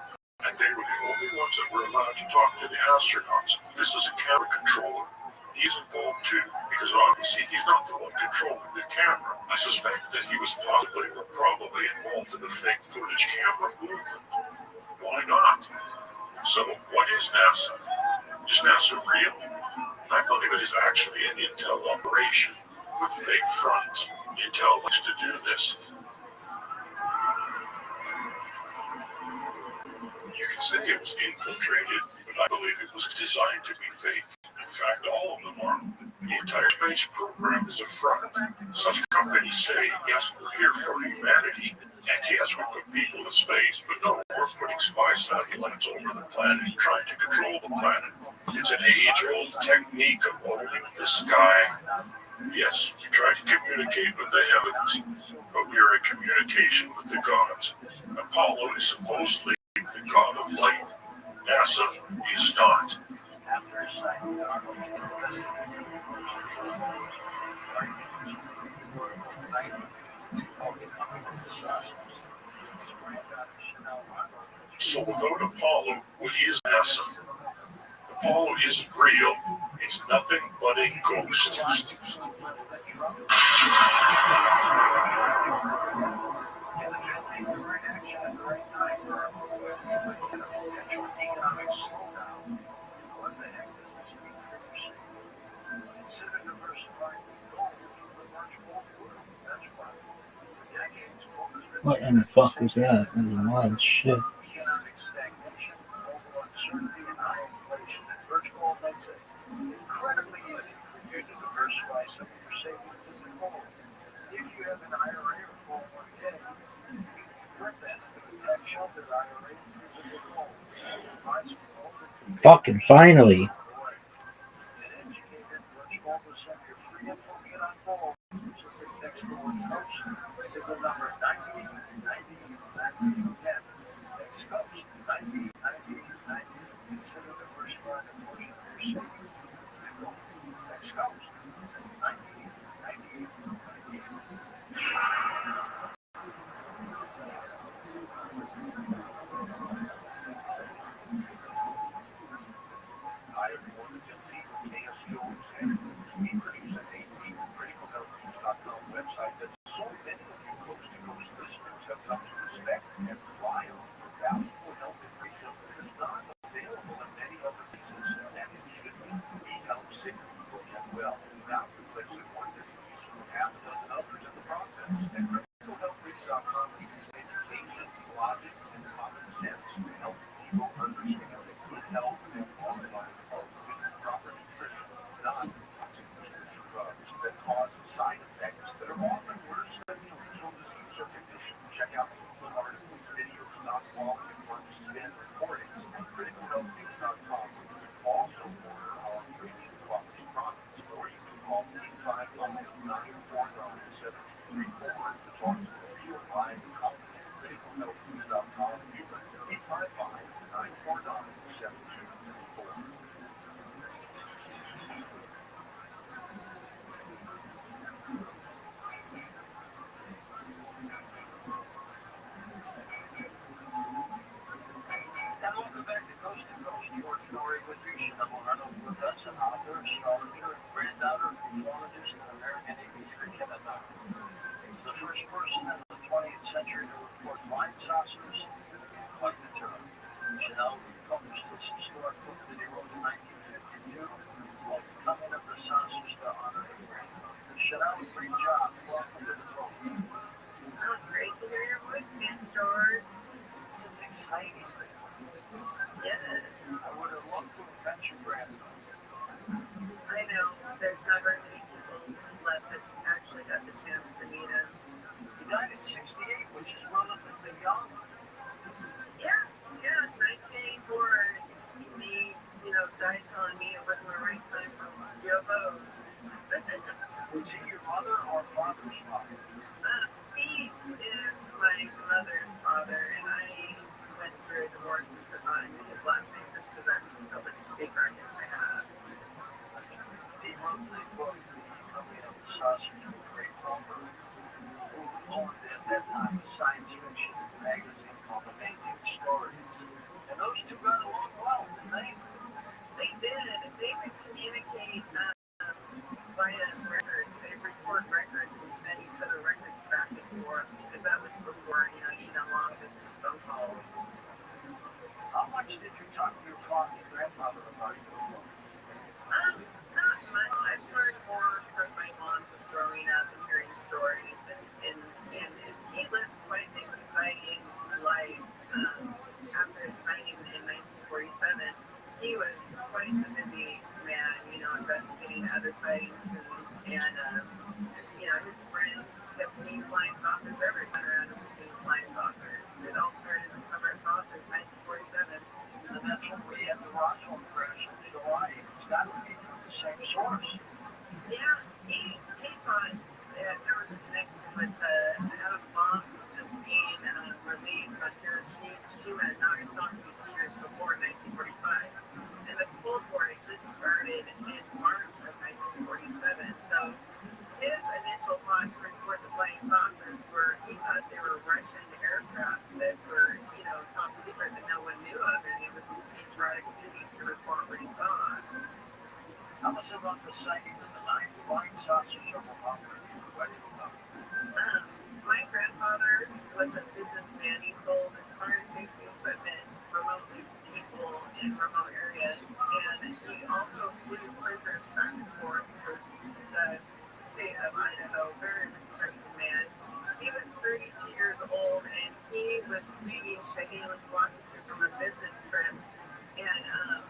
and they were the only ones that were allowed to talk to the astronauts. This is a camera controller. He's involved too, because obviously he's not the one controlling the camera. I suspect that he was possibly or probably involved in the fake footage camera movement. Why not? So, what is NASA? Is NASA real? I believe it is actually an intel operation with fake fronts. Intel likes to do this. You can say it was infiltrated, but I believe it was designed to be fake. In fact, all of them are. The entire space program is a front. Such companies say, yes, we're here for humanity, and yes, we put people in space, but no, we're putting spy satellites over the planet, trying to control the planet. It's an age-old technique of owning the sky. Yes, we try to communicate with the heavens, but we are in communication with the gods. Apollo is supposedly the god of light. NASA is not. So without Apollo, what is NASA? Apollo isn't real. It's nothing but a ghost. What in the fuck is that? That's a lot of shit. Economic stagnation, global uncertainty, and high inflation and virtual makes it incredibly easy for you to diversify some of your savings If you have an IRA or 401k, your benefit of tax sheltered IRA is a good goal. Advice from Fucking finally. Get educated. Rothschild'S send your free info. Get on board. So the next door coach is the number 90 90 90 10. Next coach 90 90 90. Consider the first line of motion for your savings. Next coach 90 90 90. Hi everyone, it's MT from KSCO Executives. We produce an AT criticalhealthnews.com website that so many of you coast-to-coast listeners have come to respect and rely on for valuable health information that is not available in many other places, and it should be. We help sick people get well without replacing one disease with half a dozen others in the process. And criticalhealthnews.com uses education, logic, and common sense to help people understand that good health and long-life are with proper nutrition, not toxic prescription drugs that cause side effects that are often worse than the original disease or condition. Check out full articles, videos, non-quality works, and recordings at criticalhealthnews.com. You can also order our premium quality products, or you can call 855-949-7234 to talk to a real live company at criticalhealthnews.com. 855-949-7234. And welcome back to Coast, your story with your Chanel Reynolds with us, an author, astrologer, granddaughter, zoologist, and American aviator, Kevin Knox. The first person in the 20th century to report flying saucers, quite the term. Chanel published this historic book that he wrote in 1952 called The Coming of the Saucers to Honor Abraham. Chanel, great job. Welcome to the program. Oh, it's great to hear your voice again, George. This is exciting. Yes. I would have loved to have met your granddaughter. I know. There's not very many people left that actually got the chance to meet him. He died at 68, which is relatively young. Yeah, 1984. He, died telling me it wasn't the right time for UFOs. Was he your mother or father's father? He is my mother's father, and I went through a divorce and took on his last name just because I'm a public speaker on his behalf. He wrote the book, The Coming of the Saucers, with great number, who owned at that time a science fiction magazine called Amazing Stories. And those two got along well, didn't they? They did. They would communicate via records. They record records and send each other records back and forth because that was before, even long distance phone calls. How much did you talk to your father and grandfather about your book? Not much. I've learned more from my mom just growing up and hearing stories, and he lived quite an exciting life. After his signing in 1947, he was quite a busy man, investigating other sightings, and his friends kept seeing flying saucers. Everyone around him was seeing flying saucers. It all started with summer saucers, 1947. And that's when we had the Rothschild crash in July. It's got to be from the same source. Yeah, he thought that there was a connection with the atom bombs just being released on Hiroshima and Nagasaki 2 years before 1945. And the Cold War had just started in March of 1947. So his initial thoughts to report the flying saucers were he thought they were Russian aircraft that were, top secret that no one knew of, and it was patriotic duty to report what he saw. Tell us about the sighting of the 9 flying saucers over Mount Review. Where did you come? My grandfather was a businessman. He sold fire safety equipment remotely to people in remote areas, and he also flew prisoners back and forth for the state of Idaho. Very respected man. He was 32 years old, and he was leaving Chehalis, Washington from a business trip, and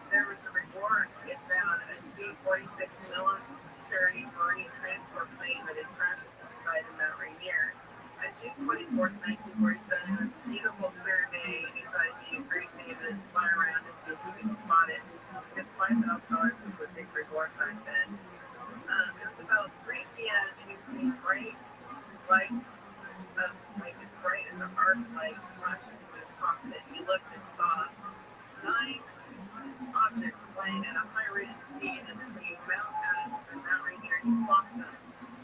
there was a reward. It found a C-46 military marine transport plane that had crashed into the side of Mount 4th, 1947. It was a beautiful, clear day, and he thought it'd be a great day to fly around to see if he could spot it. Because $5,000 was a big reward back then. It was about 3 p.m. and he was seeing bright lights, like as bright as a arc light flashing into his cockpit. He looked and saw 9 objects flying at a high rate of speed in between Mount Adams and Mount Rainier. He clocked them,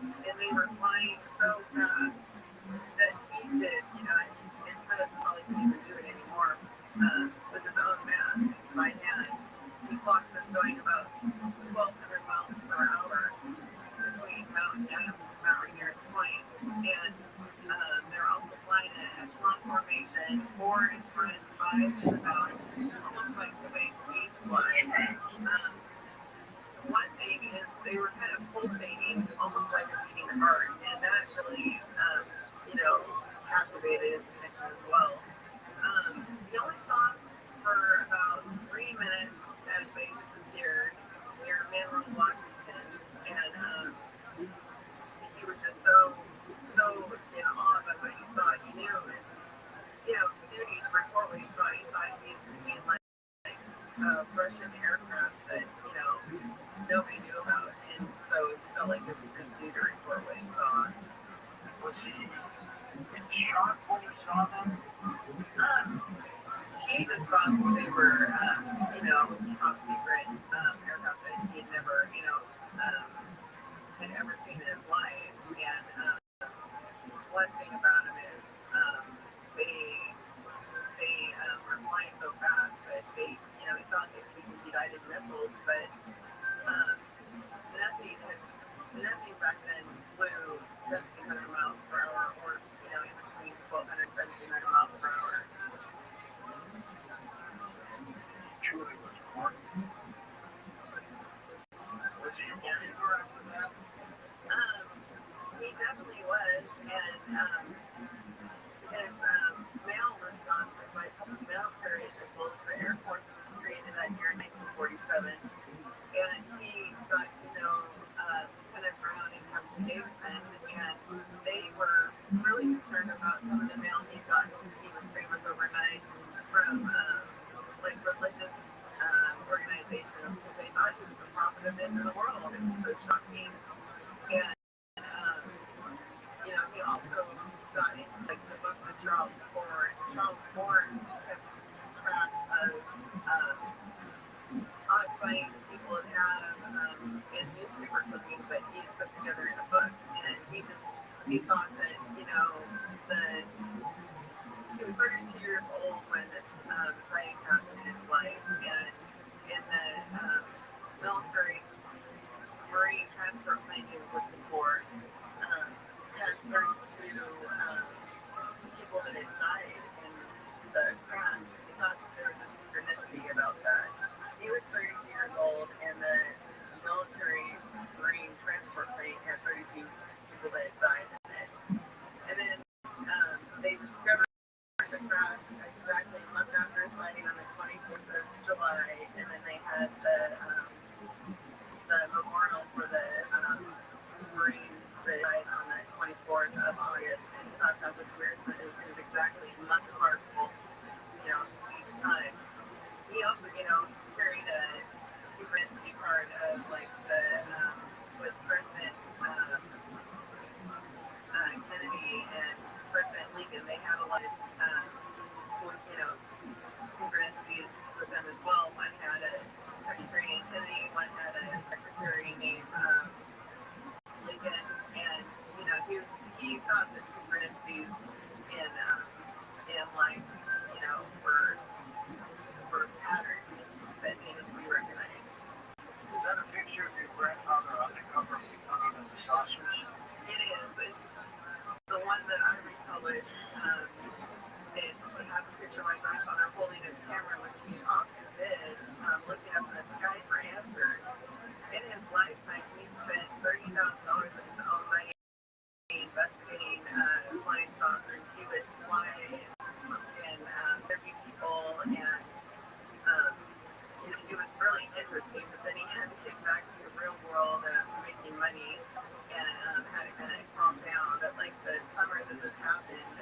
and they were flying so fast that he did, and pilots probably couldn't even do it anymore with his own math by hand. He clocked them going about 1,200 miles per hour between Mount Adams and Mount Rainier's points, and they're also flying in an echelon formation, 4 in front, 5 in the back, almost like the way geese fly. One thing is they were kind of pulsating, almost like a beating heart, and that really, captivated his attention as well. He only saw them for about 3 minutes as they disappeared near Monroe, Washington, and he was just so in awe by what he saw. He knew it was, he didn't need to report what he saw. He thought he'd seen like Russian aircraft that nobody knew about, and so it felt like it was his duty to report what he saw. Was he in shock when he saw them? He just thought they were, top secret aircraft that he had never, had ever seen in his life. And one thing about him is they were flying so fast that they thought they could be guided missiles, but nothing back then flew 1,700 miles per hour, or in between 1,200 and 1,700 miles per hour. Truly was remarkable. Was he a believer after that? He definitely was, and his mail was gone by public military officials. The Air Force was created that year in 1947, and he got to know Lieutenant Brown and Captain Davidson, and they were really concerned about some of the mail he got because he was famous overnight from religious organizations, because they thought he was the prophet of the end of the world. It was so shocking. And he also got into the books of Charles Ford. Charles Ford kept track of odd sightings people had had in newspaper clippings that he had put together in a book. And he thought that, he was 32 years old when this sighting happened in his life. And in the military Marine transport plane he was looking for, had 32 people that had died in the crash. He thought that there was a synchronicity about that. He was 32 years old, and the military Marine transport plane had 32 people that had died in it. And then they discovered the crash exactly a month after his sighting on the 24th of July, and then they had the memorial for the Marines that died on the 24th of August, and he thought that was weird, so it was exactly a month apart, each time. He also, carried a synchronicity card of with President Kennedy and President Lincoln. They had a lot of synchronicities with them as well. One had a secretary named Kennedy, one had a secretary named Lincoln, and he thought that synchronicities in life, were patterns that needed to be recognized. Is that a picture of your grandfather on the cover of the saucers? It is. It's the one that I republished. It has a picture of my grandfather holding his camera, which he often did, looking up in the sky for answers. In his lifetime, he spent $30,000 of his own money investigating flying saucers. He would fly and interview people, and it was really interesting. But then he had to get back to the real world making money, and had to kind of calm down. But the summer that this happened,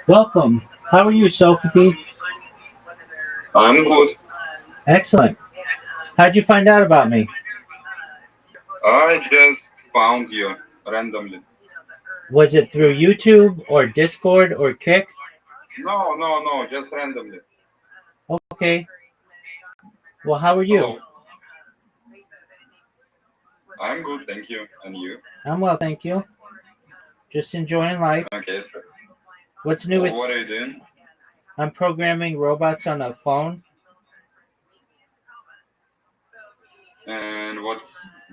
Welcome. How are you, Sophie? I'm good. Excellent. How'd you find out about me? I just found you randomly. Was it through YouTube or Discord or Kick? No, just randomly. Okay. Well, how are you? Hello. I'm good, thank you. And you? I'm well, thank you. Just enjoying life. Okay. What's new with? What are you doing? I'm programming robots on a phone. And what's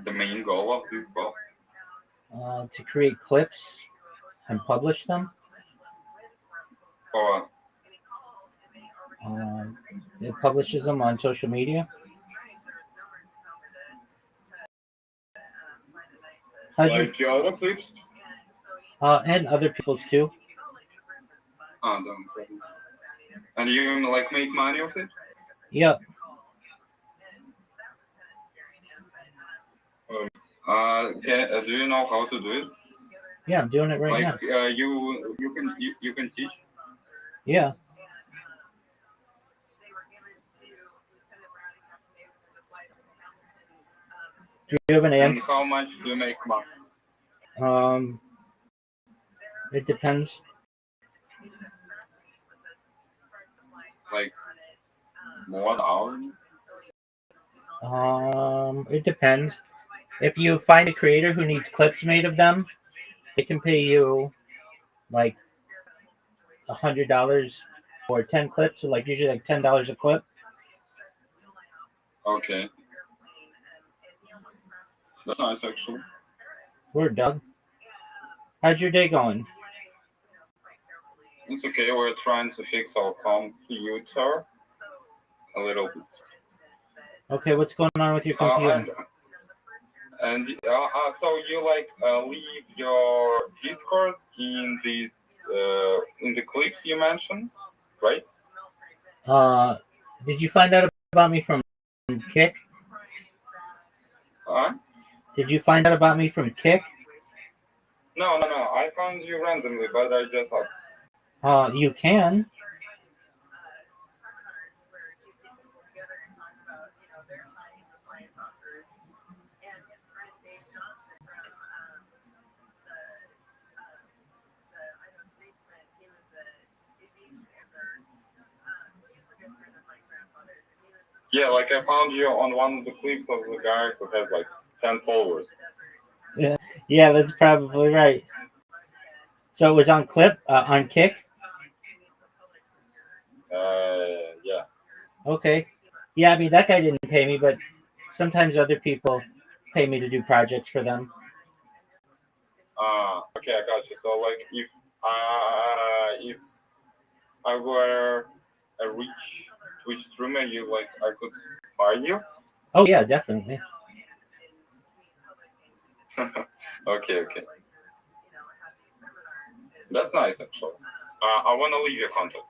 the main goal of this book? To create clips and publish them. Oh, It publishes them on social media. like your other clips? And other people's too. Oh, don't say this. And you like make money of it? Yep. Do you know how to do it? Yeah, I'm doing it right now. You can teach. Yeah. Do you have an And answer? how much do you make month? It depends. Like 1 hour? It depends. If you find a creator who needs clips made of them, they can pay you like $100 for 10 clips, so like usually like $10 a clip. Okay. That's nice actually. We're done. How's your day going? It's okay, we're trying to fix our computer a little bit. Okay, what's going on with your computer? So you like leave your Discord in these in the clips you mentioned, right? Did you find out about me from Kick? Huh? Did you find out about me from Kick? No. I found you randomly, but I just asked. You can. Yeah, like I found you on one of the clips of the guy who has like 10 followers. Yeah, that's probably right. So it was on on Kick? Yeah. Okay. Yeah, I mean, that guy didn't pay me, but sometimes other people pay me to do projects for them. Okay, I got you. So like if I were a rich Twitch streamer, I could hire you? Oh yeah, definitely. Okay. That's nice actually. I wanna leave your contact.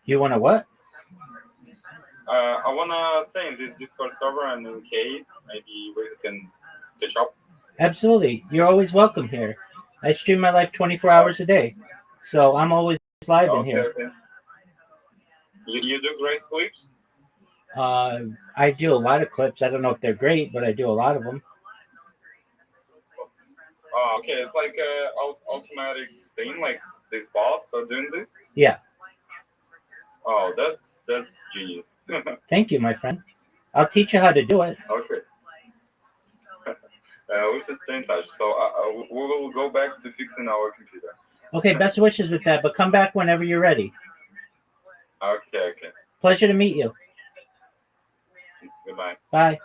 You want to what? I wanna stay in this Discord server, and in case maybe we can catch up. Absolutely. You're always welcome here. I stream my life 24 hours a day. So I'm always live in here. Okay. You do great clips? I do a lot of clips. I don't know if they're great, but I do a lot of them. Okay. It's like a automatic thing, like these bots are doing this? Yeah. Oh, that's genius. Thank you, my friend. I'll teach you how to do it. Okay. We should stay in touch. So we will go back to fixing our computer. Okay, best wishes with that, but come back whenever you're ready. Okay. Pleasure to meet you. Goodbye. Bye.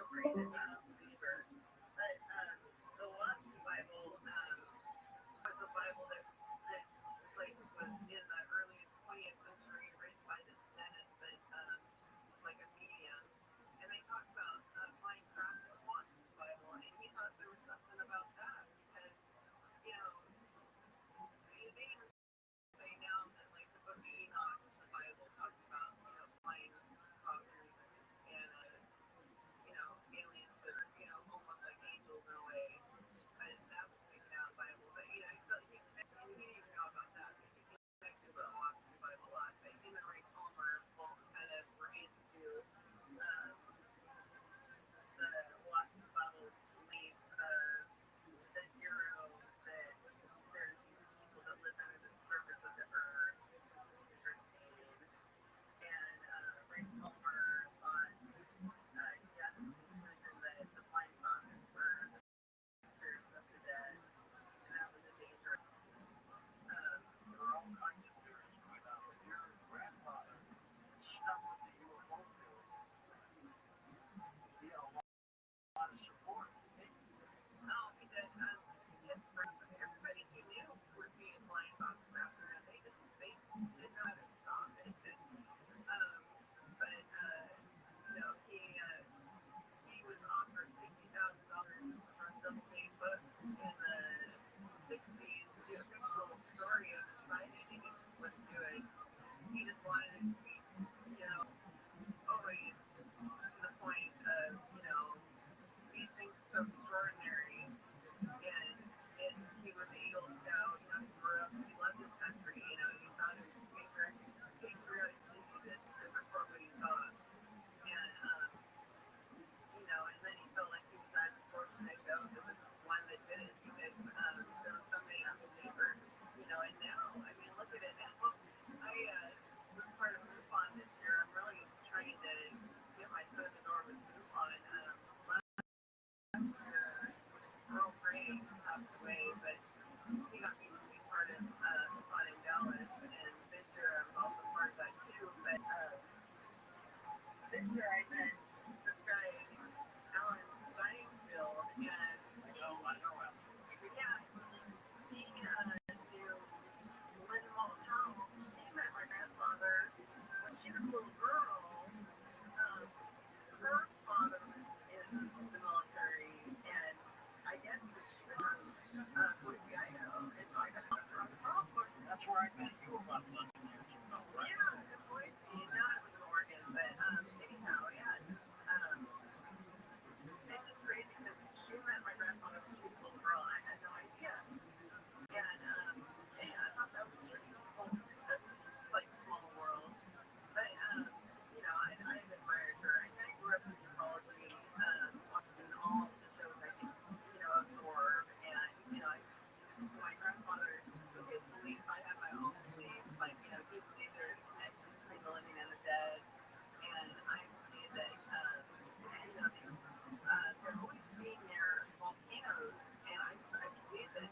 wanted it to be, always to the point of, these things are so extraordinary. And he was an Eagle Scout, he grew up, he loved his country, he thought it was his favorite patriotic duty to report what he saw. And, and then he felt like he was that fortunate though there was one that didn't because there were so many unbelievers, and now, I mean, look at it now. I was part of MUFON this year. I'm really trying to get my foot in the door with MUFON. Earl Grey passed away, but he got me to be part of MUFON in Dallas, and this year I was also part of that too, but this year I met this guy, Alan Steinfeld, and he knew Lynn Mulhall. She met my grandfather when she was a little girl. Her father was in the military, and I guess that she was from Boise, Idaho. And so I got to her on the phone. That's where I met you about 11 years ago, right? Yeah, in Boise. Now I live in Oregon, but anyhow, yeah, it's just crazy because she met my grandfather when she was a little girl, and I had no idea. And I thought that was really cool. Just like small world. But, I admired her. I grew up in ecology, watching all the shows I could, absorb. And, my grandfather, with his beliefs, I have my own beliefs. Like, he believed there is a connection between the living and the dead. And I believe that, they're always seeing their volcanoes. And I believe that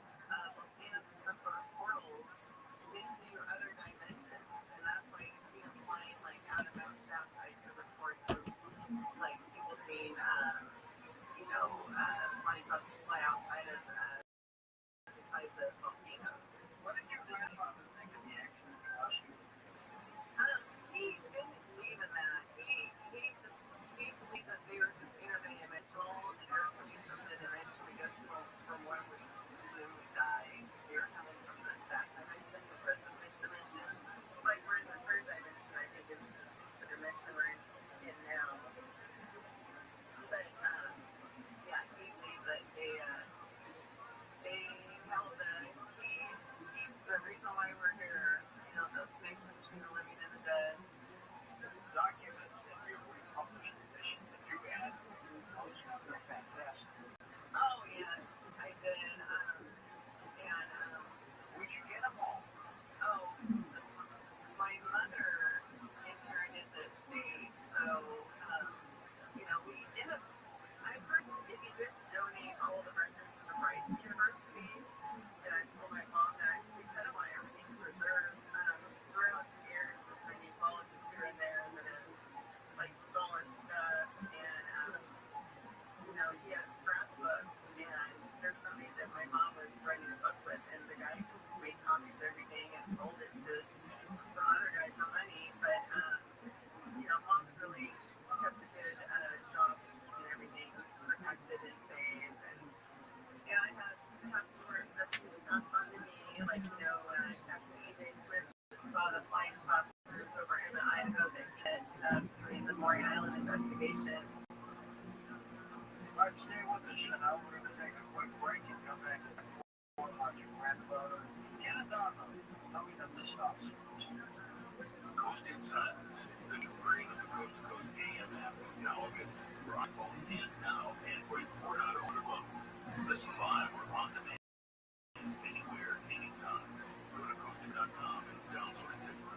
volcanoes are some sort of portals into other dimensions. And that's why you see them flying, like, out of Mount Shasta. I hear reports of, like, people seeing, flying saucers fly outside of, the sides of volcanoes. What did your grandfather think of the extraterrestrials? He didn't believe in that. He believed that they were just interdimensional, and they were coming from the dimension we go to from when we die. They were coming from that dimension instead of the fifth dimension. It's like we're in the third dimension, I think, is the dimension we're in now. But yeah, he believed that they held he's the reason why we're here. The connection between the living and the dead. Documents that you accomplished the mission that you had. Those are fantastic. Oh, yes, I did. Where'd you get them all? Oh, my mother inherited the estate, so, we ended up, I heard it'd be good to donate all the records to Rice University, and I told my mom that we kind of want everything preserved. Throughout the years, there's been ufologists here and there that have, like, stolen stuff, and, he had a scrapbook, and there's somebody that my mom was writing a book with, and the guy just made copies of everything and sold it to some other guy for money, but, mom's really kept a good job keeping everything protected and safe, and I have some more stuff she's passed on to me, like, Captain E.J. Smith saw the flying saucers over in Idaho that he had during the Maury Island investigation. All right, stay with us, and now we're going to take a quick break and come back to watch your grandfather Indiana Donna coming up the stop signs. Coast Insiders, the new version of the Coast to Coast AM app, now available for iPhone and now Android 4.0 and above. Listen live or on demand, anywhere, anytime. Go to coaster.com and download it today.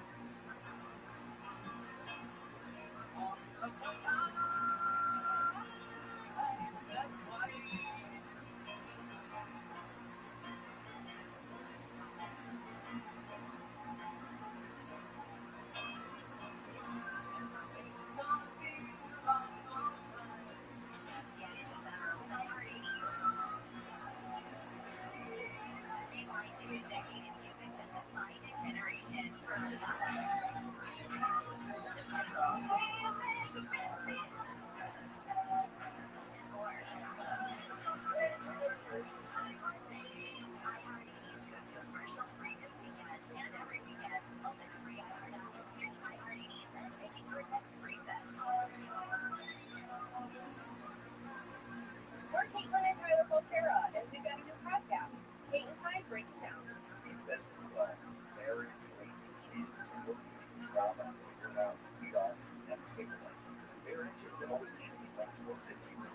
Rabbi figured out sweethearts and space flight. Marriage is always easy when it's worked in people.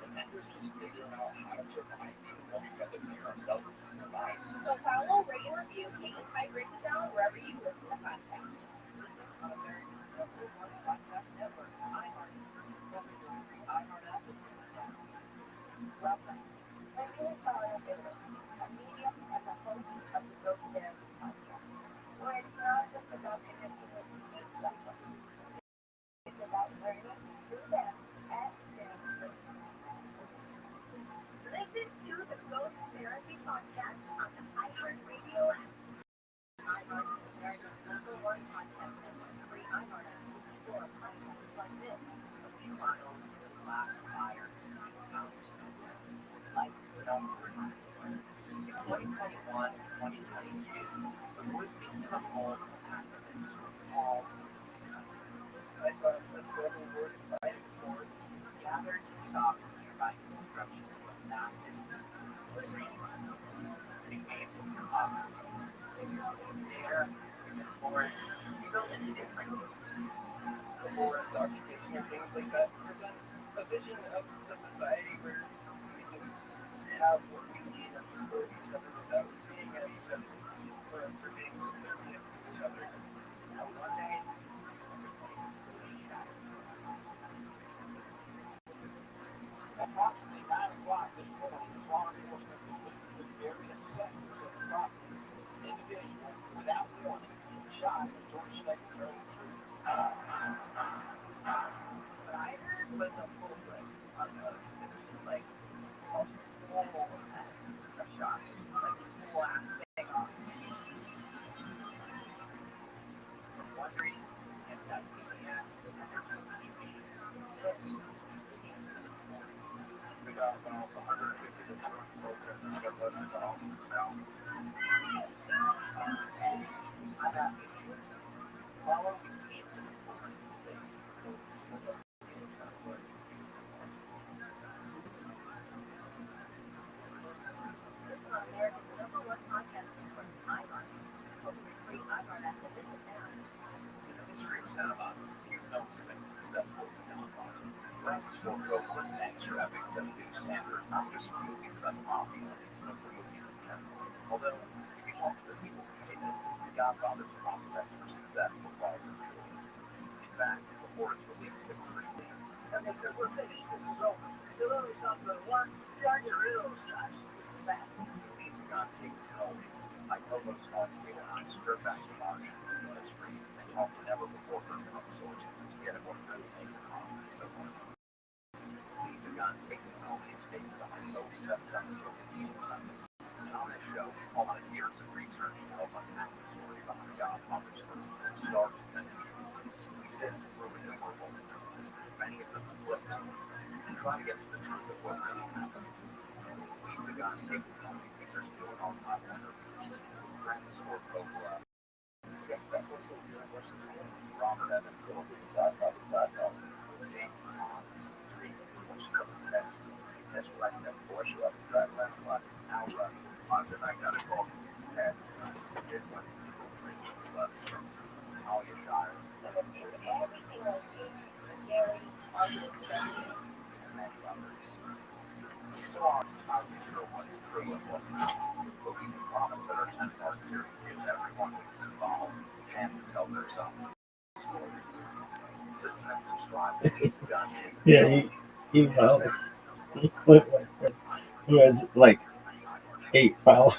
And then there's just figuring out how to survive when you set the parents out in your life. So follow, rate, and review Kate and Ty Break It Down wherever you listen to podcasts. Listen on America's #1 podcast network, iHeart. Open your free iHeart app and listen now. Welcome. My name is Paola Pedros, a medium and the host of the Ghost Therapy Podcast, where it's not just about connecting with deceased loved ones. It's about learning through them and their perspective. Listen to the Ghost Therapy Podcast on the iHeartRadio app. iHeart is America's #1 podcast network. Free iHeart app and explore podcasts like this. A few miles from the glass spires in Chicago lies the celebrated place. In 2021 and 2022, the woods became home to activists from all over the country. I thought the struggle worth fighting for. Gathered to stop the nearby construction of a massive streamless became cups. There, in the forest, we built it differently. The forest occupation and things like that present a vision of a society where we can have what we need and support each other without being at each other's throats or being subservient to each other. So one day, those shadows. Approximately 9 o'clock this morning, law enforcement was meeting with various sectors of the property. An individual, without warning, shot at George Stecker's early tree. What I heard was a full clip on the other. It was just like a whole mess of shots. Like blasting off. From wondering encyclopedia to national TV, this is Kings of the Forest. We got about 150 different programs that are running down now. I got this shit. Follow the Kings of the Forest. They focus on the Kings of the Forest. Listen on America's #1 podcast network, iHeart. Open your free iHeart app and listen now. In the history of cinema, few films have been successful as a godfather. Francis Ford Coppola's gangster epics set a new standard, not just for movies about the mafia, but for movies in general. Although, if you talk to the people who made it, The Godfather's prospects for success were largely short. In fact, before its release, they were pretty weak. And they said, we're finished, this is over. You'll only something to work, try to get rid of those guys. It's a fact. You need to not take the penalty. I co-host Mark Saylor on Strip Back to March on the street and talk to never before heard from sources to get at what really made the process so much. Leave the Gun, Take the Penalty is based on my most best-selling book in cinema. And on this show, we call on his years of research to help unpack the story behind The Godfather's film from start to finish. We sit through a number of old films, many of them flipped, and try to get to the truth of what really happened. Leave the Gun, Take the Penalty figures doing all time interviews. Francis Ford Coppola, Robert Evan Godfather, James Bond, what's the cover next? Success right now, Porsche, up the drive around the block, now run. Lots of I got a call from Ted, it was Talia Shire, But if you everything was Gary, August, Jesse, and many others. We still aren't entirely sure what's true and what's not, but we can promise that our 10-part series gives everyone who's involved a chance to tell their side of the story. Listen and subscribe to Leave the Gun. Yeah, he followed. He clicked like that. He has like 8 followers.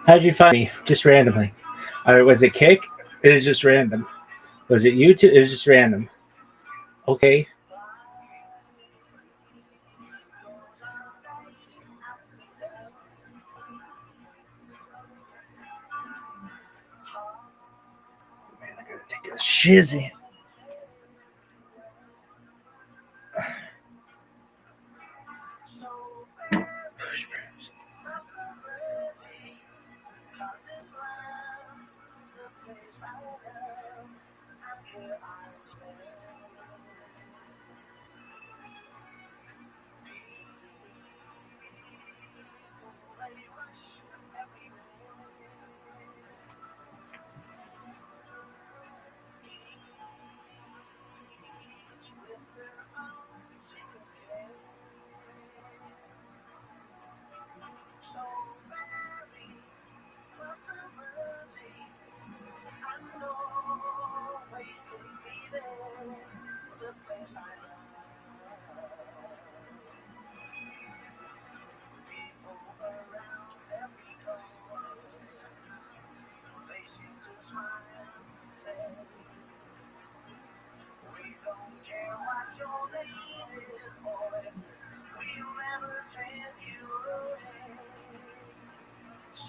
How'd you find me? Just randomly. Or was it Kick? It was just random. Was it YouTube? It was just random. Okay. Man, I gotta take a shizzy.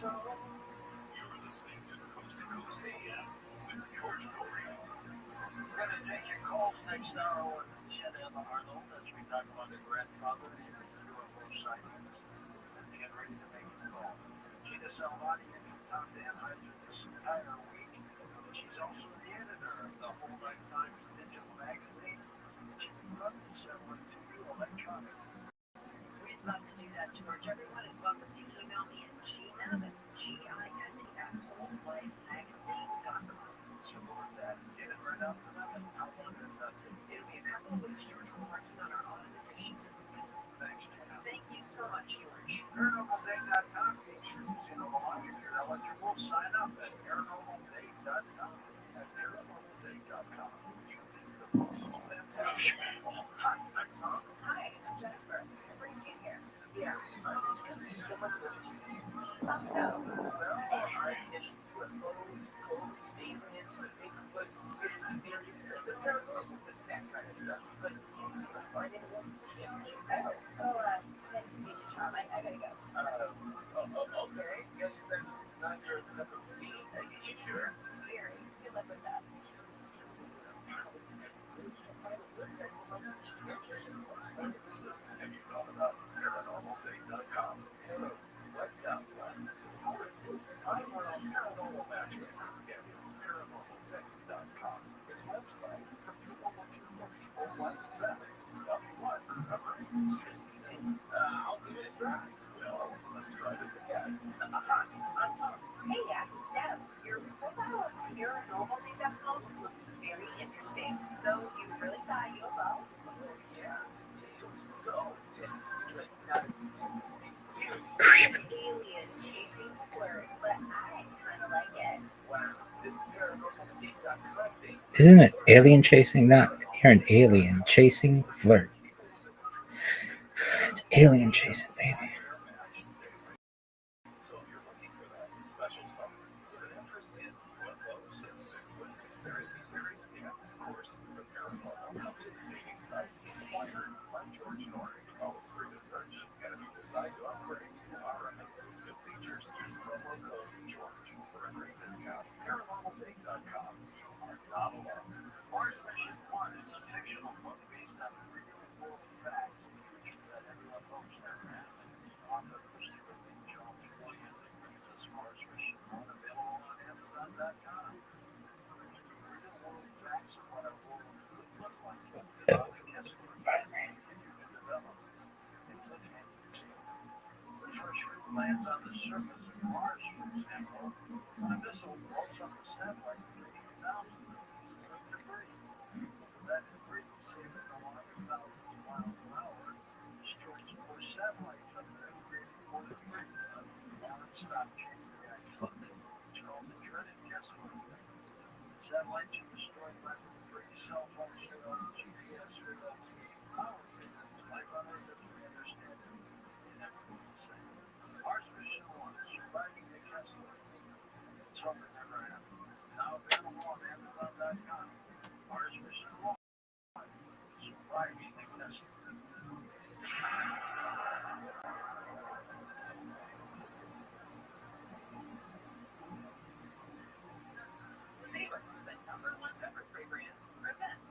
You're listening to Coast to Coast AM with George Dorian. We're going to take your calls next hour with Jen Emma Arnold as we talk about the grandfather and the UFO sightings. And get ready to make the call. Gina Salvati and Tom Dan Heiser this entire week. She's also the editor of the Whole Life Times digital magazine. She can run this one to you electronically. We'd love to do that, George. Everyone is welcome to email me at Gina, that's Gina, at wholeLifeMagazine.com. Simple as that. Get it right out for them. And how long is that? It'll be a couple of weeks, George. We're working on our autumn edition. Thanks, Gina. Thank you so much, George. Paranormalday.com features, eligible. Sign up at paranormalday.com. At paranormalday.com. You meet the most fantastic people. Hi, I'm Tom. Hi, I'm Jennifer. What brings you here? Yeah, I'm just going to be someone who understands. How so? Well, it's UFOs, ghosts, aliens, Bigfoot, conspiracy theories, the paranormal, that kind of stuff. But you can't seem to find anyone. Can't seem to. Well, nice to meet you, Tom. I gotta go. Okay. Guess that's not your cup of tea. You sure? Siri, good luck with that. Have you thought about paranormalday.com? I'm on Paranormal Matchmaker, and it's paranormalday.com. It's a website for people looking for people like them. Stuff like interesting. I'll give it a try. Well, let's try this again. I'm Tom. Hey, Deb, your profile on paranormalday.com looks very interesting. So you really saw a UFO? Yeah, it was so intense, but not as intense as me. Alien chasing flirt, but I kind of like it. Wow, this paranormalday.com thing. Isn't it alien chasing? Not you're an alien chasing flirt. It's alien chasing, baby. So if you're looking for that special something with an interest in UFOs, with conspiracy theories, and of course the paranormal, come to the dating site Inspired. I'm George Norrie. It's always free to search, and if you decide to upgrade to our amazing new features, use promo code George for a great discount. Paranormalday.com. You are not alone. Mars Mission 1 is a fictional book based on real world facts that everyone hopes never happened. Author Christopher Lee Jones Williams brings us Mars Mission 1, available on Amazon.com. Real world facts of what our world could look like. Lands on the surface of Mars, for example, when a missile blows up a satellite for 80,000 pieces of debris. That debris, saving along at thousands of miles an hour, destroys more satellites up there, creating more debris. Non-stop chain reaction. It's called the dreaded guesswork effect. Satellites are destroyed by the debris, cell phones fail, GPS fails, power fails, life on Earth as we understand it. It never will be the same. Mars Mission 1 is surviving the guesswork. Let's hope it never happens. Now available on Amazon.com. Mars Mission 1. Surviving the guesswork. Sabre, the #1 pepper spray brand, presents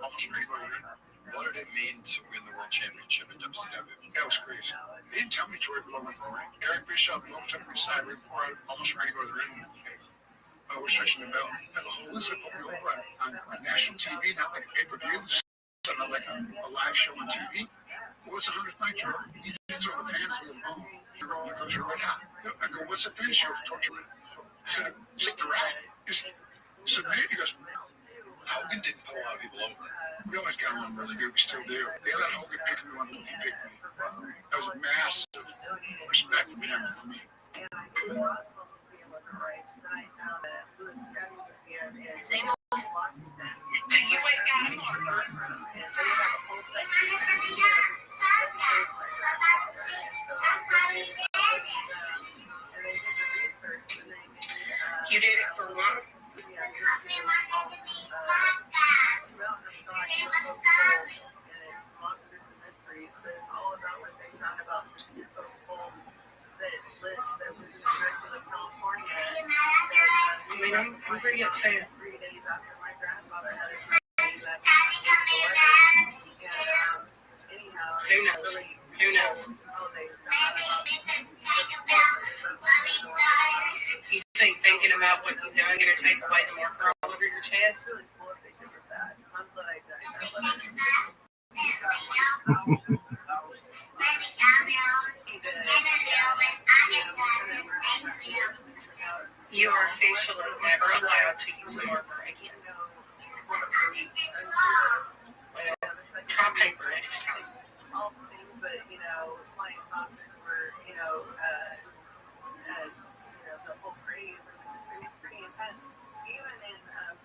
Almost ready to go in. What did it mean to win the world championship in WCW? That was crazy. They didn't tell me Troy before I went to the ring. Eric Bischoff took me aside right before I almost ready to go to the ring. We're stretching the belt. And the whole Elizabeth put me over on national TV, not like a pay-per-view, not like a live show on TV. What's the 100th night, Joe? You just throw the fans a little bone. You're right out. I go, what's the finish here? Torture. He said, sit the rack. Just submit. He goes, Hogan didn't put a lot of people over. We always got along really good. We still do. They let Hogan pick me when he picked me. That was a massive respect from him for me. Same old. You ain't got it. You did it for what? I'm pretty upset. 3 days after my grandfather had his baby, that anyhow, who knows? Who knows? You think thinking about what you've done going to take away the marker all over your chest? You are officially never allowed to use a marker again. Try paper next time. All the things that, flying saucers were, the whole craze, and it was pretty intense. Even in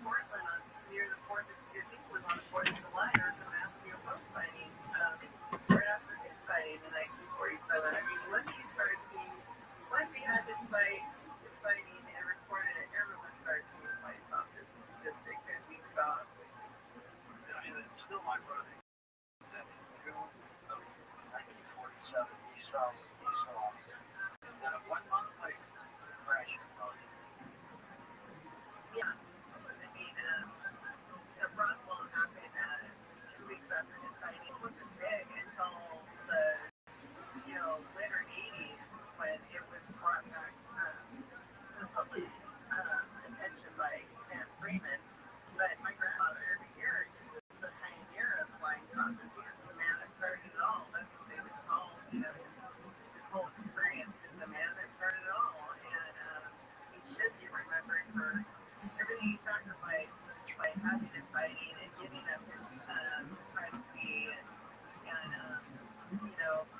Portland, near the 4th, I think it was on the 4th of July, there was a mass UFO sighting right after his sighting in 1947. I mean, once he had this sighting and recorded it, everyone started seeing flying saucers. It couldn't be stopped. It's still my brother. That in June of 1947, he saw and then 1 month later, crash and burn. Yeah. I mean, the Roswell happened 2 weeks after his sighting. It wasn't big until the, later 80s when it was brought back to the public's attention by Sam Freeman. But my grandfather, every year, he was the pioneer of flying saucers. He was the man that started it all. That's what they would call, his whole experience. He was the man that started it all. And he should be remembered for everything he sacrificed by having a sighting and giving up his privacy and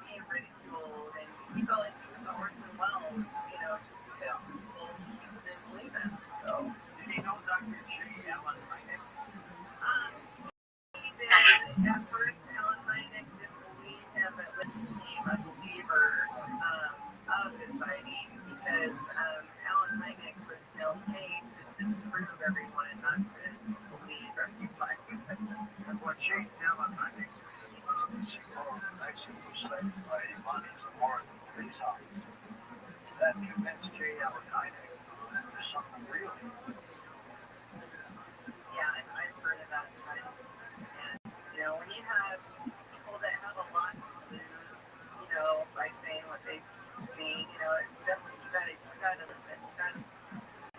being ridiculed. And he felt like he was a Orson Welles, just because people didn't believe him. So, did he know Dr. J. Allen Hynek? He did. At first, Allen Hynek didn't believe him, but later became a believer of his sighting because Allen Hynek was paid to disprove everyone, not to believe everybody. And what changed Allen Hynek was Mexico was sighted by Monty's Warren police officer. That convinced J. Allen Hynek there's something real. Yeah, I've heard of that sighting. And, when you have people that have a lot to lose, by saying what they've seen, it's definitely, you gotta listen. You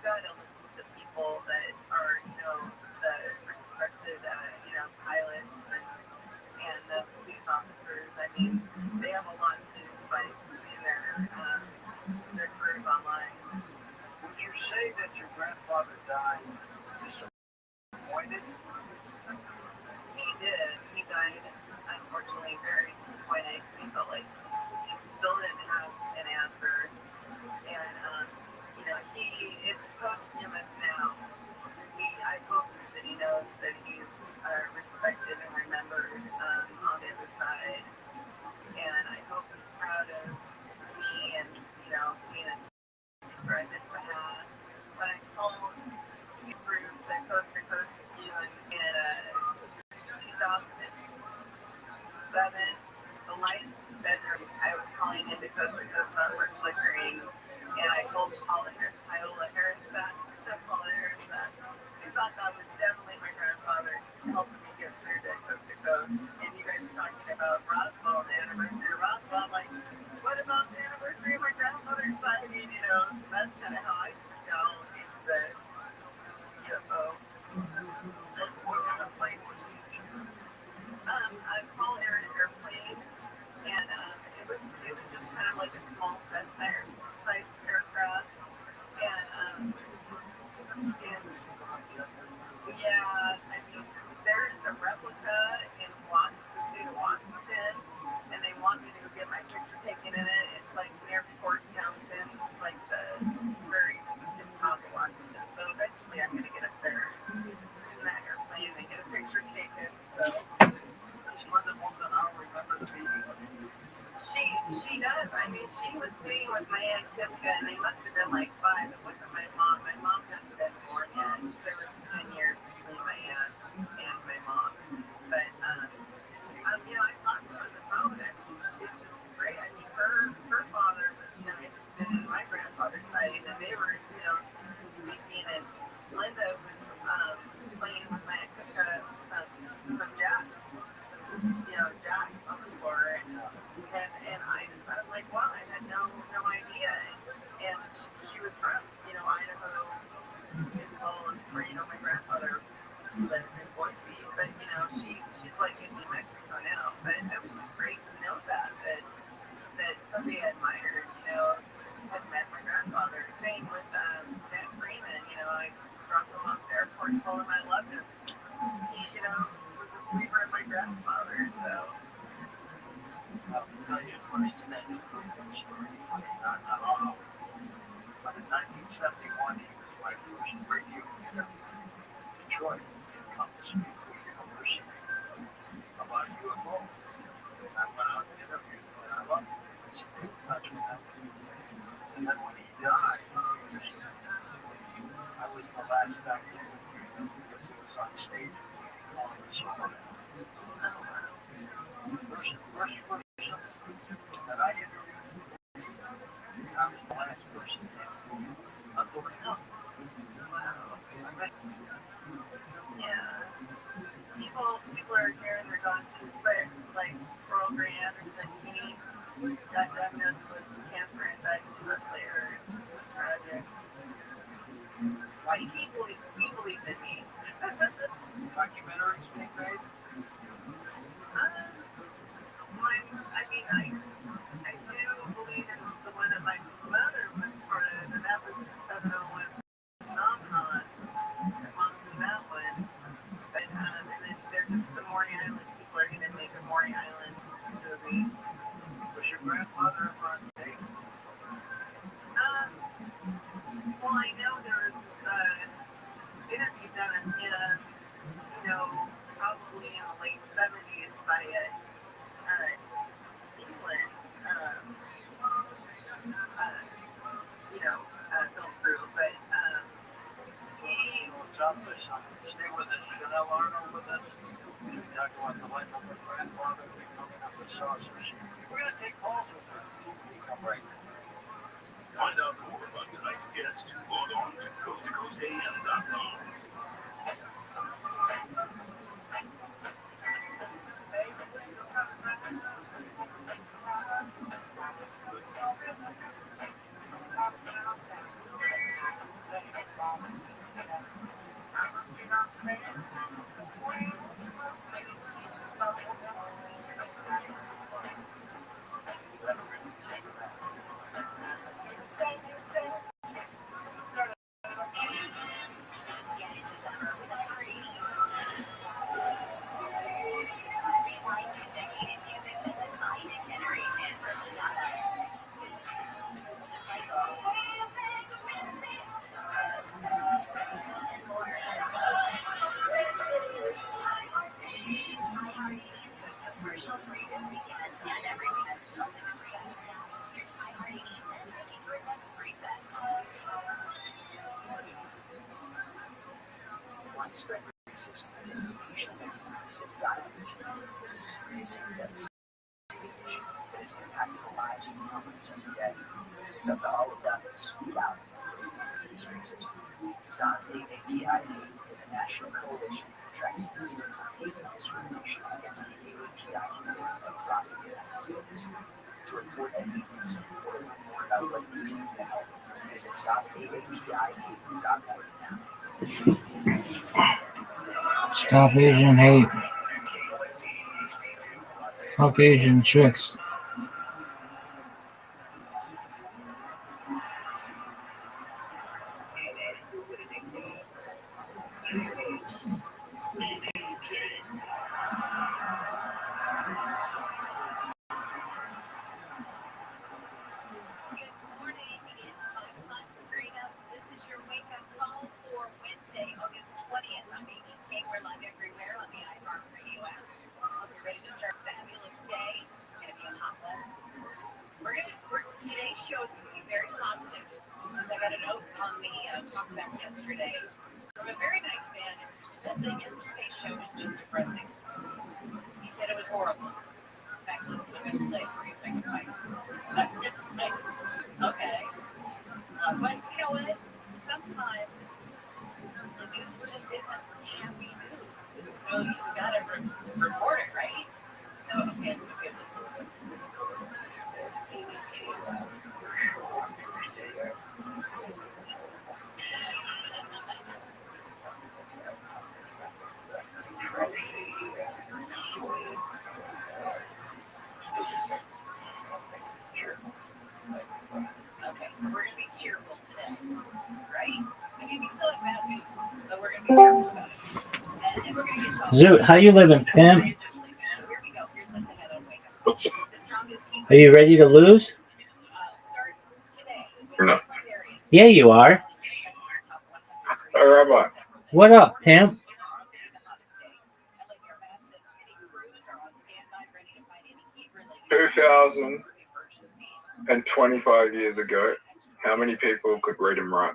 gotta listen to the people that are, the respected, pilots and the police officers. I mean, they have a lot to lose by putting their careers online. Would you say that your grandfather died disappointed? He did. He died, unfortunately, very disappointed because he felt like he still didn't have an answer. And, he is posthumous now. I hope that he knows that he's respected and remembered on the other side. And I hope he's proud of me and, being a speaker on his behalf. When I called to get through to Coast with you in 2007, the lights in the bedroom, I was calling into Coast to Coast on were flickering. And I told Paula Harris that. She thought that was definitely my grandfather helping me get through to Coast. And you guys are talking about Roswell, the anniversary of Roswell. I'm like, what about the anniversary of my grandfather's sighting? So that's kind of how I slipped down into the UFO. What kind of plane was it? I call it an airplane, and it was just kind of like a small Cessna type aircraft, and yeah, I mean, there's a replica in the state of Washington, and they want me to go get my picture taken in it. It's like near Fort Townsend. It's like the very tip top of Washington. So eventually I'm going to get up there, sit in that airplane, and get a picture taken. So Does Linda Moulton remember the meeting? She does. I mean, she was sitting with my Aunt Kiska, and they must have been like 5. It wasn't my mom. My mom hadn't been born yet. There was 10 years between my aunts and my mom. But, I talked to her on the phone, and it's just great. I mean, her father was interested in my grandfather's sighting, and they were, speaking, and Linda was playing with my ex some jacks, jacks on the floor, and I was like, wow, I had no idea, and she was from Idaho, as well as where my grandfather lived in Boise, but she's like in New Mexico now, but it was just great to know that somebody I admired, had met my grandfather. Same with Sam Freeman, I dropped him off the airport and told him I loved him. He, was a believer in my grandfather, so. I'll tell you a funny standing story. Not all. But in 1971, he was my first radio interview in Detroit. He had come to speak to the university about UFOs. And I went out and interviewed him, and I loved him. I stayed in touch with him. And then when he died, I was the last guy to interview him because he was on stage on the show. First person that I interviewed, I was the last person to interview. Unbelievable. Yeah. People are here and they're gone too quick. Like Earl Grey Anderson, he got diagnosed with cancer and died 2 months later. It's just so tragic. He believed in me. Documentaries being made? I do believe in the one that my mother was part of, and that was the 701 phenomenon. My mom's in that one. But, and then they're just the Maury Island people are going to make a Maury Island movie. Was your grandfather ever on tape? Well, I know there was this interview done of him, probably in the late 70s by England, film crew, but he... Stop this. Stay with us. Chanel Arnold with us. We talk about the life of her grandfather becoming up with saucers. We're going to take calls with her. Come right now. Find out more about tonight's guest. Log on to coasttocoastam.com. Widespread racism and institutional massive diet is a serious and devastating issue that has impacted the lives of millions every day. It's up to all of them to speak out against this racism. Stop AAPI is a national coalition that tracks incidents of hate and discrimination against the AAPI community across the United States. To report any incident or learn more about what you can do to help, visit stopaapi.org now. Stop Asian hate. Fuck Asian chicks. Today's show is going to be very positive because I got a note on the talkback yesterday from a very nice man who said that yesterday's show was just depressing. He said it was horrible. In fact, I'm going to play it for you if I can find it. Okay. But you know what? Sometimes cheerful today, right? I mean, we still have bad news, but we're going to be cheerful about it. And we're going to get y'all. Zoot, how you living, pimp? So here we go. Here's what's ahead on Wake Up. The strongest team Are you ready to lose? starts today. No. Yeah, you are. Hey, Rabbi. What up, pimp? 2,025 years ago, how many people could read and write?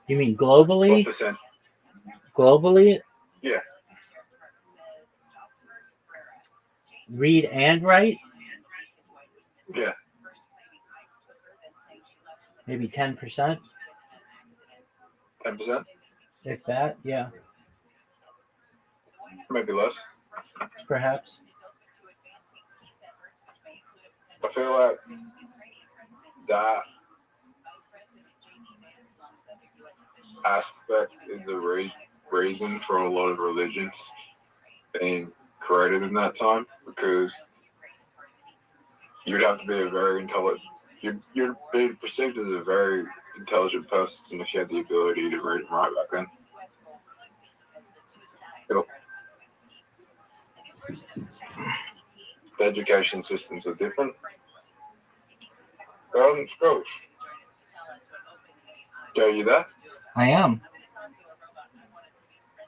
You mean globally? What percent? Globally? Yeah. Read and write? Yeah. Maybe 10%? 10%? If that, yeah. Maybe less. Perhaps. I feel like that aspect is the reason for a lot of religions being created in that time, because you'd have to be a very intelligent, you'd be perceived as a very intelligent person if you had the ability to read and write back then. The education systems are different. They're in schools. Joe, you there? I am.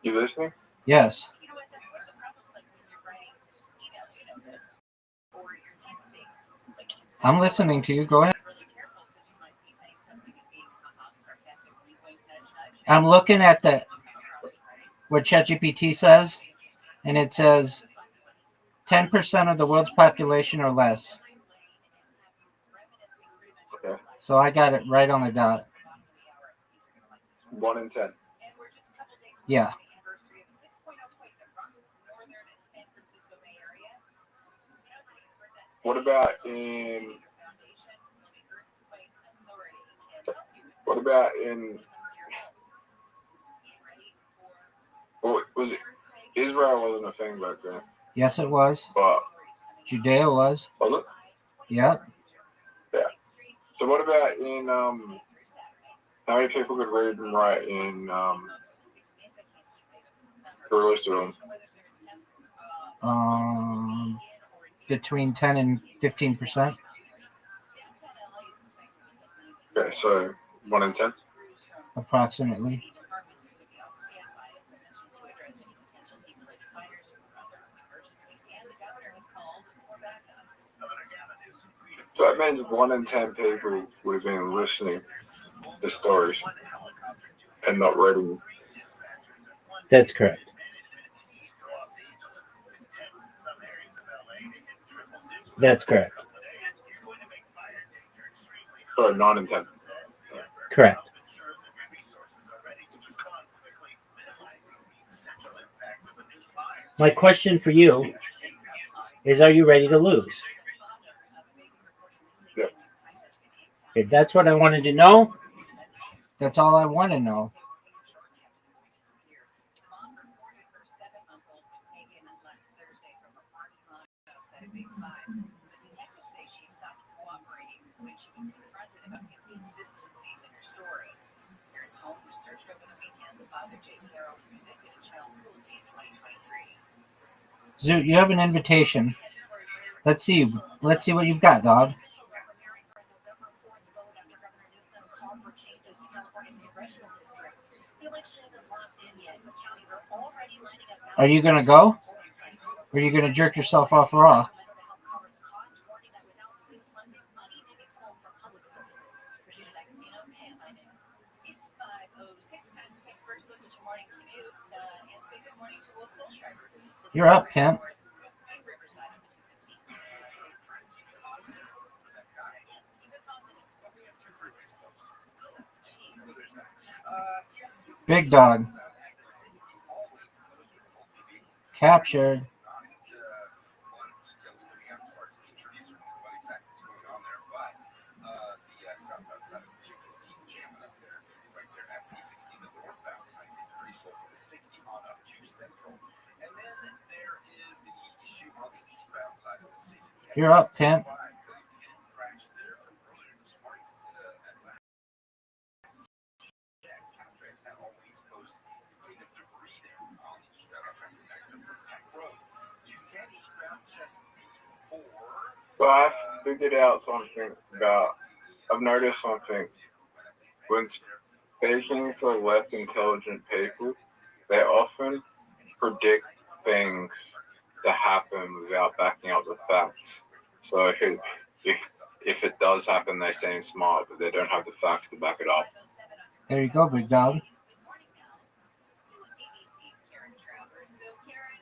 You listening? Yes. I'm listening to you. Go ahead. I'm looking at what ChatGPT says, and it says 10% of the world's population or less. Okay. So I got it right on the dot. 1 in 10. Yeah. What about in well, was it Israel wasn't a thing back then? Yes, it was. But Judea was. Was it? Yep. Yeah. So what about in how many people could read and write in Jerusalem? Between 10 and 15%. Okay, so 1 in 10? Approximately. So that means 1 in 10 people would have been listening to stories and not reading them. That's correct. That's correct. So 9 in 10. Correct. My question for you is, are you ready to lose? Yeah. Okay, that's what I wanted to know. That's all I want to know. Zoot, you have an invitation. Let's see what you've got, dog. Are you gonna go? Or are you gonna jerk yourself off raw? You're up, pimp. Big dog. Captured. You're up, pimp. But I've figured out something about, I've noticed something. When speaking to less intelligent people, they often predict things to happen without backing up the facts. So if it does happen, they seem smart, but they don't have the facts to back it up. There you go, big dog. ABC's Karen Travers. So, Karen,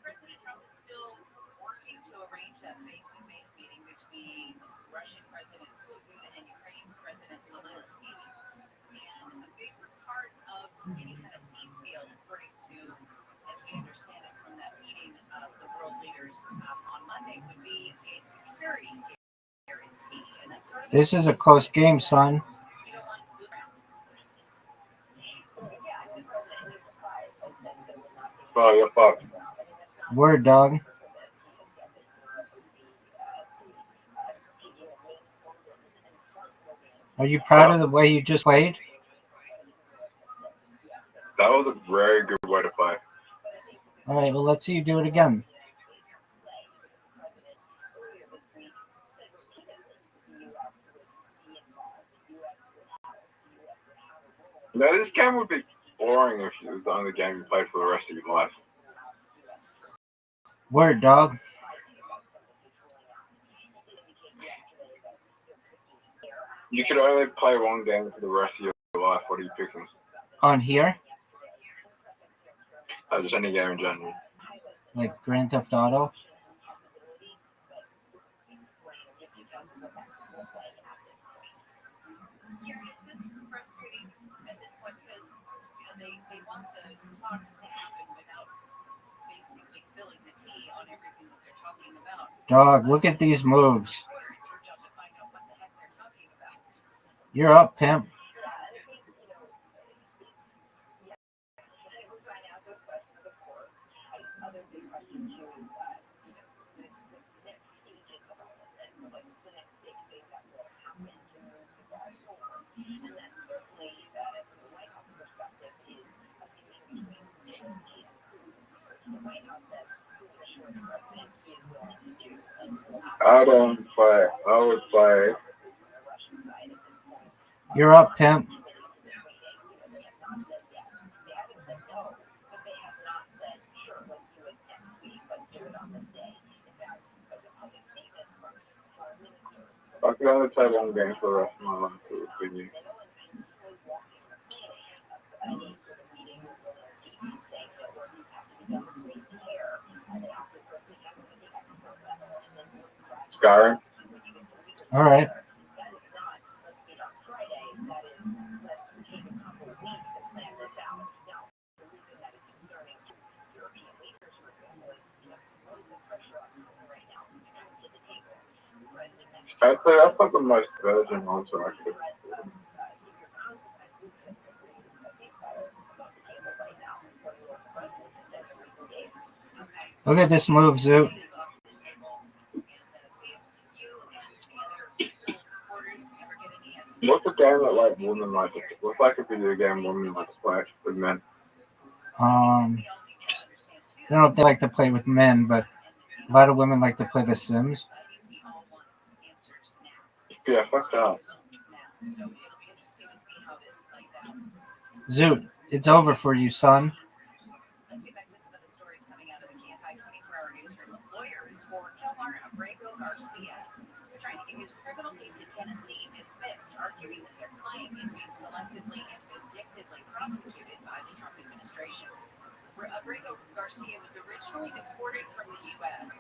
President Trump is still working to arrange that face-to-face meeting between Russian President Putin and Ukraine's President Zelensky. And a big part of any kind of peace deal, according to, as we understand it from that meeting of the world leaders on Monday, would be a security guarantee. And that's sort of This is a close game, son. Oh, you're fucked. Word, dog. Are you proud of the way you just played? That was a very good way to play. All right, well, let's see you do it again. No, this game would be boring if it was the only game you played for the rest of your life. Word, dog. You could only play one game for the rest of your life. What are you picking? On here? Just any game in general. Like Grand Theft Auto? Karen, is this frustrating at this point because they want the talks to happen without basically spilling the tea on everything that they're talking about? Dog, look at these moves. You're up, pimp. I don't play. I would play. You're up, pimp. I could only play one game for the rest of my life. It would be you. Skyrim. All right. I'd say that's like the most virgin answer I could. Look at this move, Zoot. What's a game that like women like to? What's like a video game women like to play with men? I don't know if they like to play with men, but a lot of women like to play The Sims. Yeah, fuck that. Zoot, it's over for you, son. Let's get back to some of the stories coming out of the KFI 24-hour newsroom. Lawyers for Rabbi Garcia trying to get his criminal case in Tennessee dismissed, arguing that their client is being selectively and vindictively prosecuted by the Trump administration. Rabbi Garcia was originally deported from the U.S.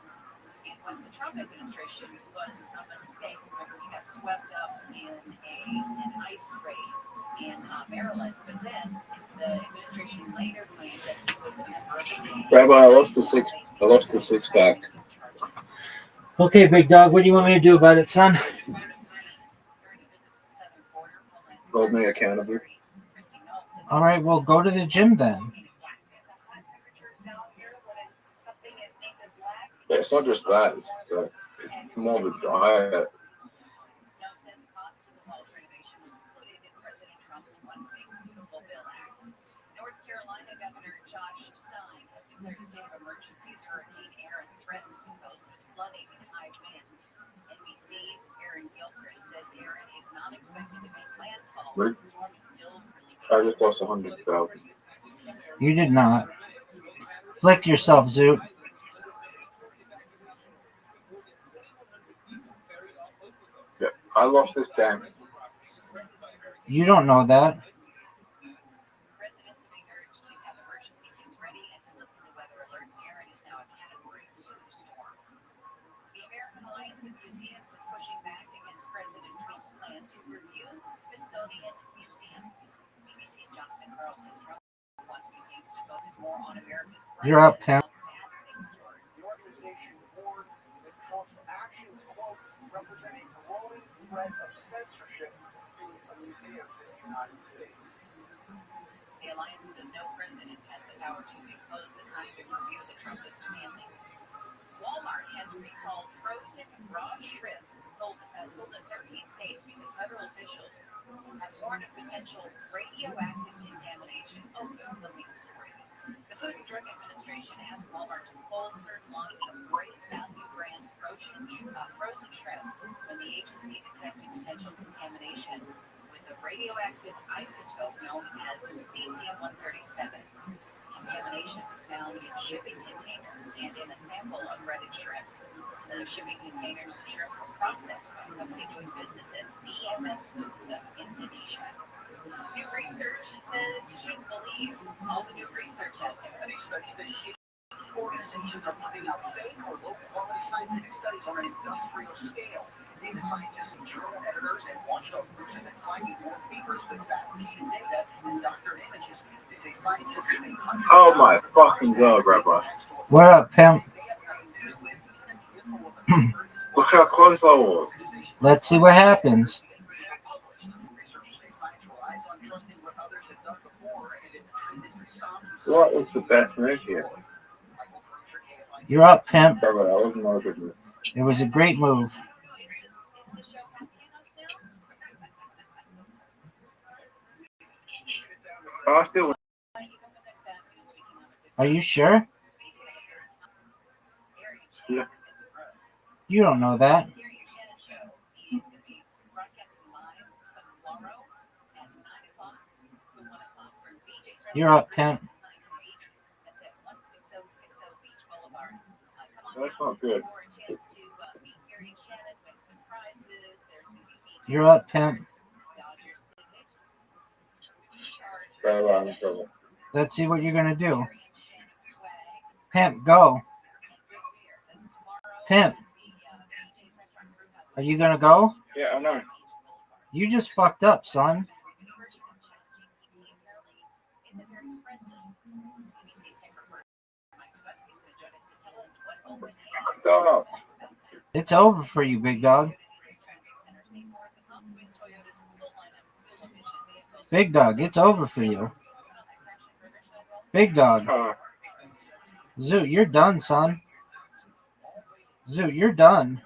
and what the Trump administration was a mistake. Remember, he got swept up in an ICE raid in Maryland, but then the administration later claimed that he was a member of the gang. Rabbi, I lost the six pack. Okay, big dog, what do you want me to do about it, son? Hold me accountable. All right, well, go to the gym then. Yeah, it's not just that. It's more of a diet. North Carolina Governor Josh Stein has declared a state of emergency as Hurricane Aaron threatens the coast with flooding and high winds. NBC's Aaron Gilchrist says Aaron is not expected to make landfall. Right. The storm is still really I just lost 100,000. You did not. Flick yourself, Zoot. Yeah, I lost this damn. You don't know that. Residents being urged to have emergency kits ready and to listen to weather alerts. Aaron is now a Category 2 storm. The American Alliance of Museums is pushing back against President Trump's plan to review Smithsonian museums. BBC's Jonathan Carl says Trump wants museums to focus more on America's You're up, pimp. The organization warned that Trump's actions, quote, represent a growing threat of censorship to museums in the United States. The alliance says no president has the power to impose the kind of review that Trump is demanding. Walmart has recalled frozen raw shrimp sold in 13 states because federal officials have warned of potential radioactive contamination. Oh, that's something to worry. The Food and Drug Administration asked Walmart to pull certain lots of Great Value brand frozen shrimp when the agency detected potential contamination with a radioactive isotope known as cesium-137. Contamination was found in shipping containers and in a sample of breaded shrimp. The shipping containers and shrimp were processed by a company doing business as BMS Foods of Indonesia. New research says you shouldn't believe all the new research out there. New studies say organizations are putting out fake or low-quality scientific studies on an industrial scale. Data scientists and journal editors and watchdog groups have been finding more papers with fabricated data and doctored images. They say scientists spend hundreds Oh my fucking god, Rabbi. What up, pimp? Look how close I was. Let's see what happens. What was the best move here? You're up, pimp. Rabbi, that wasn't a good move. It was a great move. I still. Are you sure? Yeah. You don't know that. You're up, pimp. That's not good. You're up, pimp. Rabbi, I'm in trouble. Let's see what you're gonna do. Pimp, go. Pimp. Are you gonna go? Yeah, I know. You just fucked up, son. Stop. It's over for you, big dog. Big dog, it's over for you. Big dog. Zoot, you're done, son. Zoot, you're done.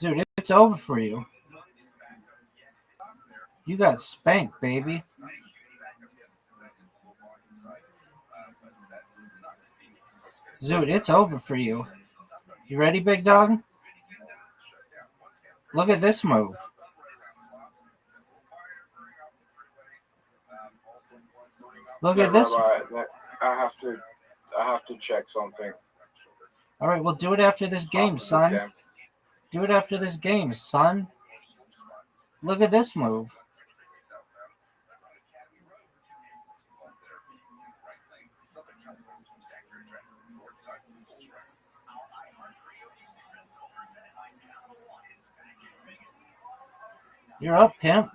Zoot, it's over for you. You got spanked, baby. Zoot, it's over for you. You ready, big dog? Look at this move. Look at this. Rabbi, I have to check something. All right, we'll do it after this game, son. Do it after this game, son. Look at this move. You're up, pimp.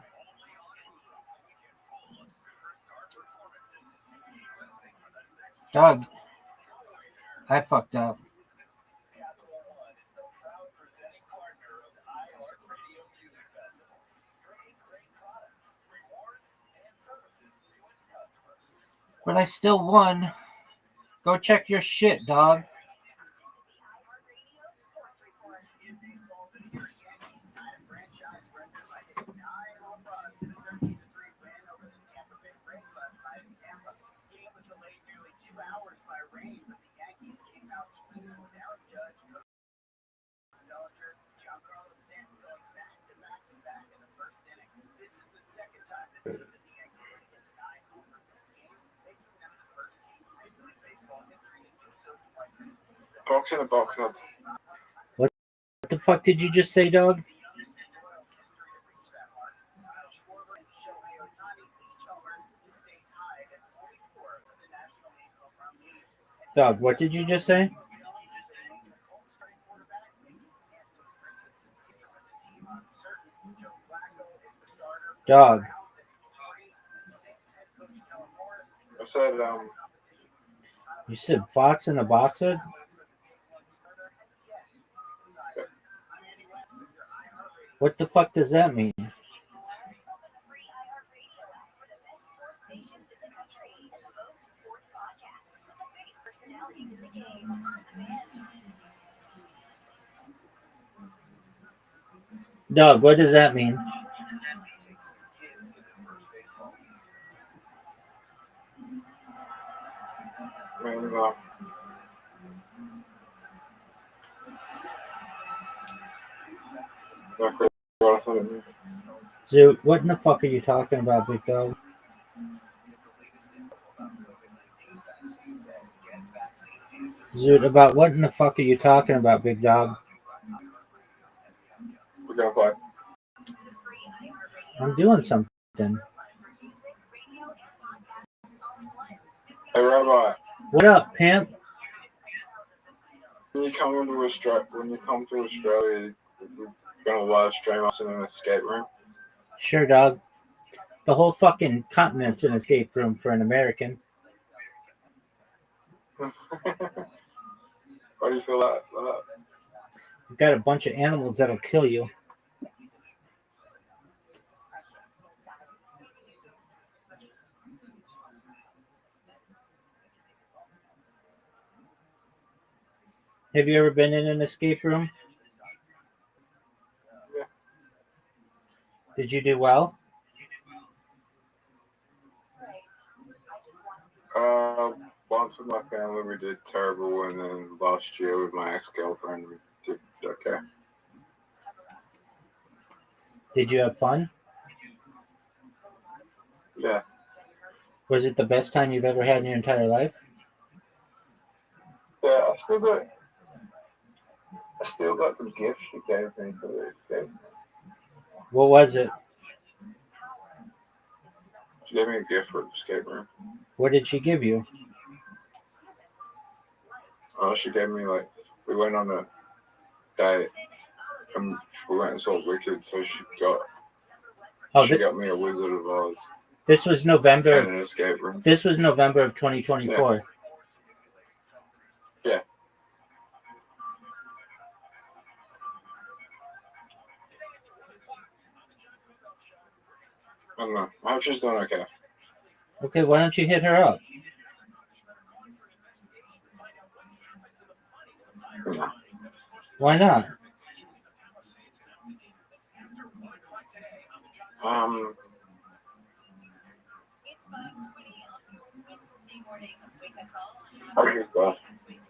Doug, I fucked up. But I still won. Go check your shit, dog. Box in a box. What the fuck did you just say, dog? Dog, what did you just say? Dog. I said, You said fox in a boxer? What the fuck does that mean? Dog, what does that mean? Dude, what in the fuck are you talking about, big dog? Dude, about what in the fuck are you talking about, big dog? We're gonna play. I'm doing something. Hey, Rabbi. What up, pimp? When you come to Australia, you're gonna live stream us in an escape room. Sure, dog. The whole fucking continent's an escape room for an American. Why do you feel that? You've got a bunch of animals that'll kill you. Have you ever been in an escape room? Yeah. Did you do well? Once with my family we did terrible, and then last year with my ex-girlfriend we did okay. Did you have fun? Yeah. Was it the best time you've ever had in your entire life? Yeah, I still got the gift she gave me for the escape. What was it? She gave me a gift for the escape room. What did she give you? Oh, she gave me we went on a date and we went and saw Wicked, so she got me a Wizard of Oz. This was November. And an escape room. This was November of 2024. Yeah. I don't know. I hope she's doing okay. Okay, why don't you hit her up? No. Why not?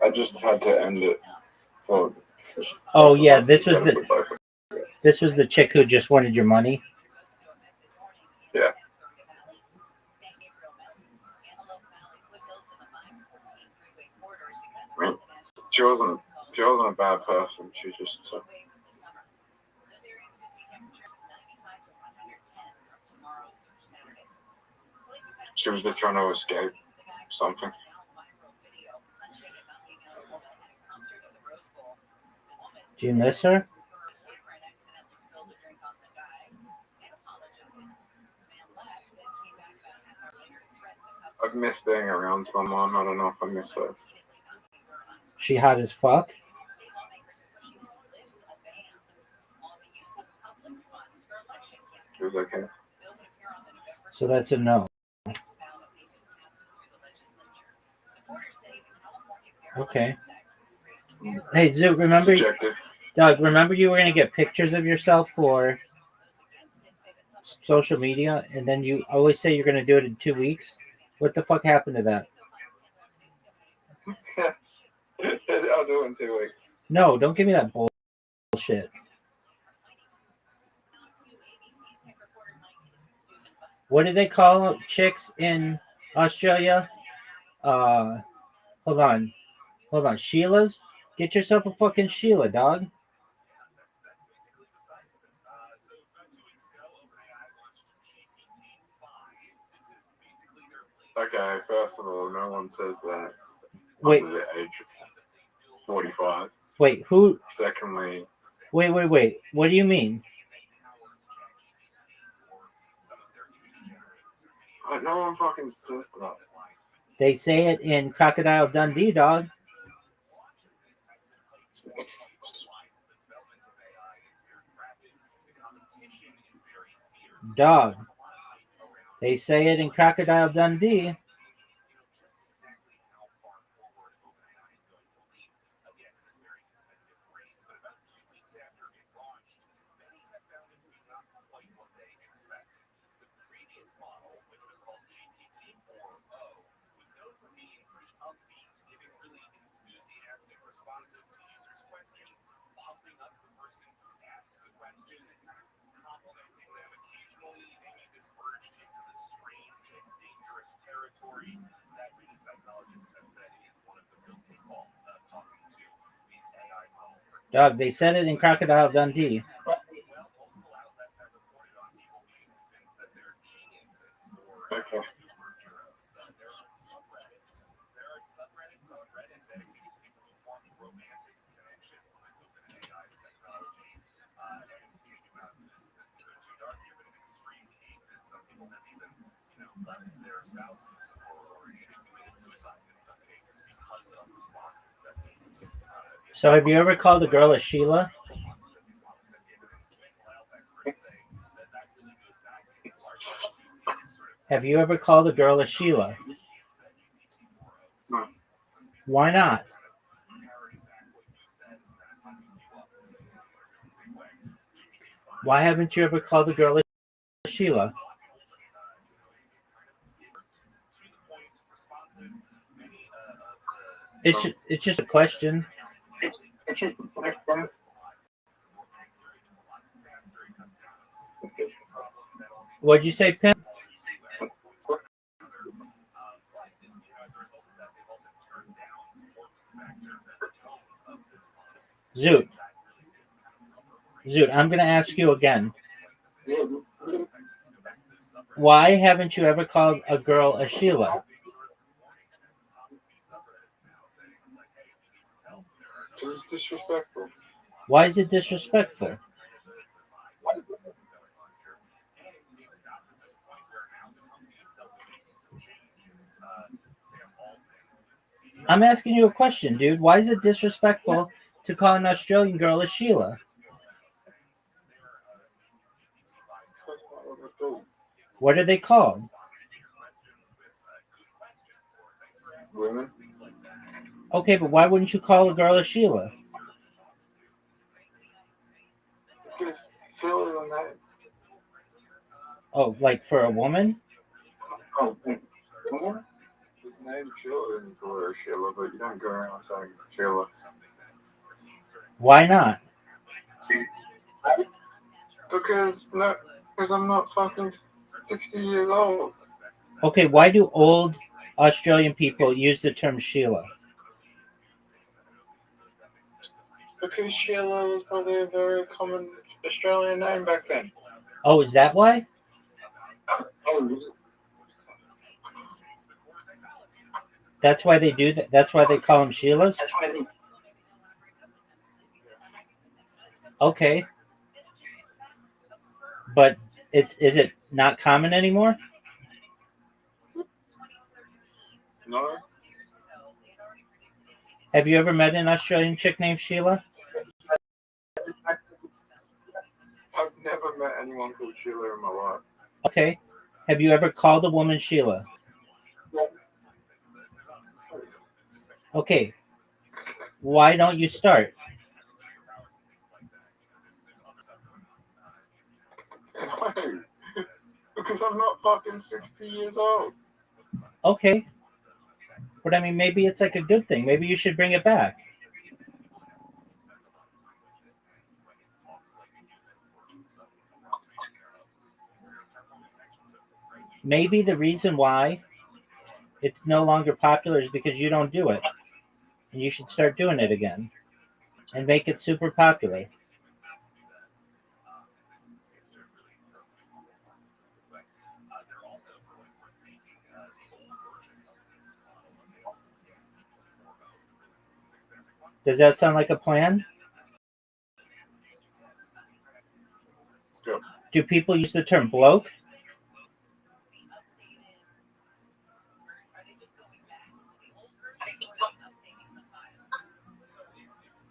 I just had to end it. So, oh yeah, this was the chick who just wanted your money. Yeah. I mean, she wasn't a bad person. She just she was just trying to escape something. Do you miss her? I've missed being around my mom. I don't know if I miss her. She hot as fuck? She was okay. So that's a no. Okay. Hey, Zoo, remember, Doug, remember you were going to get pictures of yourself for social media, and then you always say you're going to do it in 2 weeks? What the fuck happened to that? I'll do it in 2 weeks. No, don't give me that bullshit. What do they call chicks in Australia? Hold on. Hold on, Sheila's? Get yourself a fucking Sheila, dog. Okay, first of all, no one says that Wait. under the age of 45. Wait, who? Secondly, Wait. What do you mean? no one fucking says that. They say it in Crocodile Dundee, dog. Dog. They say it in Crocodile Dundee. Dog, they said it in Crocodile Dundee. Okay. So have you ever called a girl a Sheila? Have you ever called a girl a Sheila? No. Why not? Why haven't you ever called a girl a Sheila? It's just a question. What'd you say, Pim? Zoot, I'm going to ask you again. Why haven't you ever called a girl a Sheila? It's disrespectful. Why is it disrespectful? I'm asking you a question, dude. Why is it disrespectful to call an Australian girl a Sheila? What are they called? Women? Okay, but why wouldn't you call a girl a Sheila? Because Sheila is a name. Oh, like for a woman? Oh, what? His name's Sheila, and you call her Sheila, but you don't go around saying Sheila. Why not? Because I'm not fucking 60 years old. Okay, why do old Australian people use the term Sheila? Because Sheila was probably a very common Australian name back then. Oh, is that why? That's why they do that. That's why they call them Sheilas. Okay, but is it not common anymore? No. Have you ever met an Australian chick named Sheila? I've never met anyone called Sheila in my life. Okay. Have you ever called a woman Sheila? Okay. Why don't you start? No. Because I'm not fucking 60 years old. Okay. But I mean, maybe it's like a good thing. Maybe you should bring it back. Maybe the reason why it's no longer popular is because you don't do it. and you should start doing it again and make it super popular. Does that sound like a plan? Yeah. Do people use the term bloke?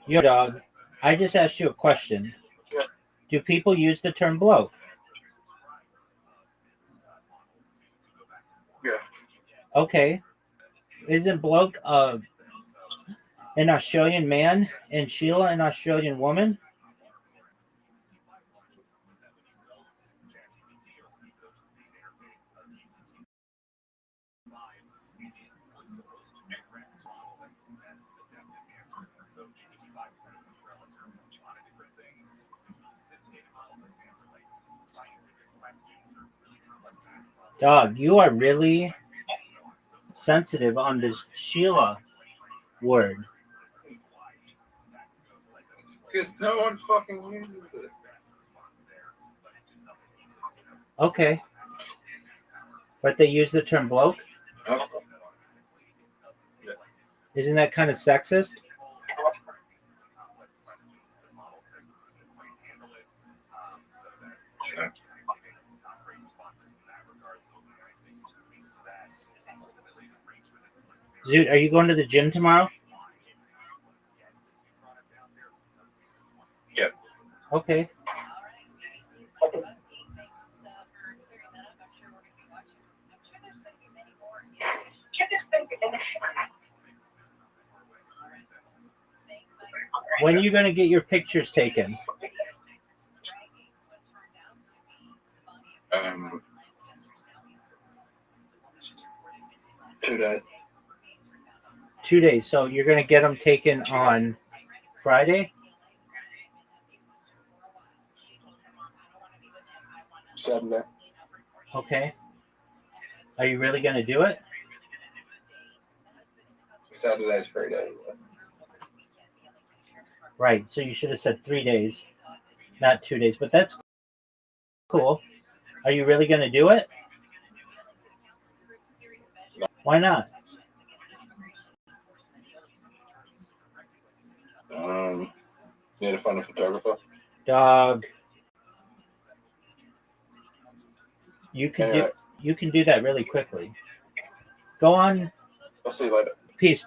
Yo, dog, I just asked you a question. Yeah. Do people use the term bloke? Yeah. Okay. Isn't bloke an Australian man and Sheila an Australian woman? Dog, you are really sensitive on this Sheila word. Because no one fucking uses it. Okay. But they use the term bloke? Oh. Yeah. Isn't that kind of sexist? Zoot, are you going to the gym tomorrow? Yep. Okay. When are you going to get your pictures taken? Um, 2 days. 2 days. So you're going to get them taken on Friday? Saturday. Okay. Are you really going to do it? Saturday's free day. Right. So you should have said 3 days, not 2 days. But that's cool. Are you really going to do it? Why not? Need to find a photographer. Dog. You can Anyway. you can do that really quickly. Go on. I'll see you later. Peace.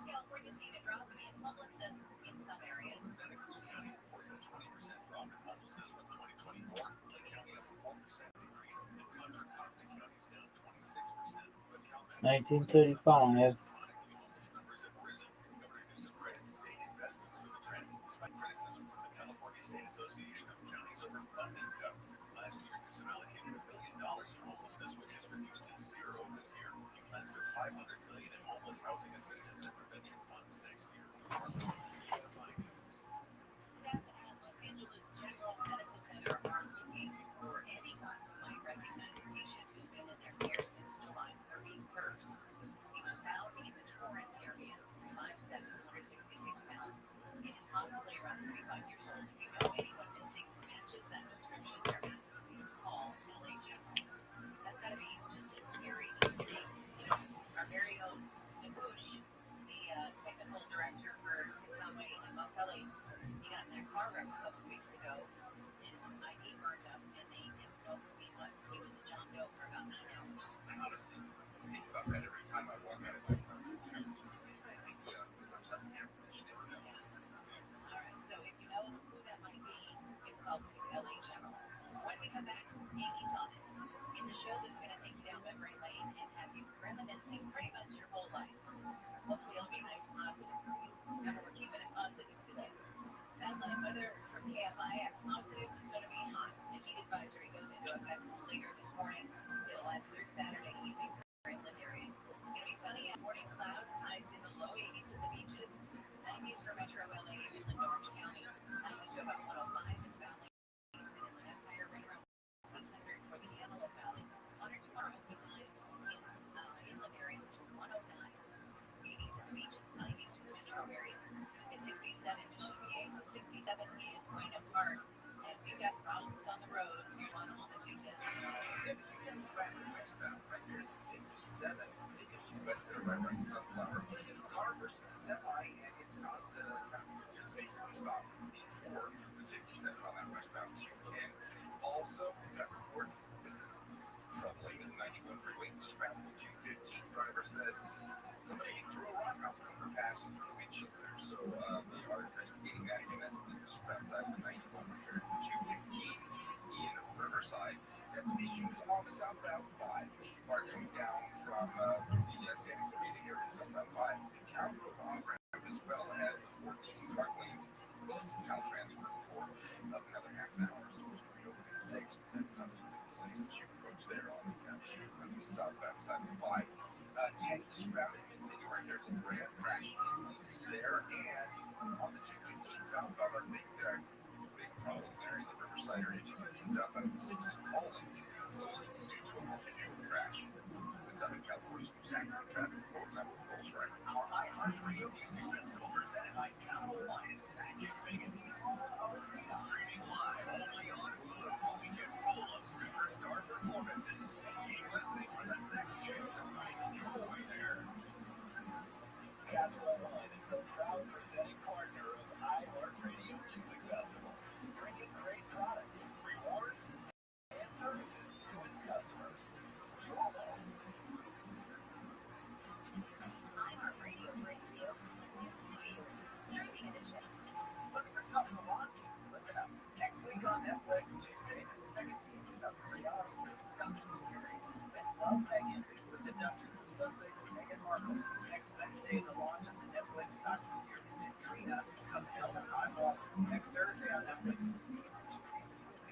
California seen a drop in homelessness in some areas. 1935. Staff at Los Angeles General Medical Center are looking for anyone who might recognize a patient who's been in their care since July 31st. He was found runs sunflower. A car versus a semi, and it's caused traffic to just basically stop before the 57 on that westbound 210. Also, we've got reports. This is troubling. The 91 freeway eastbound 215 driver says somebody threw a rock off the overpass through the windshield there. So they are investigating that. Again, that's the eastbound side of the 91 compared to 215 in Riverside. Got some issues on the southbound 5. Are coming down from the Santa Clarita area, southbound 5, the Calgary off-ramp, as well as the 14 truck lanes close to Caltrans Route 4 up another half an hour. Supposed to be open at 6, but that's caused some delays as you approach there on the southbound side of the 5. 10 eastbound in Mid-City right there, the Grand crash is there, and on the 215 southbound, our big problem there in the Riverside area, 215 southbound of the 60, all lanes closed due to a multi-fuel crash. The Southern California spectacular traffic reports on the Pulse right. Our iHeartRadio Music Festival presented by Capital One is back in Vegas. Streaming live only on Hulu. A weekend full of superstar performances. Keep listening for the next chance to ride your way there. Capital One is the proud presenting partner of iHeartRadio Music Festival, bringing great products, rewards, and services to its customers. iHeartRadio brings you New to You, streaming edition. Looking for something to watch? Listen up. Next week on Netflix, Tuesday, the second season of the reality docu-series with Love Meghan with the Duchess of Sussex, Meghan Markle. Next Wednesday, the launch of the Netflix docu-series Katrina, Come Hell or High Water. Next Thursday on Netflix, the season 2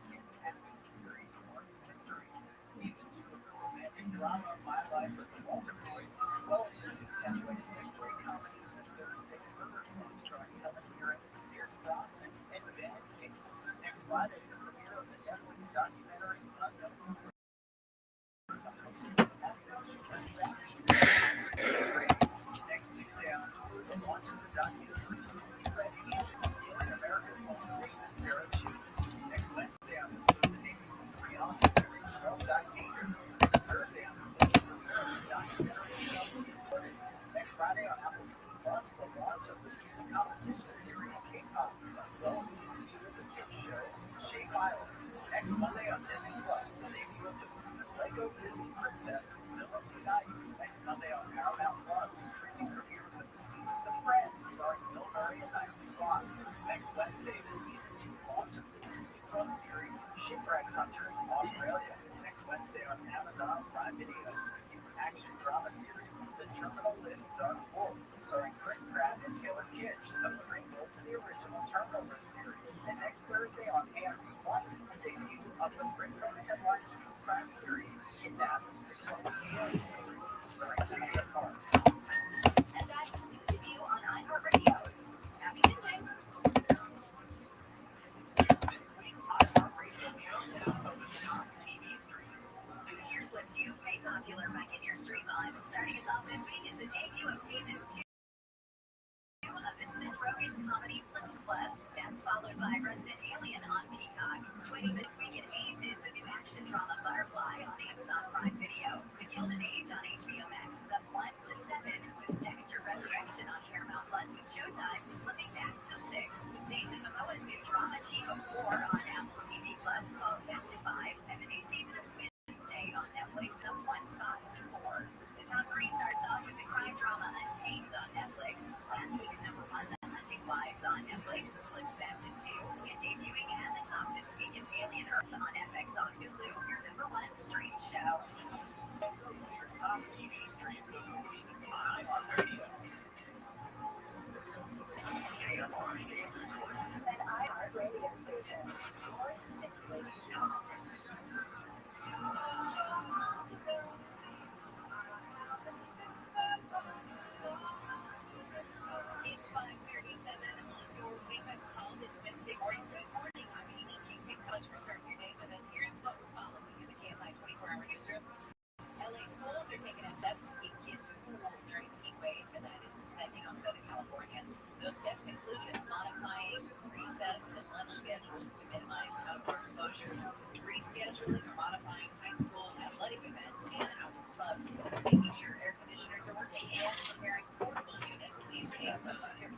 begins epic series Martin Mysteries. Season 2 of the romantic drama My Life with the Walter Boys, as well as the Netflix mystery comedy The Thursday Murder Club starring Helen Mirren, Pierce Brosnan, and Ben Kingston. Next Friday, the premiere of the Netflix documentary Unknown. Next Tuesday on Hulu, the launch of the docu-series Red Hand, stealing America's most famous pair of shoes. Next Wednesday on Hulu, the debut of the reality series Throwback Danger. Next Thursday on Hulu, the premiere of the documentary Recorded. Next Friday on Apple TV Plus, the launch of the music competition series K-pop, as well as season 2 of the kids show Shape Island. Next Monday on Disney Plus, the debut of the movie Lego Disney Princess Villain Tonight. Next Monday on Paramount Plus, the streaming premiere of the movie The Friends, starring Bill Murray and Naomi Watts. Next Wednesday, the season 2 launch of the Disney Plus series Shipwreck Hunters Australia. Next Wednesday on Amazon Prime Video, the new action drama series The Terminal List Dark Wolf, starring Chris Pratt and Taylor Kitsch, a prequel to the original Terminal List series. And next Thursday on AMC Plus, the debut of the Brit from the Headlines true crime series Kidnapped, the Chloe Leone story, starring Julia Parks. And that's New to You on iHeartRadio. Happy Tuesday. Here's this week's iHeartRadio countdown of the top TV streams. Here's what you've made popular back in your stream on. Starting us off this week is the debut of season 2 of the Seth Rogen comedy Plus. That's followed by Resident Alien on Peacock. Joining this week at 8 is the new action drama Butterfly on Amazon Prime Video. The Gilded Age on HBO Max is up 1 to 7, with Dexter Resurrection on Paramount Plus with Showtime slipping back to 6. Jason Momoa's new drama Chief of War on Apple TV Plus falls back to 5, and the new season of Wednesday on Netflix up 1 spot to 4. The top 3 starts off with the crime drama Untamed on Netflix. Last week's number 1, The Hunting Wives on Netflix, slips back to 2. And debuting at the top this week is Alien Earth on FX on Hulu, your number 1 stream show. Those are your top TV streams of the week on iHeartRadio. KFI Games Report. An iHeartRadio station. More stimulating talk. It's 5:37 on your wake-up call this Wednesday morning. Good morning. I'm Amy King. Thanks so much for starting your day with us. Here's what we're following in the KFI 24-hour newsroom. LA schools are taking out steps to keep kids cool during the heat wave that is descending on Southern California. Those steps include modifying recess and lunch schedules to minimize outdoor exposure, rescheduling or modifying high school athletic events and outdoor clubs, making sure air conditioners are working, and Boxer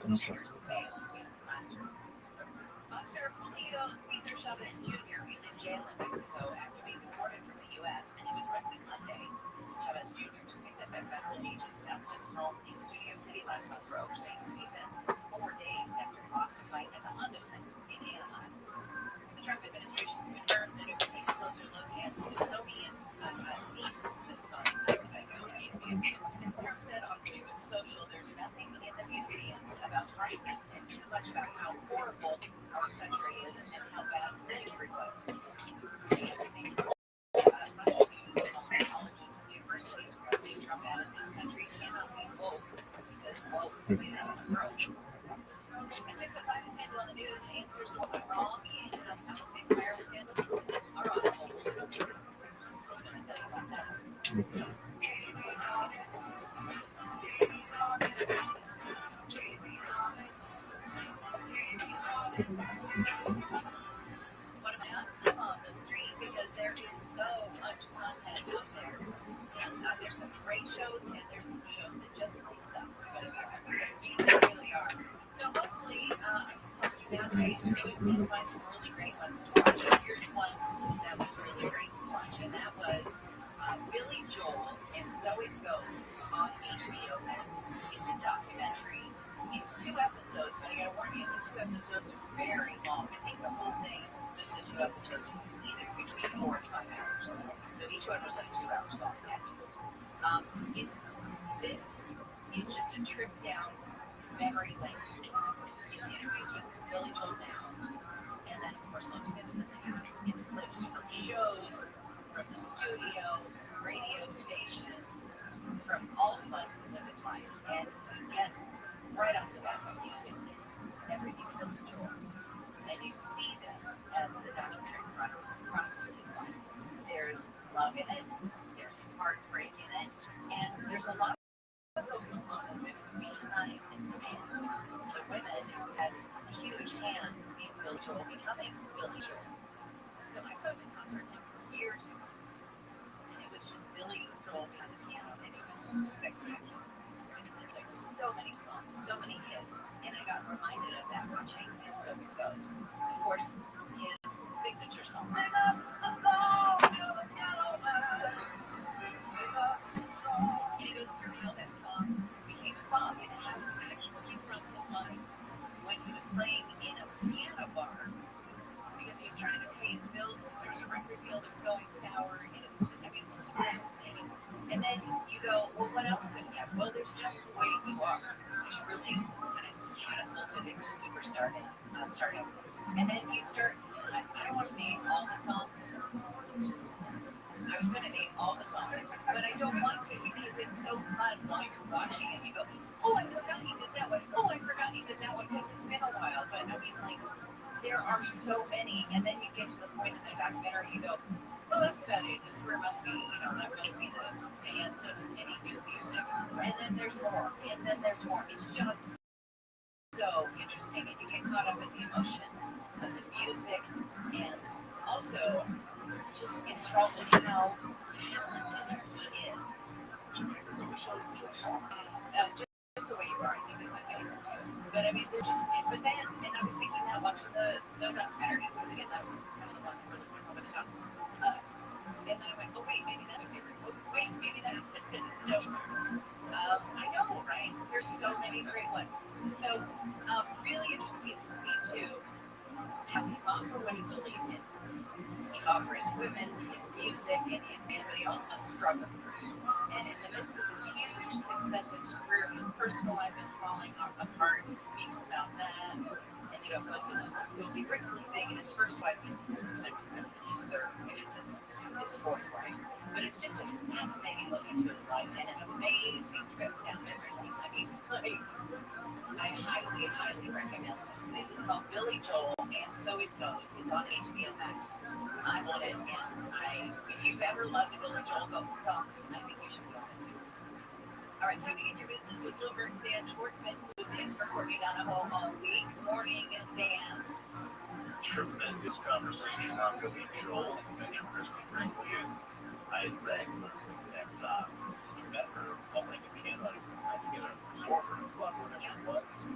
Julio Cesar Chavez Jr. is in jail in Mexico after being deported from the U.S. and he was arrested Monday. Chavez Jr. was picked up by federal agents outside his home in Studio City last month for overstaying his visa 4 days after he lost a fight at the Honda Center in Anaheim. The Trump administration's confirmed that it will take a closer look at Smithsonian Trump said on Truth Social, there's nothing in the museums about kindness and too much about how horrible our country is and how bad slavery was. Colleges and universities surrounding Trump added this country cannot be woke because woke is approach. At 6:05 is Handle on the News answers what went wrong in how Palisades fire was handled. Our article was going to tell you about that. What am I on the street because there is so much content out there. And there's some great shows and there's some shows that just make some. But they really are. So hopefully I can help you navigate through it and find some really great ones to watch. And here's one that was really great to watch, and that was Billy Joel and So It Goes on HBO Max. It's a documentary. It's 2 episodes, but I gotta warn you, the 2 episodes are very long. I think the whole thing, just the 2 episodes, was either between 4 and 5 hours. So each one was like 2 hours long. This is just a trip down memory lane. It's interviews with Billy Joel now, and then of course looks into the past. It's clips from shows, from the studio, radio stations, from all slices of his life, and you get right off the bat, music is everything to Billy Joel. And you see this as the documentary chronicles his life. There's love in it, there's heartbreak in it, and there's a lot of focus on the women behind the man. The women had a huge hand in Billy Joel becoming Billy Joel. So I saw him in concert like years ago, and it was just Billy Joel behind the piano, and it was spectacular. There's like so many songs, so many hits, and I got reminded of that watching And So It Goes. Of course, his signature song. Sing us a song, you're the piano man. Sing us a song. And he goes through how that song became a song and how it's actually from his life when he was playing in a piano bar because he was trying to pay his bills, and so there was a record deal that was going sour, and it was just, it's just fascinating. And then you go, well, what else could he have? Well, there's Just the Way You Are, which really kind of catapulted him to superstardom. And then you start, I don't want to name all the songs. I was going to name all the songs, but I don't want to because it's so fun while you're watching it. You go, oh, I forgot he did that one. Oh, I forgot he did that one because it's been a while. But I mean, like, there are so many, and then you get to the point in the documentary, you go, well, that's about it. His career must be, that must be the end of any new music. And then there's more, and then there's more. It's just so interesting, and you get caught up in the emotion of the music, and also just enthralled with how talented he is. Just the Way You Are, I think is my favorite. But I mean, they're just, but then, and I was thinking that watching the documentary, because again, that was kind of the one that really went over the top. And then I went, oh, wait, maybe that's my favorite. Oh, wait, maybe that is. So, I know, right? There's so many great ones. So, really interesting to see, too, how he fought for what he believed in. He fought for his women, his music, and his man, but he also struggled. And in the midst of this huge success in his career, his personal life is falling apart. He speaks about that. And, of course, Christy Brinkley thing, and his first wife, and his third, his fourth wife. But it's just a fascinating look into his life and an amazing trip down memory lane. I mean, like, I highly, highly recommend this. It's called Billy Joel, and So It Goes. It's on HBO Max. I'm on it, and if you've ever loved a Billy Joel song, I think you should be on it too. All right, tuning in your business with Bloomberg's Dan Schwartzman, who's in for Courtney Donahoe all week. Morning, Dan. Tremendous conversation on Billy Joel. You mentioned Christy Brinkley, and I had read that you met her playing the piano, I think in a resort or club, whatever it was.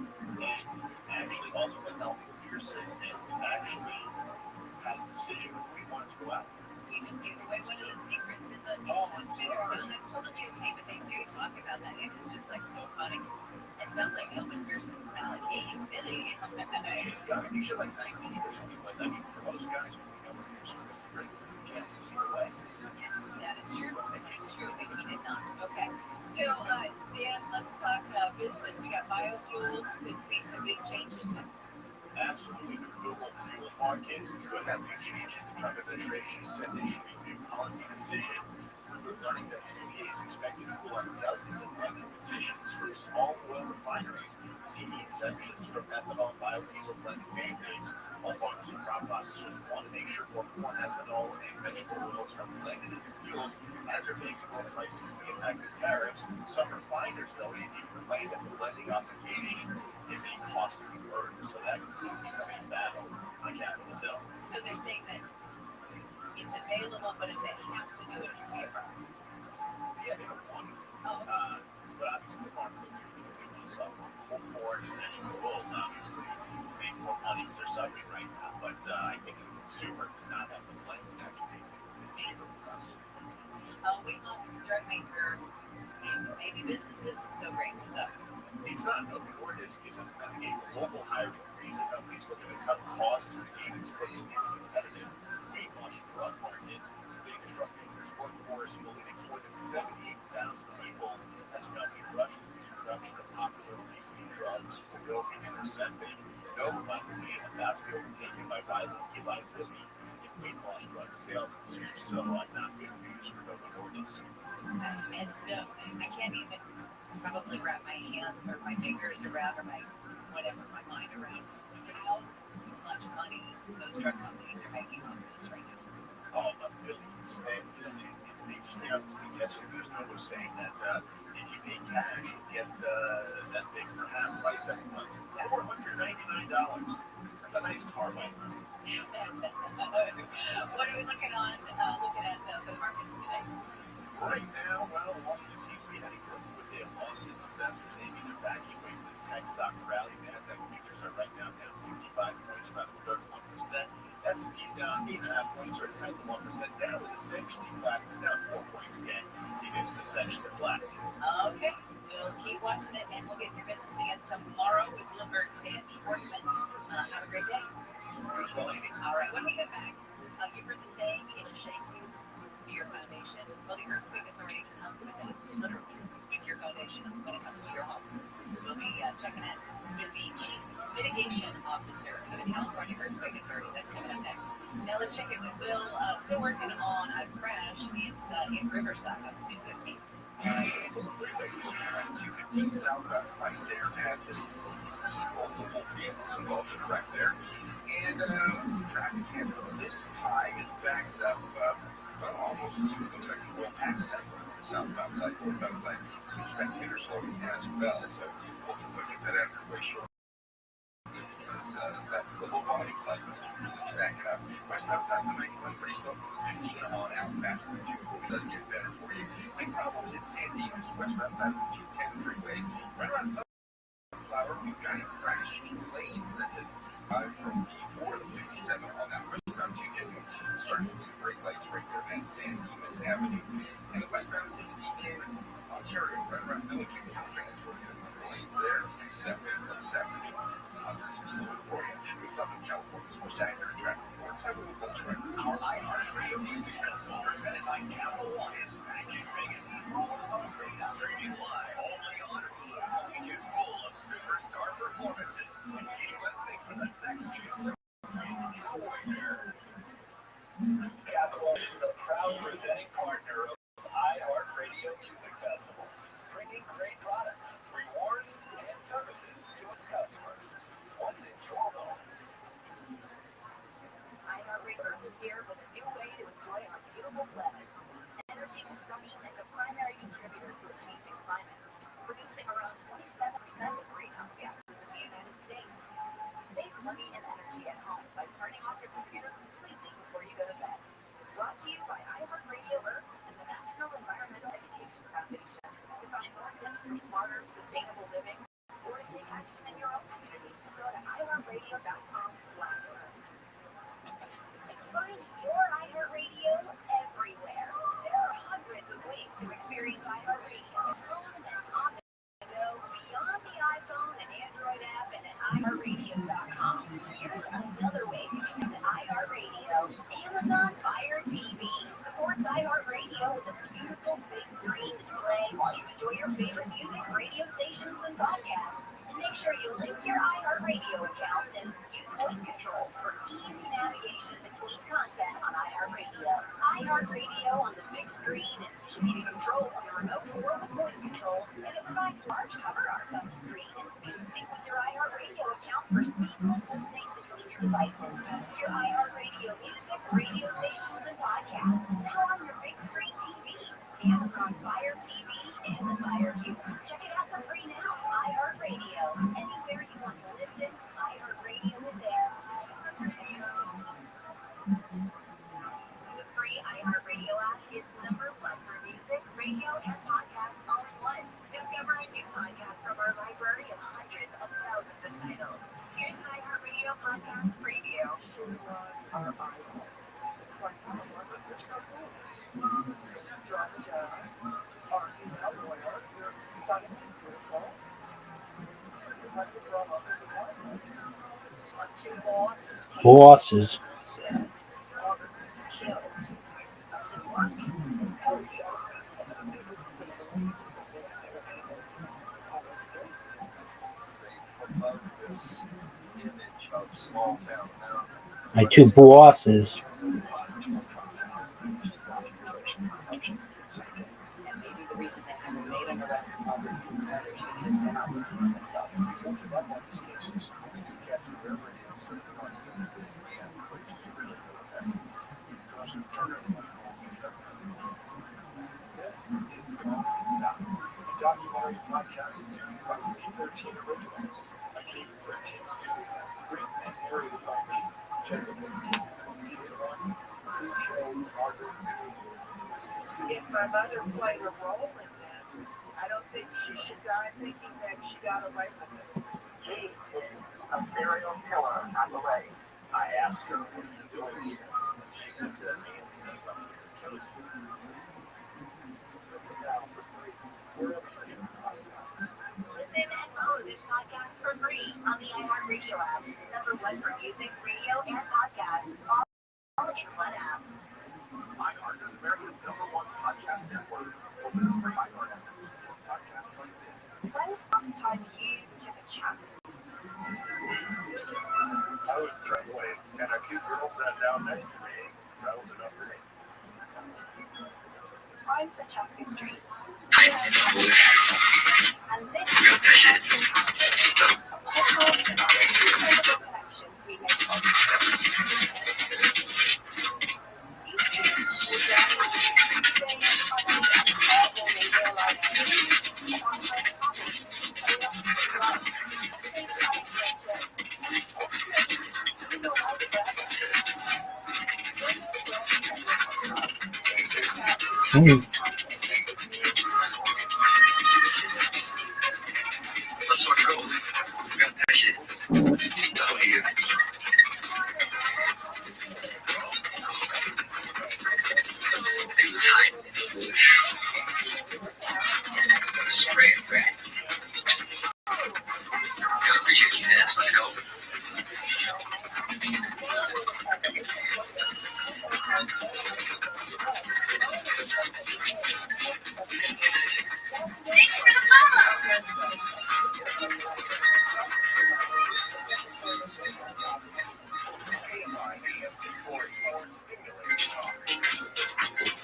sounds like Elvin Pearson from Alec. Hey, Billy. She's like 19 or something like that. I mean, for most guys, when we know we're supposed to break, we can't lose either way. That is true. That is true, but he did not. Okay. So, Dan, let's talk business. We got biofuels. Could see some big changes now. Absolutely. The renewable fuels market could have big changes. The Trump administration said they should be a new policy decision. We're learning that the EPA is expected to rule on dozens of blending petitions from small oil refineries seeking exemptions from ethanol and biodiesel blending mandates. All farmers and crop processors want to make sure more corn, ethanol, and vegetable oils are blended into fuels as their basic oil prices the impact of tariffs. Some refiners, though, even claim that the blending obligation is a costly burden, so that could become a battle on Capitol Hill. So they're saying that it's available, but if they have to do it, it will be a problem. Yeah, they don't want it. But obviously the farmers do because they want to sell more corn and vegetable oils, obviously. Make more money because they're suffering right now. But I think the consumer to not have the blend would actually make it cheaper for us. Weight loss drug maker and maybe business isn't so great. What's up? It's not. No, the board is implementing a global hiring freeze. The company's looking to cut costs and gain its foot in the competitive weight loss drug market. The biggest drug maker's workforce will lead to more than 78,000 people as the company rushed to reduce production of popular obesity drugs, Wegovy and Ozempic. Novo, by the way, about to be overtaken by rival Eli Lilly in weight loss drug sales this year. So not good news for Novo Nordisk. And I can't even probably wrap my hand or my fingers around or my mind around how much money those drug companies are making off this right now. Billions. And they just obviously yesterday Novo was saying that if you pay cash, you get Ozempic for half price every month. $499. That's a nice car bike. What are we looking at for the markets today? Right now, well, Wall Street seems to be heading for liquidated losses. Investors aiming to evacuate the tech stock rally. NASDAQ futures are right now down 65 points, about 31%. S&P's down 8.5 points, or 10.1%. Dow is essentially flat. It's down 4 points again. It is essentially flat. Okay, we'll keep watching it, and we'll get your business again tomorrow with Bloomberg's Dan Schwartzman. Have a great day. All right, when we get back, you've heard the saying, it'll shake you to your foundation. Well, the Earthquake Authority can help you with that, literally, with your foundation when it comes to your home. We'll be checking in with the Chief Mitigation Officer for the California Earthquake Authority. That's coming up next. Now let's check in with Will. Still working on a crash. It's in Riverside up 215. From the freeway, 215 southbound, right there at the CC. Multiple vehicles involved in a wreck there. And some traffic here. This time is backed up almost to, looks like well past Central, southbound side, northbound side. Some spectators loading as well. So hopefully we'll get that out of your way shortly. Because that's the low volume side that's really stacking up. Westbound side of the 91 pretty slow from the 15 on out past the 240 does get better for you. Big problems in San Dimas, westbound side of the 210 freeway. Right around Sunflower, we've got a crash in lanes that has from before the 57 on that westbound 210. Starts to see brake lights right there at San Dimas Avenue. And the westbound 60 in Ontario, right around Milliken, Caltrans, working on the lanes there. It's going to be that way until this afternoon. Some slowing for you. With Southern California's most accurate traffic reports, have a little closer right now. Our iHeartRadio Music Festival, presented by Capital One, is back in Vegas. Streaming live only on Hulu. A weekend full of superstar performances. And keep listening for the next chance to go there. Capital One is the proud presenting partner of iHeartRadio Music Festival, bringing great products, rewards, and services to its customers. What's in your home? iHeartRadio is here with a new way to enjoy our beautiful planet. Energy consumption is a primary contributor to a changing climate. iHeartRadio.com. Here's another way to connect to iHeartRadio. Amazon Fire TV supports iHeartRadio with a beautiful big screen display while you enjoy your favorite music, radio stations, and podcasts. And make sure you link your iHeartRadio account and use voice controls for easy navigation between content on iHeartRadio. iHeartRadio on the big screen is easy to control from the remote or with voice controls, and it provides large cover art on the screen. And you can sync with your iHeartRadio account for seamless listening between your devices. Your iHeartRadio music, radio stations, and podcasts now on your big screen TV. Amazon Fire TV and the Fire Cube. Check it out for free now. iHeartRadio. Anywhere you want to listen, iHeartRadio is there. The free iHeartRadio app is number one for music, radio, and podcasts all in one. Discover a new podcast from our library of hundreds of thousands of titles. Here's an iHeartRadio podcast preview. Showruns are idle. It's like, oh, Margaret, you're so cool. Drive a job, argue with a lawyer, you're stunning and beautiful. You're like to grow up in the one. Two bosses. Bosses. Said, Robert was killed. I said, what? Oh, yeah. Promote this image of small town America. My two bosses. And maybe the reason they haven't made an arrest in Robert is because they're not looking at themselves. Don't give up on these cases. You can catch whoever it is that you're going to do this in the end. You really know that. Because you turn it on. This is Gone South, a documentary podcast series by C13 Originals, a Cadence 13 studio, written and narrated by me, Jacob Winston. Season 1, Who Killed Margaret? If my mother played a role in this, I don't think she should die thinking that she got away with it. A serial killer on the way. I asked her, what are you doing here? She looks at me and says, I'm here to kill you. Listen now for free, wherever you get your podcasts. Listen and follow this podcast for free on the iHeartRadio app. Number one for music, radio, and podcasts. All in one app. iHeart is America's #1 podcast network. Open a free iHeart app for podcasts like this. When was the last time you took a chance? I was turned away, and a cute girl sat down next to me. That was enough for me. I'm Francesca Streets. And this is a cultural and incredible connections we make on the show. Each week, we'll dive into Tuesday and Sunday and all will make their lives easy. And on my topics, philosophy, life, things like nature, and ultimately, you know how to better. Let's talk gold. Got that shit. Out here. They was hiding in the bush. Spraying crack. I appreciate you, Ness. Let's go. Thanks for the follow.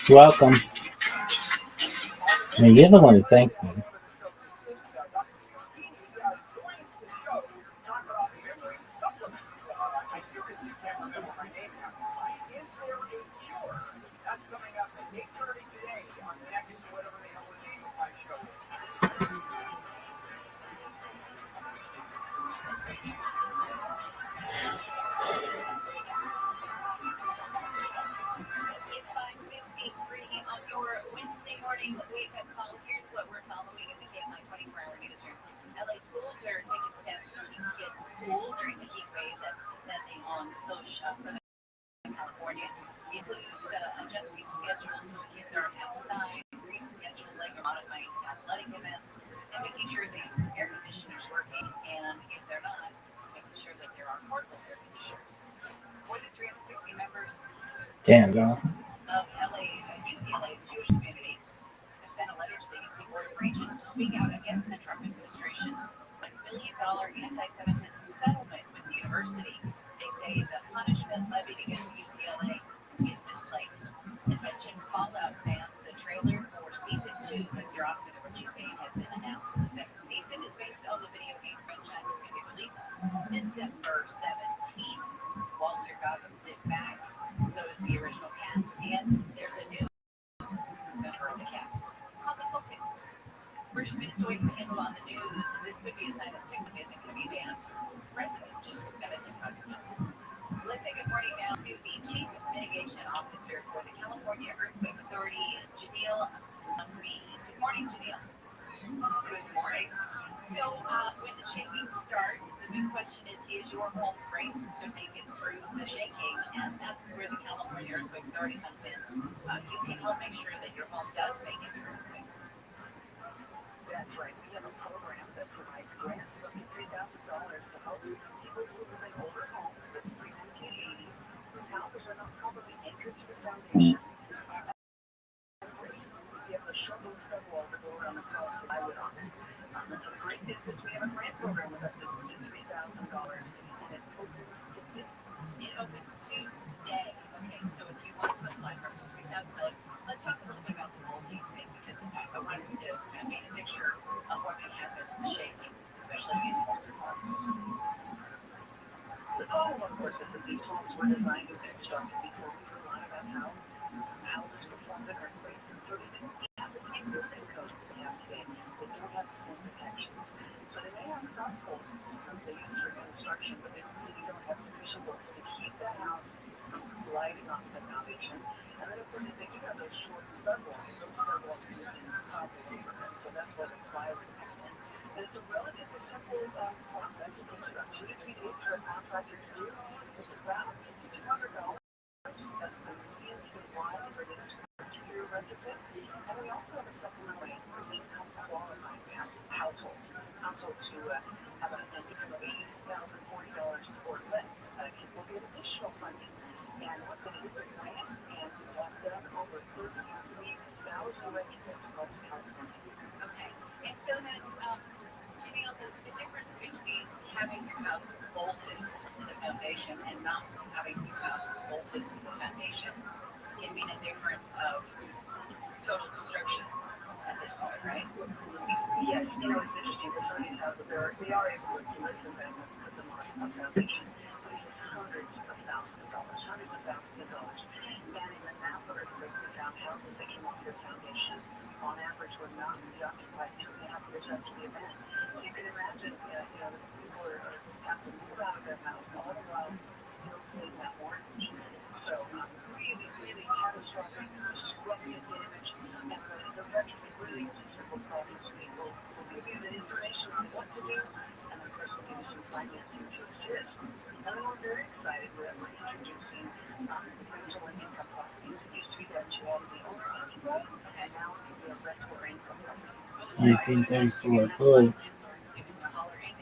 Welcome. Now, you're the one to thank me. That's coming up at 8:30 today on the next whatever the hell the name of my show is. It's 5:53 on your Wednesday morning wake-up call. Here's what we're following Damn, girl. of UCLA's Jewish community have sent a letter to the UC Board of Regents to speak out against the Trump administration's $1 billion anti-Semitism settlement with the university. They say the punishment levied against UCLA is misplaced. Attention Fallout fans, the trailer for season 2 has dropped and the release date has been announced. The second season is based on the video game franchise. It's going to be released December 17th. Walter Goggins is back, so is the original cast, and there's a new member of the cast, Papa Culkin. We're just minutes away from the handle on the news. This could be a sign that TikTok isn't going to be banned. President just got a TikTok account. Let's say good morning now to the Chief Mitigation Officer for the California Earthquake Authority, Janelle Reed. Good morning, Janelle. Good morning. So when the shaking starts, the big question is your home braced to make it through the shaking? And that's where the California Earthquake Authority comes in. You can help make sure that your home does make it through. That's right. We have a program that provides grants up to $3,000 to help people who live in older homes that pre-1980 whose houses are not properly anchored to the foundation. We have a shovel stud wall to go around the house with plywood on it. That's a great business. We have a grant program with up to $3,000, and it opens today. It opens today. Okay, so if you want to put like up to $3,000, let's talk a little bit about the molding thing because I wanted to kind of paint a picture of what can happen with shaking, especially in older homes. The total, of course, is that these homes were designed and constructed before we knew a lot about how houses performed in earthquakes, so they didn't have the same building codes that we have today. They don't have the same protections. So they may have some holes they use for construction, but they really don't have sufficient bolts to keep that house from sliding off the foundation. And then, of course, if they do have those short stud walls, those stud walls are used in top of the neighborhood, so that's where the plywood comes in. And it's a relatively simple process of construction. 2 to 3 days for a contractor to do. It's about $200. That's the median to wide for this particular retrofit. And we also have a supplemental aid for income qualifying households. Households who have an income of $80,040 or less will get additional funding. And what they do is a grant, and we have done over 33,000 retrofits across California. Okay, and so then, Janelle, the difference between having your house bolted to the foundation and not having your house bolted to the foundation can mean a difference of total destruction at this point, right? Yes, it's interesting because some of these houses they are able to listen and put them on a foundation. But it's hundreds of thousands of dollars. And in the Napa earthquake, we found houses that came off their foundation on average were not reoccupied 2.5 years after the event. So you can imagine, that people have to move out of their house all the while still paying that mortgage. So really, really catastrophic, disruptive damage. And the retrofit really is a simple process. People will give you the information on what to do, and of course we'll give you some financing to assist. And then we're very excited that we're introducing rental and income properties. It used to be that you had the owner occupied, and now it can be a rental or income property. 1934.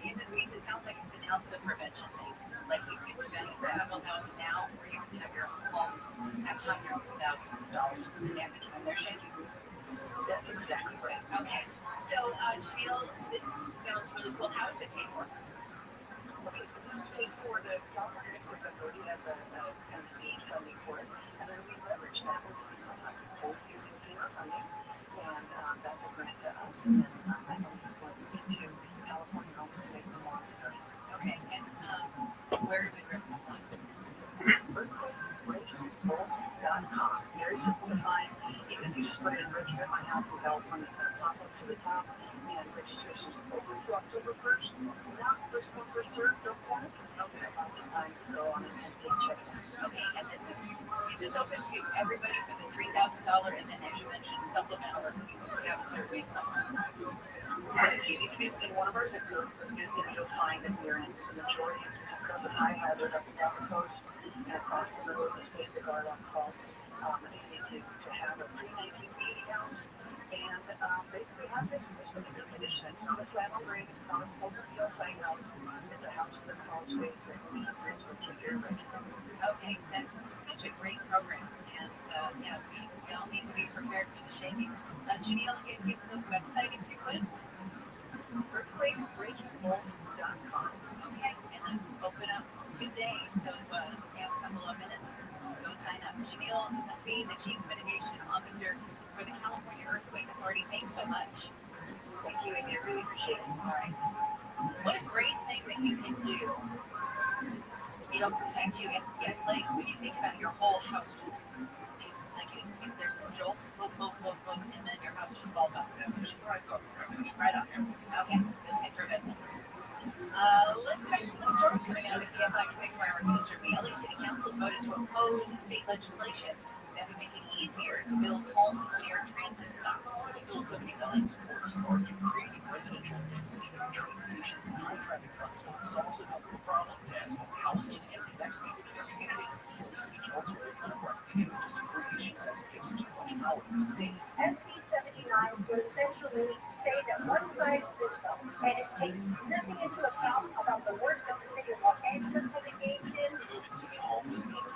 In this case, it sounds like an ounce of prevention thing. Like you could spend $2,000 now, or you can have your home have hundreds of thousands of dollars for the damage when they're shaking. That's exactly right. Okay, so Janelle, this sounds really cool. How is it paid for? Okay, so this is paid for. The California Earthquake Authority has a seed funding for it, and then we leverage that with both using FEMA funding, and that's a grant to us, and then I know this is going into California homes to make them more resilient. Okay, and where do we rip them on? EarthquakeBraceBolt.com. Very simple to find. Even if you just put it in Richmond, my house in California, it's going to pop up to the top, and registration is open to October 1st. Not first come, first served, don't panic. Okay. Lots of time to go on and take checks. Okay, and is this open to everybody for the $3,000, and then as you mentioned, supplemental, or you have a certain income? If you need to be in one of our zip codes, you'll find that we're in the majority of zip codes of high hazard up and down the coast and across the middle of the state, the guard on call. You need to have a pre-1980 house and basically have this in good condition. It's not a flat on grade, it's not a older site house. It's a house with a crawl space that we will take care of. Okay, that's such a great program. Rabbi, the Chief Mitigation Officer for the California Earthquake Authority. Thanks so much. Thank you, and I really appreciate it. All right. What a great thing that you can do. It'll protect you. And like when you think about your whole house, just like if there's some jolts, boom, boom, boom, boom, and then your house just falls off the foundation. Right off. Okay, this can prevent that. Let's go to some of the stories coming out of the KFI 24-hour news. The LA City Council has voted to oppose state legislation that would make it easier to build homes near transit stops. Bill 79 supporters argue creating residential density near train stations and high-traffic bus stops solves a couple of problems as housing and connects people to their communities. The city council Republicans disagree. She says it gives too much power to the state. SB 79 would essentially say that one size fits all, and it takes nothing into account about the work that the city of Los Angeles has engaged in. The movement City Hall was named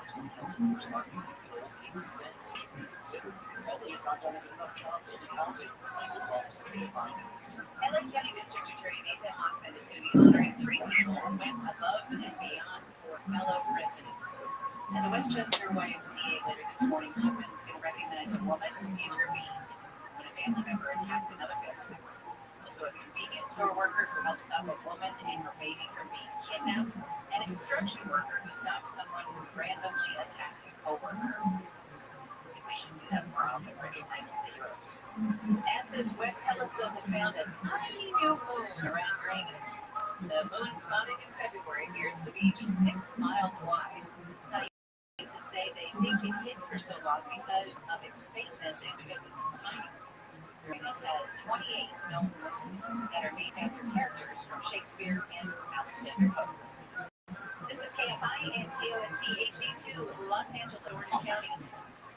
some council members argue the bill makes sense. Should be considered because LA has not done a good enough job building housing. Michael Ross, KFI News. LA County District Attorney Nathan Hoffman is going to be honoring 3 people who went above and beyond for fellow residents. At the Westchester YMCA later this morning, Hoffman is going to recognize a woman who intervened when a family member attacked another family member. Also, a convenience store worker who helped stop a woman and her baby from being kidnapped, and a construction worker who stopped someone who randomly attacked a coworker. I think we should do that more often, recognizing the heroes. NASA's Webb telescope has found a tiny new moon around Uranus. The moon spotted in February appears to be just 6 miles wide. It's not easy to say they think it hid for so long because of its faintness and because it's so tiny. Uranus has 28 known moons that are named after characters from Shakespeare and Alexander Pope. This is KFI and KOST HD2, Los Angeles, Orange County.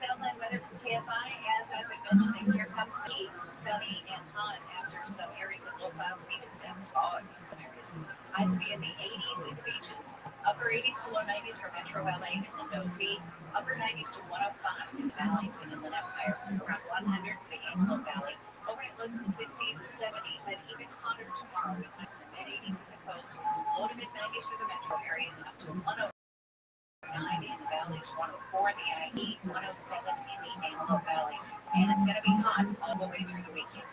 Southland weather from KFI, as I've been mentioning, here comes the heat, sunny and hot after some areas of low clouds, even dense fog in some areas. Highs will be in the 80s in the beaches, upper 80s to low 90s for Metro LA and Lindo Sea, upper 90s to 105 in the valleys and Inland Empire, around 100 for the Antelope Valley, overnight lows in the 60s and 70s, and even hotter tomorrow with highs in the mid 80s at the coast, low to mid 90s for the metro areas, and up to 109 in the valleys, 104 in the IE, 107 in the Antelope Valley, and it's going to be hot all the way through the weekend.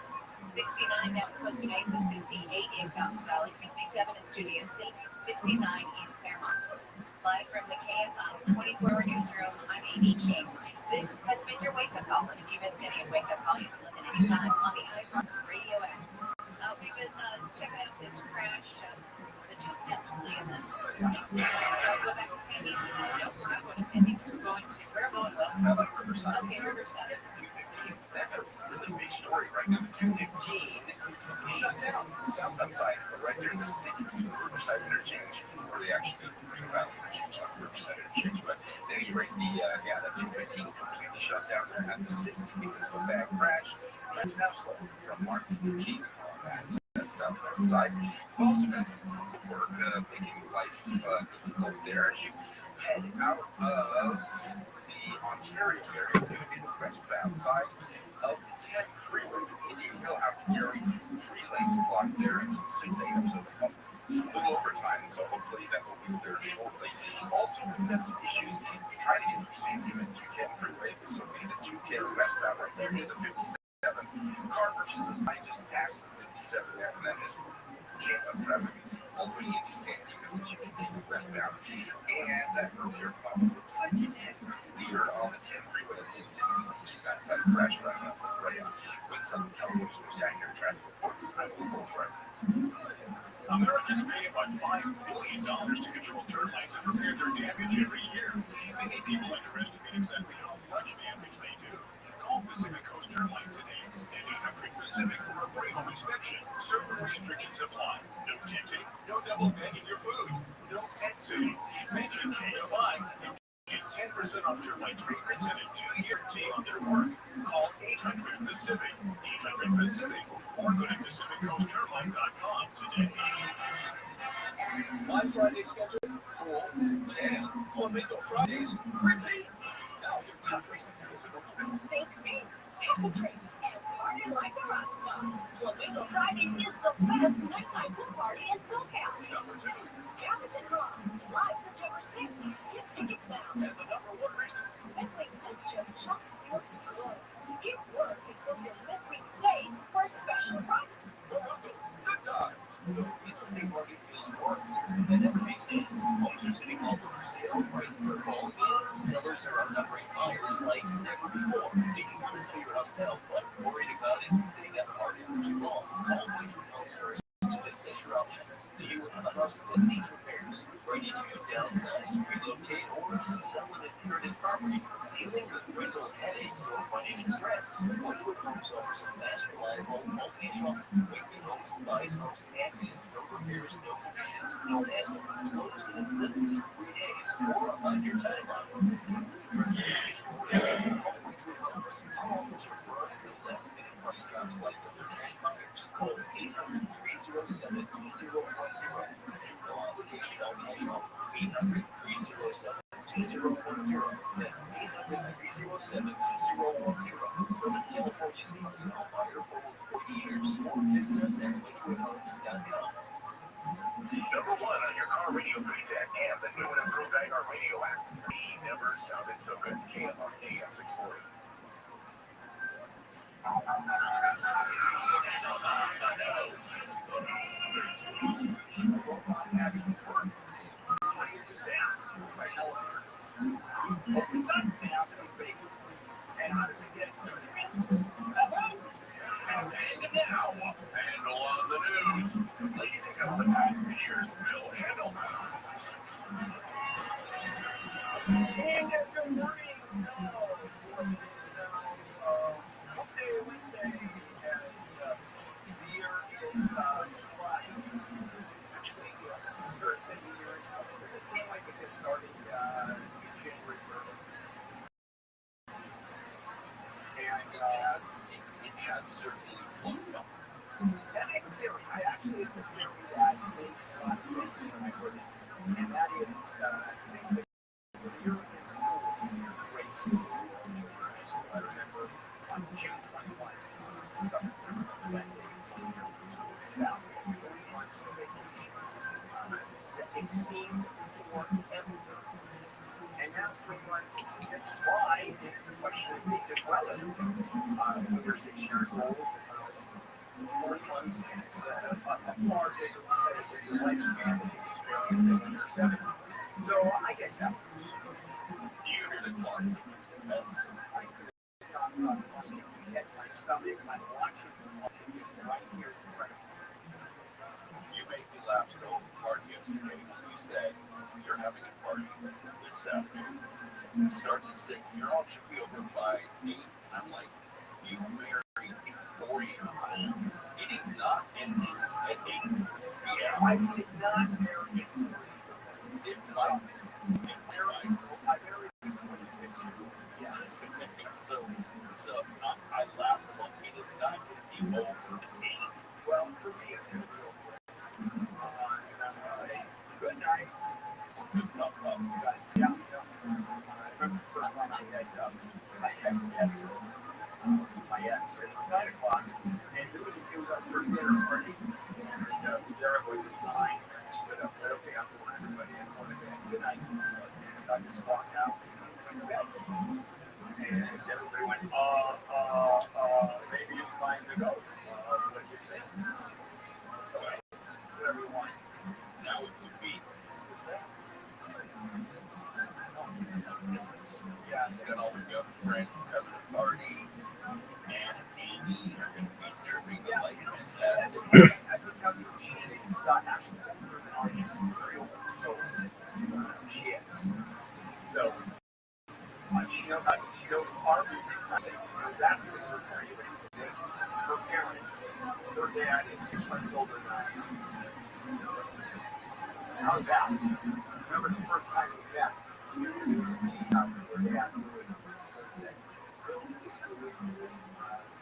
69 down Costa Mesa, 68 in Fountain Valley, 67 in Studio C, 69 in Claremont. Live from the KFI 24-hour newsroom, I'm Amy King. This has been your wake-up call, and if you missed any Wake Up Call, you can listen anytime on the iPhone radio app. We've been checking out this crash. The 210's playing this morning. Let's go back to Sandy. No, we're not going to Sandy because we're going well. How about Riverside? Okay, Riverside. 215. That's a really big story right now. The 215 shut down southbound side, but right there, the 60 Riverside interchange, where they actually bring about the interchange, not the Riverside interchange. But at any rate, the 215 completely shut down there at the 60 because of a bad crash. Traffic's now slow from Martin Luther King on that southbound side. We've also got some work making life difficult there as you head out of the Ontario area. It's going to be the westbound side of the 10 freeway from Indian Hill out to Gary. 3 lanes blocked there until 6 a.m. So it's a little over time, so hopefully that will be clear shortly. Also, we've got some issues. If you're trying to get from San Dimas 210 freeway, this will be the 210 westbound right there near the 57. Car versus the sign just past the 57 there, and that is jam up traffic all the way into San Dimas as you continue westbound. And that earlier problem looks like it has cleared on the 10 freeway in San Dimas to eastbound side crash right up. With Southern California's most accurate traffic reports, I'm Will Goldfriend. Americans pay about $5 billion to control termites and repair their damage every year. Many people underestimate exactly how much damage they do. Call Pacific Coast Termite today at 800 Pacific for a free home inspection. Certain restrictions apply. No tinting, no double bagging your food, no pet sitting. Mention KFI and get 10% off termite treatments and a 2-year guarantee on their work. Call 800 Pacific, 800 Pacific, or go to PacificCoastTermite.com today. My Friday schedule, pool, 10, Flamingo Fridays, repeat. Now your top reasons to visit a woman. Think big, pick a drink, and party like a rock star. Flamingo Fridays is the best nighttime pool party in SoCal. Number 2, Gather to draw live September 6th. Get tickets now. and the number 1 reason. Midway West Skip work and book your midweek stay for a special price. Good times. The real estate market feels more uncertain than ever these days. Homes are sitting all over sale, prices are falling in, sellers are outnumbering buyers like never before. Do you want to sell your house now, but worried about it sitting on the market for too long? Call Winthrop Homes first to discuss your options. Do you have a house that needs repairs? Ready to downsize, relocate, or sell an inherited property? Dealing with rental headaches or financial stress? Winthrop Homes offers a fast, reliable, multi-cash offer. Winthrop Homes buys homes as is, no repairs, no commissions, no hassle. Close in as little as 3 days or on your timeline. Skip the stress and traditional risk. Call Winthrop Homes. Our offers are firm, no less than price drops like other cash buyers. Call 800-307-2010. No obligation on cash offer. 800-307-2010. That's 800-307-2010. Southern California's trusted home buyer for over 40 years. Or visit us at witchwoodhomes.com. Number one on your car radio preset and the new and improved iHeartRadio app. He never sounded so good. KFR AM 640. Opens up and out comes bacon. And how does it get its nutrients? The hose. And now, Handle on the news. Ladies and gentlemen, here's Bill Handle. And good morning. Wednesday, as the year is flying. Actually, started saying the year is, does it seem like it just started January 1st? And it has certainly flown up. And I have a theory. It's a theory that makes a lot of sense when I heard it. And that is, I think that when you're in school, grade school, high school, I remember on June 21, something that day, when you're in school, it's out. 3 months of vacation. It seemed forever. And now 3 months slips by, and it's a question of me as well. When you're 6 years old, 3 months is a far bigger percentage of your lifespan than you experience when you're 7. So I guess that works. Do you hear the clock? I hear the clock ticking at my stomach. I'm watching the clock ticking right here in front of me. You made me laugh so hard yesterday when you said you're having a party this Saturday. It starts at 6. Your all should be over by 8. I'm like, you married a 4-year-old. It is not ending at 8 p.m. I did not marry a 4-year-old. It's not. I married a 26-year-old. Yes. So I laugh about it is not going to be over at 8. Well, for me, it's going to be over. And I'm going to say good night. Yeah. I remember the first time I had yes, my ex at 9 o'clock, and it was our first dinner party. And there I was at 9, and I stood up and said, okay, I'm going everybody in going to bed. Good night. And I just walked out and went to bed. And everybody went, maybe it's time to go. What do you think? Okay, whatever you want. Now it would be, what's that? Yeah, it's got all the young friends having a party, and Amy are going to be tripping the light fantastic. I have to tell you, she is actually older than I am. She's very old, so she is. So she knows our music. She knows that music. Are you ready for this? Her parents, her dad is 6 months older than I am. How's that? Remember the first time we met? She introduced me to her dad. Said, Bill, this is really cool.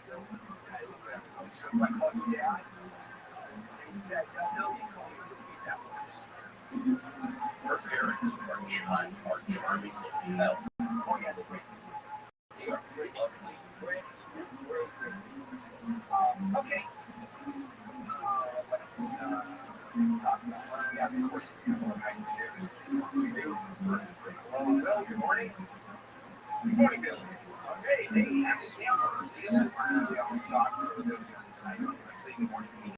And I looked at him and said, do I call you Dad? And he said, no, you call me Ruby. That works. Her parents are charming as hell. Oh, yeah, they're great. They are lovely. Great. Okay. What else? Talk about what we have. Of course, we have all kinds of news. We do. First, Bill. Good morning. Good morning, Bill. I say good morning. He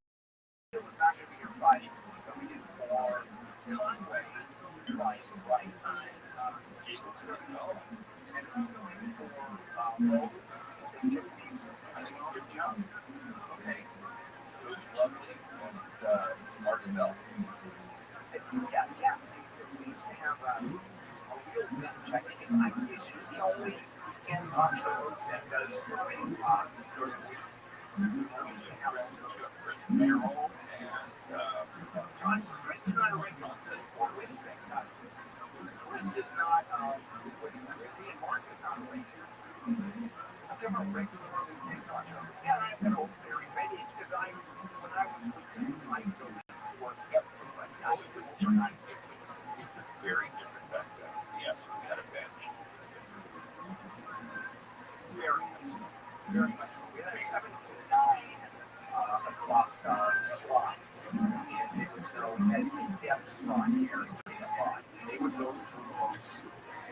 was not going to be here Friday because he's coming in for Conway Friday, right? And it's going for Lowe. Is it Japanese? I think it's Japanese. Okay. So it's lovely and smart as hell. It's, yeah. It needs to have a real bench. I think it should be only weekend nachos that does during the week. We should have Chris Merrill and Chris is not a regular. Wait a second. Chris is not, is he and Mark is not a regular. I'm talking about regular weekend nachos. Yeah, I've got old theory. Maybe it's because when I was weekends, I still for everybody. It was different. It was very different back then. Yes, we had a bench. Very much so. Very much so. We had a 7 to 9 o'clock slot. And it was known as the death slot here in KFI. They would go through those.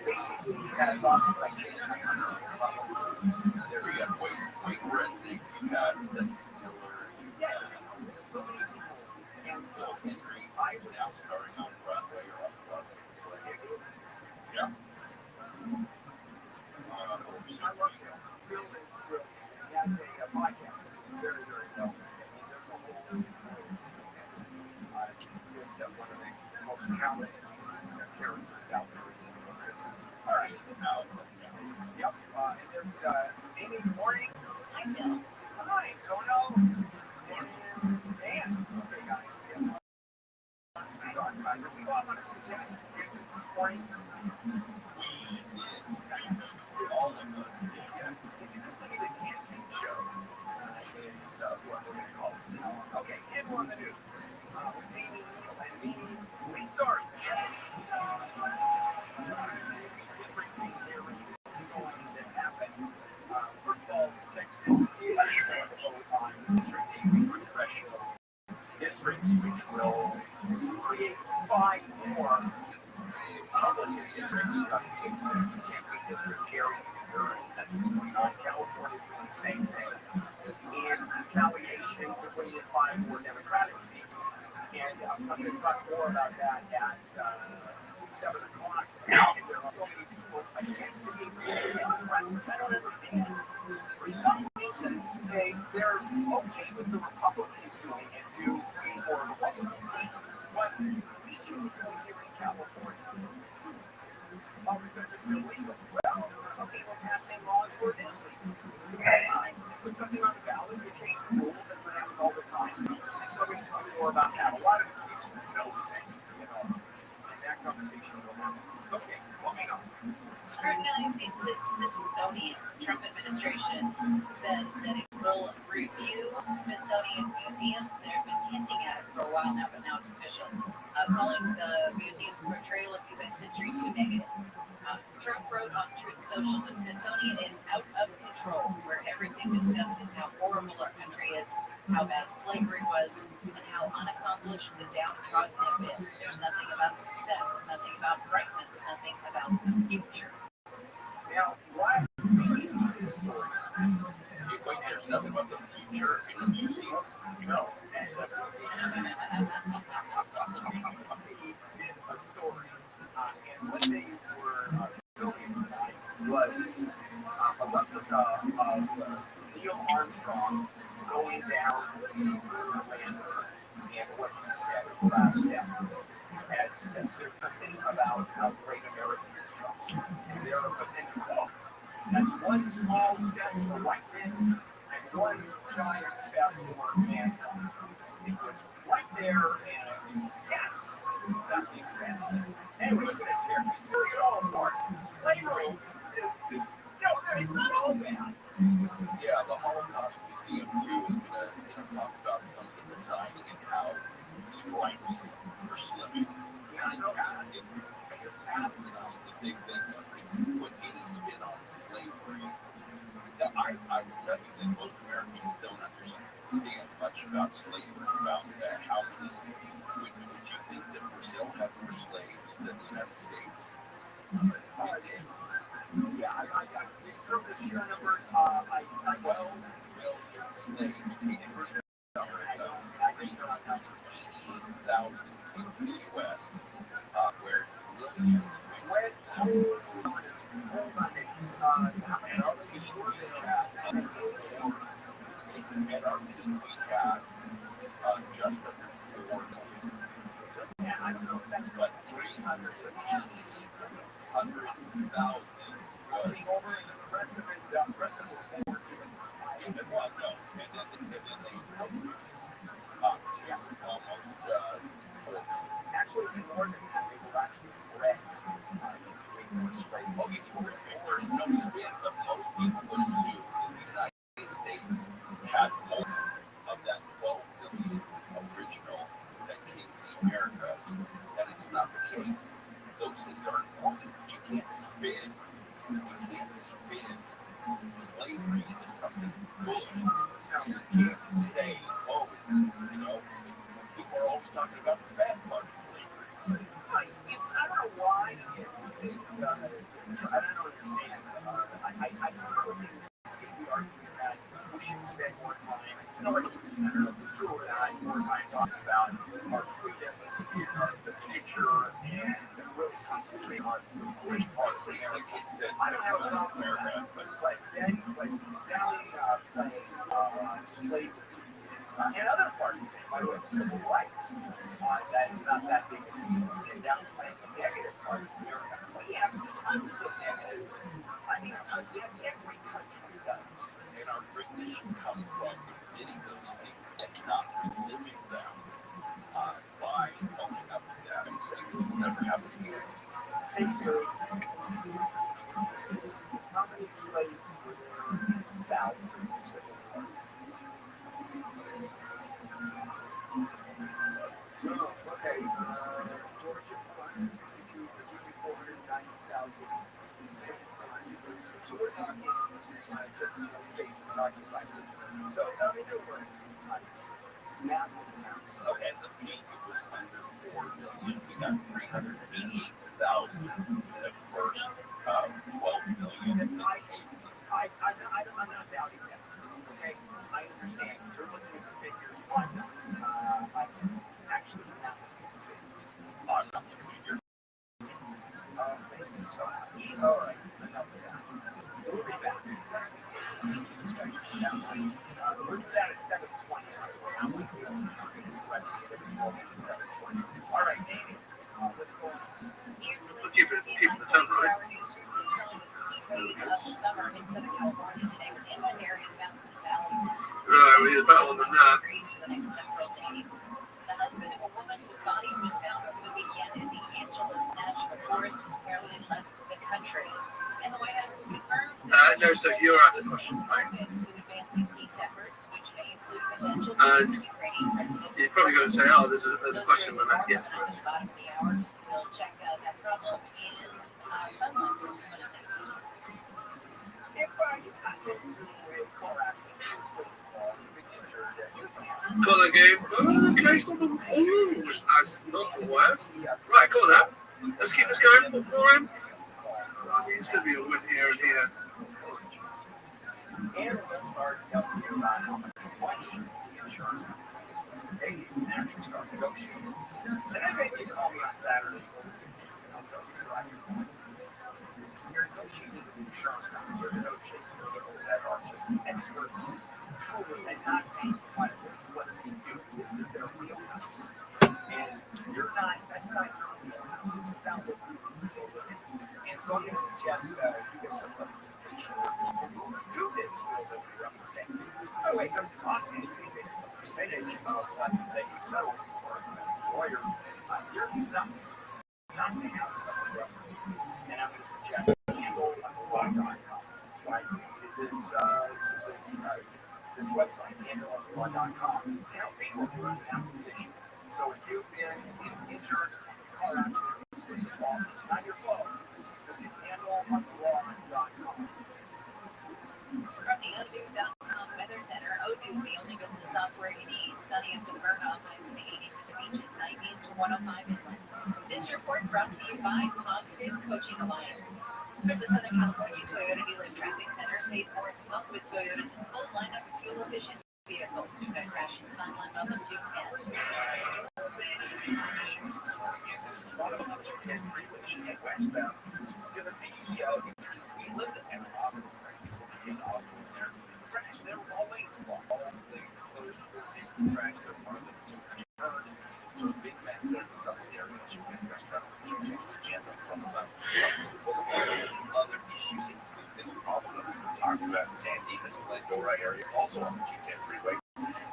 Basically, as often as I changed my levels. There we go. Wait, resting. You had Stephen Miller. So many people. And so Henry I was now starting on Broadway or off Broadway. Yeah. I love Phil. Phil is brilliant. He has a podcast very, very well. There's a whole just one of the most talented characters out there. All right. Yep. And there's Amy. Good morning. Hi, Phil. Hi, Kono. And Dan. Okay, guys. Yes. It's on. Did we go off on a few tangents this morning? We did. All of us did. Yes. Just look at the tangent show. Is what we're going to call it now. Okay, and on the news. Amy, Neil, and me. Lead story. Different hearings going to happen. First of all, Texas is on districting congressional districts, which will create 5 more Republican districts. It's Tempe District, Cherry, that's what's going on. California doing the same thing. In retaliation to bring in 5 more Democratic seats. And I'm going to talk more about that at 7 o'clock. And there are so many people against the Democrats, which I don't understand. For some reason, they're okay with the Republicans doing it to create more Republican seats, but we shouldn't do it here in California. Because it's illegal. Well, okay, we're passing laws where it is legal. You put something on the ballot, you change the rules, that's what happens all the time. So we're going to talk more about that. A lot of it makes no sense to me at all. And that conversation will happen. Okay, moving on. Scrutinizing the Smithsonian Trump administration says that it will review Smithsonian museums. They've been hinting at it for a while now, but now it's official. Calling the museum's portrayal of U.S. history too negative. Trump wrote on Truth Social, the Smithsonian is out of control, where everything discussed is how horrible our country is, how bad slavery was, and how unaccomplished the downtrodden have been. There's nothing about success, nothing about brightness, nothing about the future. Now, why do we see this story? There's nothing about the future in the museum? No. And the BBC did a story, and what they were filming at the time was Neil Armstrong going down the lunar lander, and what he said was the last step. As there's nothing about how great America is, Trump says. And they're a quote. That's one small step for white men and one giant step for mankind. It was right there, and yes, that makes sense. Anyway, it's here it all apart. Slavery is, it's not all bad. Yeah, the Holocaust Museum, too, is going to talk about some of the designing and how stripes were slipping. Yeah, I know that. Because past the big thing that they put any spin on slavery. Now, I will tell you that most Americans don't understand much about slavery, about how many. Would you think that Brazil had more slaves than the United States? It did. Yeah, in terms of sheer numbers, 12 million slaves taken about the bad part of slavery. I don't know why it's I don't understand. I certainly see the argument that we should spend more time. It's not like Sue and I more time talking about our freedoms in the future and really concentrate on the great part of America. I don't have a problem with that, but then down playing slavery and other parts of it, by the way, civil rights, that's not that big of a deal. And downplaying the negative parts of America. We have tons of negatives. I mean, tons. Yes, every country does. And our greatness should come from admitting those things and not reliving them by owning up to them and saying this will never happen again. Hey, Siri. How many slaves were there in the South during the Civil War? No, okay. Georgia, 462, Virginia, 490,000, Mississippi, 436. So we're talking just in those states, we're talking 5, 6 million. So, I mean, there were massive amounts. Okay, the peak was under 4 million. We got 388,000 in the first 12 million. I'm not doubting that. Okay, I understand. You're looking at the figures. I'm not. I can actually not look at the figures. I'm not looking at your. Thank you so much. All right, enough of that. We'll be back. We're doing that at 7:20. I'm going to be on the 7:20. All right, Amy, what's going on? We'll keep it the 10, right? Summer in Southern California today with inland areas, mountains, and valleys. Right, we need a better one than that. For the next several days. The husband of a woman whose body was found over the weekend in the Angeles National Forest has apparently left the country. And the White House has confirmed No, so you're out of questions, right? to advancing peace efforts, which may include potential And Ukrainian president. you're probably going to say, oh, there's a question when that gets to At the bottom of the hour, we'll check out that problem in sunlight coming up next. If I get into a car accident, call the game. Oh, okay, it's not the worst. Right, call that. Let's keep this going for him. He's going to be a win here and here. And we'll start telling you about how much money the insurance company they actually start negotiating. And then maybe you call me on Saturday. I'll tell you right here. You're negotiating with the insurance company. You're negotiating with people that are just experts, truly, and not paying money. This is what they do. This is their wheelhouse. And you're not, that's not your wheelhouse. This is not what you do for a living. And so I'm going to suggest you get some representation for people who do this for a living represent. By the way, it doesn't cost you anything. It's a percentage of what that you settle for a lawyer. You're nuts not to have someone represent you. And I'm going to suggest handleonthelaw.com. That's why I created this website, handleonthelaw.com, to help people who are in that position. So if you've been injured in a car accident, it's not your fault. Visit handleonthelaw.com. From the Odoo.com Weather Center, Odoo, the only business software you need. Sunny after the burn-off, highs in the 80s at the beaches, 90s to 105 inland. This report brought to you by Positive Coaching Alliance. From the Southern California Toyota Dealers Traffic Center, save more up with Toyota's full lineup of fuel-efficient vehicles. Do not crash in Sunland on the 210. This is one of them, 210 freeway, you get westbound. This is going to be, we lived at 10 o'clock. There. Crash, there were all lanes blocked. All lanes closed for the crash. There were one of them turned. So a big mess there in the southern area. You can restaurant, you change this agenda from about other issues include this problem that we were talking about in San Dimas, Glendora area. It's also on the 210 freeway.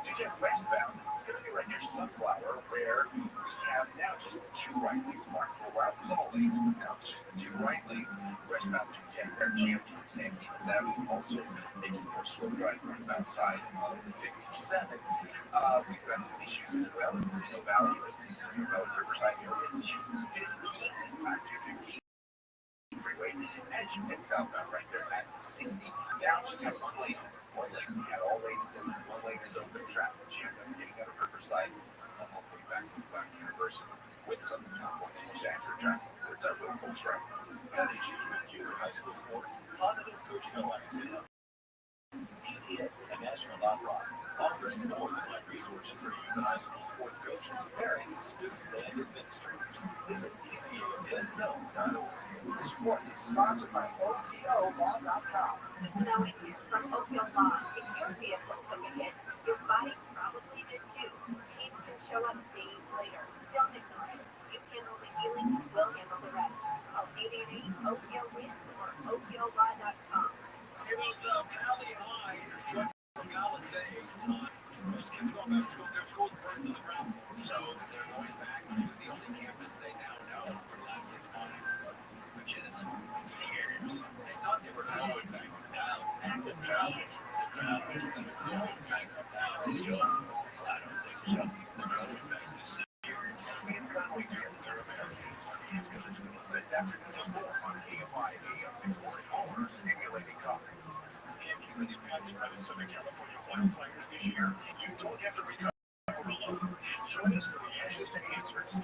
210 westbound, this is going to be right near Sunflower, where we have now just the 2 right lanes marked. For a while, it was all lanes, but now it's just the 2 right lanes. Westbound 210, there are jams from San Dimas Avenue, also making for a slow drive roundabout side of the 57. We've got some issues as well in the Valley, Riverside area, 215 this time, 215. Freeway, as you head southbound right there at the 60. Now just have one lane. We had all lanes open. One lane is open. Traffic jammed up getting out of Riverside. I'll put you back. That's right. Got issues with youth or high school sports? Positive Coaching Alliance can help. PCA, a national nonprofit, offers more than like resources for youth and high school sports coaches, parents, students, and administrators. Visit PCA10zone.org. This report is sponsored by OPOLaw.com. Just knowing you from Oakville Law, if your vehicle took a hit, your body probably did too. Pain can show up days later. Don't ignore it. You handle the healing, we'll handle the rest. Call 888-OPO-WINS or OPOLaw.com. Hey, what's up? Valley High, your college age time. Those kids going back to school, their schools burned to the ground. So they're going back to the only campus they now know for the last 6 months, which is Sears. They thought they were going back to college. Going back to college. I don't think so. They're going back to Sears. In Conway, they're Americans. This afternoon at 4 on KFI AM 640 Homer, stimulating talk. If you've been impacted by the Southern California wildfires this year, you don't have to recover alone. Join us for the Ashes to Answers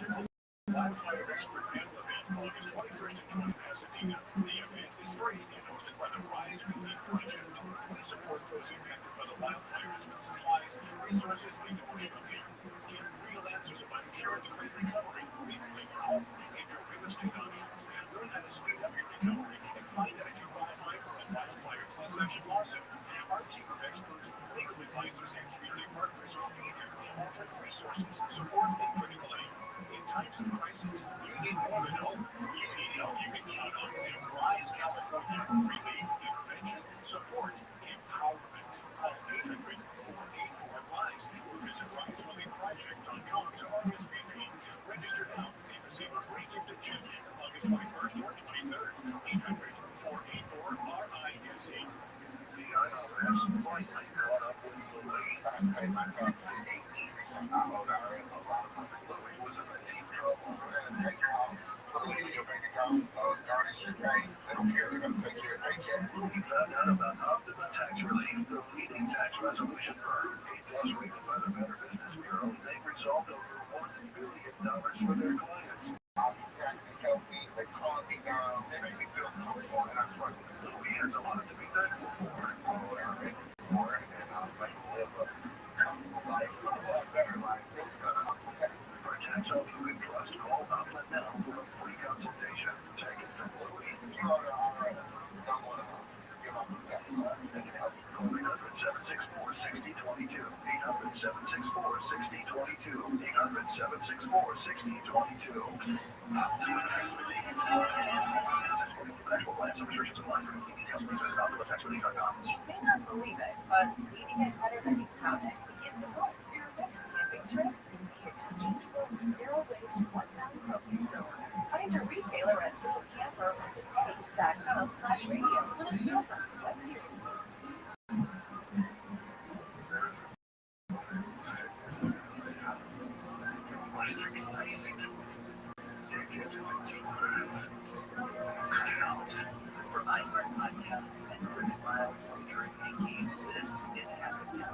Wildfire Expert Panel event August 21st and 20th in Pasadena. The event is free and hosted by the Rise Relief Project. We support those impacted by the wildfires with supplies, resources, and emotional care. Get real answers about insurance claim recovery, rebuilding your home, and your real estate options. Learn how to speed up your recovery and find out if you qualify for a wildfire class action lawsuit. Our team of experts, legal advisors, and community partners will be there, offering resources, support, and critical aid. In times of crisis, you need more than hope. You need help you can count on. Rise California. Relief, intervention, support, empowerment. Call 800-484-RISE or visit risereliefproject.com to RSVP. Register now and receive a free gift and check-in August 21st or 23rd. 800-484-RISE. The IRS finally caught up with Louis. I paid my taxes in 8 years. I owe the IRS a lot of money. Louis was in deep trouble. They're going to take your house, put it in your bank account, garnish your pay. They don't care. They're going to take your paycheck. Louis found out about Optima Tax Relief, the leading tax resolution firm. A+ rated by the Better Business Bureau. They've resolved over $1 billion for their clients. Optima Tax can help me. They calm me down. They make me feel comfortable, and I trust them. Louis has a lot to be thankful for. More, and I'll make them live a comfortable life, a lot better life. It's because of Optima Tax. For tax help you can trust, call Optima now for a free consultation. Take it from Louis. You are the IRS. Don't want to give Optima Tax a call. They can help you. Call 800-764-6022. 800-764-6022. 800-764-6022. Optima Tax Relief. Actual plans and restrictions apply for complete details. Please visit OptimaTaxRelief.com. You may not believe it, but leaving it better than you found it begins at home. Your next camping trip can be exchangeable, zero-waste, one-pound propane cylinder. Find a retailer at littlecamperwithA.com/radio. Little Camper, what years? Most exciting. Take it to the deep earth. Cut it out. For iHeart Podcasts and Cricket Mile from Eric Hickey, this is Habitat, a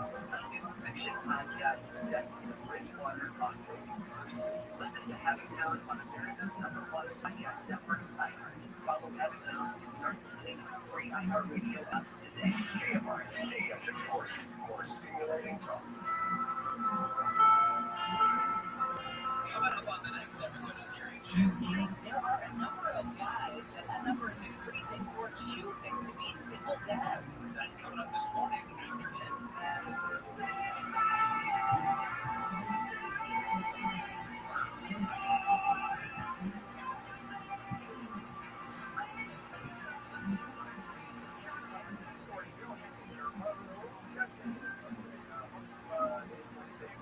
new fiction podcast set in the Bridgewater Rockville universe. Listen to Habitat on America's #1 podcast network, iHeart. Follow Habitat and start listening on the free iHeartRadio app today. KFI AM 640. More stimulating talk. Coming up on the next episode of Gary Chapman Show, there are a number of guys, and that number is increasing, who are choosing to be single dads. That's coming up this morning after 10.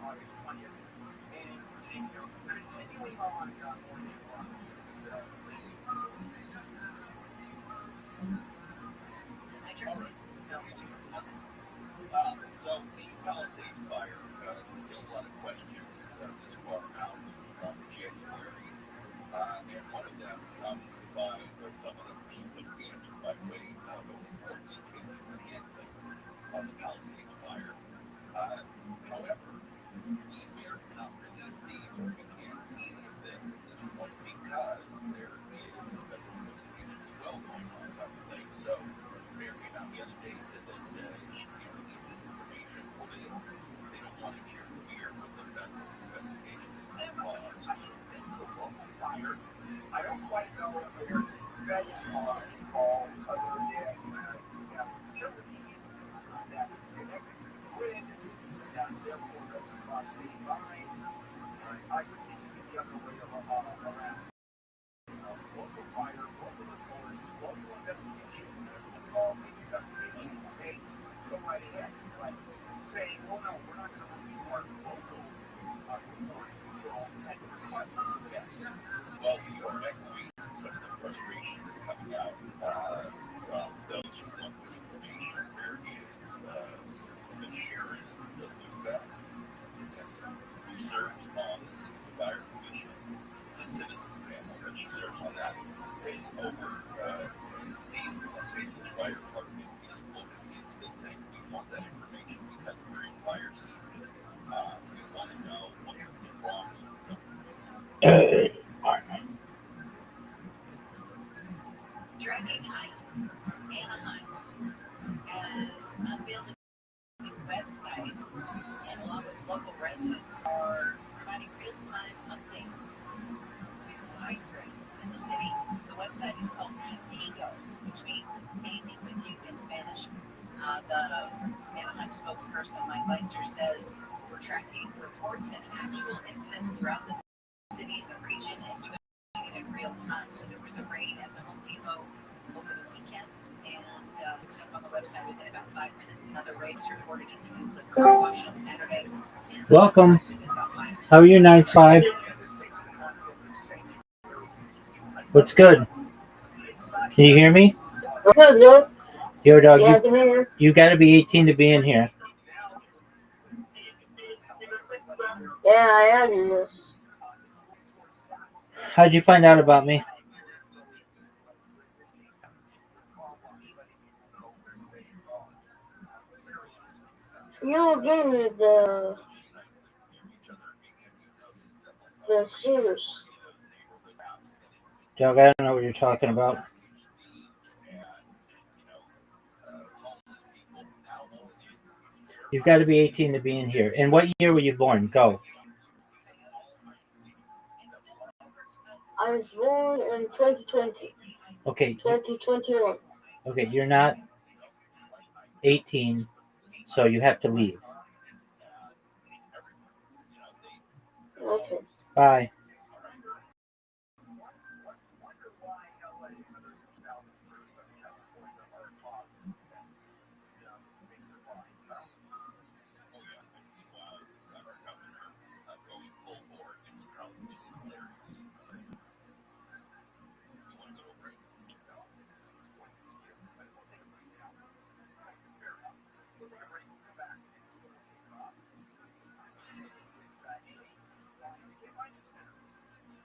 August 20th, and continuing on morning one. So, So the Palisades fire, still a lot of questions this far out from January, and one of them comes by, or some of them are split answered by way of a report detailing the handling of the Palisades fire. However, we are not release these, or we can't see any of this at this point, because there is a federal on all other than you have utility that is connected to the grid, that therefore goes across state lines. I would think it could be the other way around. Local fire, local authorities, local investigations, involved in the investigation, okay, go right ahead. But saying, oh no, we're not going to release our local reporting until at the request of the feds. Well, we are echoing some of the frustration that's coming out from those who want the information. There is the Sharon DeLuca, who serves on the Citizen Fire Commission. It's a citizen panel, but she serves on that. Is over and sees the St. Louis Fire Department is looking into this saying we want that information because we're in fire season. We want to know what could be wrong so we don't. Tracking Heights, Anaheim, has unveiled a new website, and along with local residents, are providing real-time updates to ice rings in the city. The website is called Contigo, which means hanging with you in Spanish. The Anaheim spokesperson, Mike Leister, says we're tracking reports and actual incidents throughout the city and the region and doing it in real time. So there was a raid at the Home Depot over the weekend, and it was up on the website within about 5 minutes. Another raid was reported at the Euclid Car Wash on Saturday. Welcome. How are you, 9-5? What's good? Can you hear me? What's up, yo? Yo, dog, Yeah, I can hear you got to be 18 to be in here. Yeah, I am in this. How'd you find out about me? You gave me the shoes. Dog, I don't know what you're talking about. You've got to be 18 to be in here. And what year were you born? Go. I was born in 2020. Okay. 2021. Okay, you're not 18, so you have to leave. Okay. Bye.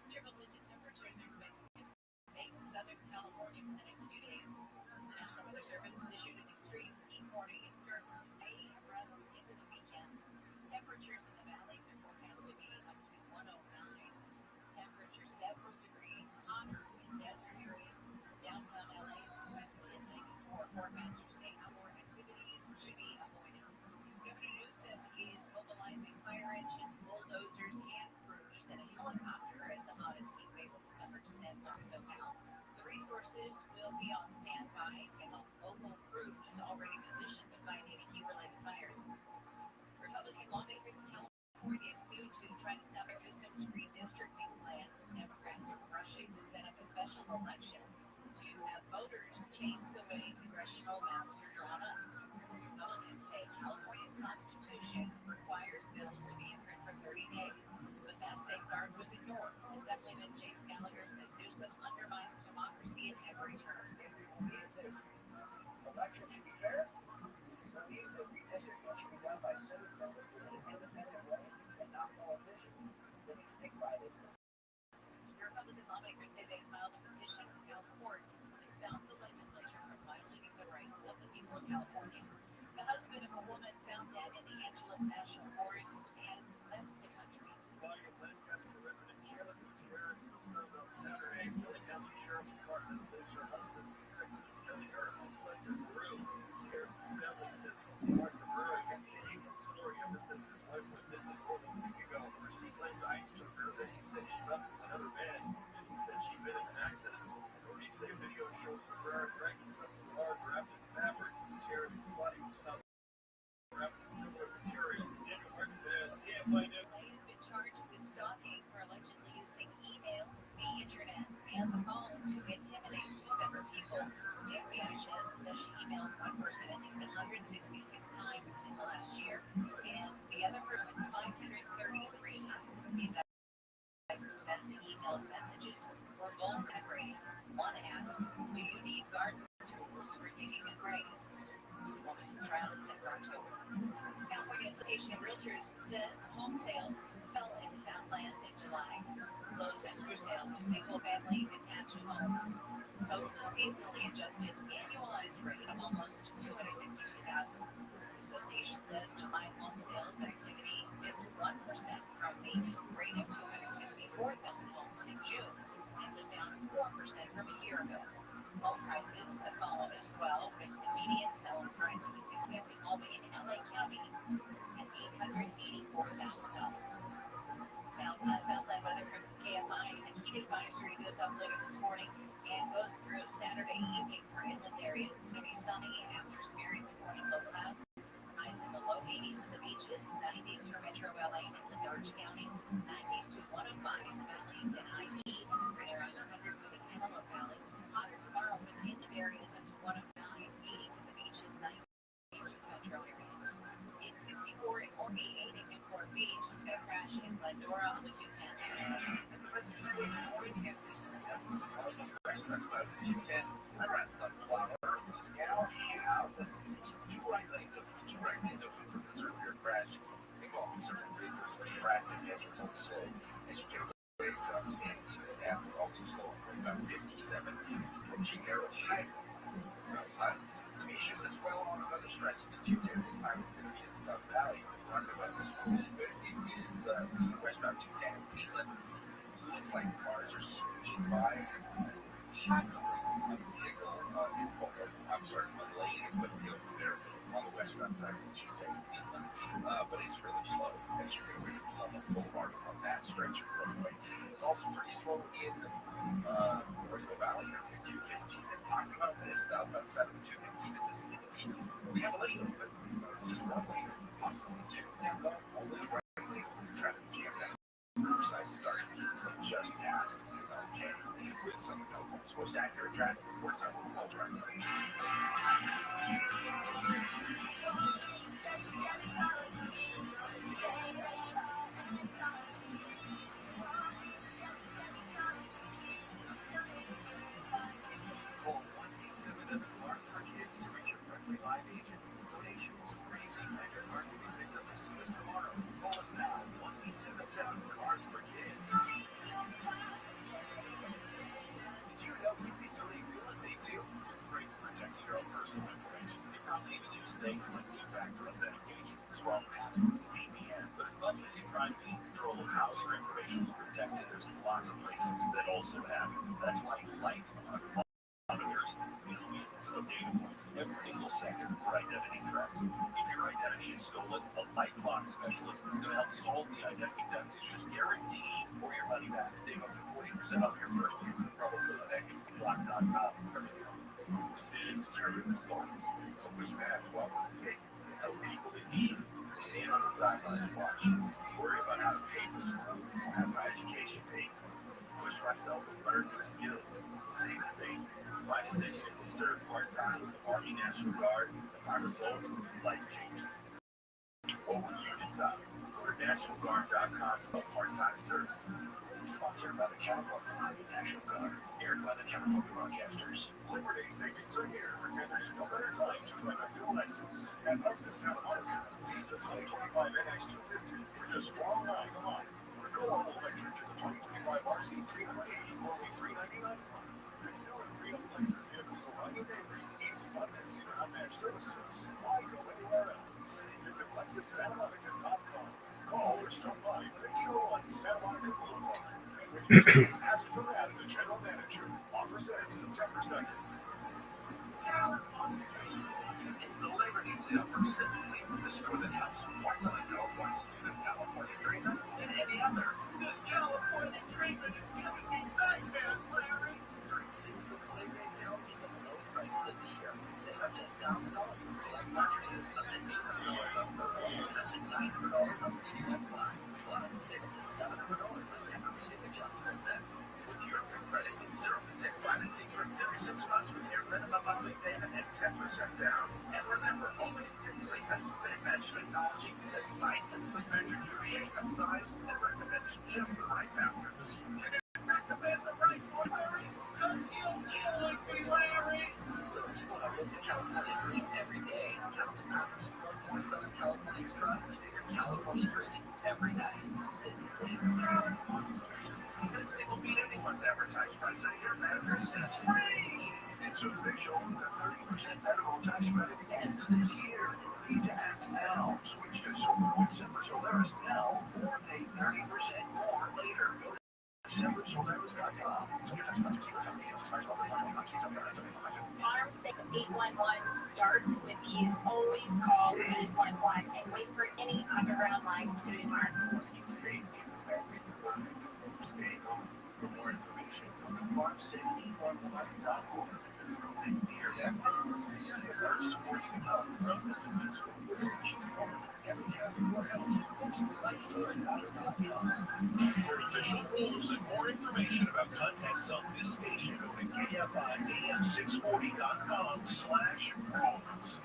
Triple-digit temperatures are expected to make Southern California for the next few days. The National Weather Service has issued an extreme heat warning. It starts today and runs into the weekend. Temperatures in the valleys are forecast to be up to 109. Temperatures several degrees hotter in desert areas. Downtown LA is expected to hit 94. Forecasters say outdoor activities should be avoided. Governor Newsom is mobilizing fire engines, bulldozers, hand crews, and a helicopter as the hottest heat wave of the summer descends on SoCal. The resources will be on standby to help local crews already positioned to fight any heat-related fires. Republican lawmakers in California have sued to try to stop Newsom's redistricting plan. Democrats are rushing to set up a special election to have voters change the way congressional maps are drawn up. Republicans say California's constitution requires bills to be in print for 30 days, but that safeguard was ignored. Assemblyman James Gallagher says Newsom undermines democracy at every turn. Election should be fair. Believe that redistricting should be done by citizens in an independent way and not politicians. Then you stick by this. Republican lawmakers say they filed a petition with Cal Court to stop the legislature from violating the rights of the Officials were dragging some large wrapped in fabric. The terrorist's body was found wrapped in similar material. Can't find it. Lay has been charged with stalking for allegedly using email, the internet, and the phone to intimidate two separate people. The FBI says she emailed one person at least 166 times in the last year, and the other person 533 times. The indictment says the emailed messages were both aggravating. One asked, "Do you need garden tools for digging a grave?" The woman's trial is set for October. California Association of Realtors says home sales fell in the Southland in July. Closed escrow sales of single-family detached homes totaled a seasonally adjusted annualized rate of almost 262,000. The association says July home sales activity dipped 1% from the rate of 264,000 homes in June and was down 4% from a year ago. Home prices have followed as well, with the median selling price of a single-family home in LA County at $884,000. Southland weather from KFI. A heat advisory goes up later this morning and goes through Saturday evening for inland areas. It's going to be sunny after experiencing morning low clouds. Highs in the low 80s in the beaches, 90s for Metro LA and Inland Orange County, 90s to 105 in the valleys and IE. They're under 100 for the Antelope Valley. Hotter tomorrow with inland areas up to 109, 80s in the beaches, 90s for the metro areas. It's 64 and 48 in Newport Beach. We've got a crash in Glendora on the 210. It's a message for this morning and this is definitely one of the restaurants out of the 210. I ran Sunflower. Now, let's see. Two right lanes open from this earlier crash. Involving certain vehicles were tracking as results say. As you get away from San Dimas Avenue, also slowing from about 57, approaching narrow highway. Outside, some issues as well on another stretch of the 210. This time it's going to be in Sun Valley. We'll talk about this one a little bit. It is westbound 210 in Wheatland. Looks like cars are switching by. Possibly a vehicle a lane is going to go from there on the westbound side of the 210 in Wheatland. But it's really slow as you get away from Summit Boulevard on that stretch of roadway. It's also pretty slow in Royal Valley in 215. And talking about this southbound side of the 215 at the 16, we have a lane open, at least one lane, possibly two. And only right lane trying to jam that side starting just past MLK with some California's most accurate traffic reports on the Ultra. Call 1-877 Cars for Kids to reach your friendly live agent. Donations raising and your car can be picked up as soon as tomorrow. Call us now, 1-877 Cars for Kids. Did you know you can donate real estate too? Great for protecting your own personal information. You probably even use things like two-factor authentication, strong passwords, VPN. But as much as you try to be in control of how your information is protected, there's lots of places that also have it. That's why Lifelock monitors millions of data points every single second for identity threats. If your identity is stolen, a LifeLock specialist is going to help solve the identity theft issues, guaranteed, or your money back. Save up to 40% off your first year. Promo code at LifeLock.com. Decisions determine results. So push back while it's taken. Help people in need. Stand on the sidelines watching. Worry about how to pay for school or have my education paid. Push myself and learn new skills. Stay the same. My decision is to serve part-time with the Army National Guard, and my results will be life-changing. What will you decide? Go to NationalGuard.com/part-time service. Sponsored by the California Army National Guard. Aired by the California Broadcasters. Labor Day savings are here, and there's no better time to try out your Lexus. At Lexus Santa Monica, lease the 2025 NX250 for just $409 a month. Or go all electric to the 2025 RC380 for only $399 a month. There's no freedom Lexus vehicles arrive daily. Easy financing and unmatched services. Why go anywhere else? Visit LexusSantaMonica.com. Call or stop by 1501 Santa Monica Boulevard. And when you do, ask for Matt, the general manager. Offers end September 2nd. It's the Labor Day sale from Cincy, the store that helps more Southern Californians do the California Dreamer than any other. This California Dreamer is giving me nightmares, Larry. During Cincy's Labor Day sale, people cut size and recommends just the right mattress. Recommend the right one, Larry, because you'll kill like me, Larry. So people that live the California dream every day count on mattress from more Southern Californians trust that you're California dreaming every night. Sit and sleep. Since it will beat anyone's advertised price on your mattress is free. It's official. The 30% federal tax credit ends this year. Need to act now. Switch to Solar with Semper Solaris now or pay 30% more later. Go to SemperSolaris.com. Farm 811 starts with you. Always call 811 and wait for any underground lines to be marked. Safety. Stay home. For more information, go to farmsafety11.org. And near that, see a large sports club from the defense school. Every time you else, go to lifesourcewater.com. For official rules and more information about contests on this station, go to KFIAM640.com/rules.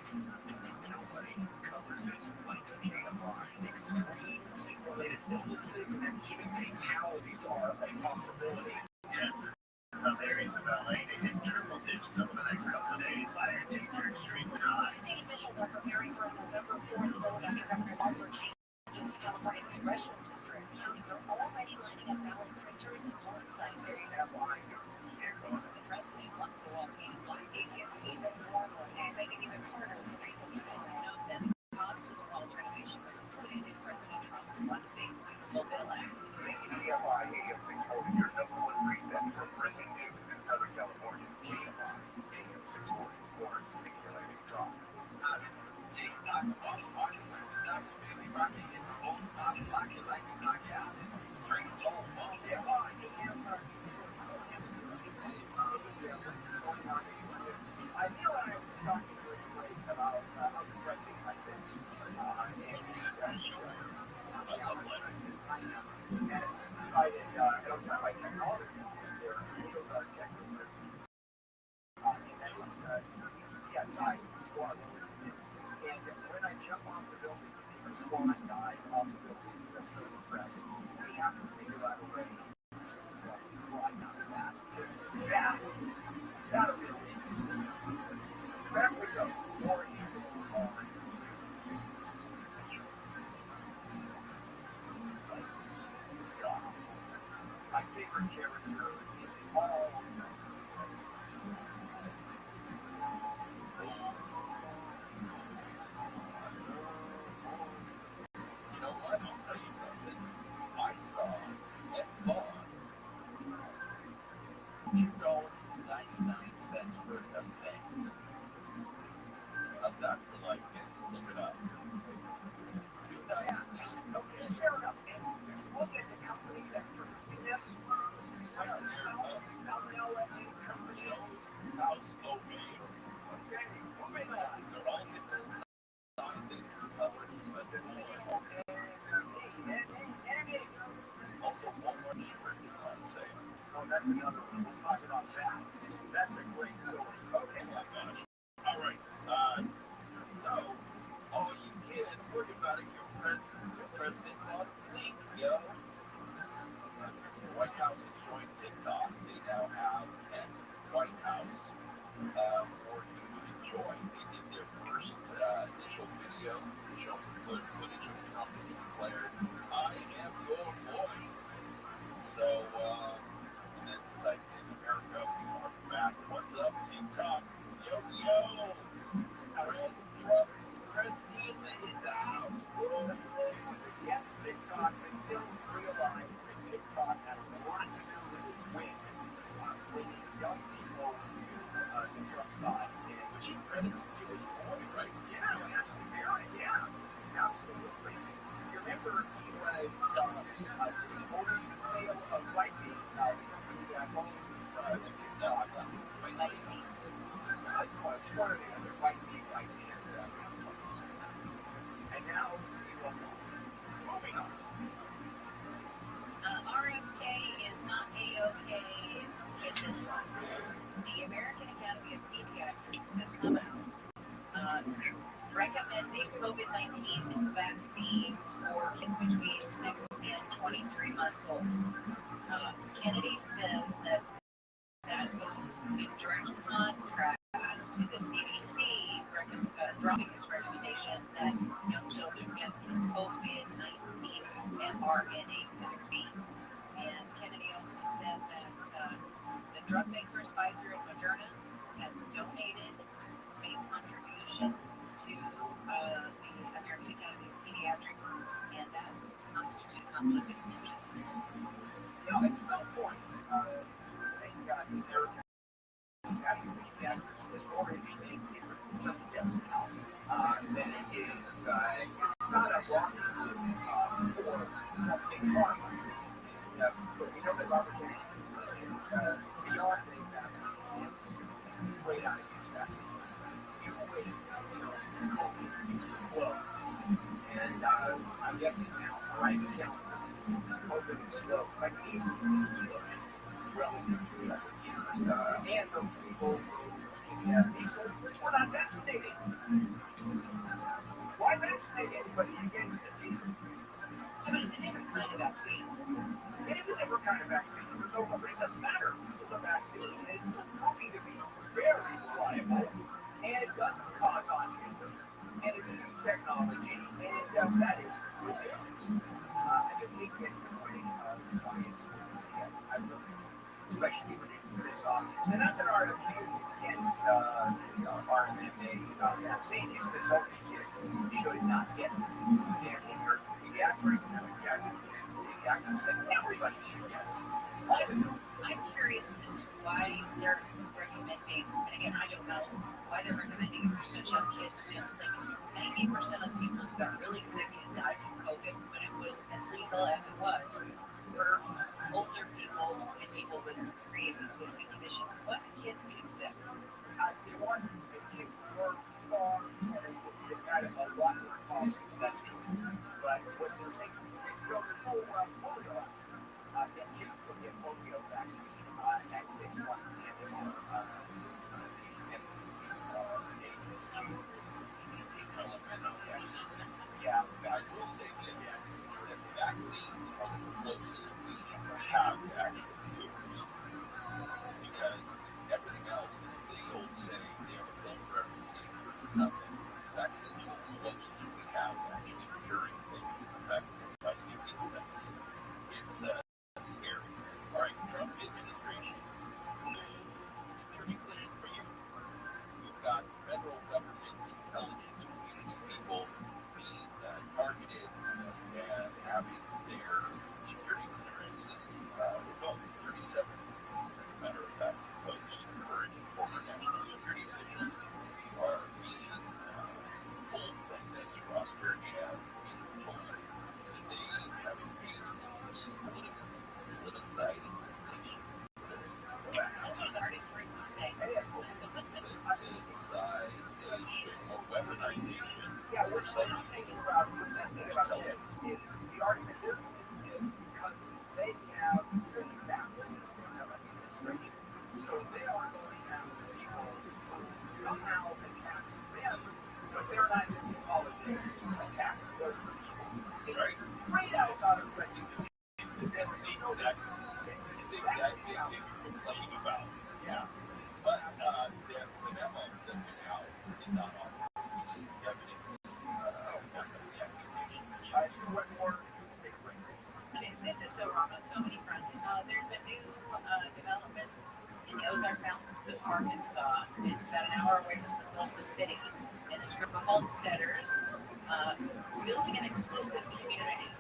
Nobody covers it like KFI. Extreme music-related illnesses and even fatalities are a possibility. Temps in some areas of LA to hit triple digits over the next couple of days. Fire danger extremely high. State officials are preparing for a November 4th vote after Governor Walter changes to California's congressional districts. Counties are already lining up ballot printers and polling sites. There you have one. The president wants to walk in like it's even more and make it even harder for people to vote. No, said the cost of the wall's renovation was included in President Trump's One Big Beautiful Bill Act. KFI AM640, your number one preset for breaking news in Southern California. KFI AM640, or stimulating talk. TikTok, all the market orthodox, really rocking in the old pop, lock it like you knock it out. Straight flow, balls, yeah, I knew I was talking to a break about how depressing life is. And decided, and I was talking about technology. Those are technical. And that was, yes, I was. And when I jump off the building, a SWAT guy off the building, I'm so impressed. We have to figure out a way to broadcast that. Because that ability is the news. Back we go. More info on news. God. My favorite character in all of them. You know what? I'll tell you something. I saw at Bond $2.99 for a dozen eggs. How's that for like it? Look it up. Okay, fair enough. And did you look at the company that's producing them? Like the Salmonella company? House oatmeals. Okay, moving on. They're all different sizes and colors, but they're all. Also, Walmart shrimp is on sale. Oh, that's another one. We'll talk about that. That's a great story. Okay. Oh my gosh. All right. So, all you kids, worry about it. Your president's on fleek, yo. The White House has joined TikTok. They now have at White House for you to enjoy. They did their first initial video showing footage of Trump as he declared, "I am your voice." So, and then type in America, we are back. What's up, TikTok? Yo, yo! President in his house. He was against TikTok until he realized that TikTok had a lot to do with its win, bringing young people to the Trump side. And Which he credits to his boy, right? yeah, actually, yeah, absolutely. You remember he was ordered the sale of Rabbi, the company that owns the TikTok. That's close. One or the other. Rabbi is and now he will go. Moving on. RFK is not A-OK with this one. The American Academy of Pediatrics has come out recommending COVID-19 vaccines for kids between 6 23 months old. Kennedy says that goes in direct contrast to the CDC dropping its recommendation that young children get the COVID-19 mRNA vaccine. And Kennedy also said that the drug makers Pfizer and Moderna have donated, made contributions to the American Academy of Pediatrics, and that constitutes conflict of interest. At some point, I think the American Academy of Pediatrics is more interesting in just a guess now than it is. It's not a rocket move for big pharma. But we know that Robert Kennedy is beyond the vaccines and straight out of these vaccines. You wait until COVID explodes. And I'm guessing now, right? COVID explodes like measles is exploding relative to the other years. And those people who have measles were not vaccinated. Why vaccinate anybody against diseases? But it's a different kind of vaccine. It is a different kind of vaccine. So it doesn't matter. It's still a vaccine, and it's still proving to be very reliable, and it doesn't cause autism, and it's new technology, and that is good news. I just hate getting away science. I really do, especially when it's this obvious. And not that our views against RMNA vaccine is just healthy kids should not get it. And your pediatric academy pediatrics said everybody should get it. I'm curious as to why they're recommending, and again, I don't know why they're recommending it for such young kids when like 90% of the people who got really sick and died from COVID when it was as lethal as it was were older people and people with pre-existing conditions. It wasn't kids getting sick. It wasn't. Kids were far from it. They had a lot more tolerance, that's true. But what they're saying, there's no polio out there. And kids will get polio vaccine at 6 months and vaccines are the closest we have to actual cures. Because everything else is the old saying, they have a pill for everything, cure for nothing. Vaccines are the closest we have to actually curing things. In fact, we're fighting against that. It's scary. All right, Trump administration, security clearance for you. We've got federal government intelligence community people being targeted and having their security clearances revoked. 37, as a matter of fact, folks, current and former national security officials, are being pulled from this roster and being told that they have engaged in politicizing the nation. That's one of the hardest words to say. Politicization or weaponization. Yeah, what's interesting about this is the argument they're doing is because they have been attacked in the administration. So they are going after people who somehow attack them, but they're not using politics to attack those people. It's straight out of retribution. That's exactly what they're complaining about. Yeah. But the memo that went out did not offer any evidence of the accusation. So what more? Okay, this is so wrong on so many fronts. There's a new development in the Ozark Mountains of Arkansas. It's about an hour away from the closest city. And this group of homesteaders building an exclusive community.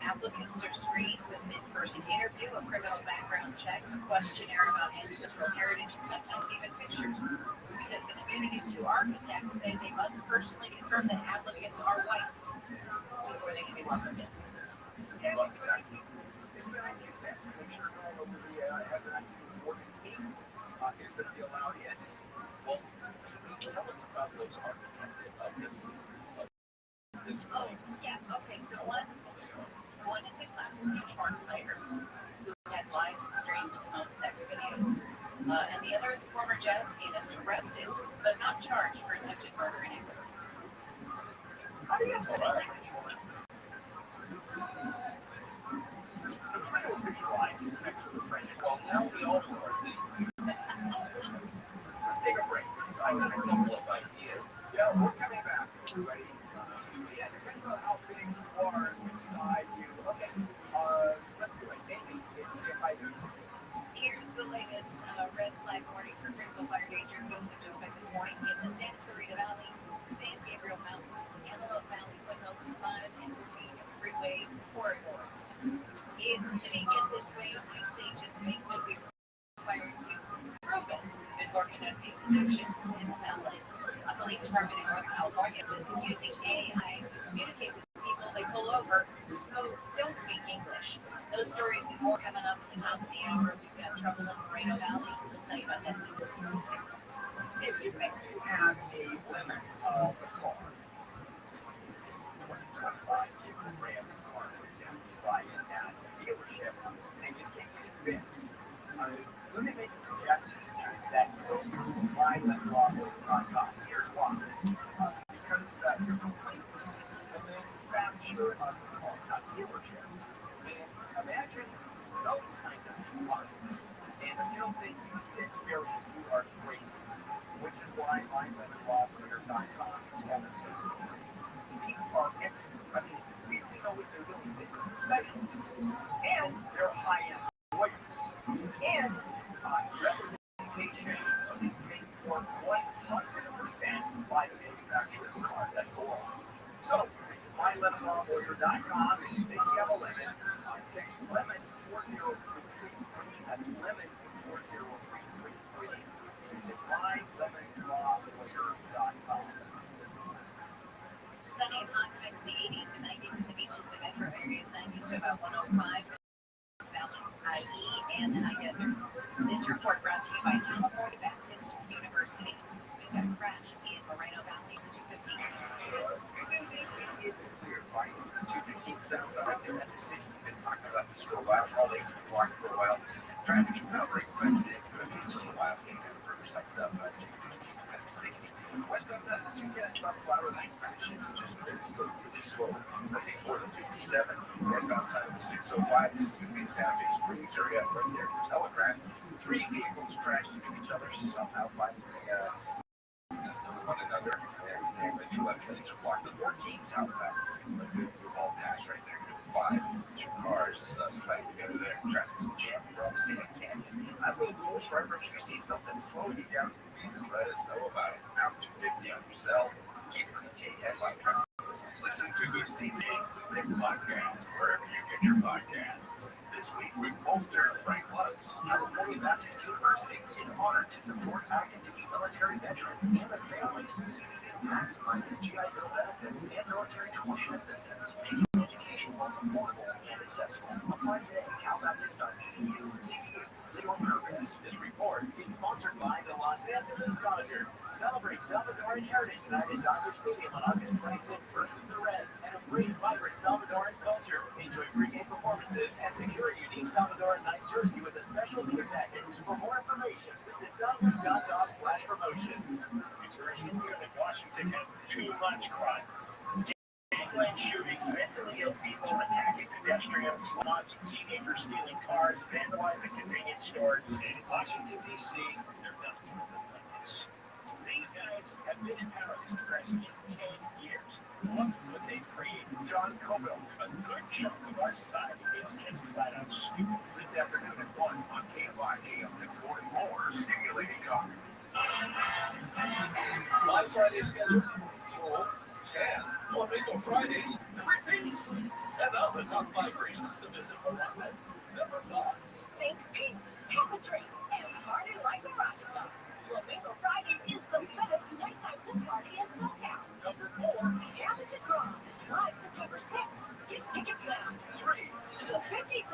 Applicants are screened with an in-person interview, a criminal background check, a questionnaire about ancestral heritage, and sometimes even pictures. Because the community's two architects say they must personally confirm that applicants are white before they can be welcomed in. Yeah, it's been actually test to make sure no one over the other actually working is going to be allowed in. Well, tell us about those architects of this place. Yeah, okay, so one is a classic guitar player who has live streamed his own sex videos. And the other is a former jazz pianist arrested, but not charged for attempted murder in England. How do you get this? is the sex of the French. Well, now we all know our thing. Let's take a break. I got a couple of ideas. Yeah, we're coming back, everybody. Yeah, it depends on how big you are inside you. Okay, let's do it. Maybe if I do something. Here's the latest red flag warning for critical fire danger goes into effect this morning in the Santa Clarita Valley, San Gabriel Mountains, Antelope Valley, foothills, and 5 and 13 freeway corridors. In the city gets its way, police agents may soon be required to prove it before conducting actions in the South Lake. A police department in Northern California says it's using AI to communicate with people they pull over who don't speak English. Those stories and more coming up at the top of the hour. We've got trouble in Moreno Valley. We'll tell you about that next. If you think you have a lemon of a car, 2025, you can ram a car, for example, you buy it at a dealership and just can't get it fixed. Let me make a suggestion that you go to mylemonlawboy.com. Here's why. Because your complaint is against the manufacturer of the car, not the dealership. And imagine those kinds of complaints. And if you don't think you need experience, you are crazy. Which is why mylemonlawboy.com is having some. These are experts. I mean, they really know what they're doing. This is special. And they're high-end lawyers. And representation is paid for 100% by the manufacturer of the car. That's the law. So, visit mylemonlawboy.com and you think you have a lemon. Text lemon to 40333. That's lemon to 40333. Visit mylemonlawboy.com. Sunny and hot, highs in the 80s and 90s in the beaches and metro areas, 90s to about 105. Valleys, IE, and the high desert. This report brought to you by California Baptist University. We've got a crash in Moreno Valley, the 215. It's clear, right? 215 South out there at the 60. Been talking about this for a while. All 8 blocked for a while. Traffic's not very quick. It's going to take a little while. Getting to the Riverside South at 215 at the 60. Westbound side of the 210 Sunflower Lane crash is just it's still really slow. From before the 57. Northbound side of the 605. This is going to be in Santa Fe Springs area right there. Telegraph. 3 vehicles crashed into each other, somehow finding one another. And the 2 left lanes are blocked. The 14 southbound. The all pass right there. 5, 2 cars sliding together there. Traffic's jammed from Sand Canyon. I will go striper if you see something slowing you down. Please let us know about it. Out 250 on your cell. Keep it in KFI. Listen to the Steve King podcast wherever you get your podcasts. This week we bolster Frank Lutz. California Baptist University is honored to support active duty military veterans and their families. CBU maximizes GI Bill benefits and military tuition assistance, making education more affordable and accessible. Apply today at calbaptist.edu. CBU, legal purpose. This report is sponsored by the Los Angeles Dodgers. Celebrate Salvadoran Heritage Night at Dodger Stadium on August 26th versus the Reds and embrace vibrant Salvadoran culture. Enjoy pregame performances and secure a unique Salvadoran night jersey with a special tier package. For more information, visit Dodgers.com/promotions. Encouraging here that Washington has too much crime. Gangland shootings, mentally ill people attacking pedestrians, launching teenagers stealing cars, vandalizing convenience stores. In Washington, D.C., they're nothing but this. These guys have been in power as progressives for 10 years. Look what they've created. John Cobell, a good chunk of our society is just flat out stupid. This afternoon at 1 on KFI AM 640. More stimulating talk. My Friday schedule. 10 Flamingo Fridays. Repeat. And now the top 5 reasons to visit Hawaii. Number 5. Think pink, have a drink, and party like a rock star. Flamingo Fridays is the best nighttime pool party in SoCal. Number 4. Gather to Grom, live September 6th. Get tickets now. 3. The $50,000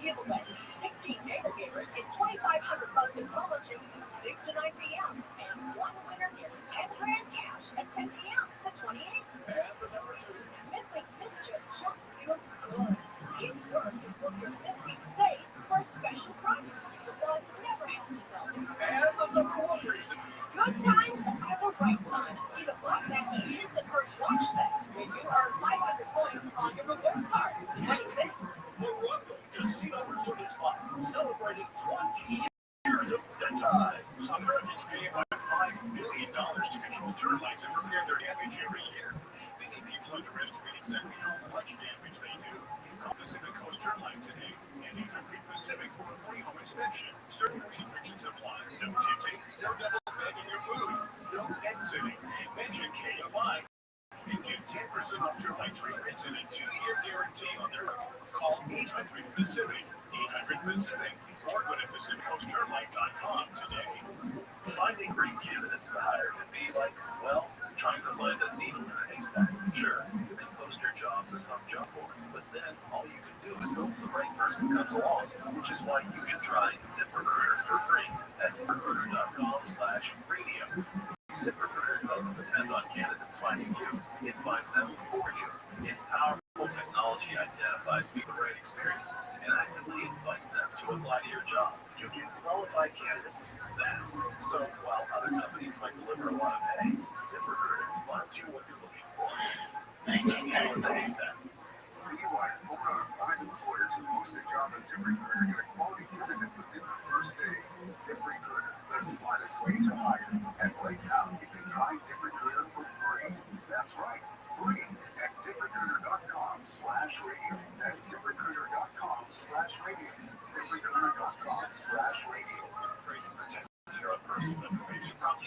giveaway. 16 table gamers get $2,500 in promo chips from 6 to 9 p.m. And one winner gets $10,000 cash at 10 p.m. the 28th. And the number 2. Midweek mischief just feels good. Skip work and book your midweek stay for a special price. The boss never has to know. And the number 1 reason. Good times at the right time. Get a Black Nike Instant Perks watch set when you earn 500 points on your rewards card. 26. Morocco Casino Resort is live. Mention certain restrictions apply. No tinting, no double bagging your food, no pet sitting. Mention KFI and get 10% off termite treatments and a 2-year guarantee on their call 800-PACIFIC, 800-PACIFIC, or go to PacificCoastTermite.com today. Finding great candidates to hire can be like, well, trying to find a needle in a haystack. Sure, you can post your job to some job board, but then all you can do is hope the right person comes along, which is why you should try ZipRecruiter for free at ZipRecruiter.com/radio. ZipRecruiter doesn't depend on candidates finding you. It finds them for you. Its powerful technology identifies people with the right experience and actively invites them to apply to your job. You get qualified candidates fast. So while other companies might deliver a lot of pay, ZipRecruiter finds you what you're looking for. Needle in the haystack. Citywide, 4 out of 5 employers who post a job on ZipRecruiter get a quality candidate within the first day. ZipRecruiter, the smartest way to hire. And right now, you can try ZipRecruiter for free. That's right, free at ZipRecruiter.com/radio. That's ZipRecruiter.com/radio. ZipRecruiter.com/radio. Great to protect your own personal information. Probably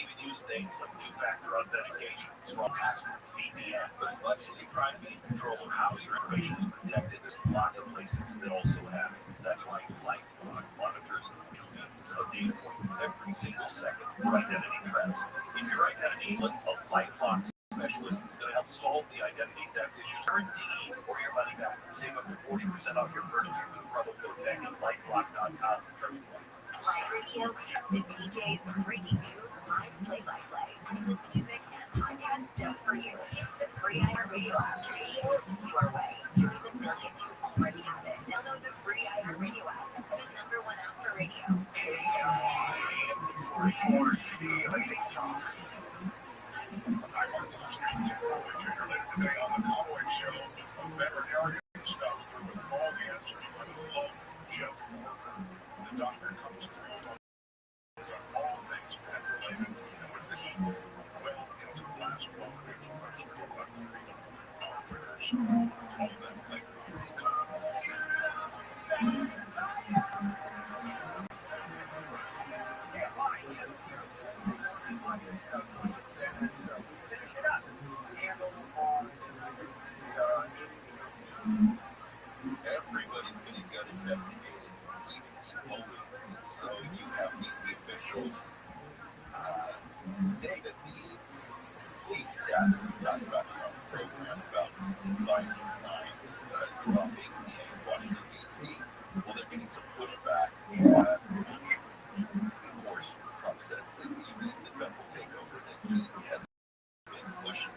even use things like two-factor authentication, strong passwords, VPN. But as much as you try to be in control of how your information is protected, there's lots of places that also have it. That's why LifeLock monitors millions of data points every single second for identity threats. If your identity is a LifeLock specialist, it's going to help solve the identity theft issues. Guaranteed or your money back. Save up to 40% off your first year with promo code BECKY at LifeLock.com. Live radio, trusted DJs, breaking news, live play-by-play, artist music, and podcasts just for you. It's the free iHeartRadio app. Radio your way. Join the millions who already have it. Download the free iHeartRadio app. The #1 app for radio. AM 644, Lady Talk. I'm your host, Jim Jr. Later today on the Cowboy Show. A veterinarian stuff through with all the answers. I love Jeff Walker. The doctor comes through on all things pet related. And with the heat, well, it's a last 12 minutes or less. We're talking about creating outfitters, all of that later on. So finish it up. Handle on Everybody's going to get investigated, even the police. So you have DC officials say that the police stats that we talked about on the program about violent crimes dropping in Washington, D.C., well, they're getting some pushback. Of course, Trump says that even in the federal takeover that he has been pushing,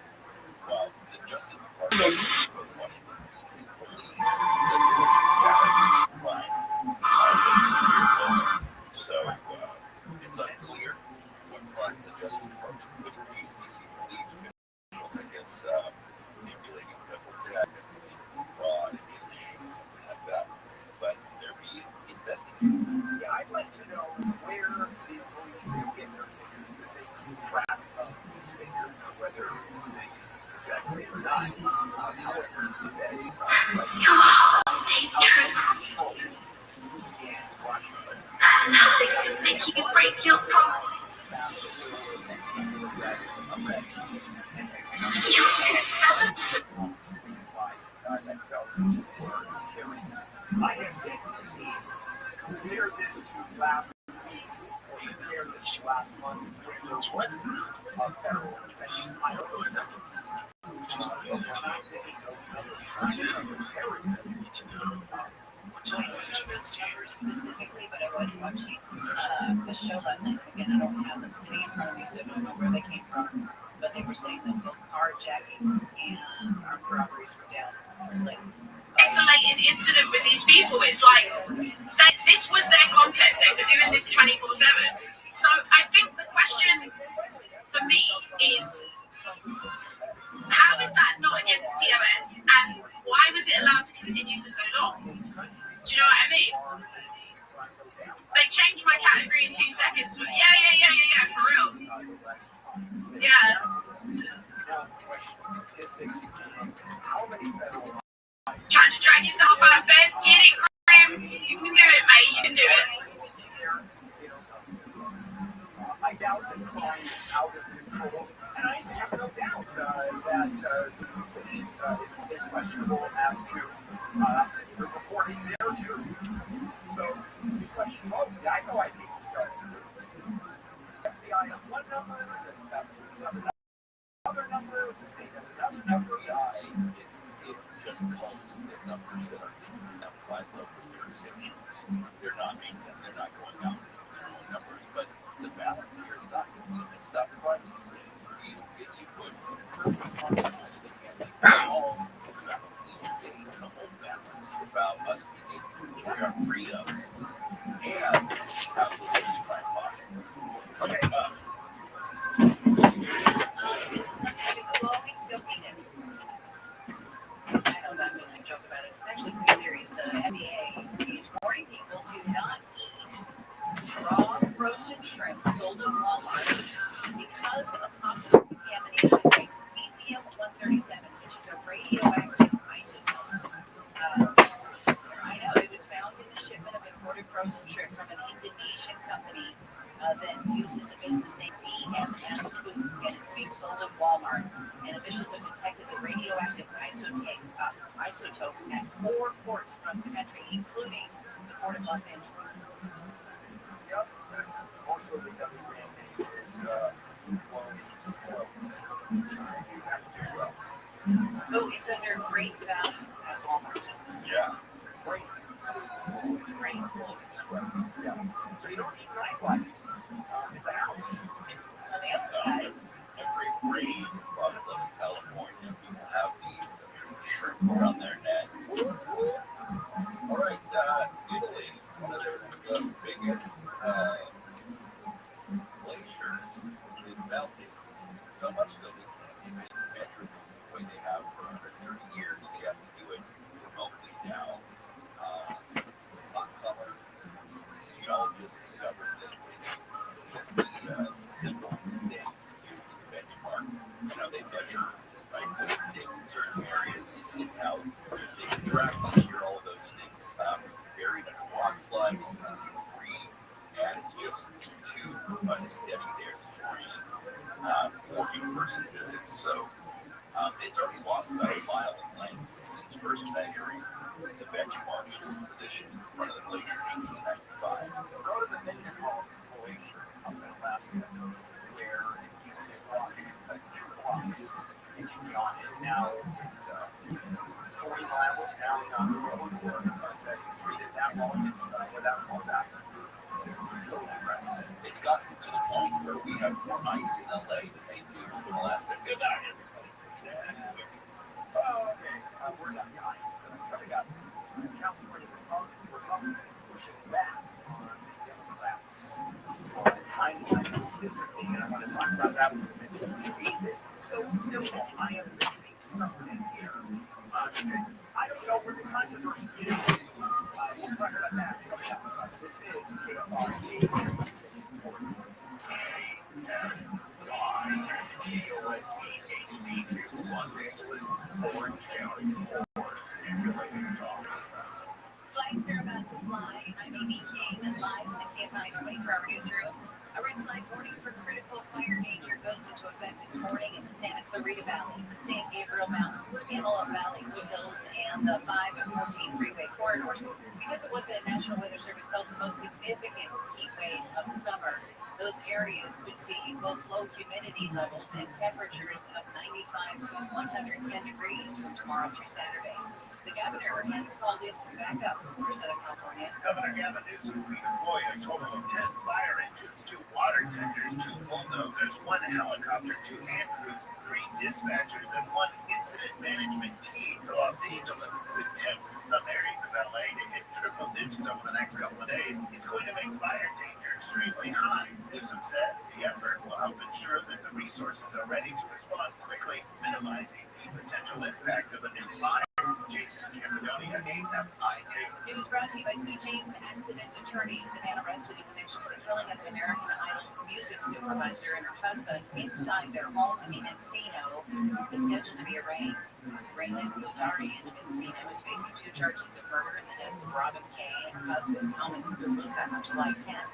while the Justice Department of Washington, D.C. police that they're challenging crime. So it's unclear what crimes the Justice Department could accuse D.C. police officials, I guess, manipulating federal debt and fraud and something like that. But they're being investigated. Yeah, I'd like to know where the police do get their figures. Is they keep track of these figures, whether they exactly or not. However, that is Stay true. Washington. Nothing can make you break your promise. You're too stubborn. I have yet to see. Compare this to last week, or compare this to last month, when there wasn't a federal intervention. I don't know what that is. Which is what I'm not getting those numbers. Comparison. You need to know what type of interventions do you specifically, but I was watching the show last night. Again, I don't have them sitting in front of me, so I don't know where they came from. But they were saying that both carjackings and armed robberies were down. Like, Isolated incident with these people. It's like this was their content. They were doing this 24/7. So I think the question for me is, how is that not against TOS, and why was it allowed to continue for so long? Do you know what I mean? They changed my category in 2 seconds. But yeah, for real. Yeah. Trying to drag yourself out of bed, get it, Graham. You can do it, mate. You can no idea who's telling the truth. FBI has one number, the police have another number, the state has another number. FBI, it just calls the numbers that are given them by local jurisdictions. They're not going out to their own numbers, but the balance here is not. You can stop crime easily. You put perfect numbers so they can't make all about a police state and a whole balance about us being able to enjoy our freedoms and have the least crime possible. Okay. If it's glowing, don't eat it. I know that we joke about it. It's actually pretty serious. The FDA is warning people to not eat raw frozen shrimp sold at Walmart because of possible contamination by cesium-137, which is a radioactive isotope. I know it was found in the shipment of imported frozen shrimp from an Indonesian company that uses the business name BMS Foods, and it's being sold at Walmart. And officials have detected the radioactive isotope at 4 ports across the country, including the Port of Los Angeles. Yep. Also, the other brand name is Rothschild'S. You have to. Oh, it's under great value at Walmart. Yeah. Great. Sweats. Yeah. So you don't need nightlights in the house. On the other side, every grade across Southern California, people have these shrimp around their neck. All right, Italy, one of the biggest glaciers is melting. So much so they can't even measure the way they have for 130 years. They have to do it remotely now. Last summer, geologists discovered that the simple stakes used as a benchmark, they measure put stakes in certain areas and see how they can track this year all of those things buried under rock slides, debris, and it's just too unsteady there to train for in-person visits. So it's already lost about a mile in length since first measuring the benchmark position in front of the glacier in 1895. Go to the Minnetonka Glacier up in Alaska, where it used to be rock, 2 blocks, and you can be on it. Now it's 40 miles down the road, or it's actually treated that long. It's without going back. It's really impressive. It's gotten to the point where we have more ice in LA than they do in Alaska. Good night, everybody. Oh, okay. We're not guys. Coming up, California Republicans pushing back on the Democrats on timeline districting, and I want to talk about that a little bit. To me, this is so simple. I am missing something here because I don't know where the controversy is. We'll talk about that coming up. This is KFRD 640. KFI KOST HD2 Los Angeles, Orange County, or stimulating talk. flags are about to fly. I'm Amy King, live in the KFI 24-hour newsroom. A red flag warning for critical fire danger goes into effect this morning in the Santa Clarita Valley, the San Gabriel Mountains, Antelope Valley foothills, and the 5 and 14 freeway corridors because of what the National Weather Service calls the most significant heat wave of the summer. Those areas could see both low humidity levels and temperatures of 95 to 110 degrees from tomorrow through Saturday. The governor has called in some backup for Southern California. Governor Gavin Newsom redeployed a total of 10 fire engines, 2 water tenders, 2 bulldozers, 1 helicopter, 2 hand crews, 3 dispatchers, and 1 incident management team to Los Angeles. With temps in some areas of LA to hit triple digits over the next couple of days, it's going to make fire danger extremely high. Newsom says the effort will help ensure that the resources are ready to respond quickly, minimizing the potential impact of a new fire. Jason Campidonia, AFI News. News brought to you by St. James Accident Attorneys. The man arrested in connection with the killing of an American Idol music supervisor and her husband inside their home in Encino is scheduled to be arraigned. Raylan Budarian of Encino is facing 2 charges of murder in the deaths of Robin Kay and her husband Thomas DeLuca on July 10th.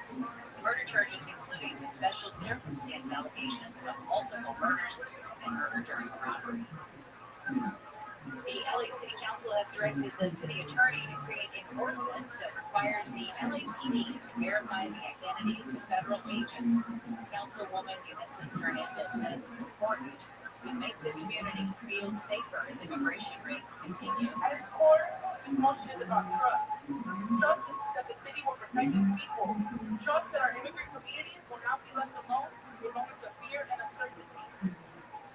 The murder charges including the special circumstance allegations of multiple murders and murder during the robbery. The LA City Council has directed the city attorney to create an ordinance that requires the LAPD to verify the identities of federal agents. Councilwoman Eunice Hernandez says it's important to make the community feel safer as immigration rates continue. At its core, this motion is about trust. Trust that the city will protect its people. Trust that our immigrant communities will not be left alone in moments of fear and uncertainty.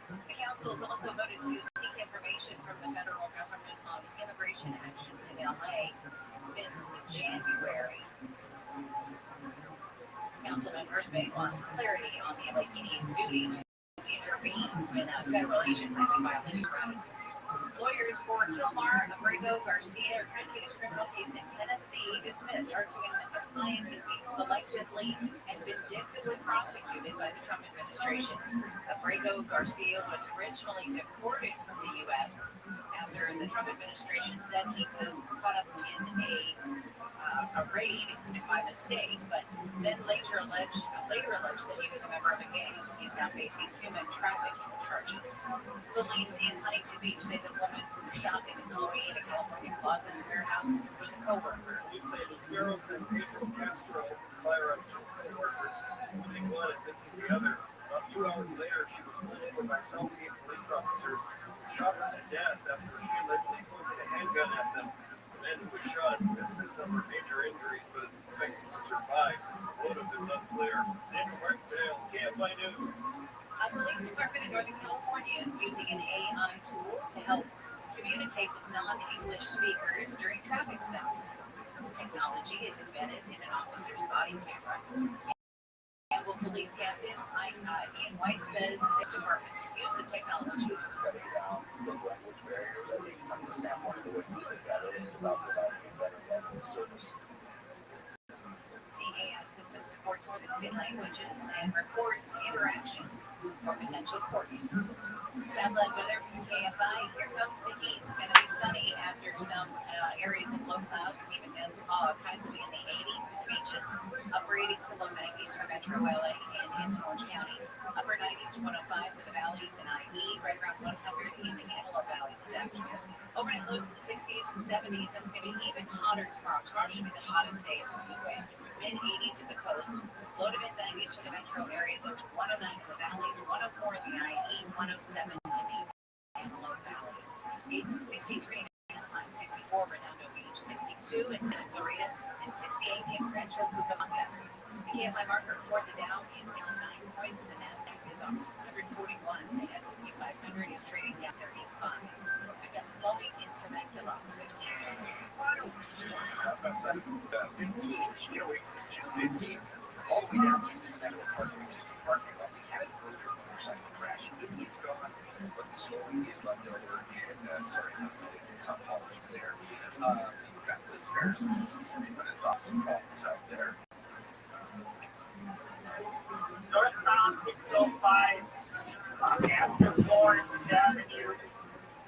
The council has also voted to seek information from the federal government on immigration actions in LA since January. Councilman Ersbay wants clarity on the LAPD's duty to intervene when a federal agent might be violating rights. Lawyers for Kilmar Abrego Garcia are trying to get his criminal case in Tennessee dismissed, arguing that the client is being selectively and vindictively prosecuted by the Trump administration. Abrego Garcia was originally deported from the U.S. after the Trump administration said he was caught up in a raid by mistake, but then later alleged that he was a member of a gang. He's now facing human trafficking charges. Police in Huntington Beach say the woman who shot an employee in a California closet's warehouse was a co-worker. Police say Lucero sent Pedro Castro to fire up two co-workers, wounding one and missing the other. About 2 hours later, she was pulled over by Southgate police officers who shot her to death after she allegedly pointed a handgun at them. The man who was shot has suffered major injuries but is expected to survive. The motive is unclear. Daniel Martindale, KFI News. A police department in Northern California is using an AI tool to help communicate with non-English speakers during traffic stops. The technology is embedded in an officer's body camera. Campbell Police Captain Ian White says this department used the technology to study down those language barriers. I think from the standpoint of the way we look at it, it's about providing a better level of service. The AI system supports more than 10 languages and records interactions for potential court use. Satellite weather from KFI. Here comes the heat. It's going to be sunny after some areas of low clouds and even dense fog. Highs will be in the 80s at the beaches. Upper 80s to low 90s for Metro LA and into Orange County. Upper 90s to 105 for the valleys and IE. Right around 100 in the Antelope Valley this afternoon. Overnight lows in the 60s and 70s. That's going to be even hotter tomorrow. Tomorrow should be the hottest day of the speedway. Mid-80s at the coast. Low to mid-90s for the metro areas, up to 109 in the valleys, 104 in the IE, 107 in the Antelope Valley. It's 63 in Anaheim, 64 Redondo Beach, 62 in Santa Clarita, and 68 in Rancho Cucamonga. The KFI market report, the Dow is down 9 points, the NASDAQ is up 241, the S&P 500 is trading down 35. We've got slowing in Temecula, 15. Southbound 15, Chile, 215, all the way down to Temecula Parkway, just a parking lot. We had a closure motorcycle crash. The is gone, but the slowing is left over, and it's a tough haul through there. We've got listeners doing us off some problems out there. Northbound 605, after Florence Avenue.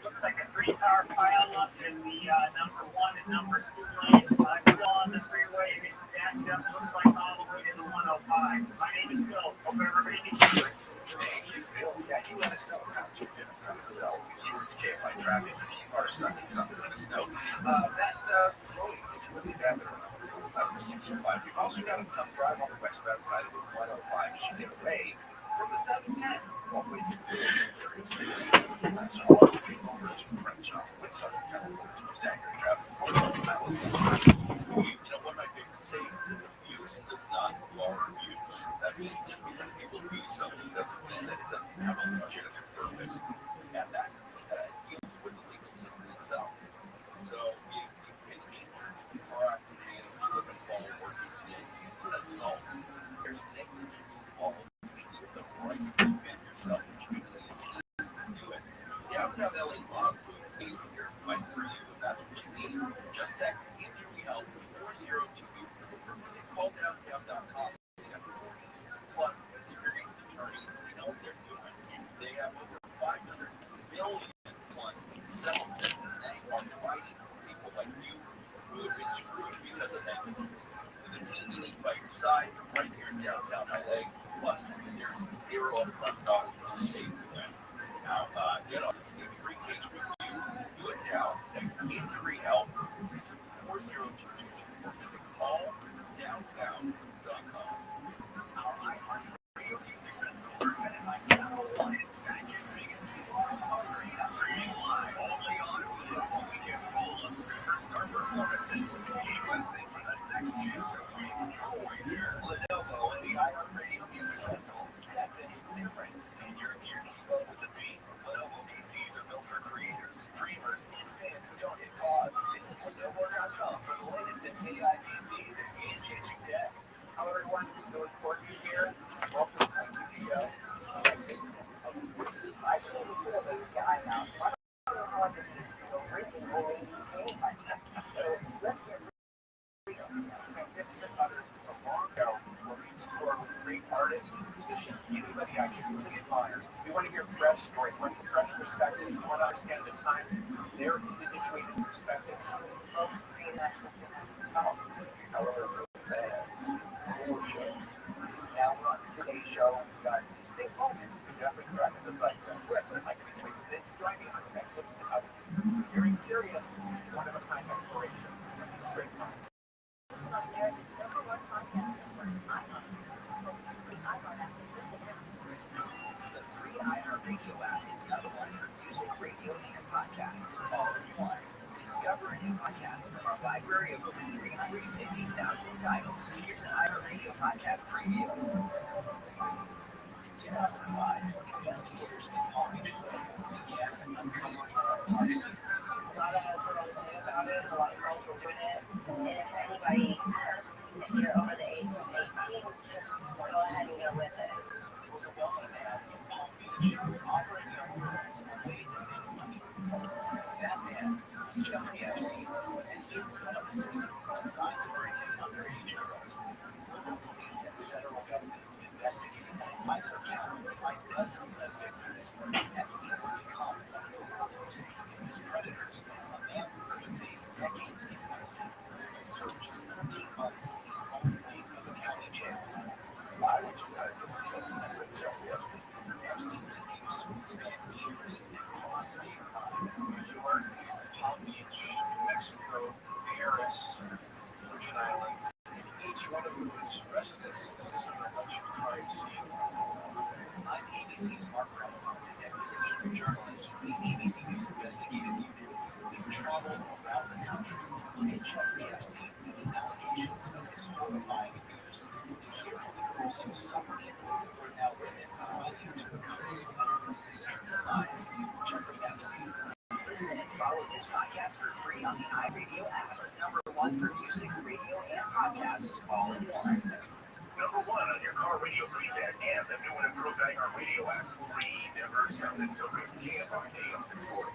Looks like a 3-car pileup in the number 1 and number 2 lanes. I'm still on the freeway and it's backed up. Looks like all the way to the 105. My name is Bill. Hope everybody can hear it. Thank you, Bill. Yeah, you let us know how you're doing on the cell. It's KFI traffic. If you are stuck in something, let us know. That slowing is really bad. It's out of the 605. We've also got a tough drive on the westbound side of the 105 as you get away from the 710 all the way to the area. So all of the people over to Crenshaw with Southern California's most accurate traffic. One of my favorite sayings is abuse does not bar abuse. That means just because people abuse something doesn't mean that it doesn't have a legitimate purpose. And that deals with the legal system itself. So if you've been injured in a car accident, slip and fall, working stick, assault, there's negligence involved. You have the right to defend yourself, which means that you do it. Downtown LA Law Group is here to fight for you. If that's what you need, just text Injury Help 402 or visit calldowntown.com. They have 40+ experienced attorneys who know what they're doing. They have over 500 million settlements, and they are fighting for people like you who have been screwed because of negligence. With a team you need by your side, right here in downtown LA. Plus, there's zero upfront costs to save you win. Now, get on this free case review. Keep listening for the next chance to win your way there. Lenovo and the iHeartRadio Music Festival. Tech that hits different, and you're here to keep up with the beat. Lenovo PCs are built for creators, dreamers, and fans who don't hit pause. Visit Lenovo.com for the latest in AI PCs and game-changing tech. Hello everyone, this is Billy Corky here. Welcome to my new show. I feel a little bit of a guy now. I don't know how I can feel drinking only game like that. So let's get real. Magnificent Others is a long show where we explore with great artists, musicians, anybody I truly admire. We want to hear fresh stories, we want to hear fresh perspectives, we want to understand the times, their individuated perspectives. Folks, being national however, now on today's show, we got these big moments. You're definitely correct. It's like, I can enjoy it. Join me on Magnificent Others. Very curious, one-of-a-kind exploration. It's great fun. America's #1 podcast network, iHeart. Free iHeart app and listen now. The free iHeartRadio app is number one for music, radio, and podcasts, all in one. Discover a new podcast from our library of over 350,000 titles. Here's an iHeartRadio podcast preview. In 2005, investigators in Palm Beach, Florida began uncovering a party scene. A lot of girls knew about it, a lot of girls were doing it. And if anybody asks if you're over the age of 18, just go ahead and go with it. There was a wealthy man in Palm Beach who was offering young girls a way to make money. That man was Jeffrey Epstein, and he had set up a system designed to bring in underage girls. Local police and the federal government investigated, and by their account, find dozens of victims. Epstein would become one of the world's most infamous predators, a man who could have faced decades in prison and served just 13 months in his own wing of a county jail. Why would you cut this deal with Jeffrey Epstein? Epstein's abuse would span years and cross state lines. New York, Palm Beach, Mexico, Paris, Virgin Islands, and each one of whose residents is an alleged crime scene. I'm ABC's Mark Rumble, and with a team of journalists from the ABC News Investigative Unit, we've traveled around the country to look at Jeffrey Epstein and the allegations of his horrifying abuse, to hear from the girls who suffered it, who are now women fighting to recover from it. Truth and Lies, Jeffrey Epstein. Listen and follow this podcast for free on the iRadio app, #1 for music, radio, and podcasts, all in one. #1 on your car radio preset and the new and improved iHeartRadio app. Free, never sounded so good. KFI AM 640.